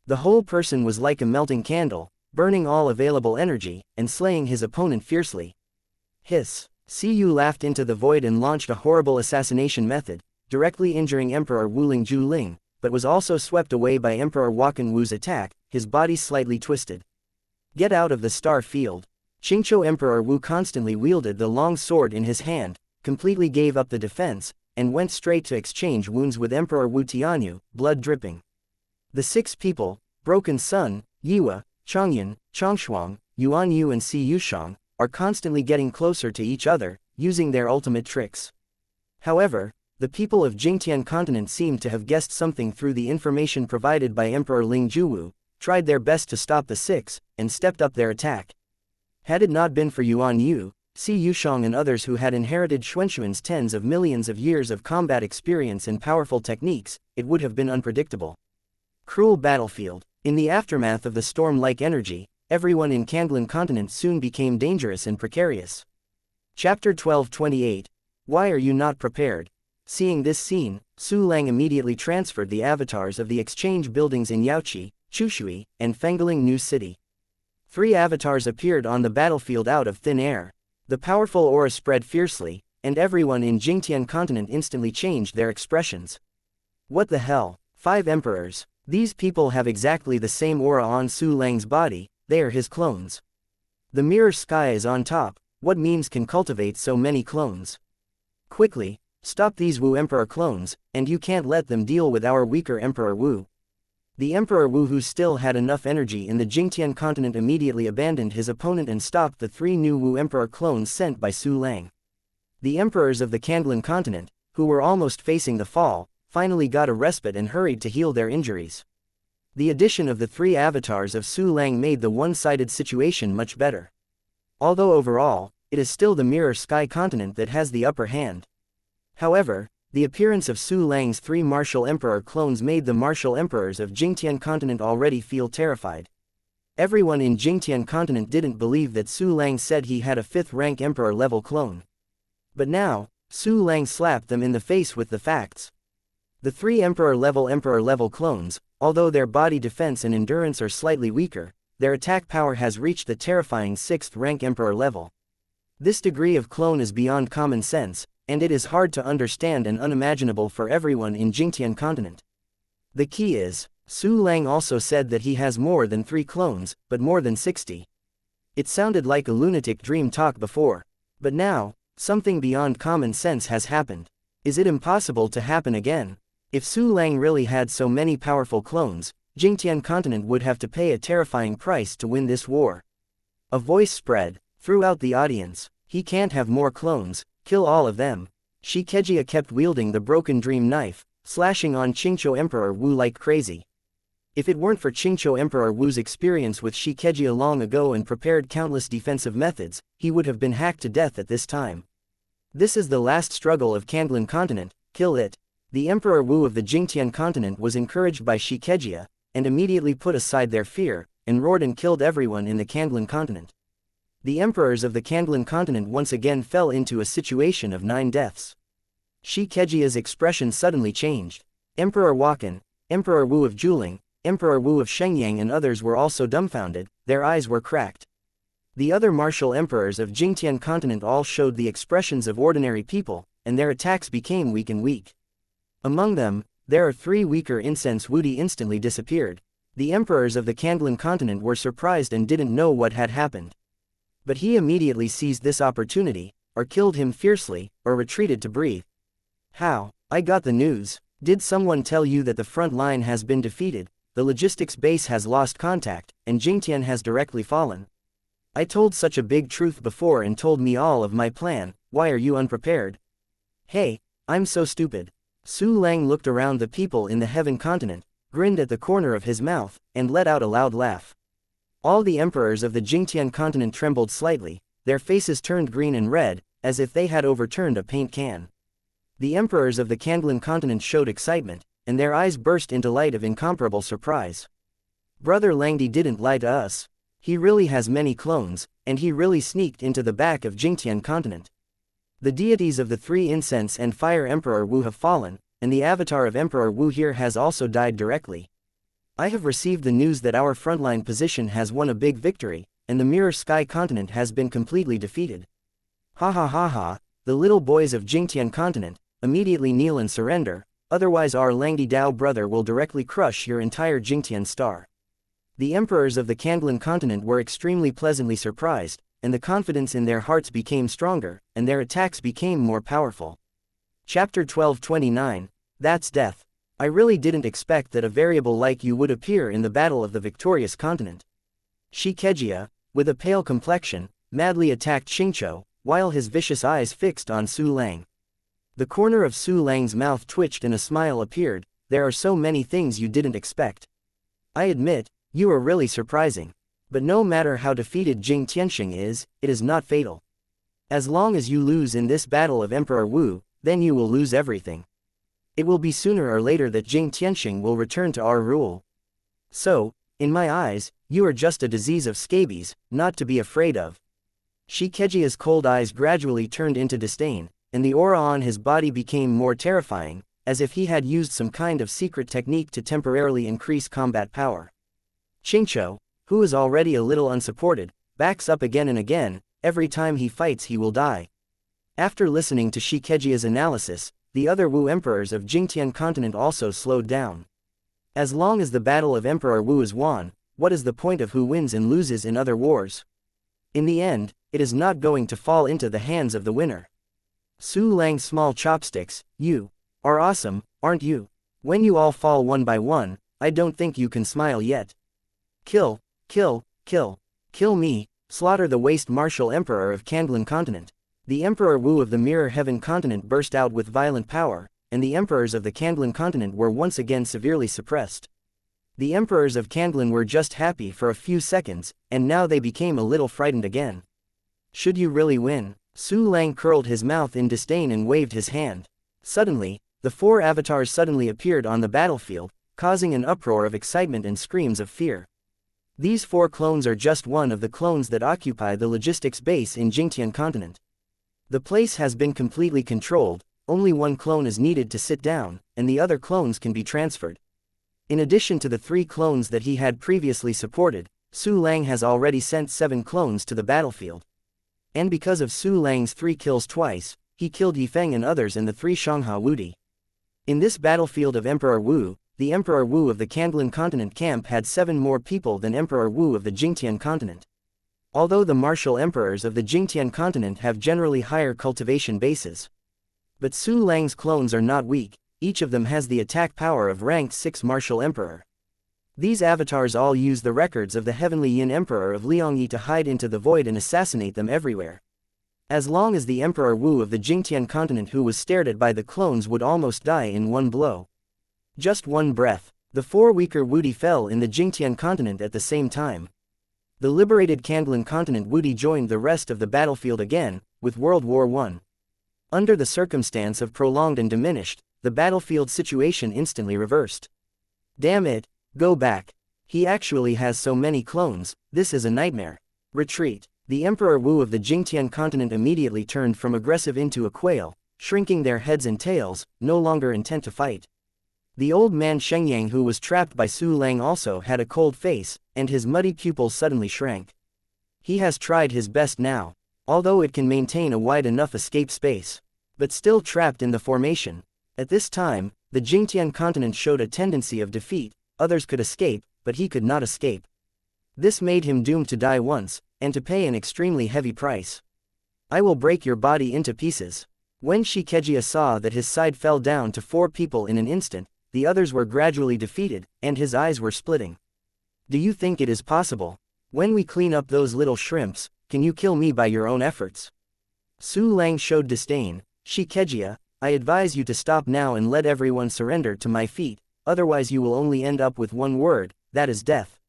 The whole person was like a melting candle, burning all available energy, and slaying his opponent fiercely. Hiss! Siyu laughed into the void and launched a horrible assassination method, directly injuring Emperor Wuling Juling, but was also swept away by Emperor Wakan Wu's attack, his body slightly twisted. Get out of the star field. Qingqiu Emperor Wu constantly wielded the long sword in his hand, completely gave up the defense, and went straight to exchange wounds with Emperor Wu Tianyu, blood dripping. The 6 people, Broken Sun, Yiwa, Changyan, Changshuang, Yuan Yu and Si Yushang, are constantly getting closer to each other, using their ultimate tricks. However, the people of Jingtian continent seemed to have guessed something through the information provided by Emperor Ling Juwu, tried their best to stop the 6, and stepped up their attack. Had it not been for Yuan Yu, Si Yushang and others who had inherited Xuanxuan's tens of millions of years of combat experience and powerful techniques, it would have been unpredictable. Cruel battlefield. In the aftermath of the storm-like energy, everyone in Kanglan continent soon became dangerous and precarious. Chapter 1228. Why are you not prepared? Seeing this scene, Su Lang immediately transferred the avatars of the exchange buildings in Yaoqi, Chushui, and Fengling New City. 3 avatars appeared on the battlefield out of thin air. The powerful aura spread fiercely, and everyone in Jingtian continent instantly changed their expressions. What the hell? 5 emperors. These people have exactly the same aura on Su Lang's body, they are his clones. The mirror sky is on top, what memes can cultivate so many clones? Quickly, stop these Wu Emperor clones, and you can't let them deal with our weaker Emperor Wu. The Emperor Wu, who still had enough energy in the Jingtian continent, immediately abandoned his opponent and stopped the 3 new Wu Emperor clones sent by Su Lang. The emperors of the Kanglan continent, who were almost facing the fall, finally got a respite and hurried to heal their injuries. The addition of the 3 avatars of Su Lang made the one-sided situation much better. Although overall, it is still the Mirror Sky continent that has the upper hand. However, the appearance of Su Lang's 3 martial emperor clones made the martial emperors of Jingtian continent already feel terrified. Everyone in Jingtian continent didn't believe that Su Lang said he had a 5th-rank emperor-level clone. But now, Su Lang slapped them in the face with the facts. The 3 emperor-level clones, although their body defense and endurance are slightly weaker, their attack power has reached the terrifying 6th-rank emperor level. This degree of clone is beyond common sense, and it is hard to understand and unimaginable for everyone in Jingtian continent. The key is, Su Lang also said that he has more than 3 clones, but more than 60. It sounded like a lunatic dream talk before. But now, something beyond common sense has happened. Is it impossible to happen again? If Su Lang really had so many powerful clones, Jingtian continent would have to pay a terrifying price to win this war. A voice spread throughout the audience. He can't have more clones, kill all of them. Xianxia kept wielding the broken dream knife, slashing on Qingqiu Emperor Wu like crazy. If it weren't for Qingqiu Emperor Wu's experience with Xianxia long ago and prepared countless defensive methods, he would have been hacked to death at this time. This is the last struggle of Kanglan continent, kill it. The Emperor Wu of the Jingtian continent was encouraged by Xianxia, and immediately put aside their fear, and roared and killed everyone in the Kanglan continent. The emperors of the Kanglan continent once again fell into a situation of 9 deaths. Xianxia's expression suddenly changed. Emperor Wakan, Emperor Wu of Juling, Emperor Wu of Shenyang and others were also dumbfounded, their eyes were cracked. The other martial emperors of Jingtian continent all showed the expressions of ordinary people, and their attacks became weak and weak. Among them, there are 3 weaker incense Wudi instantly disappeared. The emperors of the Kanglan continent were surprised and didn't know what had happened. But he immediately seized this opportunity, or killed him fiercely, or retreated to breathe. How? I got the news. Did someone tell you that the front line has been defeated, the logistics base has lost contact, and Jingtian has directly fallen? I told such a big truth before and told me all of my plan, why are you unprepared? Hey, I'm so stupid. Su Lang looked around the people in the heaven continent, grinned at the corner of his mouth, and let out a loud laugh. All the emperors of the Jingtian continent trembled slightly, their faces turned green and red, as if they had overturned a paint can. The emperors of the Kanglan continent showed excitement, and their eyes burst into light of incomparable surprise. Brother Langdi didn't lie to us. He really has many clones, and he really sneaked into the back of Jingtian continent. The deities of the 3 incense and fire Emperor Wu have fallen, and the avatar of Emperor Wu here has also died directly. I have received the news that our frontline position has won a big victory, and the Mirror Sky continent has been completely defeated. Ha ha ha ha, the little boys of Jingtian continent, immediately kneel and surrender, otherwise our Langdi Dao brother will directly crush your entire Jingtian star. The emperors of the Kanglan continent were extremely pleasantly surprised, and the confidence in their hearts became stronger, and their attacks became more powerful. Chapter 1229, That's Death. I really didn't expect that a variable like you would appear in the battle of the victorious continent. Xianxia, with a pale complexion, madly attacked Qingqiu, while his vicious eyes fixed on Su Lang. The corner of Su Lang's mouth twitched and a smile appeared. There are so many things you didn't expect. I admit, you are really surprising. But no matter how defeated Jing Tianxing is, it is not fatal. As long as you lose in this battle of Emperor Wu, then you will lose everything. It will be sooner or later that Jing Tianxing will return to our rule. So, in my eyes, you are just a disease of scabies, not to be afraid of. Xianxia's cold eyes gradually turned into disdain, and the aura on his body became more terrifying, as if he had used some kind of secret technique to temporarily increase combat power. Qingqiu, who is already a little unsupported, backs up again and again. Every time he fights he will die. After listening to Xianxia's analysis, the other Wu emperors of Jingtian continent also slowed down. As long as the battle of Emperor Wu is won, what is the point of who wins and loses in other wars? In the end, it is not going to fall into the hands of the winner. Su Lang's small chopsticks, you are awesome, aren't you? When you all fall one by one, I don't think you can smile yet. Kill, kill, kill, kill me, slaughter the waste martial emperor of Kanglan continent. The Emperor Wu of the Mirror Heaven continent burst out with violent power, and the emperors of the Kanglan continent were once again severely suppressed. The emperors of Kanglan were just happy for a few seconds, and now they became a little frightened again. Should you really win? Su Lang curled his mouth in disdain and waved his hand. Suddenly, the 4 avatars suddenly appeared on the battlefield, causing an uproar of excitement and screams of fear. These 4 clones are just one of the clones that occupy the logistics base in Jingtian continent. The place has been completely controlled, only 1 clone is needed to sit down, and the other clones can be transferred. In addition to the 3 clones that he had previously supported, Su Lang has already sent 7 clones to the battlefield. And because of Su Lang's 3 kills twice, he killed Yifeng and others in the 3 Xianxia Wudi. In this battlefield of Emperor Wu, the Emperor Wu of the Kanglan continent camp had 7 more people than Emperor Wu of the Jingtian continent. Although the martial emperors of the Jingtian continent have generally higher cultivation bases. But Su Lang's clones are not weak, each of them has the attack power of ranked 6 martial emperor. These avatars all use the records of the heavenly Yin Emperor of Liangyi to hide into the void and assassinate them everywhere. As long as the Emperor Wu of the Jingtian continent who was stared at by the clones would almost die in one blow. Just one breath, the 4 weaker Wudi fell in the Jingtian continent at the same time. The liberated Kanglan continent Wudi joined the rest of the battlefield again, with World War I. Under the circumstance of prolonged and diminished, the battlefield situation instantly reversed. Damn it, go back. He actually has so many clones, this is a nightmare. Retreat. The Emperor Wu of the Jingtian continent immediately turned from aggressive into a quail, shrinking their heads and tails, no longer intent to fight. The old man Shenyang who was trapped by Su Lang also had a cold face, and his muddy pupils suddenly shrank. He has tried his best now, although it can maintain a wide enough escape space, but still trapped in the formation. At this time, the Jingtian continent showed a tendency of defeat, others could escape, but he could not escape. This made him doomed to die once, and to pay an extremely heavy price. I will break your body into pieces. When xianxia saw that his side fell down to 4 people in an instant, the others were gradually defeated, and his eyes were splitting. Do you think it is possible? When we clean up those little shrimps, can you kill me by your own efforts? Su Lang showed disdain. Xianxia, I advise you to stop now and let everyone surrender to my feet, otherwise you will only end up with one word, that is death.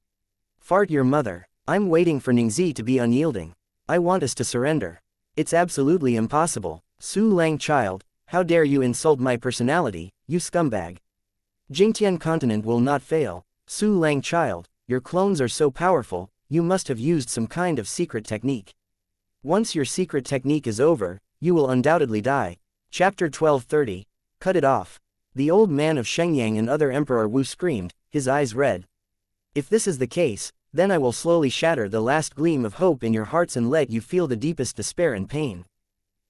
Fart your mother. I'm waiting for Ningzi to be unyielding. I want us to surrender. It's absolutely impossible. Su Lang child, how dare you insult my personality, you scumbag. Jingtian continent will not fail. Su Lang child, your clones are so powerful, you must have used some kind of secret technique. Once your secret technique is over, you will undoubtedly die. Chapter 1230. Cut it off. The old man of Shenyang and other Emperor Wu screamed, his eyes red. If this is the case, then I will slowly shatter the last gleam of hope in your hearts and let you feel the deepest despair and pain.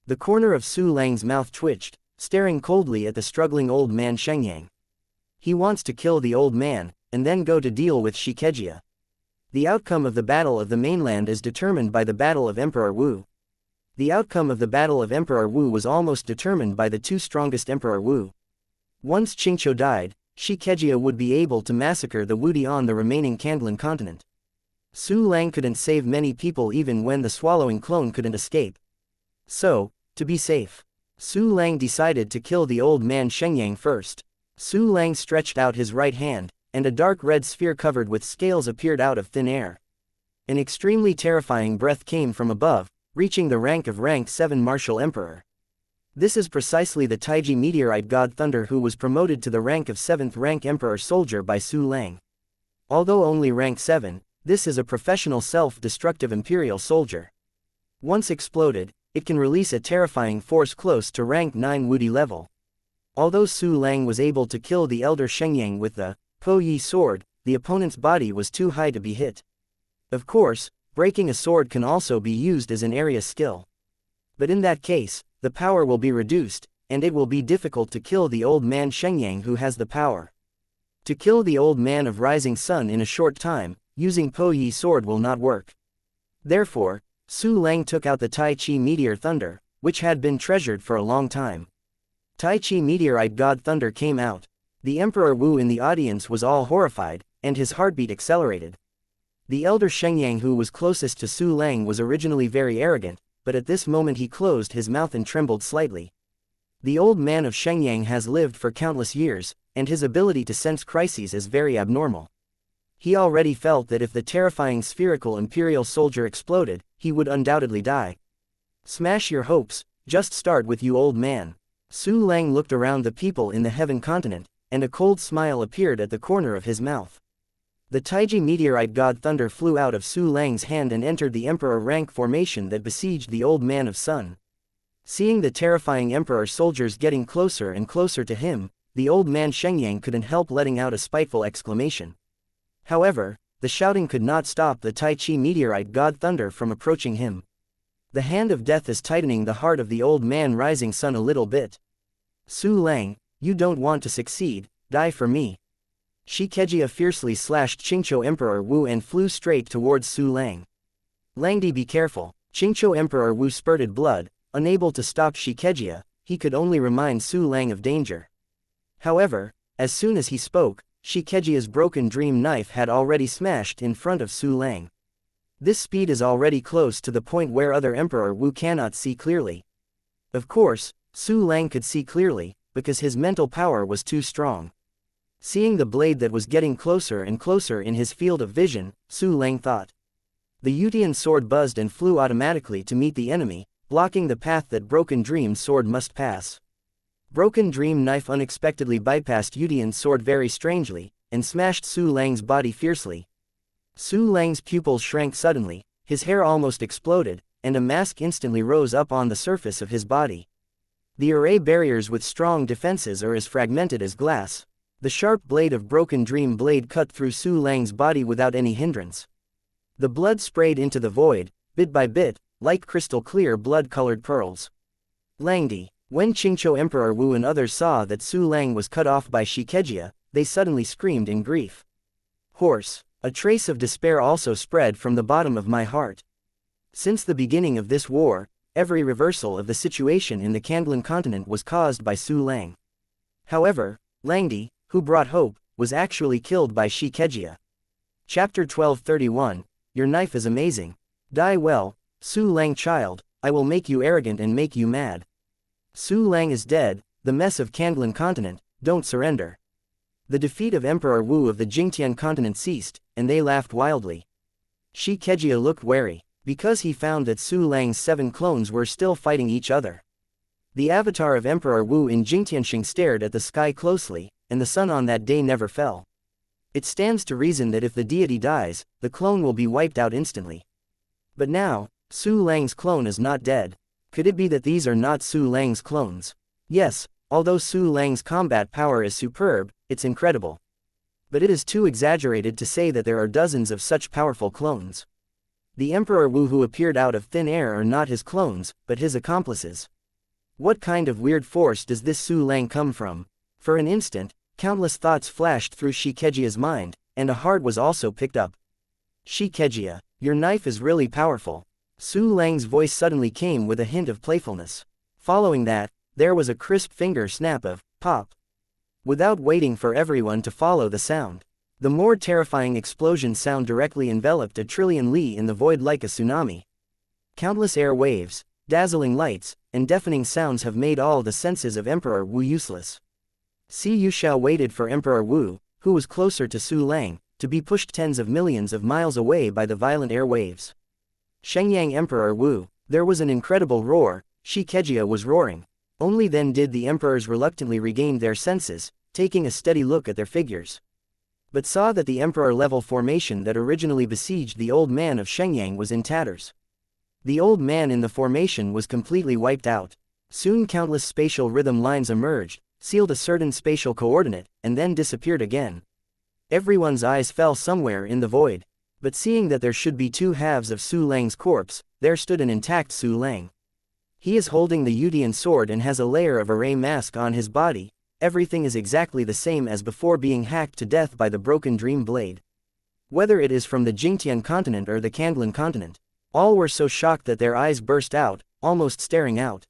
The corner of Su Lang's mouth twitched, staring coldly at the struggling old man Shenyang. He wants to kill the old man, and then go to deal with xianxia. The outcome of the Battle of the Mainland is determined by the Battle of Emperor Wu. The outcome of the Battle of Emperor Wu was almost determined by the 2 strongest Emperor Wu. Once Qingqiu died, xianxia would be able to massacre the Wudi on the remaining Kanglan continent. Su Lang couldn't save many people even when the swallowing clone couldn't escape. So, to be safe, Su Lang decided to kill the old man Shenyang first. Su Lang stretched out his right hand, and a dark red sphere covered with scales appeared out of thin air. An extremely terrifying breath came from above, reaching the rank of rank 7 martial emperor. This is precisely the Taiji meteorite god Thunder who was promoted to the rank of 7th rank emperor soldier by Su Lang. Although only rank 7, this is a professional self-destructive imperial soldier. Once exploded, it can release a terrifying force close to rank 9 Wudi level. Although Su Lang was able to kill the elder Shenyang with the Po Yi sword, the opponent's body was too high to be hit. Of course, breaking a sword can also be used as an area skill. But in that case, the power will be reduced, and it will be difficult to kill the old man Shenyang who has the power. To kill the old man of Rising Sun in a short time, using Po Yi sword will not work. Therefore, Su Lang took out the Tai Chi meteor Thunder, which had been treasured for a long time. Tai Chi meteorite god Thunder came out. The Emperor Wu in the audience was all horrified, and his heartbeat accelerated. The elder Shenyang who was closest to Su Lang was originally very arrogant, but at this moment he closed his mouth and trembled slightly. The old man of Shenyang has lived for countless years, and his ability to sense crises is very abnormal. He already felt that if the terrifying spherical imperial soldier exploded, he would undoubtedly die. Smash your hopes, just start with you old man. Su Lang looked around the people in the heaven continent, and a cold smile appeared at the corner of his mouth. The Taiji meteorite god Thunder flew out of Su Lang's hand and entered the emperor rank formation that besieged the old man of Sun. Seeing the terrifying emperor soldiers getting closer and closer to him, the old man Shenyang couldn't help letting out a spiteful exclamation. However, the shouting could not stop the Tai Chi meteorite god Thunder from approaching him. The hand of death is tightening the heart of the old man rising sun a little bit. Su Lang, you don't want to succeed, die for me. Xianxia fiercely slashed Qingqiu Emperor Wu and flew straight towards Su Lang. Langdi, be careful. Qingqiu Emperor Wu spurted blood, unable to stop Xianxia, he could only remind Su Lang of danger. However, as soon as he spoke, Xianxia's broken dream knife had already smashed in front of Su Lang. This speed is already close to the point where other Emperor Wu cannot see clearly. Of course, Su Lang could see clearly, because his mental power was too strong. Seeing the blade that was getting closer and closer in his field of vision, Su Lang thought. The Yutian sword buzzed and flew automatically to meet the enemy, blocking the path that Broken Dream's sword must pass. Broken Dream knife unexpectedly bypassed Yutian's sword very strangely, and smashed Su Lang's body fiercely. Su Lang's pupils shrank suddenly, his hair almost exploded, and a mask instantly rose up on the surface of his body. The array barriers with strong defenses are as fragmented as glass. The sharp blade of Broken Dream blade cut through Su Lang's body without any hindrance. The blood sprayed into the void, bit by bit, like crystal clear blood-colored pearls. Langdi. When Qingqiu Emperor Wu and others saw that Su Lang was cut off by Xianxia, they suddenly screamed in grief. Horse. A trace of despair also spread from the bottom of my heart. Since the beginning of this war, every reversal of the situation in the Kanglan continent was caused by Su Lang. However, Langdi, who brought hope, was actually killed by Xianxia. Chapter 1231, Your knife is amazing. Die well, Su Lang child, I will make you arrogant and make you mad. Su Lang is dead, the mess of Kanglan continent, don't surrender. The defeat of Emperor Wu of the Jingtian continent ceased, and they laughed wildly. Xianxia looked wary, because he found that Su Lang's 7 clones were still fighting each other. The avatar of Emperor Wu in Jingtianxing stared at the sky closely, and the sun on that day never fell. It stands to reason that if the deity dies, the clone will be wiped out instantly. But now, Su Lang's clone is not dead. Could it be that these are not Su Lang's clones? Yes, although Su Lang's combat power is superb, it's incredible. But it is too exaggerated to say that there are dozens of such powerful clones. The Emperor Wu who appeared out of thin air are not his clones, but his accomplices. What kind of weird force does this Su Lang come from? For an instant, countless thoughts flashed through Xianxia's mind, and a heart was also picked up. Xianxia, your knife is really powerful. Su Lang's voice suddenly came with a hint of playfulness. Following that, there was a crisp finger snap of pop. Without waiting for everyone to follow the sound, the more terrifying explosion sound directly enveloped a trillion li in the void like a tsunami. Countless air waves, dazzling lights, and deafening sounds have made all the senses of Emperor Wu useless. Si Yuxiao waited for Emperor Wu, who was closer to Su Lang, to be pushed tens of millions of miles away by the violent air waves. Shenyang Emperor Wu, there was an incredible roar. Xianxia was roaring. Only then did the emperors reluctantly regain their senses, taking a steady look at their figures. But saw that the emperor-level formation that originally besieged the old man of Shenyang was in tatters. The old man in the formation was completely wiped out. Soon countless spatial rhythm lines emerged, sealed a certain spatial coordinate, and then disappeared again. Everyone's eyes fell somewhere in the void. But seeing that there should be 2 halves of Su Lang's corpse, there stood an intact Su Lang. He is holding the Yutian sword and has a layer of array mask on his body. Everything is exactly the same as before being hacked to death by the Broken Dream blade. Whether it is from the Jingtian continent or the Kanglan continent, all were so shocked that their eyes burst out, almost staring out.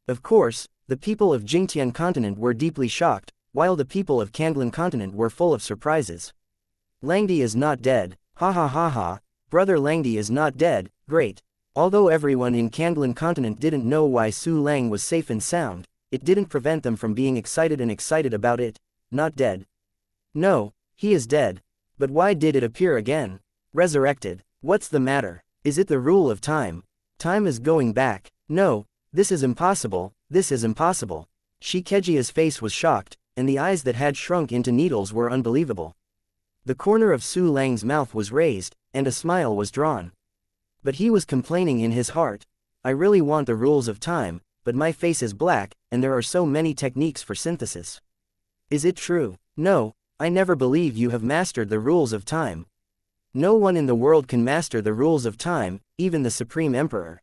Of course, the people of Jingtian continent were deeply shocked, while the people of Kanglan continent were full of surprises. Langdi is not dead. Ha ha ha ha, brother Langdi is not dead, great. Although everyone in Kanglan continent didn't know why Su Lang was safe and sound, it didn't prevent them from being excited about it. Not dead. No, he is dead. But why did it appear again? Resurrected. What's the matter? Is it the rule of time? Time is going back. No, this is impossible, this is impossible. Xianxia's face was shocked, and the eyes that had shrunk into needles were unbelievable. The corner of Su Lang's mouth was raised, and a smile was drawn. But he was complaining in his heart. I really want the rules of time, but my face is black, and there are so many techniques for synthesis. Is it true? No, I never believe you have mastered the rules of time. No one in the world can master the rules of time, even the Supreme Emperor.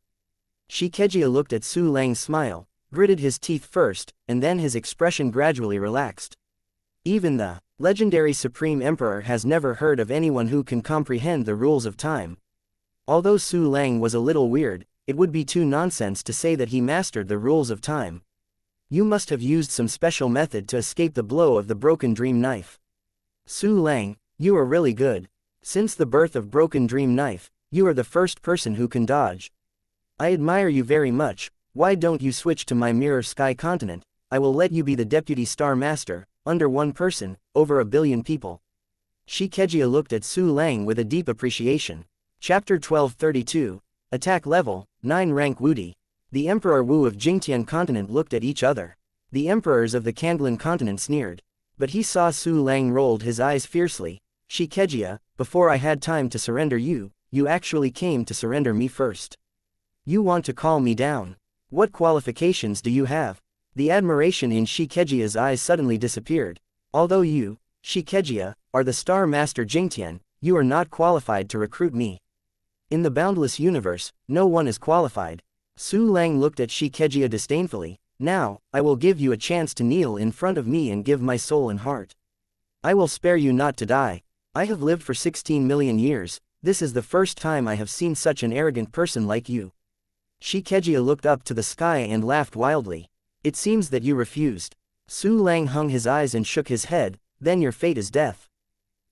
Xianxia looked at Su Lang's smile, gritted his teeth first, and then his expression gradually relaxed. Even the legendary Supreme Emperor has never heard of anyone who can comprehend the rules of time. Although Su Lang was a little weird, it would be too nonsense to say that he mastered the rules of time. You must have used some special method to escape the blow of the Broken Dream Knife. Su Lang, you are really good. Since the birth of Broken Dream Knife, you are the first person who can dodge. I admire you very much. Why don't you switch to my Mirror Sky continent? I will let you be the Deputy Star Master, under one person, over a billion people. Xianxia looked at Su Lang with a deep appreciation. Chapter 1232, Attack Level, 9 Rank Wudi. The Emperor Wu of Jingtian continent looked at each other. The emperors of the Kanglan continent sneered. But he saw Su Lang rolled his eyes fiercely. Xianxia, before I had time to surrender you, you actually came to surrender me first. You want to call me down. What qualifications do you have? The admiration in Xianxia's eyes suddenly disappeared. Although you, Xianxia, are the Star Master Jingtian, you are not qualified to recruit me. In the boundless universe, no one is qualified. Su Lang looked at Xianxia disdainfully. Now, I will give you a chance to kneel in front of me and give my soul and heart. I will spare you not to die. I have lived for 16 million years. This is the first time I have seen such an arrogant person like you. Xianxia looked up to the sky and laughed wildly. It seems that you refused. Su Lang hung his eyes and shook his head. Then your fate is death.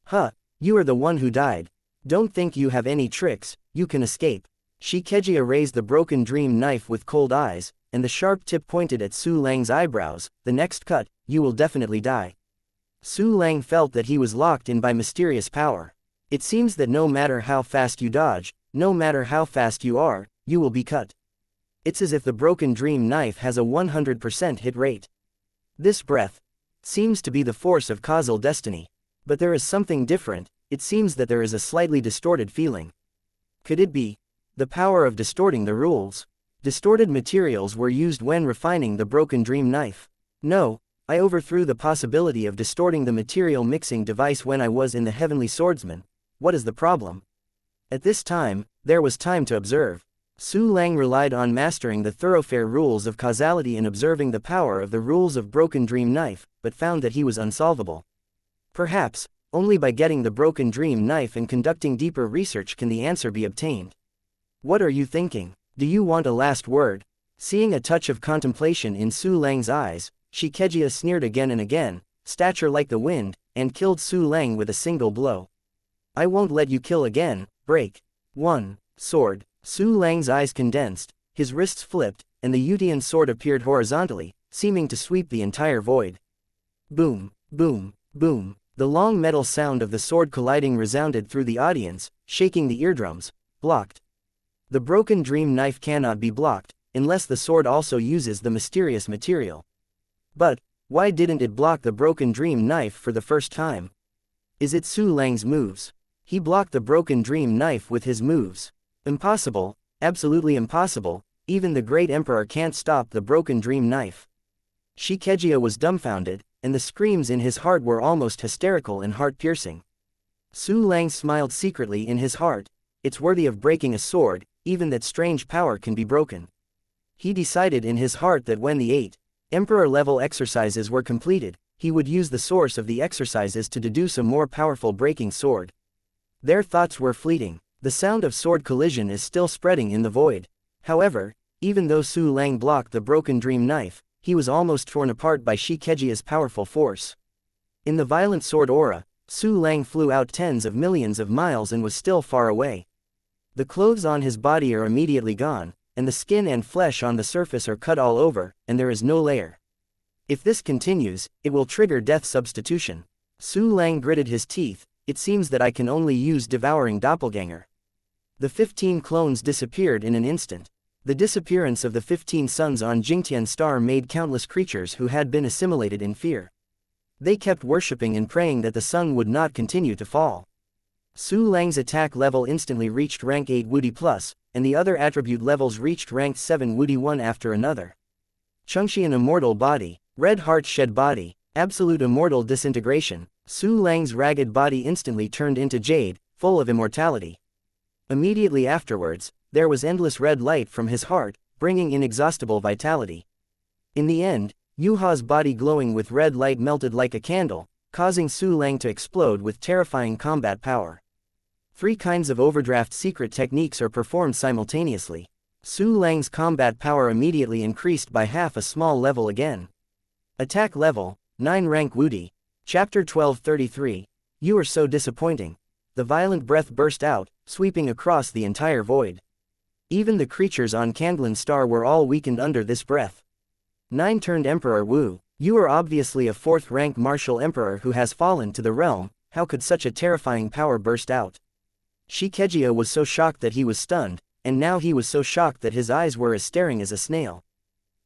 Huh, you are the one who died. Don't think you have any tricks, you can escape. Xianxia raised the Broken Dream Knife with cold eyes, and the sharp tip pointed at Su Lang's eyebrows. The next cut, you will definitely die. Su Lang felt that he was locked in by mysterious power. It seems that no matter how fast you dodge, no matter how fast you are, you will be cut. It's as if the Broken Dream Knife has a 100% hit rate. This breath seems to be the force of causal destiny. But there is something different. It seems that there is a slightly distorted feeling. Could it be the power of distorting the rules? Distorted materials were used when refining the Broken Dream Knife. No, I overthrew the possibility of distorting the material mixing device when I was in the Heavenly Swordsman. What is the problem? At this time, there was time to observe. Su Lang relied on mastering the thoroughfare rules of causality and observing the power of the rules of Broken Dream Knife, but found that he was unsolvable. Perhaps, only by getting the Broken Dream Knife and conducting deeper research can the answer be obtained. What are you thinking? Do you want a last word? Seeing a touch of contemplation in Su Lang's eyes, Xianxia sneered again and again, stature like the wind, and killed Su Lang with a single blow. I won't let you kill again. Break. 1. Sword. Su Lang's eyes condensed, his wrists flipped, and the Yutian sword appeared horizontally, seeming to sweep the entire void. Boom, boom, boom. The long metal sound of the sword colliding resounded through the audience, shaking the eardrums. Blocked. The Broken Dream Knife cannot be blocked, unless the sword also uses the mysterious material. But, why didn't it block the Broken Dream Knife for the first time? Is it Su Lang's moves? He blocked the Broken Dream Knife with his moves. Impossible, absolutely impossible, even the great emperor can't stop the Broken Dream Knife. Xianxia was dumbfounded, and the screams in his heart were almost hysterical and heart-piercing. Su Lang smiled secretly in his heart. It's worthy of breaking a sword, even that strange power can be broken. He decided in his heart that when the 8 Emperor-level exercises were completed, he would use the source of the exercises to deduce a more powerful breaking sword. Their thoughts were fleeting. The sound of sword collision is still spreading in the void. However, even though Su Lang blocked the Broken Dream Knife, he was almost torn apart by Xianxia's powerful force. In the violent sword aura, Su Lang flew out tens of millions of miles and was still far away. The clothes on his body are immediately gone, and the skin and flesh on the surface are cut all over, and there is no layer. If this continues, it will trigger death substitution. Su Lang gritted his teeth. It seems that I can only use Devouring Doppelganger. The 15 clones disappeared in an instant. The disappearance of the 15 suns on Jingtian Star made countless creatures who had been assimilated in fear. They kept worshipping and praying that the sun would not continue to fall. Su Lang's attack level instantly reached rank 8 Wudi plus, and the other attribute levels reached rank 7 Wudi one after another. Xianxian Immortal Body, Red Heart Shed Body, Absolute Immortal Disintegration. Su Lang's ragged body instantly turned into jade, full of immortality. Immediately afterwards, there was endless red light from his heart, bringing inexhaustible vitality. In the end, Yuha's body glowing with red light melted like a candle, causing Su Lang to explode with terrifying combat power. 3 kinds of overdraft secret techniques are performed simultaneously. Su Lang's combat power immediately increased by half a small level again. Attack level, 9 rank Wudi. Chapter 1233. You are so disappointing. The violent breath burst out, sweeping across the entire void. Even the creatures on Kanglan Star were all weakened under this breath. 9 turned Emperor Wu. You are obviously a 4th rank martial emperor who has fallen to the realm. How could such a terrifying power burst out? Xianxia was so shocked that he was stunned, and now he was so shocked that his eyes were as staring as a snail.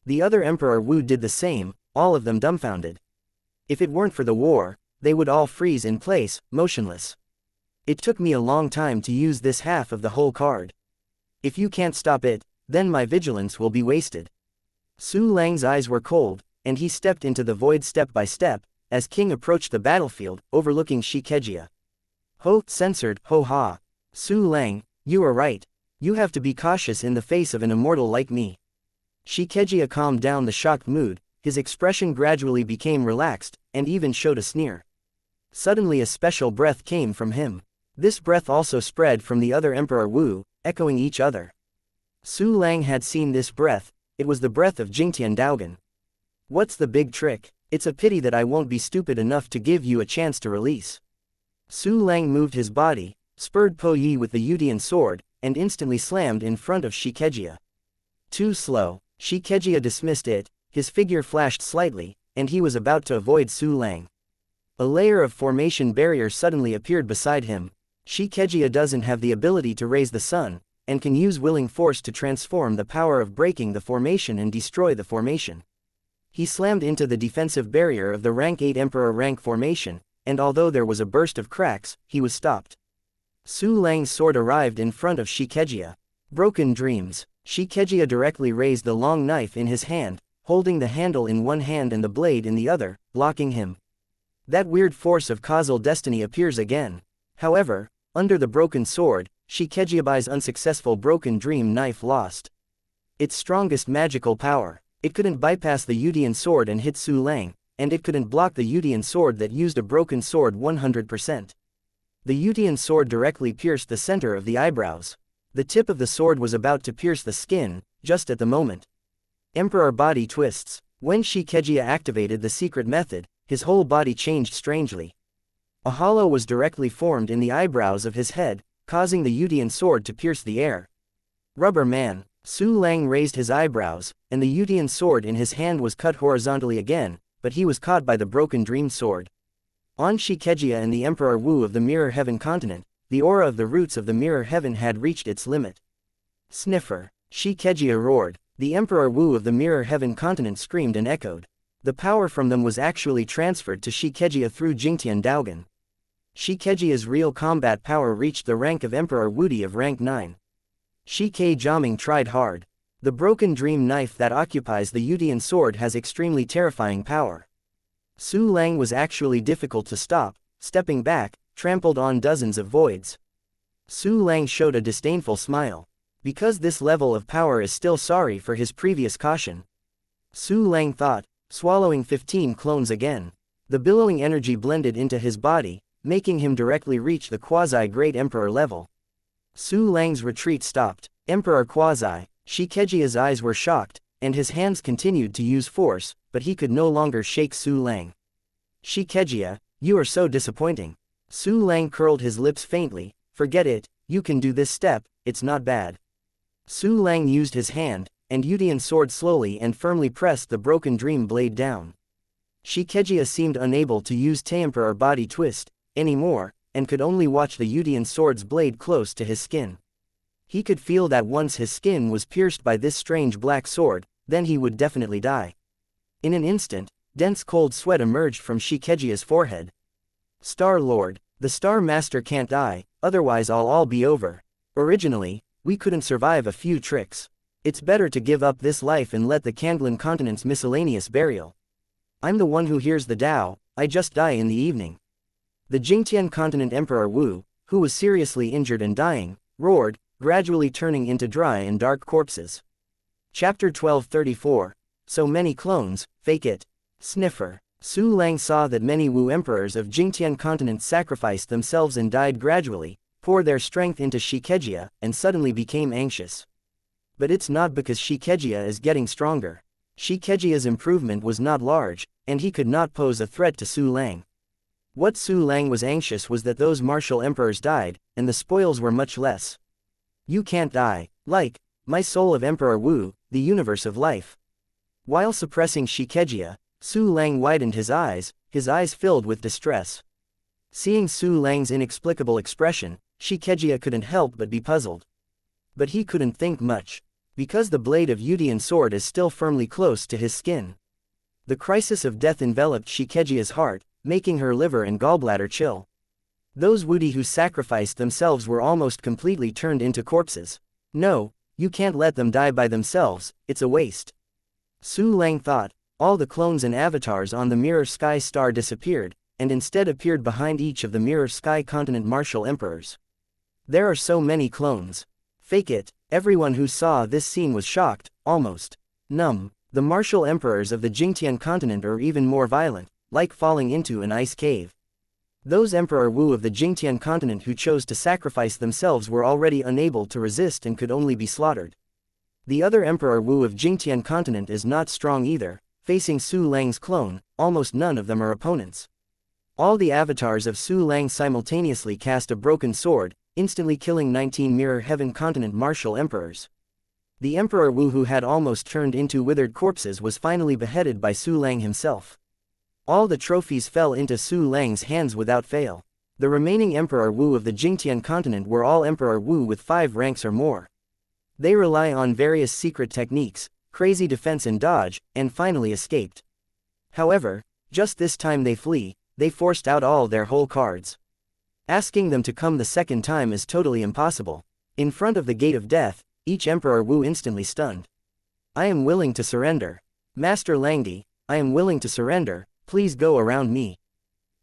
The other Emperor Wu did the same, all of them dumbfounded. If it weren't for the war, they would all freeze in place, motionless. It took me a long time to use this half of the whole card. If you can't stop it, then my vigilance will be wasted. Su Lang's eyes were cold, and he stepped into the void step by step, as King approached the battlefield, overlooking Xianxia. Ho, censored, ho ha. Su Lang, you are right. You have to be cautious in the face of an immortal like me. Xianxia calmed down the shocked mood, his expression gradually became relaxed, and even showed a sneer. Suddenly a special breath came from him. This breath also spread from the other Emperor Wu, echoing each other. Su Lang had seen this breath, it was the breath of Jingtian Daogan. What's the big trick? It's a pity that I won't be stupid enough to give you a chance to release. Su Lang moved his body, spurred Po Yi with the Yudian sword, and instantly slammed in front of Xianxia. Too slow, Xianxia dismissed it, his figure flashed slightly, and he was about to avoid Su Lang. A layer of formation barrier suddenly appeared beside him. Xianxia doesn't have the ability to raise the sun, and can use willing force to transform the power of breaking the formation and destroy the formation. He slammed into the defensive barrier of the rank 8 Emperor rank formation, and although there was a burst of cracks, he was stopped. Su Lang's sword arrived in front of Xianxia. Broken dreams. Xianxia directly raised the long knife in his hand, holding the handle in one hand and the blade in the other, blocking him. That weird force of causal destiny appears again. However, under the broken sword, Xianxia's unsuccessful broken dream knife lost its strongest magical power. It couldn't bypass the Yudian sword and hit Su Lang, and it couldn't block the Yudian sword that used a broken sword 100%. The Yudian sword directly pierced the center of the eyebrows. The tip of the sword was about to pierce the skin, just at the moment. Emperor body twists. When Xianxia activated the secret method, his whole body changed strangely. A hollow was directly formed in the eyebrows of his head, causing the Yudian sword to pierce the air. Rubber man. Su Lang raised his eyebrows, and the Yudian sword in his hand was cut horizontally again, but he was caught by the broken dream sword. On Xianxia and the Emperor Wu of the Mirror Heaven continent, the aura of the roots of the Mirror Heaven had reached its limit. Sniffer. Xianxia roared. The Emperor Wu of the Mirror Heaven continent screamed and echoed. The power from them was actually transferred to Xianxia through Jingtian Daogan. Xianxia's real combat power reached the rank of Emperor Wudi of rank 9. Shi-Ke Jiaming tried hard. The broken dream knife that occupies the Yudian sword has extremely terrifying power. Su Lang was actually difficult to stop, stepping back, trampled on dozens of voids. Su Lang showed a disdainful smile. Because this level of power is still sorry for his previous caution. Su Lang thought, swallowing 15 clones again. The billowing energy blended into his body, making him directly reach the quasi-great emperor level. Su Lang's retreat stopped. Emperor Quasi. Xianxia's eyes were shocked, and his hands continued to use force, but he could no longer shake Su Lang. Xianxia, you are so disappointing. Su Lang curled his lips faintly. Forget it, you can do this step, it's not bad. Su Lang used his hand, and Yudian sword slowly and firmly pressed the broken dream blade down. Xianxia seemed unable to use Emperor body twist anymore, and could only watch the Yudian sword's blade close to his skin. He could feel that once his skin was pierced by this strange black sword, then he would definitely die. In an instant, dense cold sweat emerged from Xianxia's forehead. Star Lord, the Star Master can't die, otherwise I'll all be over. Originally, we couldn't survive a few tricks. It's better to give up this life and let the Kanglan continent's miscellaneous burial. I'm the one who hears the Tao, I just die in the evening. The Jingtian continent Emperor Wu, who was seriously injured and dying, roared, gradually turning into dry and dark corpses. Chapter 1234. So many clones, fake it. Sniffer. Su Lang saw that many Wu emperors of Jingtian continent sacrificed themselves and died gradually, poured their strength into xianxia, and suddenly became anxious. But it's not because xianxia is getting stronger. Xianxia's improvement was not large, and he could not pose a threat to Su Lang. What Su Lang was anxious was that those martial emperors died, and the spoils were much less. You can't die, like, my soul of Emperor Wu, the universe of life. While suppressing xianxia, Su Lang widened his eyes filled with distress. Seeing Su Lang's inexplicable expression, xianxia couldn't help but be puzzled. But he couldn't think much, because the blade of Yudian sword is still firmly close to his skin. The crisis of death enveloped xianxia's heart, making her liver and gallbladder chill. Those Wudi who sacrificed themselves were almost completely turned into corpses. No, you can't let them die by themselves, it's a waste. Su Lang thought. All the clones and avatars on the Mirror Sky Star disappeared, and instead appeared behind each of the Mirror Sky Continent martial emperors. There are so many clones. Fake it. Everyone who saw this scene was shocked, almost numb. The martial emperors of the Jingtian continent are even more violent, like falling into an ice cave. Those Emperor Wu of the Jingtian continent who chose to sacrifice themselves were already unable to resist and could only be slaughtered. The other Emperor Wu of Jingtian continent is not strong either. Facing Su Lang's clone, almost none of them are opponents. All the avatars of Su Lang simultaneously cast a broken sword, instantly killing 19 Mirror Heaven continent martial emperors. The Emperor Wu who had almost turned into withered corpses was finally beheaded by Su Lang himself. All the trophies fell into Su Lang's hands without fail. The remaining Emperor Wu of the Jingtian continent were all Emperor Wu with 5 ranks or more. They rely on various secret techniques, crazy defense and dodge, and finally escaped. However, just this time they flee, they forced out all their whole cards. Asking them to come the second time is totally impossible. In front of the gate of death, each Emperor Wu instantly stunned. I am willing to surrender. Master Langdi, I am willing to surrender, please go around me.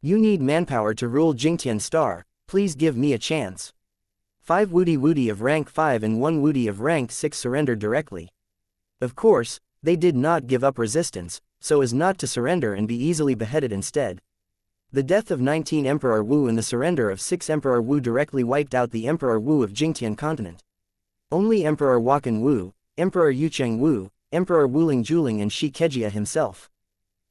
You need manpower to rule Jingtian Star, please give me a chance. 5 Wudi of rank 5 and 1 Wudi of rank 6 surrendered directly. Of course, they did not give up resistance, so as not to surrender and be easily beheaded instead. The death of 19 Emperor Wu and the surrender of 6 Emperor Wu directly wiped out the Emperor Wu of Jingtian continent. Only Emperor Wakan Wu, Emperor Yucheng Wu, Emperor Wuling Juling and xianxia himself.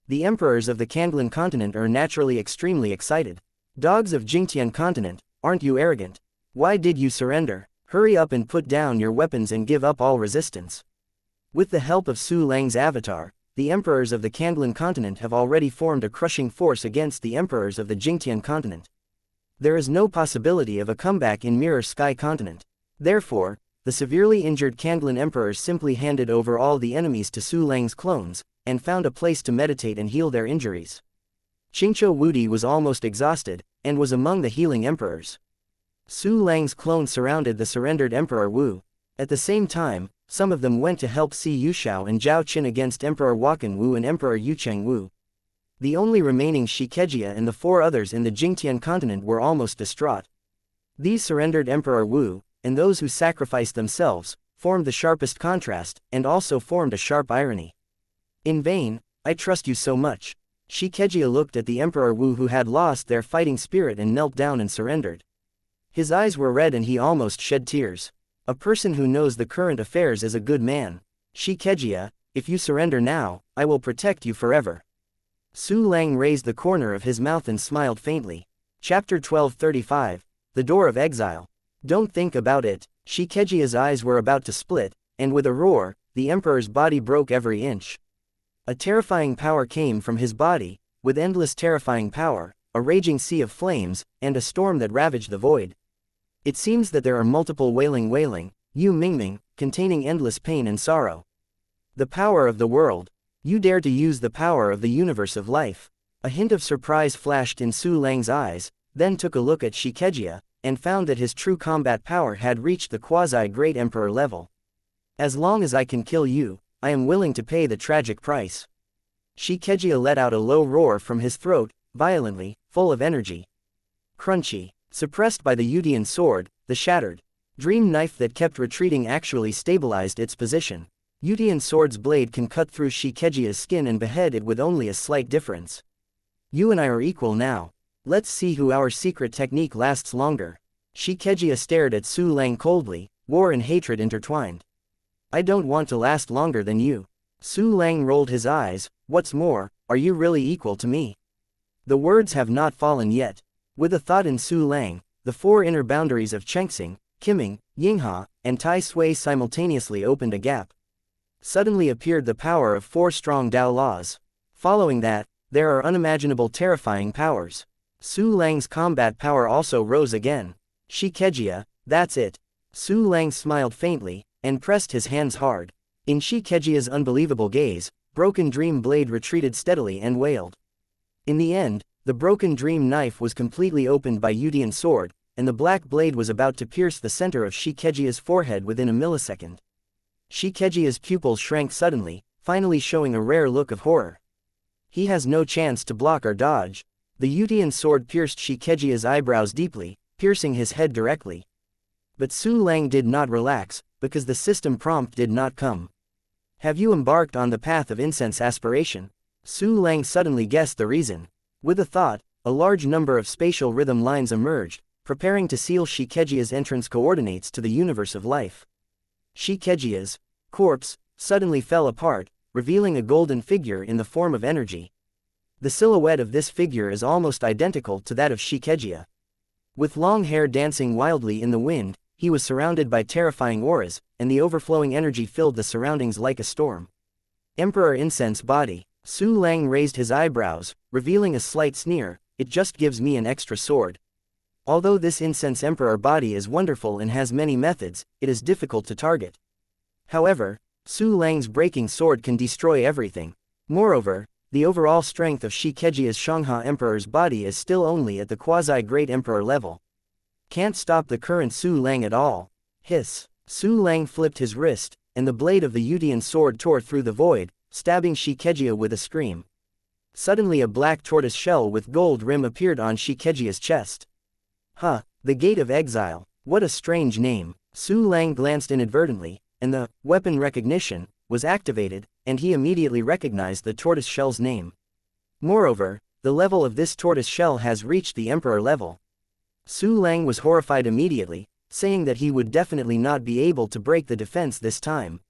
The emperors of the Kanglan continent are naturally extremely excited. Dogs of Jingtian continent, aren't you arrogant? Why did you surrender? Hurry up and put down your weapons and give up all resistance. With the help of Su Lang's avatar, the emperors of the Kanglan continent have already formed a crushing force against the emperors of the Jingtian continent. There is no possibility of a comeback in Mirror Sky continent. Therefore, the severely injured Kanglan emperors simply handed over all the enemies to Su Lang's clones, and found a place to meditate and heal their injuries. Qingqiu Wudi was almost exhausted, and was among the healing emperors. Su Lang's clones surrounded the surrendered Emperor Wu. At the same time, some of them went to help Si Yuxiao and Zhao Qin against Emperor Wakan Wu and Emperor Yucheng Wu. The only remaining xianxia and the 4 others in the Jingtian continent were almost distraught. These surrendered Emperor Wu, and those who sacrificed themselves, formed the sharpest contrast, and also formed a sharp irony. In vain, I trust you so much. Xianxia looked at the Emperor Wu who had lost their fighting spirit and knelt down and surrendered. His eyes were red and he almost shed tears. A person who knows the current affairs is a good man. Xianxia, if you surrender now, I will protect you forever. Su Lang raised the corner of his mouth and smiled faintly. Chapter 1235. The Door of Exile. Don't think about it. Xianxia's eyes were about to split, and with a roar, the emperor's body broke every inch. A terrifying power came from his body, with endless terrifying power, a raging sea of flames, and a storm that ravaged the void. It seems that there are multiple wailing, Yu Mingming, containing endless pain and sorrow. The power of the world. You dare to use the power of the universe of life. A hint of surprise flashed in Su Lang's eyes, then took a look at xianxia, and found that his true combat power had reached the quasi-great emperor level. As long as I can kill you, I am willing to pay the tragic price. Xianxia let out a low roar from his throat, violently, full of energy. Crunchy. Suppressed by the Yudian sword, the shattered dream knife that kept retreating actually stabilized its position. Yutian sword's blade can cut through xianxia's skin and behead it with only a slight difference. You and I are equal now. Let's see who our secret technique lasts longer. Xianxia stared at Su Lang coldly, war and hatred intertwined. I don't want to last longer than you. Su Lang rolled his eyes. What's more, are you really equal to me? The words have not fallen yet. With a thought in Su Lang, the four inner boundaries of Chengxing, Qiming, Yinghe, and Tai Sui simultaneously opened a gap. Suddenly appeared the power of four strong Dao laws. Following that, there are unimaginable terrifying powers. Su Lang's combat power also rose again. Xianxia, that's it. Su Lang smiled faintly, and pressed his hands hard. In Xianxia's unbelievable gaze, Broken Dream Blade retreated steadily and wailed. In the end, the Broken Dream knife was completely opened by Yutian sword, and the black blade was about to pierce the center of Xianxia's forehead within a millisecond. Xianxia's pupils shrank suddenly, finally showing a rare look of horror. He has no chance to block or dodge. The Yutian sword pierced Xianxia's eyebrows deeply, piercing his head directly. But Su Lang did not relax, because the system prompt did not come. Have you embarked on the path of incense aspiration? Su Lang suddenly guessed the reason. With a thought, a large number of spatial rhythm lines emerged, preparing to seal Xianxia's entrance coordinates to the universe of life. Xianxia's corpse suddenly fell apart, revealing a golden figure in the form of energy. The silhouette of this figure is almost identical to that of Xianxia. With long hair dancing wildly in the wind, he was surrounded by terrifying auras, and the overflowing energy filled the surroundings like a storm. Emperor Incense Body. Su Lang raised his eyebrows, revealing a slight sneer. It just gives me an extra sword. Although this Incense Emperor body is wonderful and has many methods, it is difficult to target. However, Su Lang's breaking sword can destroy everything. Moreover, the overall strength of Xianxia's Xianxia Emperor's body is still only at the quasi-Great Emperor level. Can't stop the current Su Lang at all. Hiss. Su Lang flipped his wrist, and the blade of the Yutian sword tore through the void, stabbing Xianxia with a scream. Suddenly a black tortoise shell with gold rim appeared on Xianxia's chest. Huh, the Gate of Exile, what a strange name. Su Lang glanced inadvertently, and the weapon recognition was activated, and he immediately recognized the tortoise shell's name. Moreover, the level of this tortoise shell has reached the Emperor level. Su Lang was horrified immediately, saying that he would definitely not be able to break the defense this time.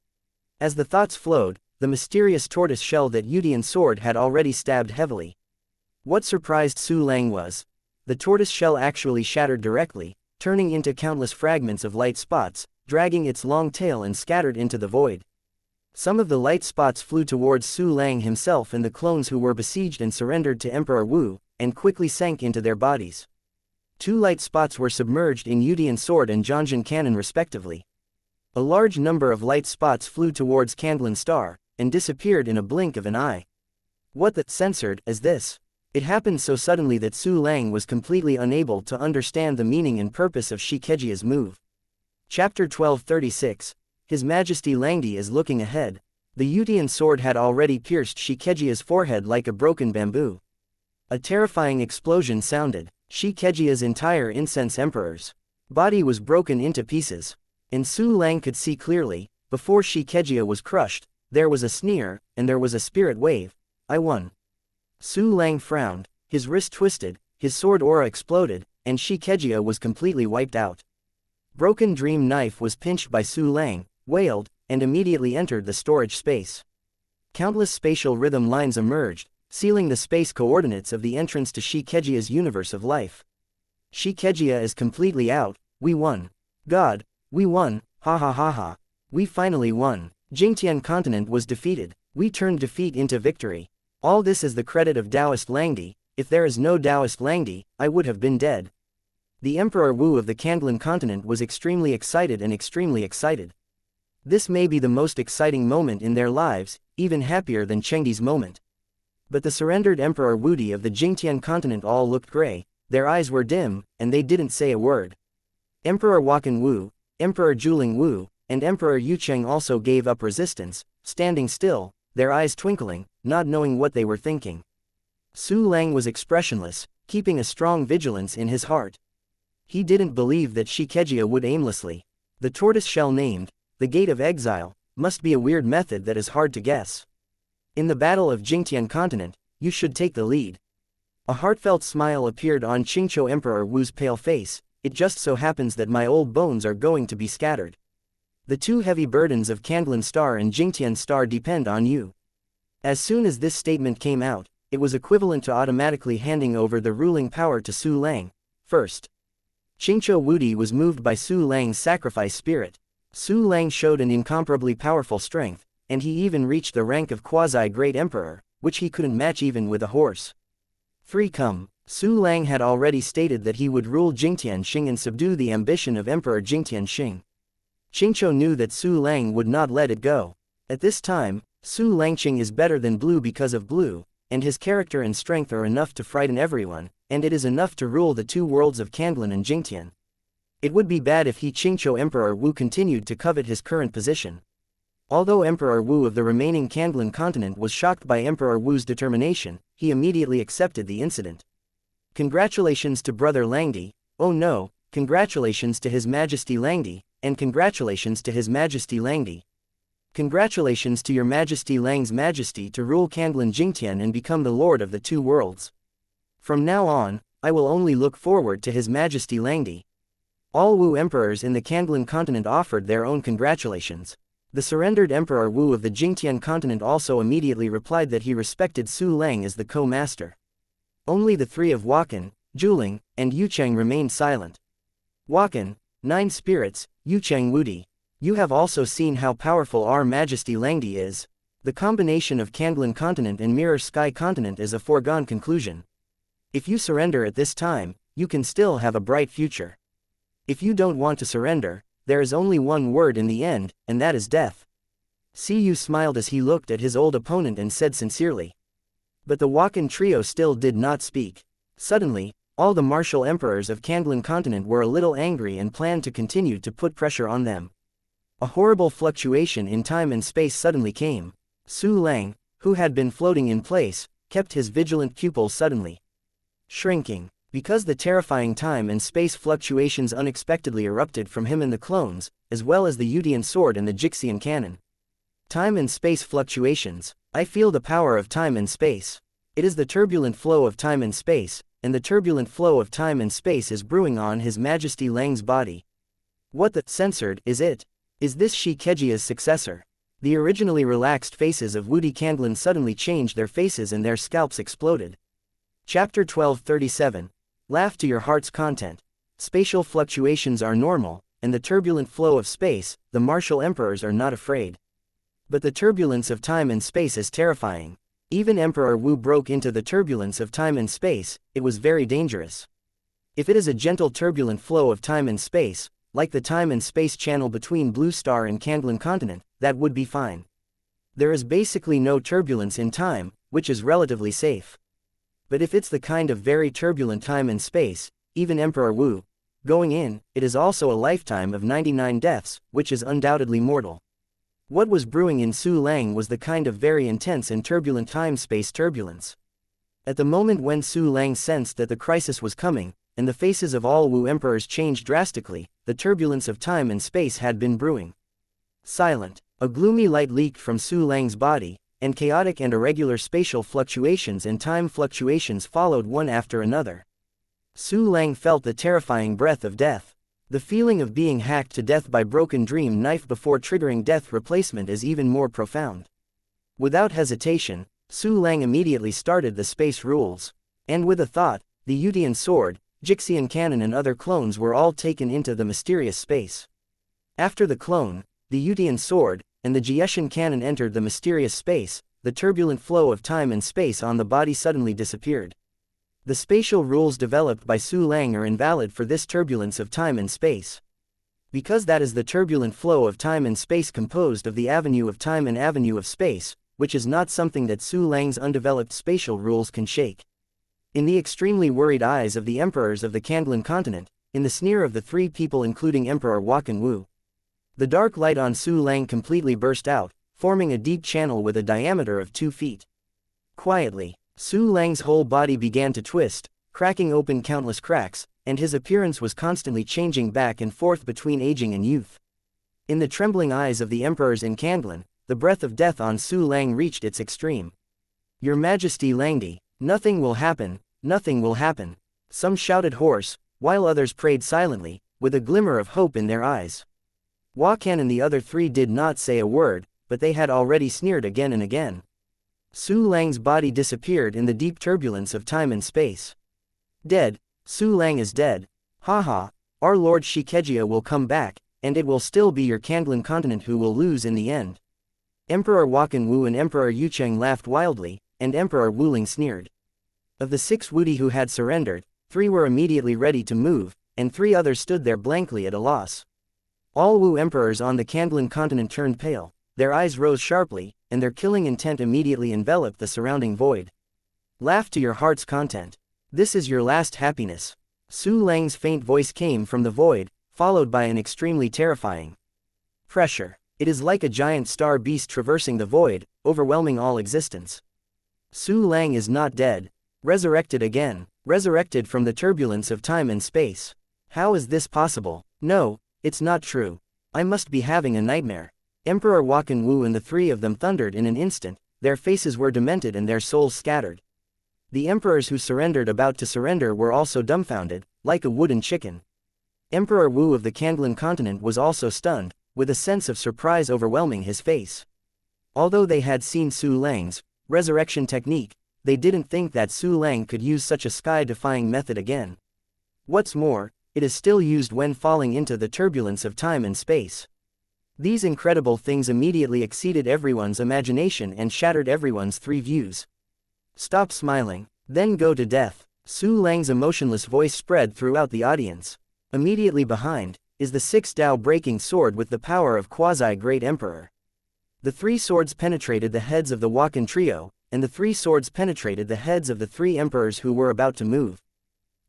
As the thoughts flowed, the mysterious tortoise shell that Yutian sword had already stabbed heavily. What surprised Su Lang was, the tortoise shell actually shattered directly, turning into countless fragments of light spots, dragging its long tail and scattered into the void. Some of the light spots flew towards Su Lang himself and the clones who were besieged and surrendered to Emperor Wu, and quickly sank into their bodies. 2 light spots were submerged in Yutian sword and Zhongjin cannon respectively. A large number of light spots flew towards Candlin Star, and disappeared in a blink of an eye. What the censored is this? It happened so suddenly that Su Lang was completely unable to understand the meaning and purpose of Xianxia's move. Chapter 1236. His Majesty Langdi is looking ahead. The Yutian sword had already pierced Xianxia's forehead like a broken bamboo. A terrifying explosion sounded. Xianxia's entire Incense Emperor's body was broken into pieces. And Su Lang could see clearly, before Xianxia was crushed, there was a sneer, and there was a spirit wave. I won. Su Lang frowned, his wrist twisted, his sword aura exploded, and Xianxia was completely wiped out. Broken Dream Knife was pinched by Su Lang, wailed, and immediately entered the storage space. Countless spatial rhythm lines emerged, sealing the space coordinates of the entrance to Xianxia's universe of life. Xianxia is completely out. We won. God, we won, ha ha ha ha. We finally won. Jingtian continent was defeated. We turned defeat into victory. All this is the credit of Taoist Langdi. If there is no Taoist Langdi, I would have been dead. The Emperor Wu of the Candlin continent was extremely excited and extremely excited. This may be the most exciting moment in their lives, even happier than Chengdi's moment. But the surrendered Emperor Wudi of the Jingtian continent all looked gray, their eyes were dim, and they didn't say a word. Emperor Wakan Wu, Emperor Juling Wu, and Emperor Yucheng also gave up resistance, standing still, their eyes twinkling, not knowing what they were thinking. Su Lang was expressionless, keeping a strong vigilance in his heart. He didn't believe that Xianxia would aimlessly. The tortoise shell named, the Gate of Exile, Must be a weird method that is hard to guess. In the Battle of Jingtian Continent, you should take the lead. A heartfelt smile appeared on Qingqiu Emperor Wu's pale face. It just so happens that my old bones are going to be scattered. The two heavy burdens of Kanglan Star and Jingtian Star depend on you. As soon as this statement came out, it was equivalent to automatically handing over the ruling power to Su Lang. First, Qingqiu Wudi was moved by Su Lang's sacrifice spirit. Su Lang showed an incomparably powerful strength, and he even reached the rank of quasi-great emperor, which he couldn't match even with a horse. 3. Su Lang had already stated that he would rule Jingtian Xing and subdue the ambition of Emperor Jingtian Xing. Qingqiu knew that Su Lang would not let it go. At this time, Su Langqing is better than Blue because of Blue, and his character and strength are enough to frighten everyone, and it is enough to rule the two worlds of Kanglan and Jingtian. It would be bad if Qingqiu Emperor Wu continued to covet his current position. Although Emperor Wu of the remaining Kanglan continent was shocked by Emperor Wu's determination, he immediately accepted the incident. Congratulations to Brother Langdi. Oh no, congratulations to His Majesty Langdi, and congratulations to His Majesty Langdi. Congratulations to Your Majesty Lang's Majesty to rule Kanglan Jingtian and become the Lord of the two worlds. From now on, I will only look forward to His Majesty Langdi. All Wu emperors in the Kanglan continent offered their own congratulations. The surrendered Emperor Wu of the Jingtian continent also immediately replied that he respected Su Lang as the co-master. Only the three of Wakan, Juling, and Yucheng remained silent. Wakan, 9 spirits, Yucheng Wudi. You have also seen how powerful our Majesty Langdi is. The combination of Kanglan continent and Mirror Sky continent is a foregone conclusion. If you surrender at this time, you can still have a bright future. If you don't want to surrender, there is only one word in the end, and that is death. Siyu smiled as he looked at his old opponent and said sincerely. But the Wakan trio still did not speak. Suddenly, all the martial emperors of Kanglan continent were a little angry and planned to continue to put pressure on them. A horrible fluctuation in time and space suddenly came. Su Lang, who had been floating in place, kept his vigilant pupils suddenly shrinking. Because the terrifying time and space fluctuations unexpectedly erupted from him and the clones, as well as the Yudian sword and the Jixian cannon. Time and space fluctuations. I feel the power of time and space. It is the turbulent flow of time and space, and the turbulent flow of time and space is brewing on His Majesty Lang's body. What the censored is it? Is this Shi Kejia's successor? The originally relaxed faces of Wudi Kanglan suddenly changed their faces and their scalps exploded. Chapter 1237. Laugh to your heart's content. Spatial fluctuations are normal, and the turbulent flow of space, the martial emperors are not afraid. But the turbulence of time and space is terrifying. Even Emperor Wu broke into the turbulence of time and space. It was very dangerous. If it is a gentle turbulent flow of time and space, like the time and space channel between Blue Star and Kanglan continent, that would be fine. There is basically no turbulence in time, which is relatively safe. But if it's the kind of very turbulent time and space, even Emperor Wu, going in, it is also a lifetime of 99 deaths, which is undoubtedly mortal. What was brewing in Su Lang was the kind of very intense and turbulent time-space turbulence. At the moment when Su Lang sensed that the crisis was coming, and the faces of all Wu emperors changed drastically, the turbulence of time and space had been brewing. Silent. A gloomy light leaked from Su Lang's body, and chaotic and irregular spatial fluctuations and time fluctuations followed one after another. Su Lang felt the terrifying breath of death. The feeling of being hacked to death by broken dream knife before triggering death replacement is even more profound. Without hesitation, Su Lang immediately started the space rules. And with a thought, the Yudian sword, Jixian cannon and other clones were all taken into the mysterious space. After the clone, the Yudian sword, and the Jixian cannon entered the mysterious space, the turbulent flow of time and space on the body suddenly disappeared. The spatial rules developed by Su Lang are invalid for this turbulence of time and space. Because that is the turbulent flow of time and space composed of the avenue of time and avenue of space, which is not something that Su Lang's undeveloped spatial rules can shake. In the extremely worried eyes of the emperors of the Kanglan continent, in the sneer of the three people including Emperor Wakan Wu, the dark light on Su Lang completely burst out, forming a deep channel with a diameter of 2 feet. Quietly, Su Lang's whole body began to twist, cracking open countless cracks, and his appearance was constantly changing back and forth between aging and youth. In the trembling eyes of the emperors in Kanglan, the breath of death on Su Lang reached its extreme. Your Majesty Langdi, nothing will happen, nothing will happen. Some shouted hoarse, while others prayed silently, with a glimmer of hope in their eyes. Wakan and the other three did not say a word, but they had already sneered again and again. Su Lang's body disappeared in the deep turbulence of time and space. Dead, Su Lang is dead. Haha, our Lord Shikejia will come back, and it will still be your Kanglan continent who will lose in the end. Emperor Wakan Wu and Emperor Yucheng laughed wildly, and Emperor Wuling sneered. Of the 6 Wudi who had surrendered, 3 were immediately ready to move, and 3 others stood there blankly at a loss. All Wu emperors on the Kanglan continent turned pale, their eyes rose sharply, and their killing intent immediately enveloped the surrounding void. Laugh to your heart's content. This is your last happiness. Su Lang's faint voice came from the void, followed by an extremely terrifying pressure. It is like a giant star beast traversing the void, overwhelming all existence. Su Lang is not dead. Resurrected again. Resurrected from the turbulence of time and space. How is this possible? No, it's not true. I must be having a nightmare. Emperor Wakan Wu and the 3 of them thundered in an instant, their faces were demented and their souls scattered. The emperors who surrendered about to surrender were also dumbfounded, like a wooden chicken. Emperor Wu of the Kanglan continent was also stunned, with a sense of surprise overwhelming his face. Although they had seen Su Lang's resurrection technique, they didn't think that Su Lang could use such a sky-defying method again. What's more, it is still used when falling into the turbulence of time and space. These incredible things immediately exceeded everyone's imagination and shattered everyone's 3 views. Stop smiling, then go to death. Su Lang's emotionless voice spread throughout the audience. Immediately behind is the 6th Dao breaking sword with the power of quasi-great emperor. The 3 swords penetrated the heads of the Wakan trio, and the 3 swords penetrated the heads of the 3 emperors who were about to move.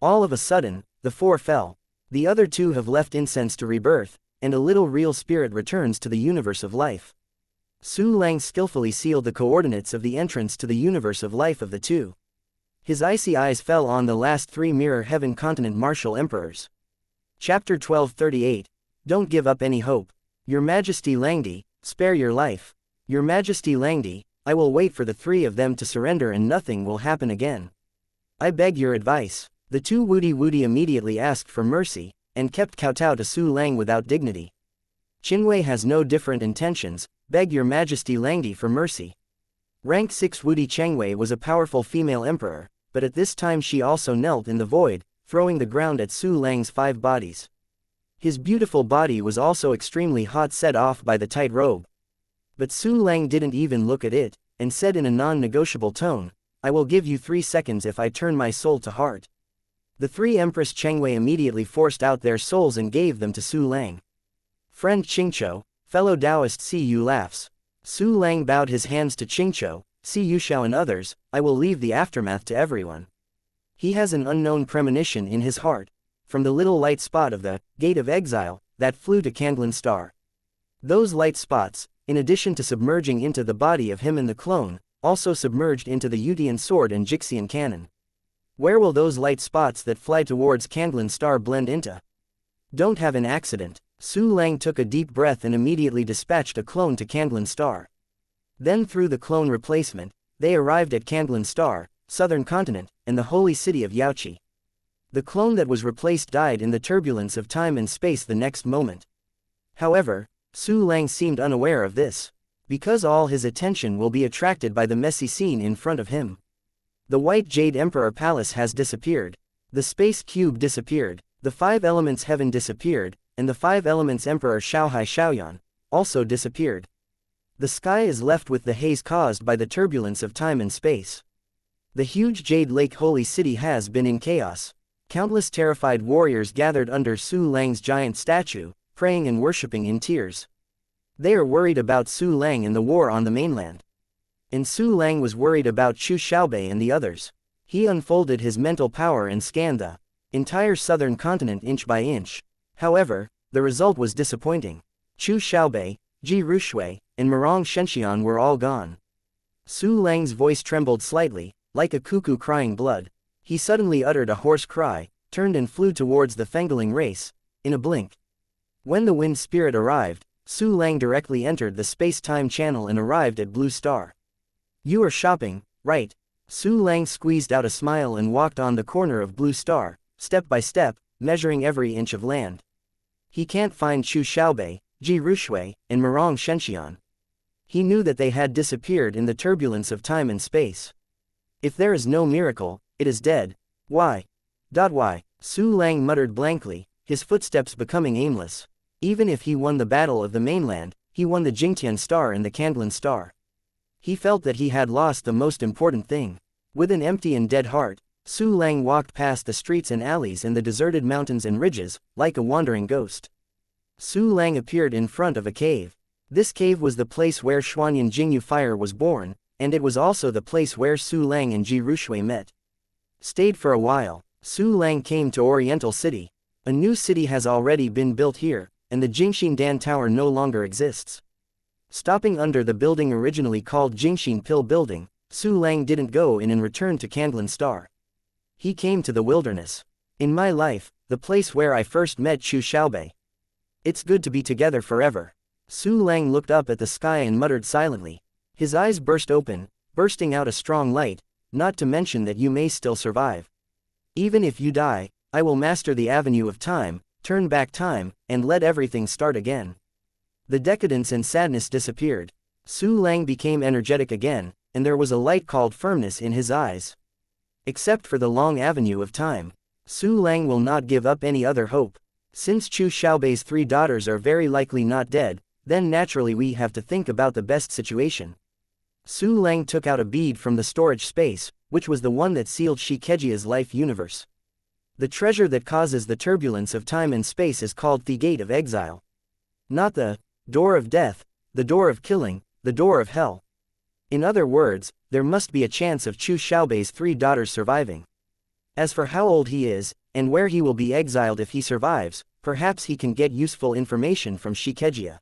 All of a sudden, the 4 fell. The other 2 have left incense to rebirth, and a little real spirit returns to the universe of life. Su Lang skillfully sealed the coordinates of the entrance to the universe of life of the 2. His icy eyes fell on the last 3 Mirror Heaven Continent martial emperors. Chapter 1238. Don't give up any hope. Your Majesty Langdi, spare your life. Your Majesty Langdi, I will wait for the 3 of them to surrender and nothing will happen again. I beg your advice. The 2 Wudi immediately asked for mercy, and kept kowtow to Su Lang without dignity. Qinwei has no different intentions, beg your Majesty Langdi for mercy. Rank 6 Wudi Chengwei was a powerful female emperor, but at this time she also knelt in the void, throwing the ground at Su Lang's 5 bodies. His beautiful body was also extremely hot, set off by the tight robe. But Su Lang didn't even look at it, and said in a non-negotiable tone, I will give you 3 seconds if I turn my soul to heart. The 3 Empress Chengwei immediately forced out their souls and gave them to Su Lang. Friend Qingqiu, fellow Taoist, see you laughs. Su Lang bowed his hands to Qingqiu, see Yuxiao and others, I will leave the aftermath to everyone. He has an unknown premonition in his heart, from the little light spot of the Gate of Exile, that flew to Kanglan Star. Those light spots, in addition to submerging into the body of him and the clone, also submerged into the Yutian sword and Jixian cannon. Where will those light spots that fly towards Kanglan Star blend into? Don't have an accident. Su Lang took a deep breath and immediately dispatched a clone to Kanglan Star. Then through the clone replacement, they arrived at Kanglan Star, southern continent, and the holy city of Yaoqi. The clone that was replaced died in the turbulence of time and space the next moment. However, Su Lang seemed unaware of this, because all his attention will be attracted by the messy scene in front of him. The White Jade Emperor Palace has disappeared. The Space Cube disappeared. The 5 Elements Heaven disappeared, and the 5 Elements Emperor Shaohai Shaoyan also disappeared. The sky is left with the haze caused by the turbulence of time and space. The huge Jade Lake Holy City has been in chaos. Countless terrified warriors gathered under Su Lang's giant statue, praying and worshipping in tears. They are worried about Su Lang and the war on the mainland. And Su Lang was worried about Chu Xiaobei and the others. He unfolded his mental power and scanned the entire southern continent inch by inch. However, the result was disappointing. Chu Xiaobei, Ji Rushui, and Murong Shenxian were all gone. Su Lang's voice trembled slightly, like a cuckoo crying blood. He suddenly uttered a hoarse cry, turned and flew towards the Fengling race, in a blink. When the wind spirit arrived, Su Lang directly entered the space-time channel and arrived at Blue Star. You are shopping, right? Su Lang squeezed out a smile and walked on the corner of Blue Star, step by step, measuring every inch of land. He can't find Chu Xiaobei, Ji Rushui, and Mirong Shenxian. He knew that they had disappeared in the turbulence of time and space. If there is no miracle, it is dead. Why? Why? Su Lang muttered blankly, his footsteps becoming aimless. Even if he won the battle of the mainland, he won the Jingtian Star and the Candlin Star. He felt that he had lost the most important thing. With an empty and dead heart, Su Lang walked past the streets and alleys and the deserted mountains and ridges, like a wandering ghost. Su Lang appeared in front of a cave. This cave was the place where Xuanyan Jingyu Fire was born, and it was also the place where Su Lang and Ji Rushui met. Stayed for a while, Su Lang came to Oriental City. A new city has already been built here, and the Jingxin Dan Tower no longer exists. Stopping under the building originally called Jingxin Pill Building, Su Lang didn't go in and returned to Candlin Star. He came to the wilderness. In my life, the place where I first met Chu Xiaobei. It's good to be together forever. Su Lang looked up at the sky and muttered silently. His eyes burst open, bursting out a strong light, not to mention that you may still survive. Even if you die, I will master the avenue of time, turn back time, and let everything start again. The decadence and sadness disappeared. Su Lang became energetic again, and there was a light called firmness in his eyes. Except for the long avenue of time, Su Lang will not give up any other hope. Since Chu Xiaobei's 3 daughters are very likely not dead, then naturally we have to think about the best situation. Su Lang took out a bead from the storage space, which was the one that sealed Shikejia's life universe. The treasure that causes the turbulence of time and space is called the Gate of Exile. Not the door of death, the door of killing, the door of hell. In other words, there must be a chance of Chu Xiaobei's 3 daughters surviving. As for how old he is, and where he will be exiled if he survives, perhaps he can get useful information from Shikejia.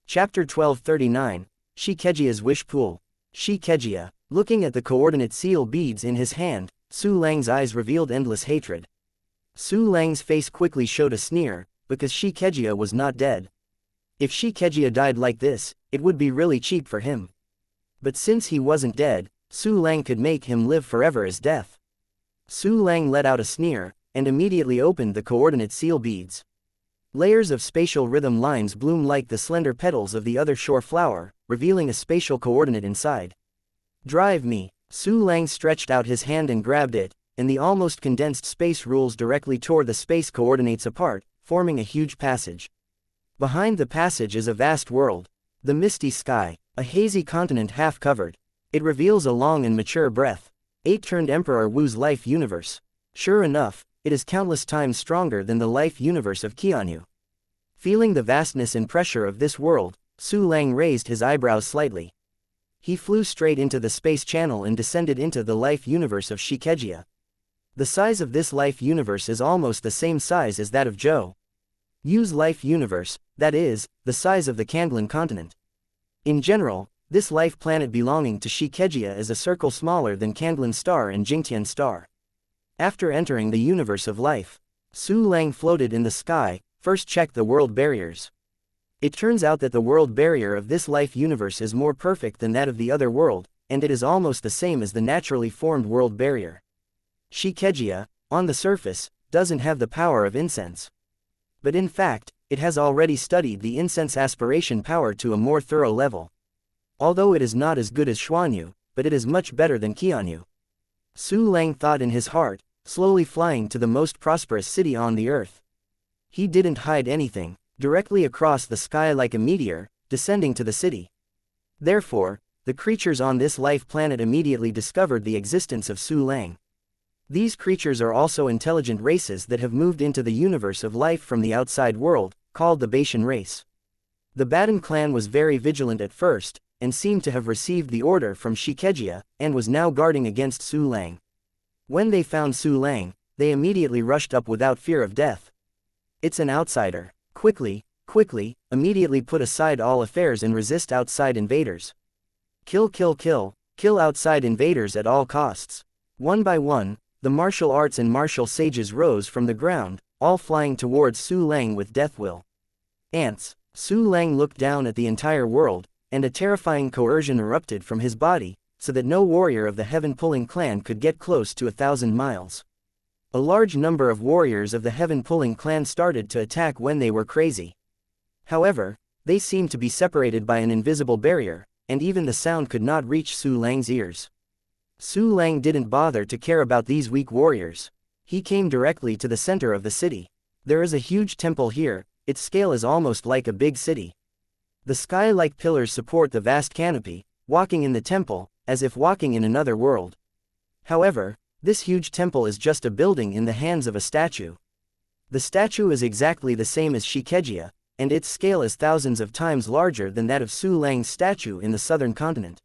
Chapter 1239, Shikejia's Wish Pool. Shikejia, looking at the coordinate seal beads in his hand, Su Lang's eyes revealed endless hatred. Su Lang's face quickly showed a sneer, because Shikejia was not dead. If Shikejia died like this, it would be really cheap for him. But since he wasn't dead, Su Lang could make him live forever as death. Su Lang let out a sneer, and immediately opened the coordinate seal beads. Layers of spatial rhythm lines bloom like the slender petals of the other shore flower, revealing a spatial coordinate inside. Drive me. Su Lang stretched out his hand and grabbed it, and the almost condensed space rules directly tore the space coordinates apart, forming a huge passage. Behind the passage is a vast world. The misty sky, a hazy continent half covered. It reveals a long and mature breath. 8-turned Emperor Wu's life universe. Sure enough, it is countless times stronger than the life universe of Qianyu. Feeling the vastness and pressure of this world, Su Lang raised his eyebrows slightly. He flew straight into the space channel and descended into the life universe of Shikejia. The size of this life universe is almost the same size as that of Zhou Yu's life universe, that is, the size of the Candlin continent. In general, this life planet belonging to Shikejia is a circle smaller than Candlin Star and Jingtian Star. After entering the universe of life, Su Lang floated in the sky, first checked the world barriers. It turns out that the world barrier of this life universe is more perfect than that of the other world, and it is almost the same as the naturally formed world barrier. Shikejia, on the surface, doesn't have the power of incense. But in fact, it has already studied the incense aspiration power to a more thorough level. Although it is not as good as Xuanyu, but it is much better than Qianyu. Su Lang thought in his heart, slowly flying to the most prosperous city on the earth. He didn't hide anything, directly across the sky like a meteor, descending to the city. Therefore, the creatures on this life planet immediately discovered the existence of Su Lang. These creatures are also intelligent races that have moved into the universe of life from the outside world, called the Baishan race. The Baden clan was very vigilant at first, and seemed to have received the order from Shikejia, and was now guarding against Su Lang. When they found Su Lang, they immediately rushed up without fear of death. It's an outsider. Quickly, immediately put aside all affairs and resist outside invaders. Kill outside invaders at all costs. One by one, the martial arts and martial sages rose from the ground, all flying towards Su Lang with death will. Ants. Su Lang looked down at the entire world, and a terrifying coercion erupted from his body, so that no warrior of the Heaven-Pulling clan could get close to 1,000 miles. A large number of warriors of the Heaven-Pulling clan started to attack when they were crazy. However, they seemed to be separated by an invisible barrier, and even the sound could not reach Su Lang's ears. Su Lang didn't bother to care about these weak warriors. He came directly to the center of the city. There is a huge temple here, its scale is almost like a big city. The sky-like pillars support the vast canopy, walking in the temple, as if walking in another world. However, this huge temple is just a building in the hands of a statue. The statue is exactly the same as xianxia, and its scale is thousands of times larger than that of Su Lang's statue in the southern continent.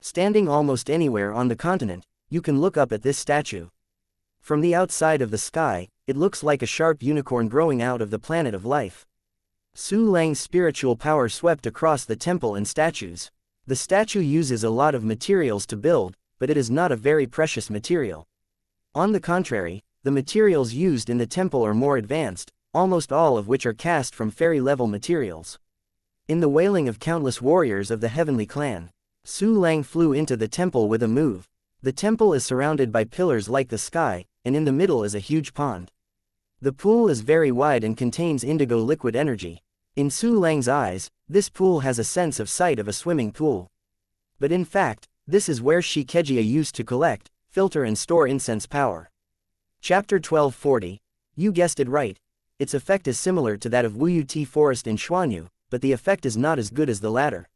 Standing almost anywhere on the continent, you can look up at this statue. From the outside of the sky, it looks like a sharp unicorn growing out of the planet of life. Su Lang's spiritual power swept across the temple and statues. The statue uses a lot of materials to build, but it is not a very precious material. On the contrary, the materials used in the temple are more advanced, almost all of which are cast from fairy-level materials. In the wailing of countless warriors of the heavenly clan, Su Lang flew into the temple with a move. The temple is surrounded by pillars like the sky, and in the middle is a huge pond. The pool is very wide and contains indigo liquid energy. In Su Lang's eyes, this pool has a sense of sight of a swimming pool. But in fact, this is where xianxia used to collect, filter and store incense power. Chapter 1240. You guessed it right. Its effect is similar to that of wuxia forest in Xuanyu, but the effect is not as good as the latter.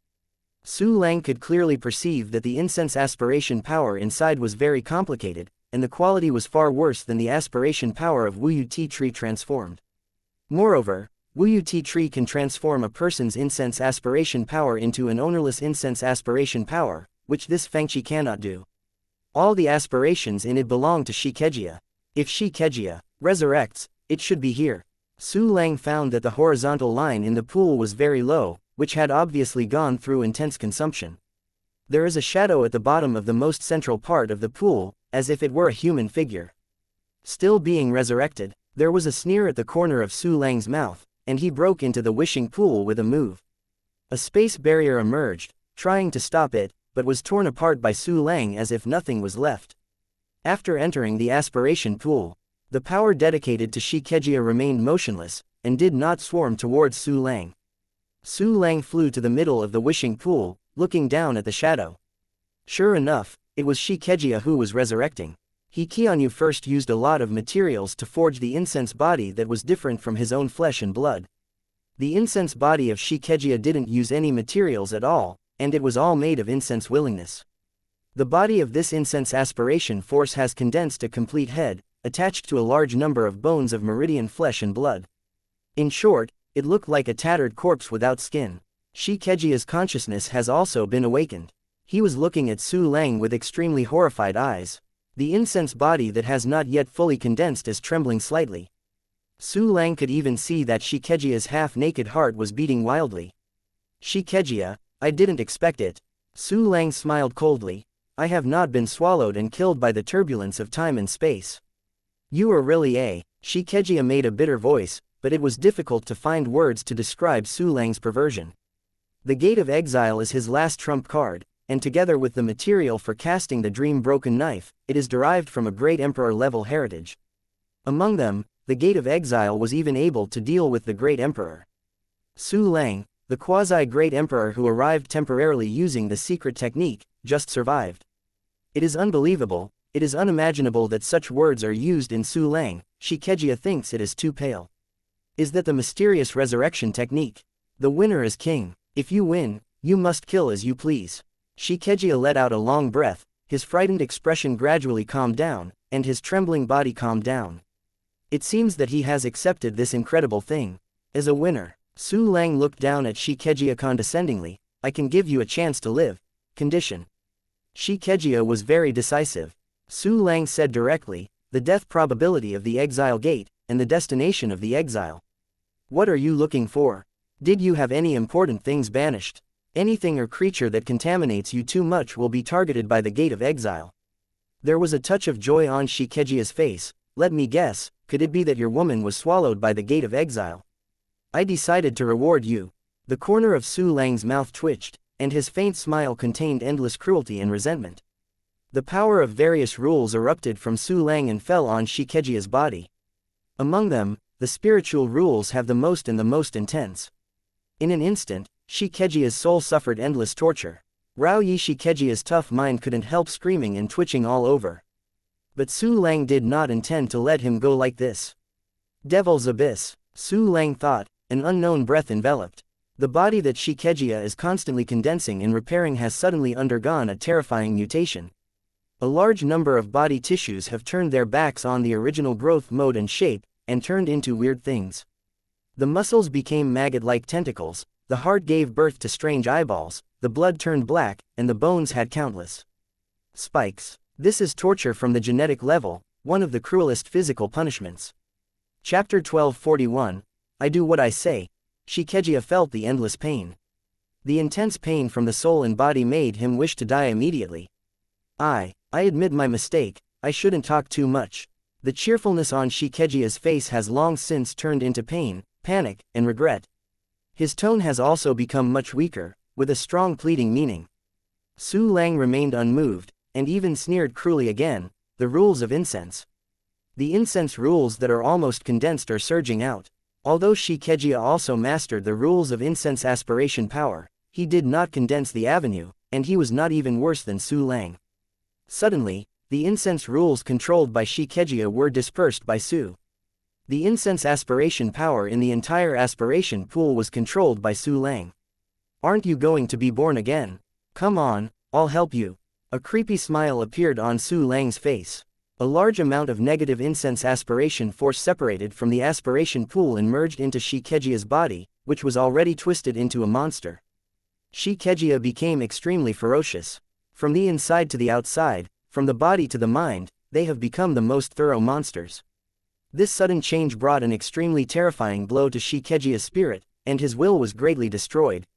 Su Lang could clearly perceive that the incense aspiration power inside was very complicated, and the quality was far worse than the aspiration power of wuxia tree transformed. Moreover, wuxia tree can transform a person's incense aspiration power into an ownerless incense aspiration power, which this xianxia cannot do. All the aspirations in it belong to xianxia. If xianxia resurrects, it should be here. Su Lang found that the horizontal line in the pool was very low, which had obviously gone through intense consumption. There is a shadow at the bottom of the most central part of the pool, as if it were a human figure. Still being resurrected, there was a sneer at the corner of Su Lang's mouth, and he broke into the wishing pool with a move. A space barrier emerged, trying to stop it, but was torn apart by Su Lang as if nothing was left. After entering the aspiration pool, the power dedicated to xianxia remained motionless, and did not swarm towards Su Lang. Su Lang flew to the middle of the wishing pool, looking down at the shadow. Sure enough, it was xianxia who was resurrecting. Qianyu first used a lot of materials to forge the incense body that was different from his own flesh and blood. The incense body of xianxia didn't use any materials at all, and it was all made of incense willingness. The body of this incense aspiration force has condensed a complete head, attached to a large number of bones of meridian flesh and blood. In short, it looked like a tattered corpse without skin. xianxia's consciousness has also been awakened. He was looking at Su Lang with extremely horrified eyes. The incense body that has not yet fully condensed is trembling slightly. Su Lang could even see that xianxia's half-naked heart was beating wildly. "Xianxia, I didn't expect it." Su Lang smiled coldly. "I have not been swallowed and killed by the turbulence of time and space." "You are really a..." xianxia made a bitter voice, but it was difficult to find words to describe Su Lang's perversion. The Gate of Exile is his last trump card, and together with the material for casting the dream-broken knife, it is derived from a great emperor-level heritage. Among them, the Gate of Exile was even able to deal with the Great Emperor. Su Lang, the quasi-Great Emperor who arrived temporarily using the secret technique, just survived. It is unbelievable, it is unimaginable that such words are used in Su Lang. xianxia thinks it is too pale. Is that the mysterious resurrection technique? The winner is king. If you win, you must kill as you please. Xianxia let out a long breath, his frightened expression gradually calmed down, and his trembling body calmed down. It seems that he has accepted this incredible thing. As a winner, Su Lang looked down at xianxia condescendingly. "I can give you a chance to live. Condition." Xianxia was very decisive. Su Lang said directly, "The death probability of the exile gate, and the destination of the exile. What are you looking for? Did you have any important things banished? Anything or creature that contaminates you too much will be targeted by the Gate of Exile." There was a touch of joy on xianxia's face. "Let me guess, could it be that your woman was swallowed by the Gate of Exile? I decided to reward you." The corner of Su Lang's mouth twitched, and his faint smile contained endless cruelty and resentment. The power of various rules erupted from Su Lang and fell on Shikejia's body. Among them, the spiritual rules have the most and the most intense. In an instant, Shikejia's soul suffered endless torture. Rao Yi Shikejia's tough mind couldn't help screaming and twitching all over. But Su Lang did not intend to let him go like this. Devil's Abyss, Su Lang thought, an unknown breath enveloped. The body that Shikejia is constantly condensing and repairing has suddenly undergone a terrifying mutation. A large number of body tissues have turned their backs on the original growth mode and shape, and turned into weird things. The muscles became maggot-like tentacles, the heart gave birth to strange eyeballs, the blood turned black, and the bones had countless spikes. This is torture from the genetic level, one of the cruelest physical punishments. Chapter 1241, I do what I say. Shikejia felt the endless pain. The intense pain from the soul and body made him wish to die immediately. I admit my mistake, I shouldn't talk too much. The cheerfulness on Shikejia's face has long since turned into pain, panic, and regret. His tone has also become much weaker, with a strong pleading meaning. Su Lang remained unmoved, and even sneered cruelly again, the rules of incense. The incense rules that are almost condensed are surging out. Although Shikejia also mastered the rules of incense aspiration power, he did not condense the avenue, and he was not even worse than Su Lang. Suddenly, the incense rules controlled by Shikejia were dispersed by Su. The incense aspiration power in the entire aspiration pool was controlled by Su Lang. Aren't you going to be born again? Come on, I'll help you. A creepy smile appeared on Su Lang's face. A large amount of negative incense aspiration force separated from the aspiration pool and merged into Shikejia's body, which was already twisted into a monster. Shikejia became extremely ferocious. From the inside to the outside, from the body to the mind, they have become the most thorough monsters. This sudden change brought an extremely terrifying blow to Shikejia's spirit, and his will was greatly destroyed.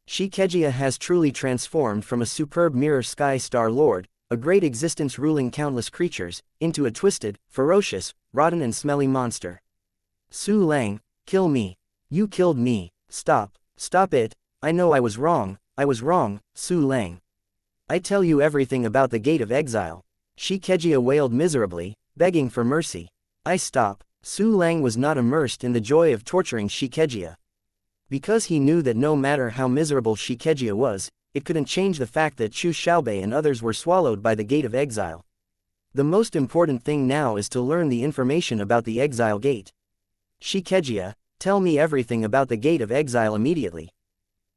Shikejia has truly transformed from a superb mirror sky star lord, a great existence ruling countless creatures, into a twisted, ferocious, rotten and smelly monster. Su Lang, kill me. You killed me. Stop it, I know I was wrong, Su Lang. I tell you everything about the Gate of Exile. Shikejia wailed miserably, begging for mercy. I stop. Su Lang was not immersed in the joy of torturing Shikejia. Because he knew that no matter how miserable Shikejia was, it couldn't change the fact that Chu Xiaobei and others were swallowed by the Gate of Exile. The most important thing now is to learn the information about the Exile Gate. Shikejia, tell me everything about the Gate of Exile immediately.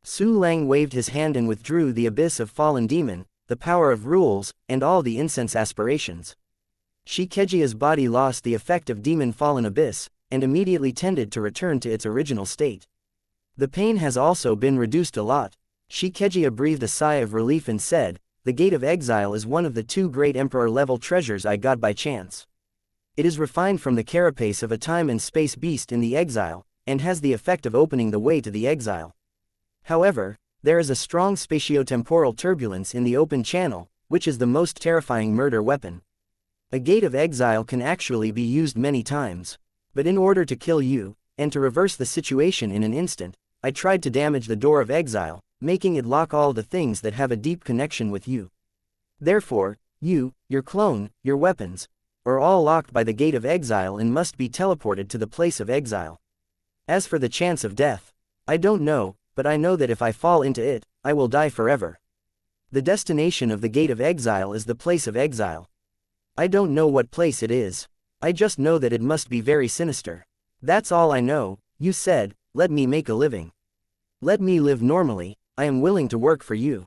Su Lang waved his hand and withdrew the abyss of fallen demon, the power of rules, and all the incense aspirations. Shikejia's body lost the effect of demon fallen abyss, and immediately tended to return to its original state. The pain has also been reduced a lot. Shikejia breathed a sigh of relief and said, the Gate of Exile is one of the 2 great emperor-level treasures I got by chance. It is refined from the carapace of a time and space beast in the exile, and has the effect of opening the way to the exile. However, there is a strong spatiotemporal turbulence in the open channel, which is the most terrifying murder weapon. A Gate of Exile can actually be used many times. But in order to kill you, and to reverse the situation in an instant, I tried to damage the Door of Exile, making it lock all the things that have a deep connection with you. Therefore, you, your clone, your weapons, are all locked by the Gate of Exile and must be teleported to the place of exile. As for the chance of death, I don't know, but I know that if I fall into it, I will die forever. The destination of the Gate of Exile is the place of exile. I don't know what place it is. I just know that it must be very sinister. That's all I know. You said, let me make a living. Let me live normally, I am willing to work for you.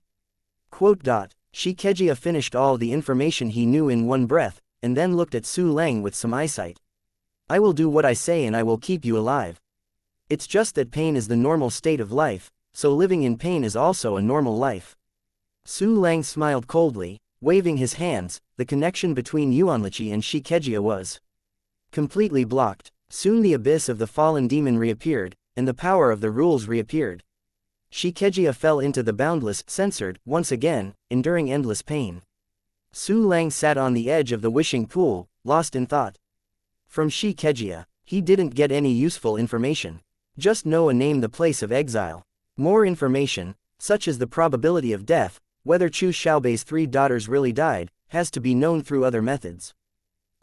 Shikejia finished all the information he knew in one breath, and then looked at Su Lang with some eyesight. I will do what I say and I will keep you alive. It's just that pain is the normal state of life, so living in pain is also a normal life. Su Lang smiled coldly, waving his hands. The connection between Yuanlichi and Shikejia was completely blocked. Soon the abyss of the fallen demon reappeared, and the power of the rules reappeared. Shikejia fell into the boundless, censored, once again, enduring endless pain. Su Lang sat on the edge of the wishing pool, lost in thought. From Shikejia, he didn't get any useful information. Just know a name, the place of exile. More information, such as the probability of death, whether Chu Xiaobei's 3 daughters really died, has to be known through other methods.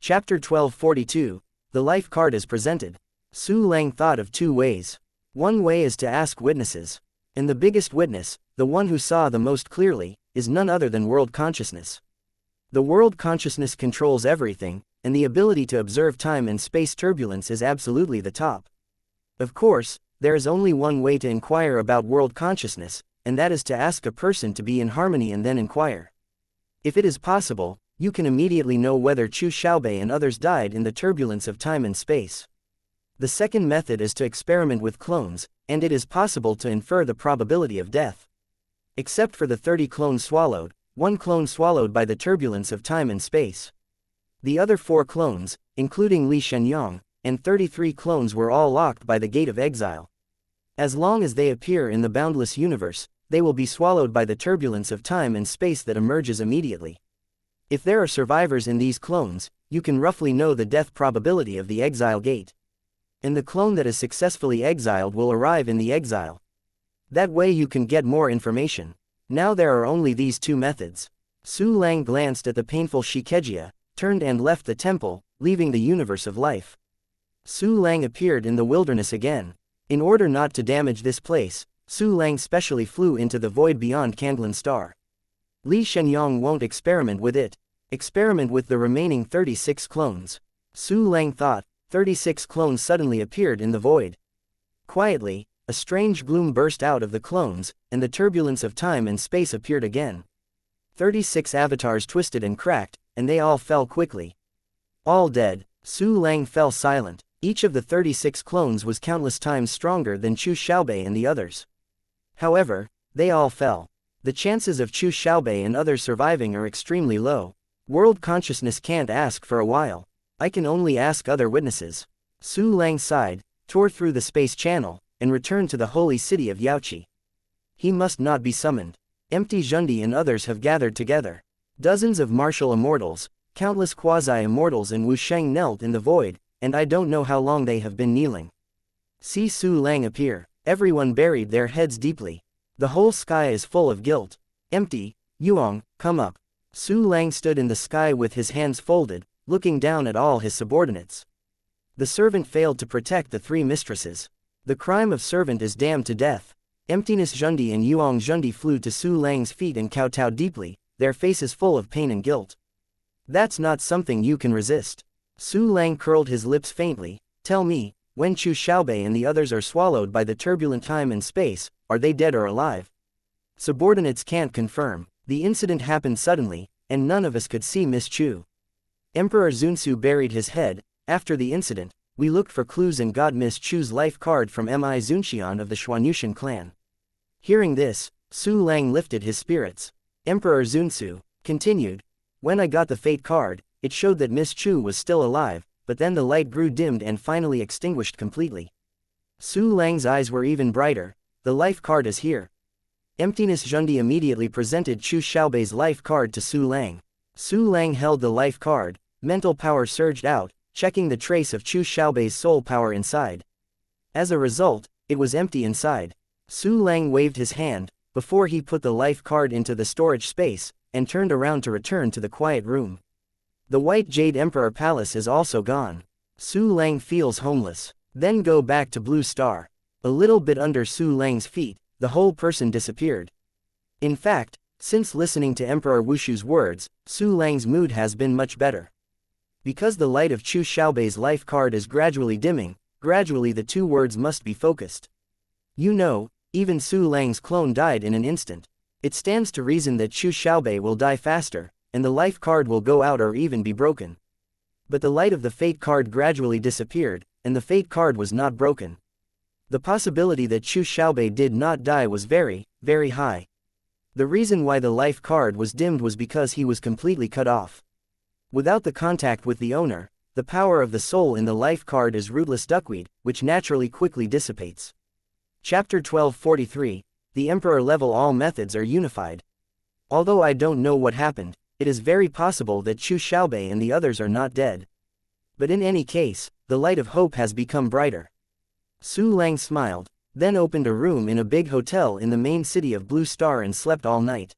Chapter 1242, The Life Card is presented. Su Lang thought of 2 ways. One way is to ask witnesses. And the biggest witness, the one who saw the most clearly, is none other than world consciousness. The world consciousness controls everything, and the ability to observe time and space turbulence is absolutely the top. Of course, there is only one way to inquire about world consciousness, and that is to ask a person to be in harmony and then inquire. If it is possible, you can immediately know whether Chu Xiaobei and others died in the turbulence of time and space. The second method is to experiment with clones, and it is possible to infer the probability of death. Except for the 30 clones swallowed, 1 clone swallowed by the turbulence of time and space. The other 4 clones, including Li Shenyang, and 33 clones were all locked by the gate of exile. As long as they appear in the boundless universe, they will be swallowed by the turbulence of time and space that emerges immediately. If there are survivors in these clones, you can roughly know the death probability of the exile gate. And the clone that is successfully exiled will arrive in the exile. That way you can get more information. Now there are only these 2 methods. Su Lang glanced at the painful xianxia, turned and left the temple, leaving the universe of life. Su Lang appeared in the wilderness again. In order not to damage this place, Su Lang specially flew into the void beyond Kanglan Star. Li Shenyang won't experiment with it. Experiment with the remaining 36 clones. Su Lang thought. 36 clones suddenly appeared in the void. Quietly, a strange gloom burst out of the clones, and the turbulence of time and space appeared again. 36 avatars twisted and cracked, and they all fell quickly. All dead, Su Lang fell silent. Each of the 36 clones was countless times stronger than Chu Xiaobei and the others. However, they all fell. The chances of Chu Xiaobei and others surviving are extremely low. World consciousness can't ask for a while. I can only ask other witnesses. Su Lang sighed, tore through the space channel, and returned to the holy city of Yaoqi. He must not be summoned. Empty Zhundi and others have gathered together. Dozens of martial immortals, countless quasi-immortals and Wu Sheng knelt in the void, and I don't know how long they have been kneeling. See Su Lang appear. Everyone buried their heads deeply. The whole sky is full of guilt. Empty. Yuang, come up. Su Lang stood in the sky with his hands folded, looking down at all his subordinates. The servant failed to protect the 3 mistresses. The crime of servant is damned to death. Emptiness Zhundi and Yuang Zhundi flew to Su Lang's feet and kowtowed deeply, their faces full of pain and guilt. That's not something you can resist. Su Lang curled his lips faintly. Tell me, when Chu Xiaobei and the others are swallowed by the turbulent time and space, are they dead or alive? Subordinates can't confirm. The incident happened suddenly, and none of us could see Miss Chu. Emperor Zunsu buried his head. After the incident, we looked for clues and got Miss Chu's life card from Mi Zunxian of the Xuanyushan clan. Hearing this, Su Lang lifted his spirits. Emperor Zunsu continued, when I got the fate card, it showed that Miss Chu was still alive, but then the light grew dimmed and finally extinguished completely. Su Lang's eyes were even brighter. The life card is here. Emptiness Zhundi immediately presented Chu Xiaobei's life card to Su Lang. Su Lang held the life card. Mental power surged out, checking the trace of Chu Xiaobei's soul power inside. As a result, it was empty inside. Su Lang waved his hand, before he put the life card into the storage space, and turned around to return to the quiet room. The White Jade Emperor Palace is also gone. Su Lang feels homeless. Then go back to Blue Star. A little bit under Su Lang's feet, the whole person disappeared. In fact, since listening to Emperor Wushu's words, Su Lang's mood has been much better. Because the light of Chu Xiaobei's life card is gradually dimming, gradually the 2 words must be focused. You know, even Su Lang's clone died in an instant. It stands to reason that Chu Xiaobei will die faster, and the life card will go out or even be broken. But the light of the fate card gradually disappeared, and the fate card was not broken. The possibility that Chu Xiaobei did not die was very, very high. The reason why the life card was dimmed was because he was completely cut off. Without the contact with the owner, the power of the soul in the life card is rootless duckweed, which naturally quickly dissipates. Chapter 1243, The Emperor Level. All methods are unified. Although I don't know what happened, it is very possible that Chu Xiaobei and the others are not dead. But in any case, the light of hope has become brighter. Su Lang smiled. then opened a room in a big hotel in the main city of Blue Star and slept all night.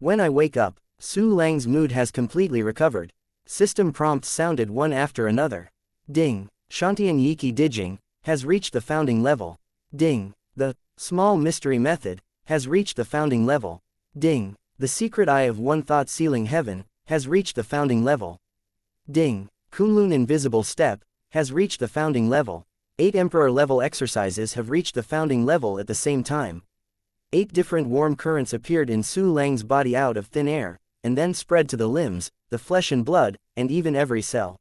When I wake up, Su Lang's mood has completely recovered. System prompts sounded one after another. Ding. Shantian Yiki Dijing has reached the founding level. Ding. The small mystery method has reached the founding level. Ding. The secret eye of one thought sealing heaven has reached the founding level. Ding. Kunlun invisible step has reached the founding level. 8 emperor level exercises have reached the founding level at the same time. 8 different warm currents appeared in Su Lang's body out of thin air, and then spread to the limbs, the flesh and blood, and even every cell.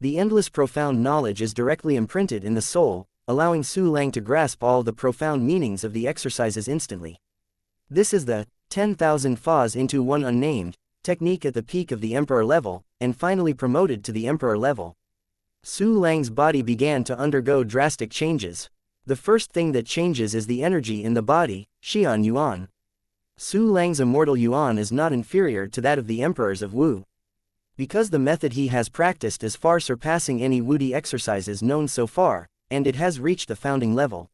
The endless profound knowledge is directly imprinted in the soul, allowing Su Lang to grasp all the profound meanings of the exercises instantly. This is the 10,000 Fas into one unnamed technique at the peak of the emperor level, and finally promoted to the emperor level. Su Lang's body began to undergo drastic changes. The first thing that changes is the energy in the body, Xian Yuan. Su Lang's immortal Yuan is not inferior to that of the emperors of Wu. Because the method he has practiced is far surpassing any Wudi exercises known so far, and it has reached the founding level.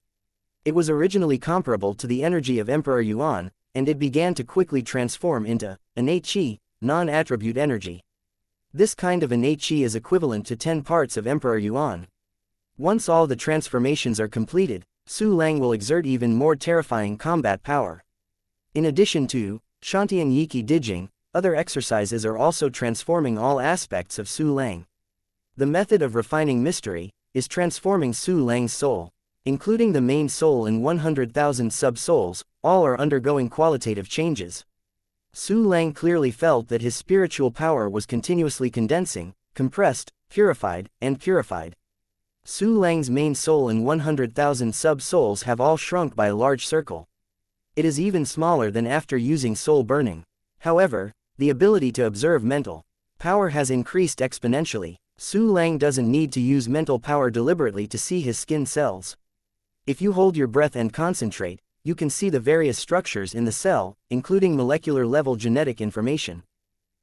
It was originally comparable to the energy of Emperor Yuan, and it began to quickly transform into innate qi, non-attribute energy. This kind of innate qi is equivalent to 10 parts of Emperor Yuan. Once all the transformations are completed, Su Lang will exert even more terrifying combat power. In addition to Shantian Yiki Dijing, other exercises are also transforming all aspects of Su Lang. The method of refining mystery is transforming Su Lang's soul. Including the main soul and 100,000 sub-souls, all are undergoing qualitative changes. Su Lang clearly felt that his spiritual power was continuously condensing, compressed, purified, and purified. Su Lang's main soul and 100,000 sub-souls have all shrunk by a large circle. It is even smaller than after using soul burning. However, the ability to observe mental power has increased exponentially. Su Lang doesn't need to use mental power deliberately to see his skin cells. If you hold your breath and concentrate, you can see the various structures in the cell, including molecular-level genetic information.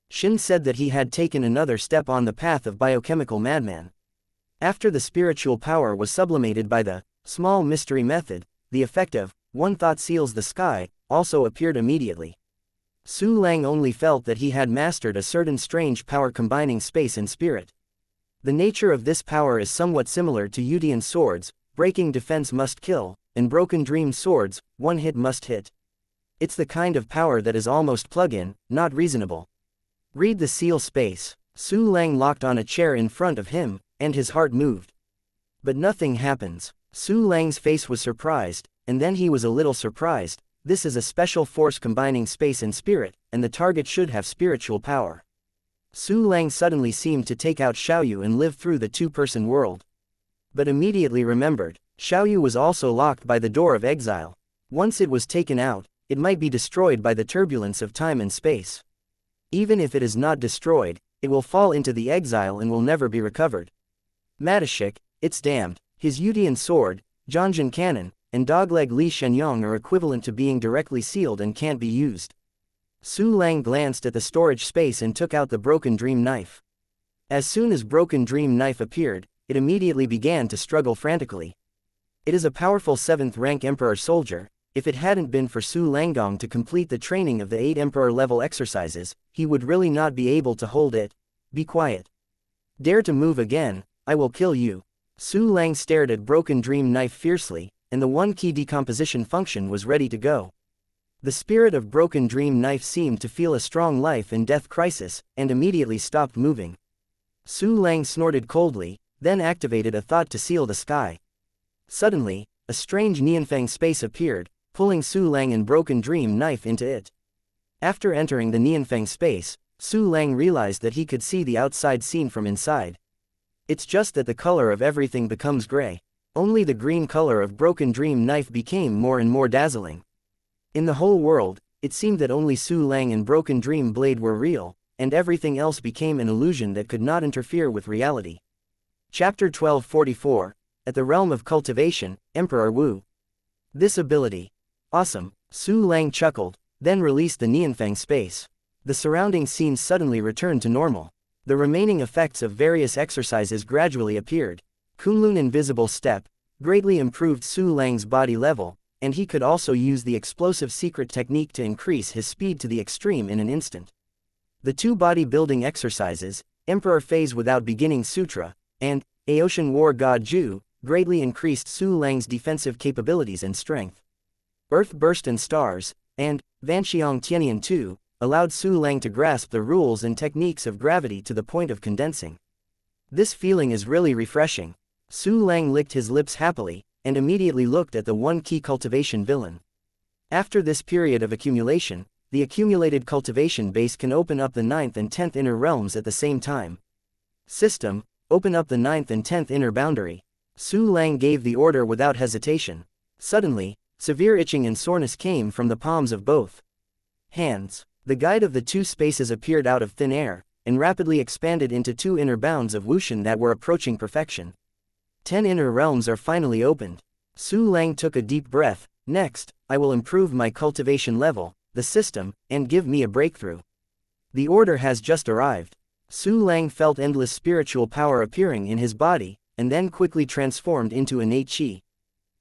Shin said that he had taken another step on the path of biochemical madman. After the spiritual power was sublimated by the small mystery method, the effect of one thought seals the sky also appeared immediately. Su Lang only felt that he had mastered a certain strange power combining space and spirit. The nature of this power is somewhat similar to Yudian swords, breaking defense must kill, and broken dream swords, one hit must hit. It's the kind of power that is almost plug-in, not reasonable. Read the seal space. Su Lang locked on a chair in front of him, and his heart moved. But nothing happens. Su Lang's face was surprised, and then he was a little surprised. This is a special force combining space and spirit, and the target should have spiritual power. Su Lang suddenly seemed to take out Xiaoyu and live through the two-person world. But immediately remembered, Xiaoyu was also locked by the door of exile. Once it was taken out, it might be destroyed by the turbulence of time and space. Even if it is not destroyed, it will fall into the exile and will never be recovered. Matashik, it's damned. His Yudian sword, Zhangjin cannon, and dogleg Li Shenyang are equivalent to being directly sealed and can't be used. Su Lang glanced at the storage space and took out the broken dream knife. As soon as broken dream knife appeared, it immediately began to struggle frantically. It is a powerful 7th rank emperor soldier. If it hadn't been for Su Langgong to complete the training of the 8 emperor level exercises, he would really not be able to hold it. Be quiet. Dare to move again, I will kill you. Su Lang stared at broken dream knife fiercely, and the 1 key decomposition function was ready to go. The spirit of broken dream knife seemed to feel a strong life and death crisis, and immediately stopped moving. Su Lang snorted coldly, then activated a thought to seal the sky. Suddenly, a strange Nianfeng space appeared, pulling Su Lang and broken dream knife into it. After entering the Nianfeng space, Su Lang realized that he could see the outside scene from inside. It's just that the color of everything becomes gray. Only the green color of broken dream knife became more and more dazzling. In the whole world, it seemed that only Su Lang and broken dream blade were real, and everything else became an illusion that could not interfere with reality. Chapter 1244, At the Realm of Cultivation, Emperor Wu. This ability. Awesome, Su Lang chuckled, then released the Nianfeng space. The surrounding scene suddenly returned to normal. The remaining effects of various exercises gradually appeared. Kunlun invisible step, greatly improved Su Lang's body level, and he could also use the explosive secret technique to increase his speed to the extreme in an instant. The two body-building exercises, Emperor Phase Without Beginning Sutra, and Aocean War God Ju, greatly increased Su Lang's defensive capabilities and strength. Earth Burst and Stars, and Vanxiang Tianian 2, allowed Su Lang to grasp the rules and techniques of gravity to the point of condensing. This feeling is really refreshing. Su Lang licked his lips happily, and immediately looked at the one-key cultivation villain. After this period of accumulation, the accumulated cultivation base can open up the 9th and 10th inner realms at the same time. System, open up the 9th and 10th inner boundary. Su Lang gave the order without hesitation. Suddenly, severe itching and soreness came from the palms of both hands. The guide of the two spaces appeared out of thin air, and rapidly expanded into two inner bounds of wuxian that were approaching perfection. 10 inner realms are finally opened. Su Lang took a deep breath. Next, I will improve my cultivation level, the system, and give me a breakthrough. The order has just arrived. Su Lang felt endless spiritual power appearing in his body, and then quickly transformed into innate qi.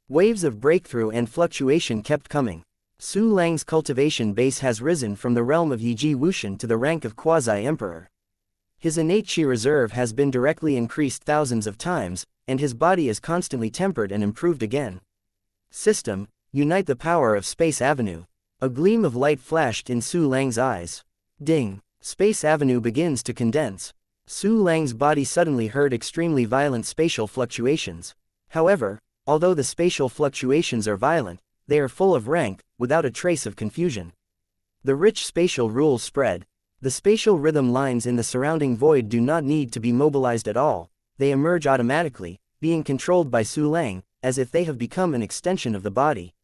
Waves of breakthrough and fluctuation kept coming. Su Lang's cultivation base has risen from the realm of Yiji Wuxian to the rank of Quasi-Emperor. His innate qi reserve has been directly increased thousands of times, and his body is constantly tempered and improved again. System, unite the power of Space Avenue. A gleam of light flashed in Su Lang's eyes. Ding! Space Avenue begins to condense. Su Lang's body suddenly heard extremely violent spatial fluctuations. However, although the spatial fluctuations are violent, they are full of rank, without a trace of confusion. The rich spatial rules spread. The spatial rhythm lines in the surrounding void do not need to be mobilized at all, they emerge automatically, being controlled by Su Lang, as if they have become an extension of the body.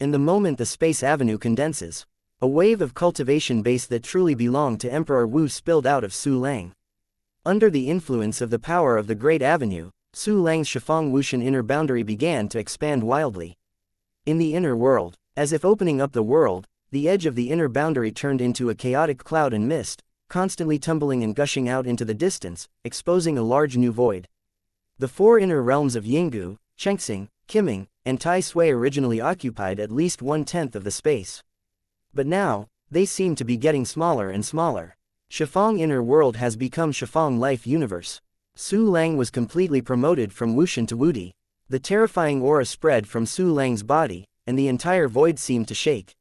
In the moment the Space Avenue condenses, a wave of cultivation base that truly belonged to Emperor Wu spilled out of Su Lang. Under the influence of the power of the Great Avenue, Su Lang's Shifang Wuxian inner boundary began to expand wildly. In the inner world, as if opening up the world, the edge of the inner boundary turned into a chaotic cloud and mist, constantly tumbling and gushing out into the distance, exposing a large new void. The four inner realms of Yinggu, Chengxing, Qiming, and Tai Sui originally occupied at least 1/10 of the space. But now, they seem to be getting smaller and smaller. Shifang Inner World has become Shifang Life Universe. Su Lang was completely promoted from Wuxian to Wudi. The terrifying aura spread from Su Lang's body, and the entire void seemed to shake.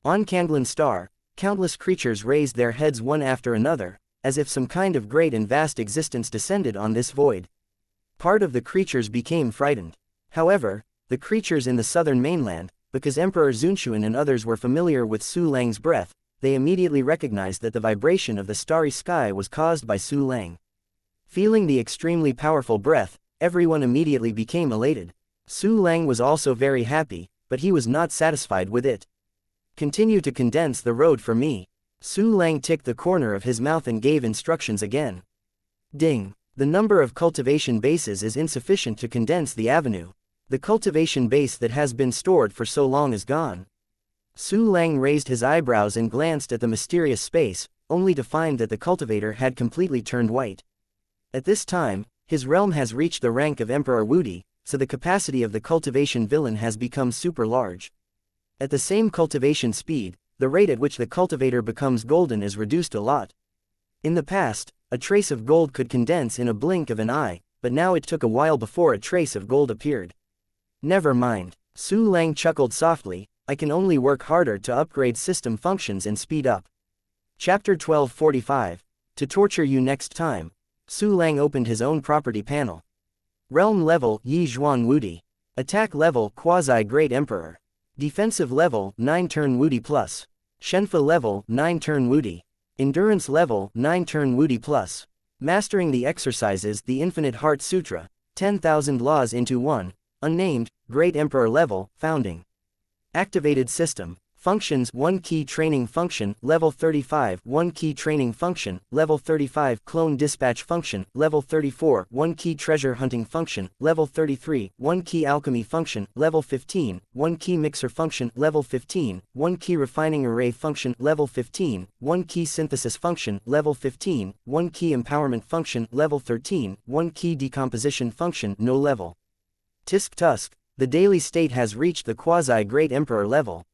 On Kanglan Star, countless creatures raised their heads one after another, as if some kind of great and vast existence descended on this void. Part of the creatures became frightened. However, the creatures in the southern mainland, because Emperor Zunchuan and others were familiar with Su Lang's breath, they immediately recognized that the vibration of the starry sky was caused by Su Lang. Feeling the extremely powerful breath, everyone immediately became elated. Su Lang was also very happy, but he was not satisfied with it. Continue to condense the road for me. Su Lang ticked the corner of his mouth and gave instructions again. Ding! The number of cultivation bases is insufficient to condense the avenue. The cultivation base that has been stored for so long is gone. Su Lang raised his eyebrows and glanced at the mysterious space, only to find that the cultivator had completely turned white. At this time, his realm has reached the rank of Emperor Wudi, so the capacity of the cultivation villain has become super large. At the same cultivation speed, the rate at which the cultivator becomes golden is reduced a lot. In the past, a trace of gold could condense in a blink of an eye, but now it took a while before a trace of gold appeared. Never mind. Su Lang chuckled softly, I can only work harder to upgrade system functions and speed up. Chapter 1245. To torture you next time. Su Lang opened his own property panel. Realm level Yi Zhuan Wudi. Attack level Quasi Great Emperor. Defensive level 9 turn Wudi plus. Shenfa level 9 turn Wudi. Endurance level 9 turn Wudi plus. Mastering the exercises The Infinite Heart Sutra, 10,000 laws into one, unnamed, Great Emperor level, founding. Activated system. Functions 1 key training function, level 35, 1 key training function, level 35, clone dispatch function, level 34, 1 key treasure hunting function, level 33, 1 key alchemy function, level 15, 1 key mixer function, level 15, 1 key refining array function, level 15, 1 key synthesis function, level 15, 1 key empowerment function, level 13, 1 key decomposition function, no level. Tisk tusk, the daily state has reached the quasi-great emperor level.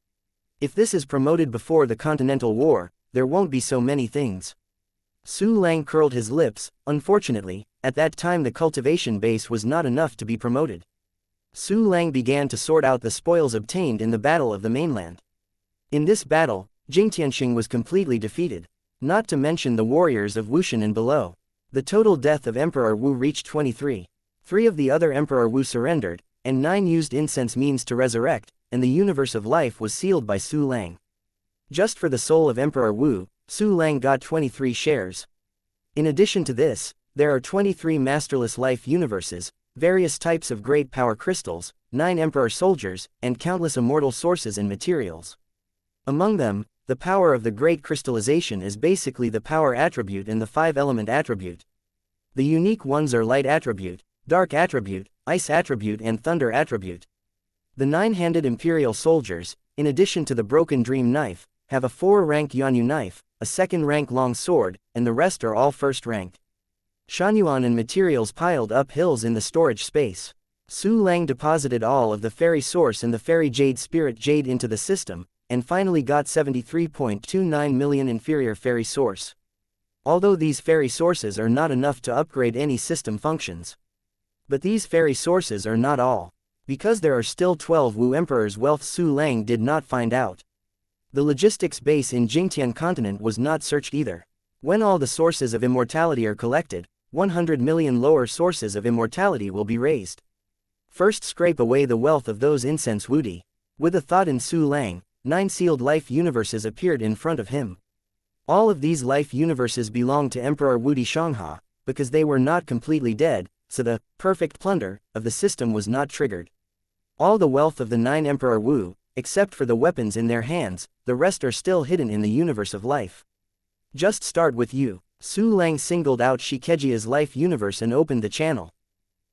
If this is promoted before the Continental War, there won't be so many things. Su Lang curled his lips. Unfortunately, at that time the cultivation base was not enough to be promoted. Su Lang began to sort out the spoils obtained in the Battle of the Mainland. In this battle, Jingtianxing was completely defeated, not to mention the warriors of Wushan and below. The total death of Emperor Wu reached 23. 3 of the other Emperor Wu surrendered, and 9 used incense means to resurrect, and the universe of life was sealed by Su Lang. Just for the soul of Emperor Wu, Su Lang got 23 shares. In addition to this, there are 23 masterless life universes, various types of great power crystals, 9 emperor soldiers, and countless immortal sources and materials. Among them, the power of the great crystallization is basically the power attribute and the 5-element attribute. The unique ones are light attribute, dark attribute, ice attribute and thunder attribute. The 9-handed imperial soldiers, in addition to the broken dream knife, have a 4-rank Yuanyu knife, a 2nd-rank long sword, and the rest are all 1st-ranked. Shanyuan and materials piled up hills in the storage space. Su Lang deposited all of the fairy source and the fairy jade spirit jade into the system, and finally got 73.29 million inferior fairy source. Although these fairy sources are not enough to upgrade any system functions. But these fairy sources are not all. Because there are still 12 Wu Emperor's wealth Su Lang did not find out. The logistics base in Jingtian continent was not searched either. When all the sources of immortality are collected, 100 million lower sources of immortality will be raised. First scrape away the wealth of those incense Wudi. With a thought in Su Lang, 9 sealed life universes appeared in front of him. All of these life universes belonged to Emperor Wudi Xianxia, because they were not completely dead, so the perfect plunder of the system was not triggered. All the wealth of the 9 Emperor Wu, except for the weapons in their hands, the rest are still hidden in the universe of life. Just start with you. Su Lang singled out Shikejia's life universe and opened the channel.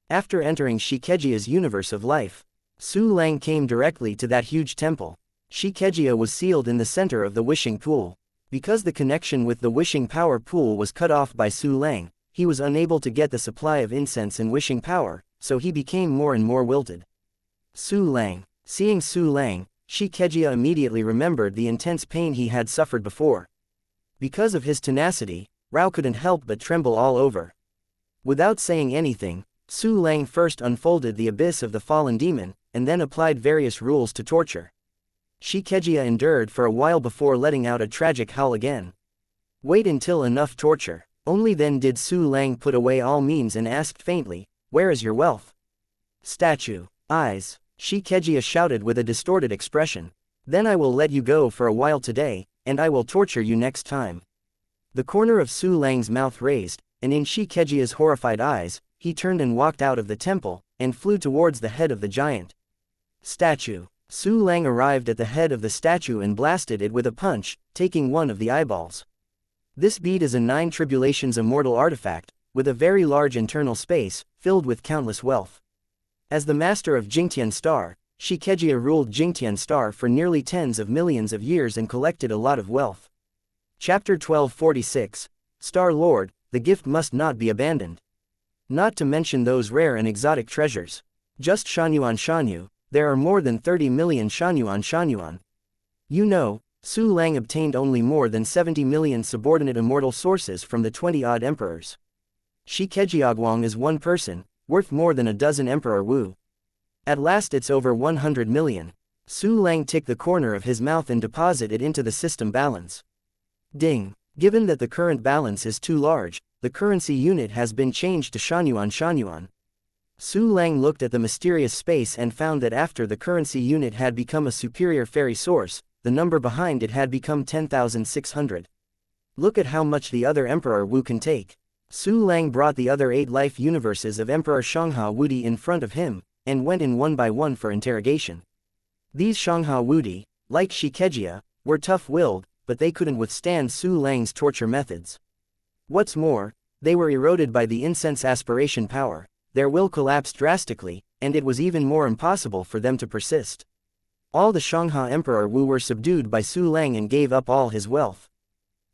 After entering Shikejia's universe of life, Su Lang came directly to that huge temple. Shikejia was sealed in the center of the wishing pool. Because the connection with the wishing power pool was cut off by Su Lang, he was unable to get the supply of incense and wishing power, so he became more and more wilted. Su Lang. Seeing Su Lang, Shikejia immediately remembered the intense pain he had suffered before. Because of his tenacity, Rao couldn't help but tremble all over. Without saying anything, Su Lang first unfolded the abyss of the fallen demon, and then applied various rules to torture. Shikejia endured for a while before letting out a tragic howl again. Wait until enough torture. Only then did Su Lang put away all means and asked faintly, "Where is your wealth?" Statue. Eyes. Shikejia shouted with a distorted expression. "Then I will let you go for a while today, and I will torture you next time." The corner of Su Lang's mouth raised, and in Shikejia's horrified eyes, he turned and walked out of the temple, and flew towards the head of the giant. Statue. Su Lang arrived at the head of the statue and blasted it with a punch, taking one of the eyeballs. This bead is a 9 tribulations immortal artifact, with a very large internal space, filled with countless wealth. As the master of Jingtian Star, Shikejia ruled Jingtian Star for nearly tens of millions of years and collected a lot of wealth. Chapter 1246. Star Lord, the gift must not be abandoned. Not to mention those rare and exotic treasures. Just Shanyuan, there are more than 30 million Shanyuan. You know, Su Lang obtained only more than 70 million subordinate immortal sources from the 20-odd emperors. Shikejiaguang is one person, worth more than a dozen Emperor Wu. At last it's over 100 million. Su Lang ticked the corner of his mouth and deposited it into the system balance. Ding. Given that the current balance is too large, the currency unit has been changed to Shanyuan. Su Lang looked at the mysterious space and found that after the currency unit had become a superior fairy source, the number behind it had become 10,600. Look at how much the other Emperor Wu can take. Su Lang brought the other 8 life universes of Emperor Xianxia Wudi in front of him, and went in one by one for interrogation. These Xianxia Wudi, like Shikejia, were tough-willed, but they couldn't withstand Su Lang's torture methods. What's more, they were eroded by the incense aspiration power. Their will collapsed drastically, and it was even more impossible for them to persist. All the Xianxia Emperor Wu were subdued by Su Lang and gave up all his wealth.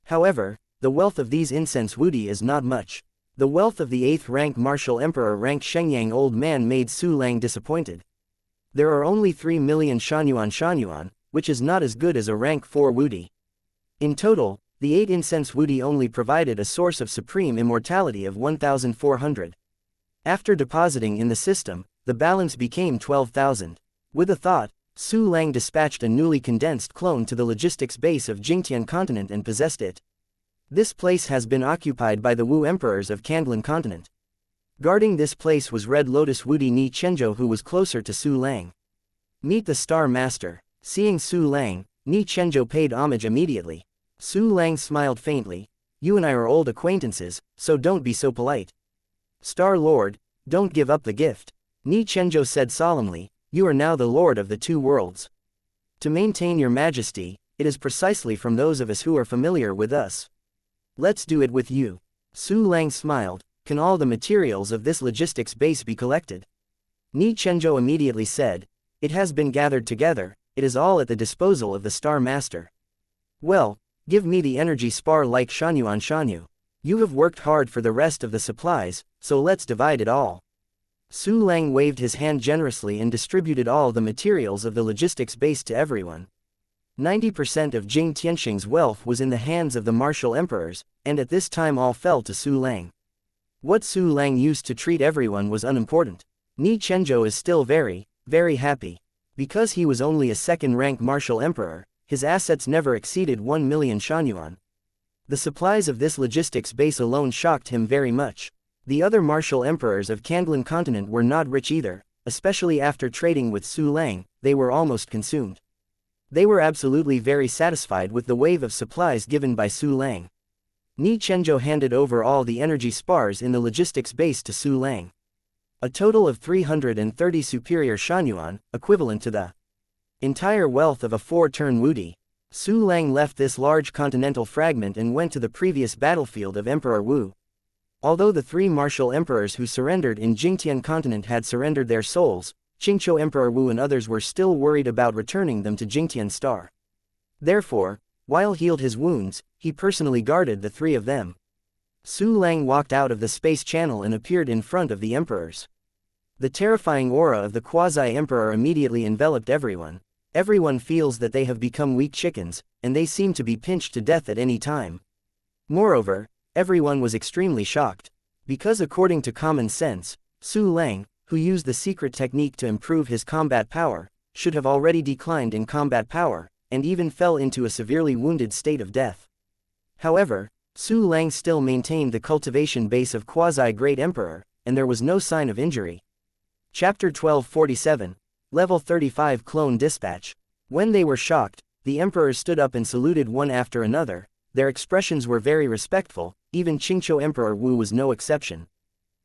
However, the wealth of these incense Wudi is not much. The wealth of the 8th rank martial emperor rank Shenyang old man made Su Lang disappointed. There are only 3 million Shanyuan, which is not as good as a rank 4 Wudi. In total, the 8 incense Wudi only provided a source of supreme immortality of 1,400. After depositing in the system, the balance became 12,000. With a thought, Su Lang dispatched a newly condensed clone to the logistics base of Jingtian continent and possessed it. This place has been occupied by the Wu emperors of Kanglan continent. Guarding this place was Red Lotus Wudi Ni Chenjo, who was closer to Su Lang. Meet the Star Master. Seeing Su Lang, Ni Chenjo paid homage immediately. Su Lang smiled faintly. You and I are old acquaintances, so don't be so polite. Star Lord, don't give up the gift. Ni Chenjo said solemnly, you are now the Lord of the 2 worlds. To maintain your majesty, it is precisely from those of us who are familiar with us. Let's do it with you. Su Lang smiled. Can all the materials of this logistics base be collected? Ni Chenjo immediately said, it has been gathered together, it is all at the disposal of the Star Master. Well, give me the energy spar like Shanyu. You have worked hard for the rest of the supplies, so let's divide it all. Su Lang waved his hand generously and distributed all the materials of the logistics base to everyone. 90% of Jing Tianxing's wealth was in the hands of the martial emperors, and at this time all fell to Su Lang. What Su Lang used to treat everyone was unimportant. Ni Chenjo is still very, very happy. Because he was only a second-rank martial emperor, his assets never exceeded 1 million Shanyuan. The supplies of this logistics base alone shocked him very much. The other martial emperors of Kanglan continent were not rich either, especially after trading with Su Lang, they were almost consumed. They were absolutely very satisfied with the wave of supplies given by Su Lang. Ni Chenjo handed over all the energy spars in the logistics base to Su Lang. A total of 330 superior Shanyuan, equivalent to the entire wealth of a 4-turn Wudi. Su Lang left this large continental fragment and went to the previous battlefield of Emperor Wu. Although the 3 martial emperors who surrendered in Jingtian continent had surrendered their souls, Qingqiu Emperor Wu and others were still worried about returning them to Jingtian Star. Therefore, while healed his wounds, he personally guarded the 3 of them. Su Lang walked out of the space channel and appeared in front of the emperors. The terrifying aura of the quasi-emperor immediately enveloped everyone. Everyone feels that they have become weak chickens, and they seem to be pinched to death at any time. Moreover, everyone was extremely shocked. Because according to common sense, Su Lang, who used the secret technique to improve his combat power, should have already declined in combat power, and even fell into a severely wounded state of death. However, Su Lang still maintained the cultivation base of quasi-great emperor, and there was no sign of injury. Chapter 1247, Level 35 Clone Dispatch. When they were shocked, the emperors stood up and saluted one after another. Their expressions were very respectful, even Qingqiu Emperor Wu was no exception.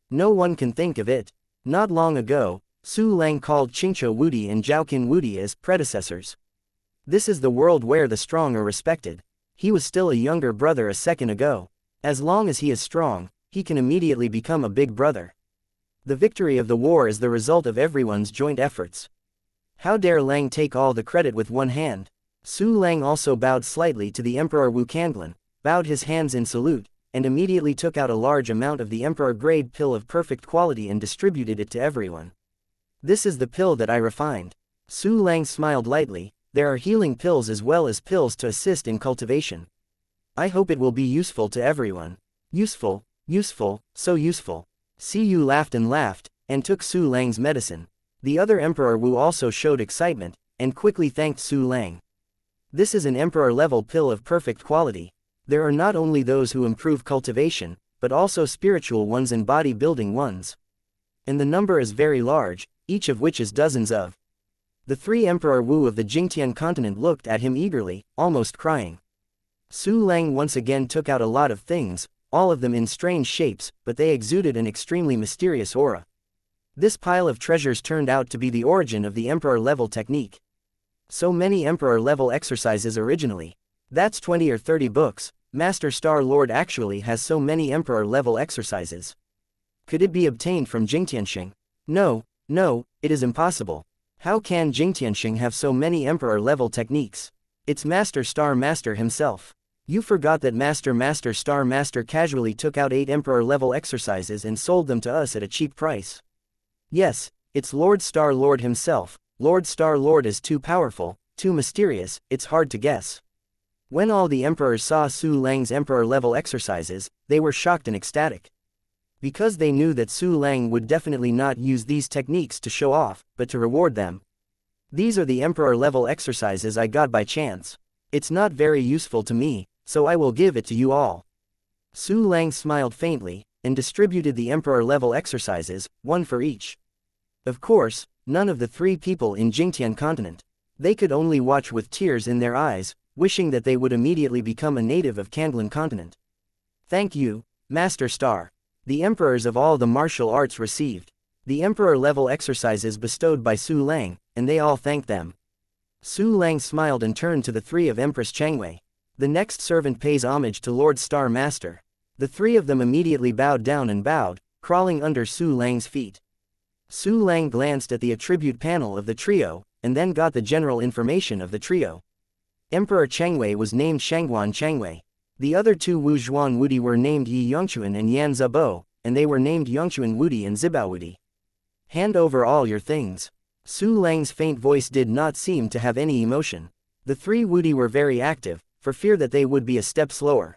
No one can think of it. Not long ago, Su Lang called Qingqiu Wudi and Zhaoqin Wudi as predecessors. This is the world where the strong are respected. He was still a younger brother a second ago. As long as he is strong, he can immediately become a big brother. The victory of the war is the result of everyone's joint efforts. How dare Lang take all the credit with one hand? Su Lang also bowed slightly to the Emperor Wu Kanglan, bowed his hands in salute, and immediately took out a large amount of the Emperor-grade pill of perfect quality and distributed it to everyone. This is the pill that I refined. Su Lang smiled lightly. There are healing pills as well as pills to assist in cultivation. I hope it will be useful to everyone. Useful, so useful. Siyu laughed and took Su Lang's medicine. The other Emperor Wu also showed excitement, and quickly thanked Su Lang. This is an Emperor-level pill of perfect quality. There are not only those who improve cultivation, but also spiritual ones and body-building ones. And the number is very large, each of which is dozens of. The 3 Emperor Wu of the Jingtian continent looked at him eagerly, almost crying. Su Lang once again took out a lot of things, all of them in strange shapes, but they exuded an extremely mysterious aura. This pile of treasures turned out to be the origin of the Emperor-level technique. So many Emperor-level exercises originally. That's 20 or 30 books. Master Star Lord actually has so many Emperor-level exercises. Could it be obtained from Jingtianxing? No, it is impossible. How can Jingtianxing have so many Emperor-level techniques? It's Master Star Master himself. You forgot that Master Star Master casually took out 8 Emperor-level exercises and sold them to us at a cheap price. Yes, it's Lord Star Lord himself. Lord Star Lord is too powerful, too mysterious, it's hard to guess. When all the emperors saw Su Lang's Emperor-level exercises, they were shocked and ecstatic. Because they knew that Su Lang would definitely not use these techniques to show off, but to reward them. These are the Emperor-level exercises I got by chance. It's not very useful to me, so I will give it to you all. Su Lang smiled faintly, and distributed the Emperor-level exercises, one for each. Of course, none of the 3 people in Jingtian continent. They could only watch with tears in their eyes, wishing that they would immediately become a native of Kanglan continent. Thank you, Master Star. The emperors of all the martial arts received the Emperor-level exercises bestowed by Su Lang, and they all thanked them. Su Lang smiled and turned to the 3 of Empress Changwei. The next servant pays homage to Lord Star Master. The 3 of them immediately bowed down and bowed, crawling under Su Lang's feet. Su Lang glanced at the attribute panel of the trio, and then got the general information of the trio. Emperor Changwei was named Shangguan Changwei. The other 2 Wu Zhuan Wudi were named Yi Yongchuan and Yan Zabo, and they were named Yongchuan Wudi and Zibao Wudi. Hand over all your things. Su Lang's faint voice did not seem to have any emotion. The 3 Wudi were very active, for fear that they would be a step slower.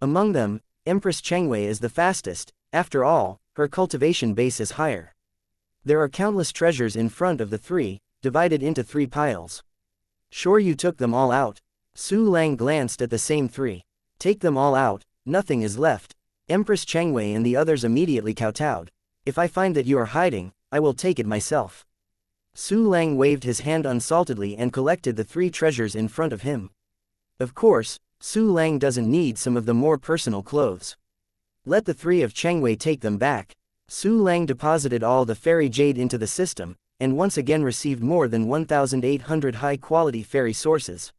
Among them, Empress Changwei is the fastest. After all, her cultivation base is higher. There are countless treasures in front of the 3, divided into 3 piles. Sure you took them all out? Su Lang glanced at the same 3. Take them all out, nothing is left. Empress Changwei and the others immediately kowtowed. If I find that you are hiding, I will take it myself. Su Lang waved his hand unsaltedly and collected the 3 treasures in front of him. Of course, Su Lang doesn't need some of the more personal clothes. Let the 3 of Changwei take them back. Su Lang deposited all the fairy jade into the system, and once again received more than 1,800 high-quality fairy sources.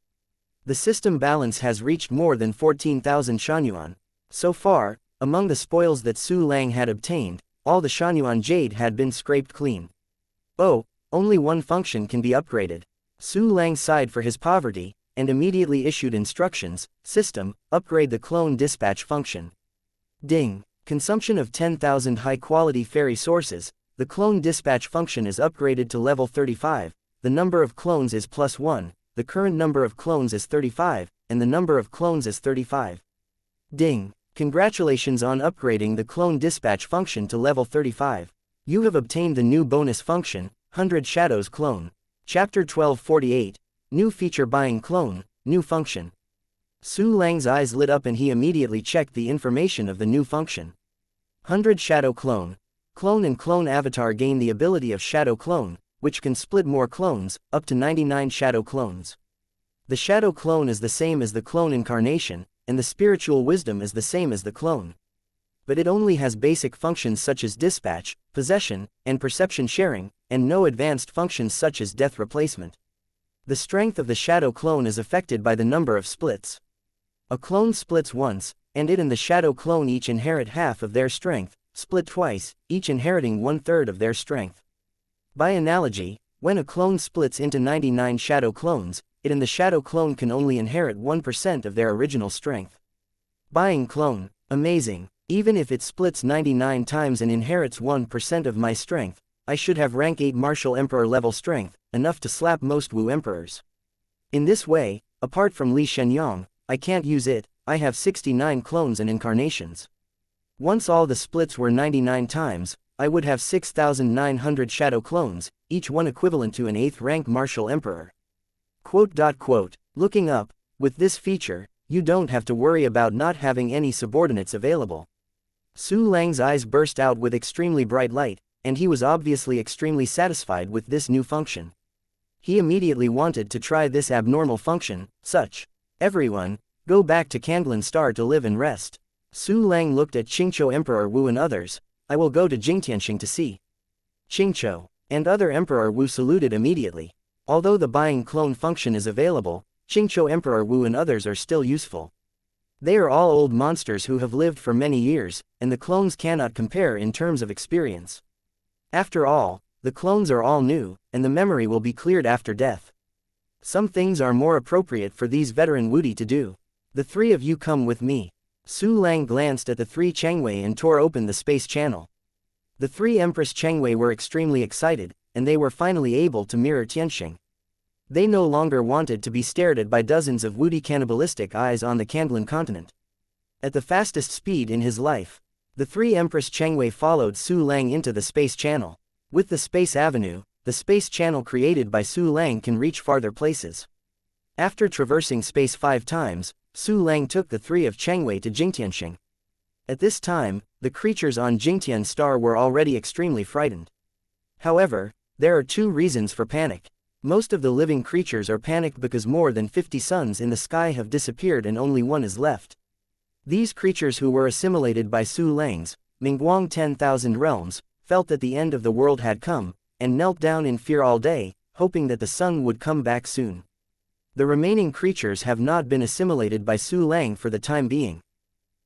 The system balance has reached more than 14,000 shanyuan. So far, among the spoils that Su Lang had obtained, all the shanyuan jade had been scraped clean. Oh, only one function can be upgraded. Su Lang sighed for his poverty, and immediately issued instructions. System, upgrade the clone dispatch function. Ding. Consumption of 10,000 high-quality fairy sources. The clone dispatch function is upgraded to level 35. The number of clones is +1. The current number of clones is 35, and the number of clones is 35. Ding. Congratulations on upgrading the clone dispatch function to level 35. You have obtained the new bonus function, 100 Shadows Clone. Chapter 1248. New feature buying clone, new function. Su Lang's eyes lit up and he immediately checked the information of the new function. 100 Shadow Clone. Clone and clone avatar gain the ability of Shadow Clone, which can split more clones, up to 99 Shadow Clones. The Shadow Clone is the same as the clone incarnation, and the spiritual wisdom is the same as the clone. But it only has basic functions such as dispatch, possession, and perception sharing, and no advanced functions such as death replacement. The strength of the Shadow Clone is affected by the number of splits. A clone splits once, and it and the Shadow Clone each inherit half of their strength, split twice, each inheriting 1/3 of their strength. By analogy, when a clone splits into 99 Shadow Clones, it and the Shadow Clone can only inherit 1% of their original strength. Buying clone, amazing. Even if it splits 99 times and inherits 1% of my strength, I should have rank 8 Martial Emperor level strength, enough to slap most Wu Emperors. In this way, apart from Li Shenyang, I can't use it. I have 69 clones and incarnations. Once all the splits were 99 times, I would have 6,900 Shadow Clones, each one equivalent to an 8th rank Martial Emperor. Looking up, with this feature, you don't have to worry about not having any subordinates available. Su Lang's eyes burst out with extremely bright light, and he was obviously extremely satisfied with this new function. He immediately wanted to try this abnormal function. Everyone, go back to Kanglan Star to live and rest. Su Lang looked at Qingqiu Emperor Wu and others. I will go to Jingtianxing to see. Qingqiu and other Emperor Wu saluted immediately. Although the buying clone function is available, Qingqiu Emperor Wu and others are still useful. They are all old monsters who have lived for many years, and the clones cannot compare in terms of experience. After all, the clones are all new, and the memory will be cleared after death. Some things are more appropriate for these veteran Wudi to do. The three of you come with me. Su Lang glanced at the three Changwei and tore open the space channel. The three Empress Changwei were extremely excited, and they were finally able to mirror Tianxing. They no longer wanted to be stared at by dozens of woody cannibalistic eyes on the Kandlan continent. At the fastest speed in his life, the three Empress Changwei followed Su Lang into the space channel. With the space avenue, the space channel created by Su Lang can reach farther places. After traversing space 5 times, Su Lang took the three of Changwei to Jingtianxing. At this time, the creatures on Jingtian star were already extremely frightened. However, there are 2 reasons for panic. Most of the living creatures are panicked because more than 50 suns in the sky have disappeared and only one is left. These creatures who were assimilated by Su Lang's Mingguang 10,000 realms, felt that the end of the world had come, and knelt down in fear all day, hoping that the sun would come back soon. The remaining creatures have not been assimilated by Su Lang for the time being.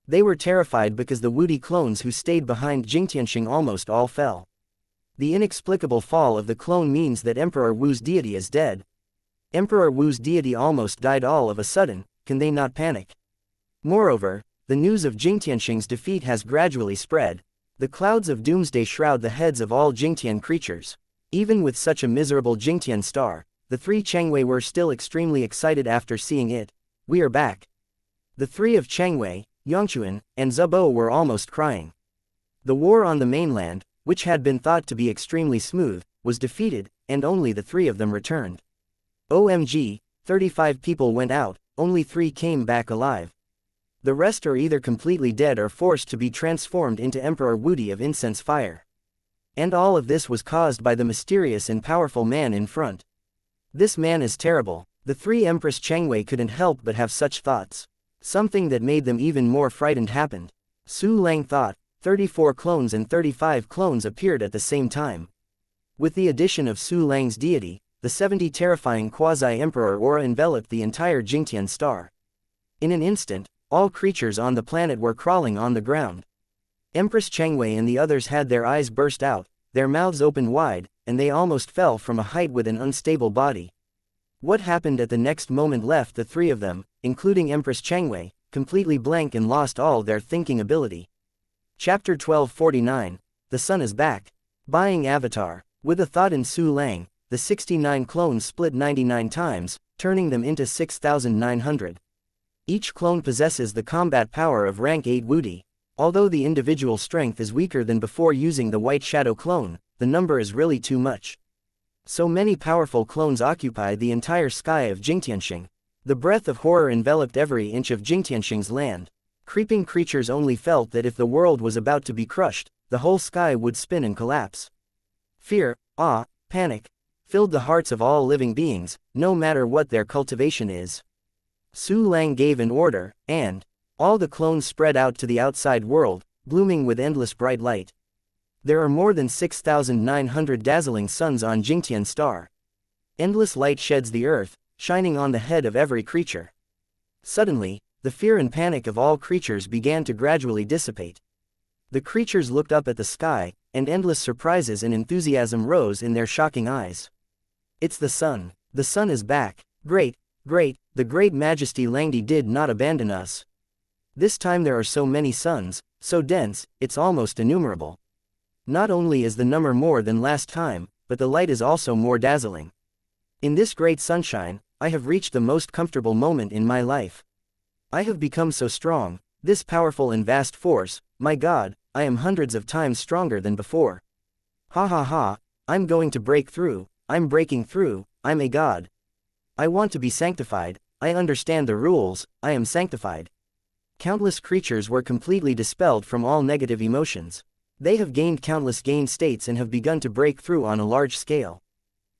They were terrified because the woody clones who stayed behind Jingtianxing almost all fell. The inexplicable fall of the clone means that Emperor Wu's deity is dead. Emperor Wu's deity almost died all of a sudden, can they not panic? Moreover, the news of Jingtianxing's defeat has gradually spread. The clouds of doomsday shroud the heads of all Jingtian creatures. Even with such a miserable Jingtian star, the three Changwei were still extremely excited after seeing it. We are back. The three of Changwei, Yongchuan, and Zabo were almost crying. The war on the mainland, which had been thought to be extremely smooth, was defeated, and only the 3 of them returned. OMG, 35 people went out, only 3 came back alive. The rest are either completely dead or forced to be transformed into Emperor Wudi of Incense Fire. And all of this was caused by the mysterious and powerful man in front. This man is terrible. The 3 Empress Changwei couldn't help but have such thoughts. Something that made them even more frightened happened. Su Lang thought, 34 clones and 35 clones appeared at the same time. With the addition of Su Lang's deity, the 70 terrifying quasi-emperor aura enveloped the entire Jingtian star. In an instant, all creatures on the planet were crawling on the ground. Empress Changwei and the others had their eyes burst out, their mouths opened wide, and they almost fell from a height with an unstable body. What happened at the next moment left the 3 of them, including Empress Changwei, completely blank and lost all their thinking ability. Chapter 1249, The Sun is Back. Buying Avatar. With a thought in Su Lang, the 69 clones split 99 times, turning them into 6,900. Each clone possesses the combat power of rank 8 Wudi. Although the individual strength is weaker than before using the White Shadow clone, the number is really too much. So many powerful clones occupy the entire sky of Jingtianxing. The breath of horror enveloped every inch of Jingtianxing's land. Creeping creatures only felt that if the world was about to be crushed, the whole sky would spin and collapse. Fear, awe, panic, filled the hearts of all living beings, no matter what their cultivation is. Su Lang gave an order, and all the clones spread out to the outside world, blooming with endless bright light. There are more than 6,900 dazzling suns on Jingtian star. Endless light sheds the earth, shining on the head of every creature. Suddenly, the fear and panic of all creatures began to gradually dissipate. The creatures looked up at the sky, and endless surprises and enthusiasm rose in their shocking eyes. It's the sun. The sun is back. Great, great, the great majesty Langdi did not abandon us. This time there are so many suns, so dense, it's almost innumerable. Not only is the number more than last time, but the light is also more dazzling. In this great sunshine, I have reached the most comfortable moment in my life. I have become so strong, this powerful and vast force, my God, I am hundreds of times stronger than before. Ha ha ha, I'm going to break through, I'm breaking through, I'm a God. I want to be sanctified, I understand the rules, I am sanctified. Countless creatures were completely dispelled from all negative emotions. They have gained countless gain states and have begun to break through on a large scale.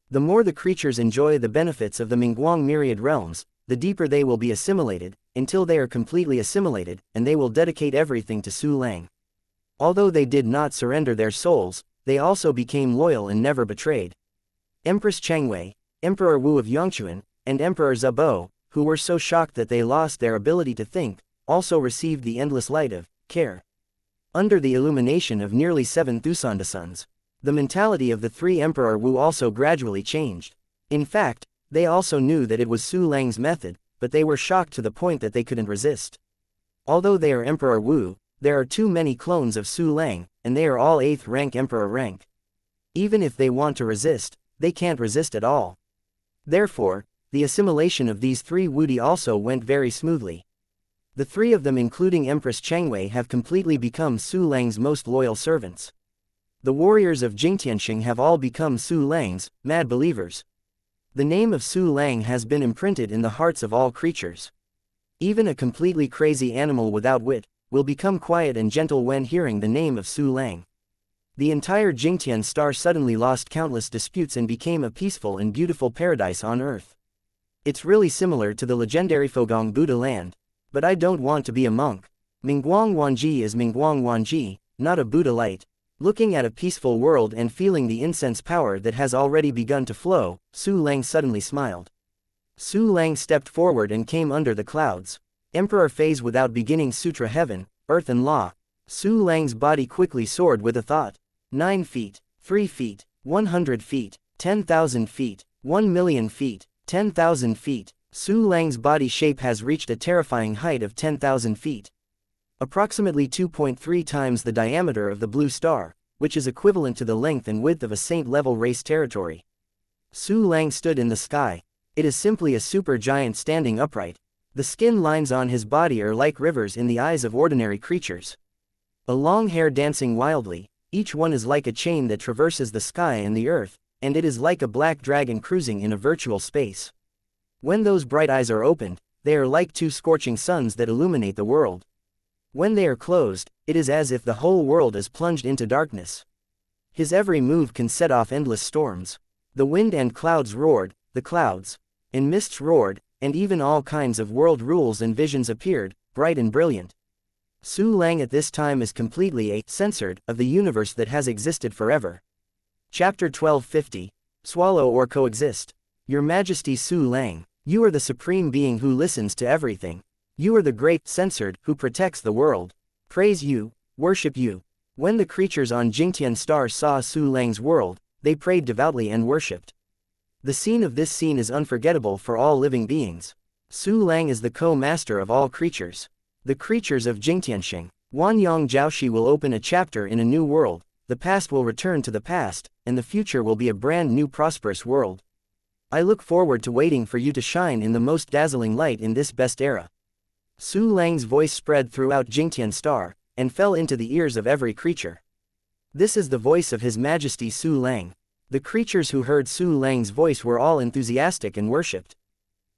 The more the creatures enjoy the benefits of the Mingguang myriad realms, the deeper they will be assimilated, until they are completely assimilated, and they will dedicate everything to Su Lang. Although they did not surrender their souls, they also became loyal and never betrayed. Empress Changwei, Emperor Wu of Yongchuan, and Emperor Zabo, who were so shocked that they lost their ability to think, also received the endless light of care. Under the illumination of nearly 7 Thusanda suns, the mentality of the 3 Emperor Wu also gradually changed. In fact, they also knew that it was Su Lang's method, but they were shocked to the point that they couldn't resist. Although they are Emperor Wu, there are too many clones of Su Lang, and they are all 8th rank Emperor rank. Even if they want to resist, they can't resist at all. Therefore, the assimilation of these 3 Wudi also went very smoothly. The 3 of them, including Empress Changwei, have completely become Su Lang's most loyal servants. The warriors of Jingtianxing have all become Su Lang's mad believers. The name of Su Lang has been imprinted in the hearts of all creatures. Even a completely crazy animal without wit will become quiet and gentle when hearing the name of Su Lang. The entire Jingtian star suddenly lost countless disputes and became a peaceful and beautiful paradise on earth. It's really similar to the legendary Fogong Buddha land. But I don't want to be a monk. Mingguang Wanji is Mingguang Wanji, not a Buddha light. Looking at a peaceful world and feeling the incense power that has already begun to flow, Su Lang suddenly smiled. Su Lang stepped forward and came under the clouds. Emperor phase without beginning sutra heaven, earth and law. Su Lang's body quickly soared with a thought. 9 feet, 3 feet, 100 feet, 10,000 feet, 1 million feet, 10,000 feet. Su Lang's body shape has reached a terrifying height of 10,000 feet. Approximately 2.3 times the diameter of the blue star, which is equivalent to the length and width of a saint-level race territory. Su Lang stood in the sky. It is simply a super giant standing upright. The skin lines on his body are like rivers in the eyes of ordinary creatures. A long hair dancing wildly, each one is like a chain that traverses the sky and the earth, and it is like a black dragon cruising in a virtual space. When those bright eyes are opened, they are like 2 scorching suns that illuminate the world. When they are closed, it is as if the whole world is plunged into darkness. His every move can set off endless storms. The wind and clouds roared, the clouds and mists roared, and even all kinds of world rules and visions appeared, bright and brilliant. Su Lang at this time is completely a censored of the universe that has existed forever. Chapter 1250. Swallow or Coexist. Your Majesty Su Lang, you are the supreme being who listens to everything. You are the great censored who protects the world. Praise you, worship you. When the creatures on Jingtian Star saw Su Lang's world, they prayed devoutly and worshipped. The scene of this scene is unforgettable for all living beings. Su Lang is the co-master of all creatures. The creatures of Jingtianxing. Wanyang Jiaoshi will open a chapter in a new world, the past will return to the past, and the future will be a brand new prosperous world. I look forward to waiting for you to shine in the most dazzling light in this best era. Su Lang's voice spread throughout Jingtian Star, and fell into the ears of every creature. This is the voice of His Majesty Su Lang. The creatures who heard Su Lang's voice were all enthusiastic and worshipped.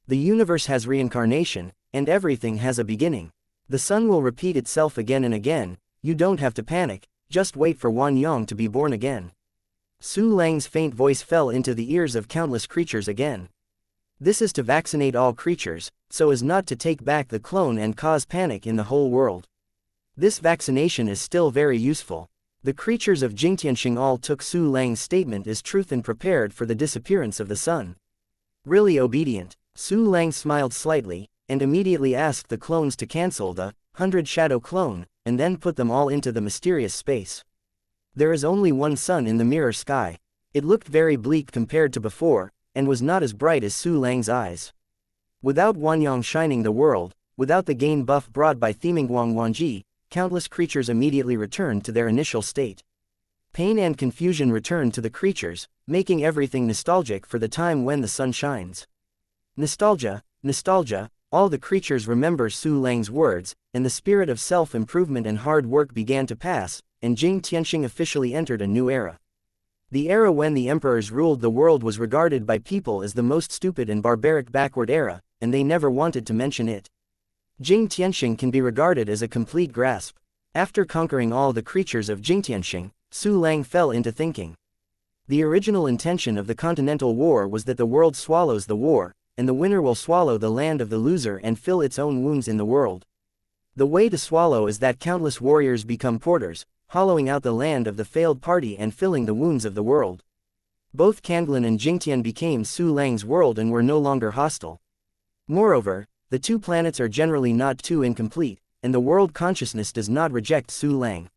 The universe has reincarnation, and everything has a beginning. The sun will repeat itself again and again, you don't have to panic, just wait for Wanyang to be born again. Su Lang's faint voice fell into the ears of countless creatures again. This is to vaccinate all creatures, so as not to take back the clone and cause panic in the whole world. This vaccination is still very useful. The creatures of Jingtianxing all took Su Lang's statement as truth and prepared for the disappearance of the sun. Really obedient, Su Lang smiled slightly, and immediately asked the clones to cancel the 100 shadow clone, and then put them all into the mysterious space. There is only one sun in the mirror sky. It looked very bleak compared to before, and was not as bright as Su Lang's eyes. Without Wanyang shining the world, without the gain buff brought by Themingguang Wanji, countless creatures immediately returned to their initial state. Pain and confusion returned to the creatures, making everything nostalgic for the time when the sun shines. Nostalgia, nostalgia, all the creatures remember Su Lang's words, and the spirit of self-improvement and hard work began to pass, and Jingtianxing officially entered a new era. The era when the emperors ruled the world was regarded by people as the most stupid and barbaric backward era, and they never wanted to mention it. Jingtianxing can be regarded as a complete grasp. After conquering all the creatures of Jingtianxing, Su Lang fell into thinking. The original intention of the Continental War was that the world swallows the war, and the winner will swallow the land of the loser and fill its own wounds in the world. The way to swallow is that countless warriors become porters, hollowing out the land of the failed party and filling the wounds of the world. Both Kanglan and Jingtian became Su Lang's world and were no longer hostile. Moreover, the two planets are generally not too incomplete, and the world consciousness does not reject Su Lang.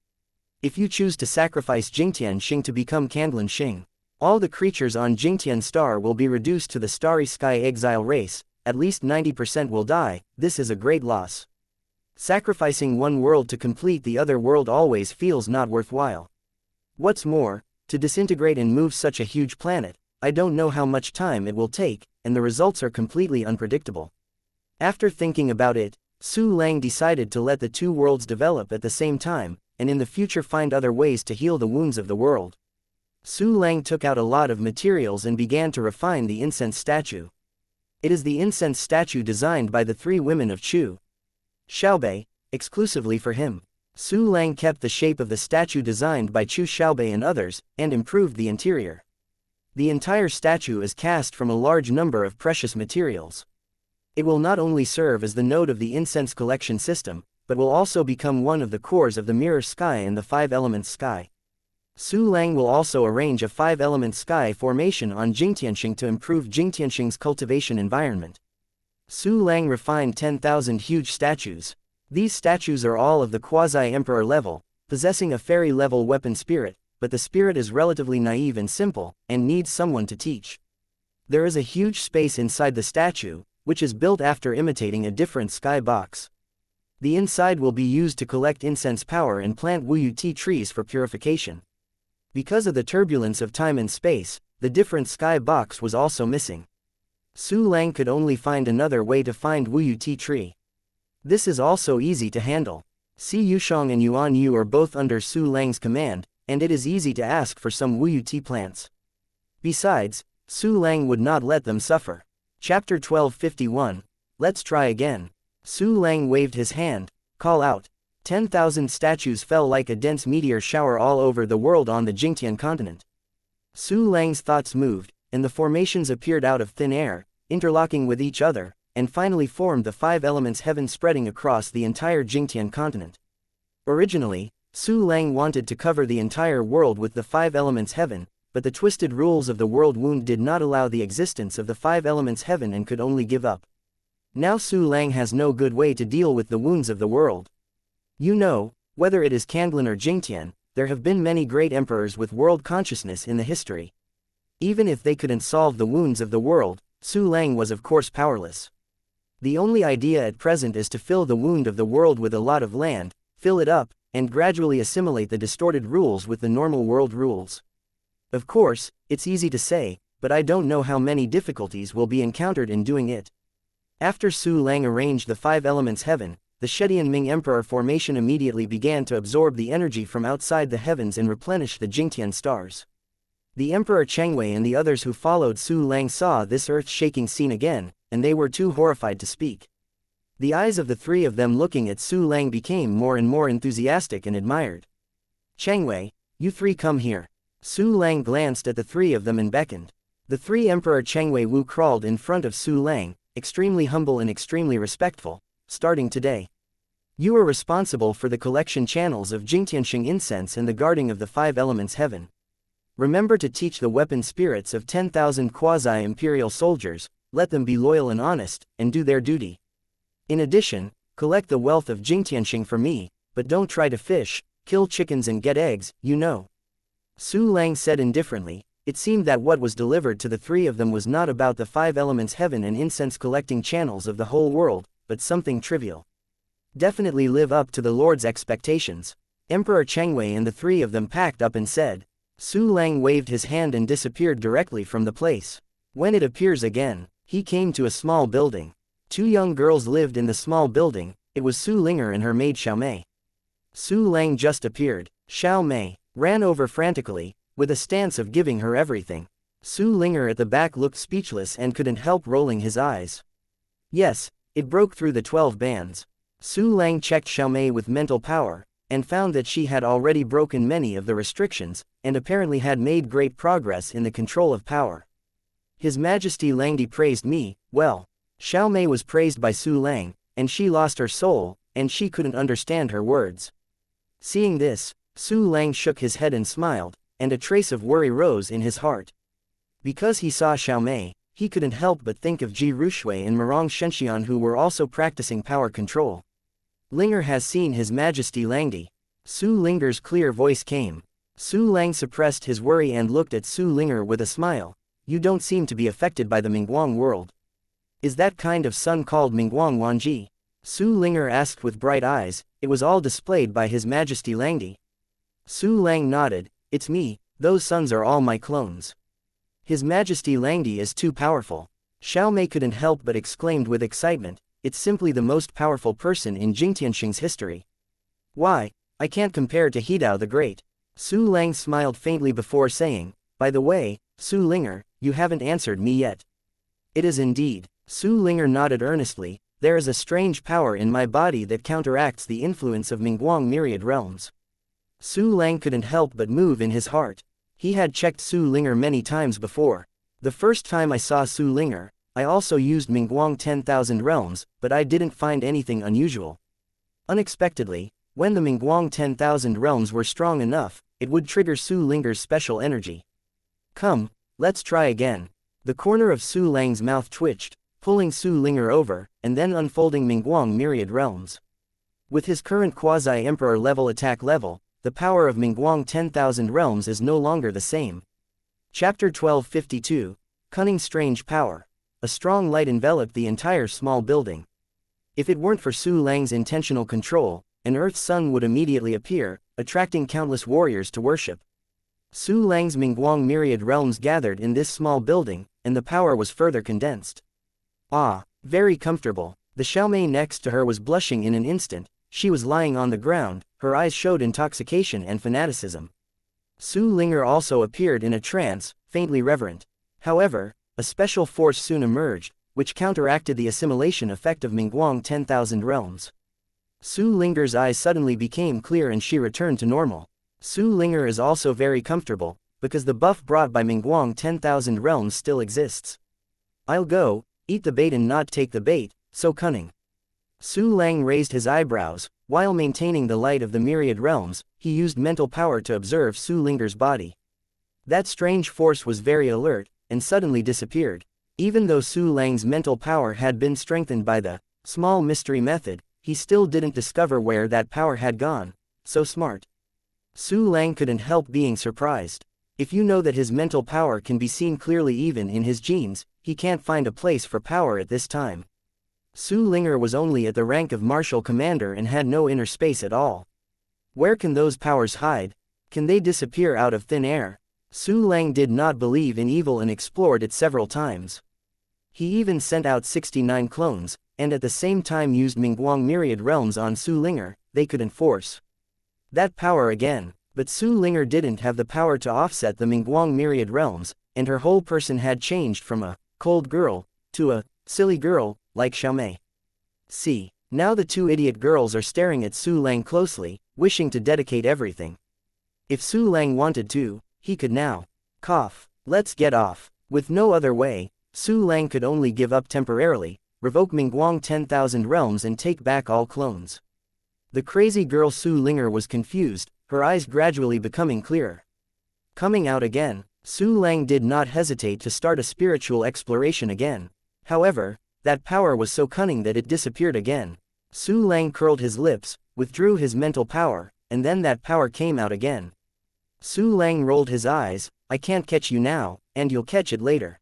If you choose to sacrifice Jingtianxing to become Kanglan Xing, all the creatures on Jingtian Star will be reduced to the Starry Sky exile race, at least 90% will die. This is a great loss. Sacrificing one world to complete the other world always feels not worthwhile. What's more, to disintegrate and move such a huge planet, I don't know how much time it will take, and the results are completely unpredictable. After thinking about it, Su Lang decided to let the two worlds develop at the same time, and in the future find other ways to heal the wounds of the world. Su Lang took out a lot of materials and began to refine the incense statue. It is the incense statue designed by the three women of Chu Xiaobei, exclusively for him. Su Lang kept the shape of the statue designed by Chu Xiaobei and others, and improved the interior. The entire statue is cast from a large number of precious materials. It will not only serve as the node of the incense collection system, but will also become one of the cores of the mirror sky and the five-element sky. Su Lang will also arrange a five-element sky formation on Jingtianxing to improve Jingtianxing's cultivation environment. Su Lang refined 10,000 huge statues. These statues are all of the quasi-emperor level, possessing a fairy-level weapon spirit, but the spirit is relatively naive and simple, and needs someone to teach. There is a huge space inside the statue, which is built after imitating a different sky box. The inside will be used to collect incense power and plant wuyu tea trees for purification. Because of the turbulence of time and space, the different sky box was also missing. Su Lang could only find another way to find wuyu tea tree. This is also easy to handle. Si Yushang and Yuan Yu are both under Su Lang's command, and it is easy to ask for some wuyu tea plants. Besides, Su Lang would not let them suffer. Chapter 1251. Let's try again. Su Lang waved his hand. Call out. 10,000 statues fell like a dense meteor shower all over the world on the Jingtian continent. Su Lang's thoughts moved, and the formations appeared out of thin air, interlocking with each other, and finally formed the five elements heaven spreading across the entire Jingtian continent. Originally, Su Lang wanted to cover the entire world with the five elements heaven, but the twisted rules of the world wound did not allow the existence of the five elements heaven and could only give up. Now Su Lang has no good way to deal with the wounds of the world. You know, whether it is Kanglan or Jingtian, there have been many great emperors with world consciousness in the history. Even if they couldn't solve the wounds of the world, Su Lang was of course powerless. The only idea at present is to fill the wound of the world with a lot of land, fill it up, and gradually assimilate the distorted rules with the normal world rules. Of course, it's easy to say, but I don't know how many difficulties will be encountered in doing it. After Su Lang arranged the five elements heaven, the Shedian Ming Emperor formation immediately began to absorb the energy from outside the heavens and replenish the Jingtian stars. The Emperor Chengwei and the others who followed Su Lang saw this earth-shaking scene again, and they were too horrified to speak. The eyes of the three of them looking at Su Lang became more and more enthusiastic and admired. Chengwei, you three come here. Su Lang glanced at the three of them and beckoned. The three Emperor Chengwei Wu crawled in front of Su Lang, extremely humble and extremely respectful. Starting today, you are responsible for the collection channels of Jingtianxing incense and the guarding of the five elements heaven. Remember to teach the weapon spirits of 10,000 quasi-imperial soldiers, let them be loyal and honest, and do their duty. In addition, collect the wealth of Jingtianxing for me, but don't try to fish, kill chickens and get eggs, you know. Su Lang said indifferently. It seemed that what was delivered to the three of them was not about the five elements heaven and incense collecting channels of the whole world, but something trivial. Definitely live up to the Lord's expectations. Emperor Chengwei and the three of them packed up and said. Su Lang waved his hand and disappeared directly from the place. When it appears again, he came to a small building. Two young girls lived in the small building. It was Su Linger and her maid Xiao Mei. Su Lang just appeared. Xiao Mei ran over frantically, with a stance of giving her everything. Su Linger at the back looked speechless and couldn't help rolling his eyes. Yes, it broke through the 12 bands. Su Lang checked Xiao Mei with mental power, and found that she had already broken many of the restrictions, and apparently had made great progress in the control of power. His Majesty Langdi praised me. Well, Xiao Mei was praised by Su Lang, and she lost her soul, and she couldn't understand her words. Seeing this, Su Lang shook his head and smiled, and a trace of worry rose in his heart. Because he saw Xiao Mei, he couldn't help but think of Ji Rushui and Marong Shenxian, who were also practicing power control. Linger has seen His Majesty Langdi. Su Linger's clear voice came. Su Lang suppressed his worry and looked at Su Linger with a smile. You don't seem to be affected by the Mingguang world. Is that kind of sun called Mingguang Wanji? Su Linger asked with bright eyes. It was all displayed by His Majesty Langdi. Su Lang nodded. It's me, those suns are all my clones. His Majesty Langdi is too powerful. Xiaomei couldn't help but exclaimed with excitement, it's simply the most powerful person in Jingtianxing's history. Why, I can't compare to Hidao the Great. Su Lang smiled faintly before saying, by the way, Su Linger, you haven't answered me yet. It is indeed. Su Linger nodded earnestly. There is a strange power in my body that counteracts the influence of Mingguang myriad realms. Su Lang couldn't help but move in his heart. He had checked Su Linger many times before. The first time I saw Su Linger, I also used Mingguang 10,000 realms, but I didn't find anything unusual. Unexpectedly, when the Mingguang 10,000 realms were strong enough, it would trigger Su Linger's special energy. Come, let's try again. The corner of Su Lang's mouth twitched, pulling Su Linger over, and then unfolding Mingguang myriad realms. With his current quasi-emperor level attack level, the power of Mingguang 10,000 realms is no longer the same. Chapter 1252, Cunning Strange Power. A strong light enveloped the entire small building. If it weren't for Su Lang's intentional control, an earth sun would immediately appear, attracting countless warriors to worship. Su Lang's Mingguang myriad realms gathered in this small building, and the power was further condensed. Ah, very comfortable. The Xiaomei next to her was blushing in an instant. She was lying on the ground, her eyes showed intoxication and fanaticism. Su Linger also appeared in a trance, faintly reverent. However, a special force soon emerged, which counteracted the assimilation effect of Mingguang 10,000 realms. Su Linger's eyes suddenly became clear and she returned to normal. Su Linger is also very comfortable, because the buff brought by Mingguang 10,000 realms still exists. I'll go, eat the bait and not take the bait, so cunning. Su Lang raised his eyebrows. While maintaining the light of the myriad realms, he used mental power to observe Su Linger's body. That strange force was very alert, and suddenly disappeared. Even though Su Lang's mental power had been strengthened by the small mystery method, he still didn't discover where that power had gone. So smart. Su Lang couldn't help being surprised. If you know that his mental power can be seen clearly even in his genes, he can't find a place for power at this time. Su Linger was only at the rank of martial commander and had no inner space at all. Where can those powers hide? Can they disappear out of thin air? Su Lang did not believe in evil and explored it several times. He even sent out 69 clones, and at the same time used Mingguang myriad realms on Su Linger. They could enforce that power again. But Su Linger didn't have the power to offset the Mingguang myriad realms, and her whole person had changed from a cold girl to a silly girl, like Xiaomei. See, now the two idiot girls are staring at Su Lang closely, wishing to dedicate everything. If Su Lang wanted to, he could now. Cough. Let's get off. With no other way, Su Lang could only give up temporarily, revoke Mingguang 10,000 realms and take back all clones. The crazy girl Su Linger was confused, her eyes gradually becoming clearer. Coming out again, Su Lang did not hesitate to start a spiritual exploration again. However, that power was so cunning that it disappeared again. Su Lang curled his lips, withdrew his mental power, and then that power came out again. Su Lang rolled his eyes. I can't catch you now, and you'll catch it later.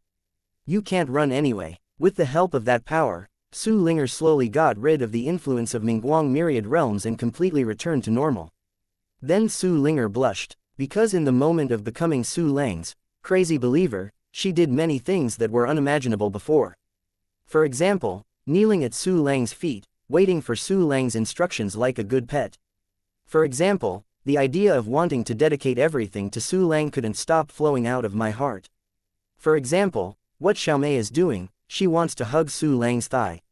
You can't run anyway. With the help of that power, Su Linger slowly got rid of the influence of Mingguang myriad realms and completely returned to normal. Then Su Linger blushed, because in the moment of becoming Su Lang's crazy believer, she did many things that were unimaginable before. For example, kneeling at Su Lang's feet, waiting for Su Lang's instructions like a good pet. For example, the idea of wanting to dedicate everything to Su Lang couldn't stop flowing out of my heart. For example, what Xiaomei is doing, she wants to hug Su Lang's thigh.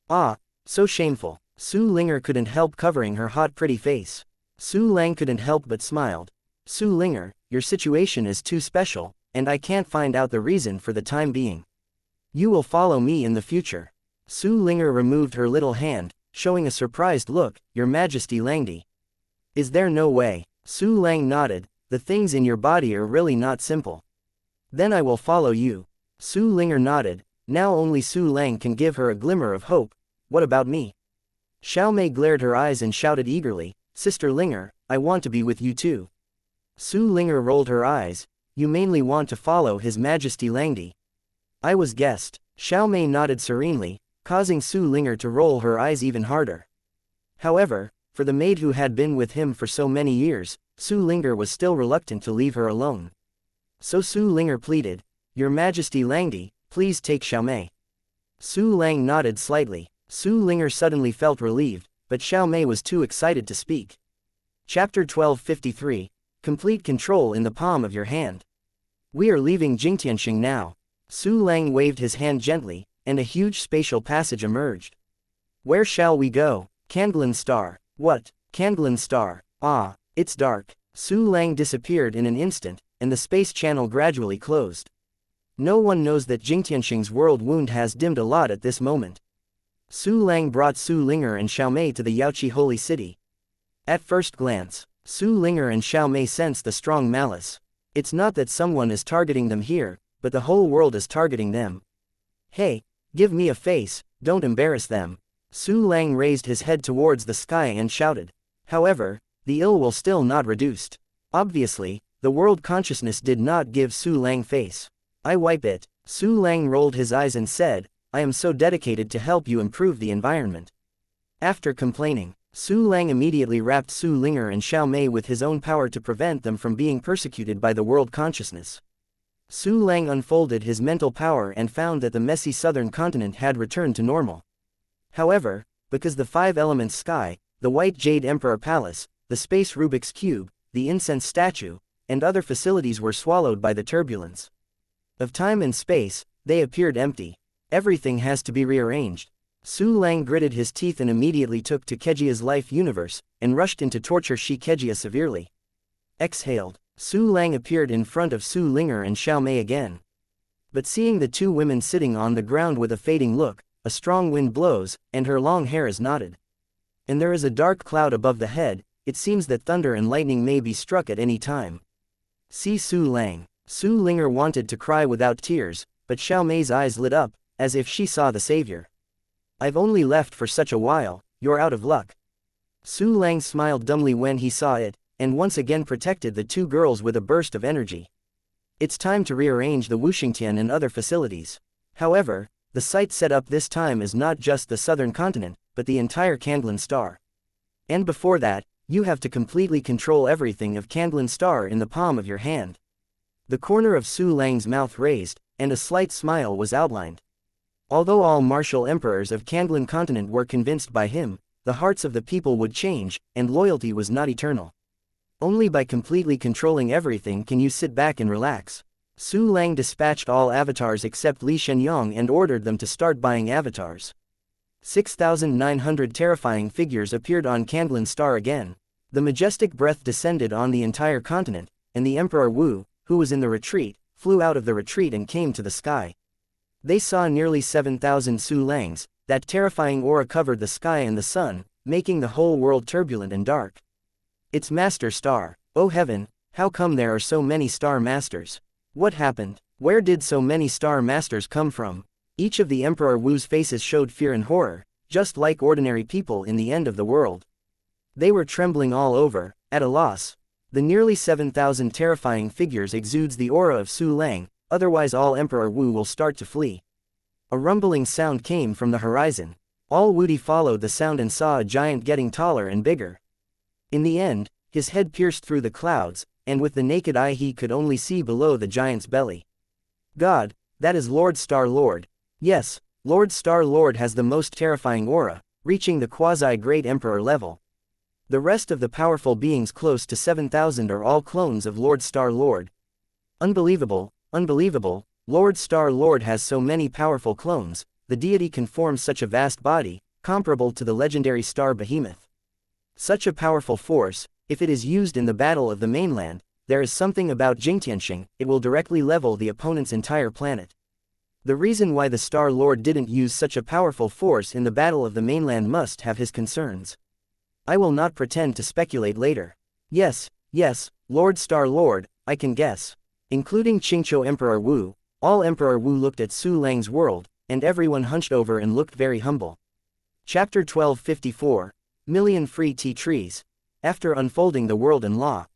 Ah, so shameful. Su Linger couldn't help covering her hot pretty face. Su Lang couldn't help but smiled. Su Linger, your situation is too special, and I can't find out the reason for the time being. You will follow me in the future. Su Linger removed her little hand, showing a surprised look. Your Majesty Langdi. Is there no way? Su Lang nodded. The things in your body are really not simple. Then I will follow you. Su Linger nodded. Now only Su Lang can give her a glimmer of hope. What about me? Xiaomei glared her eyes and shouted eagerly, Sister Linger, I want to be with you too. Su Linger rolled her eyes. You mainly want to follow His Majesty Langdi. I was guessed. Xiao Mei nodded serenely, causing Su Linger to roll her eyes even harder. However, for the maid who had been with him for so many years, Su Linger was still reluctant to leave her alone. So Su Linger pleaded, "Your Majesty Langdi, please take Xiao Mei." Su Lang nodded slightly. Su Linger suddenly felt relieved, but Xiao Mei was too excited to speak. Chapter 1253. Complete control in the palm of your hand. We are leaving Jingtianxing now. Su Lang waved his hand gently, and a huge spatial passage emerged. Where shall we go? Kanglan Star. What? Kanglan Star. Ah, it's dark. Su Lang disappeared in an instant, and the space channel gradually closed. No one knows that Jingtianxing's world wound has dimmed a lot at this moment. Su Lang brought Su Linger and Xiao Mei to the Yaoqi holy city. At first glance, Su Linger and Xiao Mei sensed the strong malice. It's not that someone is targeting them here, but the whole world is targeting them. Hey, give me a face, don't embarrass them. Su Lang raised his head towards the sky and shouted. However, the ill will still not reduced. Obviously, the world consciousness did not give Su Lang face. I wipe it. Su Lang rolled his eyes and said, I am so dedicated to help you improve the environment. After complaining, Su Lang immediately wrapped Su Linger and Xiao Mei with his own power to prevent them from being persecuted by the world consciousness. Su Lang unfolded his mental power and found that the messy southern continent had returned to normal. However, because the five elements sky, the White Jade Emperor Palace, the Space Rubik's Cube, the Incense Statue, and other facilities were swallowed by the turbulence of time and space, they appeared empty. Everything has to be rearranged. Su Lang gritted his teeth and immediately took to Kejia's life universe, and rushed in to torture Kejia severely. Exhaled, Su Lang appeared in front of Su Linger and Xiao Mei again. But seeing the two women sitting on the ground with a fading look, a strong wind blows, and her long hair is knotted. And there is a dark cloud above the head, it seems that thunder and lightning may be struck at any time. See Su Lang. Su Linger wanted to cry without tears, but Xiao Mei's eyes lit up, as if she saw the savior. I've only left for such a while, you're out of luck. Su Lang smiled dumbly when he saw it, and once again protected the two girls with a burst of energy. It's time to rearrange the Wuxingtian and other facilities. However, the site set up this time is not just the southern continent, but the entire Kanglan Star. And before that, you have to completely control everything of Kanglan Star in the palm of your hand. The corner of Su Lang's mouth raised, and a slight smile was outlined. Although all martial emperors of Kanglan continent were convinced by him, the hearts of the people would change, and loyalty was not eternal. Only by completely controlling everything can you sit back and relax. Su Lang dispatched all avatars except Li Shenyang and ordered them to start buying avatars. 6,900 terrifying figures appeared on Kanglan Star again. The majestic breath descended on the entire continent, and the Emperor Wu, who was in the retreat, flew out of the retreat and came to the sky. They saw nearly 7,000 Su Langs. That terrifying aura covered the sky and the sun, making the whole world turbulent and dark. It's Master Star. Oh heaven, how come there are so many Star Masters? What happened? Where did so many Star Masters come from? Each of the Emperor Wu's faces showed fear and horror, just like ordinary people in the end of the world. They were trembling all over, at a loss. The nearly 7,000 terrifying figures exudes the aura of Su Lang, otherwise all Emperor Wu will start to flee. A rumbling sound came from the horizon. All Wudi followed the sound and saw a giant getting taller and bigger. In the end, his head pierced through the clouds, and with the naked eye he could only see below the giant's belly. God, that is Lord Star Lord. Yes, Lord Star Lord has the most terrifying aura, reaching the quasi-great emperor level. The rest of the powerful beings close to 7,000 are all clones of Lord Star Lord. Unbelievable, unbelievable, Lord Star Lord has so many powerful clones, the deity can form such a vast body, comparable to the legendary star Behemoth. Such a powerful force, if it is used in the battle of the mainland, there is something about Jingtianxing, it will directly level the opponent's entire planet. The reason why the Star Lord didn't use such a powerful force in the battle of the mainland must have his concerns. I will not pretend to speculate later. Yes, Lord Star Lord, I can guess. Including Qingqiu Emperor Wu, all Emperor Wu looked at Su Lang's world, and everyone hunched over and looked very humble. Chapter 1254. Million Free Tea Trees. After unfolding the world and law.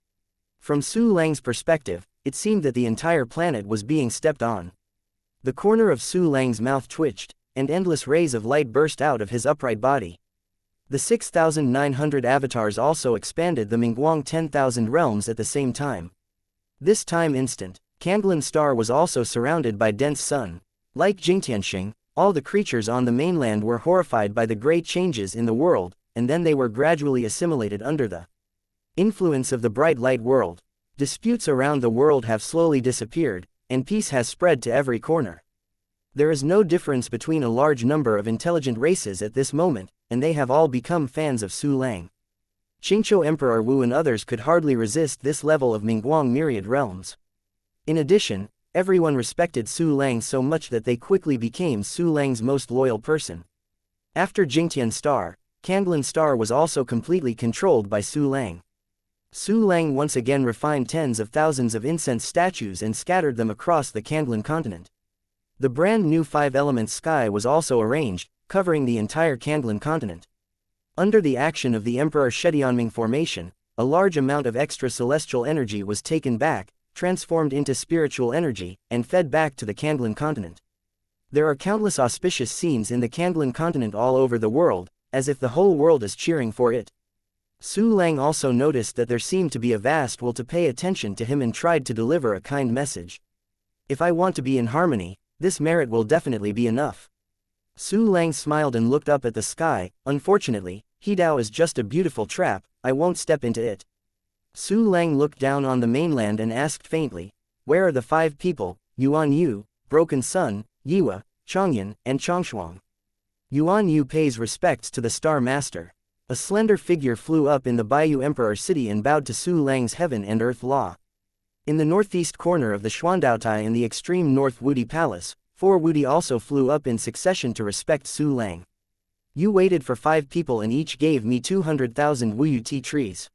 From Su Lang's perspective, it seemed that the entire planet was being stepped on. The corner of Su Lang's mouth twitched, and endless rays of light burst out of his upright body. The 6,900 avatars also expanded the Mingguang 10,000 realms at the same time. This time instant, Kanglan Star was also surrounded by dense sun. Like Jingtianxing, all the creatures on the mainland were horrified by the great changes in the world, and then they were gradually assimilated under the influence of the bright light world. Disputes around the world have slowly disappeared, and peace has spread to every corner. There is no difference between a large number of intelligent races at this moment, and they have all become fans of Su Lang. Qingqiu Emperor Wu and others could hardly resist this level of Mingguang myriad realms. In addition, everyone respected Su Lang so much that they quickly became Su Lang's most loyal person. After Jingtian Star, Kanglan Star was also completely controlled by Su Lang. Su Lang once again refined tens of thousands of incense statues and scattered them across the Kanglan continent. The brand new 5-element sky was also arranged, covering the entire Kanglan continent. Under the action of the Emperor Shedianming formation, a large amount of extra celestial energy was taken back, transformed into spiritual energy, and fed back to the Kanglan continent. There are countless auspicious scenes in the Kanglan continent all over the world, as if the whole world is cheering for it. Su Lang also noticed that there seemed to be a vast will to pay attention to him and tried to deliver a kind message. If I want to be in harmony, this merit will definitely be enough. Su Lang smiled and looked up at the sky. Unfortunately, Hidao is just a beautiful trap, I won't step into it. Su Lang looked down on the mainland and asked faintly, where are the 5 people, Yuan Yu, Broken Sun, Yiwa, Changyan, and Changshuang? Yuan Yu pays respects to the Star Master. A slender figure flew up in the Baiyu Emperor city and bowed to Su Lang's heaven and earth law. In the northeast corner of the Xuandaotai in the extreme north Wudi Palace, 4 Wudi also flew up in succession to respect Su Lang. You waited for 5 people and each gave me 200,000 Wuyu tea trees.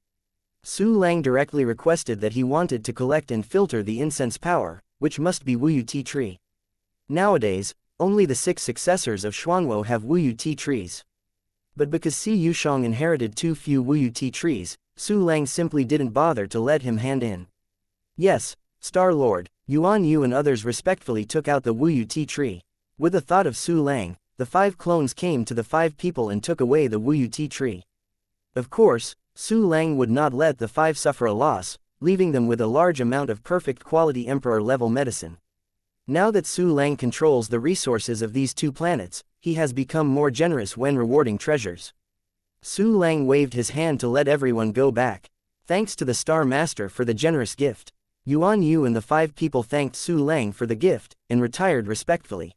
Su Lang directly requested that he wanted to collect and filter the incense power, which must be Wuyu tea tree. Nowadays, only the 6 successors of Xuanwo have Wuyu tea trees. But because Si Yushang inherited too few Wuyu tea trees, Su Lang simply didn't bother to let him hand in. Yes, Star Lord, Yuan Yu and others respectfully took out the Wuyu tea tree. With the thought of Su Lang, the 5 clones came to the 5 people and took away the Wuyu tea tree. Of course, Su Lang would not let the 5 suffer a loss, leaving them with a large amount of perfect quality emperor-level medicine. Now that Su Lang controls the resources of these 2 planets, he has become more generous when rewarding treasures. Su Lang waved his hand to let everyone go back. Thanks to the Star Master for the generous gift. Yuan Yu and the 5 people thanked Su Lang for the gift, and retired respectfully.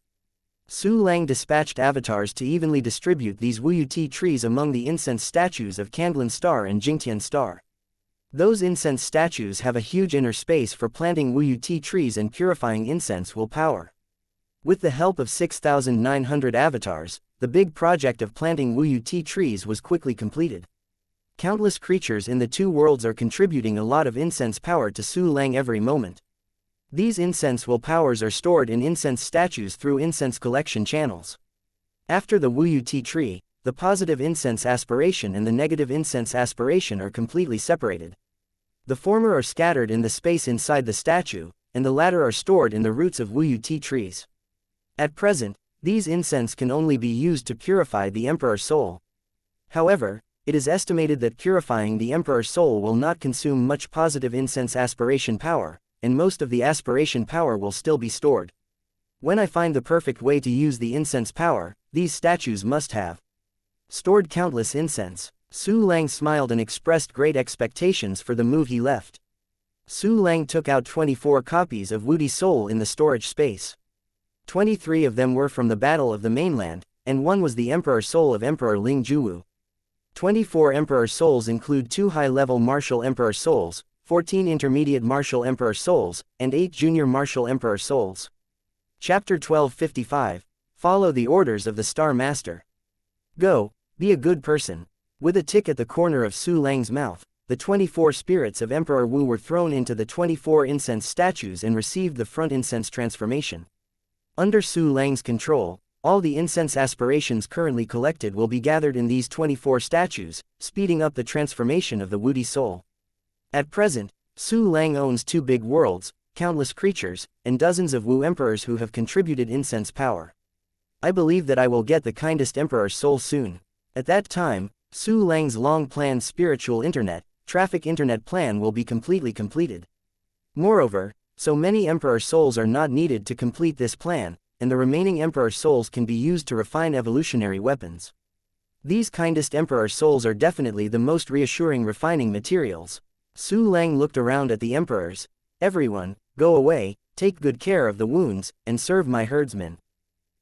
Su Lang dispatched avatars to evenly distribute these Wuyu tea trees among the incense statues of Kanglan Star and Jingtian Star. Those incense statues have a huge inner space for planting Wuyu tea trees and purifying incense will power. With the help of 6,900 avatars, the big project of planting Wuyu tea trees was quickly completed. Countless creatures in the 2 worlds are contributing a lot of incense power to Su Lang every moment. These incense will powers are stored in incense statues through incense collection channels. After the Wuyu tea tree, the positive incense aspiration and the negative incense aspiration are completely separated. The former are scattered in the space inside the statue, and the latter are stored in the roots of Wuyu tea trees. At present, these incense can only be used to purify the Emperor's soul. However, it is estimated that purifying the Emperor's soul will not consume much positive incense aspiration power, and most of the aspiration power will still be stored. When I find the perfect way to use the incense power, these statues must have stored countless incense. Su Lang smiled and expressed great expectations for the move he left. Su Lang took out 24 copies of Wudi's soul in the storage space. 23 of them were from the Battle of the Mainland, and 1 was the Emperor soul of Emperor Ling Juwu. 24 Emperor souls include 2 high-level Martial Emperor souls, 14 intermediate Martial Emperor souls, and 8 junior Martial Emperor souls. Chapter 1255. Follow the orders of the Star Master. Go, be a good person. With a tick at the corner of Su Lang's mouth, the 24 spirits of Emperor Wu were thrown into the 24 incense statues and received the front incense transformation. Under Su Lang's control, all the incense aspirations currently collected will be gathered in these 24 statues, speeding up the transformation of the Wudi soul. At present, Su Lang owns 2 big worlds, countless creatures, and dozens of Wu emperors who have contributed incense power. I believe that I will get the kindest emperor's soul soon. At that time, Su Lang's long-planned spiritual traffic internet plan will be completely completed. Moreover, so many emperor souls are not needed to complete this plan, and the remaining emperor souls can be used to refine evolutionary weapons. These kindest emperor souls are definitely the most reassuring refining materials. Su Lang looked around at the emperors. Everyone, go away, take good care of the wounds, and serve my herdsmen.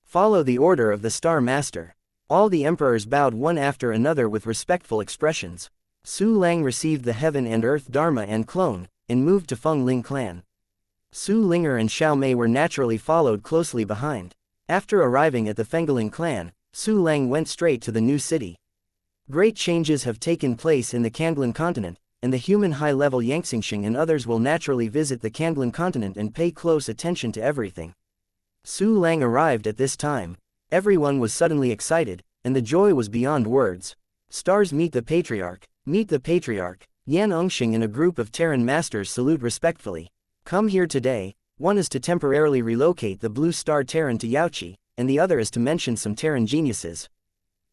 Follow the order of the Star Master. All the emperors bowed one after another with respectful expressions. Su Lang received the Heaven and Earth Dharma and Clone, and moved to Feng Ling clan. Su Linger and Xiao Mei were naturally followed closely behind. After arriving at the Fengaling clan, Su Lang went straight to the new city. Great changes have taken place in the Kandlan continent, and the human high-level Xianxia and others will naturally visit the Kandlan continent and pay close attention to everything. Su Lang arrived at this time. Everyone was suddenly excited, and the joy was beyond words. Stars meet the Patriarch. Meet the Patriarch. Yan Engxing and a group of Terran masters salute respectfully. Come here today. One is to temporarily relocate the Blue Star Terran to Yaoqi, and the other is to mention some Terran geniuses.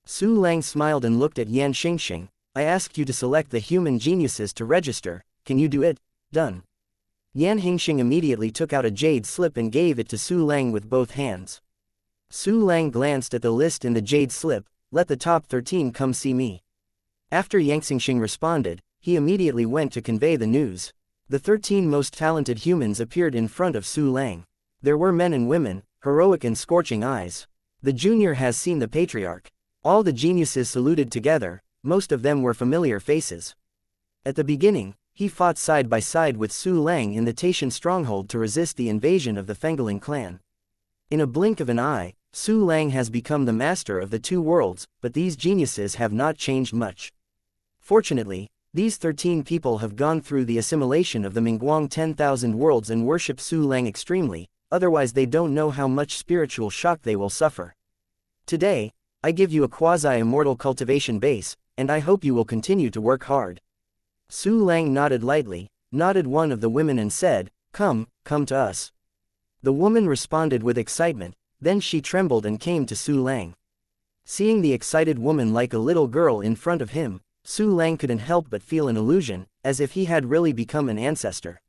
Su Lang smiled and looked at Yan Xingxing. I asked you to select the human geniuses to register. Can you do it? Done. Yan Xingxing immediately took out a jade slip and gave it to Su Lang with both hands. Su Lang glanced at the list in the jade slip. Let the top 13 come see me. After Yang Xingxing responded, he immediately went to convey the news. The 13 most talented humans appeared in front of Su Lang. There were men and women, heroic and scorching eyes. The junior has seen the Patriarch. All the geniuses saluted together. Most of them were familiar faces. At the beginning, he fought side by side with Su Lang in the Taishan stronghold to resist the invasion of the Fengaling clan. In a blink of an eye, Su Lang has become the master of the two worlds, but these geniuses have not changed much. Fortunately, these 13 people have gone through the assimilation of the Mingguang 10,000 worlds and worship Su Lang extremely, otherwise they don't know how much spiritual shock they will suffer. Today, I give you a quasi-immortal cultivation base, and I hope you will continue to work hard. Su Lang nodded lightly, nodded one of the women and said, come to us. The woman responded with excitement, then she trembled and came to Su Lang. Seeing the excited woman like a little girl in front of him, Su Lang couldn't help but feel an illusion, as if he had really become an ancestor.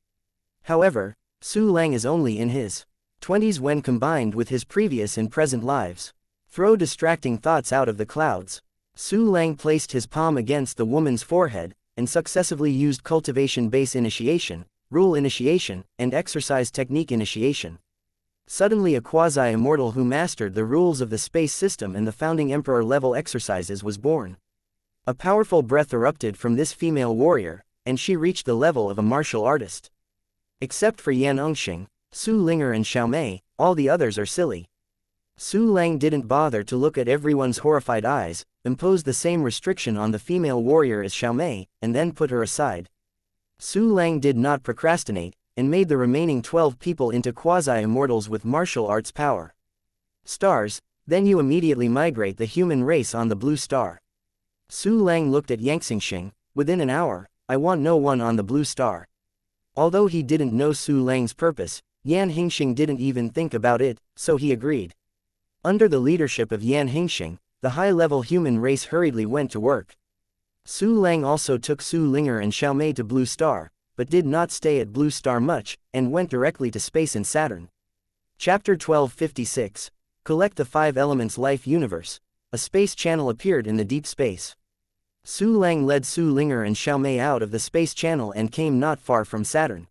However, Su Lang is only in his 20s when combined with his previous and present lives. Throw distracting thoughts out of the clouds. Su Lang placed his palm against the woman's forehead, and successively used cultivation base initiation, rule initiation, and exercise technique initiation. Suddenly a quasi-immortal who mastered the rules of the space system and the founding emperor level exercises was born. A powerful breath erupted from this female warrior, and she reached the level of a martial artist. Except for Yan Engxing, Su Linger and Xiao Mei, all the others are silly. Su Lang didn't bother to look at everyone's horrified eyes, imposed the same restriction on the female warrior as Xiao Mei, and then put her aside. Su Lang did not procrastinate, and made the remaining 12 people into quasi-immortals with martial arts power. Stars, then you immediately migrate the human race on the blue star. Su Lang looked at Yang Xingxing. Within an hour, I want no one on the blue star. Although he didn't know Su Lang's purpose, Yan Xingxing didn't even think about it, so he agreed. Under the leadership of Yan Xingxing, the high-level human race hurriedly went to work. Su Lang also took Su Linger and Xiao Mei to Blue Star, but did not stay at Blue Star much, and went directly to space and Saturn. Chapter 1256. Collect the 5 Elements Life Universe. A space channel appeared in the deep space. Su Lang led Su Linger and Xiao Mei out of the space channel and came not far from Saturn.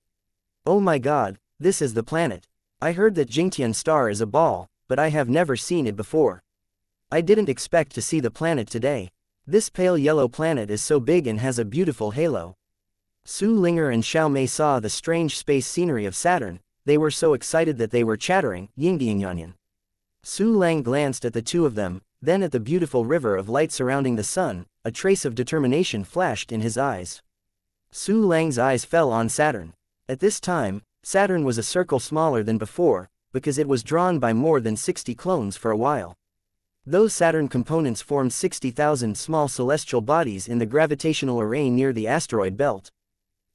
Oh my god, this is the planet. I heard that Jingtian star is a ball, but I have never seen it before. I didn't expect to see the planet today. This pale yellow planet is so big and has a beautiful halo. Su Linger and Xiao Mei saw the strange space scenery of Saturn. They were so excited that they were chattering, Yingdiangyanyan. Su Lang glanced at the two of them, then at the beautiful river of light surrounding the sun. A trace of determination flashed in his eyes. Su Lang's eyes fell on Saturn. At this time, Saturn was a circle smaller than before, because it was drawn by more than 60 clones for a while. Those Saturn components formed 60,000 small celestial bodies in the gravitational array near the asteroid belt.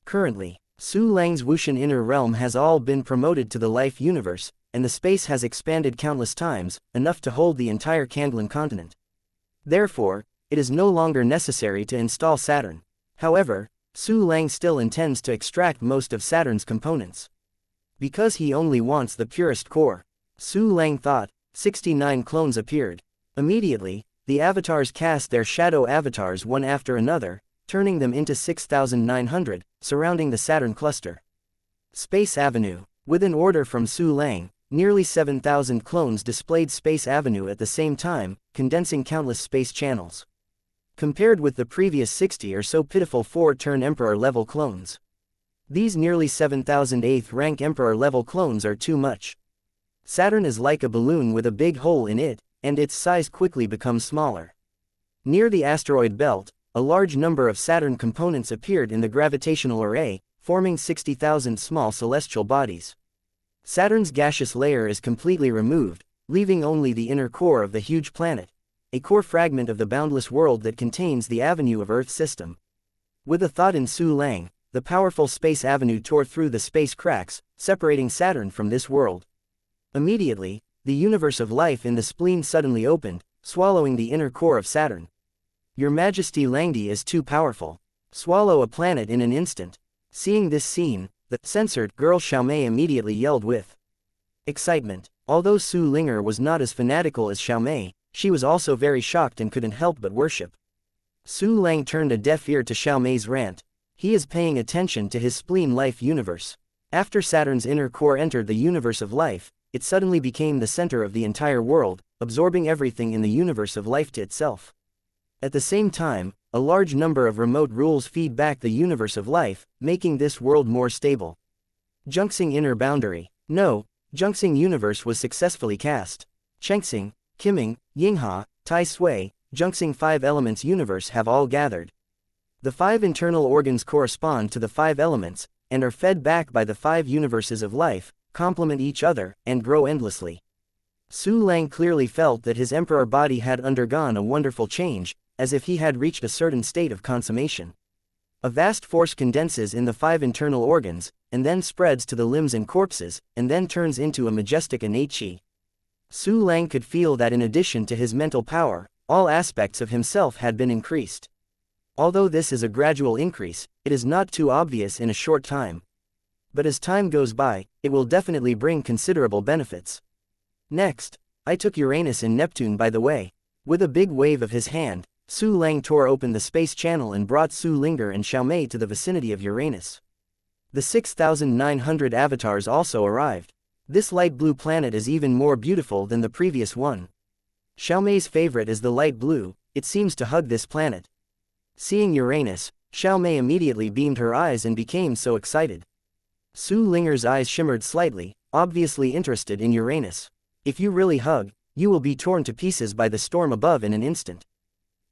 Currently, Su Lang's Wuxian inner realm has all been promoted to the life universe, and the space has expanded countless times, enough to hold the entire Kandlan continent. Therefore, it is no longer necessary to install Saturn. However, Su Lang still intends to extract most of Saturn's components. Because he only wants the purest core. Su Lang thought. 69 clones appeared. Immediately, the avatars cast their shadow avatars one after another, turning them into 6,900, surrounding the Saturn cluster. Space Avenue. With an order from Su Lang, nearly 7,000 clones displayed Space Avenue at the same time, condensing countless space channels. Compared with the previous 60 or so pitiful 4-turn Emperor-level clones. These nearly 7,000 8th-rank Emperor-level clones are too much. Saturn is like a balloon with a big hole in it, and its size quickly becomes smaller. Near the asteroid belt, a large number of Saturn components appeared in the gravitational array, forming 60,000 small celestial bodies. Saturn's gaseous layer is completely removed, leaving only the inner core of the huge planet, a core fragment of the boundless world that contains the avenue of Earth system. With a thought in Su Lang, the powerful Space Avenue tore through the space cracks, separating Saturn from this world. Immediately, the universe of life in the spleen suddenly opened, swallowing the inner core of Saturn. Your Majesty Langdi is too powerful. Swallow a planet in an instant. Seeing this scene, the censored girl Xiaomei immediately yelled with excitement. Although Su Linger was not as fanatical as Xiaomei, she was also very shocked and couldn't help but worship. Su Lang turned a deaf ear to Xiaomei's rant. He is paying attention to his spleen life universe. After Saturn's inner core entered the universe of life, it suddenly became the center of the entire world, absorbing everything in the universe of life to itself. At the same time, a large number of remote rules feed back the universe of life, making this world more stable. Junxing inner boundary. No, Junxing universe was successfully cast. Chengxing, Qiming, Yinghe, Tai Sui, Junxing 5 elements universe have all gathered. The 5 internal organs correspond to the 5 elements, and are fed back by the 5 universes of life, complement each other, and grow endlessly. Su Lang clearly felt that his emperor body had undergone a wonderful change, as if he had reached a certain state of consummation. A vast force condenses in the 5 internal organs, and then spreads to the limbs and corpses, and then turns into a majestic innate qi. Su Lang could feel that in addition to his mental power, all aspects of himself had been increased. Although this is a gradual increase, it is not too obvious in a short time. But as time goes by, it will definitely bring considerable benefits. Next, I took Uranus and Neptune by the way. With a big wave of his hand, Su Lang tore open the space channel and brought Su Linger and Xiaomei to the vicinity of Uranus. The 6,900 avatars also arrived. This light blue planet is even more beautiful than the previous one. Xiaomei's favorite is the light blue, it seems to hug this planet. Seeing Uranus, Xiaomei immediately beamed her eyes and became so excited. Su Linger's eyes shimmered slightly, obviously interested in Uranus. If you really hug, you will be torn to pieces by the storm above in an instant.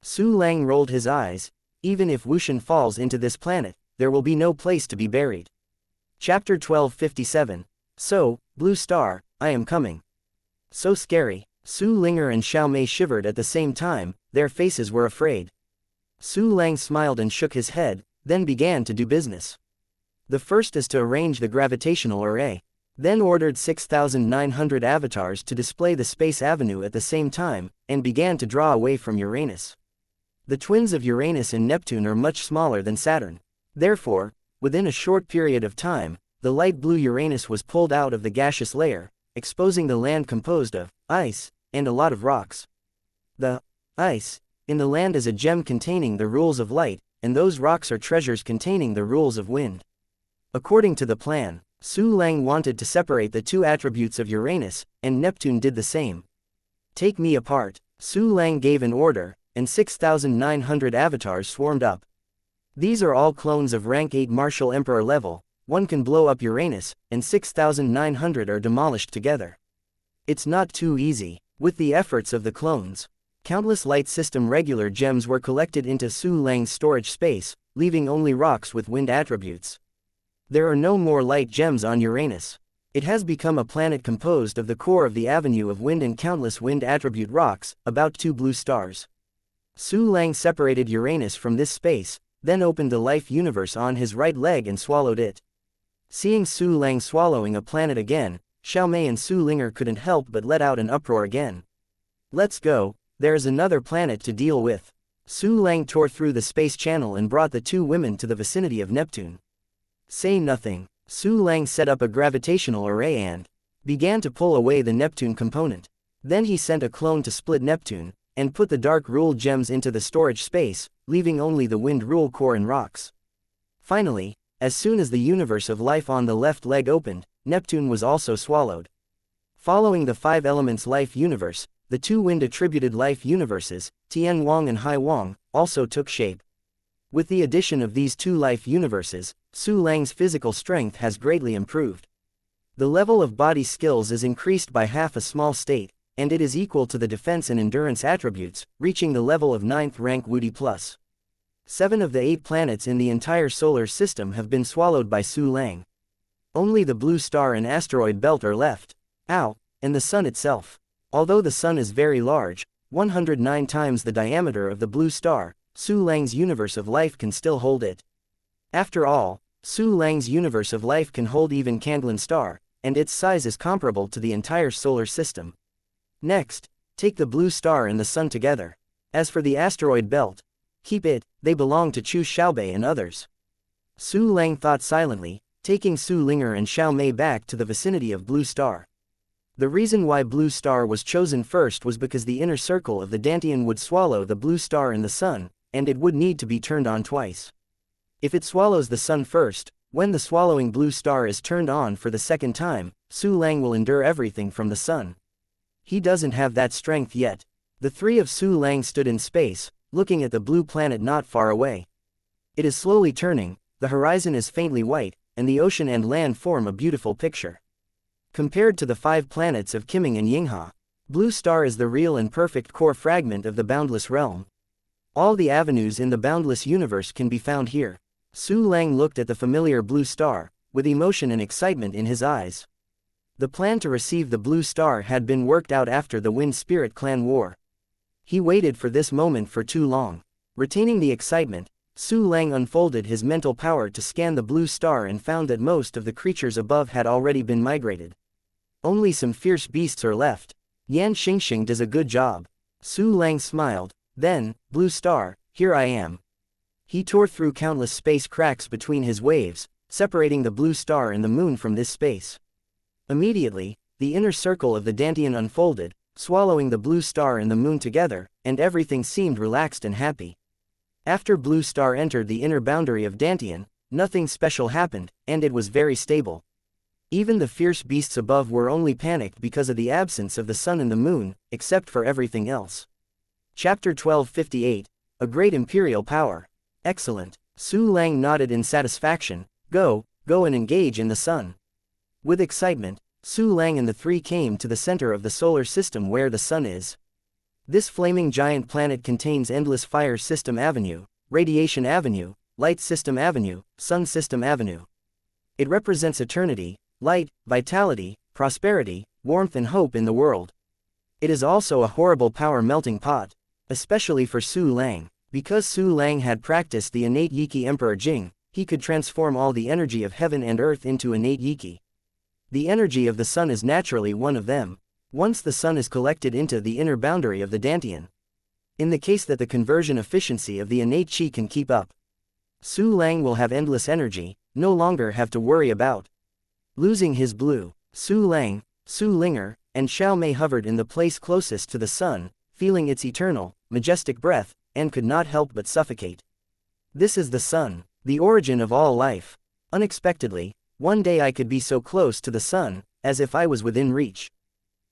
Su Lang rolled his eyes. Even if Wuxian falls into this planet, there will be no place to be buried. Chapter 1257. So, Blue Star, I am coming. So scary. Su Linger and Xiaomei shivered at the same time, their faces were afraid. Su Lang smiled and shook his head, then began to do business. The first is to arrange the gravitational array. Then ordered 6,900 avatars to display the Space Avenue at the same time, and began to draw away from Uranus. The twins of Uranus and Neptune are much smaller than Saturn. Therefore, within a short period of time, the light blue Uranus was pulled out of the gaseous layer, exposing the land composed of ice and a lot of rocks. The ice in the land is a gem containing the rules of light, and those rocks are treasures containing the rules of wind. According to the plan, Su Lang wanted to separate the 2 attributes of Uranus, and Neptune did the same. Take me apart. Su Lang gave an order, and 6,900 avatars swarmed up. These are all clones of rank 8 Martial Emperor level. One can blow up Uranus, and 6,900 are demolished together. It's not too easy. With the efforts of the clones, countless light system regular gems were collected into Su Lang's storage space, leaving only rocks with wind attributes. There are no more light gems on Uranus. It has become a planet composed of the core of the avenue of wind and countless wind attribute rocks, about 2 blue stars. Su Lang separated Uranus from this space, then opened the life universe on his right leg and swallowed it. Seeing Su Lang swallowing a planet again, Xiaomei and Su Linger couldn't help but let out an uproar again. Let's go, there's another planet to deal with. Su Lang tore through the space channel and brought the two women to the vicinity of Neptune. Say nothing. Su Lang set up a gravitational array and began to pull away the Neptune component. Then he sent a clone to split Neptune, and put the dark rule gems into the storage space, leaving only the wind rule core and rocks. Finally, as soon as the universe of life on the left leg opened, Neptune was also swallowed. Following the 5 elements life universe, the 2 wind-attributed life universes, Tian Wang and Hai Wang, also took shape. With the addition of these 2 life universes, Su Lang's physical strength has greatly improved. The level of body skills is increased by half a small state, and it is equal to the defense and endurance attributes, reaching the level of 9th rank Wudi Plus. 7 of the 8 planets in the entire solar system have been swallowed by Su Lang. Only the blue star and asteroid belt are left. Ow, and the sun itself. Although the sun is very large, 109 times the diameter of the blue star, Su Lang's universe of life can still hold it. After all, Su Lang's universe of life can hold even Candlin star, and its size is comparable to the entire solar system. Next, take the blue star and the sun together. As for the asteroid belt, keep it, they belong to Chu Xiaobei and others. Su Lang thought silently, taking Su Linger and Xiaomei back to the vicinity of blue star. The reason why blue star was chosen first was because the inner circle of the Dantian would swallow the blue star and the sun, and it would need to be turned on twice. If it swallows the sun first, when the swallowing blue star is turned on for the second time, Su Lang will endure everything from the sun. He doesn't have that strength yet. The 3 of Su Lang stood in space, looking at the blue planet not far away. It is slowly turning, the horizon is faintly white, and the ocean and land form a beautiful picture. Compared to the 5 planets of Qiming and Yinghe, blue star is the real and perfect core fragment of the boundless realm. All the avenues in the boundless universe can be found here. Su Lang looked at the familiar blue star, with emotion and excitement in his eyes. The plan to receive the blue star had been worked out after the Wind Spirit Clan War. He waited for this moment for too long. Retaining the excitement, Su Lang unfolded his mental power to scan the blue star and found that most of the creatures above had already been migrated. Only some fierce beasts are left. Yan Xingxing does a good job. Su Lang smiled. Then, blue star, here I am. He tore through countless space cracks between his waves, separating the blue star and the moon from this space. Immediately, the inner circle of the Dantian unfolded, swallowing the blue star and the moon together, and everything seemed relaxed and happy. After blue star entered the inner boundary of Dantian, nothing special happened, and it was very stable. Even the fierce beasts above were only panicked because of the absence of the sun and the moon, except for everything else. Chapter 1258, A Great Imperial Power. Excellent. Su Lang nodded in satisfaction. Go and engage in the sun. With excitement, Su Lang and the 3 came to the center of the solar system where the sun is. This flaming giant planet contains endless fire system avenue, radiation avenue, light system avenue, sun system avenue. It represents eternity, light, vitality, prosperity, warmth and hope in the world. It is also a horrible power melting pot, especially for Su Lang. Because Su Lang had practiced the innate Yiki Emperor Jing, he could transform all the energy of heaven and earth into innate Yiki. The energy of the sun is naturally one of them, once the sun is collected into the inner boundary of the Dantian. In the case that the conversion efficiency of the innate Qi can keep up, Su Lang will have endless energy, no longer have to worry about losing his blue. Su Lang, Su Linger, and Xiaomei hovered in the place closest to the sun, feeling its eternal, majestic breath, and could not help but suffocate. This is the sun, the origin of all life. Unexpectedly, one day I could be so close to the sun, as if I was within reach.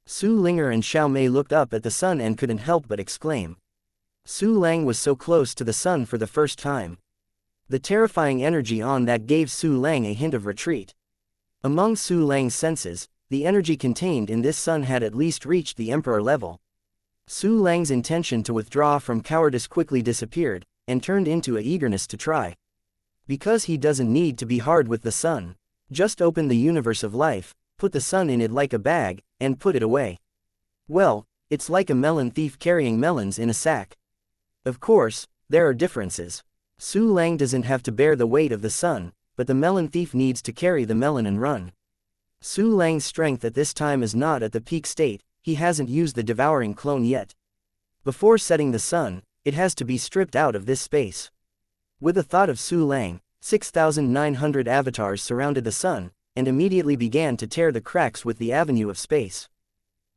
Su Linger and Xiaomei looked up at the sun and couldn't help but exclaim. Su Lang was so close to the sun for the first time. The terrifying energy on that gave Su Lang a hint of retreat. Among Su Lang's senses, the energy contained in this sun had at least reached the emperor level. Su Lang's intention to withdraw from cowardice quickly disappeared, and turned into a eagerness to try. Because he doesn't need to be hard with the sun. Just open the universe of life, put the sun in it like a bag, and put it away. Well, it's like a melon thief carrying melons in a sack. Of course, there are differences. Su Lang doesn't have to bear the weight of the sun, but the melon thief needs to carry the melon and run. Su Lang's strength at this time is not at the peak state, he hasn't used the devouring clone yet. Before setting the sun, it has to be stripped out of this space. With the thought of Su Lang, 6,900 avatars surrounded the sun, and immediately began to tear the cracks with the avenue of space.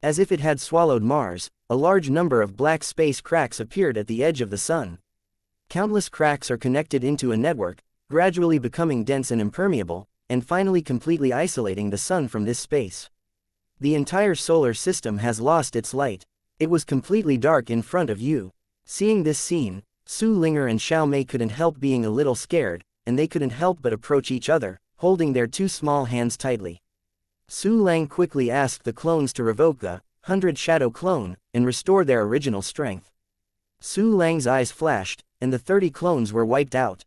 As if it had swallowed Mars, a large number of black space cracks appeared at the edge of the sun. Countless cracks are connected into a network, gradually becoming dense and impermeable, and finally completely isolating the sun from this space. The entire solar system has lost its light. It was completely dark in front of you. Seeing this scene, Su Linger and Xiao Mei couldn't help being a little scared, and they couldn't help but approach each other, holding their two small hands tightly. Su Lang quickly asked the clones to revoke the 100 Shadow Clone, and restore their original strength. Su Lang's eyes flashed, and the 30 clones were wiped out.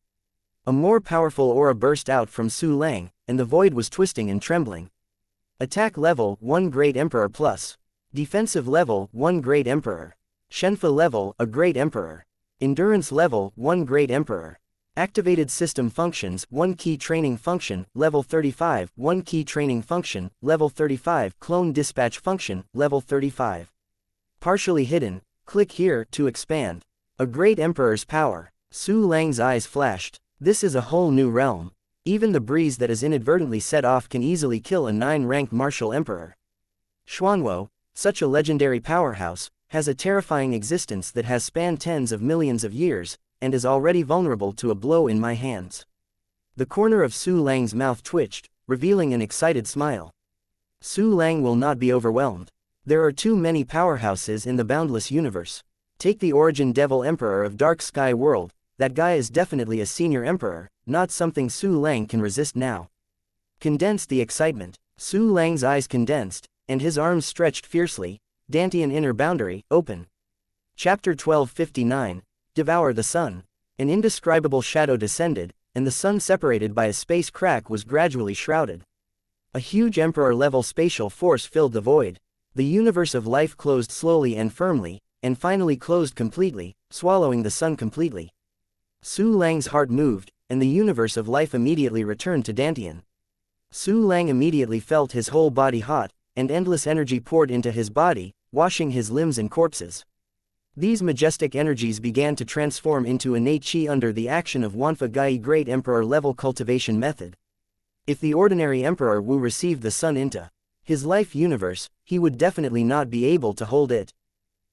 A more powerful aura burst out from Su Lang, and the void was twisting and trembling. Attack level 1 Great Emperor plus. Defensive level 1 Great Emperor. Shenfa level a Great Emperor. Endurance level 1 Great Emperor. Activated system functions 1 key training function level 35, 1 key training function level 35, clone dispatch function level 35. Partially hidden, click here to expand. A Great Emperor's power. Su Lang's eyes flashed. This is a whole new realm. Even the breeze that is inadvertently set off can easily kill a 9-rank martial emperor. Xuanwo, such a legendary powerhouse, has a terrifying existence that has spanned tens of millions of years, and is already vulnerable to a blow in my hands. The corner of Su Lang's mouth twitched, revealing an excited smile. Su Lang will not be overwhelmed. There are too many powerhouses in the boundless universe. Take the Origin Devil Emperor of Dark Sky World, that guy is definitely a senior emperor, not something Su Lang can resist now. Condensed the excitement. Su Lang's eyes condensed, and his arms stretched fiercely. Dantian Inner Boundary, open. Chapter 1259, Devour the Sun. An indescribable shadow descended, and the sun separated by a space crack was gradually shrouded. A huge emperor-level spatial force filled the void. The universe of life closed slowly and firmly, and finally closed completely, swallowing the sun completely. Su Lang's heart moved, and the universe of life immediately returned to Dantian. Su Lang immediately felt his whole body hot, and endless energy poured into his body, washing his limbs and corpses. These majestic energies began to transform into innate chi under the action of Wanfa Gai Great Emperor level cultivation method. If the ordinary Emperor Wu received the sun into his life universe, he would definitely not be able to hold it.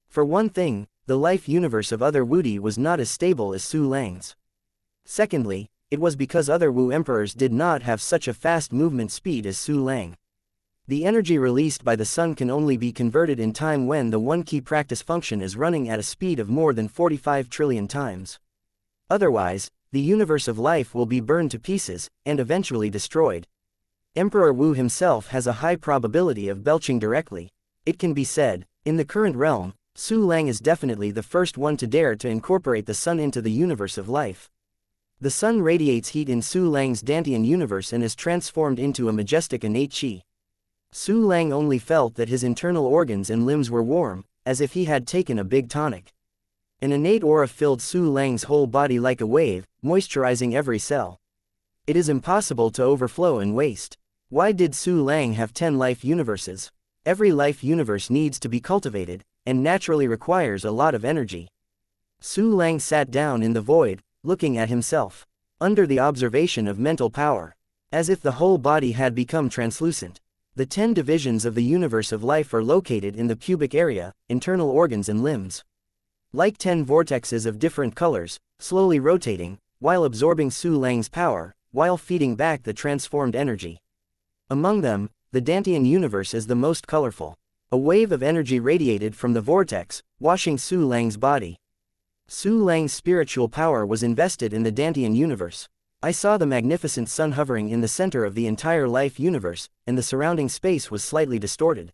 For one thing, the life universe of other Wudi was not as stable as Su Lang's. Secondly, it was because other Wu emperors did not have such a fast movement speed as Su Lang. The energy released by the sun can only be converted in time when the one key practice function is running at a speed of more than 45 trillion times. Otherwise, the universe of life will be burned to pieces, and eventually destroyed. Emperor Wu himself has a high probability of belching directly. It can be said, in the current realm, Su Lang is definitely the first one to dare to incorporate the sun into the universe of life. The sun radiates heat in Su Lang's Dantian universe and is transformed into a majestic innate chi. Su Lang only felt that his internal organs and limbs were warm, as if he had taken a big tonic. An innate aura filled Su Lang's whole body like a wave, moisturizing every cell. It is impossible to overflow and waste. Why did Su Lang have 10 life universes? Every life universe needs to be cultivated, and naturally requires a lot of energy. Su Lang sat down in the void, looking at himself, under the observation of mental power, as if the whole body had become translucent. The 10 divisions of the universe of life are located in the pubic area, internal organs and limbs. Like 10 vortexes of different colors, slowly rotating, while absorbing Su Lang's power, while feeding back the transformed energy. Among them, the Dantian universe is the most colorful. A wave of energy radiated from the vortex, washing Su Lang's body. Su Lang's spiritual power was invested in the Dantian universe. I saw the magnificent sun hovering in the center of the entire life universe, and the surrounding space was slightly distorted.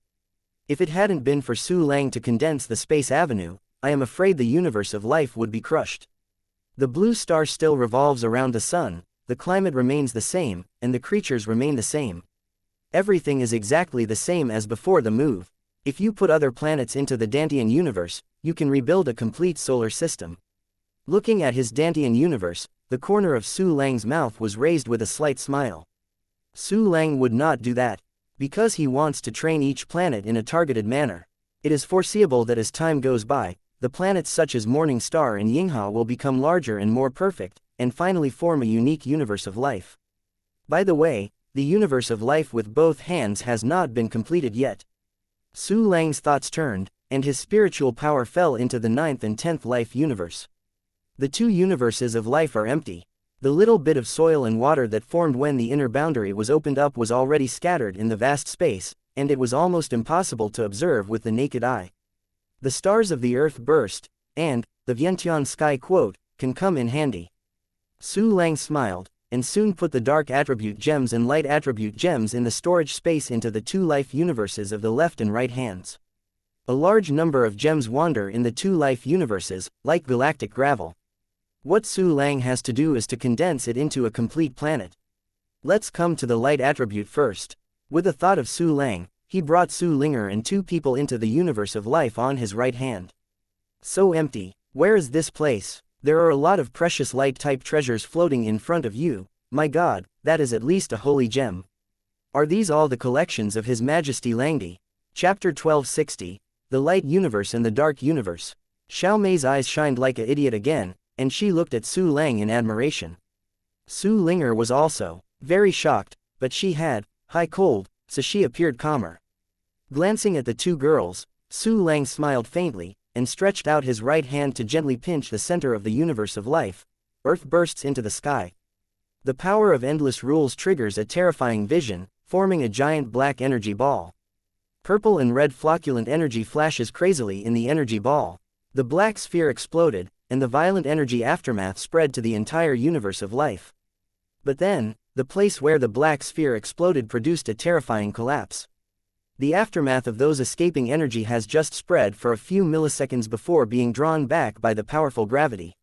If it hadn't been for Su Lang to condense the space avenue, I am afraid the universe of life would be crushed. The blue star still revolves around the sun, the climate remains the same, and the creatures remain the same. Everything is exactly the same as before the move. If you put other planets into the Dantian universe, you can rebuild a complete solar system. Looking at his Dantian universe, the corner of Su Lang's mouth was raised with a slight smile. Su Lang would not do that. Because he wants to train each planet in a targeted manner. It is foreseeable that as time goes by, the planets such as Morning Star and Yinghe will become larger and more perfect, and finally form a unique universe of life. By the way, the universe of life with both hands has not been completed yet. Su Lang's thoughts turned, and his spiritual power fell into the 9th and 10th life universe. The two universes of life are empty. The little bit of soil and water that formed when the inner boundary was opened up was already scattered in the vast space, and it was almost impossible to observe with the naked eye. The stars of the earth burst, and, the Vientiane sky quote, can come in handy. Su Lang smiled, and soon put the dark attribute gems and light attribute gems in the storage space into the two life universes of the left and right hands. A large number of gems wander in the two life universes, like galactic gravel. What Su Lang has to do is to condense it into a complete planet. Let's come to the light attribute first. With a thought of Su Lang, he brought Su Linger and two people into the universe of life on his right hand. So empty. Where is this place? There are a lot of precious light-type treasures floating in front of you. My God, that is at least a holy gem. Are these all the collections of His Majesty Langdi? Chapter 1260, The Light Universe and the Dark Universe. Xiao Mei's eyes shined like an idiot again, and she looked at Su Lang in admiration. Su Linger was also very shocked, but she had high cold, so she appeared calmer. Glancing at the two girls, Su Lang smiled faintly, and stretched out his right hand to gently pinch the center of the universe of life. Earth bursts into the sky. The power of endless rules triggers a terrifying vision, forming a giant black energy ball. Purple and red flocculent energy flashes crazily in the energy ball. The black sphere exploded, and the violent energy aftermath spread to the entire universe of life. But then, the place where the black sphere exploded produced a terrifying collapse. The aftermath of those escaping energy has just spread for a few milliseconds before being drawn back by the powerful gravity.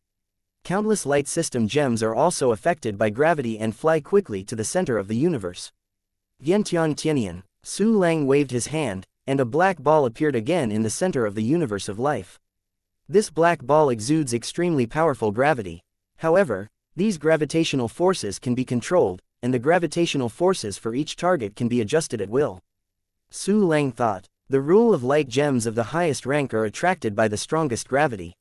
Countless light system gems are also affected by gravity and fly quickly to the center of the universe. Vientiane Tianian, Su Lang waved his hand, and a black ball appeared again in the center of the universe of life. This black ball exudes extremely powerful gravity. However, these gravitational forces can be controlled, and the gravitational forces for each target can be adjusted at will. Su Lang thought, the rule of light gems of the highest rank are attracted by the strongest gravity.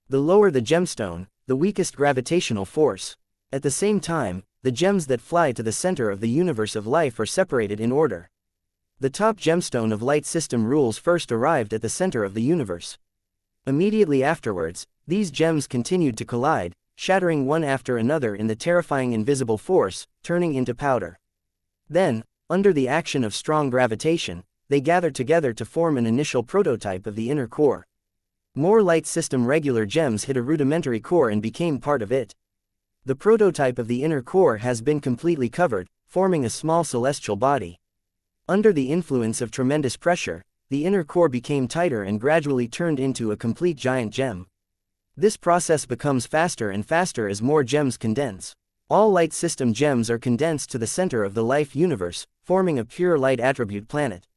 The lower the gemstone, the weakest gravitational force. At the same time, the gems that fly to the center of the universe of life are separated in order. The top gemstone of light system rules first arrived at the center of the universe. Immediately afterwards, these gems continued to collide, shattering one after another in the terrifying invisible force, turning into powder. Then, under the action of strong gravitation, they gathered together to form an initial prototype of the inner core. More light system regular gems hit a rudimentary core and became part of it. The prototype of the inner core has been completely covered, forming a small celestial body. Under the influence of tremendous pressure, the inner core became tighter and gradually turned into a complete giant gem. This process becomes faster and faster as more gems condense. All light system gems are condensed to the center of the life universe, forming a pure light attribute planet.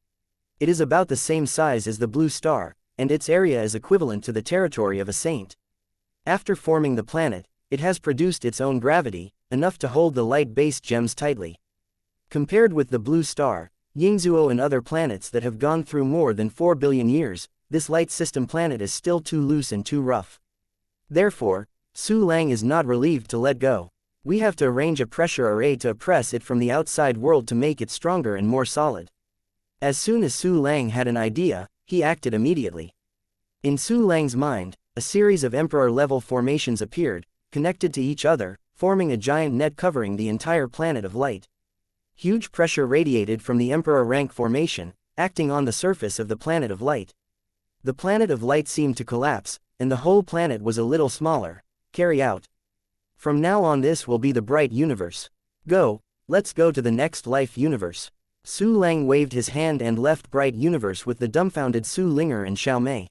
It is about the same size as the blue star, and its area is equivalent to the territory of a saint. After forming the planet, it has produced its own gravity, enough to hold the light-based gems tightly. Compared with the blue star, Yingzhuo and other planets that have gone through more than 4 billion years, this light system planet is still too loose and too rough. Therefore, Su Lang is not relieved to let go. We have to arrange a pressure array to oppress it from the outside world to make it stronger and more solid. As soon as Su Lang had an idea, he acted immediately. In Su Lang's mind, a series of emperor-level formations appeared, connected to each other, forming a giant net covering the entire planet of light. Huge pressure radiated from the Emperor rank formation, acting on the surface of the planet of light. The planet of light seemed to collapse, and the whole planet was a little smaller. Carry out. From now on this will be the bright universe. Go, let's go to the next life universe. Su Lang waved his hand and left bright universe with the dumbfounded Su Linger and Xiao Mei.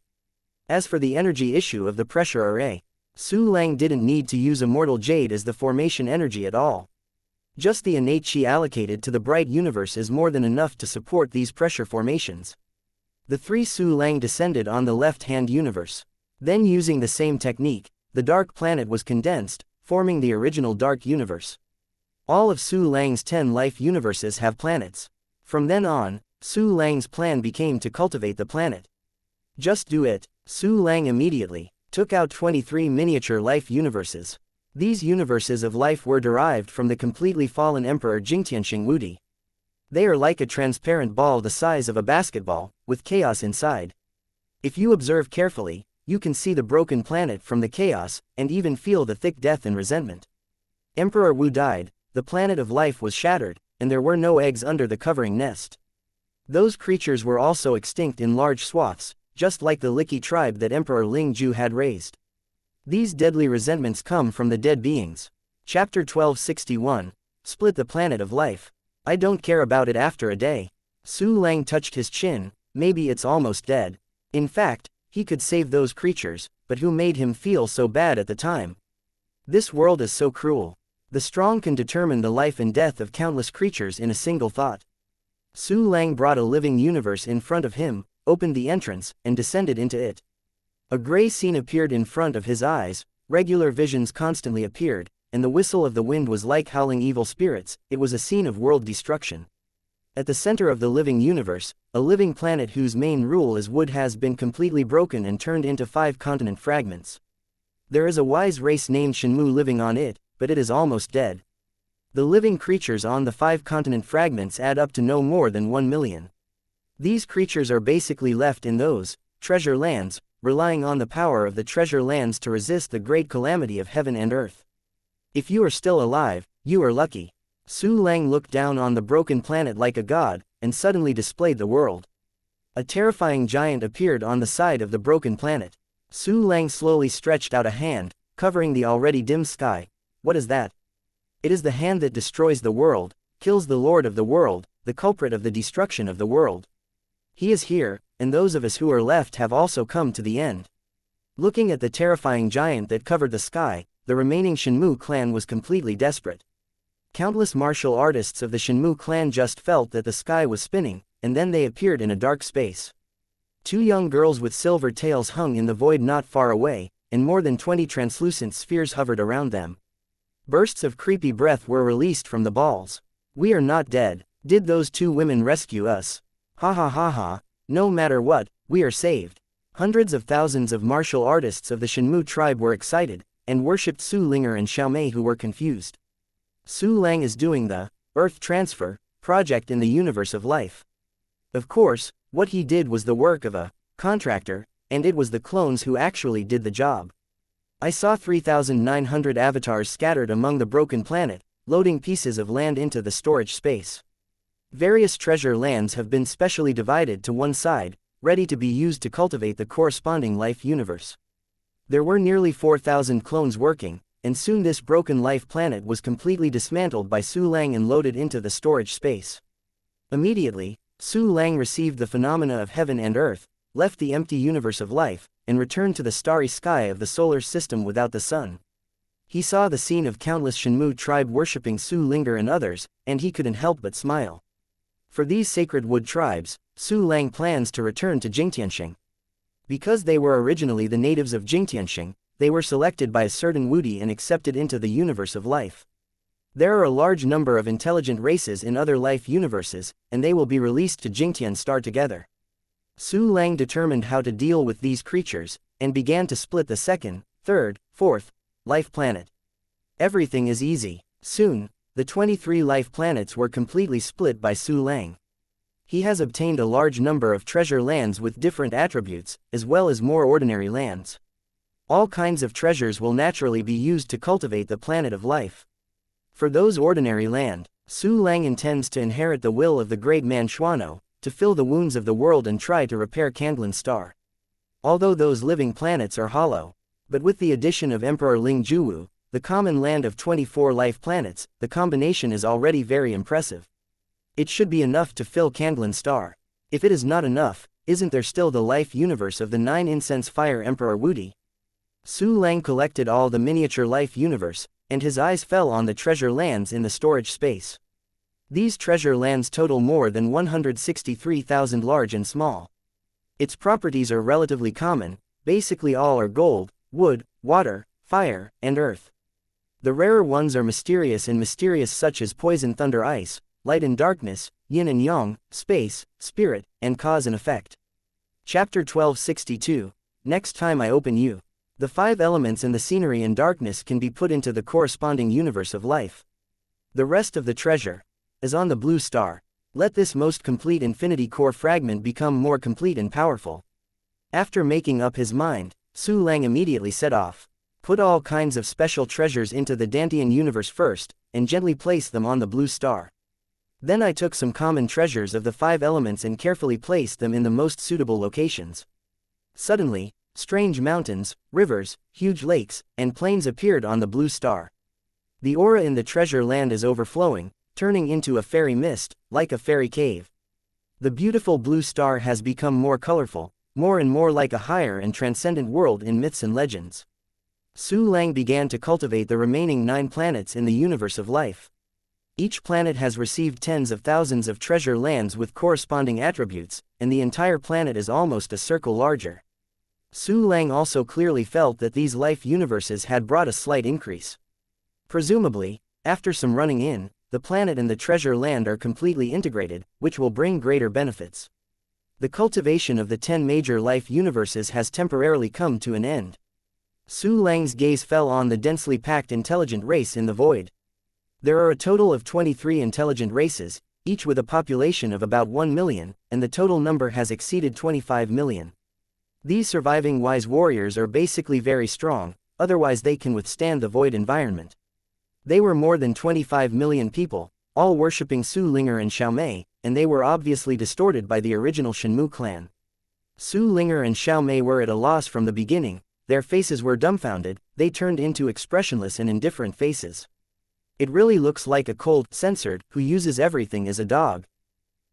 As for the energy issue of the pressure array, Su Lang didn't need to use immortal jade as the formation energy at all. Just the innate chi allocated to the bright universe is more than enough to support these pressure formations. The three Su Lang descended on the left-hand universe. Then using the same technique, the dark planet was condensed, forming the original Dark Universe. All of Su Lang's 10 life universes have planets. From then on, Su Lang's plan became to cultivate the planet. Just do it. Su Lang immediately took out 23 miniature life universes. These universes of life were derived from the completely fallen Emperor Jingtianxing Wudi. They are like a transparent ball the size of a basketball, with chaos inside. If you observe carefully, you can see the broken planet from the chaos, and even feel the thick death and resentment. Emperor Wu died, the planet of life was shattered, and there were no eggs under the covering nest. Those creatures were also extinct in large swaths, just like the Liqi tribe that Emperor Ling Ju had raised. These deadly resentments come from the dead beings. Chapter 1261. Split the planet of life. I don't care about it after a day. Su Lang touched his chin, maybe it's almost dead. In fact, he could save those creatures, but who made him feel so bad at the time? This world is so cruel. The strong can determine the life and death of countless creatures in a single thought. Su Lang brought a living universe in front of him, opened the entrance, and descended into it. A gray scene appeared in front of his eyes, regular visions constantly appeared, and the whistle of the wind was like howling evil spirits. It was a scene of world destruction. At the center of the living universe, a living planet whose main rule is wood has been completely broken and turned into 5 continent fragments. There is a wise race named Shenmu living on it, but it is almost dead. The living creatures on the 5 continent fragments add up to no more than 1 million. These creatures are basically left in those treasure lands, relying on the power of the treasure lands to resist the great calamity of heaven and earth. If you are still alive, you are lucky. Su Lang looked down on the broken planet like a god, and suddenly displayed the world. A terrifying giant appeared on the side of the broken planet. Su Lang slowly stretched out a hand, covering the already dim sky. What is that? It is the hand that destroys the world, kills the Lord of the world, the culprit of the destruction of the world. He is here, and those of us who are left have also come to the end. Looking at the terrifying giant that covered the sky, the remaining Shenmu clan was completely desperate. Countless martial artists of the Shenmu clan just felt that the sky was spinning, and then they appeared in a dark space. 2 young girls with silver tails hung in the void not far away, and more than 20 translucent spheres hovered around them. Bursts of creepy breath were released from the balls. We are not dead. Did those 2 women rescue us? Ha ha ha ha, no matter what, we are saved. Hundreds of thousands of martial artists of the Shenmu tribe were excited, and worshipped Su Linger and Xiaomei, who were confused. Su Lang is doing the Earth Transfer project in the universe of life. Of course, what he did was the work of a contractor, and it was the clones who actually did the job. I saw 3,900 avatars scattered among the broken planet, loading pieces of land into the storage space. Various treasure lands have been specially divided to one side, ready to be used to cultivate the corresponding life universe. There were nearly 4,000 clones working, and soon this broken life planet was completely dismantled by Su Lang and loaded into the storage space. Immediately, Su Lang received the phenomena of heaven and earth, left the empty universe of life, and returned to the starry sky of the solar system without the sun. He saw the scene of countless Shenmu tribe worshipping Su Linger and others, and he couldn't help but smile. For these sacred wood tribes, Su Lang plans to return to Jingtianxing. Because they were originally the natives of Jingtianxing, they were selected by a certain Wudi and accepted into the universe of life. There are a large number of intelligent races in other life universes, and they will be released to Jingtian Star together. Su Lang determined how to deal with these creatures, and began to split the 2nd, 3rd, 4th life planet. Everything is easy. Soon, the 23 life planets were completely split by Su Lang. He has obtained a large number of treasure lands with different attributes, as well as more ordinary lands. All kinds of treasures will naturally be used to cultivate the planet of life. For those ordinary land, Su Lang intends to inherit the will of the great man Xuano, to fill the wounds of the world and try to repair Candlin Star. Although those living planets are hollow. But with the addition of Emperor Ling Juwu, the common land of 24 life planets, the combination is already very impressive. It should be enough to fill Candlin Star. If it is not enough, isn't there still the life universe of the 9 incense fire Emperor Wudi? Su Lang collected all the miniature life universe, and his eyes fell on the treasure lands in the storage space. These treasure lands total more than 163,000 large and small. Its properties are relatively common, basically all are gold, wood, water, fire, and earth. The rarer ones are mysterious such as poison, thunder, ice, light and darkness, yin and yang, space, spirit, and cause and effect. Chapter 1262. Next time I open you. The 5 elements and the scenery and darkness can be put into the corresponding universe of life. The rest of the treasure is on the blue star. Let this most complete infinity core fragment become more complete and powerful. After making up his mind, Su Lang immediately set off. Put all kinds of special treasures into the Dantian universe first, and gently place them on the blue star. Then I took some common treasures of the 5 elements and carefully placed them in the most suitable locations. Suddenly, strange mountains, rivers, huge lakes, and plains appeared on the blue star. The aura in the treasure land is overflowing, turning into a fairy mist, like a fairy cave. The beautiful blue star has become more colorful, more and more like a higher and transcendent world in myths and legends. Su Lang began to cultivate the remaining 9 planets in the universe of life. Each planet has received tens of thousands of treasure lands with corresponding attributes, and the entire planet is almost a circle larger. Su Lang also clearly felt that these life universes had brought a slight increase. Presumably, after some running in, the planet and the treasure land are completely integrated, which will bring greater benefits. The cultivation of the 10 major life universes has temporarily come to an end. Su Lang's gaze fell on the densely packed intelligent race in the void. There are a total of 23 intelligent races, each with a population of about 1 million, and the total number has exceeded 25 million. These surviving wise warriors are basically very strong, otherwise they can withstand the void environment. They were more than 25 million people, all worshipping Su Linger and Xiaomei, and they were obviously distorted by the original Shenmu clan. Su Linger and Xiaomei were at a loss from the beginning, their faces were dumbfounded, they turned into expressionless and indifferent faces. It really looks like a cold, censored, who uses everything as a dog.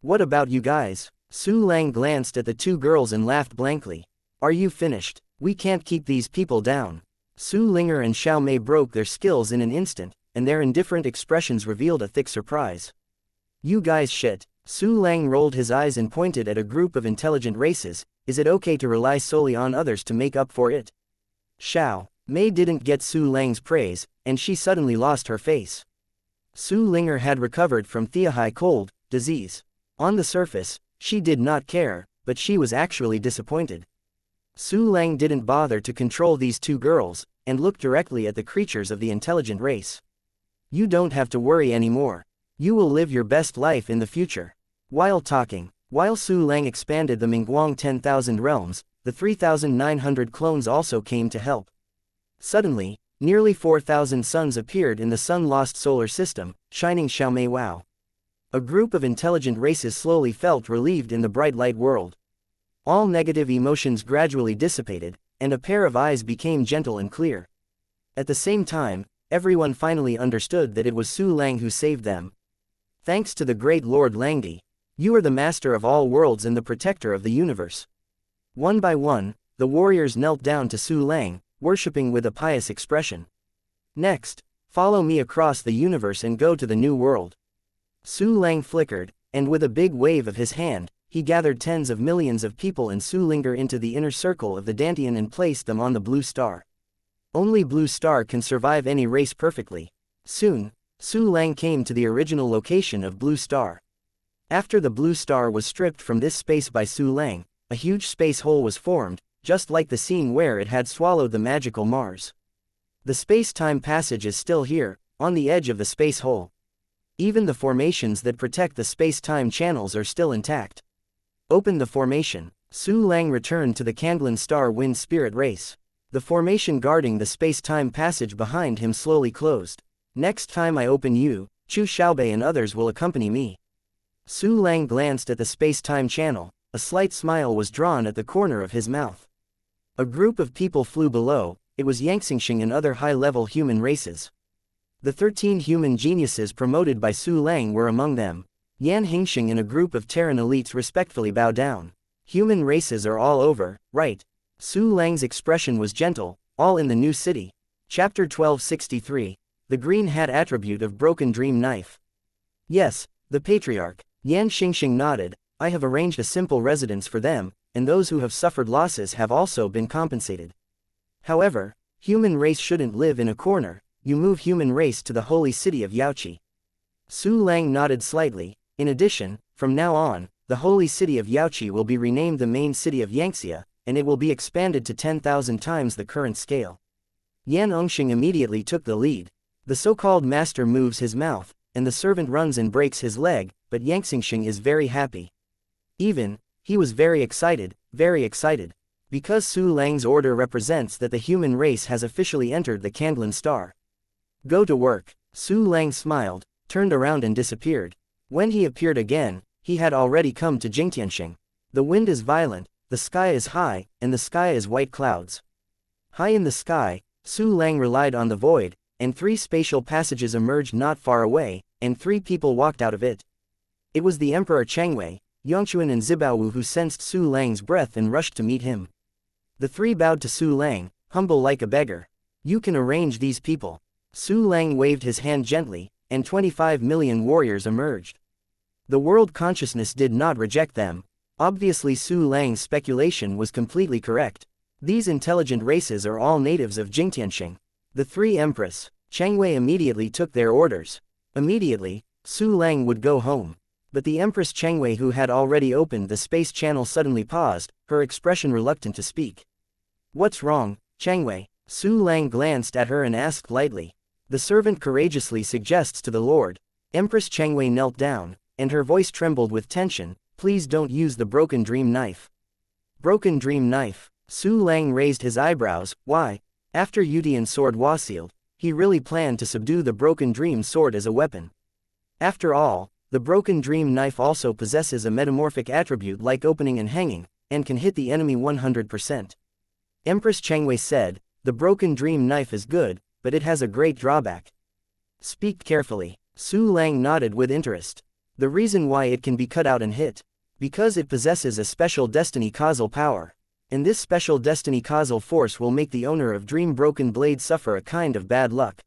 What about you guys? Su Lang glanced at the 2 girls and laughed blankly. Are you finished? We can't keep these people down. Su Linger and Xiaomei broke their skills in an instant, and their indifferent expressions revealed a thick surprise. You guys shit. Su Lang rolled his eyes and pointed at a group of intelligent races. Is it okay to rely solely on others to make up for it? Xiao Mei didn't get Su Lang's praise, and she suddenly lost her face. Su Linger had recovered from Theahai cold disease. On the surface, she did not care, but she was actually disappointed. Su Lang didn't bother to control these 2 girls, and looked directly at the creatures of the intelligent race. You don't have to worry anymore. You will live your best life in the future. While Su Lang expanded the Mingguang 10,000 realms, the 3,900 clones also came to help. Suddenly, nearly 4,000 suns appeared in the sun-lost solar system, shining Xiaomei Wow. A group of intelligent races slowly felt relieved in the bright light world. All negative emotions gradually dissipated, and a pair of eyes became gentle and clear. At the same time, everyone finally understood that it was Su Lang who saved them. Thanks to the great Lord Langdi. You are the master of all worlds and the protector of the universe. One by one, the warriors knelt down to Su Lang, worshipping with a pious expression. Next, follow me across the universe and go to the new world. Su Lang flickered, and with a big wave of his hand, he gathered tens of millions of people and Su Linger into the inner circle of the Dantian and placed them on the blue star. Only blue star can survive any race perfectly. Soon, Su Lang came to the original location of blue star. After the blue star was stripped from this space by Su Lang, a huge space hole was formed, just like the scene where it had swallowed the magical Mars. The space-time passage is still here, on the edge of the space hole. Even the formations that protect the space-time channels are still intact. Open the formation. Su Lang returned to the Kanglan Star Wind Spirit race. The formation guarding the space-time passage behind him slowly closed. Next time I open you, Chu Xiaobei and others will accompany me. Su Lang glanced at the space-time channel, a slight smile was drawn at the corner of his mouth. A group of people flew below, it was xianxia and other high-level human races. The 13 human geniuses promoted by Su Lang were among them. Yan Hingxing and a group of Terran elites respectfully bow down. Human races are all over, right? Su Lang's expression was gentle, all in the new city. Chapter 1263. The Green Hat Attribute of Broken Dream Knife. Yes, the Patriarch. Yan Xingxing nodded. I have arranged a simple residence for them, and those who have suffered losses have also been compensated. However, human race shouldn't live in a corner, you move human race to the holy city of Yaoqi. Su Lang nodded slightly. In addition, from now on, the holy city of Yaoqi will be renamed the main city of Xianxia, and it will be expanded to 10,000 times the current scale. Yan Engxing immediately took the lead. The so-called master moves his mouth, and the servant runs and breaks his leg, but Yang Xingxing is very happy. He was very excited, because Su Lang's order represents that the human race has officially entered the Candlin star. Go to work. Su Lang smiled, turned around and disappeared. When he appeared again, he had already come to Jingtianxing. The wind is violent, the sky is high, and the sky is white clouds. High in the sky, Su Lang relied on the void, and 3 spatial passages emerged not far away, and 3 people walked out of it. It was the Emperor Changwei, Yongchuan and Zibaowu who sensed Su Lang's breath and rushed to meet him. The 3 bowed to Su Lang, humble like a beggar. You can arrange these people. Su Lang waved his hand gently, and 25 million warriors emerged. The world consciousness did not reject them. Obviously Su Lang's speculation was completely correct. These intelligent races are all natives of Jingtianxing. The 3 empress, Changwei immediately took their orders. Immediately, Su Lang would go home. But the Empress Changwei, who had already opened the space channel, suddenly paused, her expression reluctant to speak. What's wrong, Changwei? Su Lang glanced at her and asked lightly. The servant courageously suggests to the Lord. Empress Changwei knelt down, and her voice trembled with tension. Please don't use the broken dream knife. Broken dream knife. Su Lang raised his eyebrows. Why? After Yutian's sword was sealed, he really planned to subdue the broken dream sword as a weapon. After all, the broken dream knife also possesses a metamorphic attribute like opening and hanging, and can hit the enemy 100%. Empress Changwei said, the broken dream knife is good, but it has a great drawback. Speak carefully. Su Lang nodded with interest. The reason why it can be cut out and hit. Because it possesses a special destiny causal power. And this special destiny causal force will make the owner of Dream Broken Blade suffer a kind of bad luck.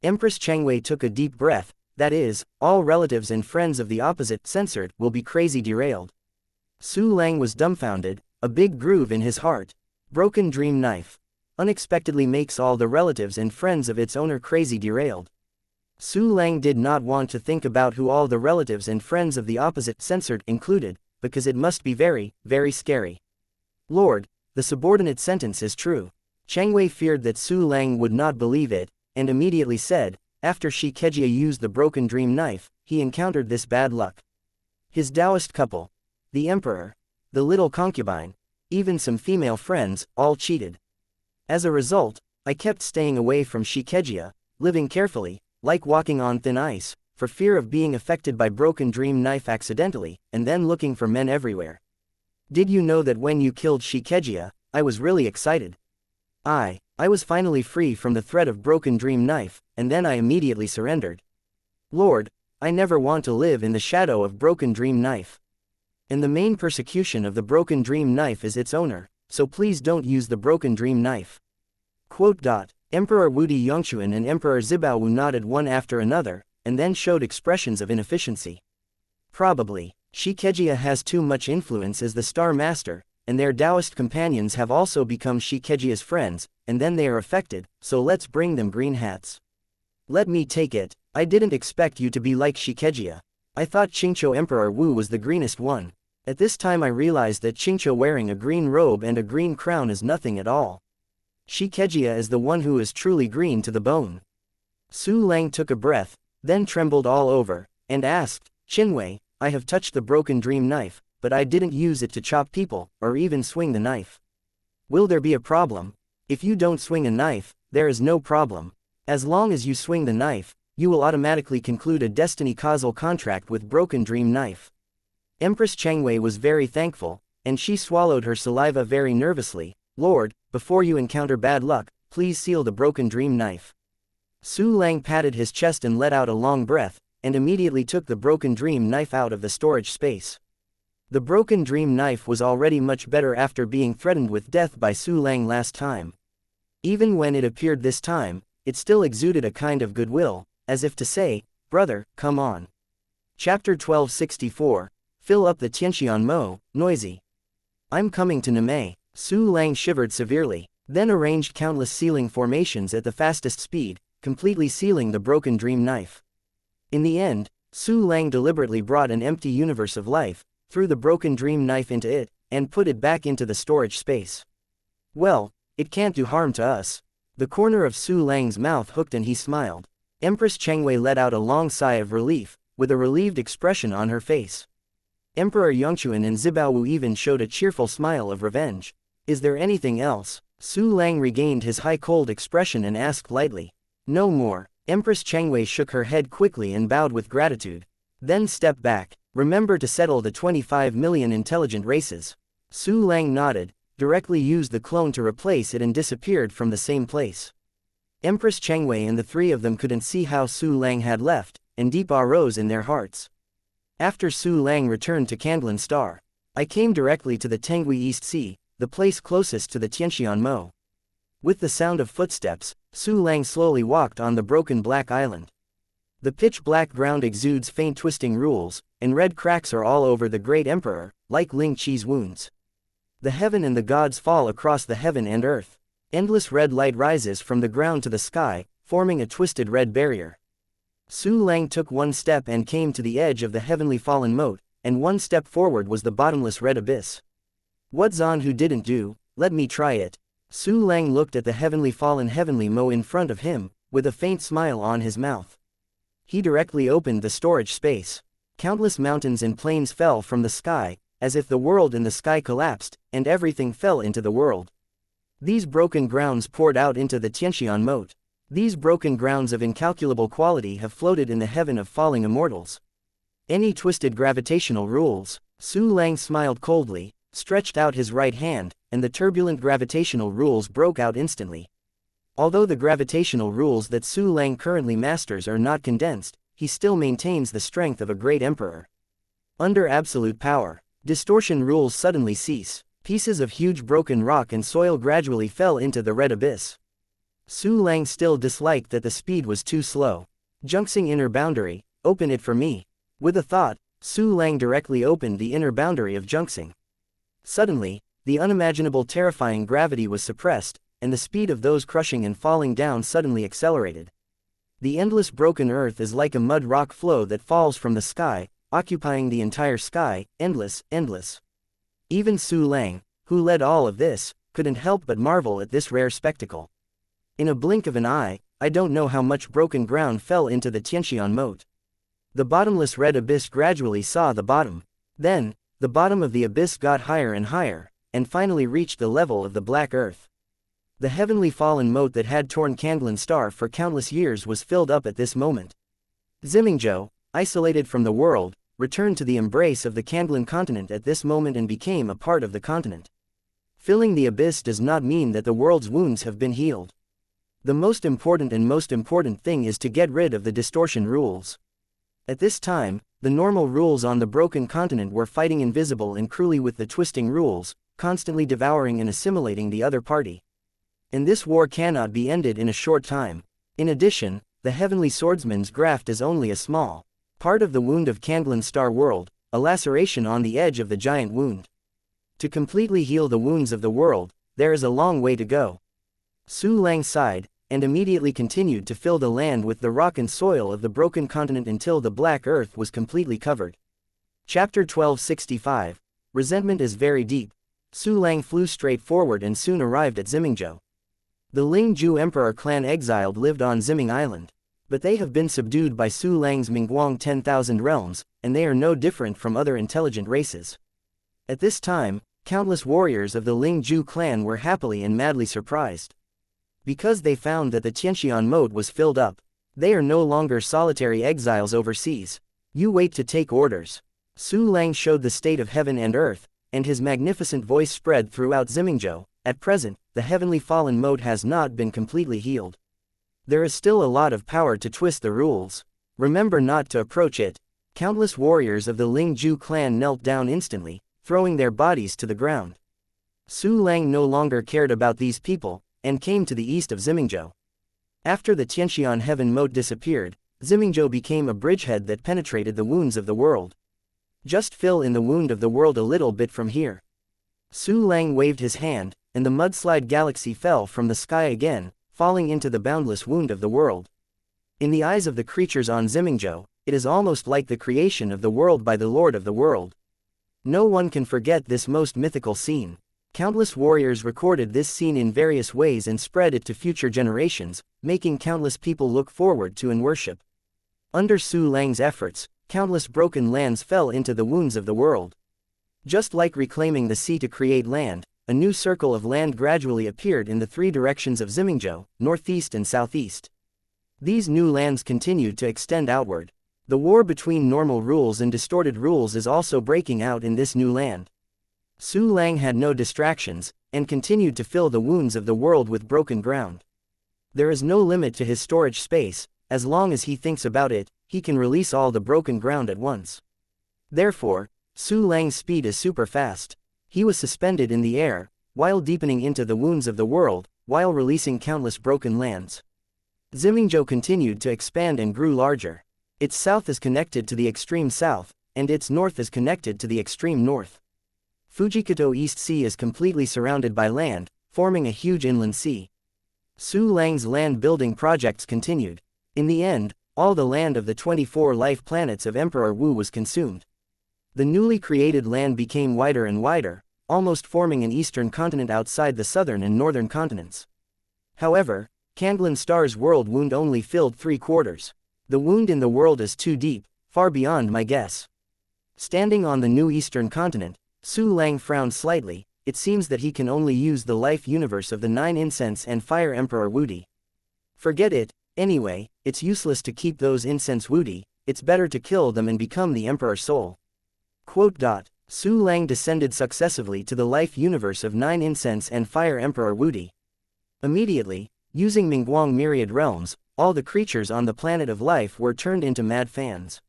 Empress Changwei took a deep breath. That is, all relatives and friends of the opposite censored will be crazy derailed. Su Lang was dumbfounded, a big groove in his heart. Broken dream knife. Unexpectedly makes all the relatives and friends of its owner crazy derailed. Su Lang did not want to think about who all the relatives and friends of the opposite censored included, because it must be very, very scary. Lord, the subordinate sentence is true. Changwei feared that Su Lang would not believe it, and immediately said, after Shi Kejia used the broken dream knife, he encountered this bad luck. His Taoist couple, the emperor, the little concubine, even some female friends, all cheated. As a result, I kept staying away from Shi Kejia, living carefully, like walking on thin ice, for fear of being affected by broken dream knife accidentally, and then looking for men everywhere. Did you know that when you killed Shi Kejia, I was really excited? I was finally free from the threat of broken dream knife, and then I immediately surrendered. Lord, I never want to live in the shadow of broken dream knife. And the main persecution of the broken dream knife is its owner, so please don't use the broken dream knife. Quote. Emperor Wudi Yongchuan and Emperor Zibaowu nodded one after another, and then showed expressions of inefficiency. Probably, Shi Kejia has too much influence as the Star Master, and their Taoist companions have also become Shi Kejia's friends, and then they are affected, so let's bring them green hats. Let me take it, I didn't expect you to be like Shi Kejia. I thought Qingqiu Emperor Wu was the greenest one. At this time I realized that Qingqiu wearing a green robe and a green crown is nothing at all. Shi Kejia is the one who is truly green to the bone. Su Lang took a breath, then trembled all over, and asked, Qinwei, I have touched the broken dream knife, but I didn't use it to chop people, or even swing the knife. Will there be a problem? If you don't swing a knife, there is no problem. As long as you swing the knife, you will automatically conclude a destiny causal contract with broken dream knife. Empress Changwei was very thankful, and she swallowed her saliva very nervously. Lord, before you encounter bad luck, please seal the broken dream knife. Su Lang patted his chest and let out a long breath, and immediately took the broken dream knife out of the storage space. The broken dream knife was already much better after being threatened with death by Su Lang last time. Even when it appeared this time, it still exuded a kind of goodwill, as if to say, brother, come on. Chapter 1264, Fill up the Tianxian Mo, noisy. I'm coming to Nimei. Su Lang shivered severely, then arranged countless sealing formations at the fastest speed, completely sealing the broken dream knife. In the end, Su Lang deliberately brought an empty universe of life, threw the broken dream knife into it, and put it back into the storage space. Well, it can't do harm to us. The corner of Su Lang's mouth hooked and he smiled. Empress Chengwei let out a long sigh of relief, with a relieved expression on her face. Emperor Yongchuan and Zibaowu even showed a cheerful smile of revenge. Is there anything else? Su Lang regained his high-cold expression and asked lightly. No more. Empress Chengwei shook her head quickly and bowed with gratitude. Then stepped back. Remember to settle the 25 million intelligent races. Su Lang nodded, directly used the clone to replace it and disappeared from the same place. Empress Chengwei and the three of them couldn't see how Su Lang had left, and deep awe rose in their hearts. After Su Lang returned to Candlin Star, I came directly to the Tengui East Sea, the place closest to the Tianxian Mo. With the sound of footsteps, Su Lang slowly walked on the broken black island. The pitch-black ground exudes faint twisting rules, and red cracks are all over the great emperor, like Ling Qi's wounds. The heaven and the gods fall across the heaven and earth. Endless red light rises from the ground to the sky, forming a twisted red barrier. Su Lang took one step and came to the edge of the heavenly fallen moat, and one step forward was the bottomless red abyss. What Zan Hu didn't do, let me try it. Su Lang looked at the heavenly fallen heavenly mo in front of him, with a faint smile on his mouth. He directly opened the storage space. Countless mountains and plains fell from the sky, as if the world in the sky collapsed, and everything fell into the world. These broken grounds poured out into the Tianxian moat. These broken grounds of incalculable quality have floated in the heaven of falling immortals. Any twisted gravitational rules? Su Lang smiled coldly, stretched out his right hand, and the turbulent gravitational rules broke out instantly. Although the gravitational rules that Su Lang currently masters are not condensed, he still maintains the strength of a great emperor. Under absolute power, distortion rules suddenly cease. Pieces of huge broken rock and soil gradually fell into the red abyss. Su Lang still disliked that the speed was too slow. Junxing inner boundary, open it for me. With a thought, Su Lang directly opened the inner boundary of Junxing. Suddenly, the unimaginable terrifying gravity was suppressed, and the speed of those crushing and falling down suddenly accelerated. The endless broken earth is like a mud rock flow that falls from the sky, occupying the entire sky, endless, endless. Even Su Lang, who led all of this, couldn't help but marvel at this rare spectacle. In a blink of an eye, I don't know how much broken ground fell into the Tianxian moat. The bottomless red abyss gradually saw the bottom. Then, the bottom of the abyss got higher and higher, and finally reached the level of the black earth. The heavenly fallen moat that had torn Candlin Star for countless years was filled up at this moment. Zimingzhou, isolated from the world, returned to the embrace of the Candlin continent at this moment and became a part of the continent. Filling the abyss does not mean that the world's wounds have been healed. The most important thing is to get rid of the distortion rules. At this time, the normal rules on the broken continent were fighting invisible and cruelly with the twisting rules, constantly devouring and assimilating the other party. And this war cannot be ended in a short time. In addition, the heavenly swordsman's graft is only a small part of the wound of Candlin Star world, a laceration on the edge of the giant wound. To completely heal the wounds of the world, there is a long way to go. Su Lang sighed, and immediately continued to fill the land with the rock and soil of the broken continent until the black earth was completely covered. Chapter 1265. Resentment is very deep. Su Lang flew straight forward and soon arrived at Zimingzhou. The Lingzhou Emperor clan exiled lived on Ziming Island, but they have been subdued by Su Lang's Mingguang 10,000 realms, and they are no different from other intelligent races. At this time, countless warriors of the Lingzhou clan were happily and madly surprised. Because they found that the Tianxian moat was filled up. They are no longer solitary exiles overseas. You wait to take orders. Su Lang showed the state of heaven and earth, and his magnificent voice spread throughout Zimingzhou. At present, the heavenly fallen moat has not been completely healed. There is still a lot of power to twist the rules. Remember not to approach it. Countless warriors of the Lingzhou clan knelt down instantly, throwing their bodies to the ground. Su Lang no longer cared about these people, and came to the east of Zimingzhou. After the Tianxian heaven moat disappeared, Zimingzhou became a bridgehead that penetrated the wounds of the world. Just fill in the wound of the world a little bit from here. Su Lang waved his hand, and the mudslide galaxy fell from the sky again, falling into the boundless wound of the world. In the eyes of the creatures on Zimingzhou, it is almost like the creation of the world by the Lord of the world. No one can forget this most mythical scene. Countless warriors recorded this scene in various ways and spread it to future generations, making countless people look forward to and worship. Under Su Lang's efforts, countless broken lands fell into the wounds of the world. Just like reclaiming the sea to create land, a new circle of land gradually appeared in the three directions of Zimingzhou, northeast and southeast. These new lands continued to extend outward. The war between normal rules and distorted rules is also breaking out in this new land. Su Lang had no distractions, and continued to fill the wounds of the world with broken ground. There is no limit to his storage space. As long as he thinks about it, he can release all the broken ground at once. Therefore, Su Lang's speed is super fast. He was suspended in the air, while deepening into the wounds of the world, while releasing countless broken lands. Zimingzhou continued to expand and grew larger. Its south is connected to the extreme south, and its north is connected to the extreme north. Fujikoto East Sea is completely surrounded by land, forming a huge inland sea. Su Lang's land building projects continued. In the end, all the land of the 24 life planets of Emperor Wu was consumed. The newly created land became wider and wider, almost forming an eastern continent outside the southern and northern continents. However, Kanglan Star's world wound only filled 3/4. The wound in the world is too deep, far beyond my guess. Standing on the new eastern continent, Su Lang frowned slightly. It seems that he can only use the life universe of the 9 incense and fire Emperor Wudi. Forget it, anyway, it's useless to keep those incense Wudi, it's better to kill them and become the Emperor's soul. Su Lang descended successively to the life universe of 9 incense and fire Emperor Wudi. Immediately, using Mingguang myriad realms, all the creatures on the planet of life were turned into mad fans.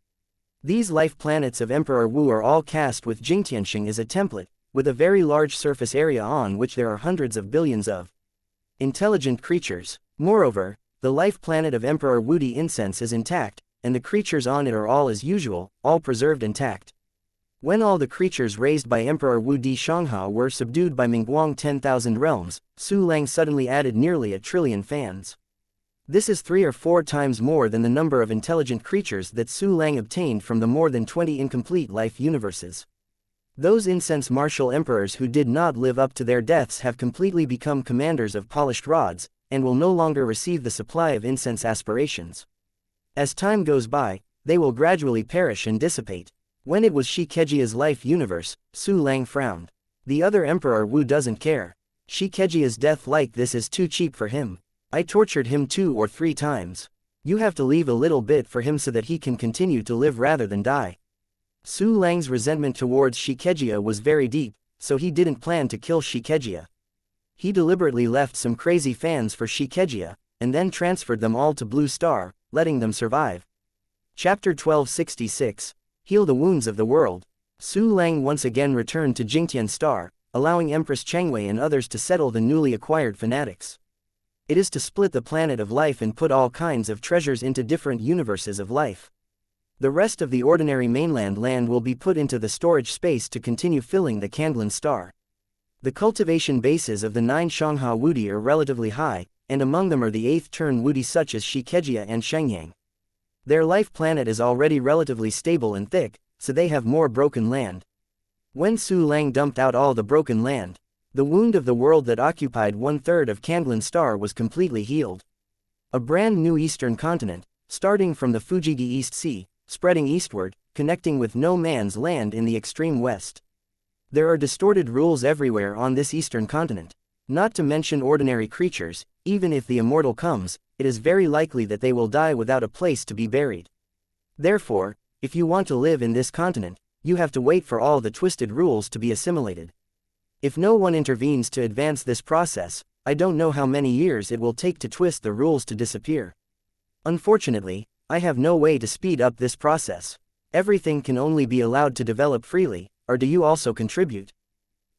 These life planets of Emperor Wu are all cast with Jingtianxing as a template, with a very large surface area on which there are hundreds of billions of intelligent creatures. Moreover, the life planet of Emperor Wudi incense is intact, and the creatures on it are all as usual, all preserved intact. When all the creatures raised by Emperor Wu Di Xianxia were subdued by Mingguang 10,000 realms, Su Lang suddenly added nearly 1 trillion fans. This is 3 or 4 times more than the number of intelligent creatures that Su Lang obtained from the more than 20 incomplete life universes. Those incense martial emperors who did not live up to their deaths have completely become commanders of polished rods, and will no longer receive the supply of incense aspirations. As time goes by, they will gradually perish and dissipate. When it was Shikejia's life universe, Su Lang frowned. The other Emperor Wu doesn't care. Shikejia's death like this is too cheap for him. I tortured him 2 or 3 times. You have to leave a little bit for him so that he can continue to live rather than die. Su Lang's resentment towards Shikejia was very deep, so he didn't plan to kill Shikejia. He deliberately left some crazy fans for Shikejia, and then transferred them all to Blue Star, letting them survive. Chapter 1266. Heal the Wounds of the World. Su Lang once again returned to Jingtian Star, allowing Empress Chengwei and others to settle the newly acquired fanatics. It is to split the planet of life and put all kinds of treasures into different universes of life. The rest of the ordinary mainland land will be put into the storage space to continue filling the Kanglan Star. The cultivation bases of the 9 Xianxia Wudi are relatively high, and among them are the 8th turn Wudi such as Shikejia and Shenyang. Their life planet is already relatively stable and thick, so they have more broken land. When Su Lang dumped out all the broken land, the wound of the world that occupied 1/3 of Kanglan Star was completely healed. A brand new eastern continent, starting from the Fujigi East Sea, spreading eastward, connecting with no man's land in the extreme west. There are distorted rules everywhere on this eastern continent. Not to mention ordinary creatures, even if the immortal comes, it is very likely that they will die without a place to be buried. Therefore, if you want to live in this continent, you have to wait for all the twisted rules to be assimilated. If no one intervenes to advance this process, I don't know how many years it will take to twist the rules to disappear. Unfortunately, I have no way to speed up this process. Everything can only be allowed to develop freely, or do you also contribute?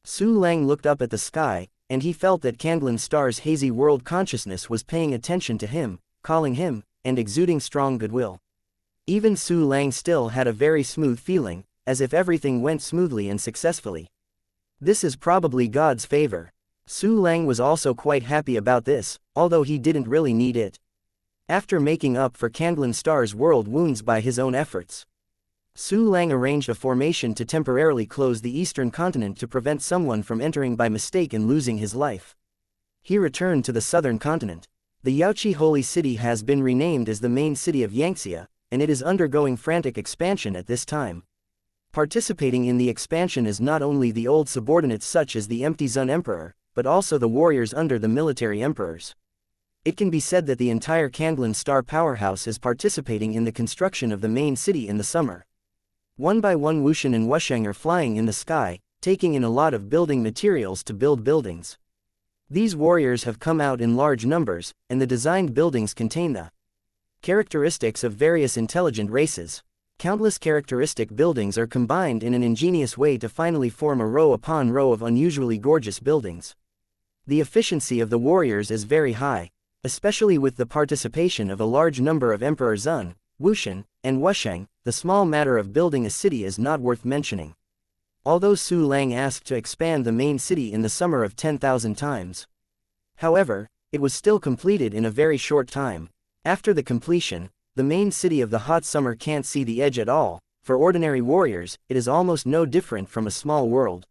Su Lang looked up at the sky, and he felt that Kanglan Star's hazy world consciousness was paying attention to him, calling him, and exuding strong goodwill. Even Su Lang still had a very smooth feeling, as if everything went smoothly and successfully. This is probably God's favor. Su Lang was also quite happy about this, although he didn't really need it. After making up for Candlin Star's world wounds by his own efforts, Su Lang arranged a formation to temporarily close the eastern continent to prevent someone from entering by mistake and losing his life. He returned to the southern continent. The Yaoqi Holy City has been renamed as the main city of Xianxia, and it is undergoing frantic expansion at this time. Participating in the expansion is not only the old subordinates such as the Empty Zun Emperor, but also the warriors under the military emperors. It can be said that the entire Candlin Star powerhouse is participating in the construction of the main city in the summer. One by one wuxian and wusheng are flying in the sky, taking in a lot of building materials to build buildings. These warriors have come out in large numbers, and the designed buildings contain the characteristics of various intelligent races. Countless characteristic buildings are combined in an ingenious way to finally form a row upon row of unusually gorgeous buildings. The efficiency of the warriors is very high, especially with the participation of a large number of Emperor Zun, wuxian, and wusheng. The small matter of building a city is not worth mentioning. Although Su Lang asked to expand the main city in the summer of 10,000 times. However, it was still completed in a very short time. After the completion, the main city of the hot summer can't see the edge at all. For ordinary warriors, it is almost no different from a small world.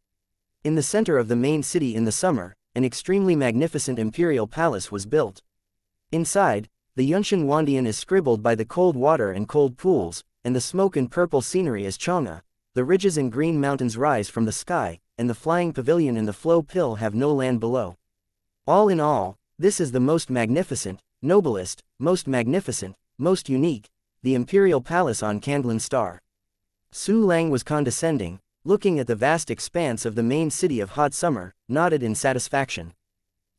In the center of the main city in the summer, an extremely magnificent imperial palace was built. Inside, the Yunshan Wandian is scribbled by the cold water and cold pools, and the smoke and purple scenery is Chang'e. The ridges and green mountains rise from the sky, and the flying pavilion and the flow pill have no land below. All in all, this is the most magnificent, noblest, most magnificent, most unique, the imperial palace on Candlin Star. Su Lang was condescending, looking at the vast expanse of the main city of hot summer, nodded in satisfaction.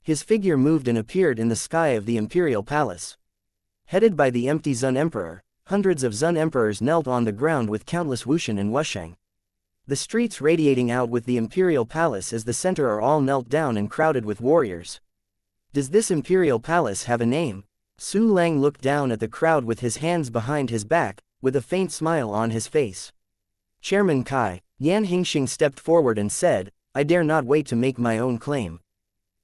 His figure moved and appeared in the sky of the imperial palace. Headed by the Empty Zun Emperor, hundreds of Zun Emperors knelt on the ground with countless wuxian and wusheng. The streets radiating out with the imperial palace as the center are all knelt down and crowded with warriors. Does this imperial palace have a name? Su Lang looked down at the crowd with his hands behind his back, with a faint smile on his face. Chairman Kai, Yan Hingxing stepped forward and said, I dare not wait to make my own claim.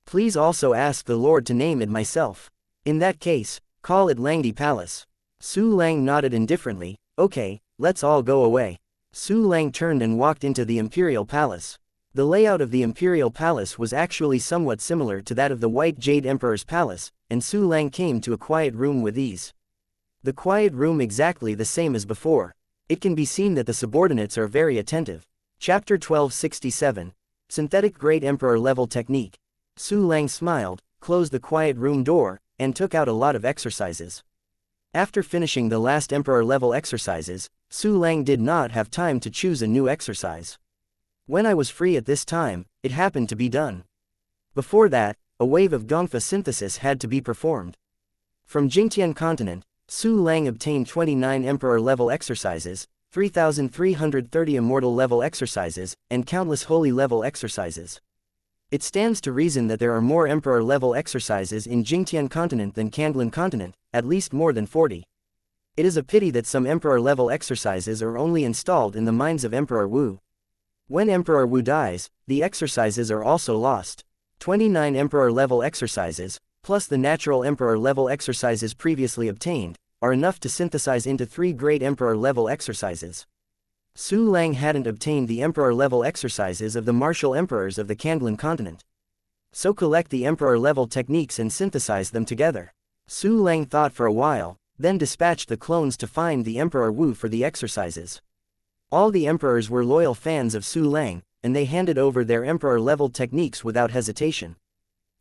Please also ask the Lord to name it myself. In that case, call it Langdi Palace. Su Lang nodded indifferently, okay, let's all go away. Su Lang turned and walked into the imperial palace. The layout of the imperial palace was actually somewhat similar to that of the White Jade Emperor's palace, and Su Lang came to a quiet room with ease. The quiet room exactly the same as before. It can be seen that the subordinates are very attentive. Chapter 1267. Synthetic Great Emperor Level Technique. Su Lang smiled, closed the quiet room door, and took out a lot of exercises. After finishing the last Emperor level exercises, Su Lang did not have time to choose a new exercise. When I was free at this time, it happened to be done. Before that, a wave of Gongfa synthesis had to be performed. From Jingtian continent, Su Lang obtained 29 Emperor level exercises, 3,330 Immortal level exercises, and countless Holy level exercises. It stands to reason that there are more Emperor level exercises in Jingtian continent than Candlin continent, at least more than 40. It is a pity that some Emperor level exercises are only installed in the minds of Emperor Wu. When Emperor Wu dies, the exercises are also lost. 29 Emperor level exercises, plus the natural Emperor level exercises previously obtained, are enough to synthesize into 3 great Emperor level exercises. Su Lang hadn't obtained the Emperor level exercises of the martial emperors of the Candlin continent. So collect the Emperor level techniques and synthesize them together. Su Lang thought for a while, then dispatched the clones to find the Emperor Wu for the exercises. All the emperors were loyal fans of Su Lang, and they handed over their Emperor level techniques without hesitation.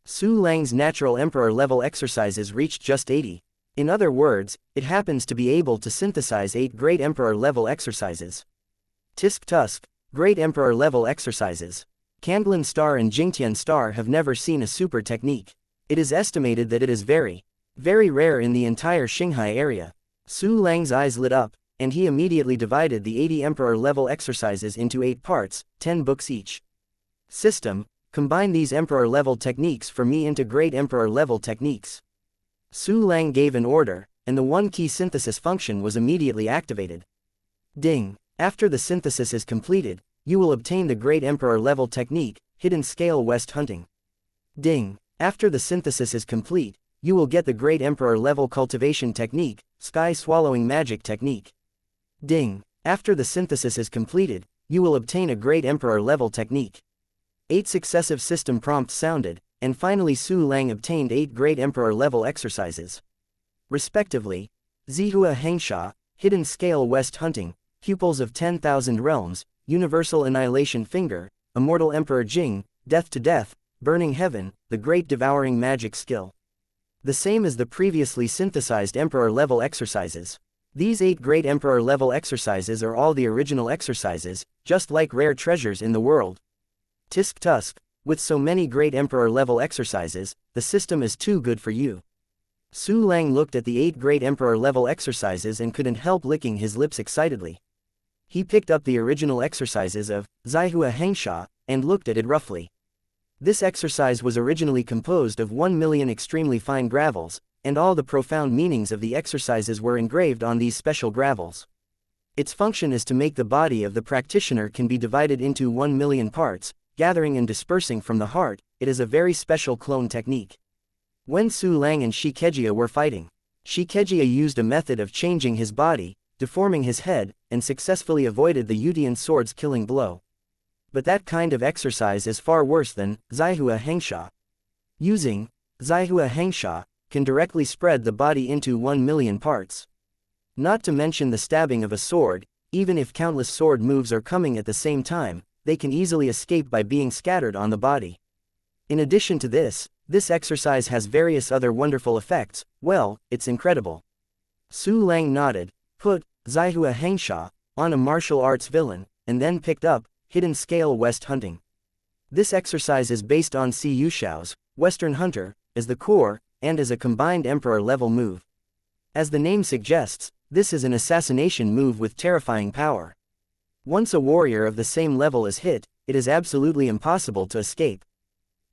Su Lang's natural Emperor level exercises reached just 80. In other words, it happens to be able to synthesize 8 great Emperor level exercises. Tisk Tusk, Great Emperor level exercises. Candlin Star and Jingtian Star have never seen a super technique. It is estimated that it is very, very rare in the entire Shanghai area. Su Lang's eyes lit up, and he immediately divided the 80 Emperor level exercises into 8 parts, 10 books each. System, combine these Emperor level techniques for me into Great Emperor level techniques. Su Lang gave an order, and the one-key synthesis function was immediately activated. Ding! After the synthesis is completed, you will obtain the Great Emperor level technique, Hidden Scale West Hunting. Ding. After the synthesis is complete, you will get the Great Emperor level cultivation technique, sky swallowing magic technique. Ding. After the synthesis is completed, you will obtain a Great Emperor level technique. 8 successive system prompts sounded, and finally Su Lang obtained 8 Great Emperor level exercises. Respectively, Zihua Hengsha, Hidden Scale West Hunting, Pupils of 10,000 Realms, Universal Annihilation Finger, Immortal Emperor Jing, Death to Death, Burning Heaven, the Great Devouring Magic Skill. The same as the previously synthesized Emperor level exercises. These 8 Great Emperor level exercises are all the original exercises, just like rare treasures in the world. Tisk tusk, with so many Great Emperor level exercises, the system is too good for you. Su Lang looked at the 8 Great Emperor level exercises and couldn't help licking his lips excitedly. He picked up the original exercises of Zihua Hengsha and looked at it roughly. This exercise was originally composed of 1 million extremely fine gravels, and all the profound meanings of the exercises were engraved on these special gravels. Its function is to make the body of the practitioner can be divided into 1 million parts, gathering and dispersing from the heart. It is a very special clone technique. When Su Lang and Shikejia were fighting, Shikejia used a method of changing his body, deforming his head, and successfully avoided the Yutian sword's killing blow. But that kind of exercise is far worse than Zihua Hengsha. Using Zihua Hengsha can directly spread the body into 1 million parts. Not to mention the stabbing of a sword. Even if countless sword moves are coming at the same time, they can easily escape by being scattered on the body. In addition to this exercise has various other wonderful effects. Well, it's incredible. Su Lang nodded, put Zihua Hengsha on a martial arts villain, and then picked up Hidden Scale West Hunting. This exercise is based on Si Yushao's Western Hunter as the core, and as a combined Emperor level move. As the name suggests, this is an assassination move with terrifying power. Once a warrior of the same level is hit, it is absolutely impossible to escape.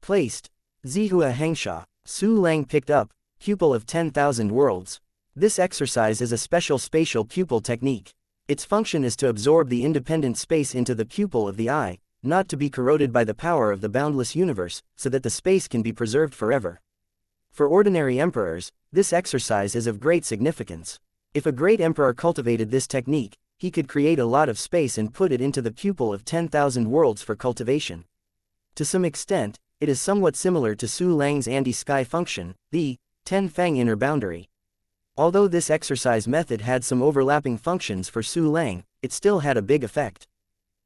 Placed Zihua Hengsha, Su Lang picked up Pupil of 10,000 Worlds. This exercise is a special spatial pupil technique. Its function is to absorb the independent space into the pupil of the eye, not to be corroded by the power of the boundless universe, so that the space can be preserved forever. For ordinary emperors, this exercise is of great significance. If a great emperor cultivated this technique, he could create a lot of space and put it into the pupil of 10,000 worlds for cultivation. To some extent, it is somewhat similar to Su Lang's anti-sky function, the 10 Fang inner boundary. Although this exercise method had some overlapping functions for Su Lang, it still had a big effect.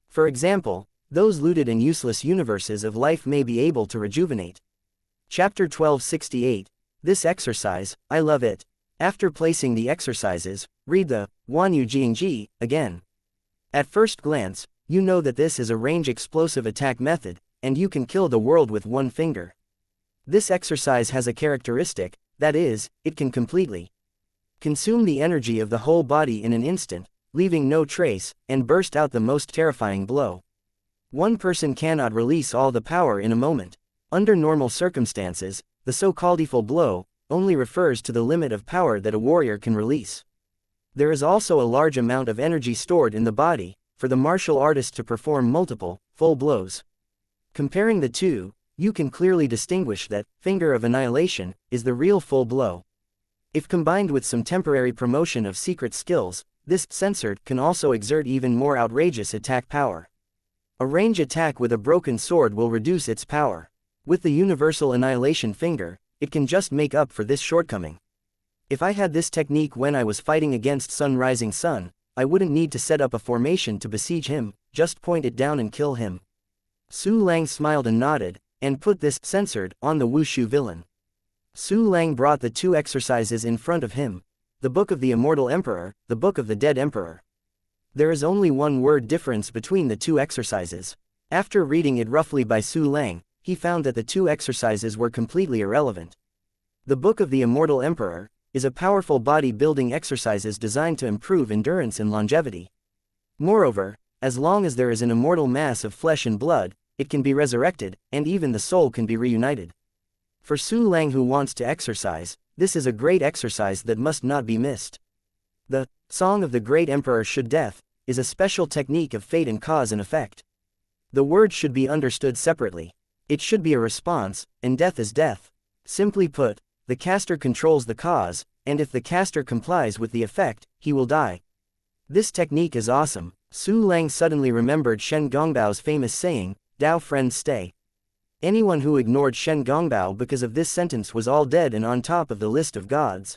For example, those looted and useless universes of life may be able to rejuvenate. Chapter 1268. This exercise, I love it. After placing the exercises, read the Wanyu Jingji again. At first glance, you know that this is a range explosive attack method, and you can kill the world with one finger. This exercise has a characteristic, that is, it can completely consume the energy of the whole body in an instant, leaving no trace, and burst out the most terrifying blow. One person cannot release all the power in a moment. Under normal circumstances, the so-called full blow only refers to the limit of power that a warrior can release. There is also a large amount of energy stored in the body for the martial artist to perform multiple full blows. Comparing the two, you can clearly distinguish that Finger of Annihilation is the real full blow. If combined with some temporary promotion of secret skills, this censored can also exert even more outrageous attack power. A range attack with a broken sword will reduce its power. With the Universal Annihilation Finger, it can just make up for this shortcoming. If I had this technique when I was fighting against Sun Rising Sun, I wouldn't need to set up a formation to besiege him, just point it down and kill him. Su Lang smiled and nodded, and put this censored on the Wushu villain. Su Lang brought the two exercises in front of him. The Book of the Immortal Emperor, the Book of the Dead Emperor. There is only one word difference between the two exercises. After reading it roughly by Su Lang, he found that the two exercises were completely irrelevant. The Book of the Immortal Emperor is a powerful body-building exercises designed to improve endurance and longevity. Moreover, as long as there is an immortal mass of flesh and blood, it can be resurrected, and even the soul can be reunited. For Su Lang who wants to exercise, this is a great exercise that must not be missed. The Song of the Great Emperor Should Death is a special technique of fate and cause and effect. The words should be understood separately. It should be a response, and death is death. Simply put, the caster controls the cause, and if the caster complies with the effect, he will die. This technique is awesome. Su Lang suddenly remembered Shen Gongbao's famous saying, "Dao friends stay." Anyone who ignored Shen Gongbao because of this sentence was all dead and on top of the list of gods.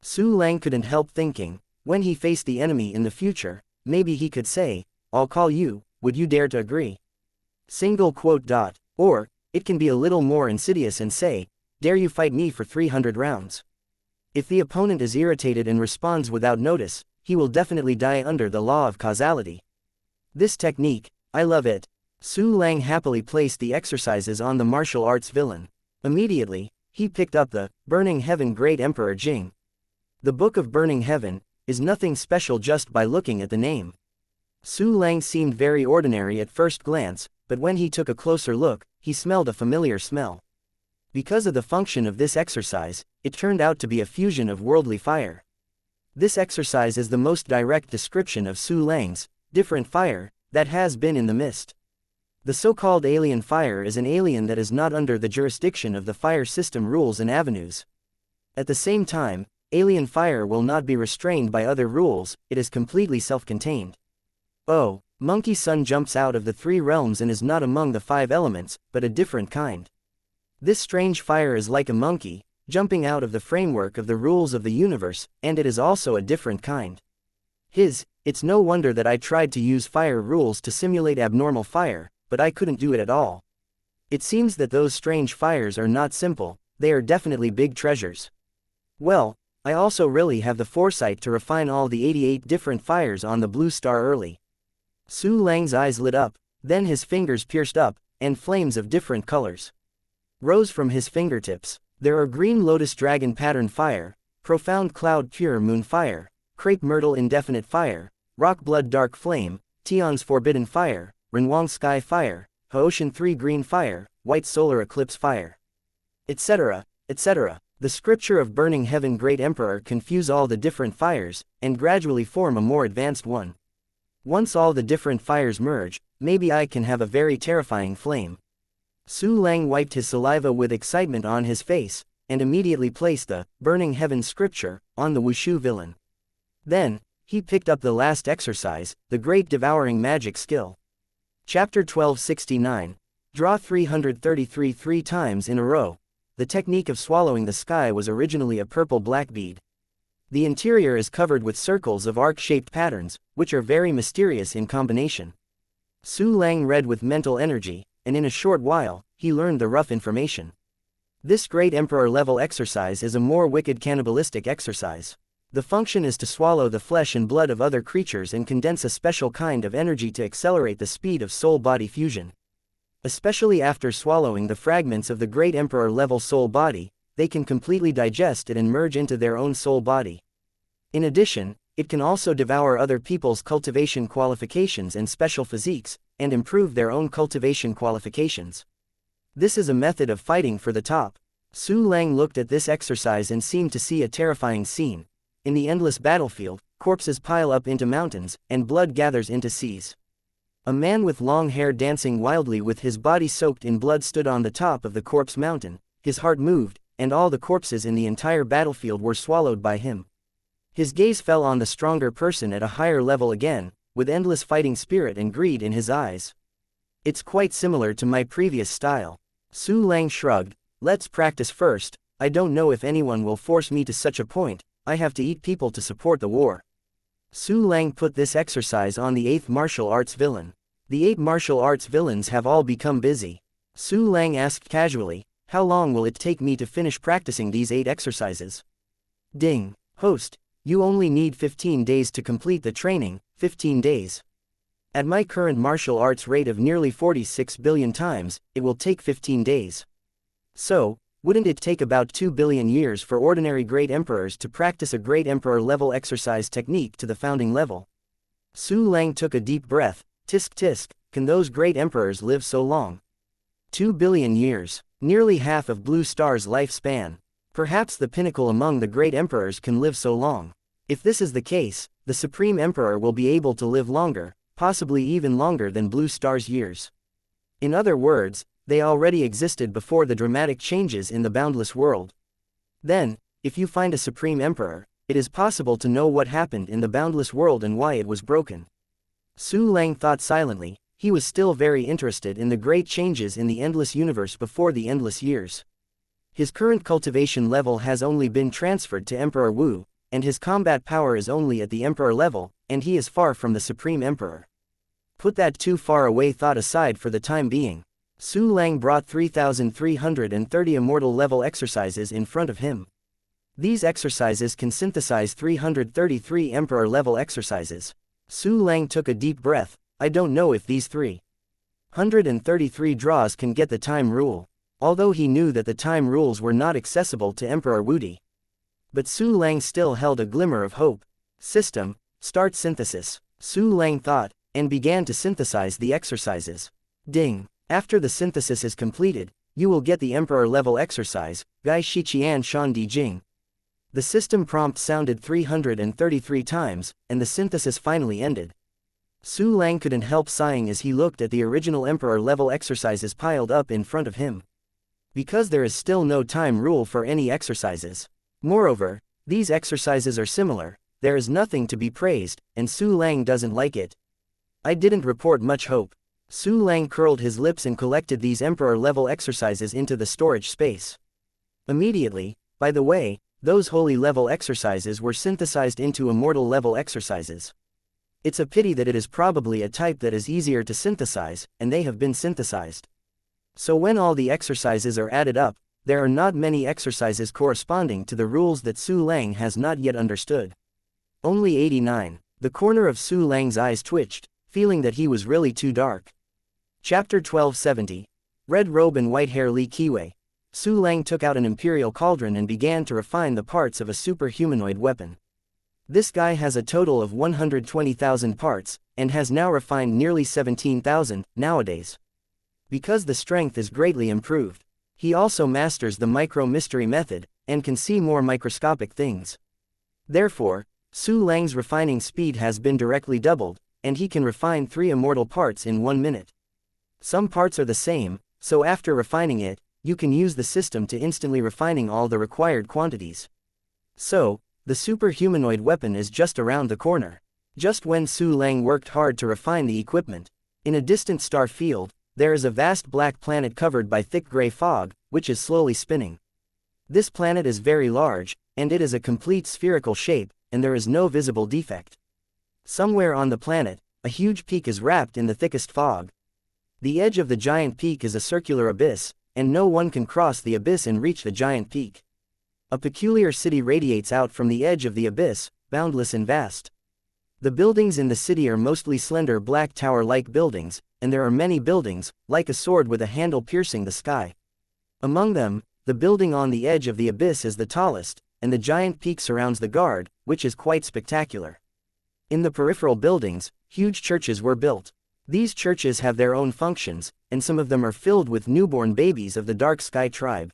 Su Lang couldn't help thinking, when he faced the enemy in the future, maybe he could say, "I'll call you, would you dare to agree?" Single quote. Or, it can be a little more insidious and say, "Dare you fight me for 300 rounds?" If the opponent is irritated and responds without notice, he will definitely die under the law of causality. This technique, I love it. Su Lang happily placed the exercises on the martial arts villain. Immediately, he picked up the Burning Heaven Great Emperor Jing. The Book of Burning Heaven is nothing special just by looking at the name. Su Lang seemed very ordinary at first glance, but when he took a closer look, he smelled a familiar smell. Because of the function of this exercise, it turned out to be a fusion of worldly fire. This exercise is the most direct description of Su Lang's different fire that has been in the mist. The so-called alien fire is an alien that is not under the jurisdiction of the fire system rules and avenues. At the same time, alien fire will not be restrained by other rules, it is completely self-contained. Oh, Monkey Sun jumps out of the three realms and is not among the five elements, but a different kind. This strange fire is like a monkey, jumping out of the framework of the rules of the universe, and it is also a different kind. It's no wonder that I tried to use fire rules to simulate abnormal fire, but I couldn't do it at all. It seems that those strange fires are not simple, they are definitely big treasures. Well, I also really have the foresight to refine all the 88 different fires on the blue star early. Su Lang's eyes lit up, then his fingers pierced up, and flames of different colors rose from his fingertips. There are green lotus dragon pattern fire, profound cloud pure moon fire, crepe myrtle indefinite fire, rock blood dark flame, Tion's forbidden fire, Renwang sky fire, Haotian 3 green fire, white solar eclipse fire, etc., etc. The scripture of Burning Heaven Great Emperor confuse all the different fires, and gradually form a more advanced one. Once all the different fires merge, maybe I can have a very terrifying flame. Su Lang wiped his saliva with excitement on his face, and immediately placed the Burning Heaven scripture on the Wushu villain. Then, he picked up the last exercise, the Great Devouring Magic Skill. Chapter 1269. Draw 333 3 times in a row. The technique of swallowing the sky was originally a purple-black bead. The interior is covered with circles of arc-shaped patterns, which are very mysterious in combination. Su Lang read with mental energy, and in a short while, he learned the rough information. This Great Emperor level exercise is a more wicked cannibalistic exercise. The function is to swallow the flesh and blood of other creatures and condense a special kind of energy to accelerate the speed of soul-body fusion. Especially after swallowing the fragments of the Great Emperor level soul body, they can completely digest it and merge into their own soul body. In addition, it can also devour other people's cultivation qualifications and special physiques, and improve their own cultivation qualifications. This is a method of fighting for the top. Su Lang looked at this exercise and seemed to see a terrifying scene. In the endless battlefield, corpses pile up into mountains, and blood gathers into seas. A man with long hair dancing wildly with his body soaked in blood stood on the top of the corpse mountain. His heart moved, and all the corpses in the entire battlefield were swallowed by him. His gaze fell on the stronger person at a higher level again, with endless fighting spirit and greed in his eyes. It's quite similar to my previous style. Su Lang shrugged. Let's practice first. I don't know if anyone will force me to such a point. I have to eat people to support the war. Su Lang put this exercise on the 8th martial arts villain. The 8 martial arts villains have all become busy. Su Lang asked casually, how long will it take me to finish practicing these 8 exercises? Ding. Host, you only need 15 days to complete the training, 15 days. At my current martial arts rate of nearly 46 billion times, it will take 15 days. So, wouldn't it take about 2 billion years for ordinary great emperors to practice a great emperor level exercise technique to the founding level? Su Lang took a deep breath. Tisk tisk, can those great emperors live so long? 2 billion years, nearly half of Blue Star's lifespan. Perhaps the pinnacle among the great emperors can live so long. If this is the case, the Supreme Emperor will be able to live longer, possibly even longer than Blue Star's years. In other words, they already existed before the dramatic changes in the boundless world. Then, if you find a Supreme Emperor, it is possible to know what happened in the boundless world and why it was broken. Su Lang thought silently. He was still very interested in the great changes in the endless universe before the endless years. His current cultivation level has only been transferred to Emperor Wu, and his combat power is only at the Emperor level, and he is far from the Supreme Emperor. Put that too far away thought aside for the time being. Su Lang brought 3,330 immortal level exercises in front of him. These exercises can synthesize 333 Emperor level exercises. Su Lang took a deep breath. I don't know if these 333 draws can get the time rule, although he knew that the time rules were not accessible to Emperor Wudi. But Su Lang still held a glimmer of hope. System, start synthesis, Su Lang thought, and began to synthesize the exercises. Ding. After the synthesis is completed, you will get the Emperor level exercise, Gai Shiqian Shan Di Jing. The system prompt sounded 333 times, and the synthesis finally ended. Su Lang couldn't help sighing as he looked at the original Emperor level exercises piled up in front of him. Because there is still no time rule for any exercises. Moreover, these exercises are similar, there is nothing to be praised, and Su Lang doesn't like it. I didn't report much hope. Su Lang curled his lips and collected these Emperor level exercises into the storage space. Immediately, by the way, those holy level exercises were synthesized into immortal level exercises. It's a pity that it is probably a type that is easier to synthesize, and they have been synthesized. So when all the exercises are added up, there are not many exercises corresponding to the rules that Su Lang has not yet understood. Only 89. The corner of Su Lang's eyes twitched, feeling that he was really too dark. Chapter 1270. Red Robe and White Hair Li Qiwei. Su Lang took out an imperial cauldron and began to refine the parts of a super-humanoid weapon. This guy has a total of 120,000 parts, and has now refined nearly 17,000, nowadays. Because the strength is greatly improved. He also masters the micro-mystery method, and can see more microscopic things. Therefore, Su Lang's refining speed has been directly doubled, and he can refine 3 immortal parts in 1 minute. Some parts are the same, so after refining it, you can use the system to instantly refining all the required quantities. So, the super-humanoid weapon is just around the corner. Just when Su Lang worked hard to refine the equipment, in a distant star field, there is a vast black planet covered by thick gray fog, which is slowly spinning. This planet is very large, and it is a complete spherical shape, and there is no visible defect. Somewhere on the planet, a huge peak is wrapped in the thickest fog. The edge of the giant peak is a circular abyss, and no one can cross the abyss and reach the giant peak. A peculiar city radiates out from the edge of the abyss, boundless and vast. The buildings in the city are mostly slender black tower-like buildings, and there are many buildings, like a sword with a handle piercing the sky. Among them, the building on the edge of the abyss is the tallest, and the giant peak surrounds the guard, which is quite spectacular. In the peripheral buildings, huge churches were built. These churches have their own functions, and some of them are filled with newborn babies of the Dark Sky tribe.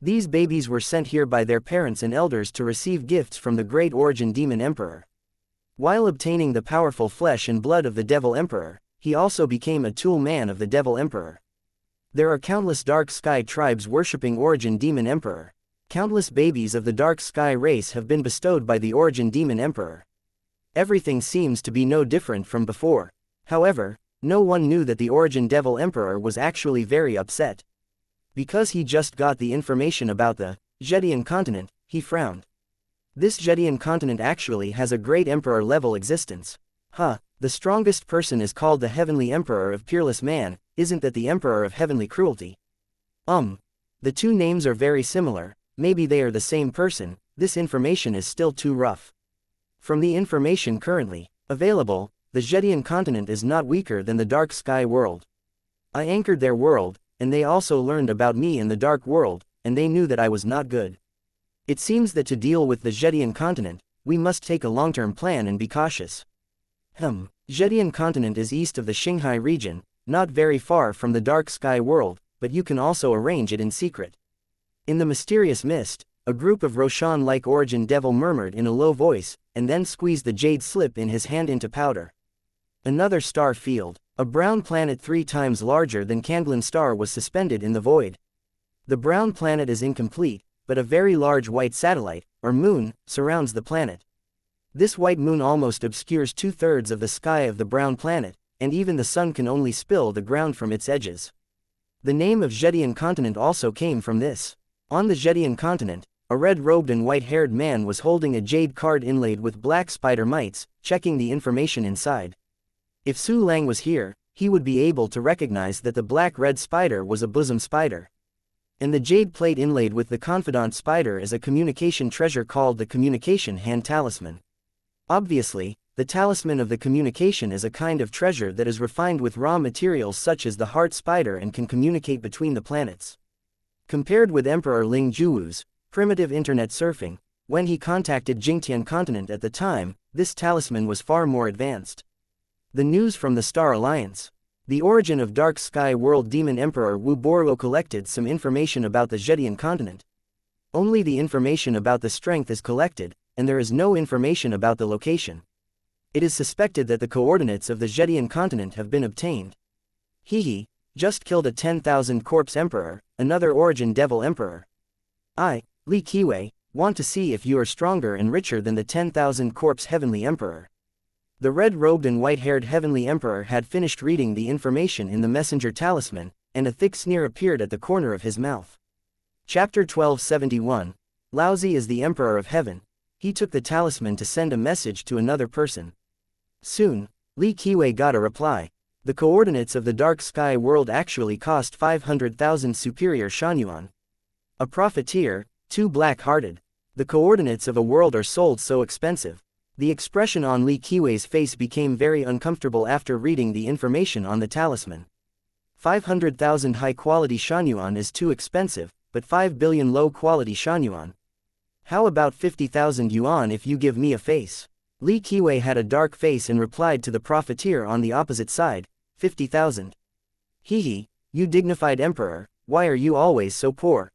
These babies were sent here by their parents and elders to receive gifts from the great Origin Demon Emperor. While obtaining the powerful flesh and blood of the Devil Emperor, he also became a tool man of the Devil Emperor. There are countless Dark Sky tribes worshipping Origin Demon Emperor. Countless babies of the Dark Sky race have been bestowed by the Origin Demon Emperor. Everything seems to be no different from before. However, no one knew that the Origin Devil Emperor was actually very upset. Because he just got the information about the Zhetian continent, he frowned. This Zhetian continent actually has a great emperor-level existence. The strongest person is called the Heavenly Emperor of Peerless Man, isn't that the Emperor of Heavenly Cruelty? The two names are very similar, maybe they are the same person, this information is still too rough. From the information currently available, the Zhetian continent is not weaker than the Dark Sky world. I anchored their world, and they also learned about me in the Dark World, and they knew that I was not good. It seems that to deal with the Zhetian continent, we must take a long-term plan and be cautious. Zhetian continent is east of the Xinghai region, not very far from the Dark Sky world, but you can also arrange it in secret. In the mysterious mist, a group of Roshan-like Origin Devil murmured in a low voice, and then squeezed the jade slip in his hand into powder. Another star field. A brown planet 3 times larger than Candlin star was suspended in the void. The brown planet is incomplete, but a very large white satellite, or moon, surrounds the planet. This white moon almost obscures 2/3 of the sky of the brown planet, and even the sun can only spill the ground from its edges. The name of Zhedian continent also came from this. On the Zhedian continent, a red-robed and white-haired man was holding a jade card inlaid with black spider mites, checking the information inside. If Su Lang was here, he would be able to recognize that the black-red spider was a bosom spider. And the jade plate inlaid with the confidant spider is a communication treasure called the communication hand talisman. Obviously, the talisman of the communication is a kind of treasure that is refined with raw materials such as the heart spider and can communicate between the planets. Compared with Emperor Ling Juwu's primitive internet surfing, when he contacted Jingtian continent at the time, this talisman was far more advanced. The news from the Star Alliance. The origin of Dark Sky World Demon Emperor Wu Boruo collected some information about the Zhedian continent. Only the information about the strength is collected, and there is no information about the location. It is suspected that the coordinates of the Zhedian continent have been obtained. Hehe, just killed a 10,000 corpse emperor, another origin devil emperor. I, Li Qiwei, want to see if you are stronger and richer than the 10,000 corpse heavenly emperor. The red-robed and white-haired heavenly emperor had finished reading the information in the messenger talisman, and a thick sneer appeared at the corner of his mouth. Chapter 1271. Laozi is the emperor of heaven. He took the talisman to send a message to another person. Soon, Li Qiwei got a reply. The coordinates of the dark sky world actually cost 500,000 superior Shanyuan. A profiteer, too black-hearted. The coordinates of a world are sold so expensive. The expression on Li Qiwei's face became very uncomfortable after reading the information on the talisman. 500,000 high-quality Shanyuan is too expensive, but 5 billion low-quality Shanyuan. How about 50,000 yuan if you give me a face? Li Qiwei had a dark face and replied to the profiteer on the opposite side, 50,000. Hehe, you dignified emperor, why are you always so poor?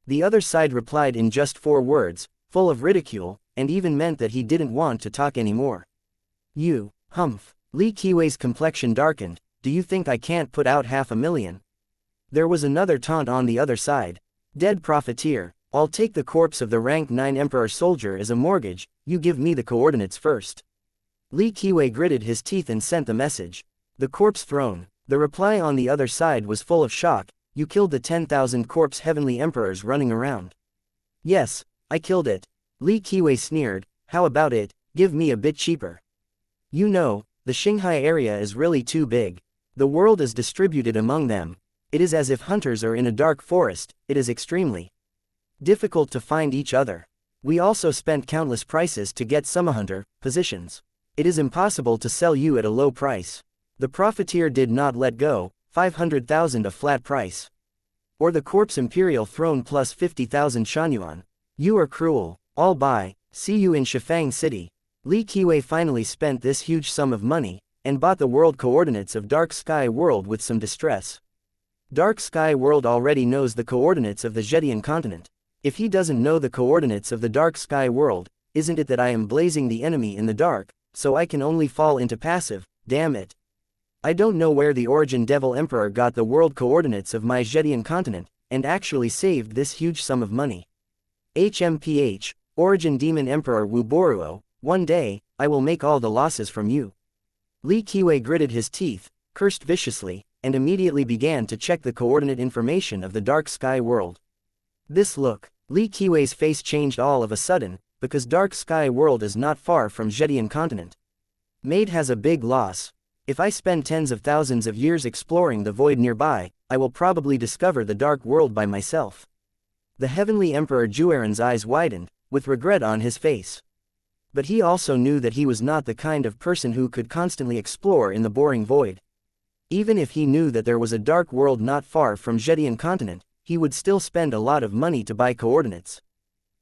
The other side replied in just 4 words, full of ridicule, and even meant that he didn't want to talk anymore. You, humph. Li Qiwei's complexion darkened, do you think I can't put out 500,000? There was another taunt on the other side. Dead profiteer, I'll take the corpse of the rank 9 emperor soldier as a mortgage, you give me the coordinates first. Li Qiwei gritted his teeth and sent the message. The corpse thrown. The reply on the other side was full of shock, you killed the 10,000 corpse heavenly emperors running around. Yes, I killed it. Li Qiwei sneered, how about it, give me a bit cheaper. You know, the Shanghai area is really too big. The world is distributed among them. It is as if hunters are in a dark forest, it is extremely difficult to find each other. We also spent countless prices to get some hunter positions. It is impossible to sell you at a low price. The profiteer did not let go, 500,000 a flat price. Or the corpse imperial throne plus 50,000 Shanyuan. You are cruel. I'll buy, see you in Shifang City. Li Qiwei finally spent this huge sum of money, and bought the world coordinates of Dark Sky World with some distress. Dark Sky World already knows the coordinates of the Zhedian continent. If he doesn't know the coordinates of the Dark Sky World, isn't it that I am blazing the enemy in the dark, so I can only fall into passive, damn it. I don't know where the Origin Devil Emperor got the world coordinates of my Zhedian continent, and actually saved this huge sum of money. HMPH. Origin Demon Emperor Wu Boruo, one day, I will make all the losses from you. Li Qiwei gritted his teeth, cursed viciously, and immediately began to check the coordinate information of the Dark Sky World. This look, Li Qiwei's face changed all of a sudden, because Dark Sky World is not far from Zhedian continent. Maid has a big loss. If I spend tens of thousands of years exploring the void nearby, I will probably discover the Dark World by myself. The Heavenly Emperor Jueren's eyes widened, with regret on his face. But he also knew that he was not the kind of person who could constantly explore in the boring void. Even if he knew that there was a dark world not far from Zhedian continent, he would still spend a lot of money to buy coordinates.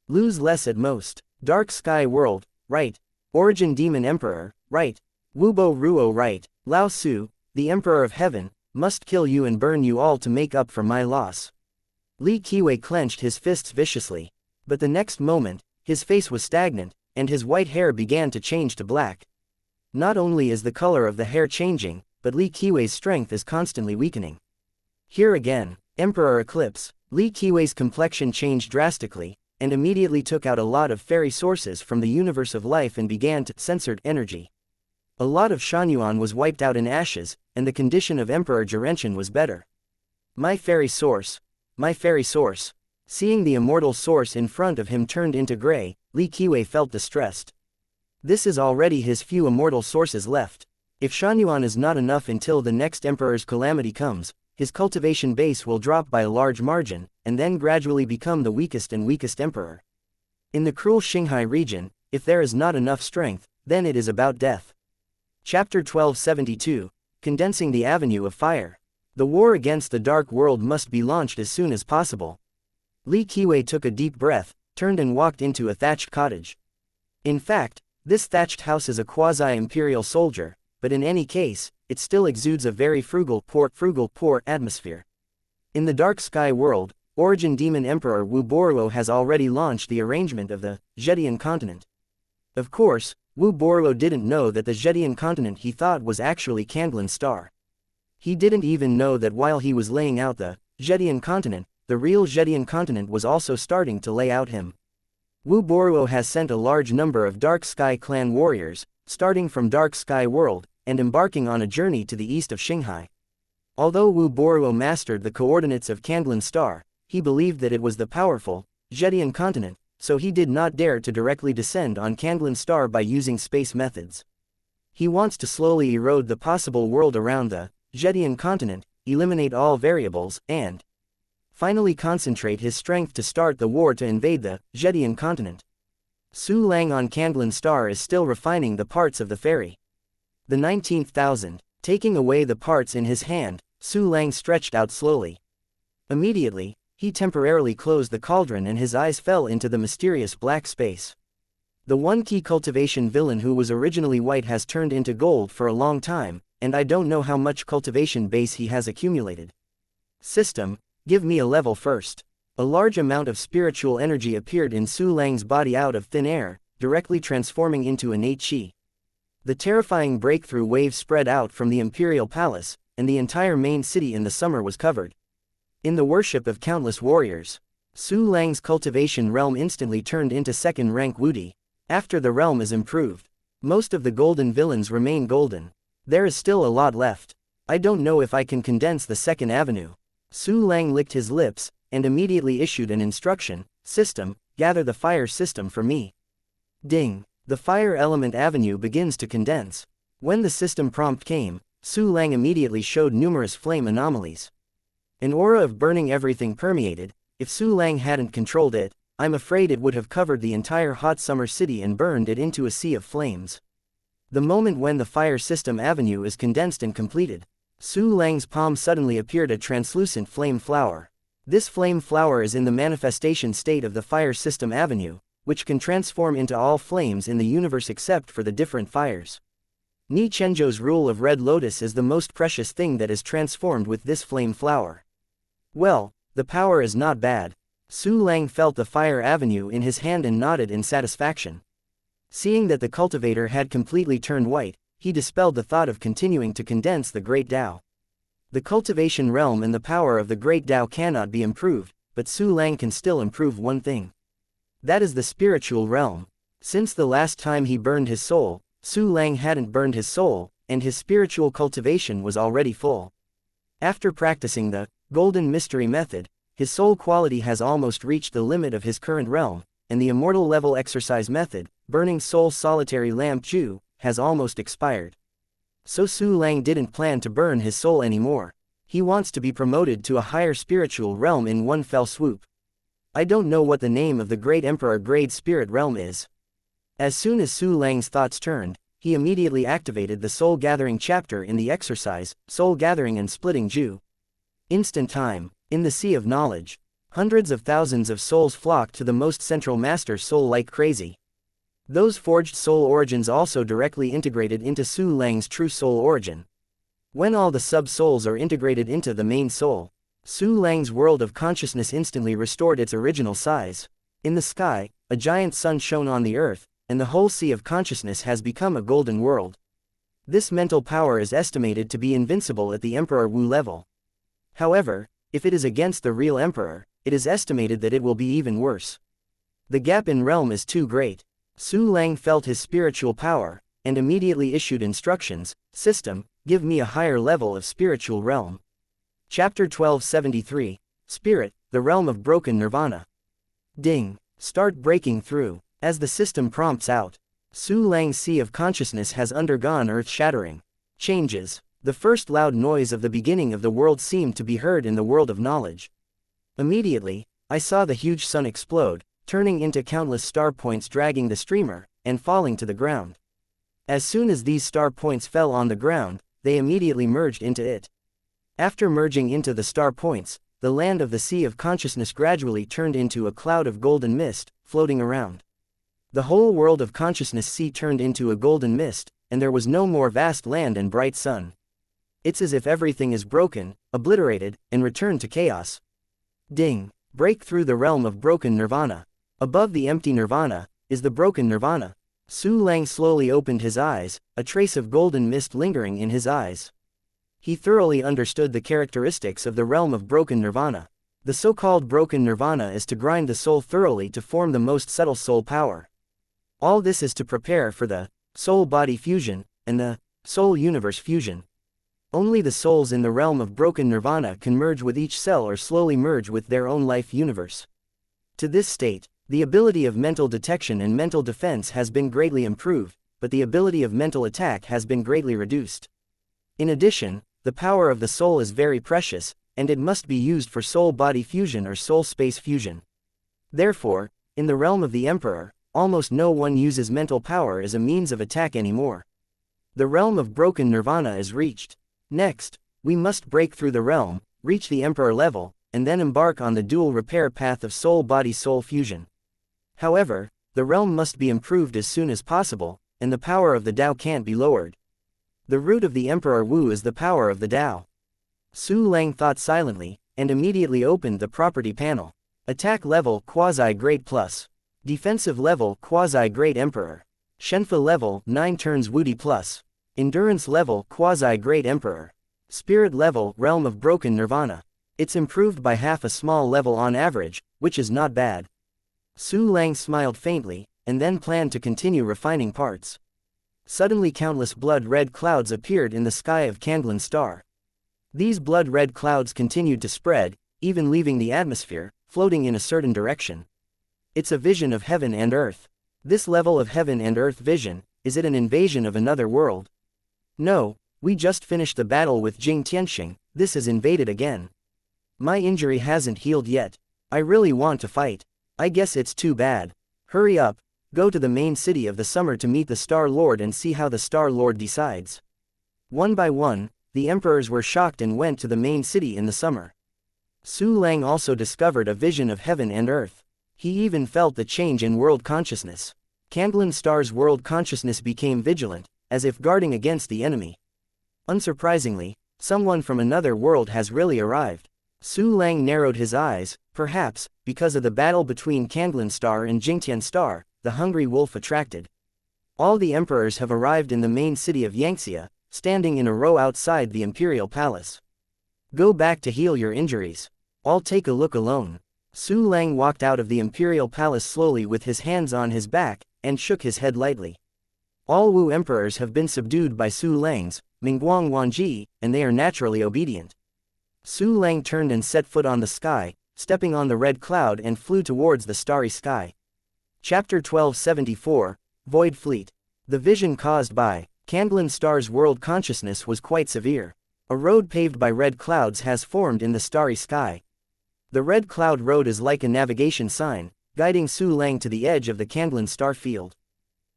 Lose less at most. Dark Sky World, right. Origin Demon Emperor, right. Wubo Ruo, right. Lao Su, the Emperor of Heaven, must kill you and burn you all to make up for my loss. Li Qiwei clenched his fists viciously. But the next moment, his face was stagnant, and his white hair began to change to black. Not only is the color of the hair changing, but Li Qiwei's strength is constantly weakening. Here again, Emperor Eclipse, Li Qiwei's complexion changed drastically, and immediately took out a lot of fairy sources from the universe of life and began to censored energy. A lot of Shanyuan was wiped out in ashes, and the condition of Emperor Jirenchen was better. My fairy source. My fairy source. Seeing the immortal source in front of him turned into gray, Li Qiwei felt distressed. This is already his few immortal sources left. If Shanyuan is not enough until the next emperor's calamity comes, his cultivation base will drop by a large margin, and then gradually become the weakest and weakest emperor. In the cruel Xinghai region, if there is not enough strength, then it is about death. Chapter 1272, Condensing the Avenue of Fire. The war against the Dark World must be launched as soon as possible. Li Qiwei took a deep breath, turned and walked into a thatched cottage. In fact, this thatched house is a quasi-imperial soldier, but in any case, it still exudes a very frugal, poor atmosphere. In the Dark Sky world, Origin Demon Emperor Wu Boruo has already launched the arrangement of the Zhetian continent. Of course, Wu Boruo didn't know that the Zhetian continent he thought was actually Kanglin's star. He didn't even know that while he was laying out the Zhetian continent, the real Zhetian continent was also starting to lay out him. Wu Boruo has sent a large number of Dark Sky clan warriors, starting from Dark Sky world, and embarking on a journey to the east of Xinghai. Although Wu Boruo mastered the coordinates of Kanglin's star, he believed that it was the powerful Zhetian continent, so he did not dare to directly descend on Kanglin's star by using space methods. He wants to slowly erode the possible world around the Zhetian continent, eliminate all variables, and finally concentrate his strength to start the war to invade the Zhetian continent. Su Lang on Kanglin's star is still refining the parts of the fairy. The 19th thousand. Taking away the parts in his hand, Su Lang stretched out slowly. Immediately, he temporarily closed the cauldron and his eyes fell into the mysterious black space. The one key cultivation villain who was originally white has turned into gold for a long time, and I don't know how much cultivation base he has accumulated. System, give me a level first. A large amount of spiritual energy appeared in Su Lang's body out of thin air, directly transforming into innate qi. The terrifying breakthrough wave spread out from the imperial palace, and the entire main city in the summer was covered. In the worship of countless warriors, Su Lang's cultivation realm instantly turned into second-rank Wudi. After the realm is improved, most of the golden villains remain golden. There is still a lot left. I don't know if I can condense the second avenue. Su Lang licked his lips, and immediately issued an instruction, System, gather the fire system for me. Ding! The fire element avenue begins to condense. When the system prompt came, Su Lang immediately showed numerous flame anomalies. An aura of burning everything permeated. If Su Lang hadn't controlled it, I'm afraid it would have covered the entire hot summer city and burned it into a sea of flames. The moment when the fire system avenue is condensed and completed, Su Lang's palm suddenly appeared a translucent flame flower. This flame flower is in the manifestation state of the fire system avenue, which can transform into all flames in the universe except for the different fires. Ni Chenzhou's rule of red lotus is the most precious thing that is transformed with this flame flower. Well, the power is not bad. Su Lang felt the fire avenue in his hand and nodded in satisfaction. Seeing that the cultivator had completely turned white, he dispelled the thought of continuing to condense the Great Tao. The cultivation realm and the power of the Great Tao cannot be improved, but Su Lang can still improve one thing. That is the spiritual realm. Since the last time he burned his soul, Su Lang hadn't burned his soul, and his spiritual cultivation was already full. After practicing the Golden Mystery Method, his soul quality has almost reached the limit of his current realm, and the immortal level exercise method, Burning Soul Solitary Lamp Ju, has almost expired. So Su Lang didn't plan to burn his soul anymore. He wants to be promoted to a higher spiritual realm in one fell swoop. I don't know what the name of the Great Emperor Grade Spirit Realm is. As soon as Su Lang's thoughts turned, he immediately activated the Soul Gathering chapter in the exercise, Soul Gathering and Splitting Ju. Instant time. In the Sea of Knowledge, hundreds of thousands of souls flocked to the most central master soul like crazy. Those forged soul origins also directly integrated into Su Lang's true soul origin. When all the sub-souls are integrated into the main soul, Su Lang's world of consciousness instantly restored its original size. In the sky, a giant sun shone on the earth, and the whole sea of consciousness has become a golden world. This mental power is estimated to be invincible at the Emperor Wu level. However, if it is against the real Emperor, it is estimated that it will be even worse. The gap in realm is too great. Su Lang felt his spiritual power, and immediately issued instructions, System, give me a higher level of spiritual realm. Chapter 1273, Spirit, the Realm of Broken Nirvana. Ding. Start breaking through. As the system prompts out, Su Lang's sea of consciousness has undergone earth-shattering changes. The first loud noise of the beginning of the world seemed to be heard in the world of knowledge. Immediately, I saw the huge sun explode, turning into countless star points dragging the streamer, and falling to the ground. As soon as these star points fell on the ground, they immediately merged into it. After merging into the star points, the land of the sea of consciousness gradually turned into a cloud of golden mist, floating around. The whole world of consciousness sea turned into a golden mist, and there was no more vast land and bright sun. It's as if everything is broken, obliterated, and returned to chaos. Ding. Break through the realm of broken nirvana. Above the empty nirvana, is the broken nirvana. Su Lang slowly opened his eyes, a trace of golden mist lingering in his eyes. He thoroughly understood the characteristics of the realm of broken nirvana. The so-called broken nirvana is to grind the soul thoroughly to form the most subtle soul power. All this is to prepare for the soul-body fusion, and the soul-universe fusion. Only the souls in the realm of broken nirvana can merge with each cell or slowly merge with their own life universe. To this state, the ability of mental detection and mental defense has been greatly improved, but the ability of mental attack has been greatly reduced. In addition, the power of the soul is very precious, and it must be used for soul-body fusion or soul-space fusion. Therefore, in the realm of the Emperor, almost no one uses mental power as a means of attack anymore. The realm of broken nirvana is reached. Next, we must break through the realm, reach the Emperor level, and then embark on the dual repair path of soul-body-soul fusion. However, the realm must be improved as soon as possible, and the power of the Tao can't be lowered. The root of the Emperor Wu is the power of the Tao. Su Lang thought silently, and immediately opened the property panel. Attack level quasi-great plus. Defensive level quasi-great Emperor. Shenfa level 9 turns Wudi plus. Endurance level quasi-great Emperor. Spirit level realm of broken nirvana. It's improved by half a small level on average, which is not bad. Su Lang smiled faintly, and then planned to continue refining parts. Suddenly countless blood-red clouds appeared in the sky of Kanglan Star. These blood-red clouds continued to spread, even leaving the atmosphere, floating in a certain direction. It's a vision of heaven and earth. This level of heaven and earth vision, is it an invasion of another world? No, we just finished the battle with Jing Tianxing, this is invaded again. My injury hasn't healed yet. I really want to fight. I guess it's too bad. Hurry up. Go to the main city of the summer to meet the Star Lord and see how the Star Lord decides. One by one, the emperors were shocked and went to the main city in the summer. Su Lang also discovered a vision of heaven and earth. He even felt the change in world consciousness. Kanglan Star's world consciousness became vigilant, as if guarding against the enemy. Unsurprisingly, someone from another world has really arrived. Su Lang narrowed his eyes, perhaps, because of the battle between Kanglan Star and Jingtian Star, the hungry wolf attracted. All the emperors have arrived in the main city of Xianxia, standing in a row outside the imperial palace. Go back to heal your injuries. I'll take a look alone. Su Lang walked out of the imperial palace slowly with his hands on his back, and shook his head lightly. All Wu emperors have been subdued by Su Lang's, Mingguang Wanji, and they are naturally obedient. Su Lang turned and set foot on the sky, stepping on the red cloud and flew towards the starry sky. Chapter 1274, Void Fleet. The vision caused by Kanglan Star's world consciousness was quite severe. A road paved by red clouds has formed in the starry sky. The red cloud road is like a navigation sign, guiding Su Lang to the edge of the Kanglan Star field.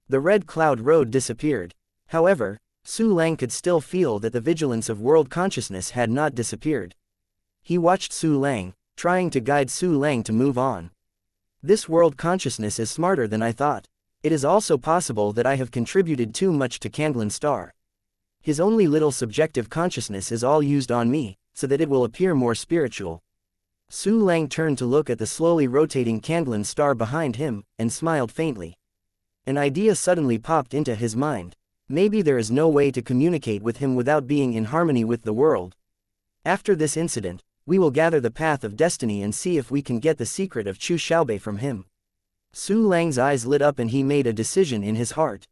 The red cloud road disappeared. However, Su Lang could still feel that the vigilance of world consciousness had not disappeared. He watched Su Lang, trying to guide Su Lang to move on. This world consciousness is smarter than I thought. It is also possible that I have contributed too much to Kanglan Star. His only little subjective consciousness is all used on me, so that it will appear more spiritual. Su Lang turned to look at the slowly rotating Kanglan Star behind him, and smiled faintly. An idea suddenly popped into his mind. Maybe there is no way to communicate with him without being in harmony with the world. After this incident, we will gather the path of destiny and see if we can get the secret of Chu Xiaobei from him. Su Lang's eyes lit up and he made a decision in his heart.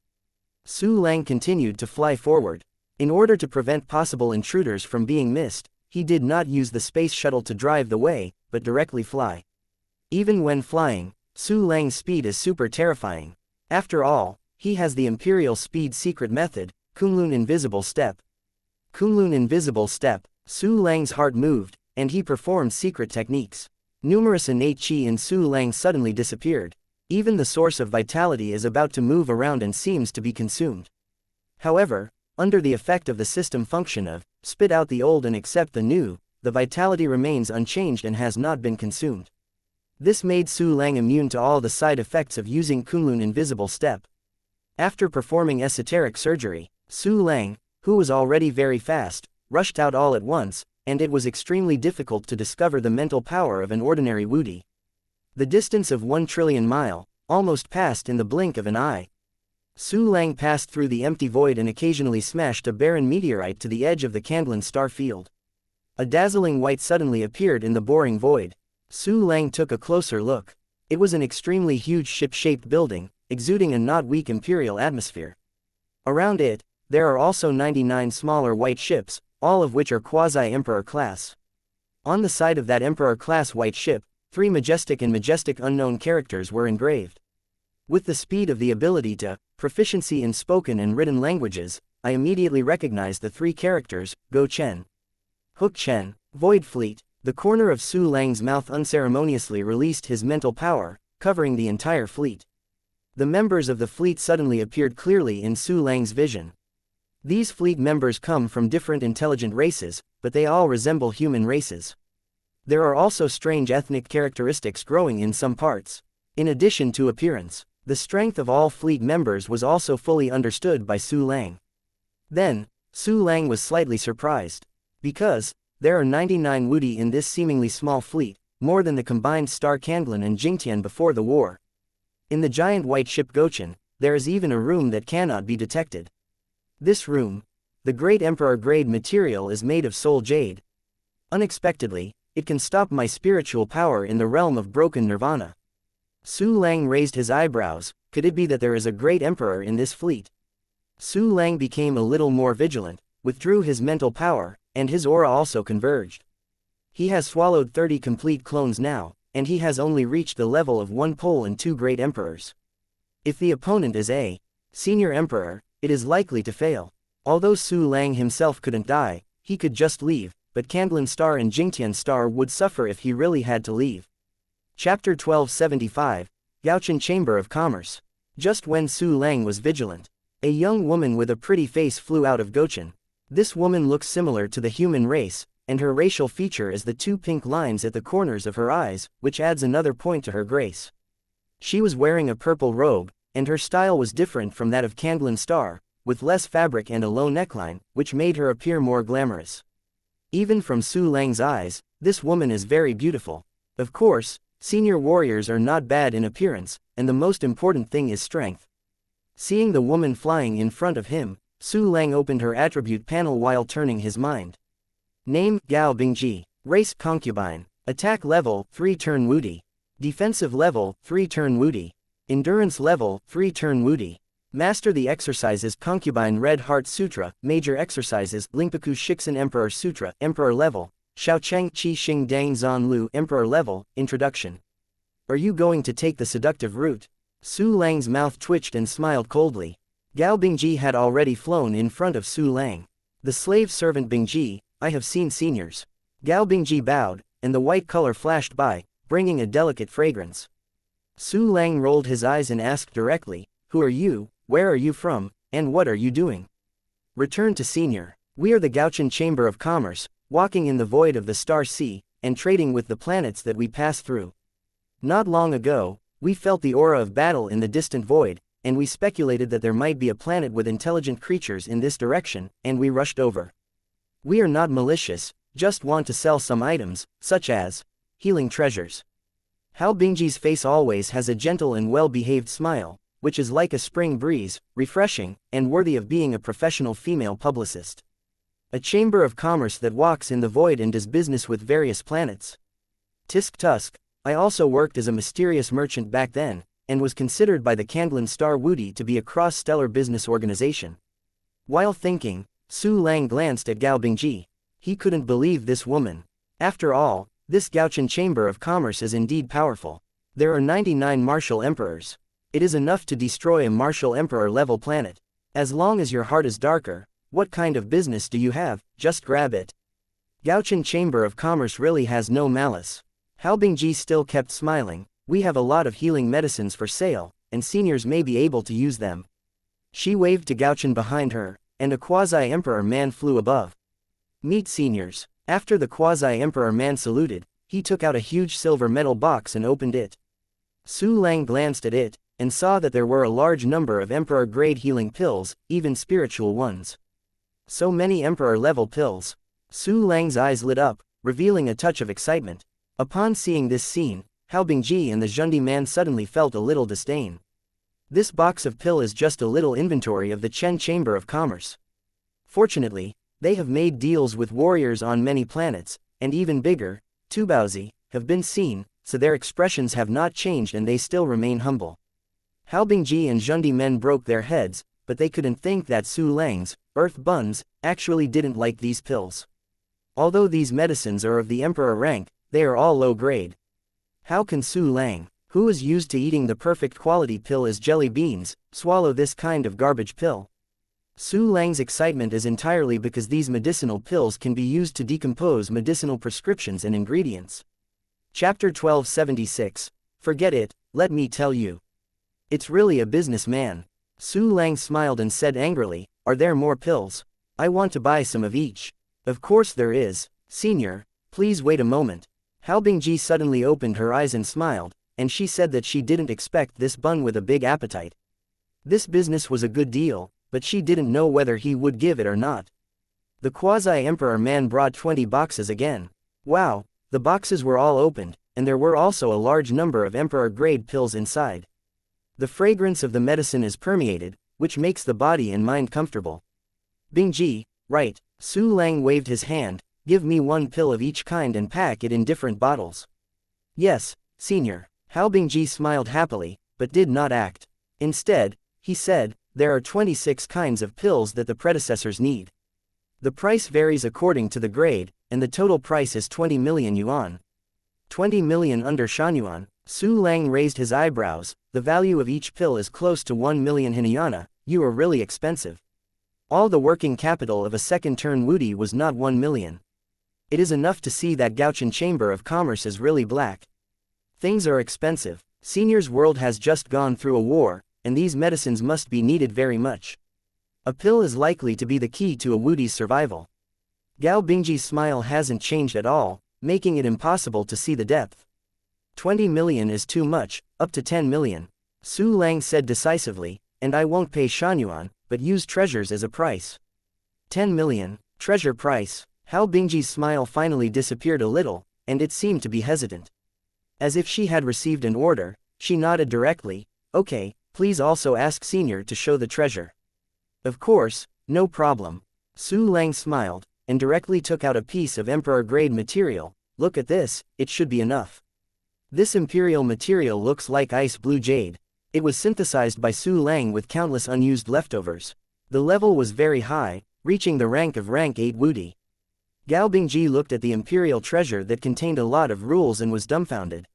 Su Lang continued to fly forward. In order to prevent possible intruders from being missed, he did not use the space shuttle to drive the way, but directly fly. Even when flying, Su Lang's speed is super terrifying. After all, he has the Imperial Speed Secret Method, Kunlun Invisible Step. Kunlun Invisible Step, Su Lang's heart moved, and he performed secret techniques. Numerous innate qi in Su Lang suddenly disappeared. Even the source of vitality is about to move around and seems to be consumed. However, under the effect of the system function of, spit out the old and accept the new, the vitality remains unchanged and has not been consumed. This made Su Lang immune to all the side effects of using Kunlun Invisible Step. After performing esoteric surgery, Su Lang, who was already very fast, rushed out all at once, and it was extremely difficult to discover the mental power of an ordinary Wudi. The distance of 1 trillion mile, almost passed in the blink of an eye. Su Lang passed through the empty void and occasionally smashed a barren meteorite to the edge of the Candlin star field. A dazzling white suddenly appeared in the boring void. Su Lang took a closer look. It was an extremely huge ship-shaped building, exuding a not weak imperial atmosphere. Around it, there are also 99 smaller white ships, all of which are quasi-emperor class. On the side of that emperor class white ship, 3 majestic and majestic unknown characters were engraved. With the speed of the ability to, proficiency in spoken and written languages, I immediately recognized the 3 characters, Go Chen. Hook Chen, Void Fleet. The corner of Su Lang's mouth unceremoniously released his mental power, covering the entire fleet. The members of the fleet suddenly appeared clearly in Su Lang's vision. These fleet members come from different intelligent races, but they all resemble human races. There are also strange ethnic characteristics growing in some parts. In addition to appearance, the strength of all fleet members was also fully understood by Su Lang. Then, Su Lang was slightly surprised. Because, there are 99 Wudi in this seemingly small fleet, more than the combined Star Candlin and Jingtian before the war. In the giant white ship Gochen, there is even a room that cannot be detected. This room, the Great Emperor grade material, is made of soul jade. Unexpectedly, it can stop my spiritual power in the realm of broken nirvana. Su Lang raised his eyebrows. Could it be that there is a great emperor in this fleet? Su Lang became a little more vigilant, withdrew his mental power, and his aura also converged. He has swallowed 30 complete clones now, and he has only reached the level of 1 pole and 2 great emperors. If the opponent is a senior emperor, it is likely to fail. Although Su Lang himself couldn't die, he could just leave, but Candlin Star and Jingtian Star would suffer if he really had to leave. Chapter 1275, Gaochen Chamber of Commerce. Just when Su Lang was vigilant, a young woman with a pretty face flew out of Gochen. This woman looks similar to the human race, and her racial feature is the 2 pink lines at the corners of her eyes, which adds another point to her grace. She was wearing a purple robe, and her style was different from that of Candlin Star, with less fabric and a low neckline, which made her appear more glamorous. Even from Su Lang's eyes, this woman is very beautiful. Of course, senior warriors are not bad in appearance, and the most important thing is strength. Seeing the woman flying in front of him, Su Lang opened her attribute panel while turning his mind. Name, Gao Bingji. Race, Concubine. Attack level, 3 turn Wudi. Defensive level, 3 turn Wudi. Endurance level, 3 turn Wudi. Master the exercises Concubine Red Heart Sutra, Major Exercises Lingpaku Shixin Emperor Sutra, Emperor level. Shaocheng Qi Xing Dang Zan Lu, Emperor level, Introduction. Are you going to take the seductive route? Su Lang's mouth twitched and smiled coldly. Gao Bingji had already flown in front of Su Lang. The slave servant Bingji, I have seen seniors. Gao Bingji bowed, and the white color flashed by, bringing a delicate fragrance. Su Lang rolled his eyes and asked directly, who are you, where are you from, and what are you doing? Return to senior. We are the Gaochen Chamber of Commerce, walking in the void of the Star Sea, and trading with the planets that we pass through. Not long ago, we felt the aura of battle in the distant void, and we speculated that there might be a planet with intelligent creatures in this direction, and we rushed over. We are not malicious, just want to sell some items, such as healing treasures. Hao Bingji's face always has a gentle and well-behaved smile. which is like a spring breeze, refreshing, and worthy of being a professional female publicist. A chamber of commerce that walks in the void and does business with various planets. Tisk tusk, I also worked as a mysterious merchant back then, and was considered by the Candlin Star Woody to be a cross-stellar business organization. While thinking, Su Lang glanced at Gao Bingji. He couldn't believe this woman. After all, this Gaochen Chamber of Commerce is indeed powerful. There are 99 martial emperors. It is enough to destroy a martial emperor-level planet. As long as your heart is darker, what kind of business do you have? Just grab it. Gaochen Chamber of Commerce really has no malice. Hao Bingji still kept smiling. We have a lot of healing medicines for sale, and seniors may be able to use them. She waved to Gaochen behind her, and a quasi-emperor man flew above. Meet seniors. After the quasi-emperor man saluted, he took out a huge silver metal box and opened it. Su Lang glanced at it, and saw that there were a large number of emperor-grade healing pills, even spiritual ones. So many emperor-level pills. Su Lang's eyes lit up, revealing a touch of excitement. Upon seeing this scene, Hao Bingji and the Zhundi man suddenly felt a little disdain. This box of pill is just a little inventory of the Chen Chamber of Commerce. Fortunately, they have made deals with warriors on many planets, and even bigger, Tubaozi, have been seen, so their expressions have not changed and they still remain humble. Hao Bingji and Zhundi men broke their heads, but they couldn't think that Su Lang's, Earth Buns, actually didn't like these pills. Although these medicines are of the emperor rank, they are all low grade. How can Su Lang, who is used to eating the perfect quality pill as jelly beans, swallow this kind of garbage pill? Su Lang's excitement is entirely because these medicinal pills can be used to decompose medicinal prescriptions and ingredients. Chapter 1276. Forget it, let me tell you. It's really a businessman. Su Lang smiled and said angrily, are there more pills? I want to buy some of each. Of course there is, senior, please wait a moment. Hao Bingji suddenly opened her eyes and smiled, and she said that she didn't expect this bun with a big appetite. This business was a good deal, but she didn't know whether he would give it or not. The quasi-emperor man brought 20 boxes again. Wow, the boxes were all opened, and there were also a large number of emperor-grade pills inside. The fragrance of the medicine is permeated, which makes the body and mind comfortable. Bingji, right, Su Lang waved his hand, give me one pill of each kind and pack it in different bottles. Yes, senior. Hao Bingji smiled happily, but did not act. Instead, he said, there are 26 kinds of pills that the predecessors need. The price varies according to the grade, and the total price is 20 million yuan. 20 million under Shanyuan. Su Lang raised his eyebrows, the value of each pill is close to 1 million hinayana, you are really expensive. All the working capital of a second-turn Wudi was not 1 million. It is enough to see that Gaochen Chamber of Commerce is really black. Things are expensive. Senior's world has just gone through a war, and these medicines must be needed very much. A pill is likely to be the key to a Wudi's survival. Gao Bingji's smile hasn't changed at all, making it impossible to see the depth. 20 million is too much, up to 10 million. Su Lang said decisively, and I won't pay Shanyuan, but use treasures as a price. 10 million, treasure price. Hao Bingji's smile finally disappeared a little, and it seemed to be hesitant. As if she had received an order, she nodded directly, okay, please also ask senior to show the treasure. Of course, no problem. Su Lang smiled, and directly took out a piece of emperor-grade material. Look at this, it should be enough. This imperial material looks like ice blue jade. It was synthesized by Su Lang with countless unused leftovers. The level was very high, reaching the rank of rank 8 Wudi. Gao Bingji looked at the imperial treasure that contained a lot of rules and was dumbfounded.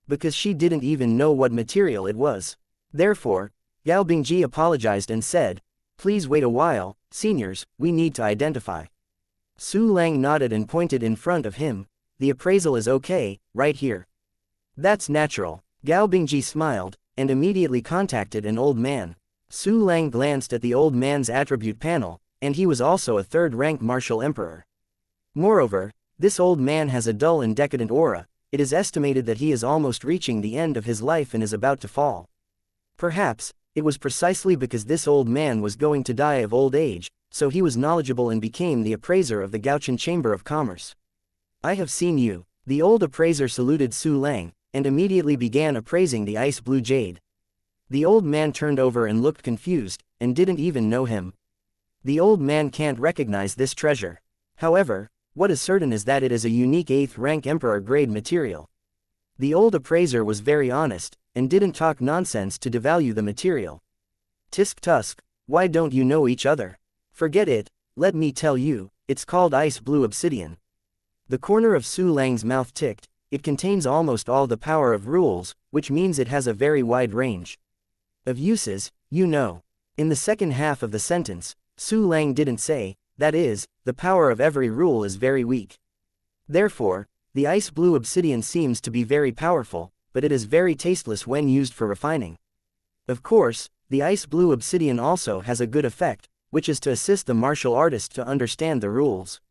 Because she didn't even know what material it was. Therefore, Gao Bingji apologized and said, please wait a while, seniors, we need to identify. Su Lang nodded and pointed in front of him, the appraisal is okay, right here. That's natural. Gao Bingji smiled, and immediately contacted an old man. Su Lang glanced at the old man's attribute panel, and he was also a third-rank martial emperor. Moreover, this old man has a dull and decadent aura. It is estimated that he is almost reaching the end of his life and is about to fall. Perhaps, it was precisely because this old man was going to die of old age, so he was knowledgeable and became the appraiser of the Gaochen Chamber of Commerce. I have seen you. The old appraiser saluted Su Lang, and immediately began appraising the ice blue jade. The old man turned over and looked confused, and didn't even know him. The old man can't recognize this treasure. However, what is certain is that it is a unique 8th rank Emperor grade material. The old appraiser was very honest, and didn't talk nonsense to devalue the material. Tisk tusk, why don't you know each other? Forget it, let me tell you, it's called ice blue obsidian. The corner of Su Lang's mouth ticked. It contains almost all the power of rules, which means it has a very wide range of uses, you know. In the second half of the sentence, Su Lang didn't say, that is, the power of every rule is very weak. Therefore, the ice blue obsidian seems to be very powerful, but it is very tasteless when used for refining. Of course, the ice blue obsidian also has a good effect, which is to assist the martial artist to understand the rules.